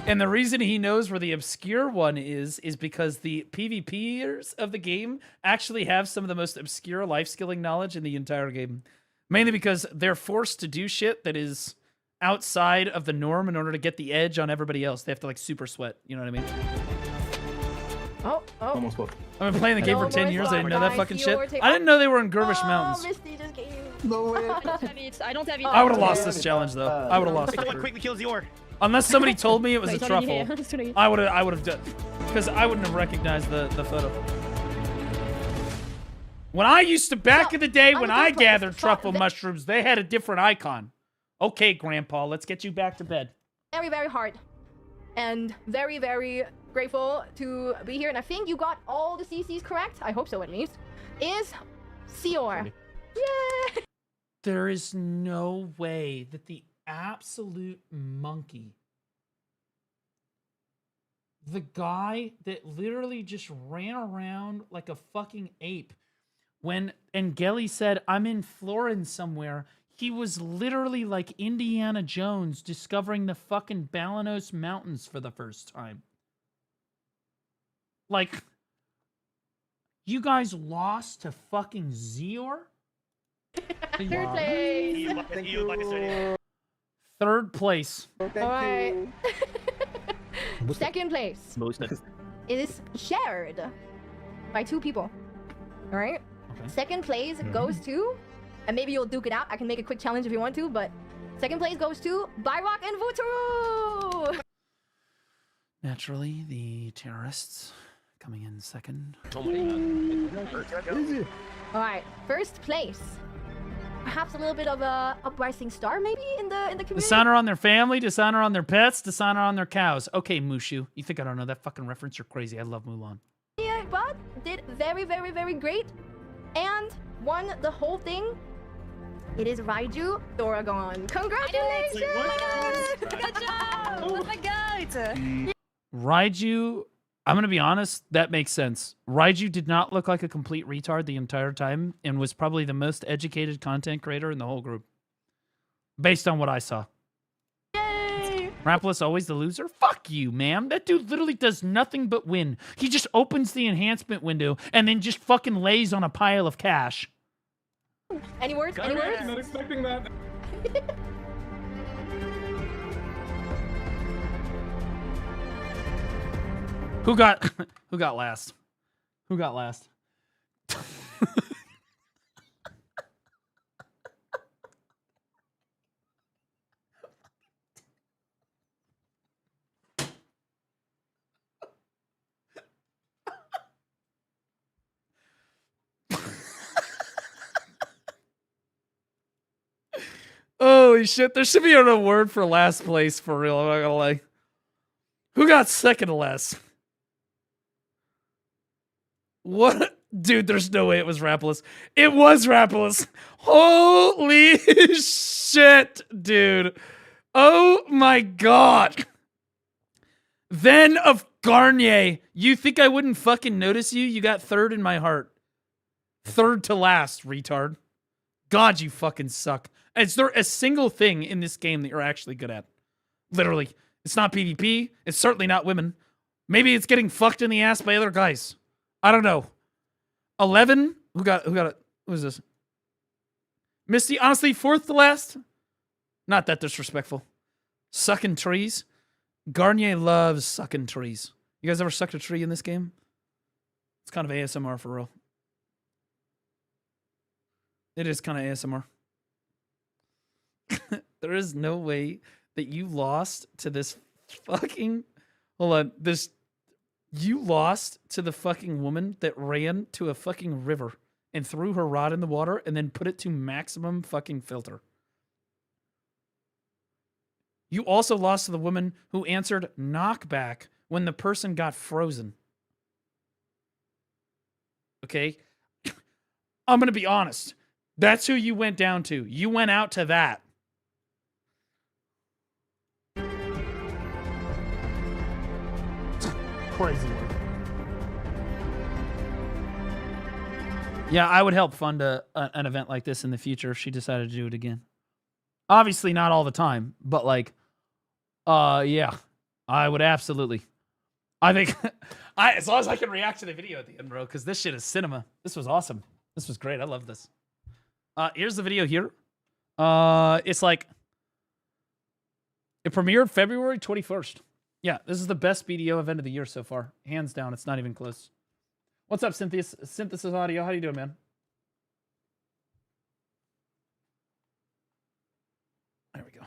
And the reason he knows where the obscure one is because the PvPers of the game actually have some of the most obscure life skilling knowledge in the entire game. Mainly because they're forced to do shit that is outside of the norm in order to get the edge on everybody else. They have to like super sweat. You know what I mean? Oh. Almost spoke. I've been playing the game for 10 years. I didn't know that fucking shit. I didn't know they were in Gervish Mountains. Misty just came. No way. I don't have it. I would have lost this challenge though. I would have lost Someone it. quickly kills Zior. Unless somebody told me it was a It's already truffle. here. It's already here. I would have done, because I wouldn't have recognized the photo. When I used to, back in the day when I gathered truffle mushrooms, they had a different icon. Okay, Grandpa, let's get you back to bed. Very, very hard. And very, very grateful to be here. And I think you got all the CCs correct. I hope so, at least. Is Zior. Yay! There is no way that the absolute monkey, the guy that literally just ran around like a fucking ape, when Engeli said, I'm in Florence somewhere, he was literally like Indiana Jones discovering the fucking Balanos Mountains for the first time. Like, you guys lost to fucking Zior? 3rd place. Thank you. 3rd place. Alright. 2nd place is shared by 2 people. Alright? Okay. 2nd place goes to, and maybe you'll duke it out. I can make a quick challenge if you want to, but 2nd place goes to Byrok and Vuturu! Naturally, the terrorists coming in 2nd. Oh my god. Alright, 1st place. Perhaps a little bit of a uprising star, maybe, in the community? Dishonor on their family, dishonor on their pets, dishonor on their cows. Okay, Mushu. You think I don't know that fucking reference? You're crazy. I love Mulan. Yeah, but did very, very, very great. And won the whole thing. It is Raiju Thoragon. Congratulations! Good job! Oh my god! Raiju, I'm going to be honest, that makes sense. Raiju did not look like a complete retard the entire time and was probably the most educated content creator in the whole group. Based on what I saw. Yay! Rapolis always the loser? Fuck you, man. That dude literally does nothing but win. He just opens the enhancement window and then just fucking lays on a pile of cash. Any words? Any words? Not expecting that. Who got last? Who got last? Holy shit, there should be an award for last place for real, I'm not gonna lie. Who got second to last? What? Dude, there's no way it was Rapolis. It was Rapolis. Holy shit, dude. Oh my god. Then of Garnier. You think I wouldn't fucking notice you? You got third in my heart. Third to last, retard. God, you fucking suck. Is there a single thing in this game that you're actually good at? Literally. It's not PvP. It's certainly not women. Maybe it's getting fucked in the ass by other guys. I don't know. 11? Who got it? Who is this? Misty, honestly, fourth to last? Not that disrespectful. Sucking trees? Garnier loves sucking trees. You guys ever sucked a tree in this game? It's kind of ASMR for real. It is kind of ASMR. There is no way that you lost to this fucking... Hold on. You lost to the fucking woman that ran to a fucking river and threw her rod in the water and then put it to maximum fucking filter. You also lost to the woman who answered knockback when the person got frozen. Okay? I'm going to be honest. That's who you went down to. You went out to that. Crazy. Yeah, I would help fund an event like this in the future if she decided to do it again. Obviously not all the time, but like, yeah, I would absolutely. I think, as long as I can react to the video at the end, bro, because this shit is cinema. This was awesome. This was great. I love this. Here's the video here. It's like, it premiered February 21st. Yeah, this is the best BDO event of the year so far. Hands down, it's not even close. What's up, Synthesis Audio? How you doing, man? There we go.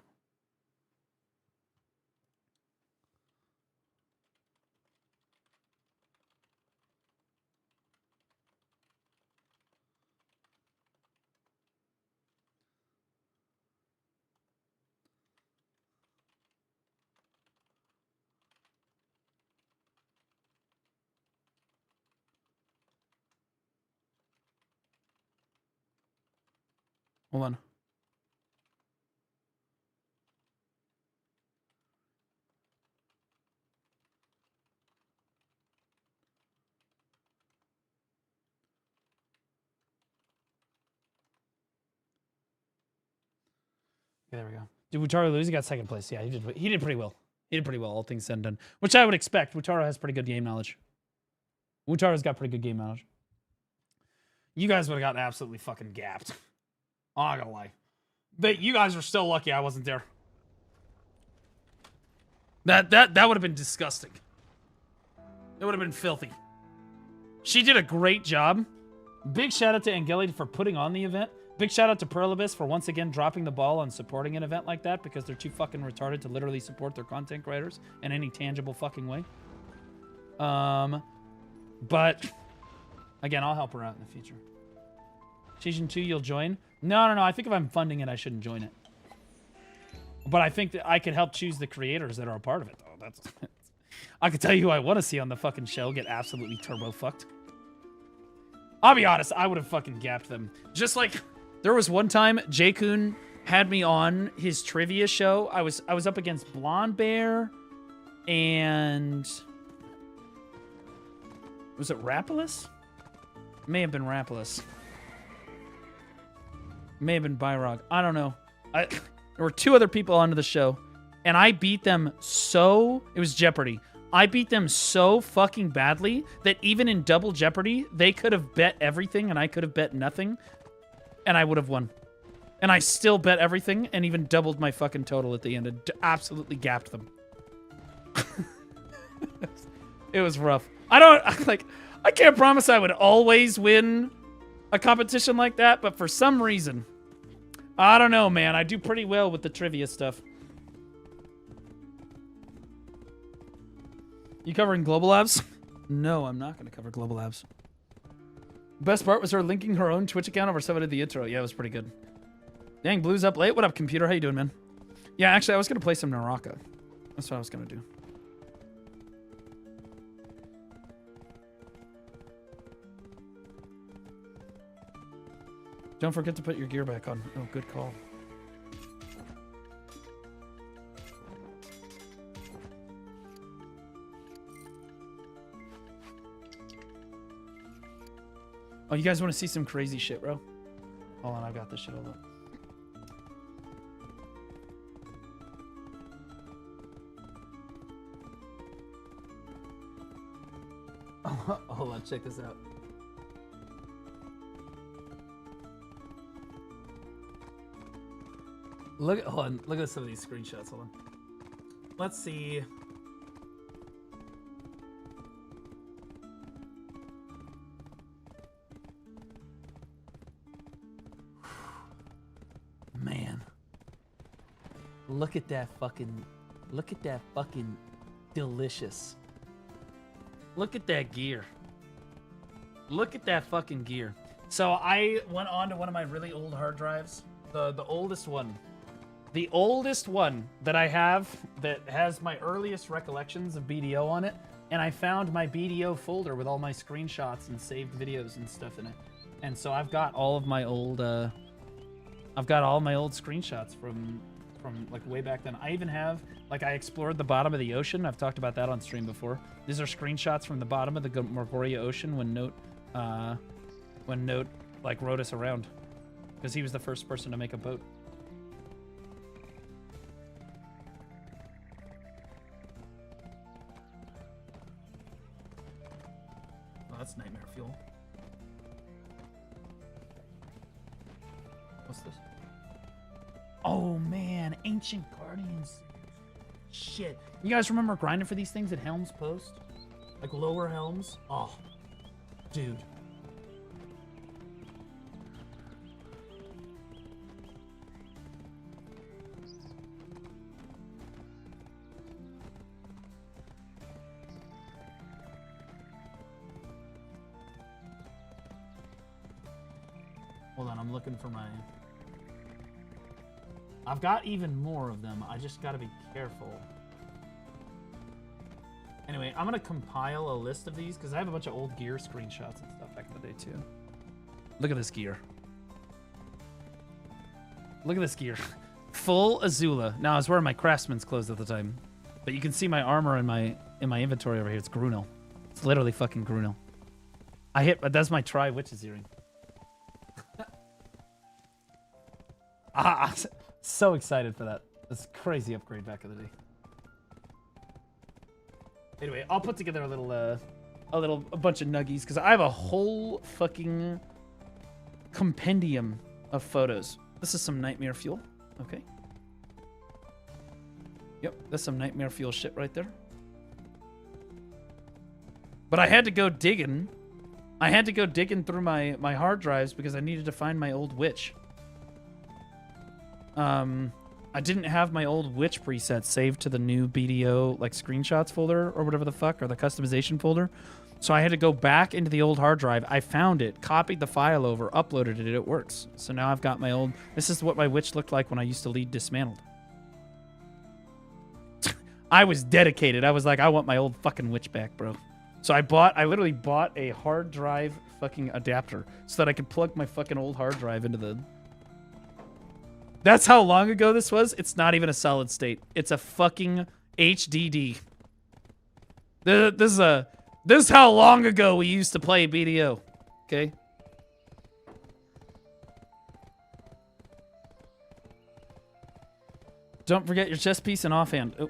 Hold on. Okay, there we go. Did Wutaro lose? He got second place. Yeah, he did pretty well. He did pretty well, all things said and done. Which I would expect. Wutaro has pretty good game knowledge. Wutaro's got pretty good game knowledge. You guys would have gotten absolutely fucking gapped. I'm not gonna lie. But you guys are still lucky I wasn't there. That would have been disgusting. It would have been filthy. She did a great job. Big shout out to Angeli for putting on the event. Big shout out to Perlibus for once again dropping the ball on supporting an event like that because they're too fucking retarded to literally support their content creators in any tangible fucking way. But again, I'll help her out in the future. Season 2, you'll join? No. I think if I'm funding it, I shouldn't join it. But I think that I could help choose the creators that are a part of it, though. That's I could tell you who I want to see on the fucking show get absolutely turbo fucked. I'll be honest, I would have fucking gapped them. Just like there was one time J-Kun had me on his trivia show. I was up against Blonde Bear and was it Rapolis? May have been Rapolis. May have been Byrog. I don't know. There were two other people onto the show, and I beat them so... It was Jeopardy. I beat them so fucking badly that even in double Jeopardy, they could have bet everything, and I could have bet nothing, and I would have won. And I still bet everything, and even doubled my fucking total at the end, and absolutely gapped them. It was rough. I I can't promise I would always win a competition like that, but for some reason, I don't know, man. I do pretty well with the trivia stuff. You covering Global Labs? No, I'm not going to cover Global Labs. Best part was her linking her own Twitch account over some of the intro. Yeah, it was pretty good. Dang, Blue's up late. What up, computer? How you doing, man? Yeah, actually, I was going to play some Naraka. That's what I was going to do. Don't forget to put your gear back on. Oh, good call. Oh, you guys want to see some crazy shit, bro? Hold on, I've got this shit all up. Hold on, check this out. Hold on, look at some of these screenshots. Hold on. Let's see. Man. Look at that fucking delicious. Look at that gear. Look at that fucking gear. So I went on to one of my really old hard drives. The oldest one. The oldest one that I have that has my earliest recollections of BDO on it, and I found my BDO folder with all my screenshots and saved videos and stuff in it. And so I've got all of my old screenshots from like way back then. I even have, like, I explored the bottom of the ocean. I've talked about that on stream before. These are screenshots from the bottom of the Morgoria Ocean when Note like rode us around, because he was the first person to make a boat. Oh, that's nightmare fuel. What's this? Oh man, Ancient Guardians. Shit. You guys remember grinding for these things at Helms Post? Like lower Helms? Oh, dude. Hold on, I'm looking for my... I've got even more of them. I just gotta be careful. Anyway, I'm gonna compile a list of these because I have a bunch of old gear screenshots and stuff back in the day too. Look at this gear. Look at this gear. Full Azula. Now I was wearing my craftsman's clothes at the time, but you can see my armor in my inventory over here. It's Grunel. It's literally fucking Grunel. That's my Tri-Witch's earring. So excited for that. That's a crazy upgrade back in the day. Anyway, I'll put together a bunch of nuggies because I have a whole fucking compendium of photos. This is some nightmare fuel. Okay. Yep, that's some nightmare fuel shit right there. But I had to go digging. I had to go digging through my hard drives because I needed to find my old witch. I didn't have my old witch preset saved to the new BDO like screenshots folder or whatever the fuck, or the customization folder. So I had to go back into the old hard drive. I found it, copied the file over, uploaded it. It works. So now I've got my old... This is what my witch looked like when I used to lead Dismantled. I was dedicated. I was like, I want my old fucking witch back, bro. So I literally bought a hard drive fucking adapter so that I could plug my fucking old hard drive into the... That's how long ago this was. It's not even a solid state. It's a fucking HDD. This is how long ago we used to play BDO. Okay. Don't forget your chest piece and offhand. Oh.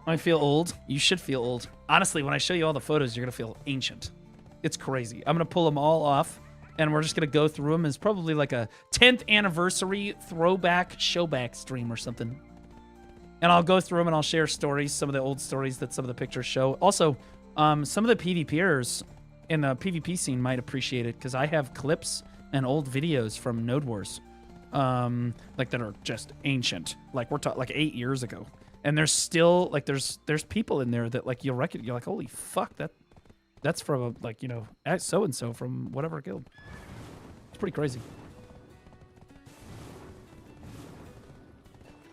I feel old. You should feel old. Honestly, when I show you all the photos, you're gonna feel ancient. It's crazy. I'm going to pull them all off, and we're just going to go through them. It's probably like a 10th anniversary throwback showback stream or something. And I'll go through them and I'll share stories, some of the old stories that some of the pictures show. Also, some of the PvPers in the PvP scene might appreciate it because I have clips and old videos from Node Wars, like that are just ancient. Like we're talking like 8 years ago, and there's still like there's people in there that like you'll recognize. You're like, holy fuck, that's from like, you know, so and so from whatever guild. It's pretty crazy.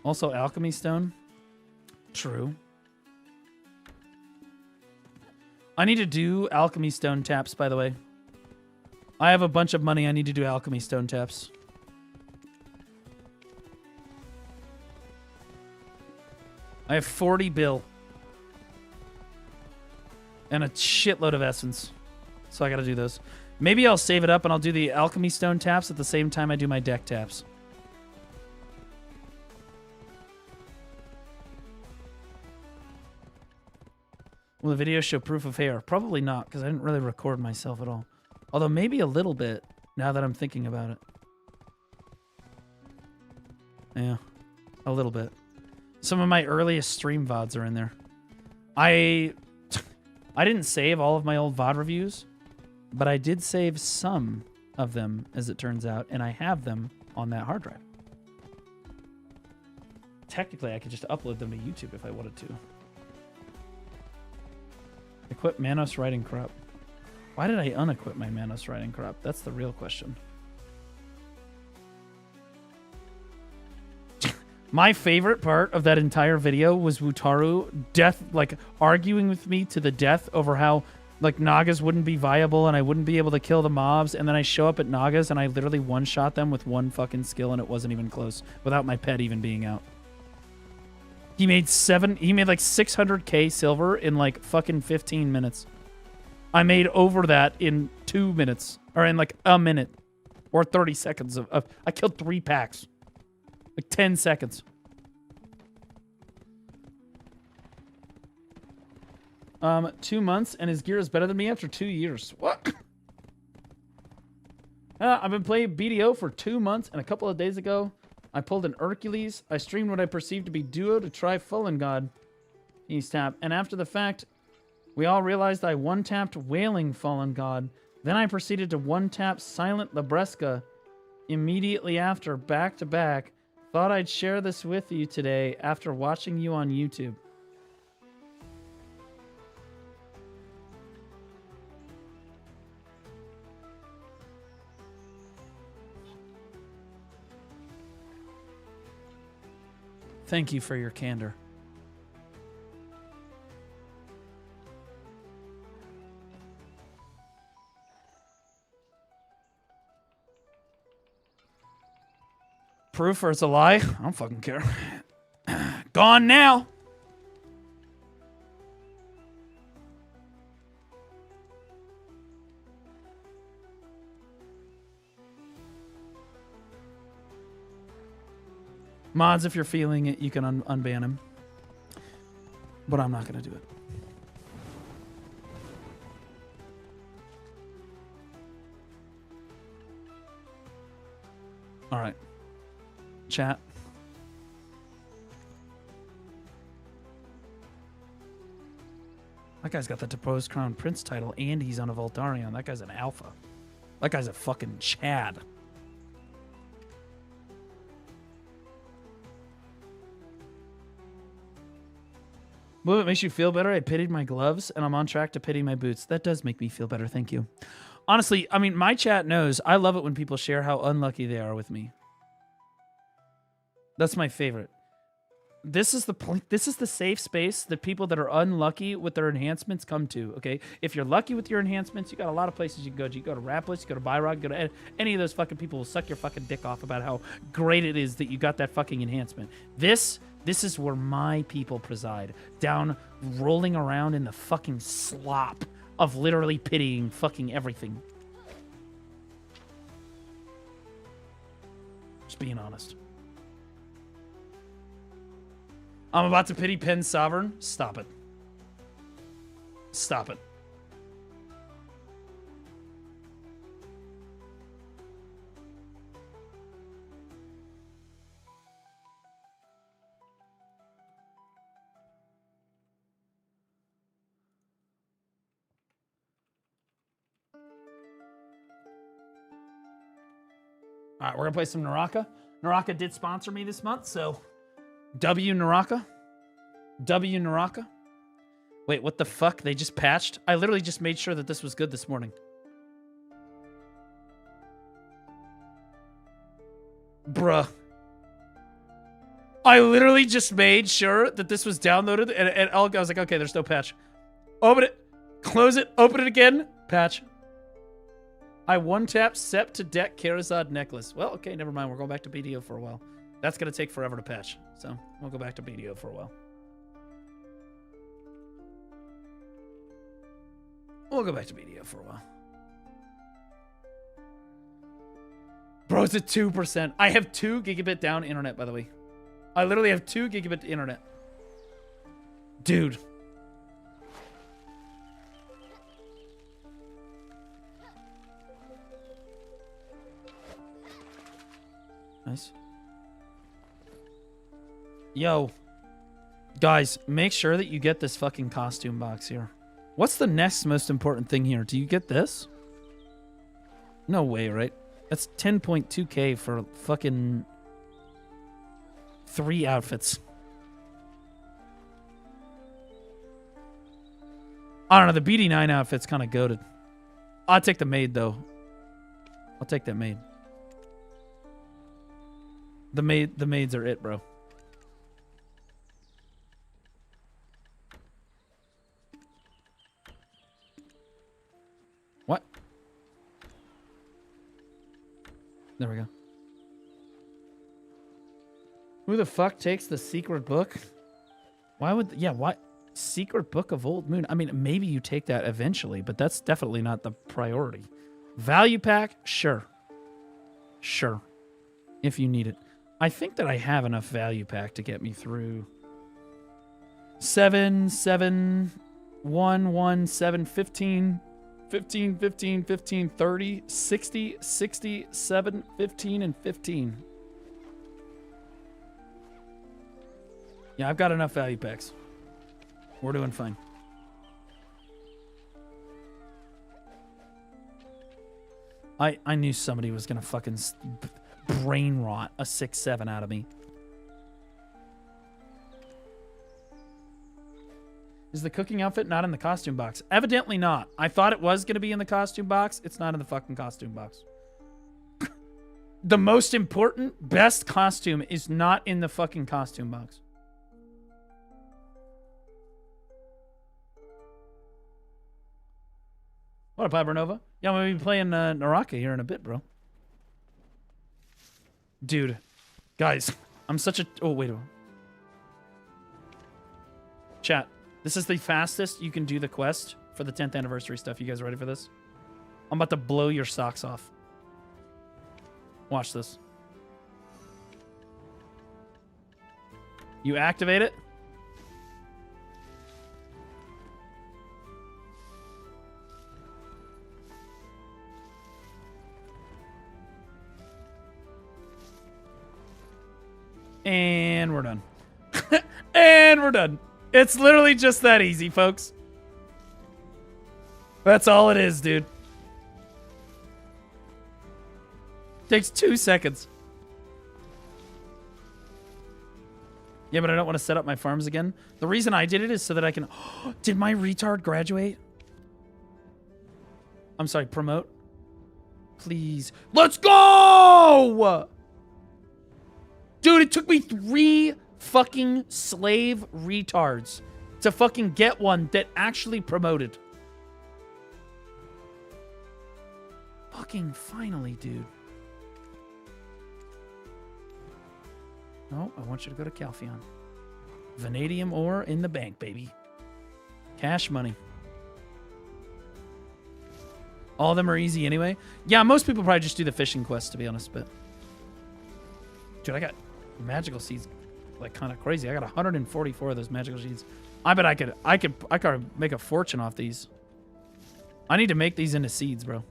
Also, alchemy stone. True. I need to do alchemy stone taps, by the way. I have a bunch of money. I need to do alchemy stone taps. I have 40 bill. And a shitload of essence. So I gotta do those. Maybe I'll save it up and I'll do the alchemy stone taps at the same time I do my deck taps. Will the video show proof of hair? Probably not, because I didn't really record myself at all. Although maybe a little bit, now that I'm thinking about it. Yeah, a little bit. Some of my earliest stream VODs are in there. I didn't save all of my old VOD reviews, but I did save some of them, as it turns out, and I have them on that hard drive. Technically, I could just upload them to YouTube if I wanted to. Equip Manos Riding Crop. Why did I unequip my Manos Riding Crop? That's the real question. My favorite part of that entire video was Wutaru arguing with me to the death over how like Nagas wouldn't be viable and I wouldn't be able to kill the mobs, and then I show up at Nagas and I literally one-shot them with one fucking skill and it wasn't even close without my pet even being out. He made like 600k silver in like fucking 15 minutes. I made over that in 2 minutes, or in like a minute, or 30 seconds of I killed 3 packs. Like 10 seconds. 2 months and his gear is better than me after 2 years. What? I've been playing BDO for 2 months, and a couple of days ago I pulled an Hercules. I streamed what I perceived to be duo to try Fallen God. He's tapped. And after the fact, we all realized I one-tapped Wailing Fallen God. Then I proceeded to one-tap Silent Labresca immediately after, back to back. Thought I'd share this with you today after watching you on YouTube. Thank you for your candor. Proof or it's a lie? I don't fucking care. Gone now. Mods, if you're feeling it, you can unban him. But I'm not going to do it. All right. Chat. That guy's got the Deposed Crown Prince title, and he's on a Voltarion. That guy's an alpha. That guy's a fucking Chad. Well, it makes you feel better. I pitied my gloves, and I'm on track to pity my boots. That does make me feel better. Thank you. Honestly, I mean, my chat knows I love it when people share how unlucky they are with me. That's my favorite. This is the safe space that people that are unlucky with their enhancements come to, okay? If you're lucky with your enhancements, you got a lot of places you can go to. You go to Rappless, you go to Byrog, you go to any of those fucking people will suck your fucking dick off about how great it is that you got that fucking enhancement. This is where my people preside. Down, rolling around in the fucking slop of literally pitying fucking everything. Just being honest. I'm about to pity Penn Sovereign. Stop it. Stop it. All right, we're gonna play some Naraka. Naraka did sponsor me this month, so W Naraka. W Naraka. Wait, what the fuck? They just patched? I literally just made sure that this was good this morning. Bruh. I literally just made sure that this was downloaded, and I was like, okay, there's no patch. Open it, close it, open it again, patch. I one-tap Sep to deck Karazad necklace. Well, okay, never mind. We're going back to BDO for a while. That's going to take forever to patch, so we'll go back to BDO for a while. We'll go back to BDO for a while. Bro, it's at 2%. I have 2 gigabit down internet, by the way. I literally have 2 gigabit internet. Dude. Nice. Yo. Guys, make sure that you get this fucking costume box here. What's the next most important thing here? Do you get this? No way, right? That's 10.2k for fucking 3 outfits. I don't know. The BD9 outfit's kind of goated. I'll take the maid, though. I'll take that maid. The maids are it, bro. What? There we go. Who the fuck takes the secret book? Why would... Yeah, why... Secret Book of Old Moon. I mean, maybe you take that eventually, but that's definitely not the priority. Value pack? Sure. Sure. If you need it. I think that I have enough value pack to get me through 7, 7, 1, 1, 7, 15, 15, 15, 15, 30, 60, 60, 7, 15, and 15. Yeah, I've got enough value packs. We're doing fine. I knew somebody was gonna fucking brain rot a 6-7 out of me. Is the cooking outfit not in the costume box? Evidently not. I thought it was gonna be in the costume box. It's not in the fucking costume box. The most important, best costume is not in the fucking costume box. What up, Hibernova? Yeah, I'm going to be playing Naraka here in a bit, bro. Dude. Guys, I'm such a... Oh, wait. Chat, this is the fastest you can do the quest for the 10th anniversary stuff. You guys ready for this? I'm about to blow your socks off. Watch this. You activate it. And we're done. And we're done. It's literally just that easy, folks. That's all it is, dude. Takes 2 seconds. Yeah, but I don't want to set up my farms again. The reason I did it is so that I can... Did my retard graduate? I'm sorry, promote? Please. Let's go! Dude, it took me 3 fucking slave retards to fucking get one that actually promoted. Fucking finally, dude. Oh, I want you to go to Calpheon. Vanadium ore in the bank, baby. Cash money. All of them are easy anyway. Yeah, most people probably just do the fishing quest, to be honest, but... Dude, I got magical seeds like kind of crazy. I got 144 of those magical seeds. I bet I could make a fortune off these. I need to make these into seeds, bro.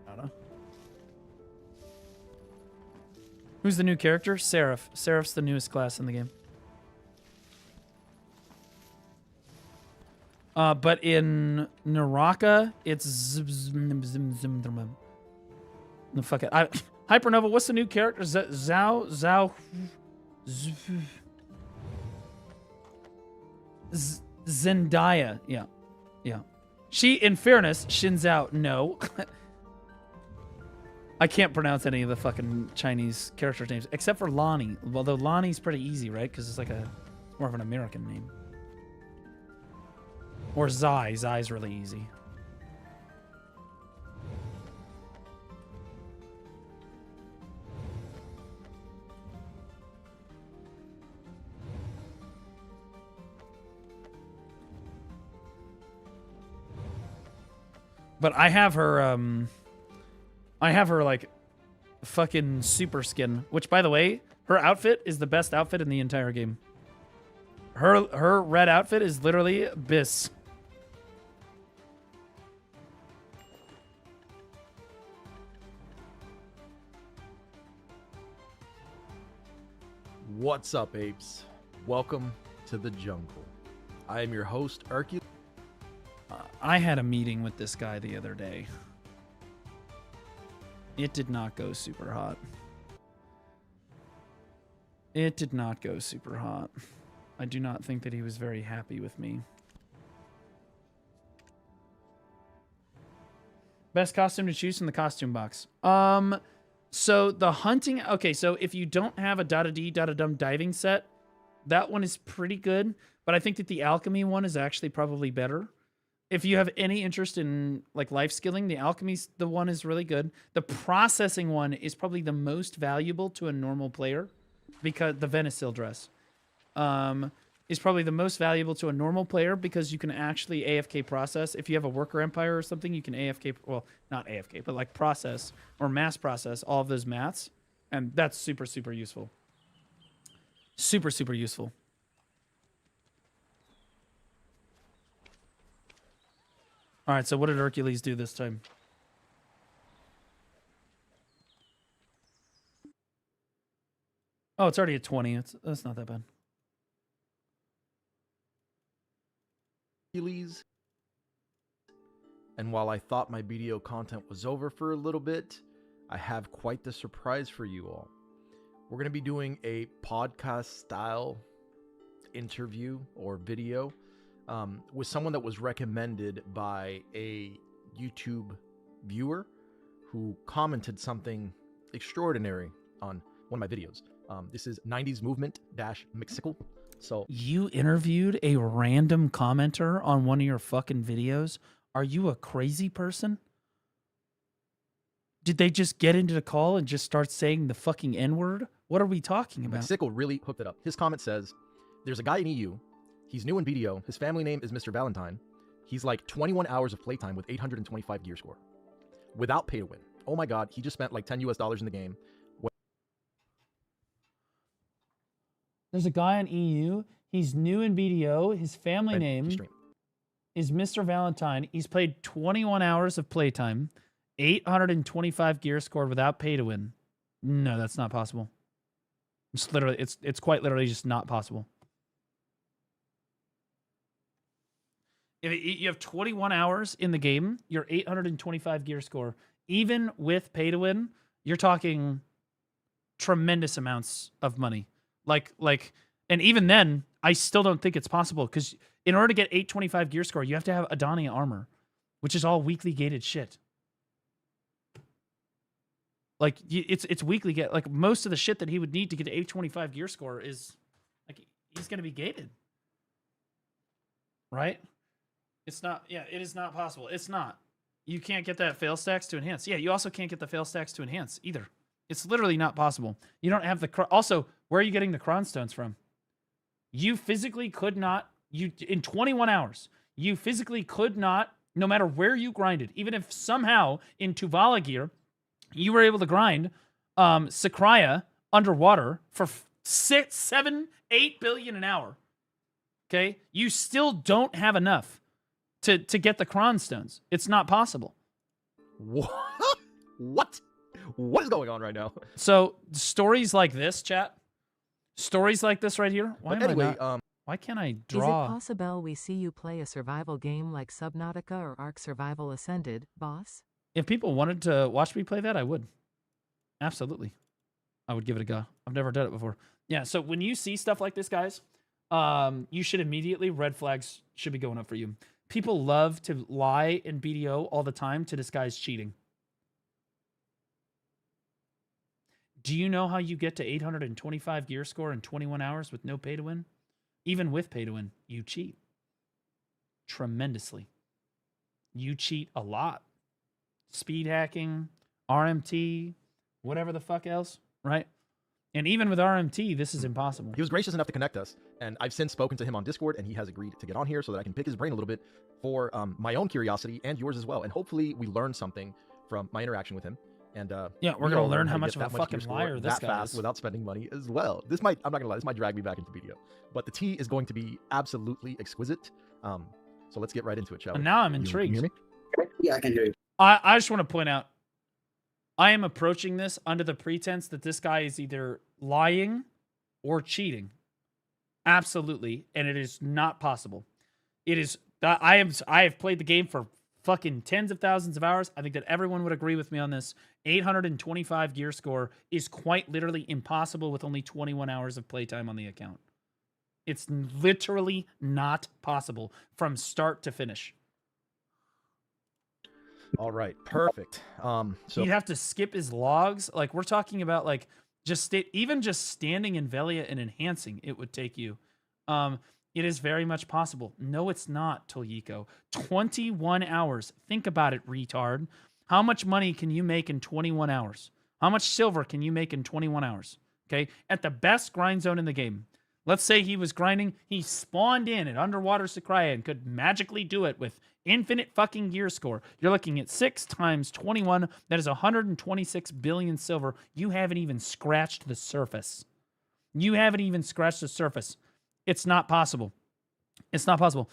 I don't know. Who's the new character? Seraph. Seraph's the newest class in the game. But in Naraka, it's No, fuck it. Hypernova, what's the new character? Zendaya. Yeah. Yeah. She, in fairness, Shinzao, no. I can't pronounce any of the fucking Chinese characters' names, except for Lonnie. Although Lonnie's pretty easy, right? Because it's like more of an American name. Or Zai. Zai's really easy. But I have her, like, fucking super skin. Which, by the way, her outfit is the best outfit in the entire game. Her red outfit is literally Biss. What's up, apes? Welcome to the jungle. I am your host, Hercules. I had a meeting with this guy the other day. It did not go super hot. It did not go super hot. I do not think that he was very happy with me. Best costume to choose from the costume box. So the hunting... Okay, so if you don't have a da-da-dee, da-da-dum diving set, that one is pretty good. But I think that the alchemy one is actually probably better. If you have any interest in like life skilling, the alchemy's the one is really good. The processing one is probably the most valuable to a normal player, because the Venesil dress is probably the most valuable to a normal player because you can actually AFK process. If you have a worker empire or something, you can AFK, well, not AFK, but like process or mass process all of those maths, and that's super, super useful. Super, super useful. All right, so what did Hercules do this time? Oh, it's already at 20. That's not that bad. Hercules. And while I thought my BDO content was over for a little bit, I have quite the surprise for you all. We're going to be doing a podcast-style interview or video with someone that was recommended by a YouTube viewer who commented something extraordinary on one of my videos. This is 90s Movement-Mixicle. So you interviewed a random commenter on one of your fucking videos? Are you a crazy person? Did they just get into the call and just start saying the fucking N-word? What are we talking about? Mixicle really hooked it up. His comment says, there's a guy in EU. He's new in BDO. His family name is Mr. Valentine. He's like 21 hours of playtime with 825 gear score. Without pay to win. Oh my god, he just spent like $10 US in the game. There's a guy in EU. He's new in BDO. His family name is Mr. Valentine. He's played 21 hours of playtime. 825 gear scored without pay to win. No, that's not possible. It's literally, it's quite literally just not possible. If you have 21 hours in the game, your 825 gear score, even with pay to win, you're talking tremendous amounts of money. And even then, I still don't think it's possible, because in order to get 825 gear score, you have to have Adania armor, which is all weekly gated shit. Like, it's weekly get. Like, most of the shit that he would need to get to 825 gear score is, like, he's going to be gated. Right? It's not, yeah, it is not possible. It's not. You can't get that fail stacks to enhance. Yeah, you also can't get the fail stacks to enhance either. It's literally not possible. You don't have the... Also, where are you getting the cron stones from? You physically could not... In 21 hours, you physically could not, no matter where you grinded, even if somehow in Tuvala gear, you were able to grind Sakraya underwater for 6, 7, 8 billion an hour. Okay? You still don't have enough to get the cron stones. It's not possible. What? What? What is going on right now? So stories like this, chat. Stories like this right here. Why why can't I draw? Is it possible we see you play a survival game like Subnautica or Ark Survival Ascended, boss? If people wanted to watch me play that, I would. Absolutely. I would give it a go. I've never done it before. Yeah, so when you see stuff like this, guys, you should immediately, red flags should be going up for you. People love to lie in BDO all the time to disguise cheating. Do you know how you get to 825 gear score in 21 hours with no pay to win? Even with pay to win, you cheat. Tremendously. You cheat a lot. Speed hacking, RMT, whatever the fuck else, right? And even with RMT, this is impossible. He was gracious enough to connect us, and I've since spoken to him on Discord, and he has agreed to get on here so that I can pick his brain a little bit for my own curiosity and yours as well. And hopefully we learn something from my interaction with him. And yeah, we're gonna learn how much of a fucking liar this guy is without spending money as well. This might, I'm not gonna lie, this might drag me back into BDO, but the tea is going to be absolutely exquisite. So let's get right into it, shall we? And now I'm intrigued. Can you hear me? Yeah, I can hear you. I just want to point out, I am approaching this under the pretense that this guy is either lying or cheating. Absolutely. And it is not possible. It is, I have played the game for fucking tens of thousands of hours. I think that everyone would agree with me on this. 825 gear score is quite literally impossible with only 21 hours of playtime on the account. It's literally not possible from start to finish. All right, perfect. So you'd have to skip his logs. Like, we're talking about like even just standing in Velia and enhancing, it would take you. It is very much possible. No, it's not, Tolyiko. 21 hours. Think about it, retard. How much money can you make in 21 hours? How much silver can you make in 21 hours? Okay, at the best grind zone in the game. Let's say he was grinding, he spawned in at Underwater Sakraya and could magically do it with infinite fucking gear score. You're looking at 6 times 21. That is 126 billion silver. You haven't even scratched the surface. You haven't even scratched the surface. It's not possible. It's not possible.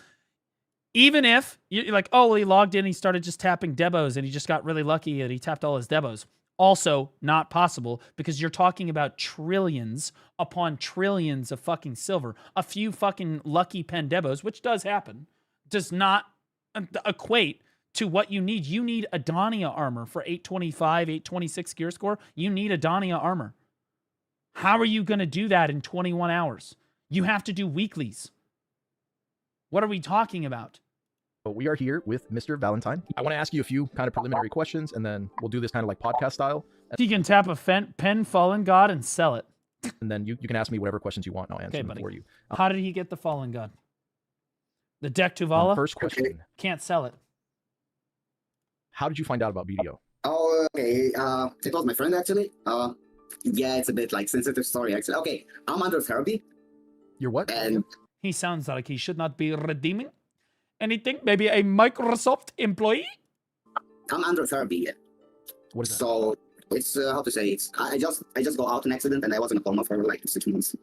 Even if you're like, oh, well, he logged in, he started just tapping debos, and he just got really lucky and he tapped all his debos. Also not possible, because you're talking about trillions upon trillions of fucking silver. A few fucking lucky pen debos, which does happen, does not equate to what you need. You need Adania armor for 825, 826 gear score. You need Adania armor. How are you going to do that in 21 hours? You have to do weeklies. What are we talking about? But we are here with Mr. Valentine. I want to ask you a few kind of preliminary questions, and then we'll do this kind of like podcast style. You can tap a pen Fallen God and sell it. And then you can ask me whatever questions you want, and I'll answer them for you. How did he get the Fallen God? The deck Tuvala? First question. Can't sell it. How did you find out about BDO? Oh, okay. It was my friend, actually. Yeah, it's a bit like sensitive story, actually. Okay, I'm under therapy. You're what? And he sounds like he should not be redeeming anything. Maybe a Microsoft employee? I'm under therapy. Yeah. What is that? So it's how to say it. I just got out an accident and I was in a coma for like 6 months.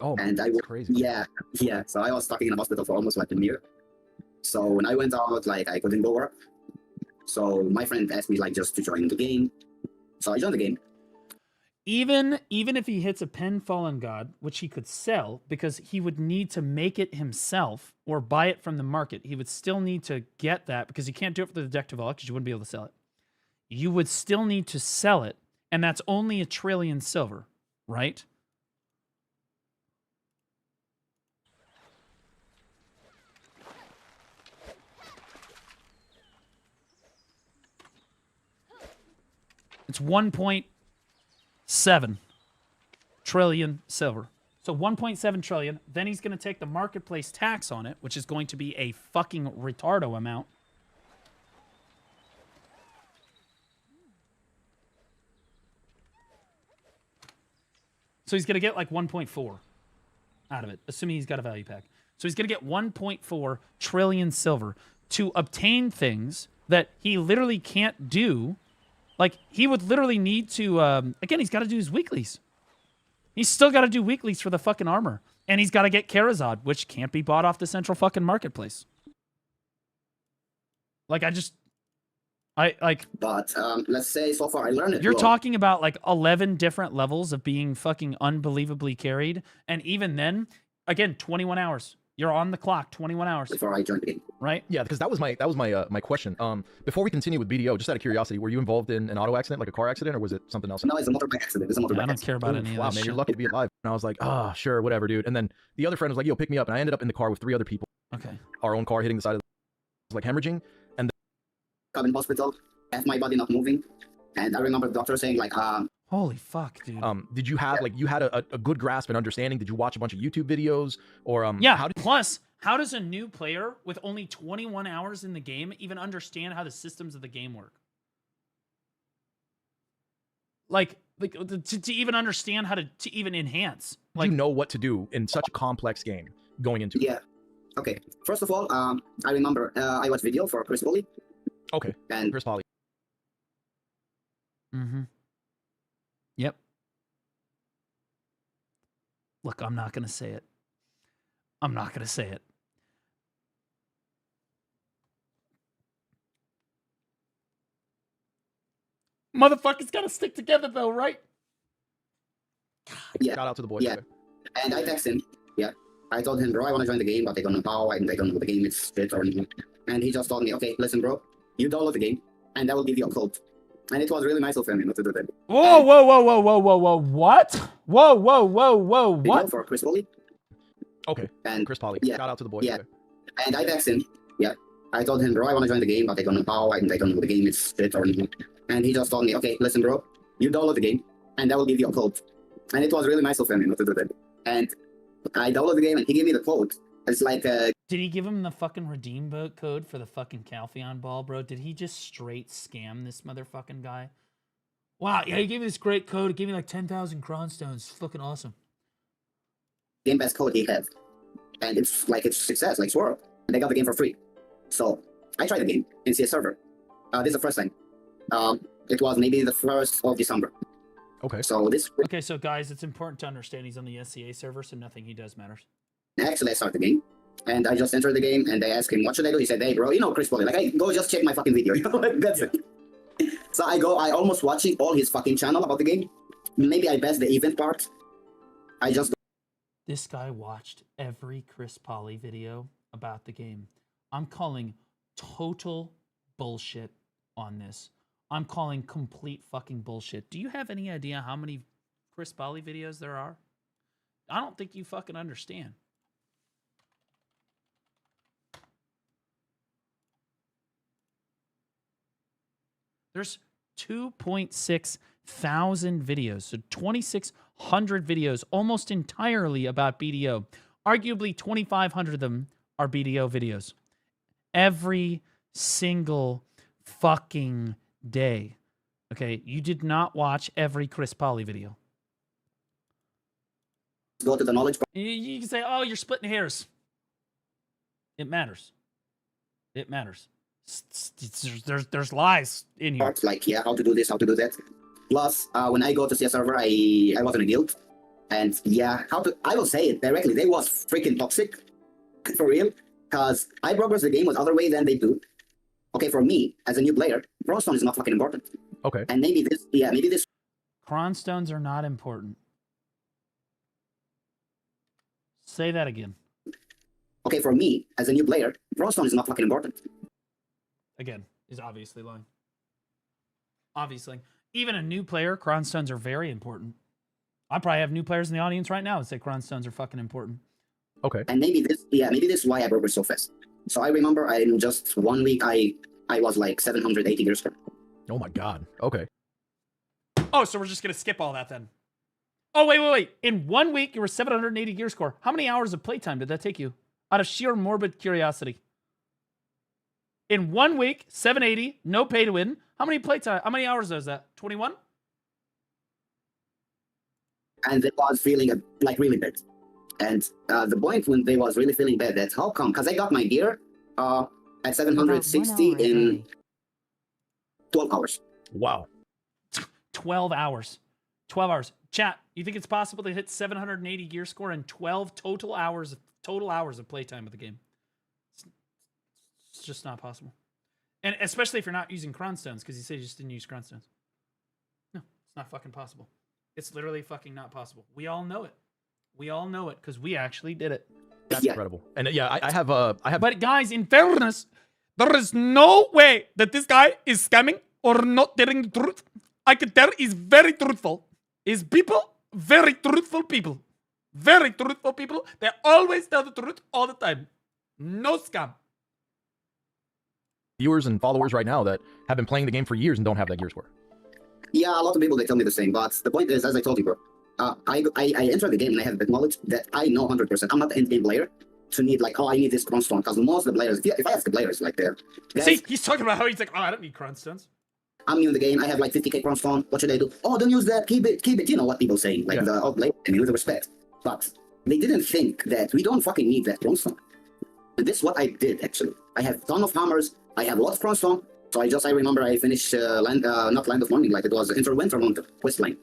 Oh, and I was crazy. Yeah. So I was stuck in a hospital for almost like a year. So when I went out, like I couldn't go work. So my friend asked me like just to join the game. So I joined the game. Even if he hits a pen Fallen God, which he could sell, because he would need to make it himself or buy it from the market, he would still need to get that, because you can't do it for the deck to Vala, because you wouldn't be able to sell it. You would still need to sell it, and that's only 1 trillion silver, right? It's 1.7 trillion silver. So 1.7 trillion. Then he's going to take the marketplace tax on it, which is going to be a fucking retardo amount. So he's going to get like 1.4 out of it, assuming he's got a value pack. So he's going to get 1.4 trillion silver to obtain things that he literally can't do. Like, he would literally need to, again, he's got to do his weeklies. He's still got to do weeklies for the fucking armor. And he's got to get Karazad, which can't be bought off the central fucking marketplace. Like, But, let's say so far I learned it. You're talking about, like, 11 different levels of being fucking unbelievably carried. And even then, again, 21 hours. You're on the clock, 21 hours. Before I joined the game. Right? Yeah, because that was my my question. Before we continue with BDO, just out of curiosity, were you involved in an auto accident, like a car accident, or was it something else? No, it's a motorbike accident. It's a motorbike. I don't care about any of Wow, this man, shit. you're lucky to be alive. And I was like, ah, sure, whatever, dude. And then the other friend was like, yo, pick me up. And I ended up in the car with 3 other people. Okay. Our own car hitting the side of the, like hemorrhaging. And I'm in hospital, have my body not moving, and I remember the doctor saying like, holy fuck, dude. Did you have like you had a good grasp and understanding? Did you watch a bunch of YouTube videos or Yeah. How did Plus, how does a new player with only 21 hours in the game even understand how the systems of the game work? Like to even understand how to even enhance. you know what to do in such a complex game going into? yeah. Okay. First of all, I remember I watched video for Chris Bully. Okay. And Chris Polly. Mm-hmm. Yep. Look, I'm not gonna say it. I'm not gonna say it. Motherfuckers gotta stick together though, right? Yeah. Shout out to the boys. Yeah. And I texted him. Yeah. I told him, bro, I want to join the game, but I don't know how. I don't know the game is fit or anything. And he just told me, okay, listen, bro, you download the game, and I will give you a code. And it was really nice of him, to do that. Whoa, whoa, whoa, whoa, whoa, whoa, whoa, what? Whoa, whoa, whoa, whoa, what? For Chris Polly. Okay. And Chris Polly. Yeah. Shout out to the boys. Yeah. Okay. And I texted him. Yeah. I told him, bro, I want to join the game, but I don't know how. I don't know the game is fit or anything. And he just told me, okay, listen, bro, you download the game, and I will give you a code. And it was really nice of him, to do that. And I downloaded the game, and he gave me the code. It's like Did he give him the fucking redeem boat code for the fucking Calpheon ball, bro? Did he just straight scam this motherfucking guy? Wow, yeah, he gave me this great code. It gave me like 10,000 cronstones. Fucking awesome. Game Pass code he had. And it's like it's success, like Swirl. And they got the game for free. So I tried the game in CS server. This is the first time. It was maybe the 1st of December. Okay. So this Okay, so guys, it's important to understand he's on the SCA server, so nothing he does matters. actually I started the game. And I just entered the game and they asked him, what should I do? He said, hey bro, you know Chris Polly. Like, hey, go just check my fucking video. That's it. So I almost watching all his fucking channel about the game. Maybe I passed the event part. I just This guy watched every Chris Polly video about the game. I'm calling total bullshit on this. I'm calling complete fucking bullshit. Do you have any idea how many Chris Polly videos there are? I don't think you fucking understand. There's 2.6 thousand videos, so 2,600 videos, almost entirely about BDO. Arguably 2,500 of them are BDO videos. Every single fucking day. Okay, you did not watch every Chris Polly video. go to the knowledge You can say, oh, you're splitting hairs. It matters. It matters. There's lies in here. part, like, yeah, how to do this, how to do that. Plus, when I go to CS server, I was in a guild. And yeah, I will say it directly, they was freaking toxic. For real. Because I progress the game with other way than they do. Okay, for me, as a new player, Bronstone is not fucking important. Okay. And maybe this Cronstones are not important. Say that again. Okay, for me, as a new player, Bronstone is not fucking important. Again, is obviously lying. Obviously. Even a new player, Cronstones are very important. I probably have new players in the audience right now that say Cronstones are fucking important. Okay. And maybe this is why I progressed so fast. So I remember in just 1 week, I was like 780 gear score. Oh my god. Okay. Oh, so we're just going to skip all that then. Oh, wait. In 1 week, you were 780 gear score. How many hours of playtime did that take you? Out of sheer morbid curiosity. In 1 week, 780, no pay to win. How many playtime? How many hours was that? 21? And they was feeling like really bad. And the point when they was really feeling bad, that's how come? Because I got my gear at 760 in 12 hours. Wow. 12 hours. 12 hours. Chat, you think it's possible to hit 780 gear score in 12 total hours of playtime of the game? It's just not possible. And especially if you're not using Cronstones, because you say you just didn't use Cronstones. No, it's not fucking possible. It's literally fucking not possible. We all know it. We all know it because we actually did it. That's incredible. And yeah, I have. But guys, in fairness, there is no way that this guy is scamming or not telling the truth. I can tell he's very truthful. His people, very truthful people. Very truthful people. They always tell the truth all the time. No scam. Viewers and followers right now that have been playing the game for years and don't have that gear score. Yeah, a lot of people, they tell me the same, but the point is, as I told you, bro, I entered the game and I have the knowledge that I know 100%. I'm not the end-game player to need, like, oh, I need this Crown Stone, because most of the players, if I ask the players, like, they're... See, he's talking about how he's like, oh, I don't need Crown Stones. I'm new in the game, I have, like, 50k Crown Stone, what should I do? Oh, don't use that, keep it. You know what people say, like, the old players, I mean, with respect. But they didn't think that we don't fucking need that Crown Stone. And this is what I did, actually. I have a ton of hammers, I have a lot of Crown Stone, so I remember I finished, not Land of Morning, like, it was Wintermount quest line.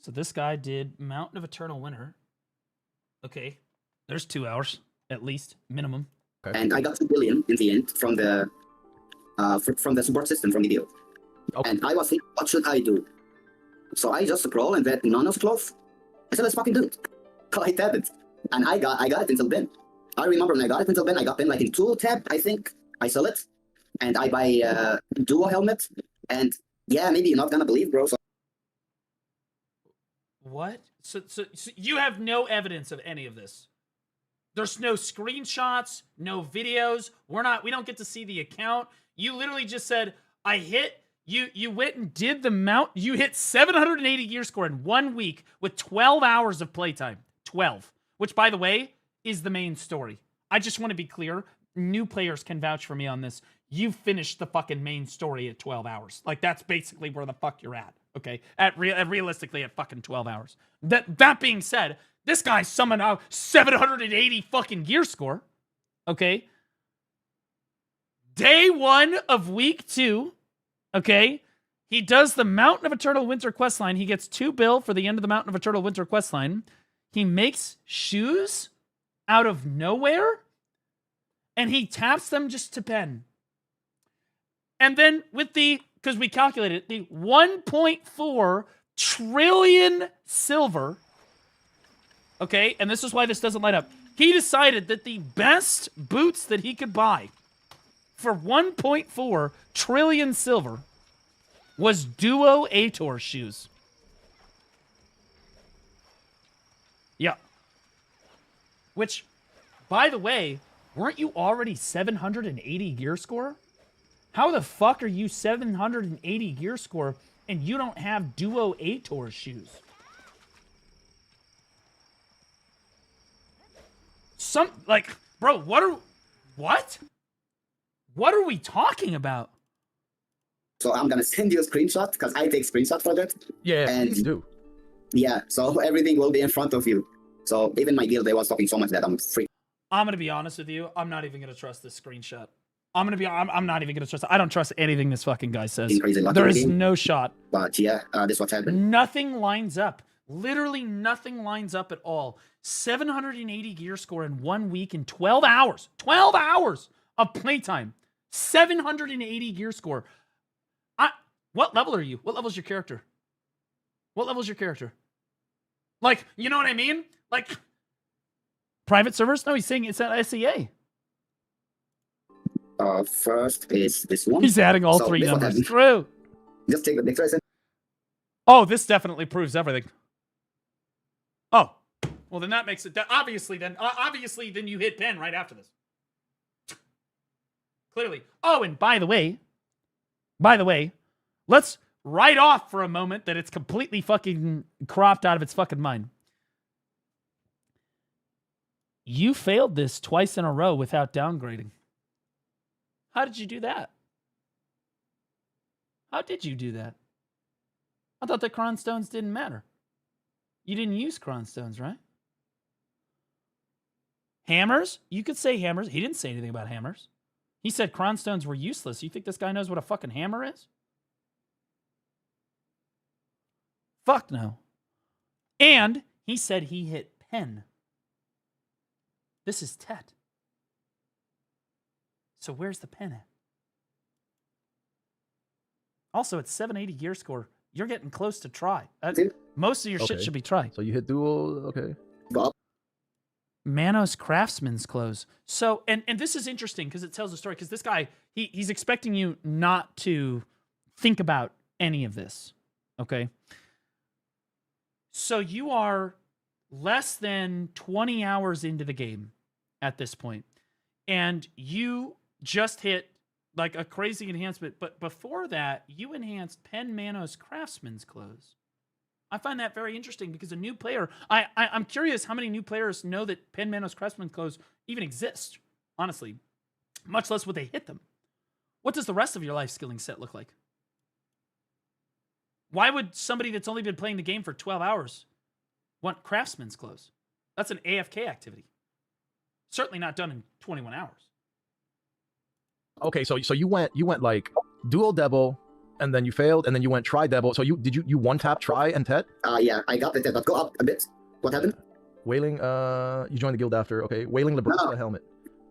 So this guy did Mountain of Eternal Winter. Okay, there's 2 hours, at least, minimum. Okay. And I got 2 billion in the end from the support system from BDO. Okay. And I was thinking, what should I do? So I just scroll and read Nono's clothes. I said, let's fucking do it. So I tabbed it. And I got it until then. I remember when I got it until then, I got in like in 2 tab, I think. I sell it. And I buy duo helmet. And yeah, maybe you're not gonna believe, bro. So what? So you have no evidence of any of this? There's no screenshots, no videos. We don't get to see the account. You literally just said, I hit, you went and did the mount. You hit 780 gear score in 1 week with 12 hours of playtime. 12. Which, by the way, is the main story. I just want to be clear. New players can vouch for me on this. You finished the fucking main story at 12 hours. Like, that's basically where the fuck you're at. Okay? Realistically, at fucking 12 hours. That being said, this guy summoned out 780 fucking gear score. Okay? Day 1 of week 2. Okay? He does the Mountain of Eternal Winter questline. He gets 2 bill for the end of the Mountain of Eternal Winter questline. He makes shoes out of nowhere. And he taps them just to pen. And then with because we calculated the 1.4 trillion silver. Okay, and this is why this doesn't light up. He decided that the best boots that he could buy for 1.4 trillion silver was Duo Ator shoes. Yeah. Which, by the way, weren't you already 780 gear score? How the fuck are you 780 gear score and you don't have Duo Ator shoes? Bro, what? What are we talking about? So I'm gonna send you a screenshot because I take screenshot for that. Yeah, and please do. Yeah, so everything will be in front of you. So even my guild, they was talking so much that I'm free. I'm gonna be honest with you. I'm not even gonna trust this screenshot. I'm not even gonna trust it. I don't trust anything this fucking guy says. There is no shot. But yeah, this is what happened. Nothing lines up. Literally nothing lines up at all. 780 gear score in 1 week in 12 hours. 12 hours of playtime. 780 gear score. What level are you? What level is your character? What level is your character? Like, you know what I mean? Like, private servers? No, he's saying it's at SEA. First is this one. He's adding all 3 numbers. True. Just take the picture. Oh, this definitely proves everything. Oh, well then that makes it. Obviously, then you hit pen right after this. Clearly. Oh, and by the way, let's write off for a moment that it's completely fucking cropped out of its fucking mind. You failed this twice in a row without downgrading. How did you do that? How did you do that? I thought that Cron Stones didn't matter. You didn't use Cron Stones, right? Hammers? You could say hammers. He didn't say anything about hammers. He said Cron Stones were useless. You think this guy knows what a fucking hammer is? Fuck no. And he said he hit pen. This is Tet. So where's the pen at? Also, it's 780 gear score. You're getting close to try. Most of your shit should be try. So you hit dual, okay. Manos Craftsman's clothes. So, and this is interesting because it tells a story, because this guy, he's expecting you not to think about any of this, okay? So you are less than 20 hours into the game at this point, and you just hit like a crazy enhancement, but before that, you enhanced Pen Manos Craftsman's clothes. I find that very interesting because a new player, I'm curious how many new players know that Pen Manos Craftsman's clothes even exist, honestly, much less would they hit them. What does the rest of your life skilling set look like? Why would somebody that's only been playing the game for 12 hours want Craftsman's clothes? That's an AFK activity. Certainly not done in 21 hours. Okay, so you went like dual double, and then you failed, and then you went try double. So you one tap try and Tet? Yeah, I got the Tet, but go up a bit. What happened? Wailing, you joined the guild after. Okay, Wailing Lebrunska helmet.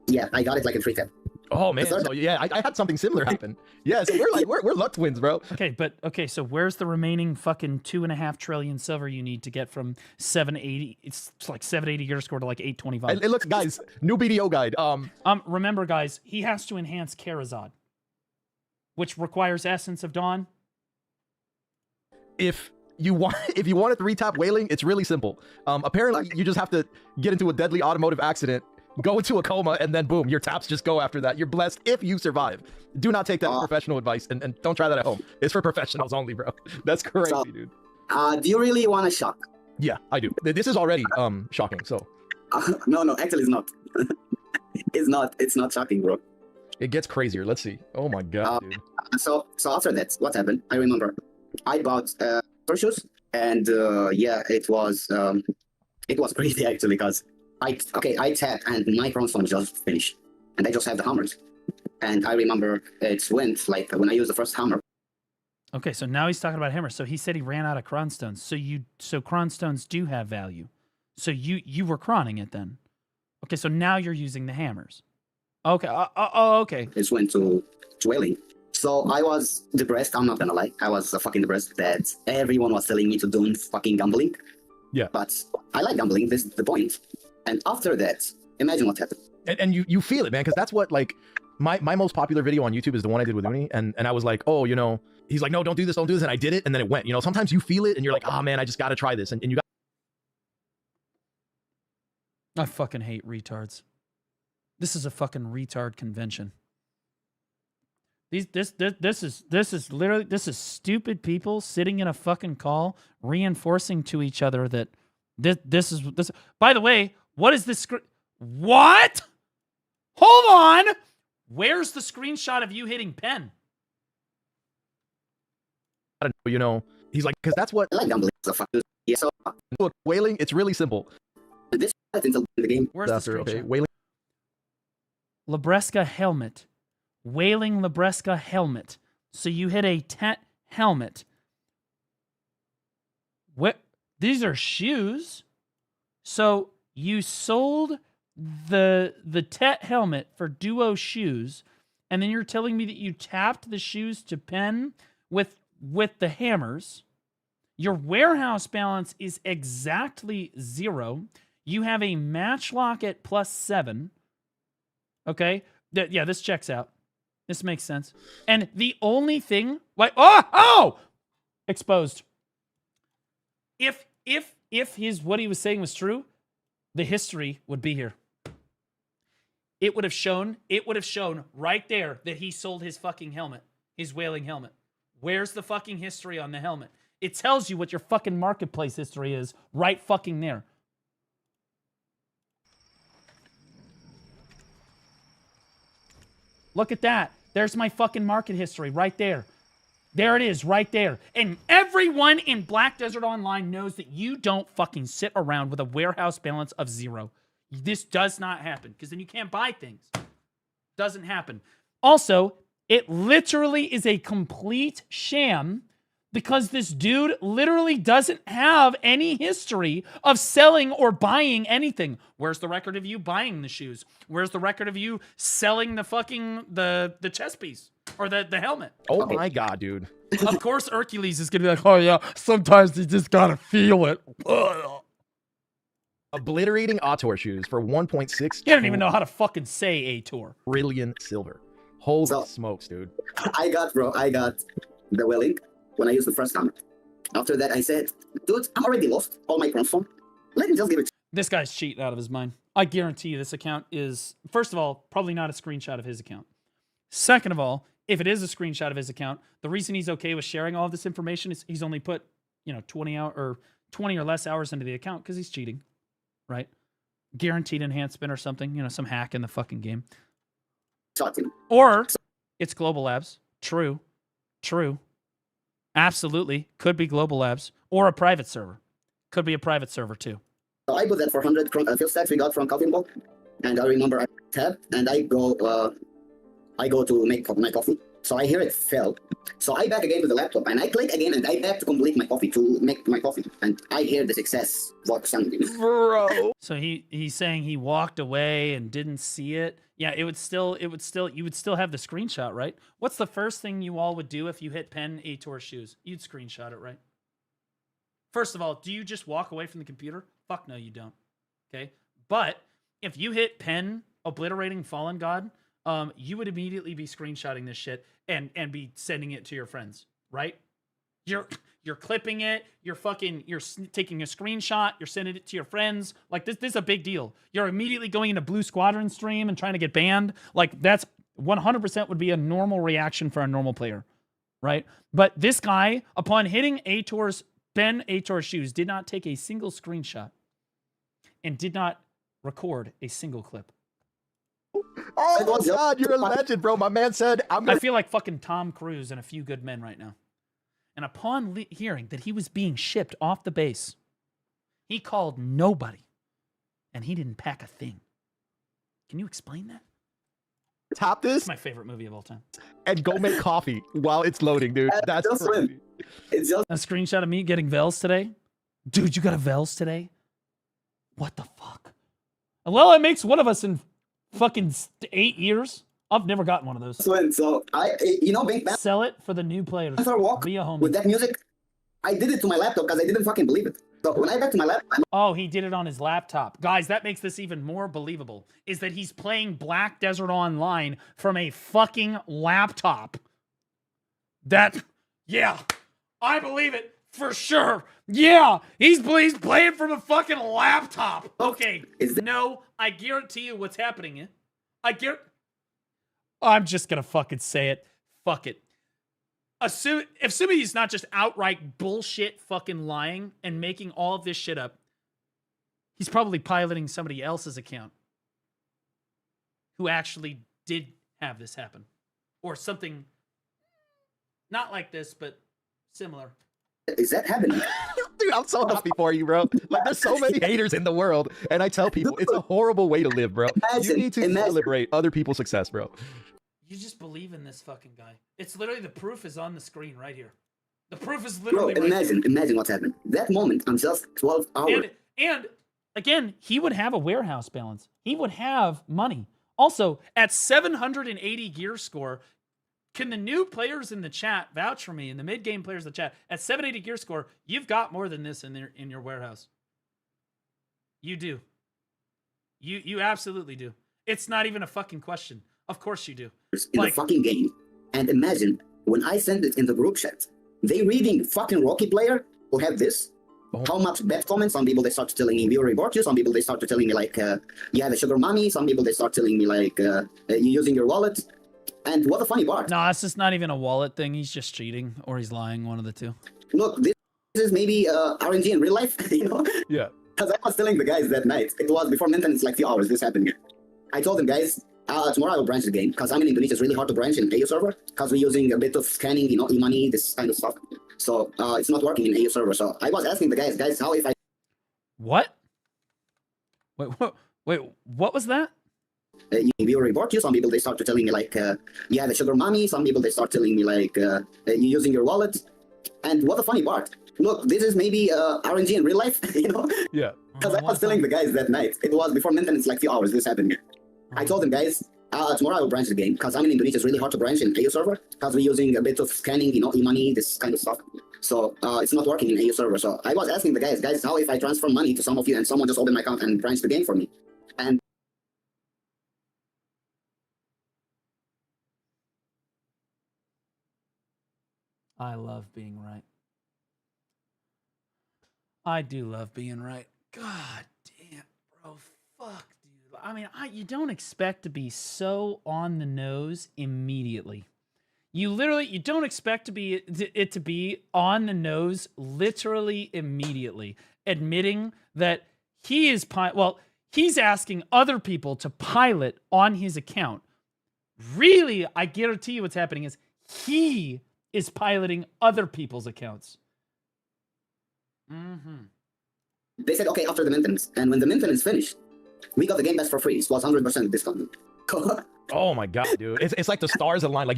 Yeah, I got it like in 3 tap. Oh man, so yeah, I had something similar happen. Yeah, so we're luck twins, bro. Okay, so where's the remaining fucking 2.5 trillion silver you need to get from 780? It's like 780 gear score to like 825. It looks, guys, new BDO guide. Remember, guys, he has to enhance Karazad, which requires Essence of Dawn. If you want to 3-tap Wailing, it's really simple. Apparently, you just have to get into a deadly automotive accident, go into a coma, and then boom, your taps just go after that. You're blessed if you survive. Do not take that as professional advice, and don't try that at home. It's for professionals only, bro. That's crazy, dude. Do you really want to shock? Yeah, I do. This is already shocking, so. No, actually it's not. It's not shocking, bro. It gets crazier. Let's see. Oh my god, dude. So after that, what happened? I remember I bought shoes, and yeah, it was crazy actually, because I tapped and my Crownstone just finished, and I just have the hammers. And I remember it went like when I used the first hammer. Okay, so now he's talking about hammers. So he said he ran out of Cronstones. So Cronstones do have value. So you were cronning it then. Okay, so now you're using the hammers. Okay. Okay. It went to Wailing. So I was depressed. I'm not gonna lie. I was fucking depressed that everyone was telling me to do fucking gambling. Yeah. But I like gambling. This is the point. And after that, imagine what happened. And you feel it, man, because that's what, like, my most popular video on YouTube is the one I did with Uni, and I was like, oh, you know, he's like, no, don't do this, and I did it, and then it went. You know, sometimes you feel it, and you're like, oh man, I just gotta try this, and you got. I fucking hate retards. This is a fucking retard convention. This is literally stupid people sitting in a fucking call reinforcing to each other that this is. By the way, what is this? What? Hold on. Where's the screenshot of you hitting pen? You know, he's like, because that's what. I like gambling. Yeah, so look, Wailing, it's really simple. This until the game. Where's the screenshot? Okay, Wailing. Lebreska helmet. Wailing Lebreska helmet. So you hit a Tet helmet. What? These are shoes. So you sold the Tet helmet for duo shoes, and then you're telling me that you tapped the shoes to pen with the hammers. Your warehouse balance is exactly 0. You have a matchlock at +7. Okay? Yeah, this checks out. This makes sense. And the only thing, like, oh! Exposed. If what he was saying was true, the history would be here. It would have shown right there that he sold his fucking helmet, his Wailing helmet. Where's the fucking history on the helmet? It tells you what your fucking marketplace history is right fucking there. Look at that. There's my fucking market history right there. There it is right there. And everyone in Black Desert Online knows that you don't fucking sit around with a warehouse balance of 0. This does not happen, because then you can't buy things. Doesn't happen. Also, it literally is a complete sham, because this dude literally doesn't have any history of selling or buying anything. Where's the record of you buying the shoes? Where's the record of you selling the fucking the chest piece or the helmet? Oh my god, dude. Of course Hercules is gonna be like, oh yeah, sometimes you just gotta feel it. Obliterating Autor shoes for 1.6. You don't even know how to fucking say Ator. Brilliant silver. Holy smokes, dude. I got the willing when I used the first comment. After that, I said, dude, I'm already lost all my chrome. Let me just give it. This guy's cheating out of his mind. I guarantee you this account is, first of all, probably not a screenshot of his account. Second of all, if it is a screenshot of his account, the reason he's okay with sharing all of this information is he's only put, 20 or less hours into the account because he's cheating, right? Guaranteed enhancement or something, some hack in the fucking game. Or it's Global Labs. True. Absolutely. Could be Global Labs or a private server. Could be a private server too. So I put that 400 field stacks we got from Coffee Bowl, and I remember I tab and I go to make my coffee. So I hear it fell. So I back again with the laptop and I click again and I back to complete my coffee, to make my coffee, and I hear the success. Bro. So he's saying he walked away and didn't see it. Yeah, you would still have the screenshot, right? What's the first thing you all would do if you hit pen Ator shoes? You'd screenshot it, right? First of all, do you just walk away from the computer? Fuck no, you don't. Okay? But if you hit pen obliterating Fallen God, you would immediately be screenshotting this shit and be sending it to your friends, right? You're clipping it, you're taking a screenshot, you're sending it to your friends. Like this is a big deal. You're immediately going into Blue Squadron stream and trying to get banned. Like that's 100% would be a normal reaction for a normal player, right? But this guy, upon hitting Ben Ator's shoes, did not take a single screenshot and did not record a single clip. Oh my God, you're a legend, bro. My man said, I feel like fucking Tom Cruise and A Few Good Men right now. And upon hearing that he was being shipped off the base, he called nobody, and he didn't pack a thing. Can you explain that? Top this. It's my favorite movie of all time. And go make coffee while it's loading, dude. That's crazy. It's just a screenshot of me getting Vels today. Dude, you got a Vels today? What the fuck? Well, it makes one of us in fucking 8 years. I've never gotten one of those. So sell it for the new players. Via home. With that music, I did it to my laptop because I didn't fucking believe it. So when I back to my laptop, oh, he did it on his laptop. Guys, that makes this even more believable. Is that he's playing Black Desert Online from a fucking laptop. Yeah, I believe it for sure. Yeah, he's playing from a fucking laptop. Okay, no, I guarantee you what's happening. I'm just gonna fucking say it. Fuck it. Assuming he's not just outright bullshit fucking lying and making all of this shit up, he's probably piloting somebody else's account who actually did have this happen. Or something not like this, but similar. Is that happening? Dude, I'm so happy for you, bro. Like, there's so many haters in the world, and I tell people it's a horrible way to live, bro. You need to celebrate other people's success, bro. You just believe in this fucking guy. It's literally, the proof is on the screen right here. The proof is literally bro, imagine what's happened. That moment, I'm just 12 hours. And again, he would have a warehouse balance. He would have money. Also, at 780 gear score, can the new players in the chat vouch for me, and the mid-game players in the chat, at 780 gear score, you've got more than this in your warehouse. You do. You absolutely do. It's not even a fucking question. Of course you do. In the fucking game. And imagine when I send it in the group chat, they reading fucking Rocky player who have this. How much bad comments? Some people they start telling me we reward you. Some people they start telling me like you have a sugar mommy. Some people they start telling me like you're using your wallet. And what the funny part? No, it's just not even a wallet thing. He's just cheating or he's lying. One of the two. Look, this is maybe RNG in real life. You know? Yeah. Because I was telling the guys that night. It was before maintenance, like few hours. This happened here. I told them, guys, tomorrow I will branch the game because I'm in Indonesia. It's really hard to branch in AU server because we're using a bit of scanning, e-money, this kind of stuff. So it's not working in AU server. So I was asking the guys, how if I... What? Wait, what was that? We report you. Some people they start telling me like you have a sugar mommy. Some people they start telling me like you're using your wallet. And what the funny part? Look, this is maybe RNG in real life, you know? Yeah. Because I was telling the guys that night. It was before maintenance, like few hours. This happened here. I told them, guys, tomorrow I will branch the game because I'm in Indonesia. It's really hard to branch in AU server because we're using a bit of scanning, e-money, this kind of stuff. So it's not working in AU server. So I was asking the guys, how if I transfer money to some of you and someone just opened my account and runs the game for me? And I love being right. I do love being right. God damn, bro. Fuck, dude. I mean, you don't expect to be so on the nose immediately. You don't expect it to be on the nose literally immediately, admitting that he is he's asking other people to pilot on his account. Really, I guarantee you what's happening is he is piloting other people's accounts. They said, okay, after the maintenance. And when the maintenance finished, we got the Game Pass for free. It was 100% discount. Oh my god, dude. It's like the stars align. Like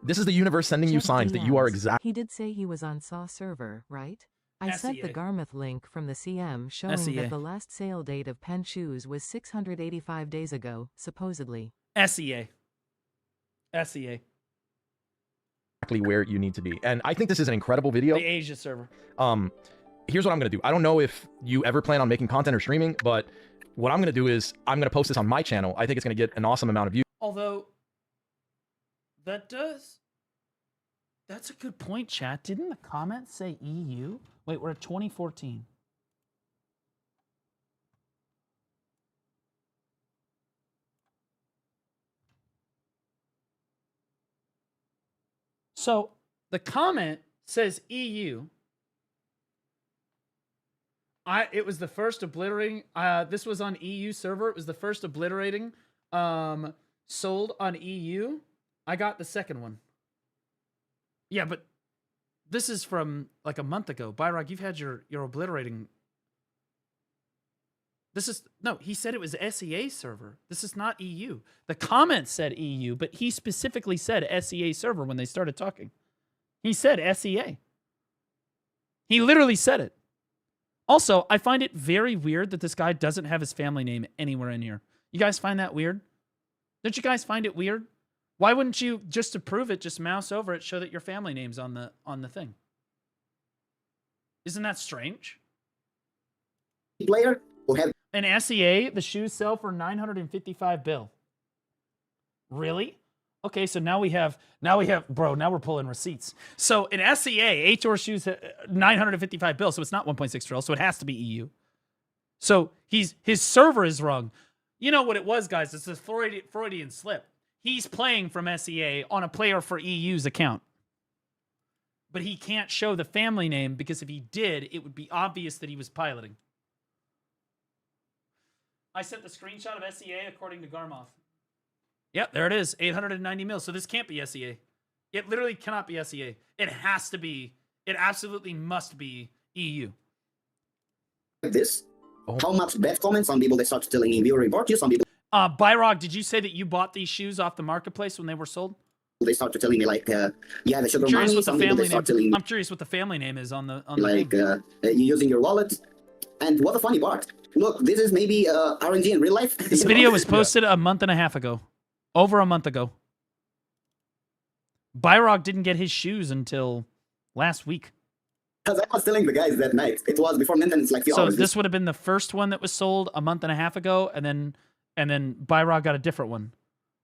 this is the universe sending you signs that you are exact. He did say he was on SAW server, right? I sent the Garmouth link from the CM showing that the last sale date of Pen shoes was 685 days ago, supposedly. SEA. Exactly where you need to be. And I think this is an incredible video. The Asia server. Here's what I'm going to do. I don't know if you ever plan on making content or streaming, but what I'm going to do is I'm going to post this on my channel. I think it's going to get an awesome amount of views. Although, that's a good point, chat. Didn't the comment say EU? Wait, we're at 2014. So, the comment says EU. It was the first obliterating. This was on EU server. It was the first obliterating sold on EU. I got the second one. Yeah, but this is from like a month ago. Byrog, you've had your obliterating. He said it was SEA server. This is not EU. The comment said EU, but he specifically said SEA server when they started talking. He said SEA. He literally said it. Also, I find it very weird that this guy doesn't have his family name anywhere in here. You guys find that weird? Don't you guys find it weird? Why wouldn't you, just to prove it, just mouse over it, show that your family name's on the thing? Isn't that strange? Player will have an SEA, the shoes sell for 955 bill. Really? Okay, so now we have, bro, now we're pulling receipts. So in SEA, HOR shoes, 955 bill, so it's not 1.6 trill, so it has to be EU. So his server is wrong. You know what it was, guys? It's a Freudian slip. He's playing from SEA on a player for EU's account. But he can't show the family name because if he did, it would be obvious that he was piloting. I sent the screenshot of SEA according to Garmoth. Yep, there it is, 890 mil. So this can't be SEA. It literally cannot be SEA. It has to be. It absolutely must be EU. This. How much bad comments? Some people, they start telling me, we will report you. Some people. Byrog, did you say that you bought these shoes off the marketplace when they were sold? They start to telling me like, you have a sugar money. Some people, they start telling me. I'm curious what the family name is on the like, you're using your wallet. And what the funny part? Look, this is maybe RNG in real life. This video was posted a month and a half ago. Over a month ago. Byrog didn't get his shoes until last week. Because I was telling the guys that night. It was before maintenance, like few hours. So this would have been the first one that was sold a month and a half ago, and then Byrog got a different one.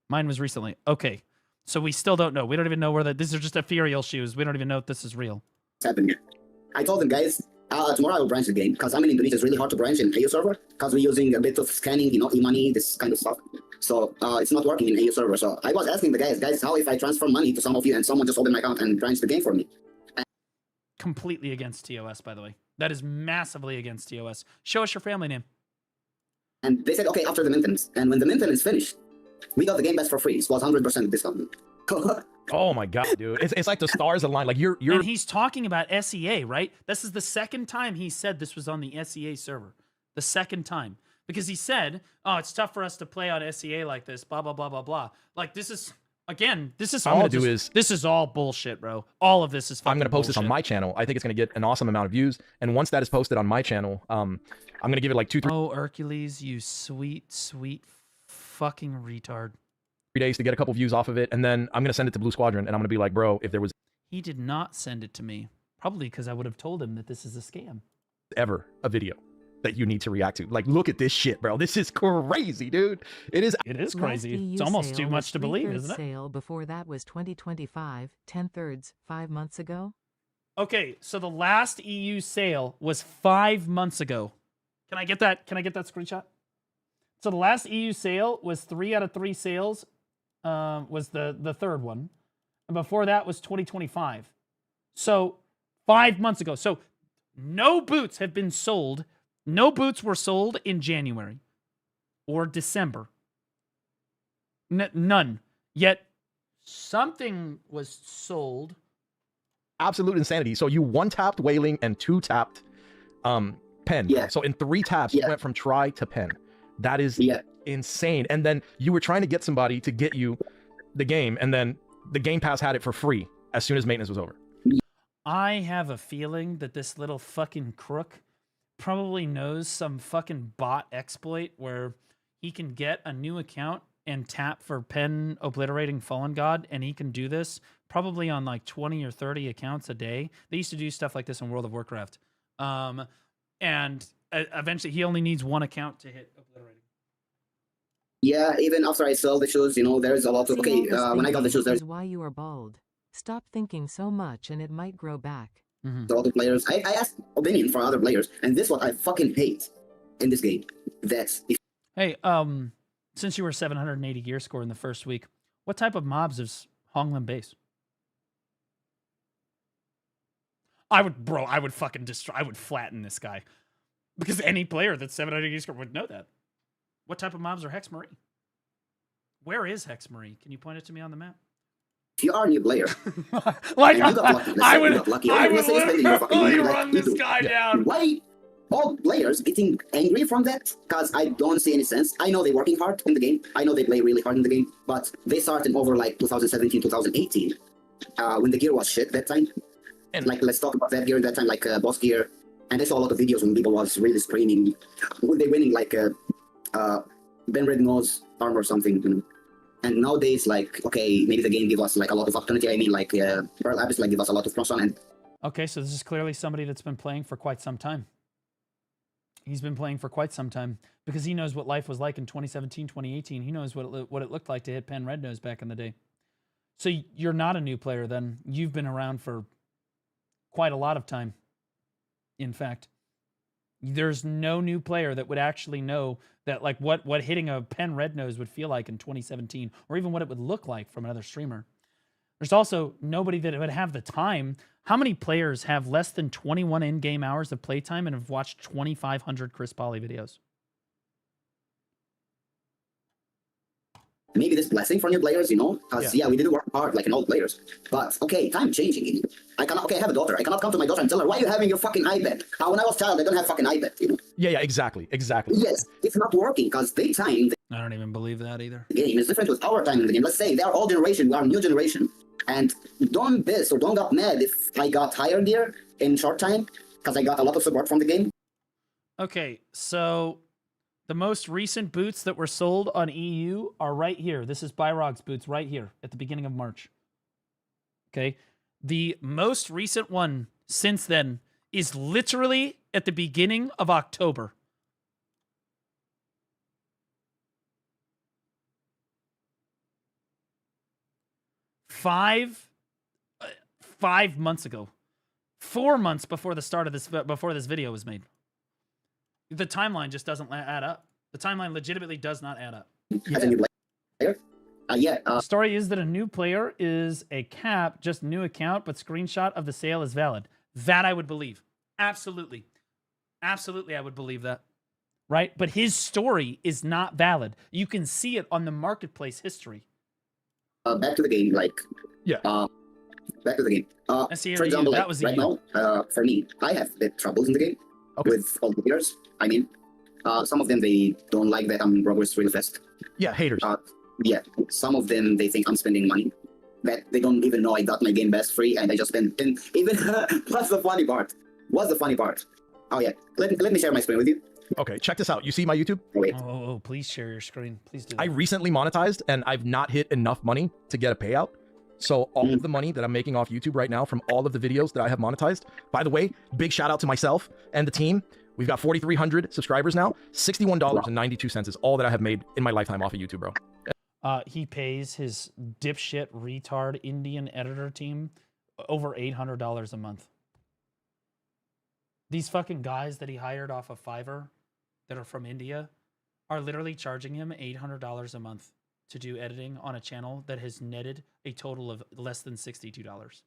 Mine was recently. Okay. So we still don't know. We don't even know where these are just ethereal shoes. We don't even know if this is real. What's happening here? I told them, guys, tomorrow I will branch the game. Because I'm in Indonesia, it's really hard to branch in AU server. Because we're using a bit of scanning, e-money, this kind of stuff. So it's not working in AU server. So I was asking the guys, how if I transfer money to some of you and someone just opened my account and branch the game for me? Completely against TOS, by the way. That is massively against TOS. Show us your family name. And they said, okay, after the maintenance. And when the maintenance finished, we got the Game Pass for free. It was 100% discount. Oh my god, dude. It's like the stars align. Like you're And he's talking about SEA, right? This is the second time he said this was on the SEA server. The second time. Because he said, oh, it's tough for us to play on SEA like this, blah, blah, blah, blah, blah. Like, this is, again, this is all this is all bullshit, bro. All of this is fucking I'm going to post bullshit. this on my channel. I think it's going to get an awesome amount of views. And once that is posted on my channel, I'm going to give it like 2-3 Oh, Hercules, you sweet, sweet fucking retard. days to get a couple views off of it. And then I'm going to send it to Blue Squadron. And I'm going to be like, bro, if there was... He did not send it to me. Probably because I would have told him that this is a scam. Ever a video that you need to react to. Like, look at this shit, bro. This is crazy, dude. It is crazy. It's almost too much to believe, isn't it? Sale before that was 2025, 10/3, 5 months ago. Okay, so the last EU sale was 5 months ago. Can I get that? Can I get that screenshot? So the last EU sale was 3 out of 3 sales. Was the third one, and before that was 2025. So 5 months ago. So no boots have been sold. No boots were sold in January or December. None. Yet something was sold. Absolute insanity. So you 1-tapped Wailing and 2-tapped Pen. Yeah. So in 3 taps, you went from try to Pen. That is insane. And then you were trying to get somebody to get you the game, and then the Game Pass had it for free as soon as maintenance was over. I have a feeling that this little fucking crook probably knows some fucking bot exploit where he can get a new account and tap for Pen obliterating Fallen God, and he can do this probably on like 20 or 30 accounts a day. They used to do stuff like this in World of Warcraft. And eventually he only needs 1 account to hit obliterating. Yeah, even after I sell the shoes, you know, there's a lot of... Okay, when I got the shoes, there's... Is why you are bald. Stop thinking so much and it might grow back. To other players. I asked opinion for other players, and this is what I fucking hate in this game. That's... Hey, since you were 780 gear score in the first week, what type of mobs is Honglim base? I would fucking destroy, I would flatten this guy. Because any player that's 700 gear score would know that. What type of mobs are Hex Marie? Where is Hex Marie? Can you point it to me on the map? If you are a new player, like I would literally run this guy down. Why all players getting angry from that? Because I don't see any sense. I know they're working hard in the game. I know they play really hard in the game, but they started over like 2017, 2018, when the gear was shit that time. And like, let's talk about that gear that time, like boss gear. And I saw a lot of videos when people was really screaming when they winning like Ben Red Nose armor or something. You know? And nowadays, like, okay, maybe the game give us like a lot of opportunity. I mean, like Pearl Abyss like give us a lot of cross on. And okay, so this is clearly somebody that's been playing for quite some time. He's been playing for quite some time because he knows what life was like in 2017, 2018. He knows what it looked like to hit Pen Red Nose back in the day. So you're not a new player then. You've been around for quite a lot of time. In fact, there's no new player that would actually know that, like, what hitting a Pen Red Nose would feel like in 2017, or even what it would look like from another streamer. There's also nobody that would have the time. How many players have less than 21 in-game hours of playtime and have watched 2,500 Chris Polly videos? maybe this blessing for new players, you know, because yeah, we didn't work hard like in old players. But okay, time changing. I cannot. Okay, I have a daughter. I cannot come to my daughter and tell her, why are you having your fucking iPad? When I was a child, I don't have fucking iPad. You know. Yeah, exactly. Yes, it's not working because they time. I don't even believe that either. The game is different with our time in the game. Let's say they are old generation, we are new generation, and don't piss or don't get mad if I got higher gear in short time because I got a lot of support from the game. Okay, so the most recent boots that were sold on EU are right here. This is Byrog's boots right here at the beginning of March. Okay, the most recent one since then is literally at the beginning of October. Five months ago, 4 months before the start of this, before this video was made. The timeline just doesn't add up. The timeline legitimately does not add up. As a new player? The story is that a new player is a cap, just new account, but screenshot of the sale is valid. That I would believe. Absolutely. Absolutely, I would believe that. Right? But his story is not valid. You can see it on the marketplace history. Back to the game, like... Yeah. Back to the game. For example, like, right now, for me, I have bit troubles in the game with all the players. I mean, some of them, they don't like that I'm progress really fast. Yeah, haters. Yeah, some of them, they think I'm spending money. That they don't even know I got my game best free and I just spent... And even, what's the funny part? Oh yeah, let me share my screen with you. Okay, check this out. You see my YouTube? Wait. Oh, please share your screen. Please do that. I recently monetized and I've not hit enough money to get a payout. So all of the money that I'm making off YouTube right now from all of the videos that I have monetized, by the way, big shout out to myself and the team. We've got 4,300 subscribers now. $61.92 is all that I have made in my lifetime off of YouTube, bro. He pays his dipshit retard Indian editor team over $800 a month. These fucking guys that he hired off of Fiverr that are from India are literally charging him $800 a month to do editing on a channel that has netted a total of less than $62.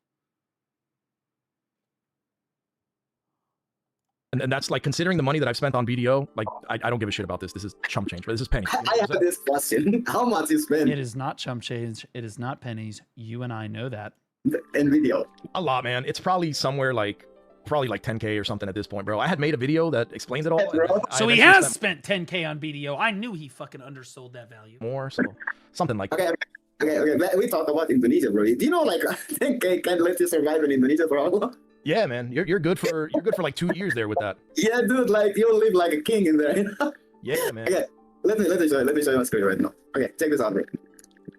And that's like, considering the money that I've spent on BDO, like, I don't give a shit about this. This is chump change, but this is pennies. I have this question. How much you spend? It is not chump change. It is not pennies. You and I know that. In video. A lot, man. It's probably somewhere like, probably like 10K or something at this point, bro. I had made a video that explained it all. So he has spent 10K on BDO. I knew he fucking undersold that value. More, so something like that. Okay. We talked about Indonesia, bro. Do you know, like, 10K can let you survive in Indonesia for how long? Yeah, man. You're good for like 2 years there with that. Yeah, dude. Like, you live like a king in there. Yeah, man. Okay, let me show you my screen right now. Okay, check this out, bro.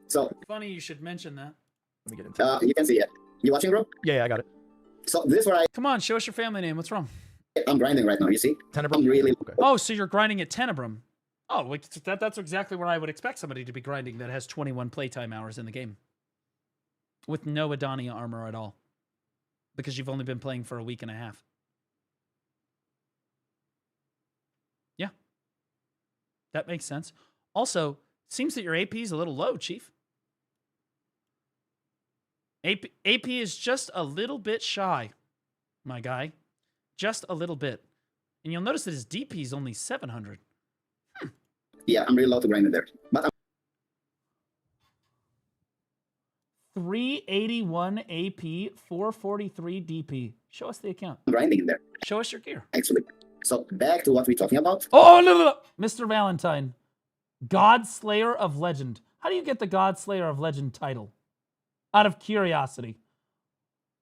So funny you should mention that. Let me get into you can see it. You watching, bro? Yeah, I got it. So this is where Come on, show us your family name. What's wrong? I'm grinding right now, you see? Tenebrum? I'm really... Okay. Oh, so you're grinding at Tenebrum. Oh, wait, that's exactly where I would expect somebody to be grinding that has 21 playtime hours in the game. With no Adania armor at all. Because you've only been playing for a week and a half. Yeah. That makes sense. Also, seems that your AP is a little low, Chief. AP is just a little bit shy, my guy. Just a little bit. And you'll notice that his DP is only 700. Yeah, I'm really low to grind in there. But I'm 381 AP, 443 DP. Show us the account. grinding in there, Show us your gear. actually. So back to what we're talking about. Oh, no. Mr. Valentine. God Slayer of Legend. How do you get the God Slayer of Legend title? Out of curiosity.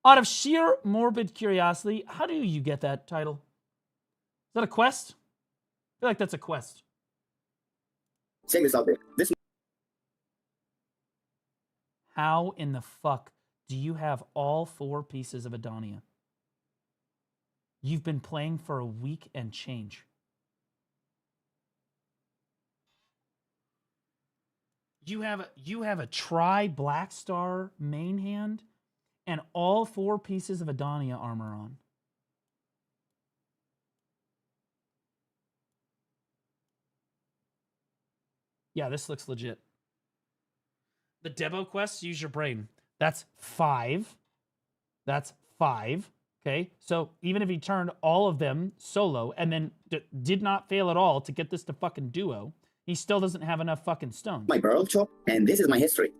Out of sheer morbid curiosity, how do you get that title? Is that a quest? I feel like that's a quest. Check this out, bro. This... How in the fuck do you have all 4 pieces of Adania? You've been playing for a week and change. You have a Tri Black Star main hand and all 4 pieces of Adania armor on. Yeah, this looks legit. The Debo quests, use your brain. That's 5. That's 5. Okay, so even if he turned all of them solo and then did not fail at all to get this to fucking duo, he still doesn't have enough fucking stones. My barrel chop, and this is my history.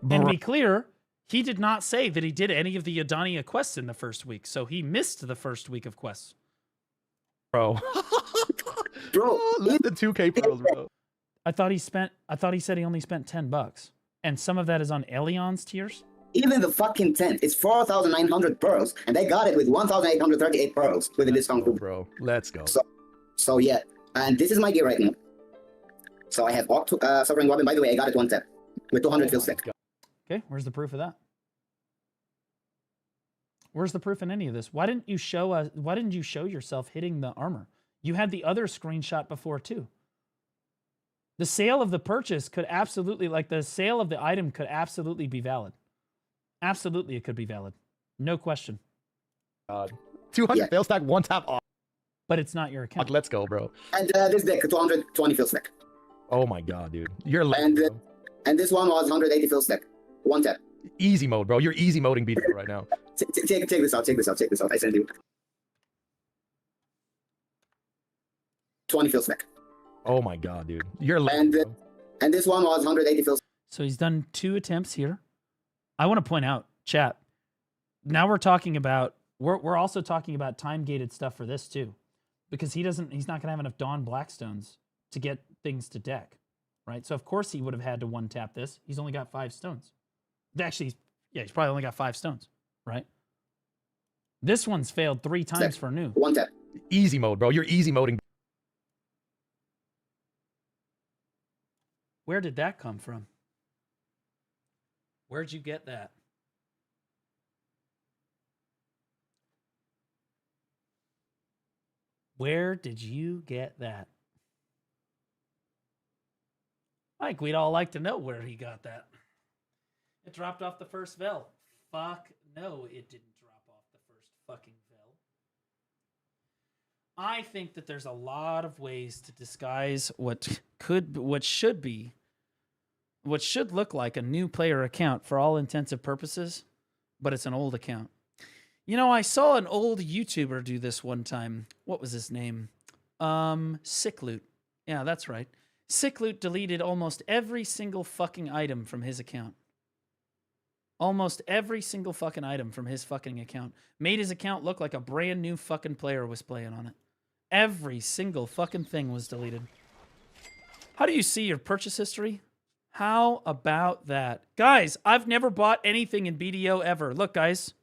And to be clear, he did not say that he did any of the Adania quests in the first week, so he missed the first week of quests. Bro. Bro, less than 2K pearls, bro. I thought he said he only spent $10. And some of that is on Elion's tiers? Even the fucking tent is 4,900 pearls, and they got it with 1,838 pearls with a discount code. Bro, let's go. So yeah, and this is my gear right now. So I have Suffering Weapon. By the way, I got it 1 tap with 200 fill stack. Okay, where's the proof of that? Where's the proof in any of this? Why didn't you show yourself hitting the armor? You had the other screenshot before too. The sale of the purchase could absolutely, like the sale of the item could absolutely be valid. Absolutely, it could be valid. No question. 200 fail stack, 1 tap off. But it's not your account. Let's go, bro. And this deck, 220 fill stack. Oh my god, dude. You're and this one was 180 fill stack. 1 tap. Easy mode, bro. You're easy moding BDO right now. Check this out. I sent you. 20 fill stack. Oh my god, dude. You're and this one was 180 fill stack. So he's done 2 attempts here. I want to point out, chat, now we're talking about, we're also talking about time-gated stuff for this too. Because he's not going to have enough Dawn Blackstones to get things to deck, right? So of course he would have had to 1-tap this. He's only got 5 stones. Actually, he's probably only got 5 stones, right? This one's failed 3 times for new. 1 tap. Easy mode, bro. You're easy moding. Where did that come from? Where'd you get that? Where did you get that? I think we'd all like to know where he got that. It dropped off the first Vel. Fuck no, it didn't drop off the first fucking Vel. I think that there's a lot of ways to disguise what should look like a new player account for all intents and purposes, but it's an old account. You know, I saw an old YouTuber do this one time. What was his name? Sickloot. Yeah, that's right. Sickloot deleted almost every single fucking item from his account. Almost every single fucking item from his fucking account. Made his account look like a brand new fucking player was playing on it. Every single fucking thing was deleted. How do you see your purchase history? How about that? Guys, I've never bought anything in BDO ever. Look, guys.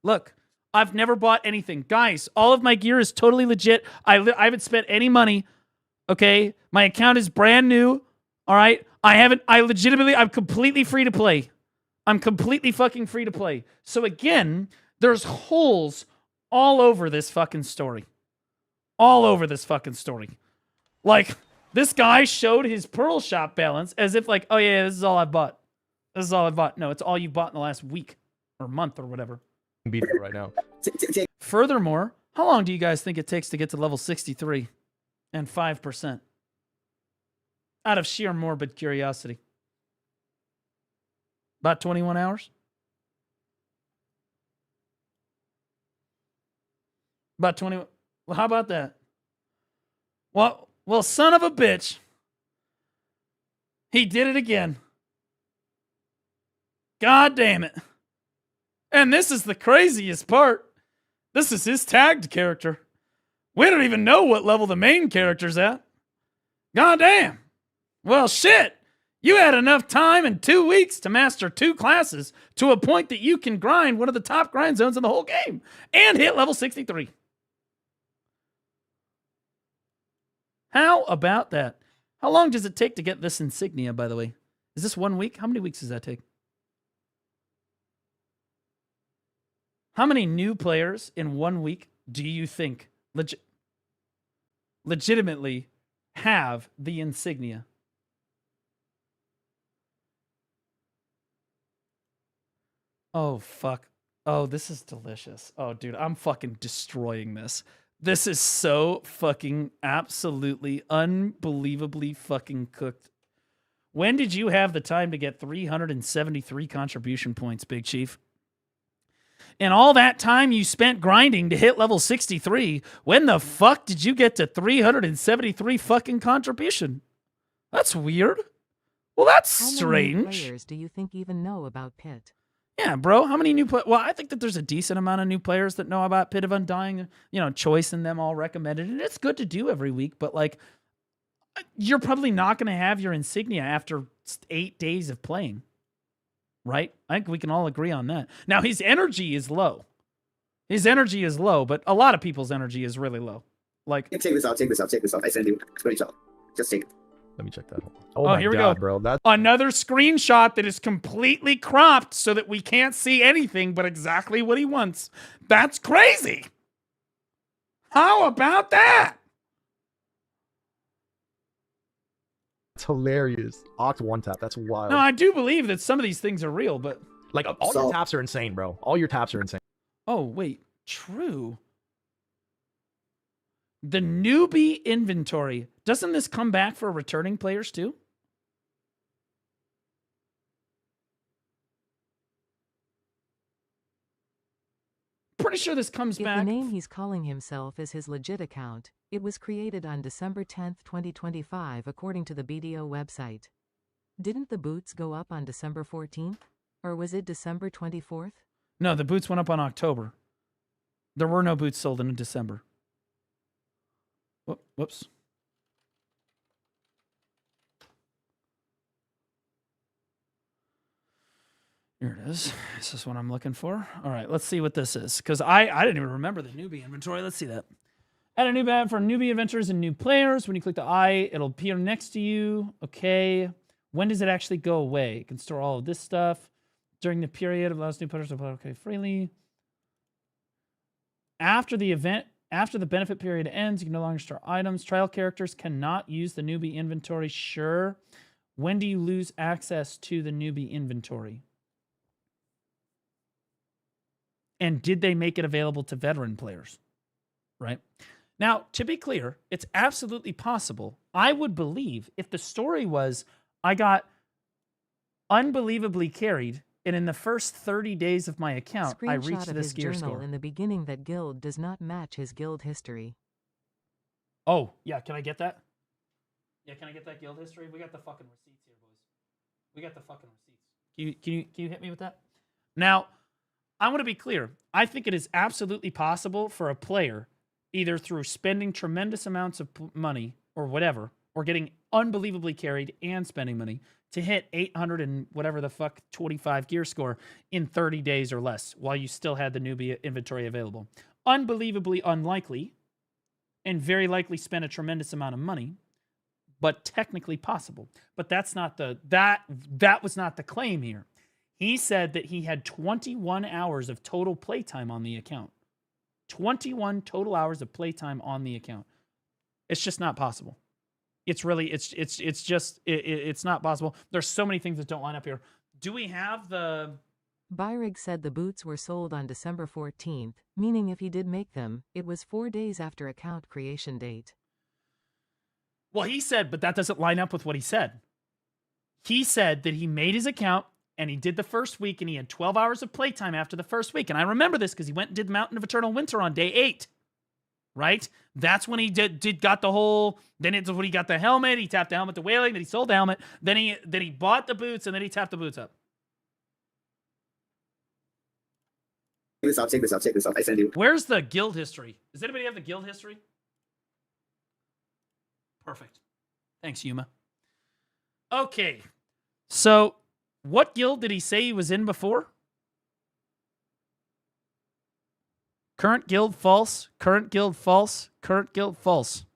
Look. I've never bought anything. Guys, all of my gear is totally legit. I haven't spent any money. Okay? My account is brand new. All right? I'm completely free to play. I'm completely fucking free to play. So again, there's holes all over this fucking story. All over this fucking story. Like, this guy showed his Pearl Shop balance as if like, oh yeah, this is all I bought. This is all I bought. No, it's all you bought in the last week or month or whatever. Beat it right now. Furthermore, how long do you guys think it takes to get to level 63 and 5%? Out of sheer morbid curiosity. About 21 hours? About 20. Well, how about that? Well, son of a bitch. He did it again. God damn it. And this is the craziest part. This is his tagged character. We don't even know what level the main character's at. God damn. Well, shit. You had enough time in 2 weeks to master 2 classes to a point that you can grind one of the top grind zones in the whole game and hit level 63. How about that? How long does it take to get this insignia, by the way? Is this 1 week? How many weeks does that take? How many new players in 1 week do you think legitimately have the insignia? Oh, fuck. Oh, this is delicious. Oh, dude, I'm fucking destroying this. This is so fucking absolutely unbelievably fucking cooked. When did you have the time to get 373 contribution points, Big Chief? And all that time you spent grinding to hit level 63, when the fuck did you get to 373 fucking contribution? That's weird. Well, that's strange. How many players do you think even know about Pit? Yeah, bro. How many new players? Well, I think that there's a decent amount of new players that know about Pit of Undying. You know, Choice and them all recommended. And it's good to do every week. But, like, you're probably not going to have your insignia after 8 days of playing. Right? I think we can all agree on that. Now, his energy is low. His energy is low, but a lot of people's energy is really low. Like, check this out. I sent you a screenshot. Just take it. Let me check that. Oh my here we go, bro. That's another screenshot that is completely cropped so that we can't see anything but exactly what he wants. That's crazy. How about that? It's hilarious. Oct one tap. That's wild. No, I do believe that some of these things are real, but like all your taps are insane, bro. All your taps are insane. Oh, wait. True. The newbie inventory. Doesn't this come back for returning players too? Pretty sure this comes back. The name he's calling himself is his legit account. It was created on December 10th, 2025, according to the BDO website. Didn't the boots go up on December 14th? Or was it December 24th? No, the boots went up on October. There were no boots sold in December. Whoops. Here it is. This is what I'm looking for. All right, let's see what this is. Because I didn't even remember the newbie inventory. Let's see that. Add a new bad for newbie adventures and new players. When you click the eye, it'll appear next to you. Okay. When does it actually go away? You can store all of this stuff. during the period allows new players to play freely. After the benefit period ends, you can no longer store items. Trial characters cannot use the newbie inventory. Sure. When do you lose access to the newbie inventory? And did they make it available to veteran players? Right? Now, to be clear, it's absolutely possible. I would believe if the story was, I got unbelievably carried, and in the first 30 days of my account, I reached this gear score. In the beginning that guild does not match his guild history. Oh, yeah, can I get that? Yeah, can I get that guild history? We got the fucking receipts here, boys. We got the fucking receipts. Can you hit me with that? Now, I want to be clear. I think it is absolutely possible for a player, either through spending tremendous amounts of money or whatever, or getting unbelievably carried and spending money, to hit 800 and whatever the fuck 25 gear score in 30 days or less while you still had the newbie inventory available. Unbelievably unlikely, and very likely spend a tremendous amount of money, but technically possible. But that's not that was not the claim here. He said that he had 21 hours of total playtime on the account. 21 total hours of playtime on the account. It's just not possible. It's really, it's not possible. There's so many things that don't line up here. Do we have the... Byrig said the boots were sold on December 14th, meaning if he did make them, it was 4 days after account creation date. Well, he said, but that doesn't line up with what he said. He said that he made his account and he did the first week and he had 12 hours of playtime after the first week. And I remember this because he went and did Mountain of Eternal Winter on day 8. Right? That's when he got the whole, then it's when he got the helmet, he tapped the helmet to Whaling, then he sold the helmet, then he bought the boots, and then he tapped the boots up. Check this out. I sent you. Where's the guild history? Does anybody have the guild history? Perfect. Thanks, Yuma. Okay. So, what guild did he say he was in before? Current guild false, current guild false, current guild false.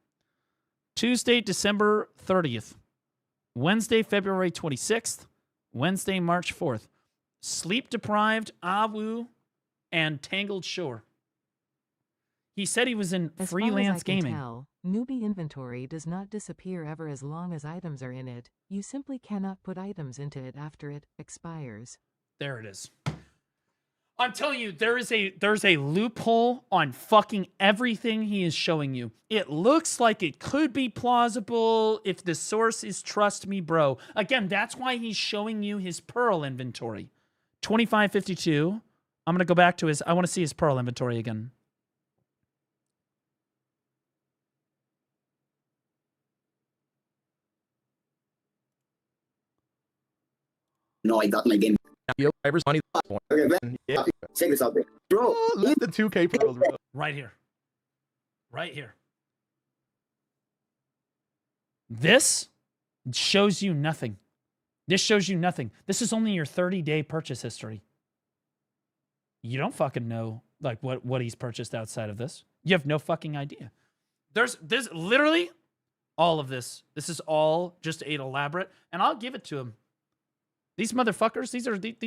Tuesday, December 30th. Wednesday, February 26th. Wednesday, March 4th. Sleep deprived, Awu, and Tangled Shore. He said he was in freelance gaming. Tell, newbie inventory does not disappear ever as long as items are in it. You simply cannot put items into it after it expires. There it is. I'm telling you, there's a loophole on fucking everything he is showing you. It looks like it could be plausible if the source is trust me, bro. Again, that's why he's showing you his Pearl inventory. 2552. I'm going to go back to I want to see his Pearl inventory again. No, I got my game. Money. Okay, man. Yeah. Check this out, bro. Less than 2K pearls, bro. Right here. Right here. This shows you nothing. This shows you nothing. This is only your 30-day purchase history. You don't fucking know like what he's purchased outside of this. You have no fucking idea. There's literally all of this. This is all just an elaborate, and I'll give it to him. These motherfuckers,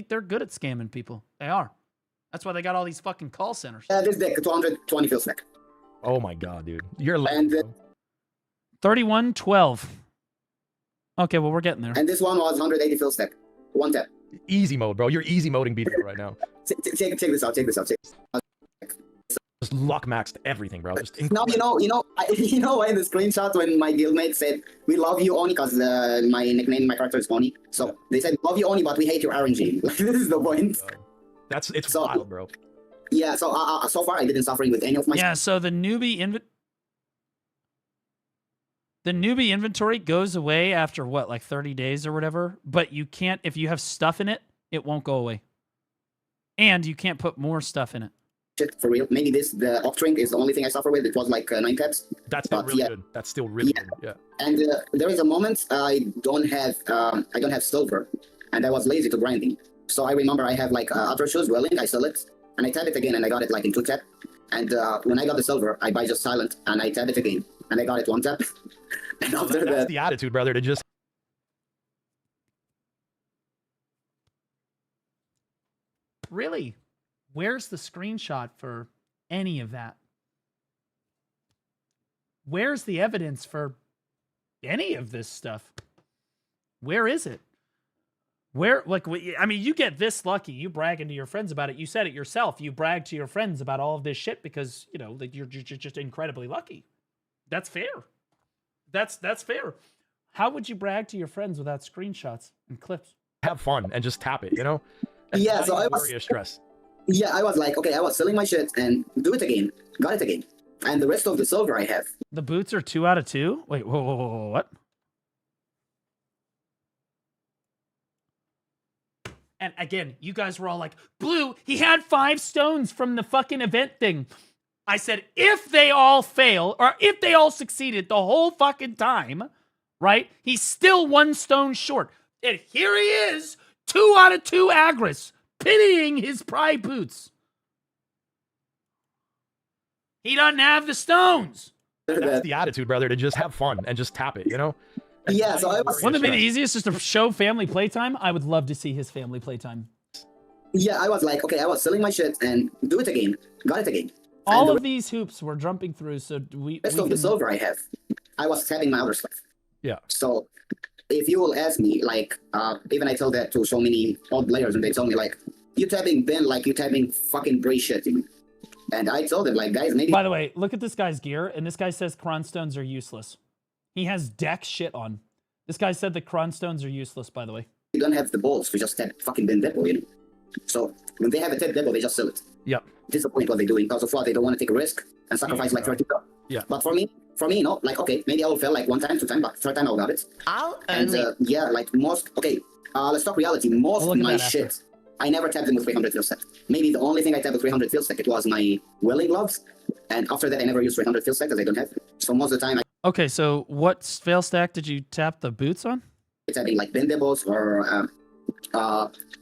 they're good at scamming people. They are. That's why they got all these fucking call centers. This deck, 220 fill stack. Oh my god, dude. You're and 3112. Okay, well, we're getting there. And this one was 180 fill stack. One tap. Easy mode, bro. You're easy moding BDO right now. Check this out. Just luck maxed everything, bro. Just now you know why the screenshot when my guildmate said we love you Oni because my nickname, my character is Oni. So they said love you Oni, but we hate your RNG. This is the point. It's wild, bro. Yeah. So so far I didn't suffering with any of my. Yeah. So the newbie inventory goes away after what, like 30 days or whatever. But you can't, if you have stuff in it, it won't go away. And you can't put more stuff in it. Shit, for real. Maybe the Octring is the only thing I suffer with. It was like 9 taps. That's still really good. That's still really good. Yeah. And there is a moment I don't have silver, and I was lazy to grinding. So I remember I have like outer shoes, Welling. I sell it, and I tap it again, and I got it like in 2 tap. And when I got the silver, I buy just silent, and I tap it again, and I got it 1 tap. And after that's the attitude, brother. To just really, where's the screenshot for any of that? Where's the evidence for any of this stuff? Where is it? Where, like, I mean, you get this lucky. You bragging to your friends about it. You said it yourself. You brag to your friends about all of this shit because, you know, that you're just incredibly lucky. That's fair. That's fair. How would you brag to your friends without screenshots and clips? Have fun and just tap it, you know? Yeah, so I was... stress. Yeah, I was like, okay, I was selling my shit and do it again. Got it again. And the rest of the silver I have. The boots are 2 out of 2? Wait, whoa, what? And again, you guys were all like, Blue, he had 5 stones from the fucking event thing. I said, if they all fail, or if they all succeeded the whole fucking time, right? He's still 1 stone short. And here he is, 2 out of 2 Agris, pitying his pride boots. He doesn't have the stones. That's the attitude, brother, to just have fun and just tap it, you know? Yeah, so I was... Wouldn't it be the easiest just to show family playtime? I would love to see his family playtime. Yeah, I was like, okay, I was selling my shit and do it again. Got it again. All of these hoops we're jumping through, so we... Rest of the silver I have, I was tapping my other stuff. Yeah. So, if you will ask me, like, even I tell that to so many old players, and they tell me, like, you tapping Ben like you tapping fucking Bray shit. And I told them, like, guys, maybe... By the way, look at this guy's gear, and this guy says Cron stones are useless. He has deck shit on. This guy said the Cron stones are useless, by the way. You don't have the balls to just tap fucking Ben Depot, you know? So, when they have a tap Depot, they just sell it. Yep. Disappoint what they're doing, because of what they don't want to take a risk and sacrifice like 30 dollars. Yeah. But for me, you know, like, okay, maybe I will fail like 1 time, 2 times, but 3rd time I'll got it. Yeah, like most, okay, let's talk reality. Most of my shit, I never tapped them with 300 field stack. Maybe the only thing I tapped with 300 field stack, it was my welling gloves. And after that, I never used 300 field stack because I don't have it. So most of the time, Okay, so what fail stack did you tap the boots on? It's tapping like Ben Debos or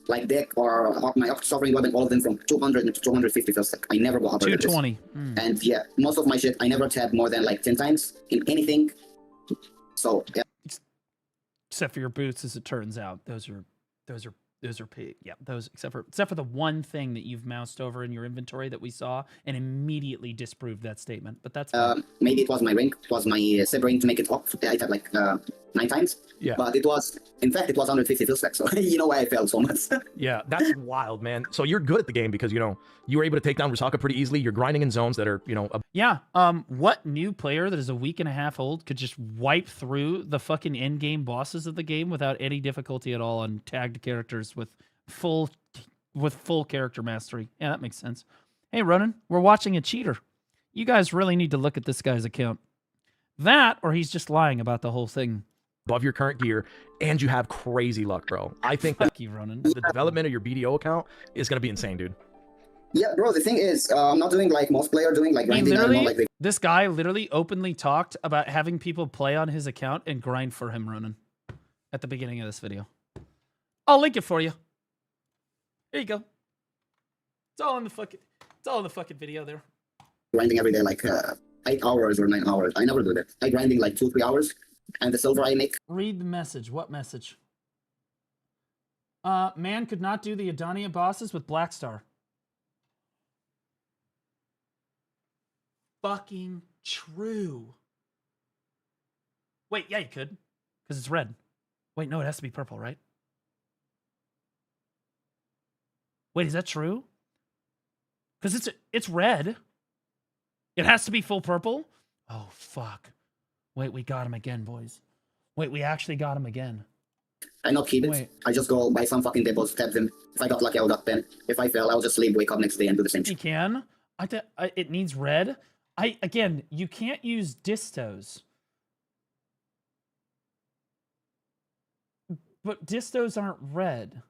like deck or my sovereign weapon, all of them from 200 to 250 field stack. I never go upper 220. And yeah, most of my shit, I never tap more than like 10 times in anything. So yeah. Except for your boots, as it turns out, those are yeah, those except for the one thing that you've moused over in your inventory that we saw and immediately disproved that statement. But that's maybe it was my ring, it was my sub ring to make it up. I tapped like 9 times. Yeah. But it was, in fact, it was 150 field stack. So you know why I failed so much. Yeah, that's wild, man. So you're good at the game because, you know, you were able to take down Rusaka pretty easily. You're grinding in zones that are, you know... Yeah, what new player that is a week and a half old could just wipe through the fucking end-game bosses of the game without any difficulty at all on tagged characters with full character mastery? Yeah, that makes sense. Hey, Ronan, we're watching a cheater. You guys really need to look at this guy's account. That, or he's just lying about the whole thing. Above your current gear, and you have crazy luck, bro. I think that you, Ronan. The development of your BDO account is going to be insane, dude. Yeah, bro, the thing is, I'm not doing like most players doing, like grinding. This guy literally openly talked about having people play on his account and grind for him, Ronan, at the beginning of this video. I'll link it for you. Here you go. It's all in the fucking video there. Grinding every day, like 8 hours or 9 hours. I never do that. I grinding like 2-3 hours, and the silver I make. Read the message. What message? Man could not do the Adania bosses with Blackstar. Fucking true. Wait, yeah, you could, because it's red. Wait, no, it has to be purple, right? Wait, is that true? Because it's red. It has to be full purple? Oh, fuck. Wait, we got him again, boys. Wait, we actually got him again. I not keep it. I just go buy some fucking depots, tap them. If I got lucky, I'll got 10. If I fail, I'll just sleep, wake up next day, and do the same shit. You can. It needs red. Again, you can't use distos. But distos aren't red.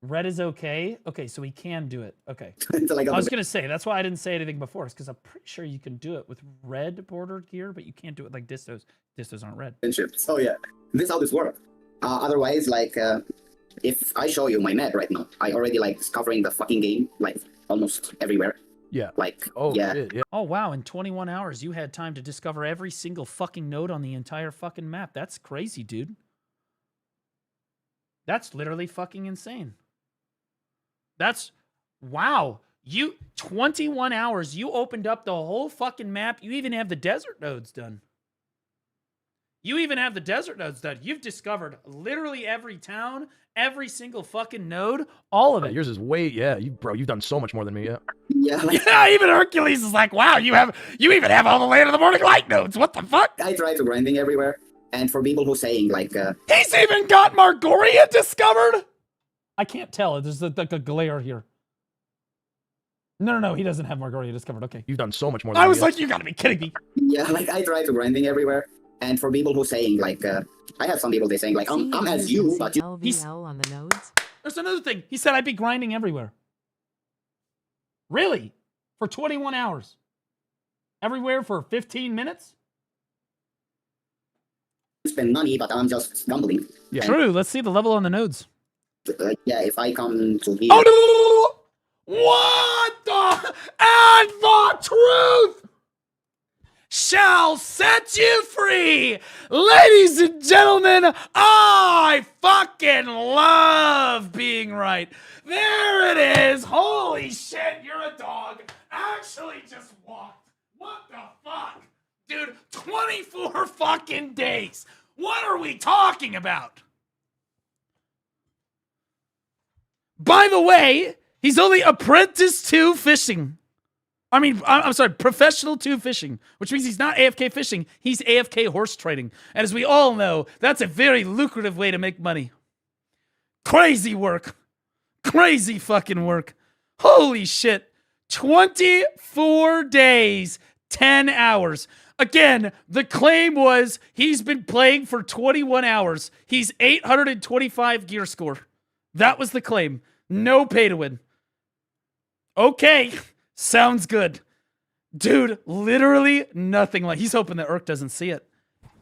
Red is okay? Okay, so we can do it. Okay. I was going to say, that's why I didn't say anything before, because I'm pretty sure you can do it with red bordered gear, but you can't do it like distos. Distos aren't red. So yeah, this is how this works. Otherwise, like, if I show you my map right now, I already like discovering the fucking game, like, almost everywhere. Yeah. Like, oh, yeah. Yeah. Oh, wow. In 21 hours, you had time to discover every single fucking node on the entire fucking map. That's crazy, dude. That's literally fucking insane. That's Wow. You 21 hours. You opened up the whole fucking map. You even have the desert nodes done. You've discovered literally every town, every single fucking node, all of it. Yours is way, you've done so much more than me, yeah. Yeah, even Hercules is like, wow, you even have all the Land of the Morning Light nodes. What the fuck? I try to grinding everywhere, and for people who saying like, he's even got Margoria discovered. I can't tell. There's like a glare here. No, he doesn't have Margoria discovered. Okay, you've done so much more than I me. was like, you gotta be kidding me. Yeah, like I try to grinding everywhere, and for people who saying like, I have some people they saying like, I'm as you, but you. LVL on the nodes. There's another thing. He said I'd be grinding everywhere. Really? For 21 hours? Everywhere for 15 minutes? Spend money, but I'm just gambling. Yeah. True. Let's see the level on the nodes. Yeah, if I come to here. Oh, no. What the? And the truth shall set you free. Ladies and gentlemen, I fucking love being right. There it is. Holy shit, you're a dog. Actually just walked. What the fuck? Dude, 24 fucking days. What are we talking about? By the way, he's only apprentice 2 fishing. I'm sorry, professional 2 fishing, which means he's not AFK fishing. He's AFK horse trading. And as we all know, that's a very lucrative way to make money. Crazy work. Crazy fucking work. Holy shit. 24 days, 10 hours. Again, the claim was he's been playing for 21 hours. He's 825 gear score. That was the claim. No pay to win. Okay. Sounds good. Dude, literally nothing like... He's hoping that Urk doesn't see it.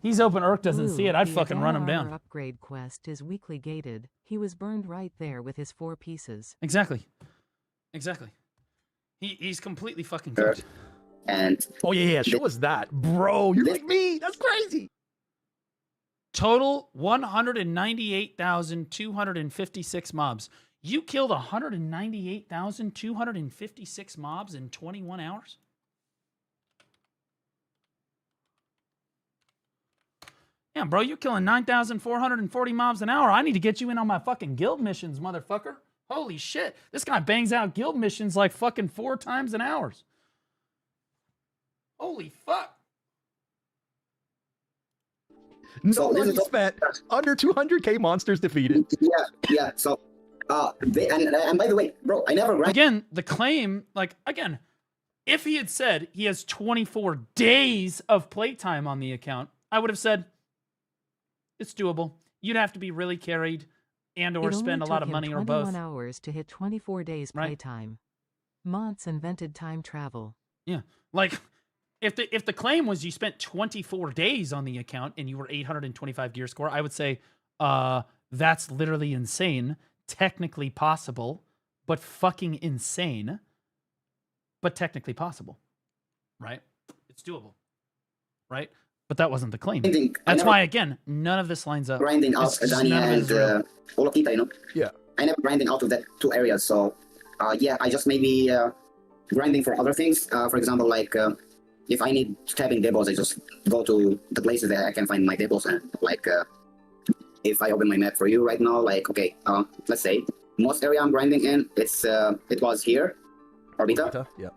He's hoping Urk doesn't see it. I'd fucking run him down. Upgrade quest is weakly gated. He was burned right there with his 4 pieces. Exactly. He's completely fucking cooked. And oh yeah, show us that. Bro, you're like me. That's crazy. Total 198,256 mobs. You killed 198,256 mobs in 21 hours? Yeah, bro, you're killing 9,440 mobs an hour. I need to get you in on my fucking guild missions, motherfucker. Holy shit. This guy bangs out guild missions like fucking 4 times an hour. Holy fuck. No money spent. Under 200k monsters defeated. Yeah. So, and by the way, bro, I never... Again, the claim, like, again, if he had said he has 24 days of playtime on the account, I would have said, it's doable. You'd have to be really carried and or spend a lot of money or both. 21 hours to hit 24 days playtime. Months invented time travel. Yeah. Like, if the claim was you spent 24 days on the account and you were 825 gear score, I would say, that's literally insane. Technically possible, but fucking insane. But technically possible. Right? It's doable. Right? But that wasn't the claim. That's why, again, none of this lines up. Grinding out Dania and Olokita, you know? Yeah. I never grinding out of that 2 areas, so yeah, I just maybe grinding for other things. For example, like if I need tapping depots, I just go to the places that I can find my depots, and like if I open my map for you right now, like okay, let's say most area I'm grinding in, it was here, Orbita. Yeah.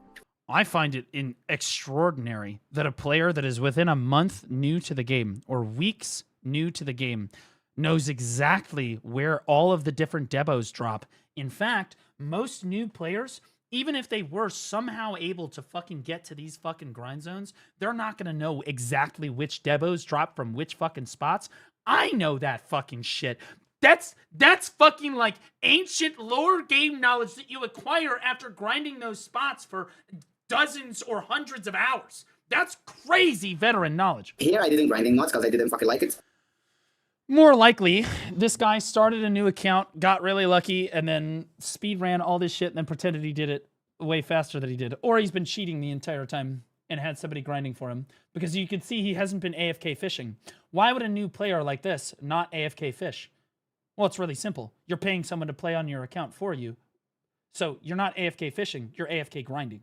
I find it extraordinary that a player that is within a month new to the game or weeks new to the game knows exactly where all of the different depots drop. In fact, most new players, even if they were somehow able to fucking get to these fucking grind zones, they're not going to know exactly which depots drop from which fucking spots. I know that fucking shit. That's fucking like ancient lore game knowledge that you acquire after grinding those spots for dozens or hundreds of hours. That's crazy veteran knowledge. Here I didn't grinding much because I didn't fucking like it. More likely, this guy started a new account, got really lucky, and then speed ran all this shit and then pretended he did it way faster than he did. Or he's been cheating the entire time and had somebody grinding for him. Because you can see he hasn't been AFK fishing. Why would a new player like this not AFK fish? Well, it's really simple. You're paying someone to play on your account for you. So you're not AFK fishing, you're AFK grinding.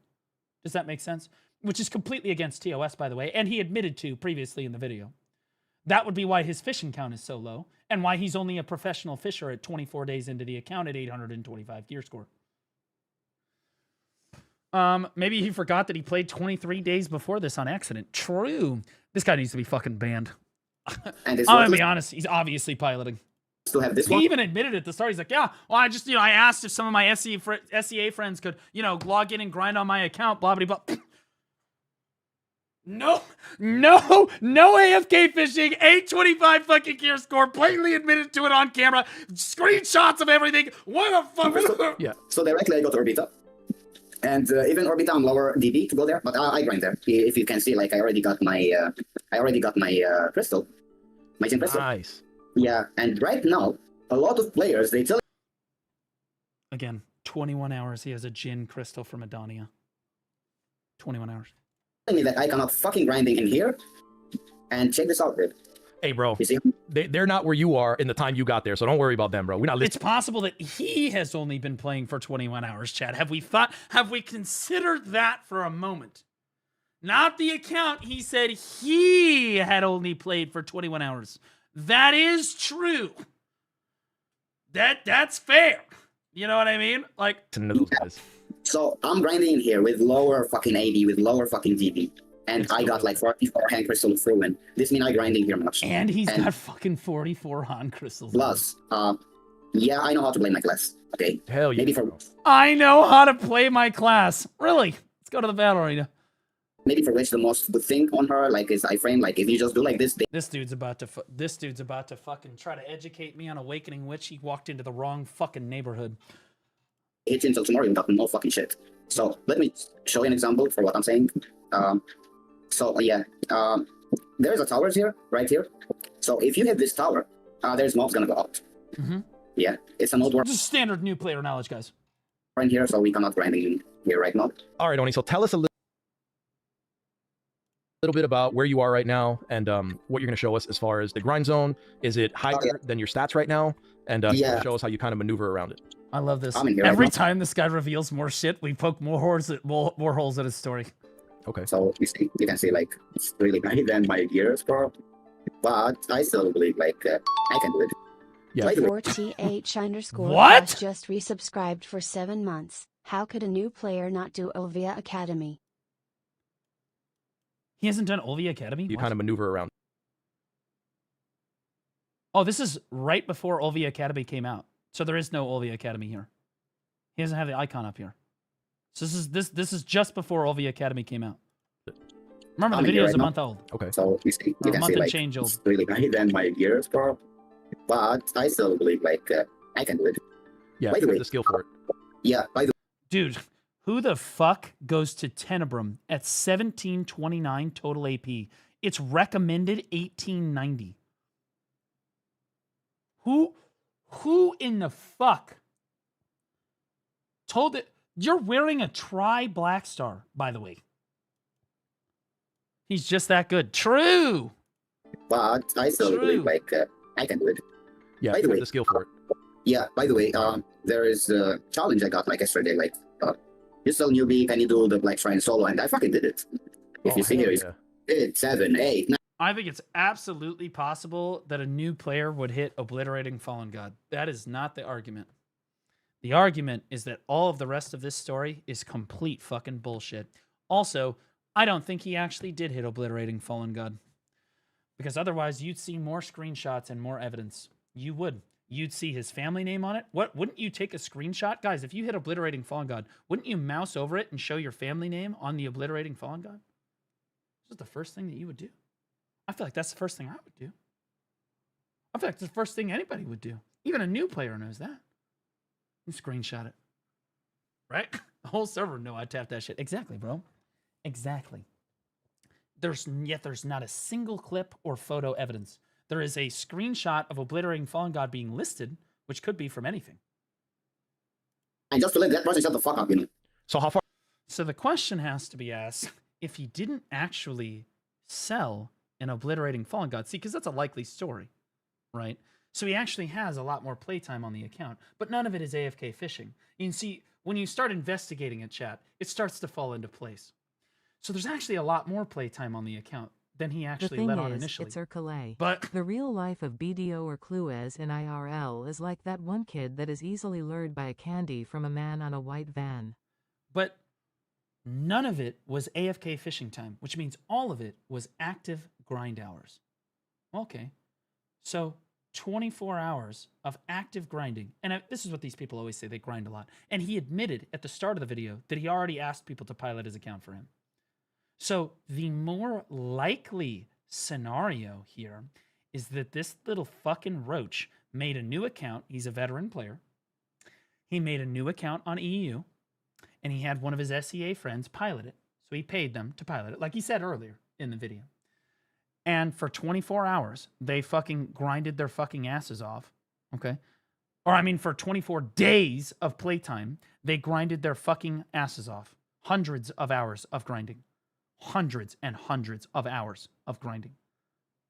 Does that make sense? Which is completely against TOS, by the way, and he admitted to previously in the video. That would be why his fishing count is so low, and why he's only a professional fisher at 24 days into the account at 825 gear score. Maybe he forgot that he played 23 days before this on accident. True. This guy needs to be fucking banned. I'm gonna be honest, he's obviously piloting. Still have this He one? even admitted at the start. He's like, yeah, well, I just, I asked if some of my SEA friends could, log in and grind on my account, blah, blah, blah. No AFK fishing, 825 fucking gear score, blatantly admitted to it on camera, screenshots of everything. What the fuck? Yeah. So directly I go to Orbita. And even Orbita, I'm lower DB to go there, but I grind there. If you can see, like, I already got my crystal. My Jin crystal. Nice. Yeah, and right now, a lot of players, they tell Again, 21 hours, he has a Jin crystal from Adonia. 21 hours. me that I cannot fucking grinding in here. And check this out, dude. Hey, bro. You see? They're not where you are in the time you got there, so don't worry about them, bro. We're not It's possible that he has only been playing for 21 hours, Chad. Have we considered that for a moment? Not the account. He said he had only played for 21 hours. That is true. That's fair. You know what I mean? Like, So I'm grinding in here with lower fucking AD, with lower fucking DB. And I got like 44 hand crystals through, and this means I grinding here much. And he's got fucking 44 hand crystals. Plus, yeah, I know how to play my class. Okay. Hell yeah. Maybe for I know how to play my class. Really? Let's go to the battle arena. maybe for which the most good thing on her, like, is iframe. Like, if you just do like this, This dude's about to fucking try to educate me on Awakening Witch. He walked into the wrong fucking neighborhood. hit you until tomorrow, you got no fucking shit. So let me show you an example for what I'm saying. So yeah, there's a tower here, right here. So if you hit this tower, there's mobs gonna go out. Mm-hmm. Yeah, it's a node war Just standard new player knowledge, guys. in here, so we cannot grinding here right now. All right, Oni, so tell us a little bit about where you are right now and what you're going to show us as far as the grind zone. Is it higher than your stats right now? And show us how you kind of maneuver around it. I love this. I'm in here Every right now. time this guy reveals more shit, we poke more holes at his story. Okay. So you can see, like, it's really better than my gears, bro. But I still believe, like, I can do it. Yeah. 4th What? has just resubscribed for 7 months. How could a new player not do Olvia Academy? He hasn't done Olvia Academy? You What? kind of maneuver around. Oh, this is right before Olvia Academy came out. So there is no Olvia Academy here. He doesn't have the icon up here. So this is just before Olvia Academy came out. Remember, the I'm in video here is a right month now. old. Okay. So you Or a can month see, and like, change old. it's really better than my gears, bro. But I still believe, like, I can do it. Yeah, By you the have way, the skill for it. yeah, by the Dude, who the fuck goes to Tenebrum at 1729 total AP? It's recommended 1890. Who in the fuck told it? You're wearing a Black Star, by the way. He's just that good. True. But I still True. believe, like, I can do it. Yeah, By you the have way, the skill for it. yeah, by the way, there is a challenge I got, like, yesterday, like, you still newbie, can you do the Black Shrine solo? And I fucking did it. If you see here, it's 7, 8, 9. I think it's absolutely possible that a new player would hit Obliterating Fallen God. That is not the argument. The argument is that all of the rest of this story is complete fucking bullshit. Also, I don't think he actually did hit Obliterating Fallen God. Because otherwise, you'd see more screenshots and more evidence. You would. You'd see his family name on it. What? Wouldn't you take a screenshot? Guys, if you hit Obliterating Fallen God, wouldn't you mouse over it and show your family name on the Obliterating Fallen God? This is the first thing that you would do. I feel like that's the first thing I would do. I feel like it's the first thing anybody would do. Even a new player knows that. You screenshot it. Right? The whole server would know I tapped that shit. Exactly, bro. Exactly. There's not a single clip or photo evidence. There is a screenshot of Obliterating Fallen God being listed, which could be from anything. And just to let that person shut the fuck up, you know. So how far? So the question has to be asked, if he didn't actually sell an Obliterating Fallen God, see, because that's a likely story, right? So he actually has a lot more playtime on the account, but none of it is AFK fishing. You can see, when you start investigating a chat, it starts to fall into place. So there's actually a lot more playtime on the account than he actually let on initially. It's Urkale. But the real life of BDO or Cluez in IRL is like that one kid that is easily lured by a candy from a man on a white van. But none of it was AFK fishing time, which means all of it was active grind hours. Okay. So 24 hours of active grinding. And this is what these people always say, they grind a lot. And he admitted at the start of the video that he already asked people to pilot his account for him. So the more likely scenario here is that this little fucking roach made a new account. He's a veteran player. He made a new account on EU, and he had one of his SEA friends pilot it. So he paid them to pilot it, like he said earlier in the video. And for 24 hours, they fucking grinded their fucking asses off, okay? Or I mean, for 24 days of playtime, they grinded their fucking asses off. Hundreds of hours of grinding. Hundreds and hundreds of hours of grinding.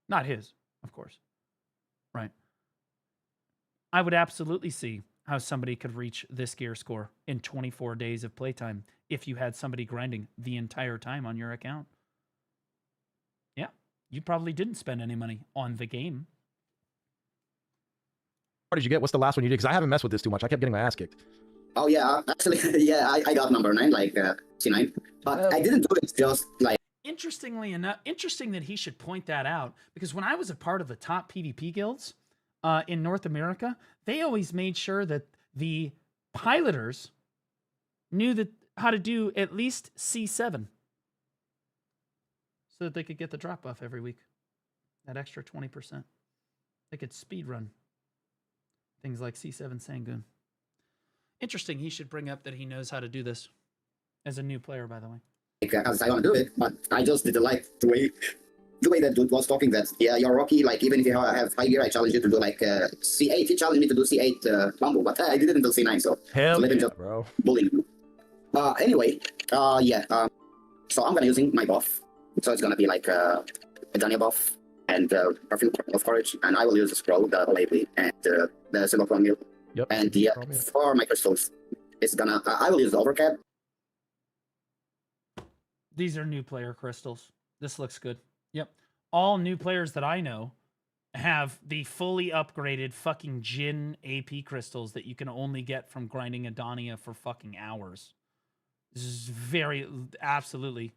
Not his, of course. Right? I would absolutely see how somebody could reach this gear score in 24 days of playtime if you had somebody grinding the entire time on your account. Yeah, you probably didn't spend any money on the game. What did you get? What's the last one you did? Because I haven't messed with this too much. I kept getting my ass kicked. Oh yeah, actually, yeah, I got number 9, like C9, but I didn't do it just like. Interestingly enough, interesting that he should point that out, because when I was a part of the top PvP guilds in North America, they always made sure that the piloters knew how to do at least C7 so that they could get the drop buff every week, that extra 20%. They could speed run things like C7 Sangoon. Interesting, he should bring up that he knows how to do this as a new player, by the way. Because I want to do it, but I just didn't like the way that dude was talking, that, yeah, you're rocky, like, even if you have high gear, I challenge you to do, like, C8. He challenged me to do C8 bumble, but I didn't do C9, so let him just bullying me. Anyway, so I'm gonna using my buff. So it's gonna be, like, a Dania buff, and Perfume of Courage, and I will use the Scroll, the Olavely, and the Silver Meal. Yep. And yeah, for my crystals, it's gonna, I will use the Overcap. These are new player crystals. This looks good. Yep. All new players that I know have the fully upgraded fucking Jin AP crystals that you can only get from grinding Adania for fucking hours. This is absolutely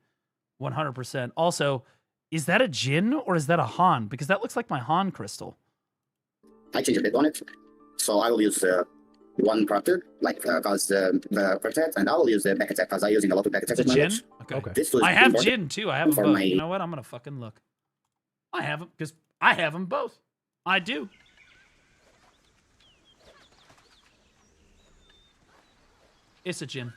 100%. Also, is that a Jin or is that a Han? Because that looks like my Han crystal. I changed a bit on it. So I will use one character, like, because the protect, and I will use the back attack, because I'm using a lot of back attack. Is it Jin? Okay. This was I have Jin, too. I have them both. My... You know what? I'm going to fucking look. I have them, because I have them both. I do. It's a Jin.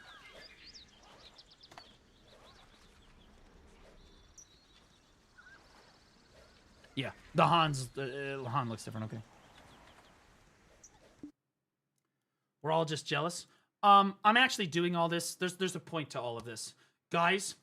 Yeah, the Han looks different. Okay. We're all just jealous. I'm actually doing all this. There's a point to all of this. Guys,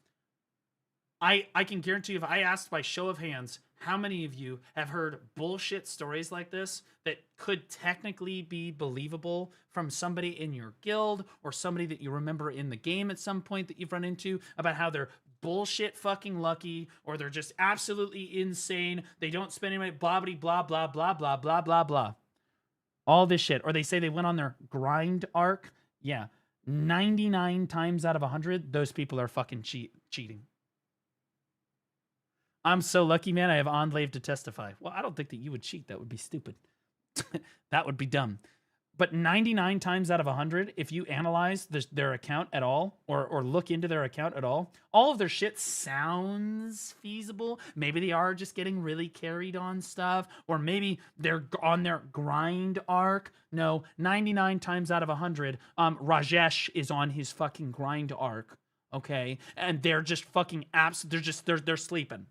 I can guarantee you, if I asked by show of hands, how many of you have heard bullshit stories like this that could technically be believable from somebody in your guild or somebody that you remember in the game at some point that you've run into, about how they're bullshit fucking lucky, or they're just absolutely insane, they don't spend any money, blah, blah, blah, blah, blah, blah, blah, blah, blah. All this shit. Or they say they went on their grind arc. Yeah. 99 times out of 100, those people are fucking cheating. I'm so lucky, man. I have Enclave to testify. Well, I don't think that you would cheat. That would be stupid. That would be dumb. But 99 times out of 100, if you analyze their account at all, or look into their account at all of their shit sounds feasible. Maybe they are just getting really carried on stuff, or maybe they're on their grind arc. No, 99 times out of 100, Rajesh is on his fucking grind arc, okay? And they're just fucking they're sleeping,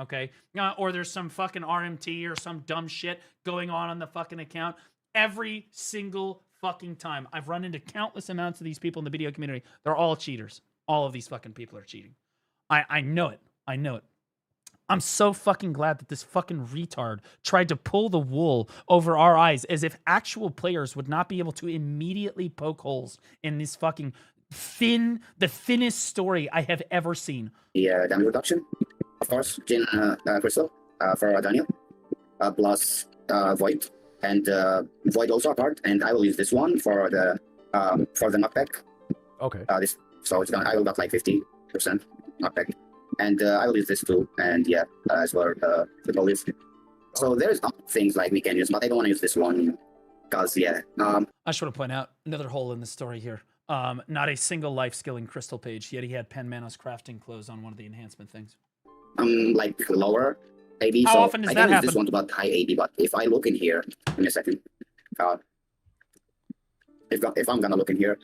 okay? Or there's some fucking RMT or some dumb shit going on the fucking account. Every single fucking time. I've run into countless amounts of these people in the video community. They're all cheaters. All of these fucking people are cheating. I know it. I know it. I'm so fucking glad that this fucking retard tried to pull the wool over our eyes as if actual players would not be able to immediately poke holes in this fucking the thinnest story I have ever seen. The damage reduction, of course, Jin Crystal for Daniel, plus Void, and Void also apart, and I will use this one for the knockback. Okay. So it's I will got like 50% knockback, and I will use this too, and yeah, as well the goal is. So there's things like we can use, but I don't want to use this one because yeah. I just want to point out another hole in the story here. Not a single life skilling Crystal page, yet he had Pen Manos crafting clothes on one of the enhancement things. Like lower AB. How so often does I that can use happen? this one about high AB, but if I look in here, give me a second. If I'm gonna look in here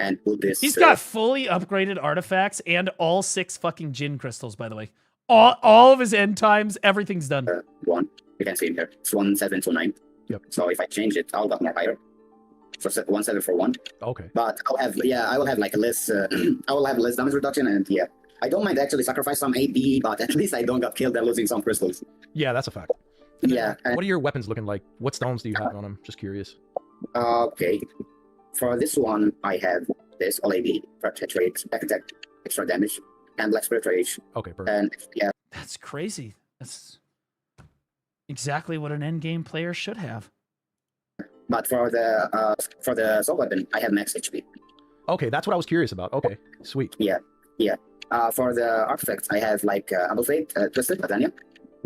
and put this, He's got fully upgraded artifacts and all 6 fucking Jin crystals, by the way. All of his end times, everything's done. One, you can see in here. It's 1729. Yep. So if I change it, I'll got more higher. So 1741. Okay. But I will have like a less. I will have less damage reduction, and yeah, I don't mind actually sacrifice some AB, but at least I don't got killed and losing some crystals. Yeah, that's a fact. Yeah. What are your weapons looking like? What stones do you have on them? Just curious. Okay. For this one, I have this all AB, perpetuate, back attack, extra damage, and black spirit rage. Okay, perfect. And yeah. That's crazy. That's exactly what an endgame player should have. But for the soul weapon, I have max HP. Okay, that's what I was curious about. Okay, sweet. Yeah. For the artifacts, I have like Humble Fate, Twisted, Adania.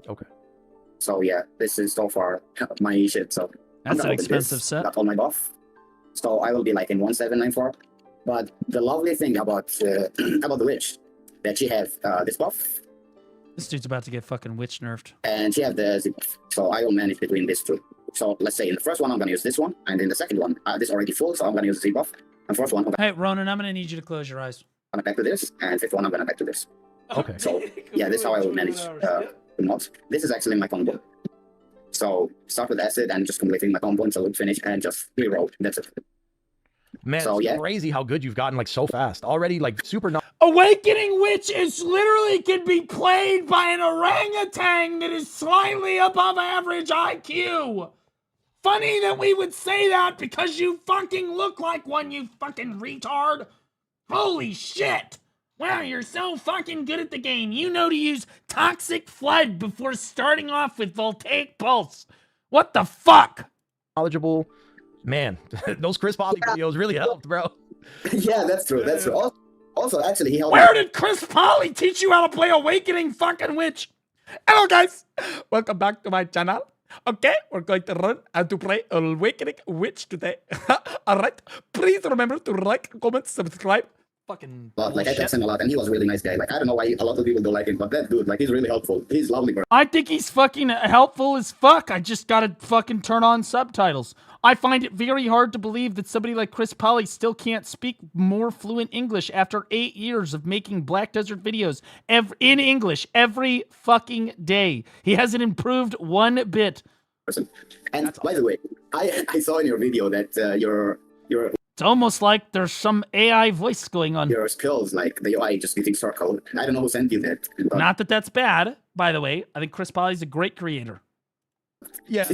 Okay. So yeah, this is so far my shit. So that's an expensive set. Got all my buff. So I will be like in 1794. But the lovely thing about the witch, that she have this buff. This dude's about to get fucking witch nerfed. And she have the zip. So I will manage between these two. So let's say in the first one, I'm going to use this one. And in the second one, this already full, so I'm going to use the buff. And first one, hey, Ronan, I'm going to need you to close your eyes. I'm going to back to this. And fifth one, I'm going to back to this. Okay. So yeah, this is how I will manage the mods. This is actually my combo. So start with acid and just completing my combo until it finish and just reroll. That's it. Man, so, it's yeah. crazy how good you've gotten like so fast. Already like super Awakening Witch is literally can be played by an orangutan that is slightly above average IQ. Funny that we would say that because you fucking look like one, you fucking retard. Holy shit. Wow, you're so fucking good at the game. You know to use Toxic Flood before starting off with Voltaic Pulse. What the fuck? Knowledgeable. Man, those Chris Polly videos really helped, bro. Yeah, that's true. That's true. Also, actually, he helped. Where did Chris Polly teach you how to play Awakening fucking Witch? Hello, guys. Welcome back to my channel. Okay, we're going to learn how to play Awakening Witch today. All right. Please remember to like, comment, subscribe. Fucking like I text him a lot, and he was a really nice guy. Like I don't know why a lot of people don't like him, but that dude, like he's really helpful. He's lovely, bro. I think he's fucking helpful as fuck. I just gotta fucking turn on subtitles. I find it very hard to believe that somebody like Chris Polly still can't speak more fluent English after 8 years of making Black Desert videos in English every fucking day. He hasn't improved one bit. And by the way, I saw in your video that your it's almost like there's some AI voice going on. Your skills, like the UI just getting circled. I don't know who sent you that. But not that that's bad, by the way. I think Chris Polly's a great creator. Yeah,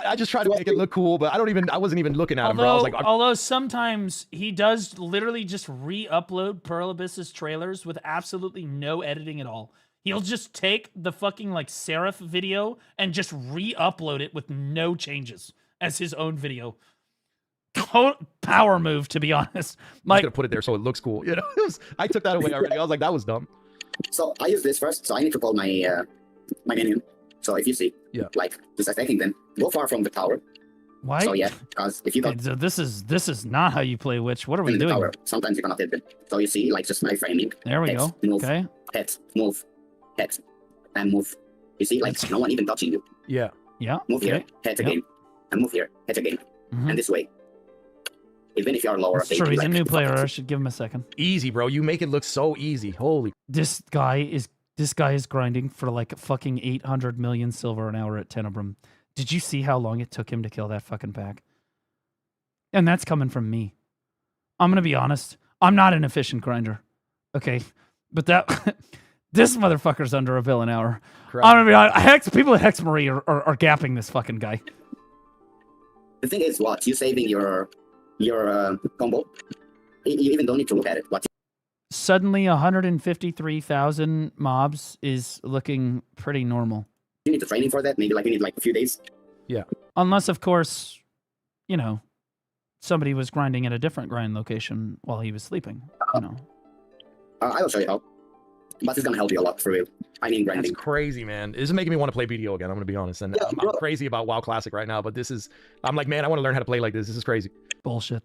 I just tried to make it look cool, but I wasn't even looking at him, bro. I was like, although sometimes he does literally just re-upload Pearl Abyss's trailers with absolutely no editing at all. He'll just take the fucking like Seraph video and just re-upload it with no changes as his own video. Power move, to be honest. I'm just gonna put it there so it looks cool. You know, I took that away already. I was like, that was dumb. So I use this first. So I need to call my my minion. So if you see, like just attacking them, go far from the tower. Why? So yeah, because if you don't, so this is not how you play Witch. What are we doing? Tower, sometimes you cannot hit them. So you see, like just my framing. There we go. Move, okay. Hit, move, hit, and move. You see, like no one even touching you. Yeah. Yeah. Move here, hit again, and move here, hit again, and this way. Even if you are lower, that's true. He's a new player. I should give him a second. Easy, bro. You make it look so easy. Holy. This guy is grinding for like fucking 800 million silver an hour at Tenebrum. Did you see how long it took him to kill that fucking pack? And that's coming from me. I'm gonna be honest. I'm not an efficient grinder. Okay, but This motherfucker's under $1 an hour. Correct. I'm gonna be honest. People at Hex Marie are gapping this fucking guy. The thing is, what you saving your combo? You even don't need to look at it. What? Suddenly, 153,000 mobs is looking pretty normal. You need to training for that. Maybe like you need like a few days. Yeah. Unless, of course, you know, somebody was grinding at a different grind location while he was sleeping. You know. I will show you how. But it's gonna help you a lot for real. I mean, grinding. That's crazy, man. This is making me want to play BDO again. I'm gonna be honest, and Yeah, I'm crazy about WoW Classic right now. But this is, I'm like, man, I want to learn how to play like this. This is crazy. Bullshit.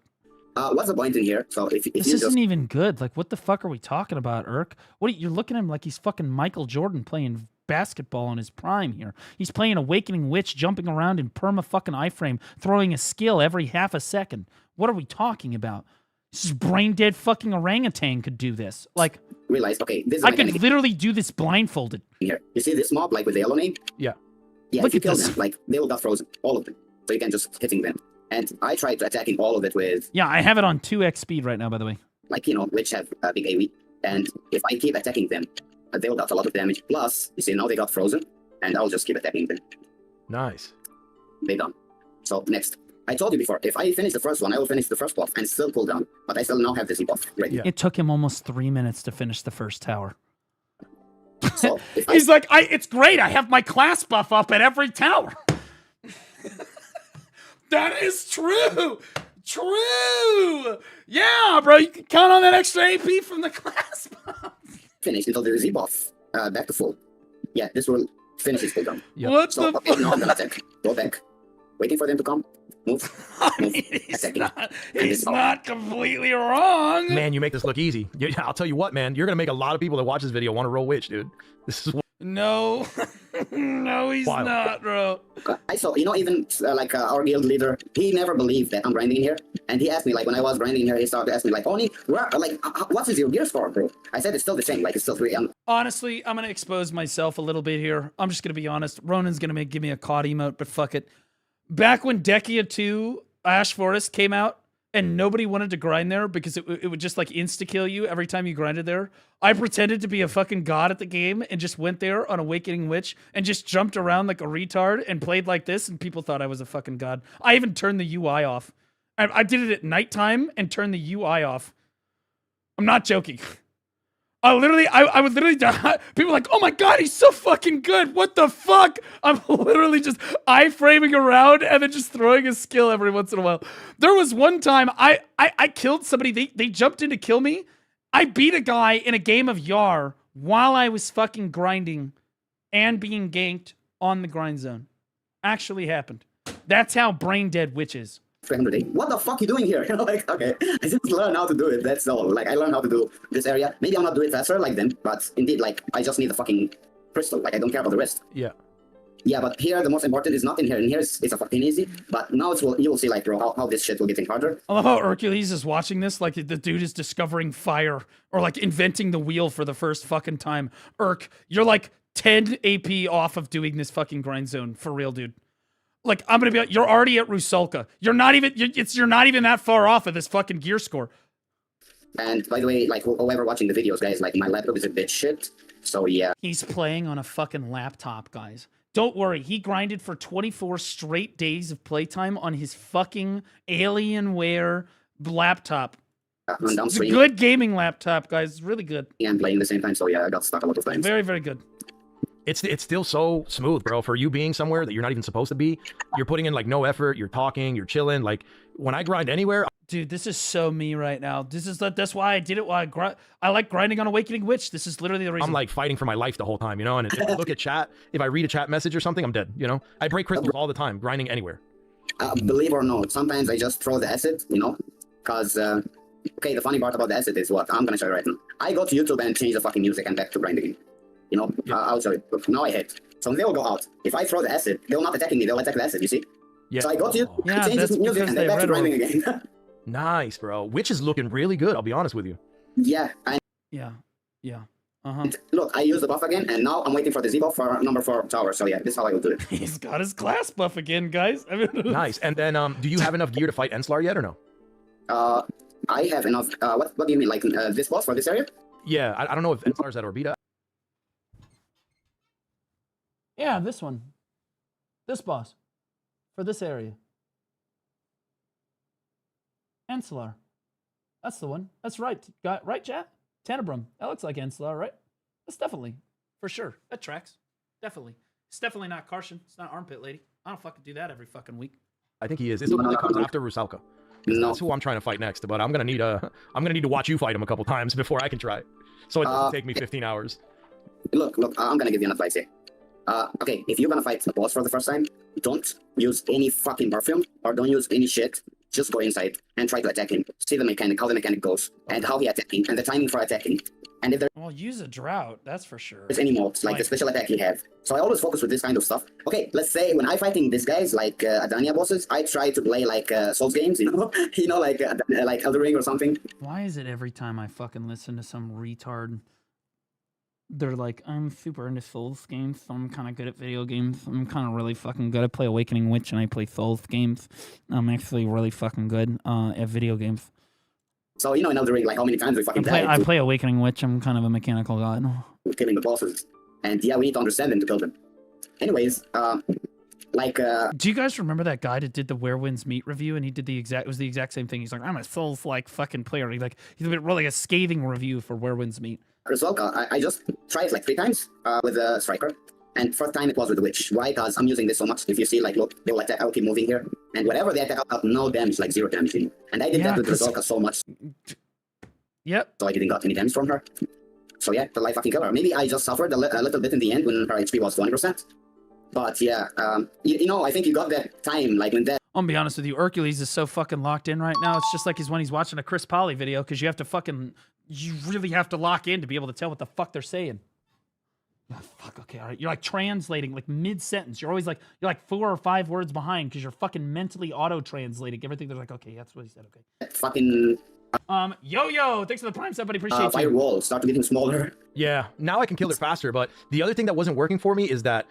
What's the point in here? So if This you isn't just even good. Like, what the fuck are we talking about, Urk? What you're looking at him like he's fucking Michael Jordan playing basketball in his prime here. He's playing Awakening Witch, jumping around in perma fucking iframe, throwing a skill every half a second. What are we talking about? This is brain dead fucking orangutan could do this. Like, realize, okay, this is I like could literally do this blindfolded. here. You see this mob like with the yellow name? Yeah. Yeah. Look if you at kill this. them, like they will got frozen, all of them. So you can just hitting them. And I tried to attacking all of it with Yeah, I have it on 2x speed right now, by the way. like which have a big AoE. And if I keep attacking them, they will got a lot of damage. Plus, you see now they got frozen, and I'll just keep attacking them. Nice. They done. So next. I told you before, if I finish the first one, I will finish the first buff and still pull down. But I still now have this buff ready. It took him almost 3 minutes to finish the first tower. So He's like, it's great. I have my class buff up at every tower. That is true. True. Yeah, bro. You can count on that extra AP from the class buff. finish until the Z buff back to full. Yeah, this will finish his cooldown. What So, the okay, now I'm gonna attack. Go back. Waiting for them to come. Move. Move. Attacking. He's not completely wrong. Man, you make this look easy. I'll tell you what, man. You're gonna make a lot of people that watch this video want to roll witch, dude. This is No. No, he's Wild. not, bro. I saw, even like our guild leader, he never believed that I'm grinding in here. And he asked me, like, when I was grinding here, he started to ask me, like, Oni, what is your gear score, bro? I said it's still the same, like, it's still 3. Honestly, I'm going to expose myself a little bit here. I'm just going to be honest. Ronan's going to give me a COD emote, but fuck it. Back when Dekia 2 Ash Forest came out, and nobody wanted to grind there because it would just like insta-kill you every time you grinded there, I pretended to be a fucking god at the game and just went there on Awakening Witch and just jumped around like a retard and played like this, and people thought I was a fucking god. I even turned the UI off. I did it at nighttime and turned the UI off. I'm not joking. I would literally die. People are like, oh my god, he's so fucking good. What the fuck? I'm literally just iframing around and then just throwing a skill every once in a while. There was one time I killed somebody. They jumped in to kill me. I beat a guy in a game of Yar while I was fucking grinding and being ganked on the grind zone. Actually happened. That's how brain dead witch is. 300. What the fuck you doing here? Like, okay, I just learned how to do it. That's all. Like, I learned how to do this area. Maybe I'll not do it faster like them, but indeed, like, I just need the fucking crystal. Like, I don't care about the rest. Yeah. Yeah, but here the most important is not in here. In here it's a fucking easy. But now you will see, like, bro, how this shit will getting harder. I love how Hercules is watching this like the dude is discovering fire or like inventing the wheel for the first fucking time. You're like 10 AP off of doing this fucking grind zone for real, dude. Like, I'm gonna be like, you're already at Rusalka. You're not even that far off of this fucking gear score. And by the way, like, whoever watching the videos, guys, like, my laptop is a bit shit. So yeah. He's playing on a fucking laptop, guys. Don't worry, he grinded for 24 straight days of playtime on his fucking Alienware laptop. It's a good gaming laptop, guys. It's really good. And playing at the same time, so yeah, I got stuck a lot of times. Very, very good. It's still so smooth, bro. For you being somewhere that you're not even supposed to be, you're putting in like no effort. You're talking, you're chilling. Like when I grind anywhere, dude, this is so me right now. That's why I did it. Why I like grinding on Awakening Witch. This is literally the reason. I'm like fighting for my life the whole time, you know. And if I look at chat, if I read a chat message or something, I'm dead. You know, I break crystals all the time, grinding anywhere. Believe or not, sometimes I just throw the acid, because okay, the funny part about the acid is what I'm gonna show you right now. I go to YouTube and change the fucking music and back to grinding. I'll show you. Look, now I hit. So they will go out. If I throw the acid, they will not attacking me. They'll attack the acid, you see? Yeah. So I go to you, change the music, and then back to grinding again. Nice, bro. Witch is looking really good, I'll be honest with you. Yeah. Yeah. Look, I use the buff again, and now I'm waiting for the Z buff for number 4 tower. So yeah, this is how I will do it. He's got his class buff again, guys. Nice. And then, do you have enough gear to fight Enslar yet or no? I have enough. What do you mean? Like this boss for this area? Yeah, I don't know if Enslar's at Orbita. Yeah, this one. This boss. For this area. Ancillar. That's the one. That's right. Got right, chat? Tenebrum. That looks like Ancillar, right? That's definitely. For sure. That tracks. Definitely. It's definitely not Karshan. It's not Armpit Lady. I don't fucking do that every fucking week. I think he is. It's the one that comes after Rusalka. That's who I'm trying to fight next, but I'm gonna need to watch you fight him a couple times before I can try. So it doesn't take me 15 hours. Look, I'm gonna give you an advice here. Okay, if you're gonna fight the boss for the first time, don't use any fucking perfume or don't use any shit. Just go inside and try to attack him. See the mechanic, how the mechanic goes, and how he attacking, and the timing for attacking. And if Well, use a drought, that's for sure. there's any modes, like the special attack he have. So I always focus with this kind of stuff. Okay, let's say when I fighting these guys, like Adania bosses, I try to play like Souls games, you know? like Elden Ring or something. Why is it every time I fucking listen to some retard, they're like, I'm super into Souls games, so I'm kind of good at video games. I'm kind of really fucking good. I play Awakening Witch and I play Souls games. I'm actually really fucking good at video games. So, in Elden Ring, like how many times we fucking I play Awakening Witch. I'm kind of a mechanical god. Killing the bosses. And yeah, we need to understand them to kill them. Anyways, do you guys remember that guy that did the Where Winds Meet review? And he did it was the exact same thing. He's like, I'm a Souls-like fucking player. He's really a scathing review for Where Winds Meet. Rusalka, I just tried it like 3 times with the Striker. And first time it was with the Witch. Why? Because I'm using this so much. If you see, like, look, they will attack, I'll keep moving here. And whenever they attack, I'll have no damage, like 0 damage. And I did that with Rusalka so much. Yep. So I didn't got any damage from her. So yeah, the life fucking killer. Maybe I just suffered a little bit in the end when her HP was 20%. But yeah, I think you got that time, like when that... I'll be honest with you, Hercules is so fucking locked in right now. It's just like when he's watching a Chris Polly video, because you really have to lock in to be able to tell what the fuck they're saying. Oh, fuck, okay, all right. You're like translating, like mid-sentence. You're always like, 4 or 5 words behind because you're fucking mentally auto-translating everything. They're like, okay, that's what he said, okay. Fucking... Yo, thanks for the prime, somebody appreciate you. Firewall started getting smaller. Yeah, now I can kill it faster, but the other thing that wasn't working for me is that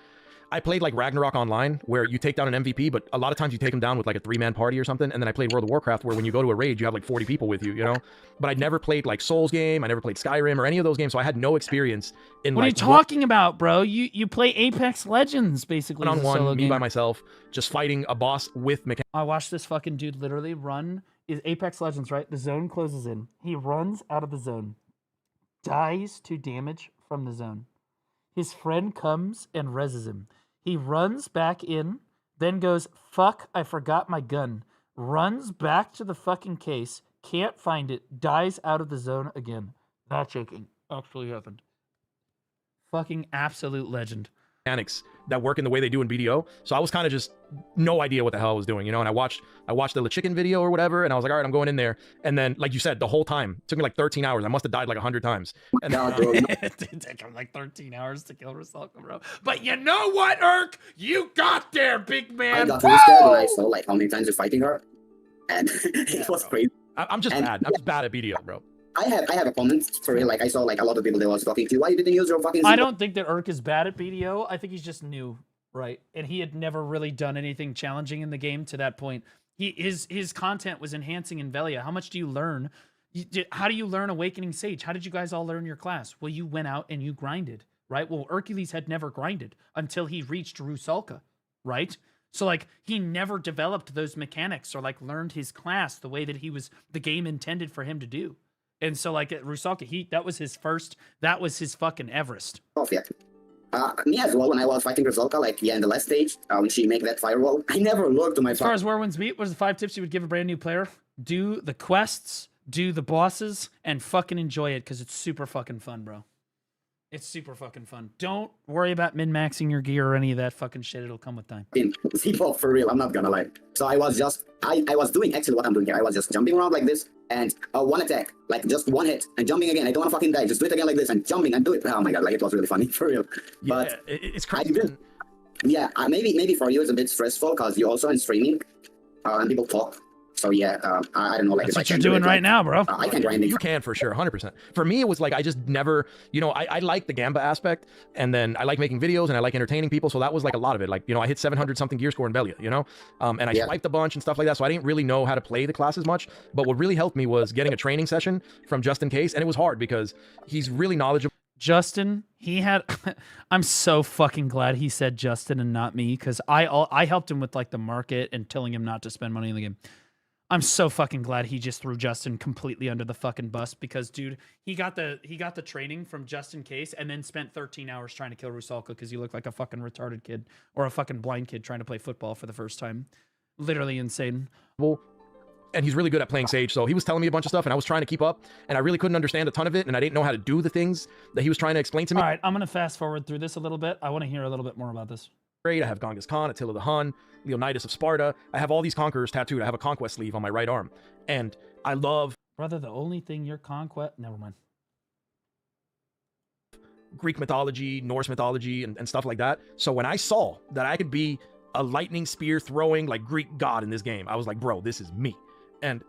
I played like Ragnarok Online, where you take down an MVP, but a lot of times you take him down with like a 3-man party or something, and then I played World of Warcraft, where when you go to a raid, you have like 40 people with you, you know? But I never played like Souls game, I never played Skyrim or any of those games, so I had no experience in What are you talking about, bro? You play Apex Legends, basically. One-on-one, me by myself, just fighting a boss with mechanics. I watched this fucking dude literally run. Is Apex Legends, right? The zone closes in. He runs out of the zone. Dies to damage from the zone. His friend comes and reses him. He runs back in, then goes, fuck, I forgot my gun. Runs back to the fucking case, can't find it, dies out of the zone again. Not joking. Actually happened. Fucking absolute legend. Mechanics that work in the way they do in BDO. So I was kind of just no idea what the hell I was doing, you know, and I watched the La Chicken video or whatever, and I was like, all right, I'm going in there. And then, like you said, the whole time, it took me like 13 hours. I must have died like 100 times. And It did take him like 13 hours to kill Rusalka, bro. But you know what, Urk? You got there, big man. I got really scared when I saw like how many times you're fighting her. And it was crazy. I'm just bad. I'm just bad at BDO, bro. I have opponents for real. Like I saw like a lot of people they was talking to. Why you didn't use your fucking? I don't think that Urk is bad at BDO. I think he's just new, right? And he had never really done anything challenging in the game to that point. His content was enhancing in Velia. How much do you learn? How do you learn Awakening Sage? How did you guys all learn your class? Well, you went out and you grinded, right? Well, Hercules had never grinded until he reached Rusalka, right? So like he never developed those mechanics or like learned his class the way that the game intended for him to do. And so, like, at Rusalka, that was his fucking Everest. Oh, yeah. Me as well, when I was fighting Rusalka, like, yeah, in the last stage, when she make that firewall, I never looked to my... As far as Where Winds Meet, what are the 5 tips you would give a brand new player? Do the quests, do the bosses, and fucking enjoy it, because it's super fucking fun, bro. It's super fucking fun. Don't worry about min-maxing your gear or any of that fucking shit. It'll come with time. People, for real, I'm not gonna lie. So I was doing actually what I'm doing here. I was just jumping around like this, and one attack, like just one hit, and jumping again. I don't want to fucking die. Just do it again like this, and jumping and do it. Oh my god, like it was really funny, for real. Yeah, but it's crazy. Yeah, maybe for you it's a bit stressful because you're also in streaming, and people talk. So yeah, I don't know. Like that's what you're doing right now, bro. I can grind. You can for sure, 100%. For me, it was like I just never, you know, I like the Gamba aspect, and then I like making videos and I like entertaining people. So that was like a lot of it. Like, you know, I hit 700 something gear score in Velia, you know, and I swiped a bunch and stuff like that. So I didn't really know how to play the classes much. But what really helped me was getting a training session from Just In Case, and it was hard because he's really knowledgeable. Justin, he had. I'm so fucking glad he said Justin and not me, because I helped him with like the market and telling him not to spend money in the game. I'm so fucking glad he just threw Justin completely under the fucking bus, because dude, he got the training from Justin Case and then spent 13 hours trying to kill Rusalka because he looked like a fucking retarded kid or a fucking blind kid trying to play football for the first time. Literally insane. Well, and he's really good at playing Sage, so he was telling me a bunch of stuff and I was trying to keep up, and I really couldn't understand a ton of it, and I didn't know how to do the things that he was trying to explain to me. All right, I'm gonna fast forward through this a little bit. I want to hear a little bit more about this. I have Genghis Khan, Attila the Hun, Leonidas of Sparta. I have all these conquerors tattooed. I have a conquest sleeve on my right arm, and I love... Brother, the only thing your conquest... Never mind. Greek mythology, Norse mythology, and stuff like that. So when I saw that I could be a lightning spear throwing like Greek god in this game, I was like, bro, this is me. And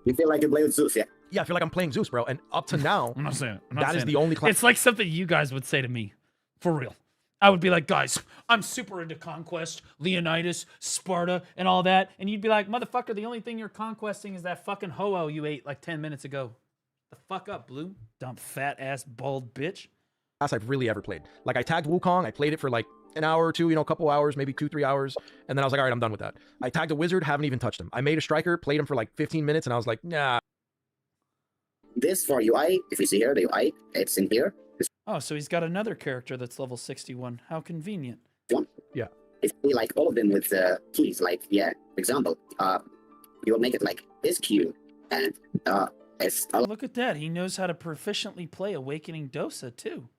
you feel like you're playing Zeus, yeah? Yeah, I feel like I'm playing Zeus, bro. And up to now, I'm not saying that is the only class. It's like something you guys would say to me, for real. I would be like, guys, I'm super into conquest, Leonidas, Sparta, and all that. And you'd be like, motherfucker, the only thing you're conquesting is that fucking ho-oh you ate like 10 minutes ago. The fuck up, Blue. Dumb fat ass bald bitch. Class I've really ever played. Like I tagged Wukong, I played it for like an hour or two, you know, a couple hours, maybe 2-3 hours. And then I was like, all right, I'm done with that. I tagged a wizard, haven't even touched him. I made a striker, played him for like 15 minutes, and I was like, nah. This for UI, if you see here, the UI, it's in here. Oh, so he's got another character that's level 61. How convenient. Yeah. If you like all of them with keys, like, yeah, example, you'll make it like this queue, and it's... Look at that. He knows how to proficiently play Awakening Dosa, too.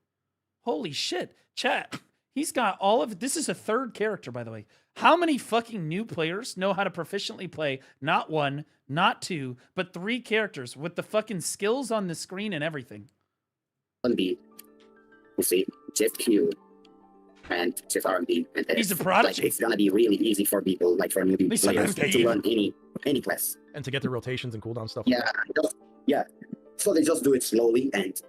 Holy shit. Chat. He's got all of... This is a third character, by the way. How many fucking new players know how to proficiently play not 1, not 2, but 3 characters with the fucking skills on the screen and everything? B, you see, Shift Q, and Shift R&B. And he's a prodigy. Like, it's gonna be really easy for people, like for newbie players, to learn any class. And to get the rotations and cooldown stuff. Yeah, yeah. So they just do it slowly, and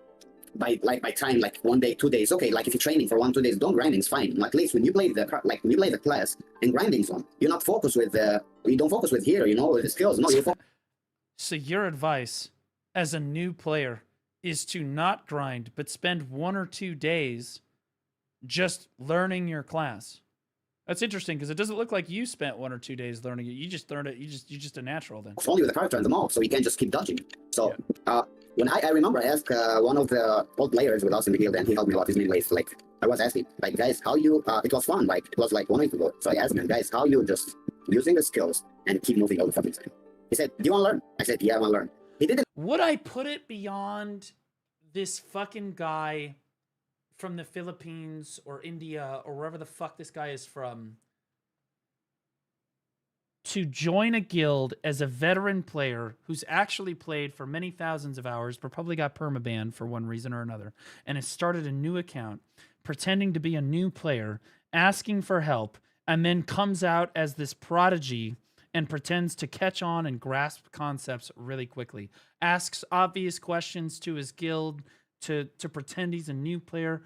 by time, like 1 day, 2 days, okay. Like if you're training for 1-2 days, don't grinding's fine. At least when you play the class and grinding's on, you're not focused with you don't focus with here, you know, with the skills. No, you focus. So your advice as a new player is to not grind, but spend 1 or 2 days just learning your class. That's interesting because it doesn't look like you spent 1 or 2 days learning it. You just learned it. You're just a natural then. It's only with the character and the mob, so you can't just keep dodging. So when I remember I asked one of the old players with us in the guild, and he helped me a lot. His name was like, I was asking, like, guys, how you? It was fun. Like it was like 1 week ago. So I asked him, guys, how you just using the skills and keep moving all the fucking time? He said, do you want to learn? I said, yeah, I want to learn. He didn't. Would I put it beyond this fucking guy from the Philippines or India or wherever the fuck this guy is from to join a guild as a veteran player who's actually played for many thousands of hours, but probably got permabanned for one reason or another, and has started a new account, pretending to be a new player, asking for help, and then comes out as this prodigy and pretends to catch on and grasp concepts really quickly, asks obvious questions to his guild to pretend he's a new player.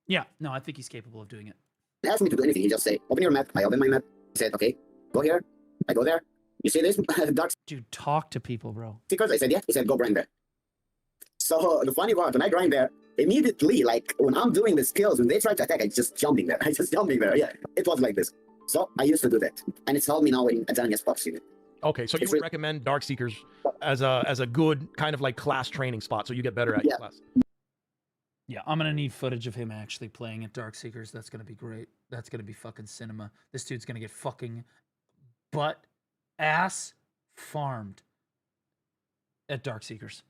Yeah, no, I think he's capable of doing it. He asked me to do anything. He just say, open your map. I open my map. He said, okay, go here. I go there. You see this? Dark. Dude, talk to people, bro. Seekers? I said, yeah. He said, go grind there. So the funny part, when I grind there, immediately, like when I'm doing the skills, when they try to attack, I just jumping there. Yeah, it was like this. So I used to do that, and it's helped me now in Adania's box unit. Okay, so you would recommend Darkseekers as a good kind of like class training spot, so you get better at your class. Yeah, I'm gonna need footage of him actually playing at Darkseekers. That's gonna be great. That's gonna be fucking cinema. This dude's gonna get fucking butt ass farmed at Darkseekers.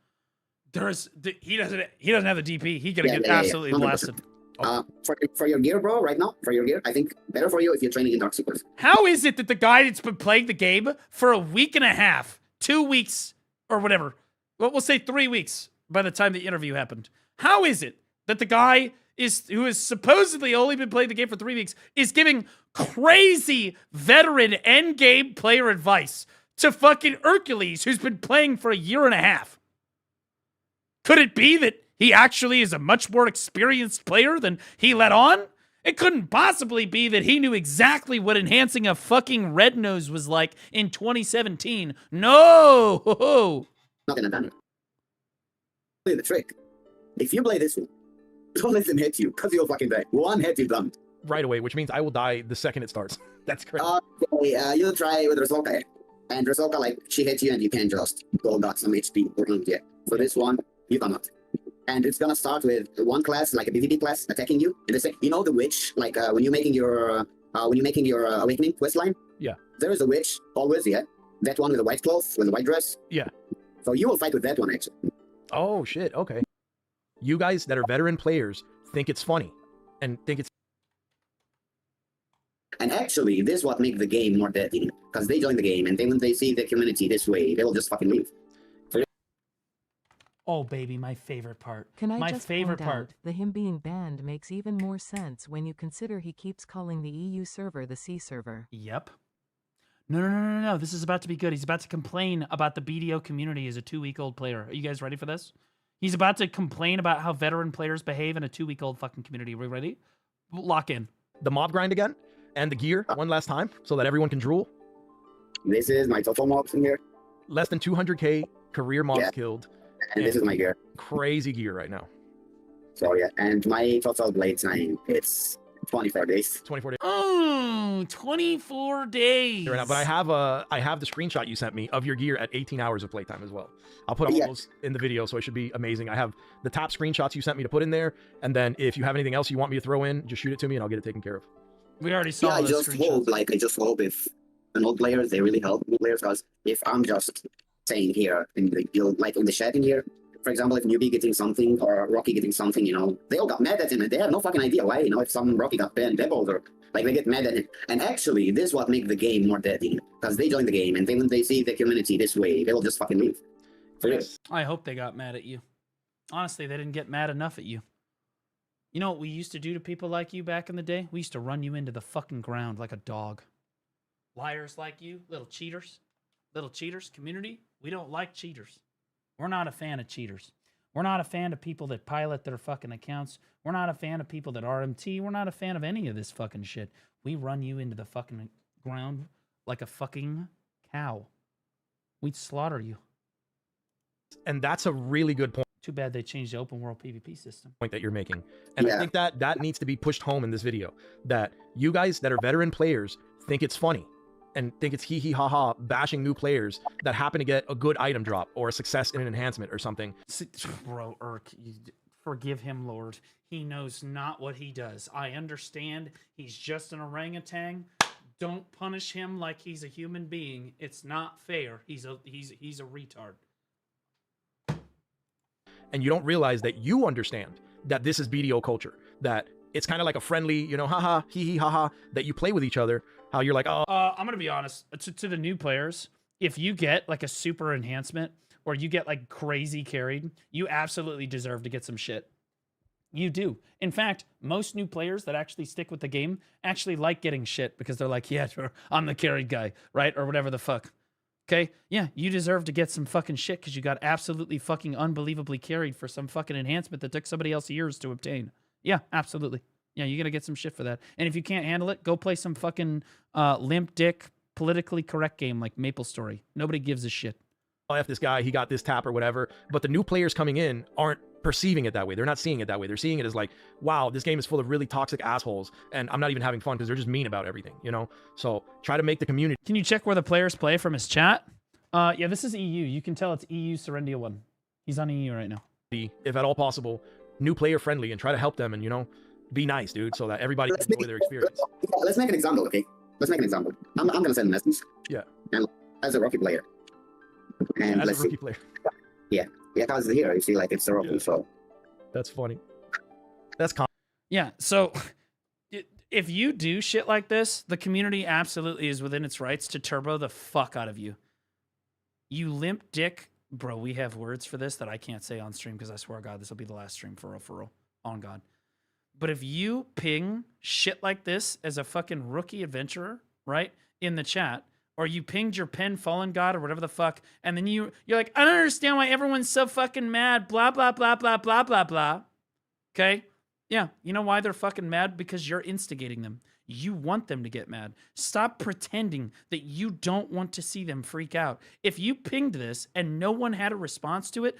He doesn't have the DP. He's gonna get absolutely blasted. For your gear, bro, right now, for your gear, I think better for you if you're training in Darkseekers. How is it that the guy that's been playing the game for a week and a half, 2 weeks, or whatever, well, we'll say 3 weeks by the time the interview happened, how is it that the guy who has supposedly only been playing the game for 3 weeks is giving crazy veteran endgame player advice to fucking Hercules, who's been playing for a year and a half? Could it be that he actually is a much more experienced player than he let on? It couldn't possibly be that he knew exactly what enhancing a fucking red nose was like in 2017. No! Not gonna done it. The trick. if you play this one, don't let them hit you, because you'll fucking die. One hit, you're done. Right away, which means I will die the second it starts. That's correct. Okay, you'll try with Rosoka. And Rosoka, like, she hits you and you can just go got some HP or yeah. For this one, you cannot. And it's gonna start with one class, like a PvP class, attacking you. And they say, you know the witch, like when you're making your awakening quest line? Yeah. There is a witch, always, yeah. That one with the white clothes, with the white dress. Yeah. So you will fight with that one, actually. Oh, shit. Okay. You guys that are veteran players think it's funny and think it's... And actually, this is what makes the game more deadly. Because they join the game, and then when they see the community this way, they will just fucking leave. Oh, baby, my favorite part. Can I my just favorite point out, part. the him being banned makes even more sense when you consider he keeps calling the EU server the C server. Yep. No. This is about to be good. He's about to complain about the BDO community as a 2-week-old player. Are you guys ready for this? He's about to complain about how veteran players behave in a 2-week-old fucking community. Are we ready? Lock in. The mob grind again, and the gear one last time, so that everyone can drool. This is my total mobs in here. Less than 200k career mobs killed. And this is my gear. Crazy gear right now. So yeah, and my total blade time, it's 24 days. 24 days. Oh, 24 days. Right now, but I have the screenshot you sent me of your gear at 18 hours of playtime as well. I'll put all those in the video, so it should be amazing. I have the top screenshots you sent me to put in there, and then if you have anything else you want me to throw in, just shoot it to me and I'll get it taken care of. We already saw I just hope if an old players, they really help new players, because if I'm just saying here in the like in the chat in here, for example, if newbie getting something or Rocky getting something, you know, they all got mad at him and they have no fucking idea why. You know, if some Rocky got banned, they're older, like they get mad at him. And actually, this is what makes the game more deadly, because they join the game, and then when they see the community this way, they will just fucking leave. For real. I hope they got mad at you. Honestly, they didn't get mad enough at you. You know what we used to do to people like you back in the day? We used to run you into the fucking ground like a dog. Liars like you, little cheaters, community, we don't like cheaters. We're not a fan of cheaters. We're not a fan of people that pilot their fucking accounts. We're not a fan of people that RMT. We're not a fan of any of this fucking shit. We run you into the fucking ground like a fucking cow. We'd slaughter you. And that's a really good point. Too bad they changed the open world PvP system. Point that you're making. And I think that needs to be pushed home in this video. That you guys that are veteran players think it's funny and think it's hee hee ha ha bashing new players that happen to get a good item drop or a success in an enhancement or something. Bro, Urk, forgive him, Lord. He knows not what he does. I understand he's just an orangutan. Don't punish him like he's a human being. It's not fair. He's a retard. And you don't realize that you understand that this is BDO culture, that it's kind of like a friendly, you know, haha, hee hee haha, that you play with each other. How you're like, oh. I'm gonna be honest to the new players. If you get like a super enhancement or you get like crazy carried, you absolutely deserve to get some shit. You do. In fact, most new players that actually stick with the game actually like getting shit because they're like, yeah, I'm the carried guy, right? Or whatever the fuck. Okay? Yeah, you deserve to get some fucking shit because you got absolutely fucking unbelievably carried for some fucking enhancement that took somebody else years to obtain. Yeah, absolutely. Yeah, you're going to get some shit for that. And if you can't handle it, go play some fucking limp dick, politically correct game like MapleStory. Nobody gives a shit. Oh, F this guy, he got this tap or whatever. But the new players coming in aren't perceiving it that way. They're not seeing it that way. They're seeing it as like, wow, this game is full of really toxic assholes. And I'm not even having fun because they're just mean about everything, you know? So try to make the community. Can you check where the players play from his chat? Yeah, this is EU. You can tell it's EU Serendia 1. He's on EU right now. If at all possible, new player friendly and try to help them and, you know, be nice, dude, so that everybody can enjoy their experience. Let's make an example, okay? Let's make an example. I'm going to send a message. Yeah. And as a Rocky player. And as let's a rookie see. player. Yeah, because here, you see, like, it's a Rocky, so. That's funny. That's yeah, so if you do shit like this, the community absolutely is within its rights to turbo the fuck out of you. You limp dick. Bro, we have words for this that I can't say on stream because I swear to God, this will be the last stream for real. On God. But if you ping shit like this as a fucking rookie adventurer, right, in the chat, or you pinged your pen fallen god or whatever the fuck, and then you're like, I don't understand why everyone's so fucking mad, blah, blah, blah, blah, blah, blah, blah. Okay? Yeah, you know why they're fucking mad? Because you're instigating them. You want them to get mad. Stop pretending that you don't want to see them freak out. If you pinged this and no one had a response to it,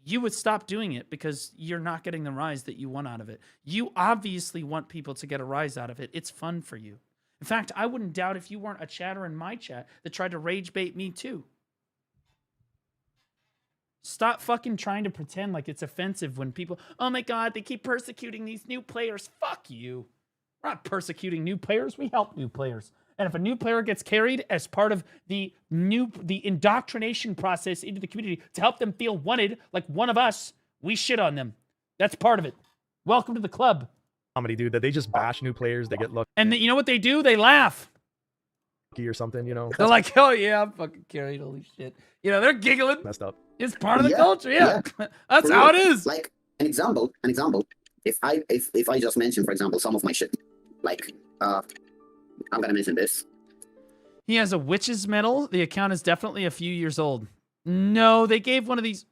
you would stop doing it because you're not getting the rise that you want out of it. You obviously want people to get a rise out of it. It's fun for you. In fact, I wouldn't doubt if you weren't a chatter in my chat that tried to rage bait me too. Stop fucking trying to pretend like it's offensive when people, oh my God, they keep persecuting these new players. Fuck you. We're not persecuting new players. We help new players. And if a new player gets carried as part of the indoctrination process into the community to help them feel wanted, like one of us, we shit on them. That's part of it. Welcome to the club. Comedy, dude, that they just bash new players. They get lucky. And you know what they do? They laugh. Or something, you know. They're like, oh yeah, I'm fucking carried. Holy shit. You know, they're giggling. Messed up. It's part of the culture. Yeah. That's how it is. Like an example. If I just mention, for example, some of my shit, like I'm gonna mention this. He has a witch's medal. The account is definitely a few years old. No, they gave one of these.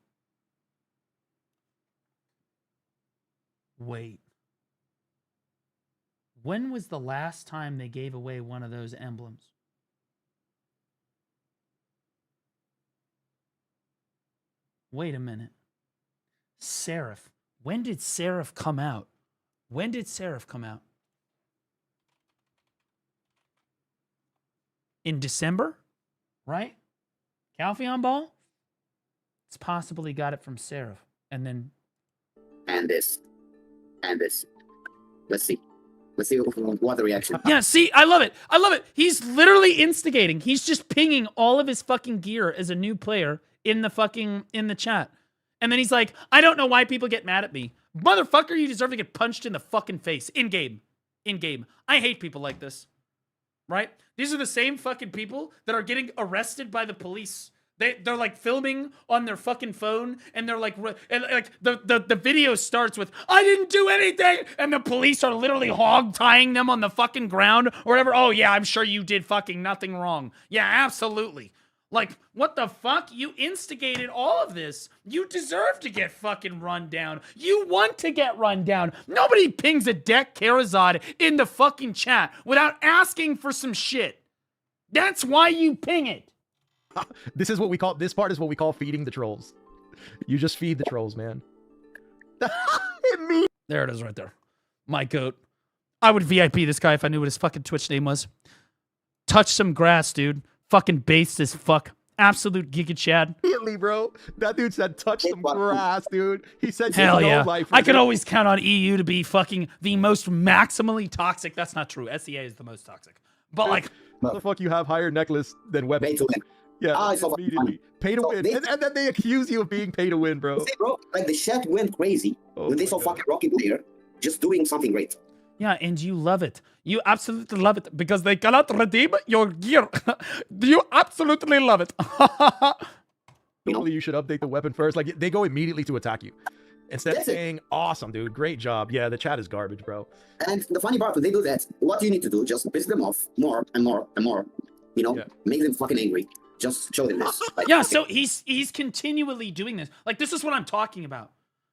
Wait. When was the last time they gave away one of those emblems? Wait a minute. Seraph. When did Seraph come out? When did Seraph come out? In December? Right? Calpheon Ball? It's possible he got it from Seraph. And then... And this. Let's see what the reaction. Yeah, see, I love it. I love it. He's literally instigating. He's just pinging all of his fucking gear as a new player in the chat. And then he's like, I don't know why people get mad at me. Motherfucker, you deserve to get punched in the fucking face. In game. I hate people like this. Right? These are the same fucking people that are getting arrested by the police. They're like filming on their fucking phone, and they're like the video starts with, I didn't do anything, and the police are literally hog tying them on the fucking ground or whatever. Oh yeah, I'm sure you did fucking nothing wrong. Yeah, absolutely. Like, what the fuck? You instigated all of this. You deserve to get fucking run down. You want to get run down. Nobody pings a deck Karazad in the fucking chat without asking for some shit. That's why you ping it. This part is what we call feeding the trolls. You just feed the trolls, man. There it is right there. My goat. I would VIP this guy if I knew what his fucking Twitch name was. Touch some grass, dude. Fucking based as fuck. Absolute Giga Chad. Immediately, bro. That dude said touch some grass, dude. He said hell yeah. Life I could always count on EU to be fucking the most maximally toxic. That's not true. SEA is the most toxic. But like, how the fuck you have higher necklace than weapons? Pay to win. Yeah, immediately. Pay to win. And then they accuse you of being pay to win, bro. See, bro, like the chat went crazy when they saw fucking Rocky player just doing something great. Yeah, and you love it. You absolutely love it because they cannot redeem your gear. You absolutely love it. Probably you should update the weapon first. Like, they go immediately to attack you. Instead of saying, awesome, dude, great job. Yeah, the chat is garbage, bro. And the funny part, when they do that, what you need to do, just piss them off more and more and more. You know, make them fucking angry. Just show them this. Like, yeah, so he's continually doing this. Like, this is what I'm talking about.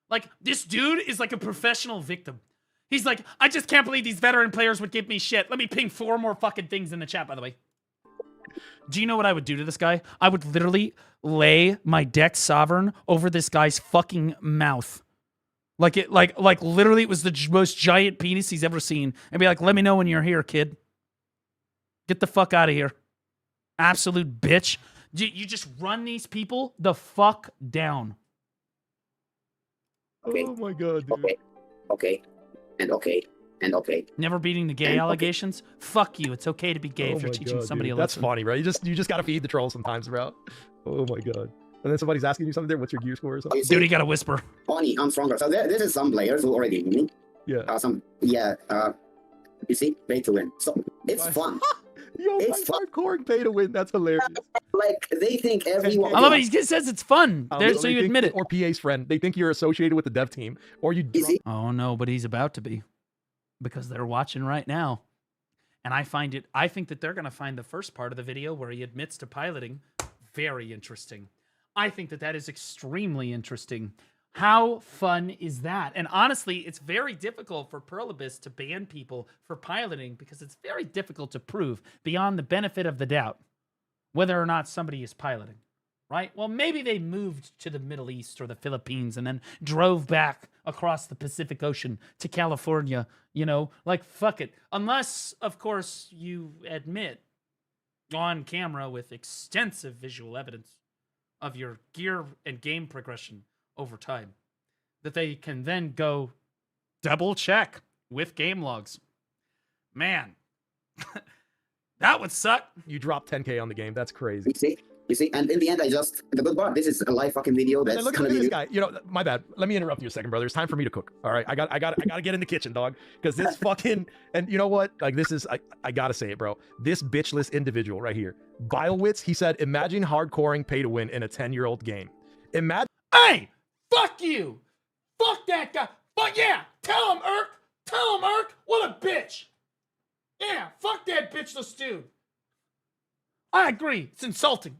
Like, this dude is like a professional victim. He's like, I just can't believe these veteran players would give me shit. Let me ping 4 more fucking things in the chat, by the way. Do you know what I would do to this guy? I would literally lay my deck Sovereign over this guy's fucking mouth. Like literally it was the most giant penis he's ever seen. And be like, let me know when you're here, kid. Get the fuck out of here. Absolute bitch. You just run these people the fuck down. Okay. Oh my god, dude. Okay. Never beating the gay allegations? Fuck you. It's okay to be gay if you're teaching somebody a lesson. That's funny, bro. You just gotta feed the trolls sometimes, bro. Oh my god. And then somebody's asking you something there. What's your gear score or something? Dude, you gotta whisper. Funny, I'm stronger. So this is some players who already win. Yeah. You see, pay to win. So it's fun. Yo, it's hardcore pay to win. That's hilarious. Like, they think everyone... I love it. He says it's fun. So you admit it. Or PA's friend. They think you're associated with the dev team. Or you... Oh, no, but he's about to be. Because they're watching right now. And I think that they're going to find the first part of the video where he admits to piloting very interesting. I think that is extremely interesting. How fun is that? And honestly, it's very difficult for Perlibus to ban people for piloting because it's very difficult to prove beyond the benefit of the doubt whether or not somebody is piloting, right? Well, maybe they moved to the Middle East or the Philippines and then drove back across the Pacific Ocean to California, you know, like, fuck it. Unless, of course, you admit on camera with extensive visual evidence of your gear and game progression over time, that they can then go double check with game logs. Man, that would suck. You dropped 10K on the game. That's crazy. You see, and in the end, the good part, this is a live fucking video. That's look at this guy. You know, my bad. Let me interrupt you a second, brother. It's time for me to cook. All right, I gotta get in the kitchen, dog. Because this fucking, and you know what? Like, this is, I gotta say it, bro. This bitchless individual right here, Bilewitz. He said, "Imagine hardcoring pay to win in a 10-year-old game. Imagine." Hey, fuck you. Fuck that guy. Fuck yeah. Tell him, Irk. Tell him, Irk. What a bitch. Yeah, fuck that bitchless dude. I agree. It's insulting.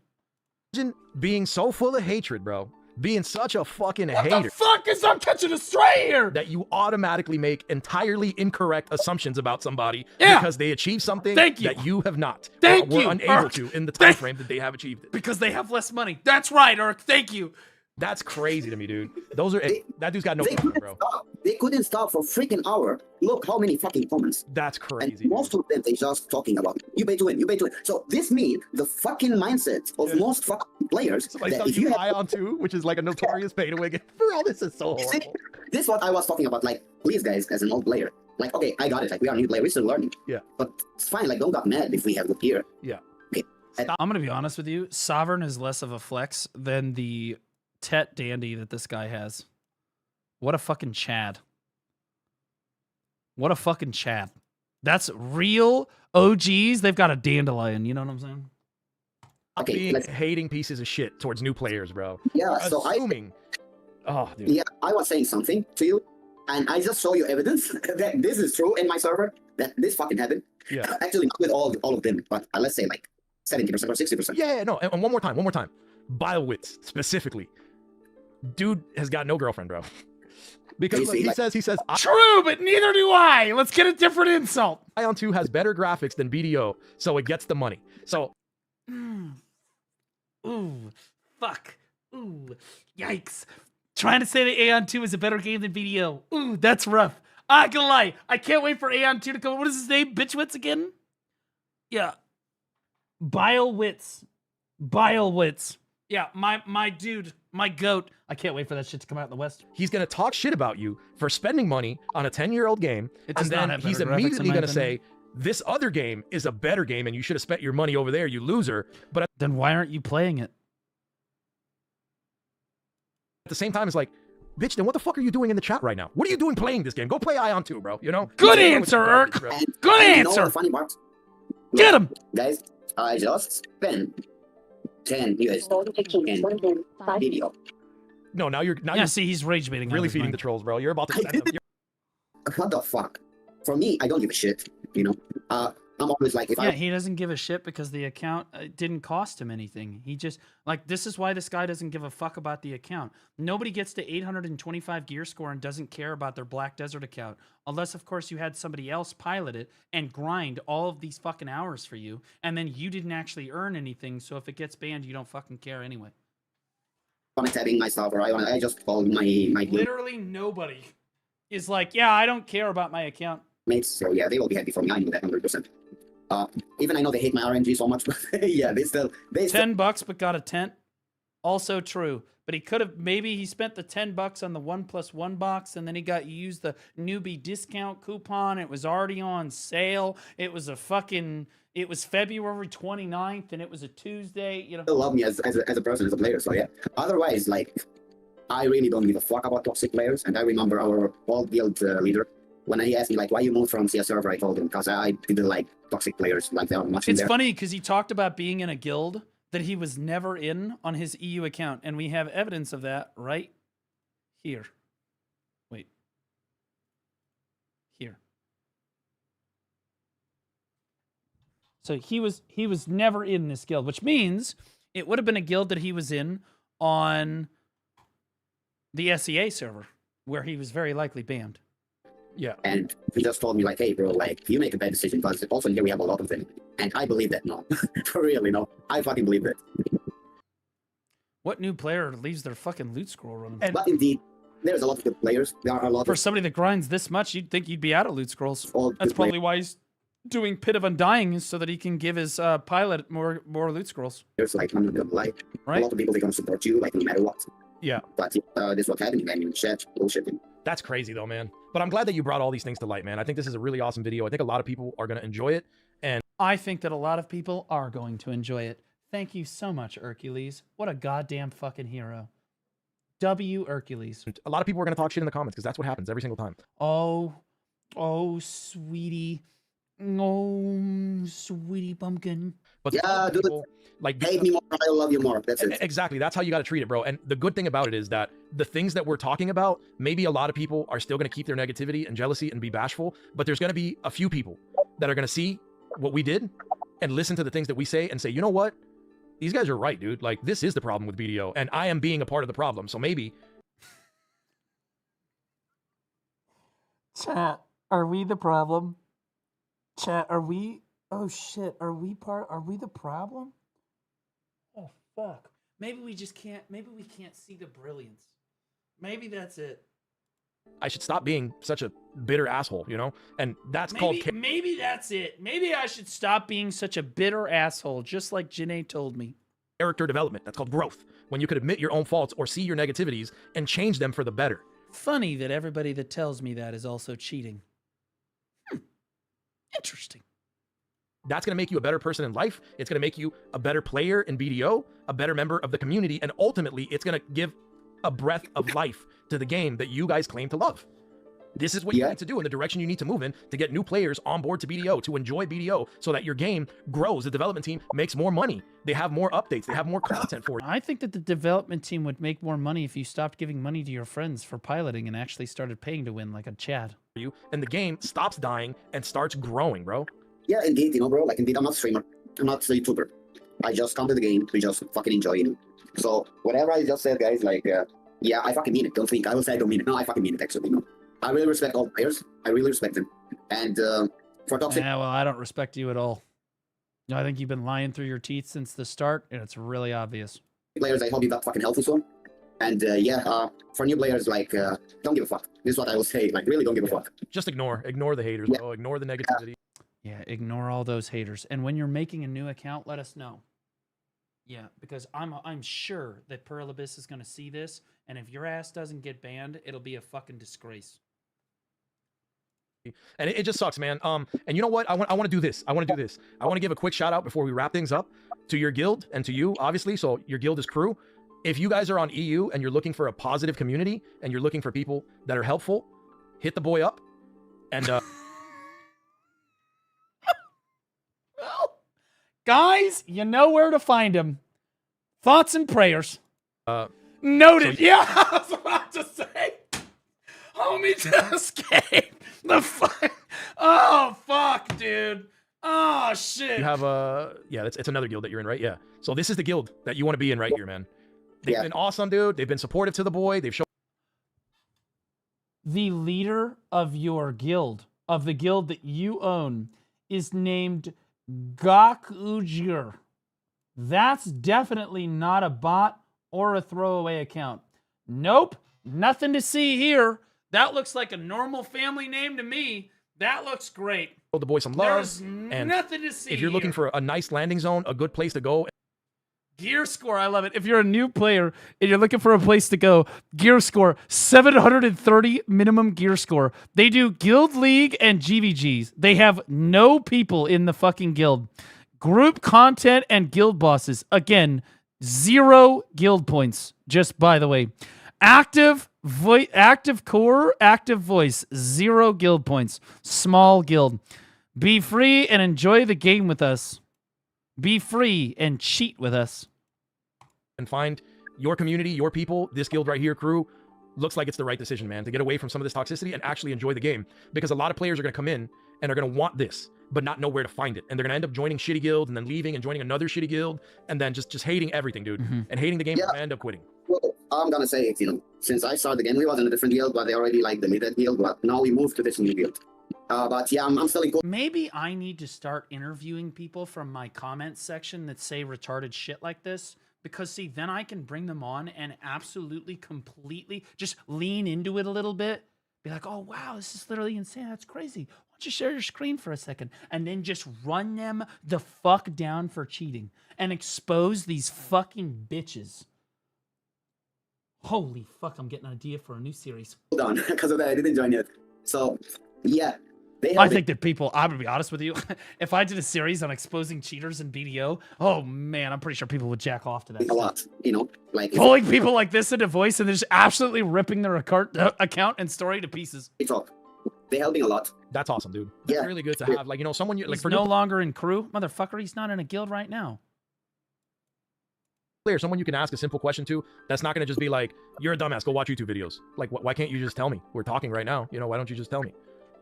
Imagine being so full of hatred, bro. Being such a fucking What hater. the fuck is I'm catching a stray here? That you automatically make entirely incorrect assumptions about somebody Yeah. because they achieved something Thank you. that you have not. Thank or you, were unable Irk. to in the time frame that they have achieved it. Because they have less money. That's right, Irk. Thank you. That's crazy to me, dude. Those are that dude's got no They comment, couldn't bro. stop. They couldn't stop for freaking hour. Look how many fucking comments. That's crazy. And most of them, they just talking about you pay to win, you pay to win. So this means the fucking mindset of most fucking players. Somebody that telling if you have, Ion 2, which is like a notorious pay to win game. Bro, this is so See, horrible. this is what I was talking about. Like, please, guys, as an old player, like, okay, I got it. Like, we are new player, we're still learning. Yeah. But it's fine. Like, don't get mad if we have good gear. Yeah. Okay. I'm going to be honest with you. Sovereign is less of a flex than the Tet Dandy that this guy has. What a fucking Chad. What a fucking Chad. That's real OGs. They've got a dandelion. You know what I'm saying? Okay, Being hating pieces of shit towards new players, bro. Yeah, so assuming. Oh, dude. Yeah, I was saying something to you, and I just show you evidence that this is true in my server, that this fucking happened. Yeah. Actually, not with all of them, but let's say like 70% or 60%. Yeah, no. And one more time. Bilewitz, specifically. Dude has got no girlfriend, bro. Because look, he says, true, but neither do I. Let's get a different insult. Ion 2 has better graphics than BDO, so it gets the money. So. Ooh, fuck. Ooh, yikes. Trying to say that Aeon 2 is a better game than BDO. Ooh, that's rough. I'm not gonna lie. I can't wait for Aeon 2 to come. What is his name? Bitchwitz again? Yeah. Bilewitz. Yeah, my dude, my goat. I can't wait for that shit to come out in the West. He's going to talk shit about you for spending money on a 10-year-old game, and then he's immediately going to say, this other game is a better game, and you should have spent your money over there, you loser. But then why aren't you playing it? At the same time, it's like, bitch, then what the fuck are you doing in the chat right now? What are you doing playing this game? Go play Ion 2, bro. You know? Good answer, Irk. Good answer. You know the funny part? Get him. Guys, I just spent 10 US in video. No, now you're see, he's rage baiting. Really feeding the trolls, bro. You're about to send them. What the fuck? For me, I don't give a shit, you know? I'm always like, he doesn't give a shit because the account didn't cost him anything. He just, like, this is why this guy doesn't give a fuck about the account. Nobody gets to 825 gear score and doesn't care about their Black Desert account. Unless, of course, you had somebody else pilot it and grind all of these fucking hours for you, and then you didn't actually earn anything, so if it gets banned, you don't fucking care anyway. tabbing my stuff, or I just called my Literally nobody is like, yeah, I don't care about my account. Mates, so yeah, they will be happy for me. I know that 100%. Even I know they hate my RNG so much, but yeah, they still $10 but got a tent. Also true. But he could have, maybe he spent the $10 on the 1+1 box, and then he got used the newbie discount coupon. It was already on sale. It was it was February 29th, and it was a Tuesday. You know, still love me as a person, as a player. So yeah. Otherwise, like, I really don't give a fuck about toxic players. And I remember our old guild leader, when he asked me like, why you moved from CS server, I told him because I didn't like toxic players. Like, they are much in there. It's funny because he talked about being in a guild that he was never in on his EU account, and we have evidence of that right here. Wait. Here. So he was never in this guild, which means it would have been a guild that he was in on the SEA server, where he was very likely banned. Yeah. And he just told me like, hey bro, like, you make a bad decision, because also here we have a lot of them. And I believe that, no. For real, you know. I fucking believe that. What new player leaves their fucking loot scroll running? But indeed, there's a lot of good players. There are a lot For of somebody that grinds this much, you'd think you'd be out of loot scrolls. all That's good probably why he's doing Pit of Undying, so that he can give his pilot more loot scrolls. players. Like, I'm not gonna lie. Right? A lot of people, they're gonna support you, like, no matter what. Yeah. But this is what's happening. I mean, chat, bullshitting. That's crazy though, man. But I'm glad that you brought all these things to light, man. I think this is a really awesome video. I think a lot of people are going to enjoy it. And I think that a lot of people are going to enjoy it. Thank you so much, Hercules. What a goddamn fucking hero. W. Hercules. a lot of people are going to talk shit in the comments because that's what happens every single time. Oh, sweetie. Oh, sweetie pumpkin. But Yeah, dude. people, like, Hate me more, I love you more. That's it. exactly. That's how you got to treat it, bro. And the good thing about it is that the things that we're talking about, maybe a lot of people are still going to keep their negativity and jealousy and be bashful, but there's going to be a few people that are going to see what we did and listen to the things that we say and say, you know what? These guys are right, dude. Like, this is the problem with BDO, and I am being a part of the problem. So maybe. Chat, are we the problem? Chat, are we? Oh shit, are we the problem? Oh fuck. Maybe we just can't, maybe we can't see the brilliance. Maybe that's it. I should stop being such a bitter asshole, you know? And that's called... Maybe that's it. Maybe I should stop being such a bitter asshole, just like Janae told me. Character development. That's called growth. When you could admit your own faults or see your negativities and change them for the better. Funny that everybody that tells me that is also cheating. Interesting. That's going to make you a better person in life. It's going to make you a better player in BDO, a better member of the community, and ultimately, it's going to give a breath of life to the game that you guys claim to love. This is what you need to do in the direction you need to move in to get new players on board to BDO, to enjoy BDO, so that your game grows. The development team makes more money. They have more updates. They have more content for you. I think that the development team would make more money if you stopped giving money to your friends for piloting and actually started paying to win, like a Chad. And the game stops dying and starts growing, bro. Yeah, indeed, you know, bro. Like, indeed, I'm not a streamer. I'm not a YouTuber. I just come to the game to just fucking enjoy it. So, whatever I just said, guys, like, yeah, I fucking mean it. Don't think I will say I don't mean it. No, I fucking mean it, actually, you know. I really respect all players. I really respect them. And for toxic... Yeah, well, I don't respect you at all. I think you've been lying through your teeth since the start, and it's really obvious. Players, I hope you got fucking healthy soon. And yeah, for new players, like, don't give a fuck. This is what I will say. Like, really don't give a fuck. Just ignore the haters, bro. Ignore the negativity. Yeah, ignore all those haters. And when you're making a new account, let us know. Yeah, because I'm sure that Pearl Abyss is going to see this, and if your ass doesn't get banned, it'll be a fucking disgrace. And it just sucks, man. And you know what? I want to do this. I want to give a quick shout out before we wrap things up to your guild and to you, obviously. So your guild is crew. If you guys are on EU and you're looking for a positive community and you're looking for people that are helpful, hit the boy up. And guys, you know where to find him. Thoughts and prayers. Noted. So yeah, I was about to say. Homie to escape. The fuck. Oh, fuck, dude. Oh, shit. You have yeah, it's another guild that you're in, right? Yeah. So this is the guild that you want to be in right here, man. They've been awesome, dude. They've been supportive to the boy. They've shown. The leader of your guild, of the guild that you own, is named Gakujir. That's definitely not a bot or a throwaway account. Nope, nothing to see here. That looks like a normal family name to me. That looks great. Show the boy some love. There's and nothing to see if you're looking for a nice landing zone, a good place to go. Gear score, I love it. If you're a new player and you're looking for a place to go, gear score, 730 minimum gear score. They do guild league and GVGs. They have no people in the fucking guild. Group content and guild bosses. Again, 0 guild points, just by the way. Active core, active voice, 0 guild points. Small guild. Be free and enjoy the game with us. Be free and cheat with us. And find your community, your people, this guild right here, crew, looks like it's the right decision, man, to get away from some of this toxicity and actually enjoy the game. Because a lot of players are going to come in and are going to want this, but not know where to find it. And they're going to end up joining shitty guilds and then leaving and joining another shitty guild and then just hating everything, dude. And hating the game and end up quitting. Well, I'm going to say it, you know, since I started the game, we was in a different guild, but they already like deleted guild, but now we moved to this new guild. But yeah, I'm still in. Maybe I need to start interviewing people from my comment section that say retarded shit like this, because see, then I can bring them on and absolutely, completely just lean into it a little bit. Be like, oh, wow, this is literally insane. That's crazy. Why don't you share your screen for a second? And then just run them the fuck down for cheating and expose these fucking bitches. Holy fuck, I'm getting an idea for a new series. Hold on, because of that, I didn't join yet. So, yeah. I think that people, I'm going to be honest with you, if I did a series on exposing cheaters in BDO, oh man, I'm pretty sure people would jack off to that. A lot, you know? Like pulling people like this into voice and they're just absolutely ripping their account and story to pieces. They're helping a lot. That's awesome, dude. That's really good to have. Like, you know, someone, He's like, for no longer in crew? Motherfucker, he's not in a guild right now. Player, someone you can ask a simple question to, that's not going to just be like, you're a dumbass, go watch YouTube videos. Like, why can't you just tell me? We're talking right now. You know, why don't you just tell me?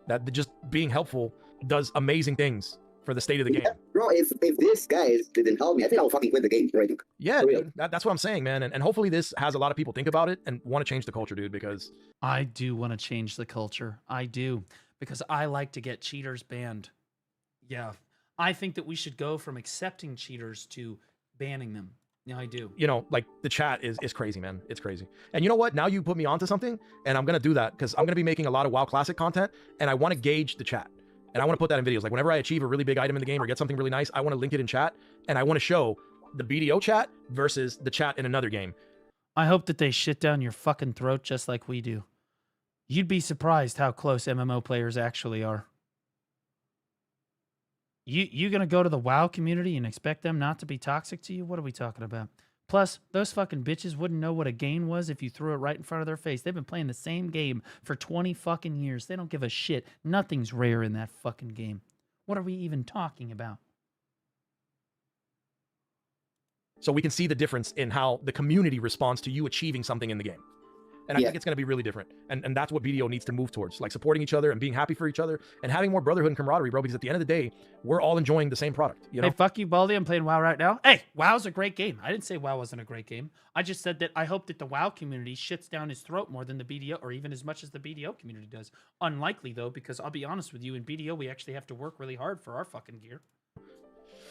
That just being helpful does amazing things for the state of the game. Bro, if this guy didn't help me, I think I'll fucking quit the game right now. Yeah, dude, that's what I'm saying, man. And hopefully this has a lot of people think about it and want to change the culture, dude, because... I do want to change the culture. I do. Because I like to get cheaters banned. Yeah. I think that we should go from accepting cheaters to banning them. Yeah, I do. You know, like, the chat is crazy, man. It's crazy. And you know what? Now you put me onto something, and I'm going to do that, because I'm going to be making a lot of WoW Classic content, and I want to gauge the chat. And I want to put that in videos. Like, whenever I achieve a really big item in the game or get something really nice, I want to link it in chat, and I want to show the BDO chat versus the chat in another game. I hope that they shit down your fucking throat just like we do. You'd be surprised how close MMO players actually are. You gonna go to the WoW community and expect them not to be toxic to you? What are we talking about? Plus, those fucking bitches wouldn't know what a gain was if you threw it right in front of their face. They've been playing the same game for 20 fucking years. They don't give a shit. Nothing's rare in that fucking game. What are we even talking about? So we can see the difference in how the community responds to you achieving something in the game. And I think it's going to be really different. And that's what BDO needs to move towards, like supporting each other and being happy for each other and having more brotherhood and camaraderie, bro, because at the end of the day, we're all enjoying the same product, you know? Hey, fuck you, Baldy. I'm playing WoW right now. Hey, WoW's a great game. I didn't say WoW wasn't a great game. I just said that I hope that the WoW community shits down his throat more than the BDO, or even as much as the BDO community does. Unlikely, though, because I'll be honest with you, in BDO, we actually have to work really hard for our fucking gear.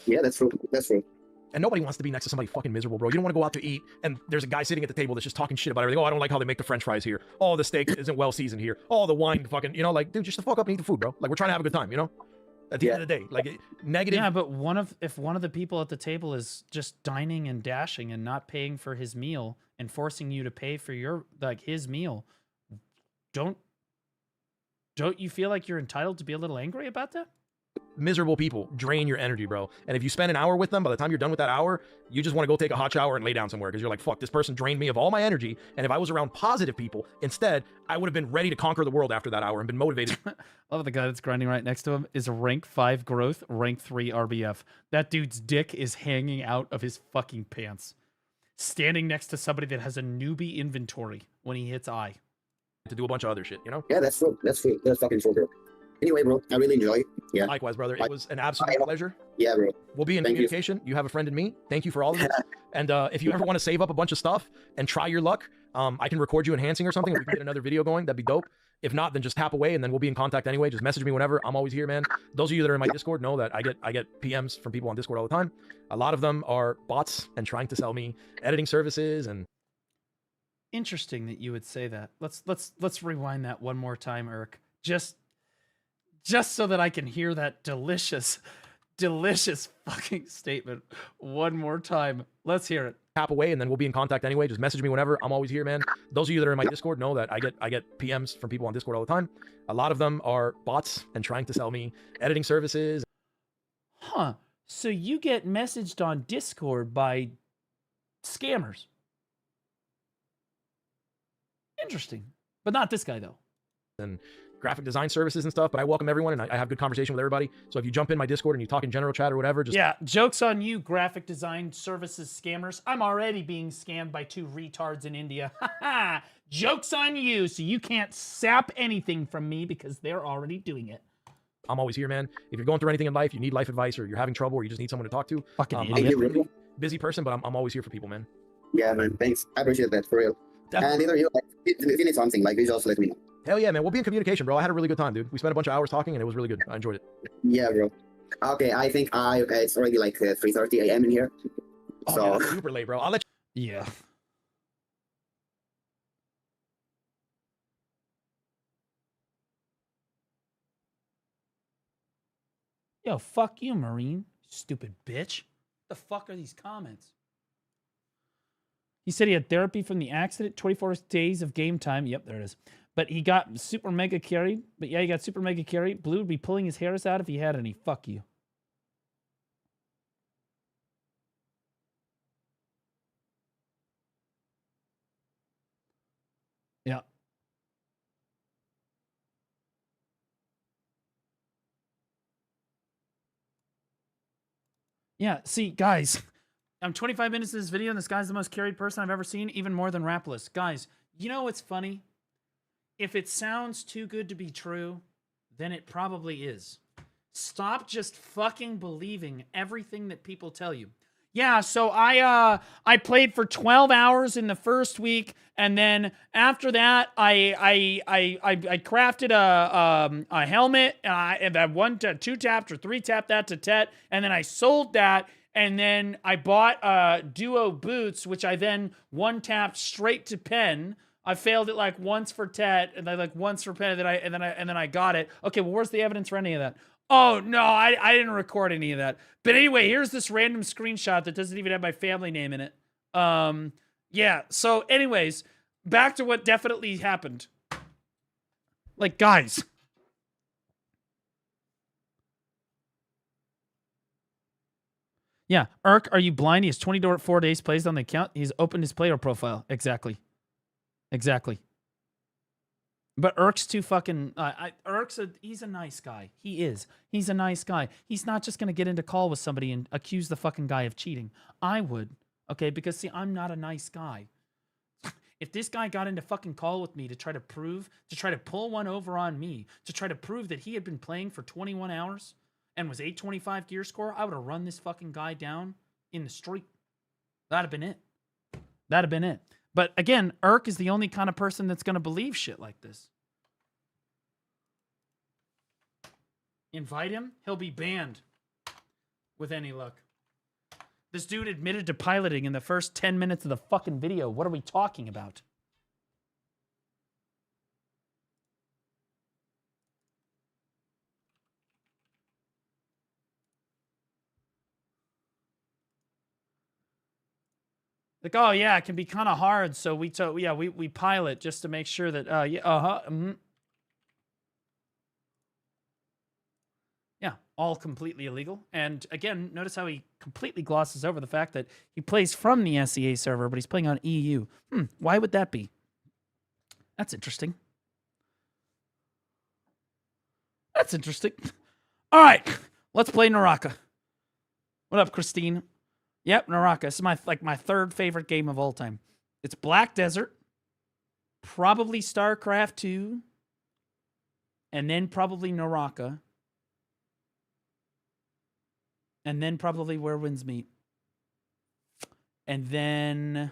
Yeah, that's true. That's true. And nobody wants to be next to somebody fucking miserable, bro. You don't want to go out to eat, and there's a guy sitting at the table that's just talking shit about everything. Oh, I don't like how they make the french fries here. Oh, the steak isn't well seasoned here. Oh, the wine fucking, you know, like, dude, just the fuck up and eat the food, bro. Like, we're trying to have a good time, you know? At the end of the day, like, negative... Yeah, but if one of the people at the table is just dining and dashing and not paying for his meal and forcing you to pay for your, like, his meal, don't you feel like you're entitled to be a little angry about that? Miserable people drain your energy, bro. And if you spend an hour with them, by the time you're done with that hour, you just want to go take a hot shower and lay down somewhere because you're like, fuck, this person drained me of all my energy. And if I was around positive people, instead, I would have been ready to conquer the world after that hour and been motivated. I love the guy that's grinding right next to him is rank 5 growth, rank 3 RBF. That dude's dick is hanging out of his fucking pants. Standing next to somebody that has a newbie inventory when he hits I. To do a bunch of other shit, you know? Yeah, that's true. That's true. That's fucking true, bro. Anyway, bro, I really enjoy it. Yeah. Likewise, brother. It was an absolute pleasure. Yeah, bro. We'll be in communication. You have a friend in me. Thank you for all of this. And if you ever want to save up a bunch of stuff and try your luck, I can record you enhancing or something. If we can get another video going, that'd be dope. If not, then just tap away and then we'll be in contact anyway. Just message me whenever. I'm always here, man. Those of you that are in my Discord know that I get PMs from people on Discord all the time. A lot of them are bots and trying to sell me editing services and... Interesting that you would say that. Let's rewind that one more time, Eric. Just so that I can hear that delicious fucking statement one more time. Let's hear it. Tap away and then we'll be in contact anyway. Just message me whenever. I'm always here, man. Those of you that are in my Discord know that I get PMs from people on Discord all the time. A lot of them are bots and trying to sell me editing services. Huh. So you get messaged on Discord by scammers. Interesting. But not this guy, though. And graphic design services and stuff, but I welcome everyone and I have good conversation with everybody. So if you jump in my Discord and you talk in general chat or whatever, just... Yeah, joke's on you, graphic design services scammers. I'm already being scammed by 2 retards in India. Joke's on you, so you can't sap anything from me because they're already doing it. I'm always here, man. If you're going through anything in life, you need life advice or you're having trouble or you just need someone to talk to. Fucking I'm a really busy person, but I'm always here for people, man. Yeah, man. Thanks. I appreciate that, for real. Definitely. And either you, like, if you need something, like, you just let me know. Hell yeah, man. We'll be in communication, bro. I had a really good time, dude. We spent a bunch of hours talking and it was really good. I enjoyed it. Yeah, bro. Okay, I think it's already like 3:30 a.m. in here. Oh, So yeah, that's super late, bro. I'll let you. Yeah. Yo, fuck you, Marine. Stupid bitch. What the fuck are these comments? He said he had therapy from the accident, 24 days of game time. Yep, there it is. But he got super mega carried. But yeah, he got super mega carried. Blue would be pulling his hairs out if he had any. Fuck you. Yeah. Yeah, see, guys, I'm 25 minutes into this video, and this guy's the most carried person I've ever seen, even more than Rapless. Guys, you know what's funny? If it sounds too good to be true, then it probably is. Stop just fucking believing everything that people tell you. Yeah, so I played for 12 hours in the first week, and then after that, I crafted a helmet, and I two tapped or three tapped that to Tet, and then I sold that, and then I bought duo boots, which I then one tapped straight to Pen. I failed it like once for Tet, and then like once for Pen, and then I got it. Okay, well, where's the evidence for any of that? Oh, no, I didn't record any of that. But anyway, here's this random screenshot that doesn't even have my family name in it. Yeah, so anyways, back to what definitely happened. Like, guys. Yeah, Urk, are you blind? He has 24 days plays on the account. He's opened his player profile. Exactly. Exactly. But Urk's too fucking... he's a nice guy. He is. He's a nice guy. He's not just going to get into call with somebody and accuse the fucking guy of cheating. I would. Okay, because see, I'm not a nice guy. If this guy got into fucking call with me to try to pull one over on me, to try to prove that he had been playing for 21 hours and was 825 gear score, I would have run this fucking guy down in the street. That'd have been it. That'd have been it. But again, Urk is the only kind of person that's going to believe shit like this. Invite him, he'll be banned with any luck. This dude admitted to piloting in the first 10 minutes of the fucking video. What are we talking about? Like, oh yeah, it can be kind of hard, so we pilot just to make sure that yeah, all completely illegal. And again, notice how he completely glosses over the fact that he plays from the SEA server, but he's playing on EU. Why would that be? That's interesting. That's interesting. All right, let's play Naraka. What up, Christine? Yep, Naraka. This is my third favorite game of all time. It's Black Desert, probably StarCraft 2, and then probably Naraka, and then probably Where Winds Meet, and then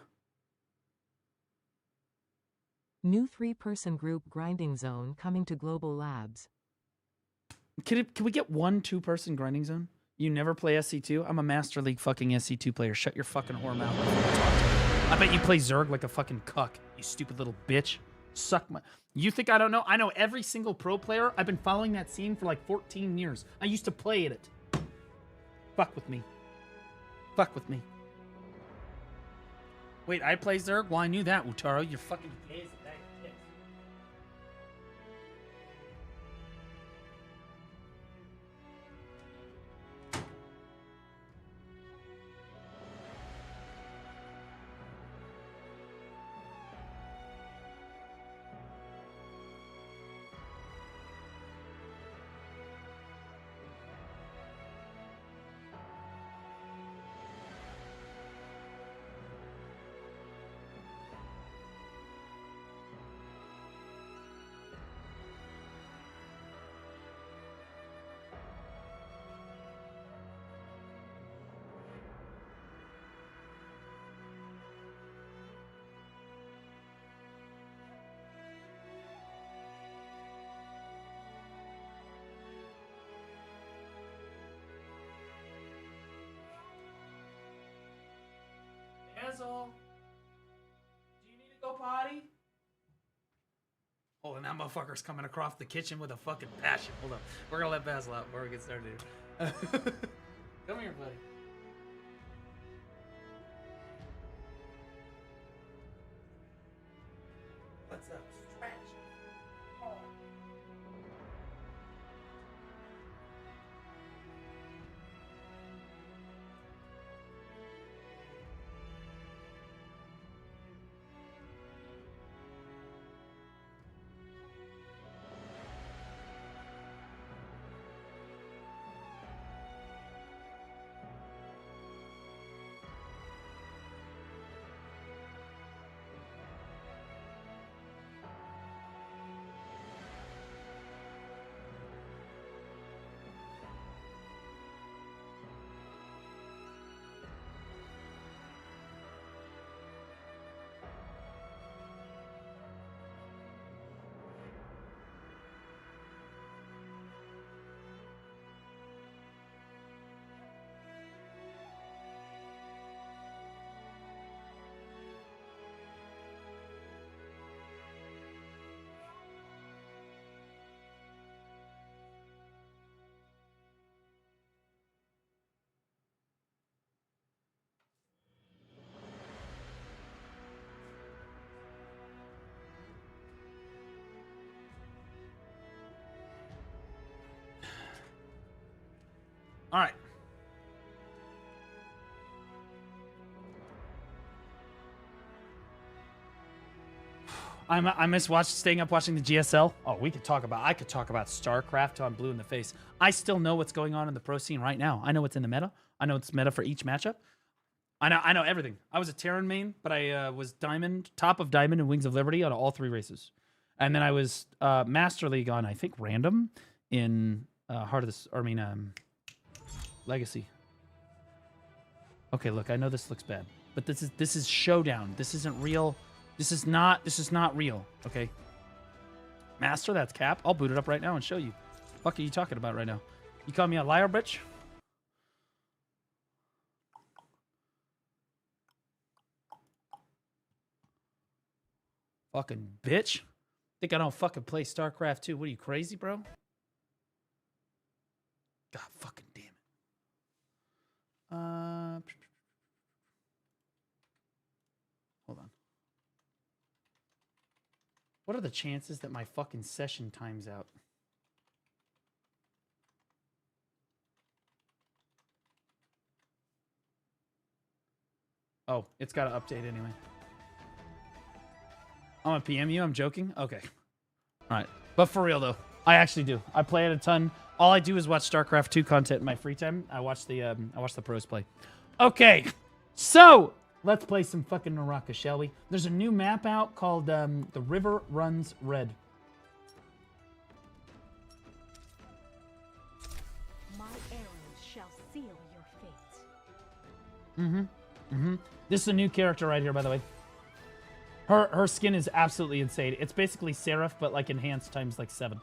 new 3-person group Grinding Zone coming to Global Labs. Can we get 1 2-person Grinding Zone? You never play SC2? I'm a Master League fucking SC2 player. Shut your fucking whore mouth. I bet you play Zerg like a fucking cuck, you stupid little bitch. Suck my... You think I don't know? I know every single pro player. I've been following that scene for like 14 years. I used to play at it. Fuck with me. Fuck with me. Wait, I play Zerg? Well, I knew that, Utaro. You're fucking gay as a bag of dicks. Basil. Do you need to go potty? Oh, and that motherfucker's coming across the kitchen with a fucking passion. Hold up. We're gonna let Basil out before we get started here. Come here, buddy. What's up? Stretch. Oh. All right. I miss staying up watching the GSL. Oh, I could talk about StarCraft till I'm blue in the face. I still know what's going on in the pro scene right now. I know what's in the meta. I know it's meta for each matchup. I know everything. I was a Terran main, but I was top of Diamond and Wings of Liberty on all 3 races. And then I was Master League on, I think, Random in Legacy. Okay, look, I know this looks bad, but this is Showdown. This isn't real. This is not real. Okay. Master, that's Cap. I'll boot it up right now and show you. What the fuck are you talking about right now? You call me a liar, bitch? Fucking bitch. Think I don't fucking play StarCraft 2? What are you, crazy, bro? God fucking damn it. Hold on. What are the chances that my fucking session times out? Oh, it's got to update anyway. I'm gonna PM you. I'm joking. Okay. All right. But for real though, I actually do. I play it a ton. All I do is watch StarCraft 2 content in my free time. I watch the pros play. Okay. So let's play some fucking Naraka, shall we? There's a new map out called The River Runs Red. My arrows shall seal your fate. This is a new character right here, by the way. Her skin is absolutely insane. It's basically Seraph, but like enhanced times like 7.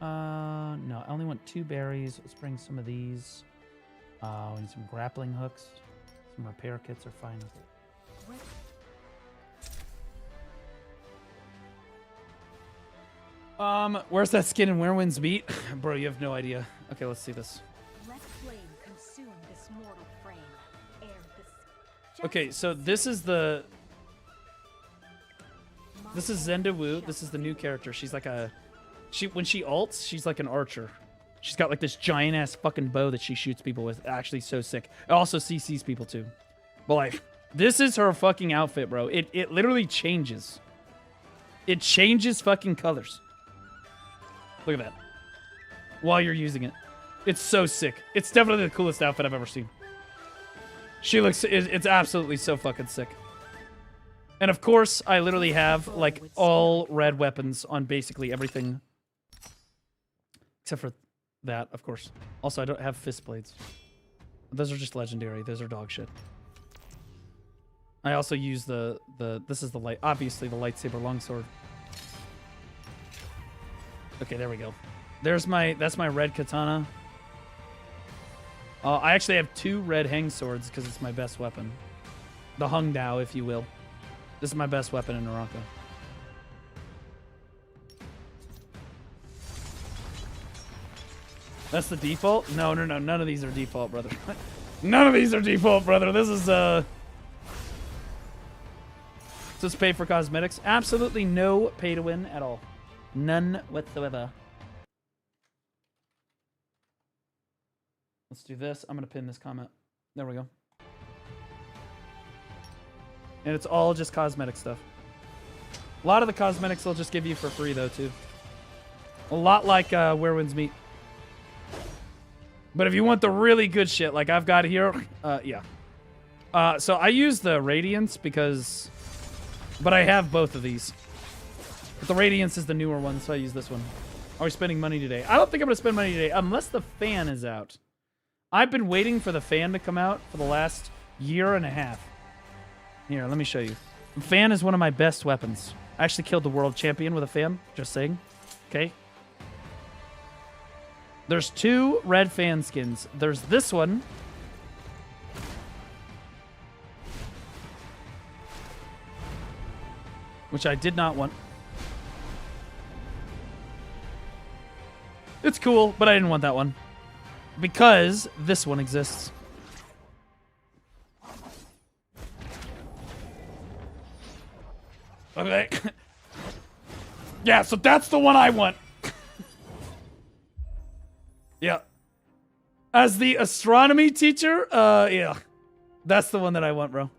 No, I only want 2 berries. Let's bring some of these. We need some grappling hooks. Some repair kits are fine with it. Where's that skin in Where Winds Meet? Bro, you have no idea. Okay, let's see this. Let flame consume this mortal frame. Ere this Okay, so this is Zenda Wu. This is the new character. She's like when she ults, she's like an archer. She's got like this giant ass fucking bow that she shoots people with. Actually so sick. It also CCs people too. But like, this is her fucking outfit, bro. It literally changes. It changes fucking colors. Look at that. While you're using it. It's so sick. It's definitely the coolest outfit I've ever seen. She looks, it's absolutely so fucking sick. And of course, I literally have like all red weapons on basically everything. Except for that, of course. Also, I don't have fist blades. Those are just legendary. Those are dog shit. I also use this is the light, obviously the lightsaber longsword. Okay, there we go. That's my red katana. I actually have 2 red hang swords because it's my best weapon. The Hung Dao, if you will. This is my best weapon in Naraka. That's the default? No, none of these are default, brother. None of these are default, brother. This is, Does this pay for cosmetics? Absolutely no pay to win at all. None whatsoever. Let's do this. I'm going to pin this comment. There we go. And it's all just cosmetic stuff. A lot of the cosmetics they'll just give you for free, though, too. A lot like Where Winds Meet. But if you want the really good shit, like I've got here, yeah. So I use the Radiance because... But I have both of these. But the Radiance is the newer one, so I use this one. Are we spending money today? I don't think I'm going to spend money today, unless the fan is out. I've been waiting for the fan to come out for the last year and a half. Here, let me show you. The fan is one of my best weapons. I actually killed the world champion with a fan, just saying. Okay. There's 2 red fan skins. There's this one. Which I did not want. It's cool, but I didn't want that one. Because this one exists. Okay. Yeah, so that's the one I want. Yeah. As the astronomy teacher, yeah. That's the one that I want, bro.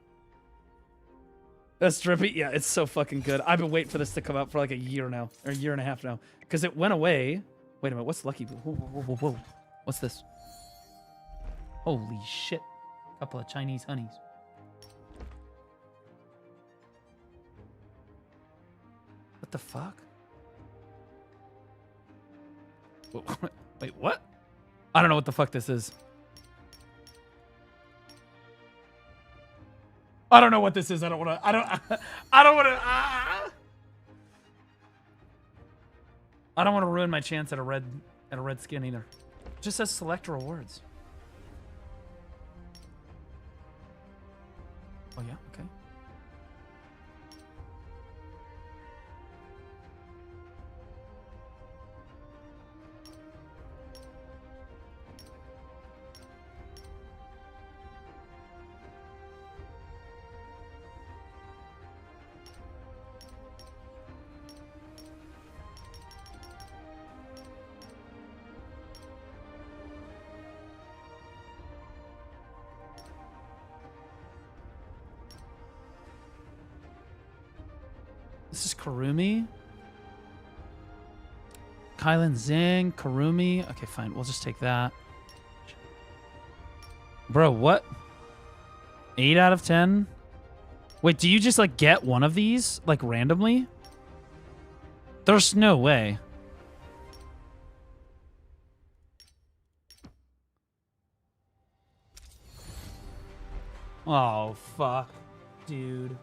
That's drippy. Yeah, it's so fucking good. I've been waiting for this to come out for like a year now. Or a year and a half now. Because it went away. Wait a minute, what's Lucky? Whoa, whoa, whoa, whoa. What's this? Holy shit. Couple of Chinese honeys. What the fuck? Wait, what? I don't know what the fuck this is. I don't know what this is. I don't want to. I don't want to. I don't want to ruin my chance at a red skin either. It just says select rewards. Oh yeah, okay. This is Karumi. Kylan Zing, Karumi. Okay, fine. We'll just take that. Bro, what? 8 out of 10? Wait, do you just, like, get one of these? Like, randomly? There's no way. Oh, fuck. Dude.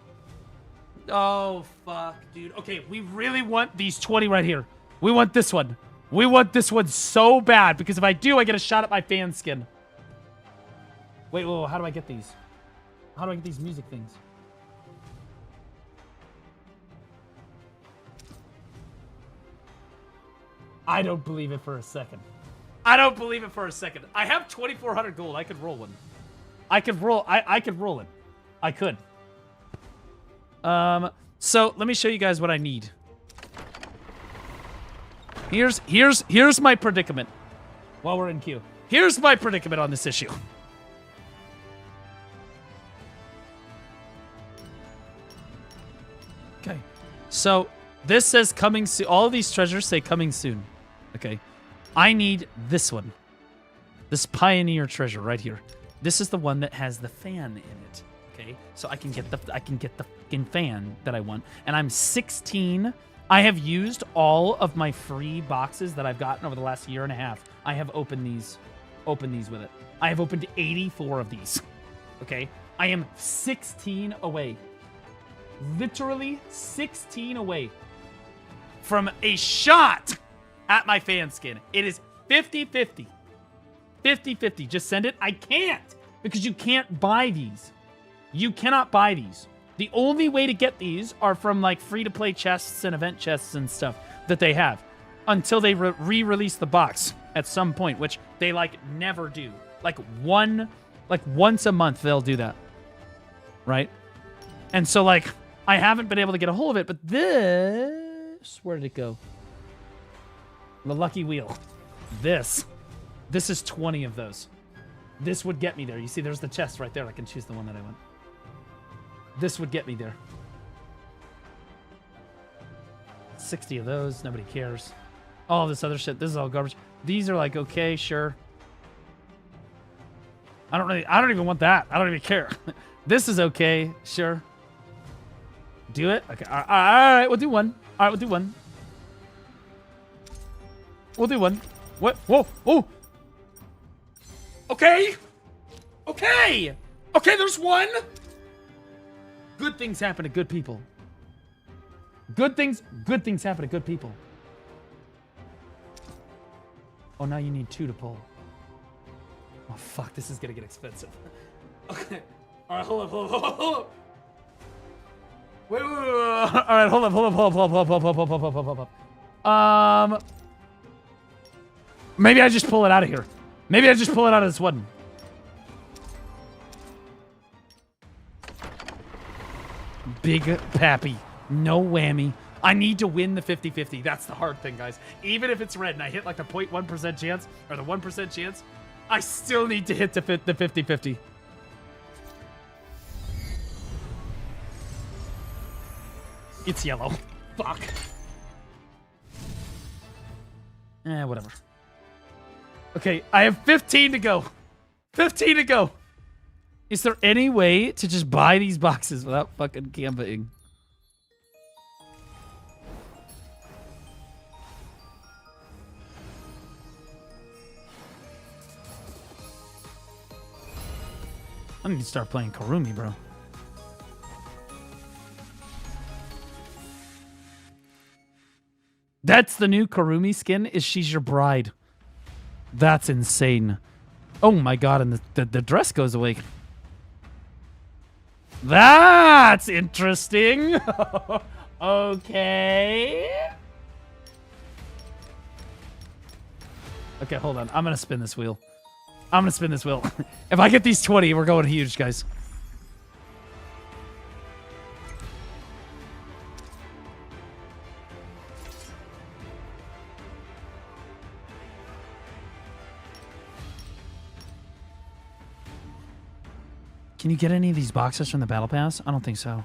Oh, fuck, dude. Okay, we really want these 20 right here. We want this one. We want this one so bad, because if I do, I get a shot at my fan skin. Wait, whoa, how do I get these? How do I get these music things? I don't believe it for a second. I don't believe it for a second. I have 2,400 gold. I could roll one. I could roll. I could roll it. I could. So let me show you guys what I need. Here's my predicament. While we're in queue. Here's my predicament on this issue. Okay. So this says coming soon. All of these treasures say coming soon. Okay. I need this one. This Pioneer treasure right here. This is the one that has the fan in it. Okay, so I can get the fucking fan that I want, and I'm 16. I have used all of my free boxes that I've gotten over the last year and a half. I have opened these with it. I have opened 84 of these. Okay, I am 16 away, literally 16 away from a shot at my fan skin. It is 50-50. 50-50. Just send it. I can't because you can't buy these. You cannot buy these. The only way to get these are from like free-to-play chests and event chests and stuff that they have until they re-release the box at some point, which they like never do. Like once a month they'll do that. Right? And so like I haven't been able to get a hold of it, but this, where did it go? The lucky wheel. This is 20 of those. This would get me there. You see, there's the chest right there. I can choose the one that I want. This would get me there. 60 of those. Nobody cares. All this other shit. This is all garbage. These are like, okay, sure. I don't even want that. I don't even care. This is okay, sure. Do it? Okay. All right, we'll do one. All right, we'll do one. We'll do one. What? Whoa. Oh. Okay. Okay. Okay, there's one. Good things happen to good people. Good things happen to good people. Oh, now you need 2 to pull. Oh, fuck. This is going to get expensive. Okay. All right, hold up. Wait. All right, hold up. Maybe I just pull it out of here. Maybe I just pull it out of this one. Big Pappy. No whammy. I need to win the 50-50. That's the hard thing, guys. Even if it's red and I hit like the 0.1% chance or the 1% chance, I still need to hit the 50-50. It's yellow. Fuck. Whatever. Okay, I have 15 to go. 15 to go. Is there any way to just buy these boxes without fucking gambling? I need to start playing Karumi, bro. That's the new Karumi skin, is she's your bride. That's insane. Oh my god, and the dress goes away. That's interesting. Okay. Okay, hold on. I'm gonna spin this wheel. If I get these 20, we're going huge, guys. Can you get any of these boxes from the Battle Pass? I don't think so.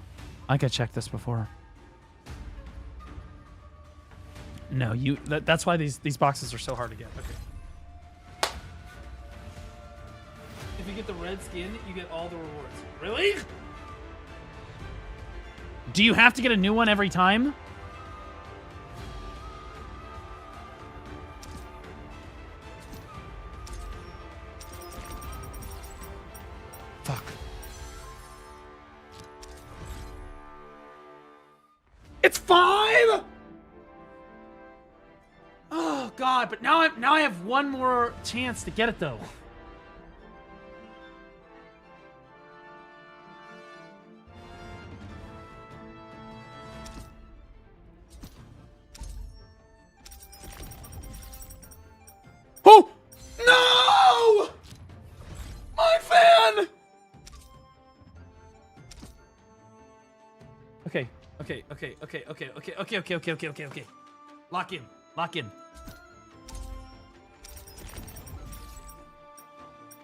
I think I checked this before. No, that's why these boxes are so hard to get. Okay. If you get the red skin, you get all the rewards. Really? Do you have to get a new one every time? Fuck. It's 5! Oh god, but now I have one more chance to get it though. Oh! No! My fan! Okay. Okay. Lock in.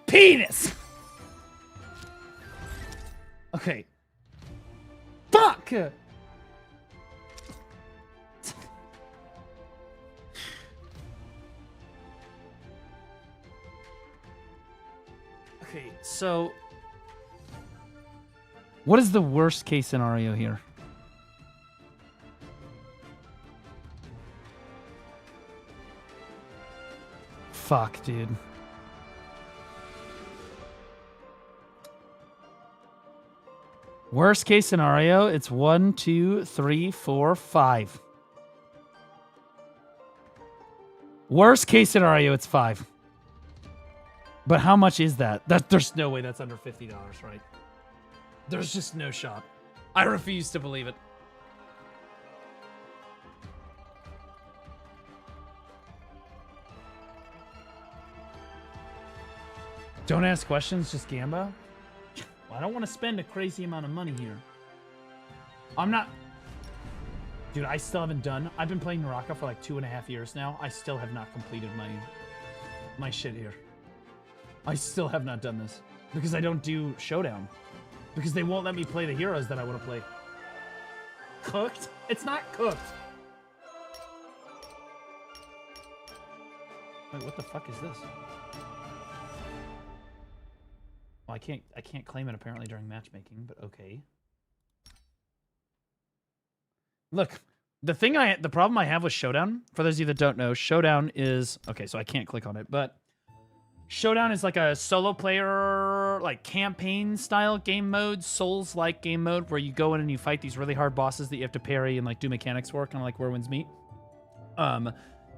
Penis! Okay. Fuck! Okay, so what is the worst case scenario here? Fuck, dude. Worst case scenario, it's 1, 2, 3, 4, 5. Worst case scenario, it's 5. But how much is that? There's no way that's under $50, right? There's just no shot. I refuse to believe it. Don't ask questions, just Gamba? Well, I don't want to spend a crazy amount of money here. I'm not... Dude, I still haven't done... I've been playing Naraka for like 2.5 years now. I still have not completed my shit here. I still have not done this. Because I don't do Showdown. Because they won't let me play the heroes that I want to play. Cooked? It's not cooked. Wait, what the fuck is this? Well, I can't claim it apparently during matchmaking, but okay. Look, the problem I have with Showdown, for those of you that don't know, Showdown is okay, so I can't click on it, but Showdown is like a solo player, like campaign style game mode, Souls-like game mode, where you go in and you fight these really hard bosses that you have to parry and like do mechanics for, kind of like Where Winds Meet. And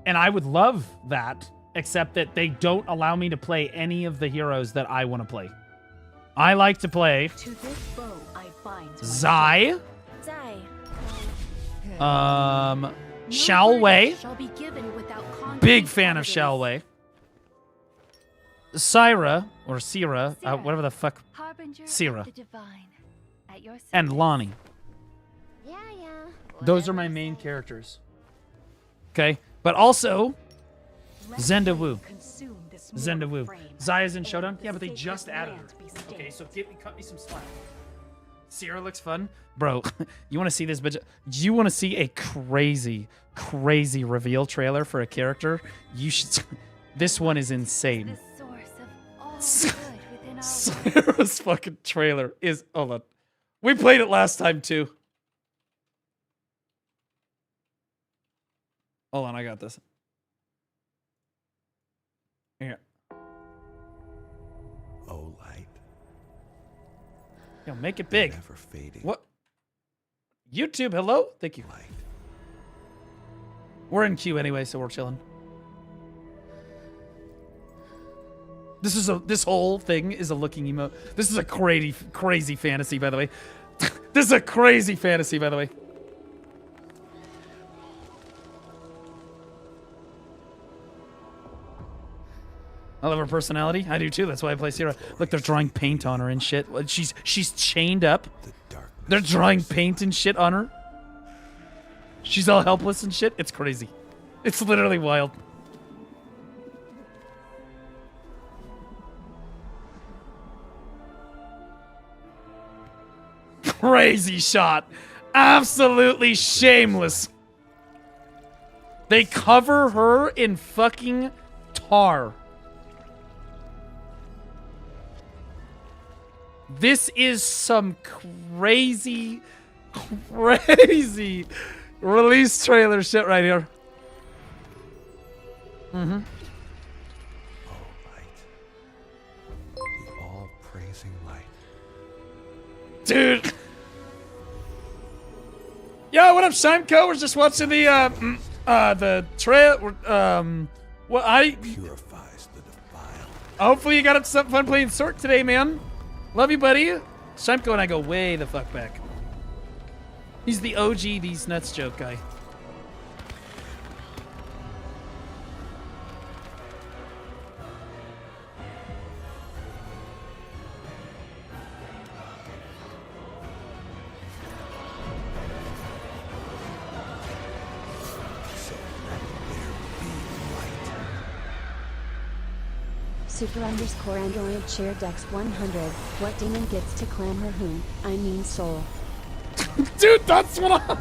I would love that, except that they don't allow me to play any of the heroes that I want to play. I like to play Zai, Xiao Wei, big fan of Xiao Wei, Syra, or Sira, whatever the fuck, Sira, and Lonnie. Those are my main characters. Okay, but also Zenda Wu. Zenda Wu. Zaya's in Showdown? Yeah, but they just added her. Okay, so cut me some slack. Sierra looks fun. Bro, you want to see this bitch? Do you want to see a crazy, crazy reveal trailer for a character? You should... This one is insane. Sierra's fucking trailer is... Hold on. We played it last time, too. Hold on, I got this. Here. Oh, light. Yo, make it big. Never fading. What? YouTube, hello? Thank you. Light. We're in queue anyway, so we're chilling. This whole thing is a looking emote. This is a crazy fantasy, by the way. This is a crazy fantasy, by the way. I love her personality. I do too. That's why I play Sierra. Look, they're drawing paint on her and shit. She's chained up. They're drawing paint and shit on her. She's all helpless and shit. It's crazy. It's literally wild. Crazy shot. Absolutely shameless. They cover her in fucking tar. This is some crazy release trailer shit right here. Mm-hmm. Oh, light. The all-praising light. Dude. Yo, what up, Shimco? We're just watching the trail. Well, Purifies the defiled. Hopefully you got some fun playing Sork today, man. Love you, buddy. Shimco and I go way the fuck back. He's the OG These Nuts joke guy. Super_Android share Dex 100. What demon gets to clam her whom? I mean soul. Dude, that's what I'm...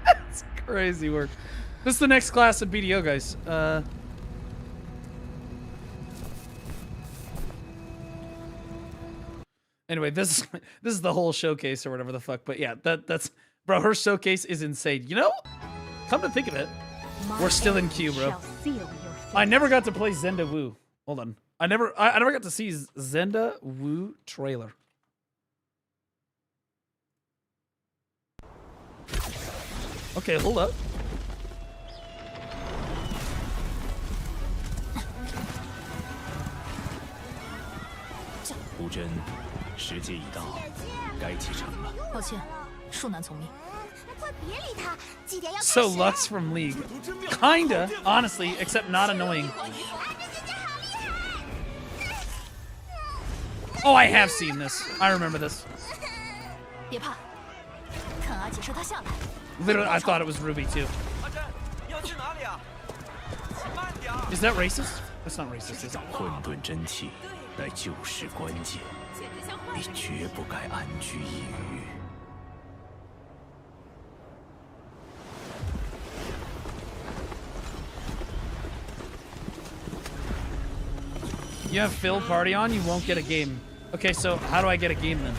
That's crazy work. This is the next class of BDO, guys. Anyway, this is the whole showcase or whatever the fuck. But yeah, that's... Bro, her showcase is insane. You know, come to think of it, we're still in queue, bro. I never got to play Zenda Wu. Hold on. I never got to see Zenda Wu trailer. Okay, hold up. 真，时节已到，该启程了。抱歉，恕难从命。别理他，祭典要 So Lux from League. Kinda, honestly, except not annoying. Oh, I have seen this. I remember this. 别怕，看阿姐射他下来。 Literally, I thought it was Ruby too. Is that racist? That's not racist, is it? 混沌真气，乃救世关键，你绝不该安居一隅。 You have Phil party on, you won't get a game. Okay, so how do I get a game then?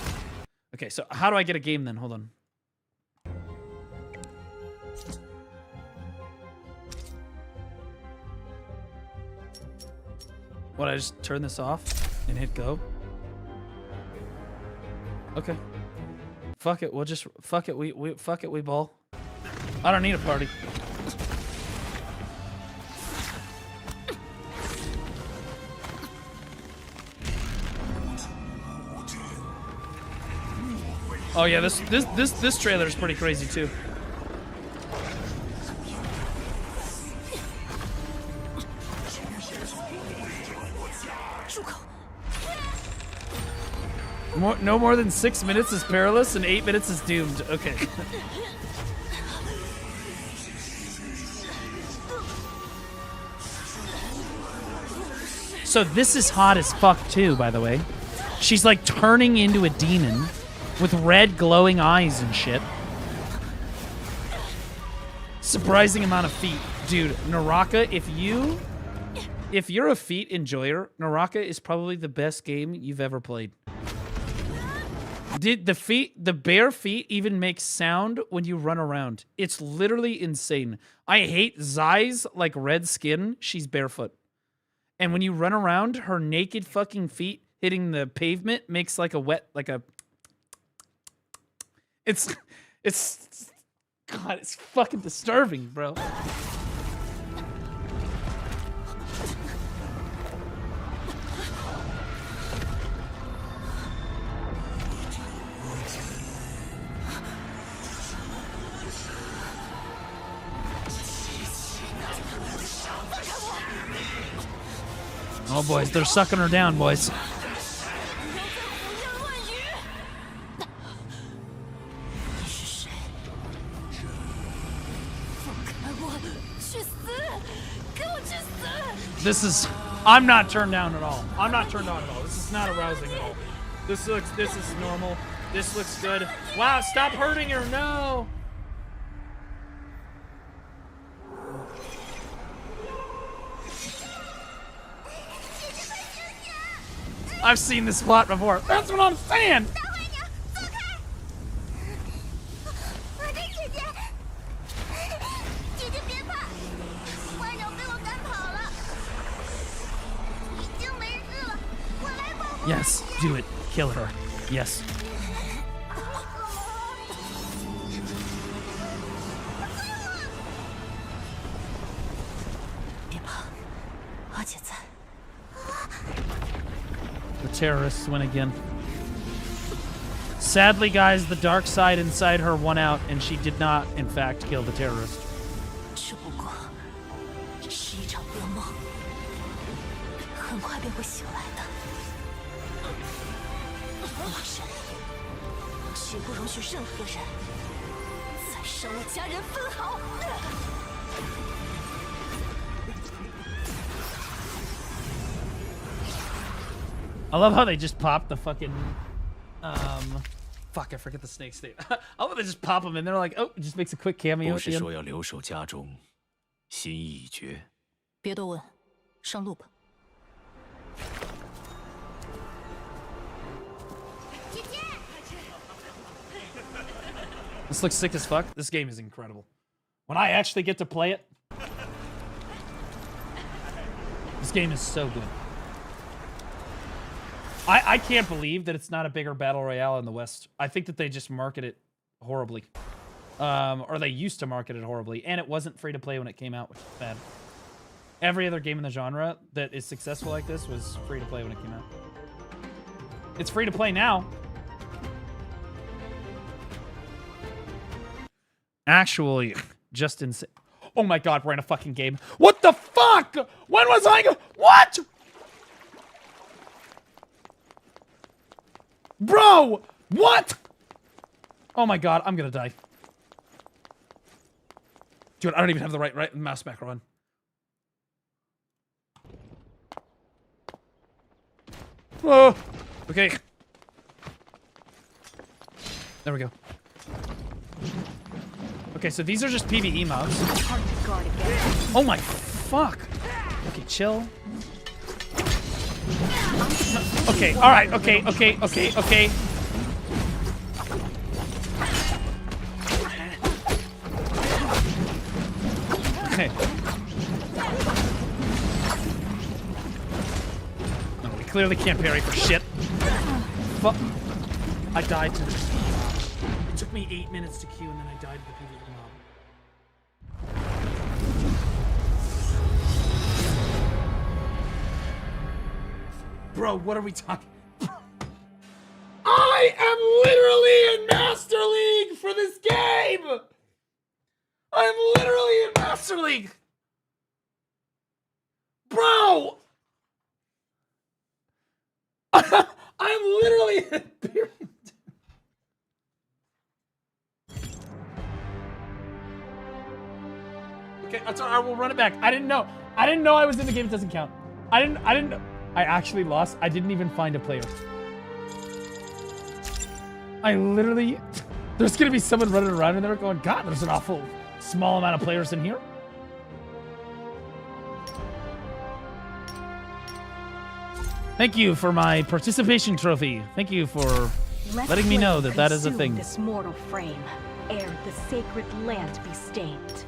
Okay, so how do I get a game then? Hold on. What, I just turn this off and hit go? Okay. Fuck it, we'll just fuck it, we ball. I don't need a party. Oh yeah, this trailer is pretty crazy too. No more than 6 minutes is perilous and 8 minutes is doomed. Okay. So this is hot as fuck too, by the way. She's like turning into a demon with red glowing eyes and shit. Surprising amount of feet. Dude, Naraka, if you're a feet enjoyer, Naraka is probably the best game you've ever played. Did the bare feet even make sound when you run around? It's literally insane. I hate Zai's like red skin. She's barefoot. And when you run around, her naked fucking feet hitting the pavement makes like a wet, like a... It's God, it's fucking disturbing, bro. Oh, boys, they're sucking her down, boys. This is... I'm not turned down at all. I'm not turned on at all. This is not arousing at all. This is normal. This looks good. Wow, stop hurting her, no! I've seen this plot before. That's what I'm saying! Yes, do it. Kill her. Yes. The terrorists win again. Sadly, guys, the dark side inside her won out, and she did not, in fact, kill the terrorist. I love how they just pop the fucking, fuck, I forget the snake's name. I love how they just pop them and they're like, oh, it just makes a quick cameo at the end. 不是说要留守家中，心意已决。别多问，上路吧。 This looks sick as fuck. This game is incredible. When I actually get to play it, this game is so good. I can't believe that it's not a bigger battle royale in the West. I think that they just market it horribly. Or they used to market it horribly. And it wasn't free to play when it came out, which is bad. Every other game in the genre that is successful like this was free to play when it came out. It's free to play now. Actually, just insane. Oh my god, we're in a fucking game. What the fuck? When was I what? Bro, what? Oh my god, I'm gonna die. Dude, I don't even have the right mouse macro on. Oh, okay. There we go. Okay, so these are just PvE mobs. Oh my fuck. Okay, chill. Okay, alright, okay. Okay. No, we clearly can't parry for shit. Fuck. I died to this. It took me 8 minutes to queue and then I died to the PvE mob. Bro, what are we talking? I am literally in Master League for this game! I'm literally in Master League! Bro! I'm literally in period. Okay, I'm sorry, I will run it back. I didn't know I was in the game, it doesn't count. I didn't know. I actually lost. I didn't even find a player. I literally... There's gonna be someone running around and they're going, God, there's an awful small amount of players in here. Thank you for my participation trophy. Thank you for letting me know that that is a thing. This mortal frame, ere the sacred land be stained.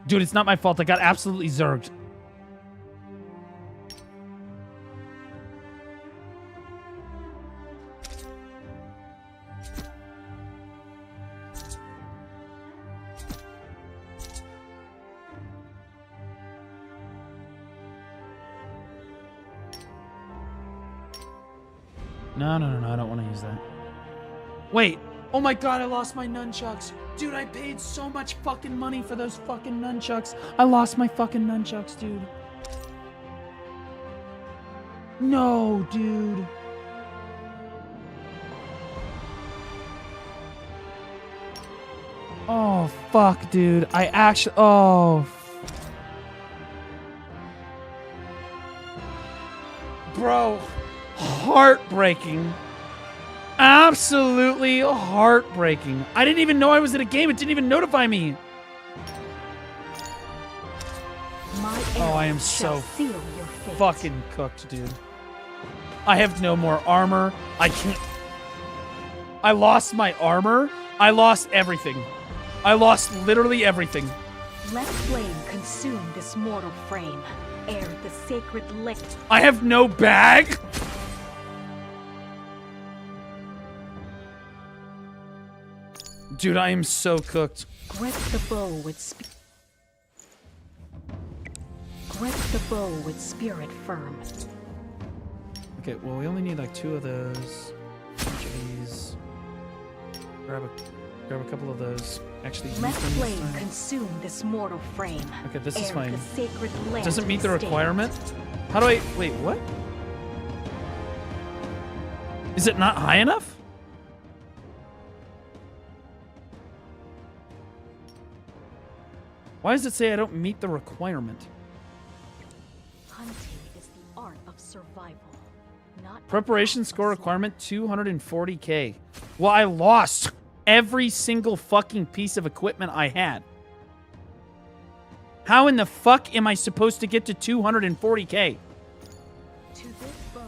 Dude, it's not my fault. I got absolutely zerged. No, I don't want to use that. Wait. Oh my god, I lost my nunchucks. Dude, I paid so much fucking money for those fucking nunchucks. I lost my fucking nunchucks, dude. No, dude. Oh, fuck, dude. I actually... Oh. Bro. Heartbreaking. Absolutely heartbreaking. I didn't even know I was in a game. It didn't even notify me. Oh, I am so fucking cooked, dude. I have no more armor. I can't... I lost my armor. I lost everything. I lost literally everything. Let flame consume this mortal frame, ere the sacred lick. I have no bag. Dude, I am so cooked. Grip the bow with spirit firm. Okay, well, we only need like 2 of those. Each of these. Grab a couple of those. Actually, let flame consume this mortal frame. Okay, this is fine. The sacred land doesn't meet the requirement. How do I... Wait, what? Is it not high enough? Why does it say I don't meet the requirement? Hunting is the art of survival, not Preparation score requirement 240k. Well, I lost every single fucking piece of equipment I had. How in the fuck am I supposed to get to 240k?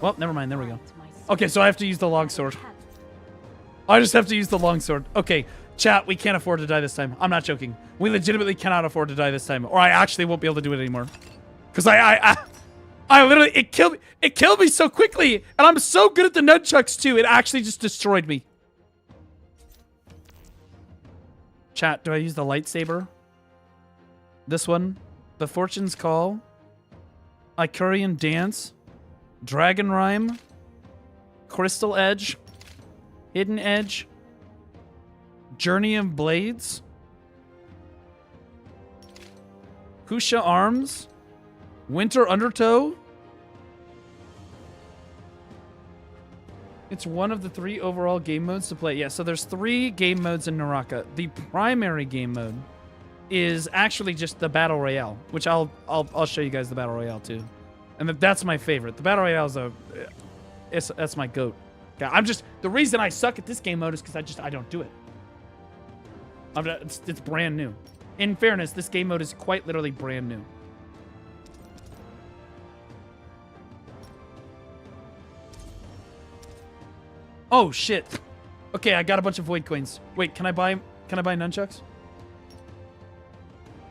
Well, never mind. There we go. Okay, so I have to use the longsword. I just have to use the longsword. Okay, chat, we can't afford to die this time. I'm not joking. We legitimately cannot afford to die this time, or I actually won't be able to do it anymore. Because I literally, it killed me so quickly, and I'm so good at the nunchucks too. It actually just destroyed me. Chat, do I use the lightsaber? This one, the Fortune's Call, Icurian Dance, Dragon Rhyme, Crystal Edge, Hidden Edge, Journey of Blades, Kusha Arms, Winter Undertow. It's one of the 3 overall game modes to play. Yeah, so there's 3 game modes in Naraka. The primary game mode is actually just the Battle Royale, which I'll show you guys the Battle Royale too. And that's my favorite. The Battle Royale is that's my goat. Yeah, the reason I suck at this game mode is because I don't do it. It's brand new. In fairness, this game mode is quite literally brand new. Oh shit. Okay, I got a bunch of void coins. Wait, can I buy nunchucks?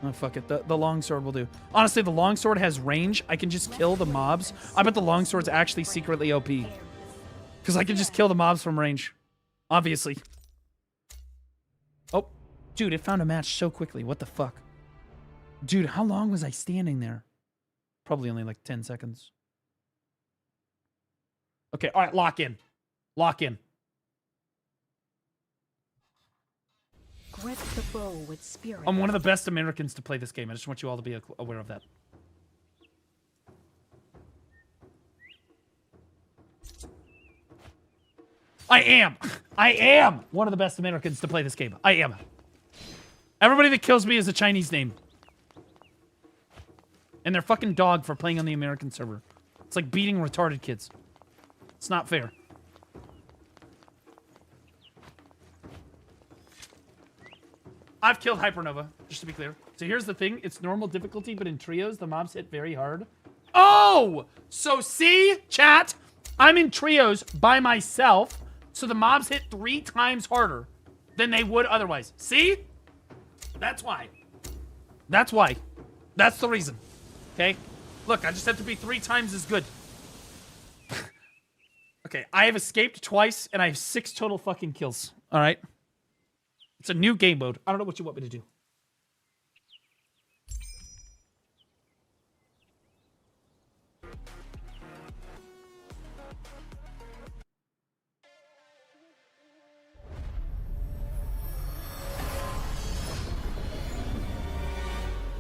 Oh fuck it. The longsword will do. Honestly, the longsword has range. I can just kill the mobs. I bet the longsword's actually secretly OP. Because I can just kill the mobs from range. Obviously. Oh, dude, it found a match so quickly. What the fuck? Dude, how long was I standing there? Probably only like 10 seconds. Okay, all right, lock in. Lock in. Grip the bow with spirit. I'm one of the best Americans to play this game. I just want you all to be aware of that. I am one of the best Americans to play this game. I am. Everybody that kills me is a Chinese name. And they're fucking dog for playing on the American server. It's like beating retarded kids. It's not fair. I've killed Hypernova, just to be clear. So here's the thing. It's normal difficulty, but in trios, the mobs hit very hard. Oh! So see, chat? I'm in trios by myself, so the mobs hit 3 times harder than they would otherwise. See? That's why. That's why. That's the reason. Okay? Look, I just have to be 3 times as good. Okay, I have escaped twice, and I have 6 total fucking kills. All right? It's a new game mode. I don't know what you want me to do.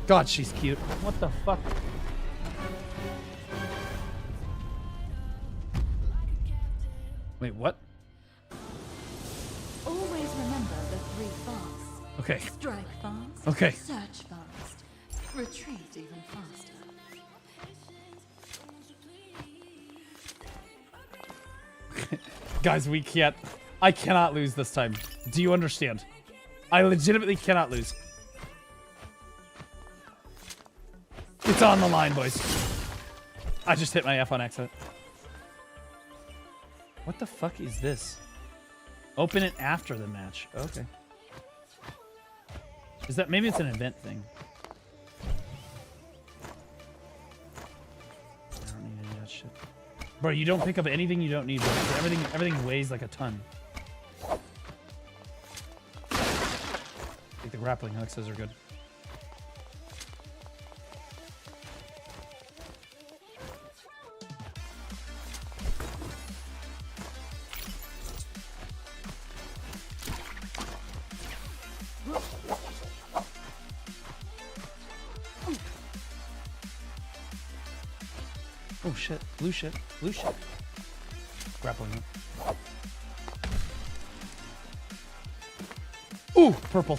God, she's cute. What the fuck? Wait, what? Always remember the 3 fasts. Okay. Strike fast. Okay. Search fast. Retreat even faster. Guys, we can't. I cannot lose this time. Do you understand? I legitimately cannot lose. It's on the line, boys. I just hit my F on accident. What the fuck is this? Open it after the match. Okay. Is that maybe it's an event thing? I don't need any of that shit. Bro, you don't pick up anything you don't need. Bro. Everything weighs like a ton. I think the grappling hooks are good. Oh shit, blue shit, blue shit. Grappling hook. Ooh, purple.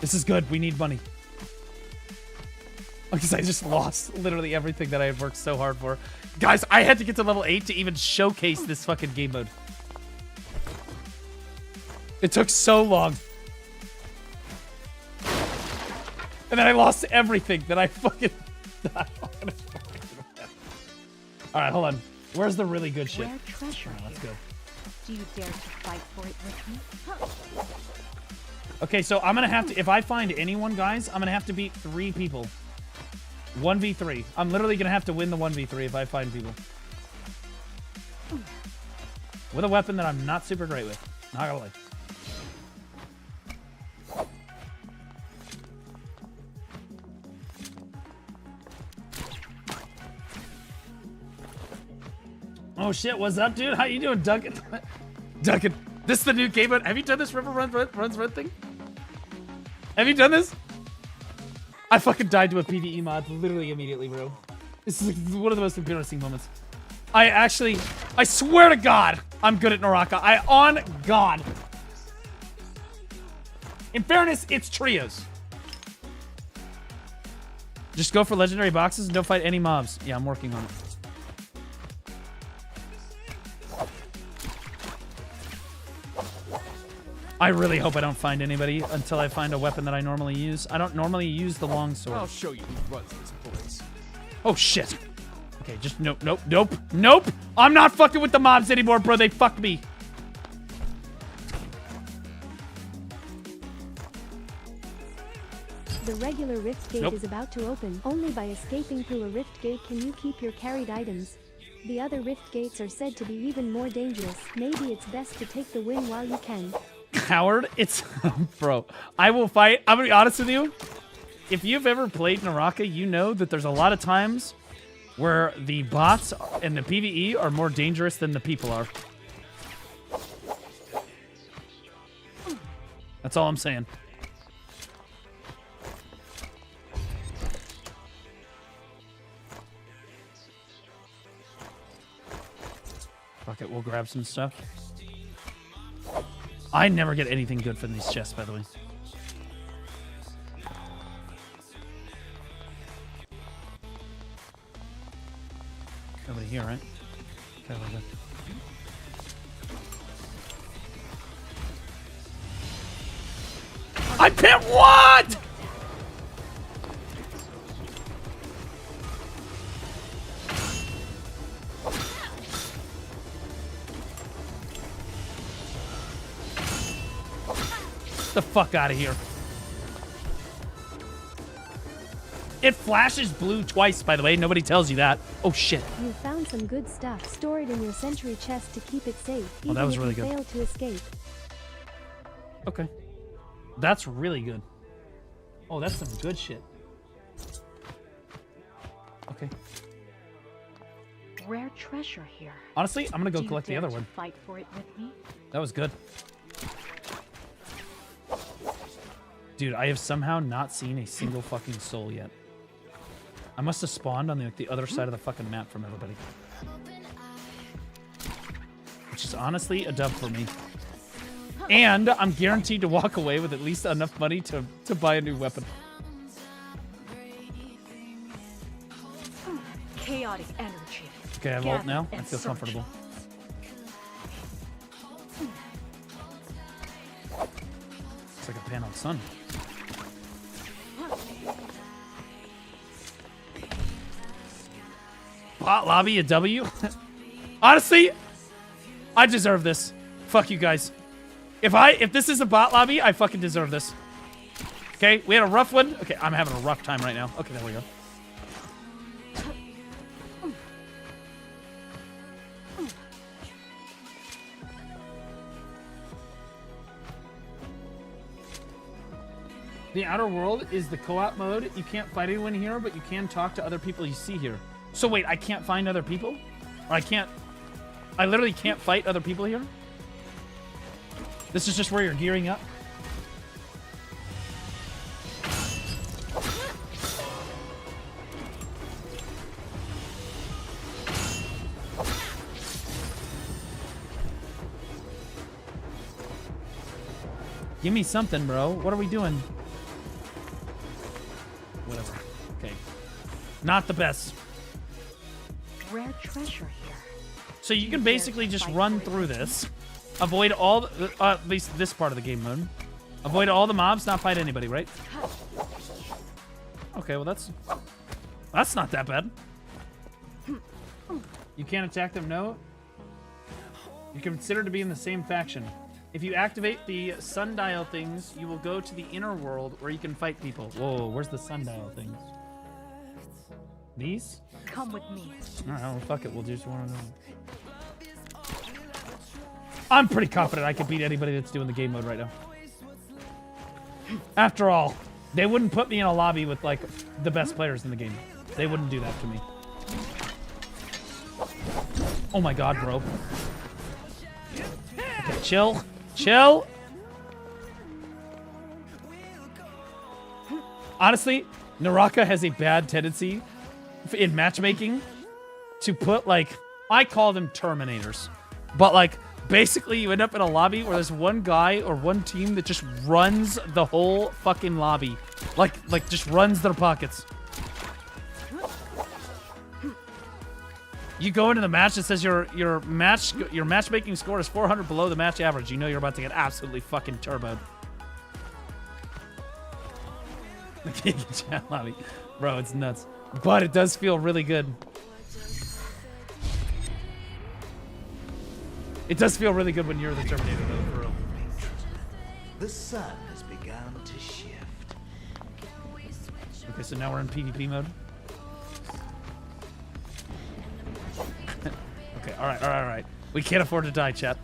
This is good, we need money. Because I just lost literally everything that I had worked so hard for. Guys, I had to get to level 8 to even showcase this fucking game mode. It took so long. And then I lost everything that I fucking... Alright, hold on. Where's the really good shit? Treasure right, let's go. Do you dare to fight for it with me? Huh. Okay, so I'm gonna have to... If I find anyone, guys, I'm gonna have to beat 3 people. 1v3. I'm literally gonna have to win the 1v3 if I find people. With a weapon that I'm not super great with. Not gonna lie. Oh shit, what's up, dude? How you doing, Duncan? Duncan, this is the new game mode. Have you done this River Runs Red thing? Have you done this? I fucking died to a PvE mod literally immediately, bro. This is one of the most embarrassing moments. I swear to God, I'm good at Naraka. On God. In fairness, it's trios. Just go for legendary boxes and don't fight any mobs. Yeah, I'm working on it. I really hope I don't find anybody until I find a weapon that I normally use. I don't normally use the longsword. I'll show you who runs this place. Oh, shit. Okay, just nope. I'm not fucking with the mobs anymore, bro. They fucked me. The regular rift gate is about to open. Only by escaping through a rift gate can you keep your carried items. The other rift gates are said to be even more dangerous. Maybe it's best to take the win while you can. Coward, it's... Bro, I will fight. I'm gonna be honest with you. If you've ever played Naraka, you know that there's a lot of times where the bots and the PvE are more dangerous than the people are. That's all I'm saying. Fuck it, we'll grab some stuff. I never get anything good from these chests, by the way. Nobody here, right? Okay, we're good. I can't. What? The fuck out of here. It flashes blue twice, by the way. Nobody tells you that. Oh, shit. You found some good stuff. Store it in your sentry chest to keep it safe. Oh, that was really even if you good. fail to escape. Okay. That's really good. Oh, that's some good shit. Okay. Rare treasure here. Honestly, I'm gonna go Do you collect the dare other to one. Fight for it with me? That was good. Dude, I have somehow not seen a single fucking soul yet. I must have spawned on the other side of the fucking map from everybody. Which is honestly a dub for me. And I'm guaranteed to walk away with at least enough money to buy a new weapon. Chaotic energy. Okay, I have ult now. I feel comfortable. It's like a paneled sun. Bot lobby a W? Honestly, I deserve this. Fuck you guys. If this is a bot lobby, I fucking deserve this. Okay, we had a rough one. Okay, I'm having a rough time right now. Okay, there we go. The Outer World is the co-op mode. You can't fight anyone here, but you can talk to other people you see here. So wait, I can't find other people? Or I literally can't fight other people here? This is just where you're gearing up? Give me something, bro. What are we doing? Whatever. Okay. Not the best. Rare treasure here. So you can basically just run through this. Avoid all, at least this part of the game mode. Avoid all the mobs, not fight anybody, right? Okay, well that's not that bad. You can't attack them, no? You're considered to be in the same faction. If you activate the sundial things, you will go to the inner world where you can fight people. Whoa, where's the sundial things? These? Come with me. Alright, well, fuck it. We'll just one of them. I'm pretty confident I can beat anybody that's doing the game mode right now. After all, they wouldn't put me in a lobby with, like, the best players in the game. They wouldn't do that to me. Oh my god, bro. Okay, chill. Chill. Honestly, Naraka has a bad tendency in matchmaking to put, like, I call them Terminators. But, like, basically you end up in a lobby where there's one guy or one team that just runs the whole fucking lobby. Like just runs their pockets. You go into the match, it says your matchmaking score is 400 below the match average. You know you're about to get absolutely fucking turboed. Lobby. Bro, it's nuts. But it does feel really good. It does feel really good when you're the Terminator, though, for real. The sun has begun to shift. Okay, so now we're in PvP mode. Okay, alright. We can't afford to die, chat.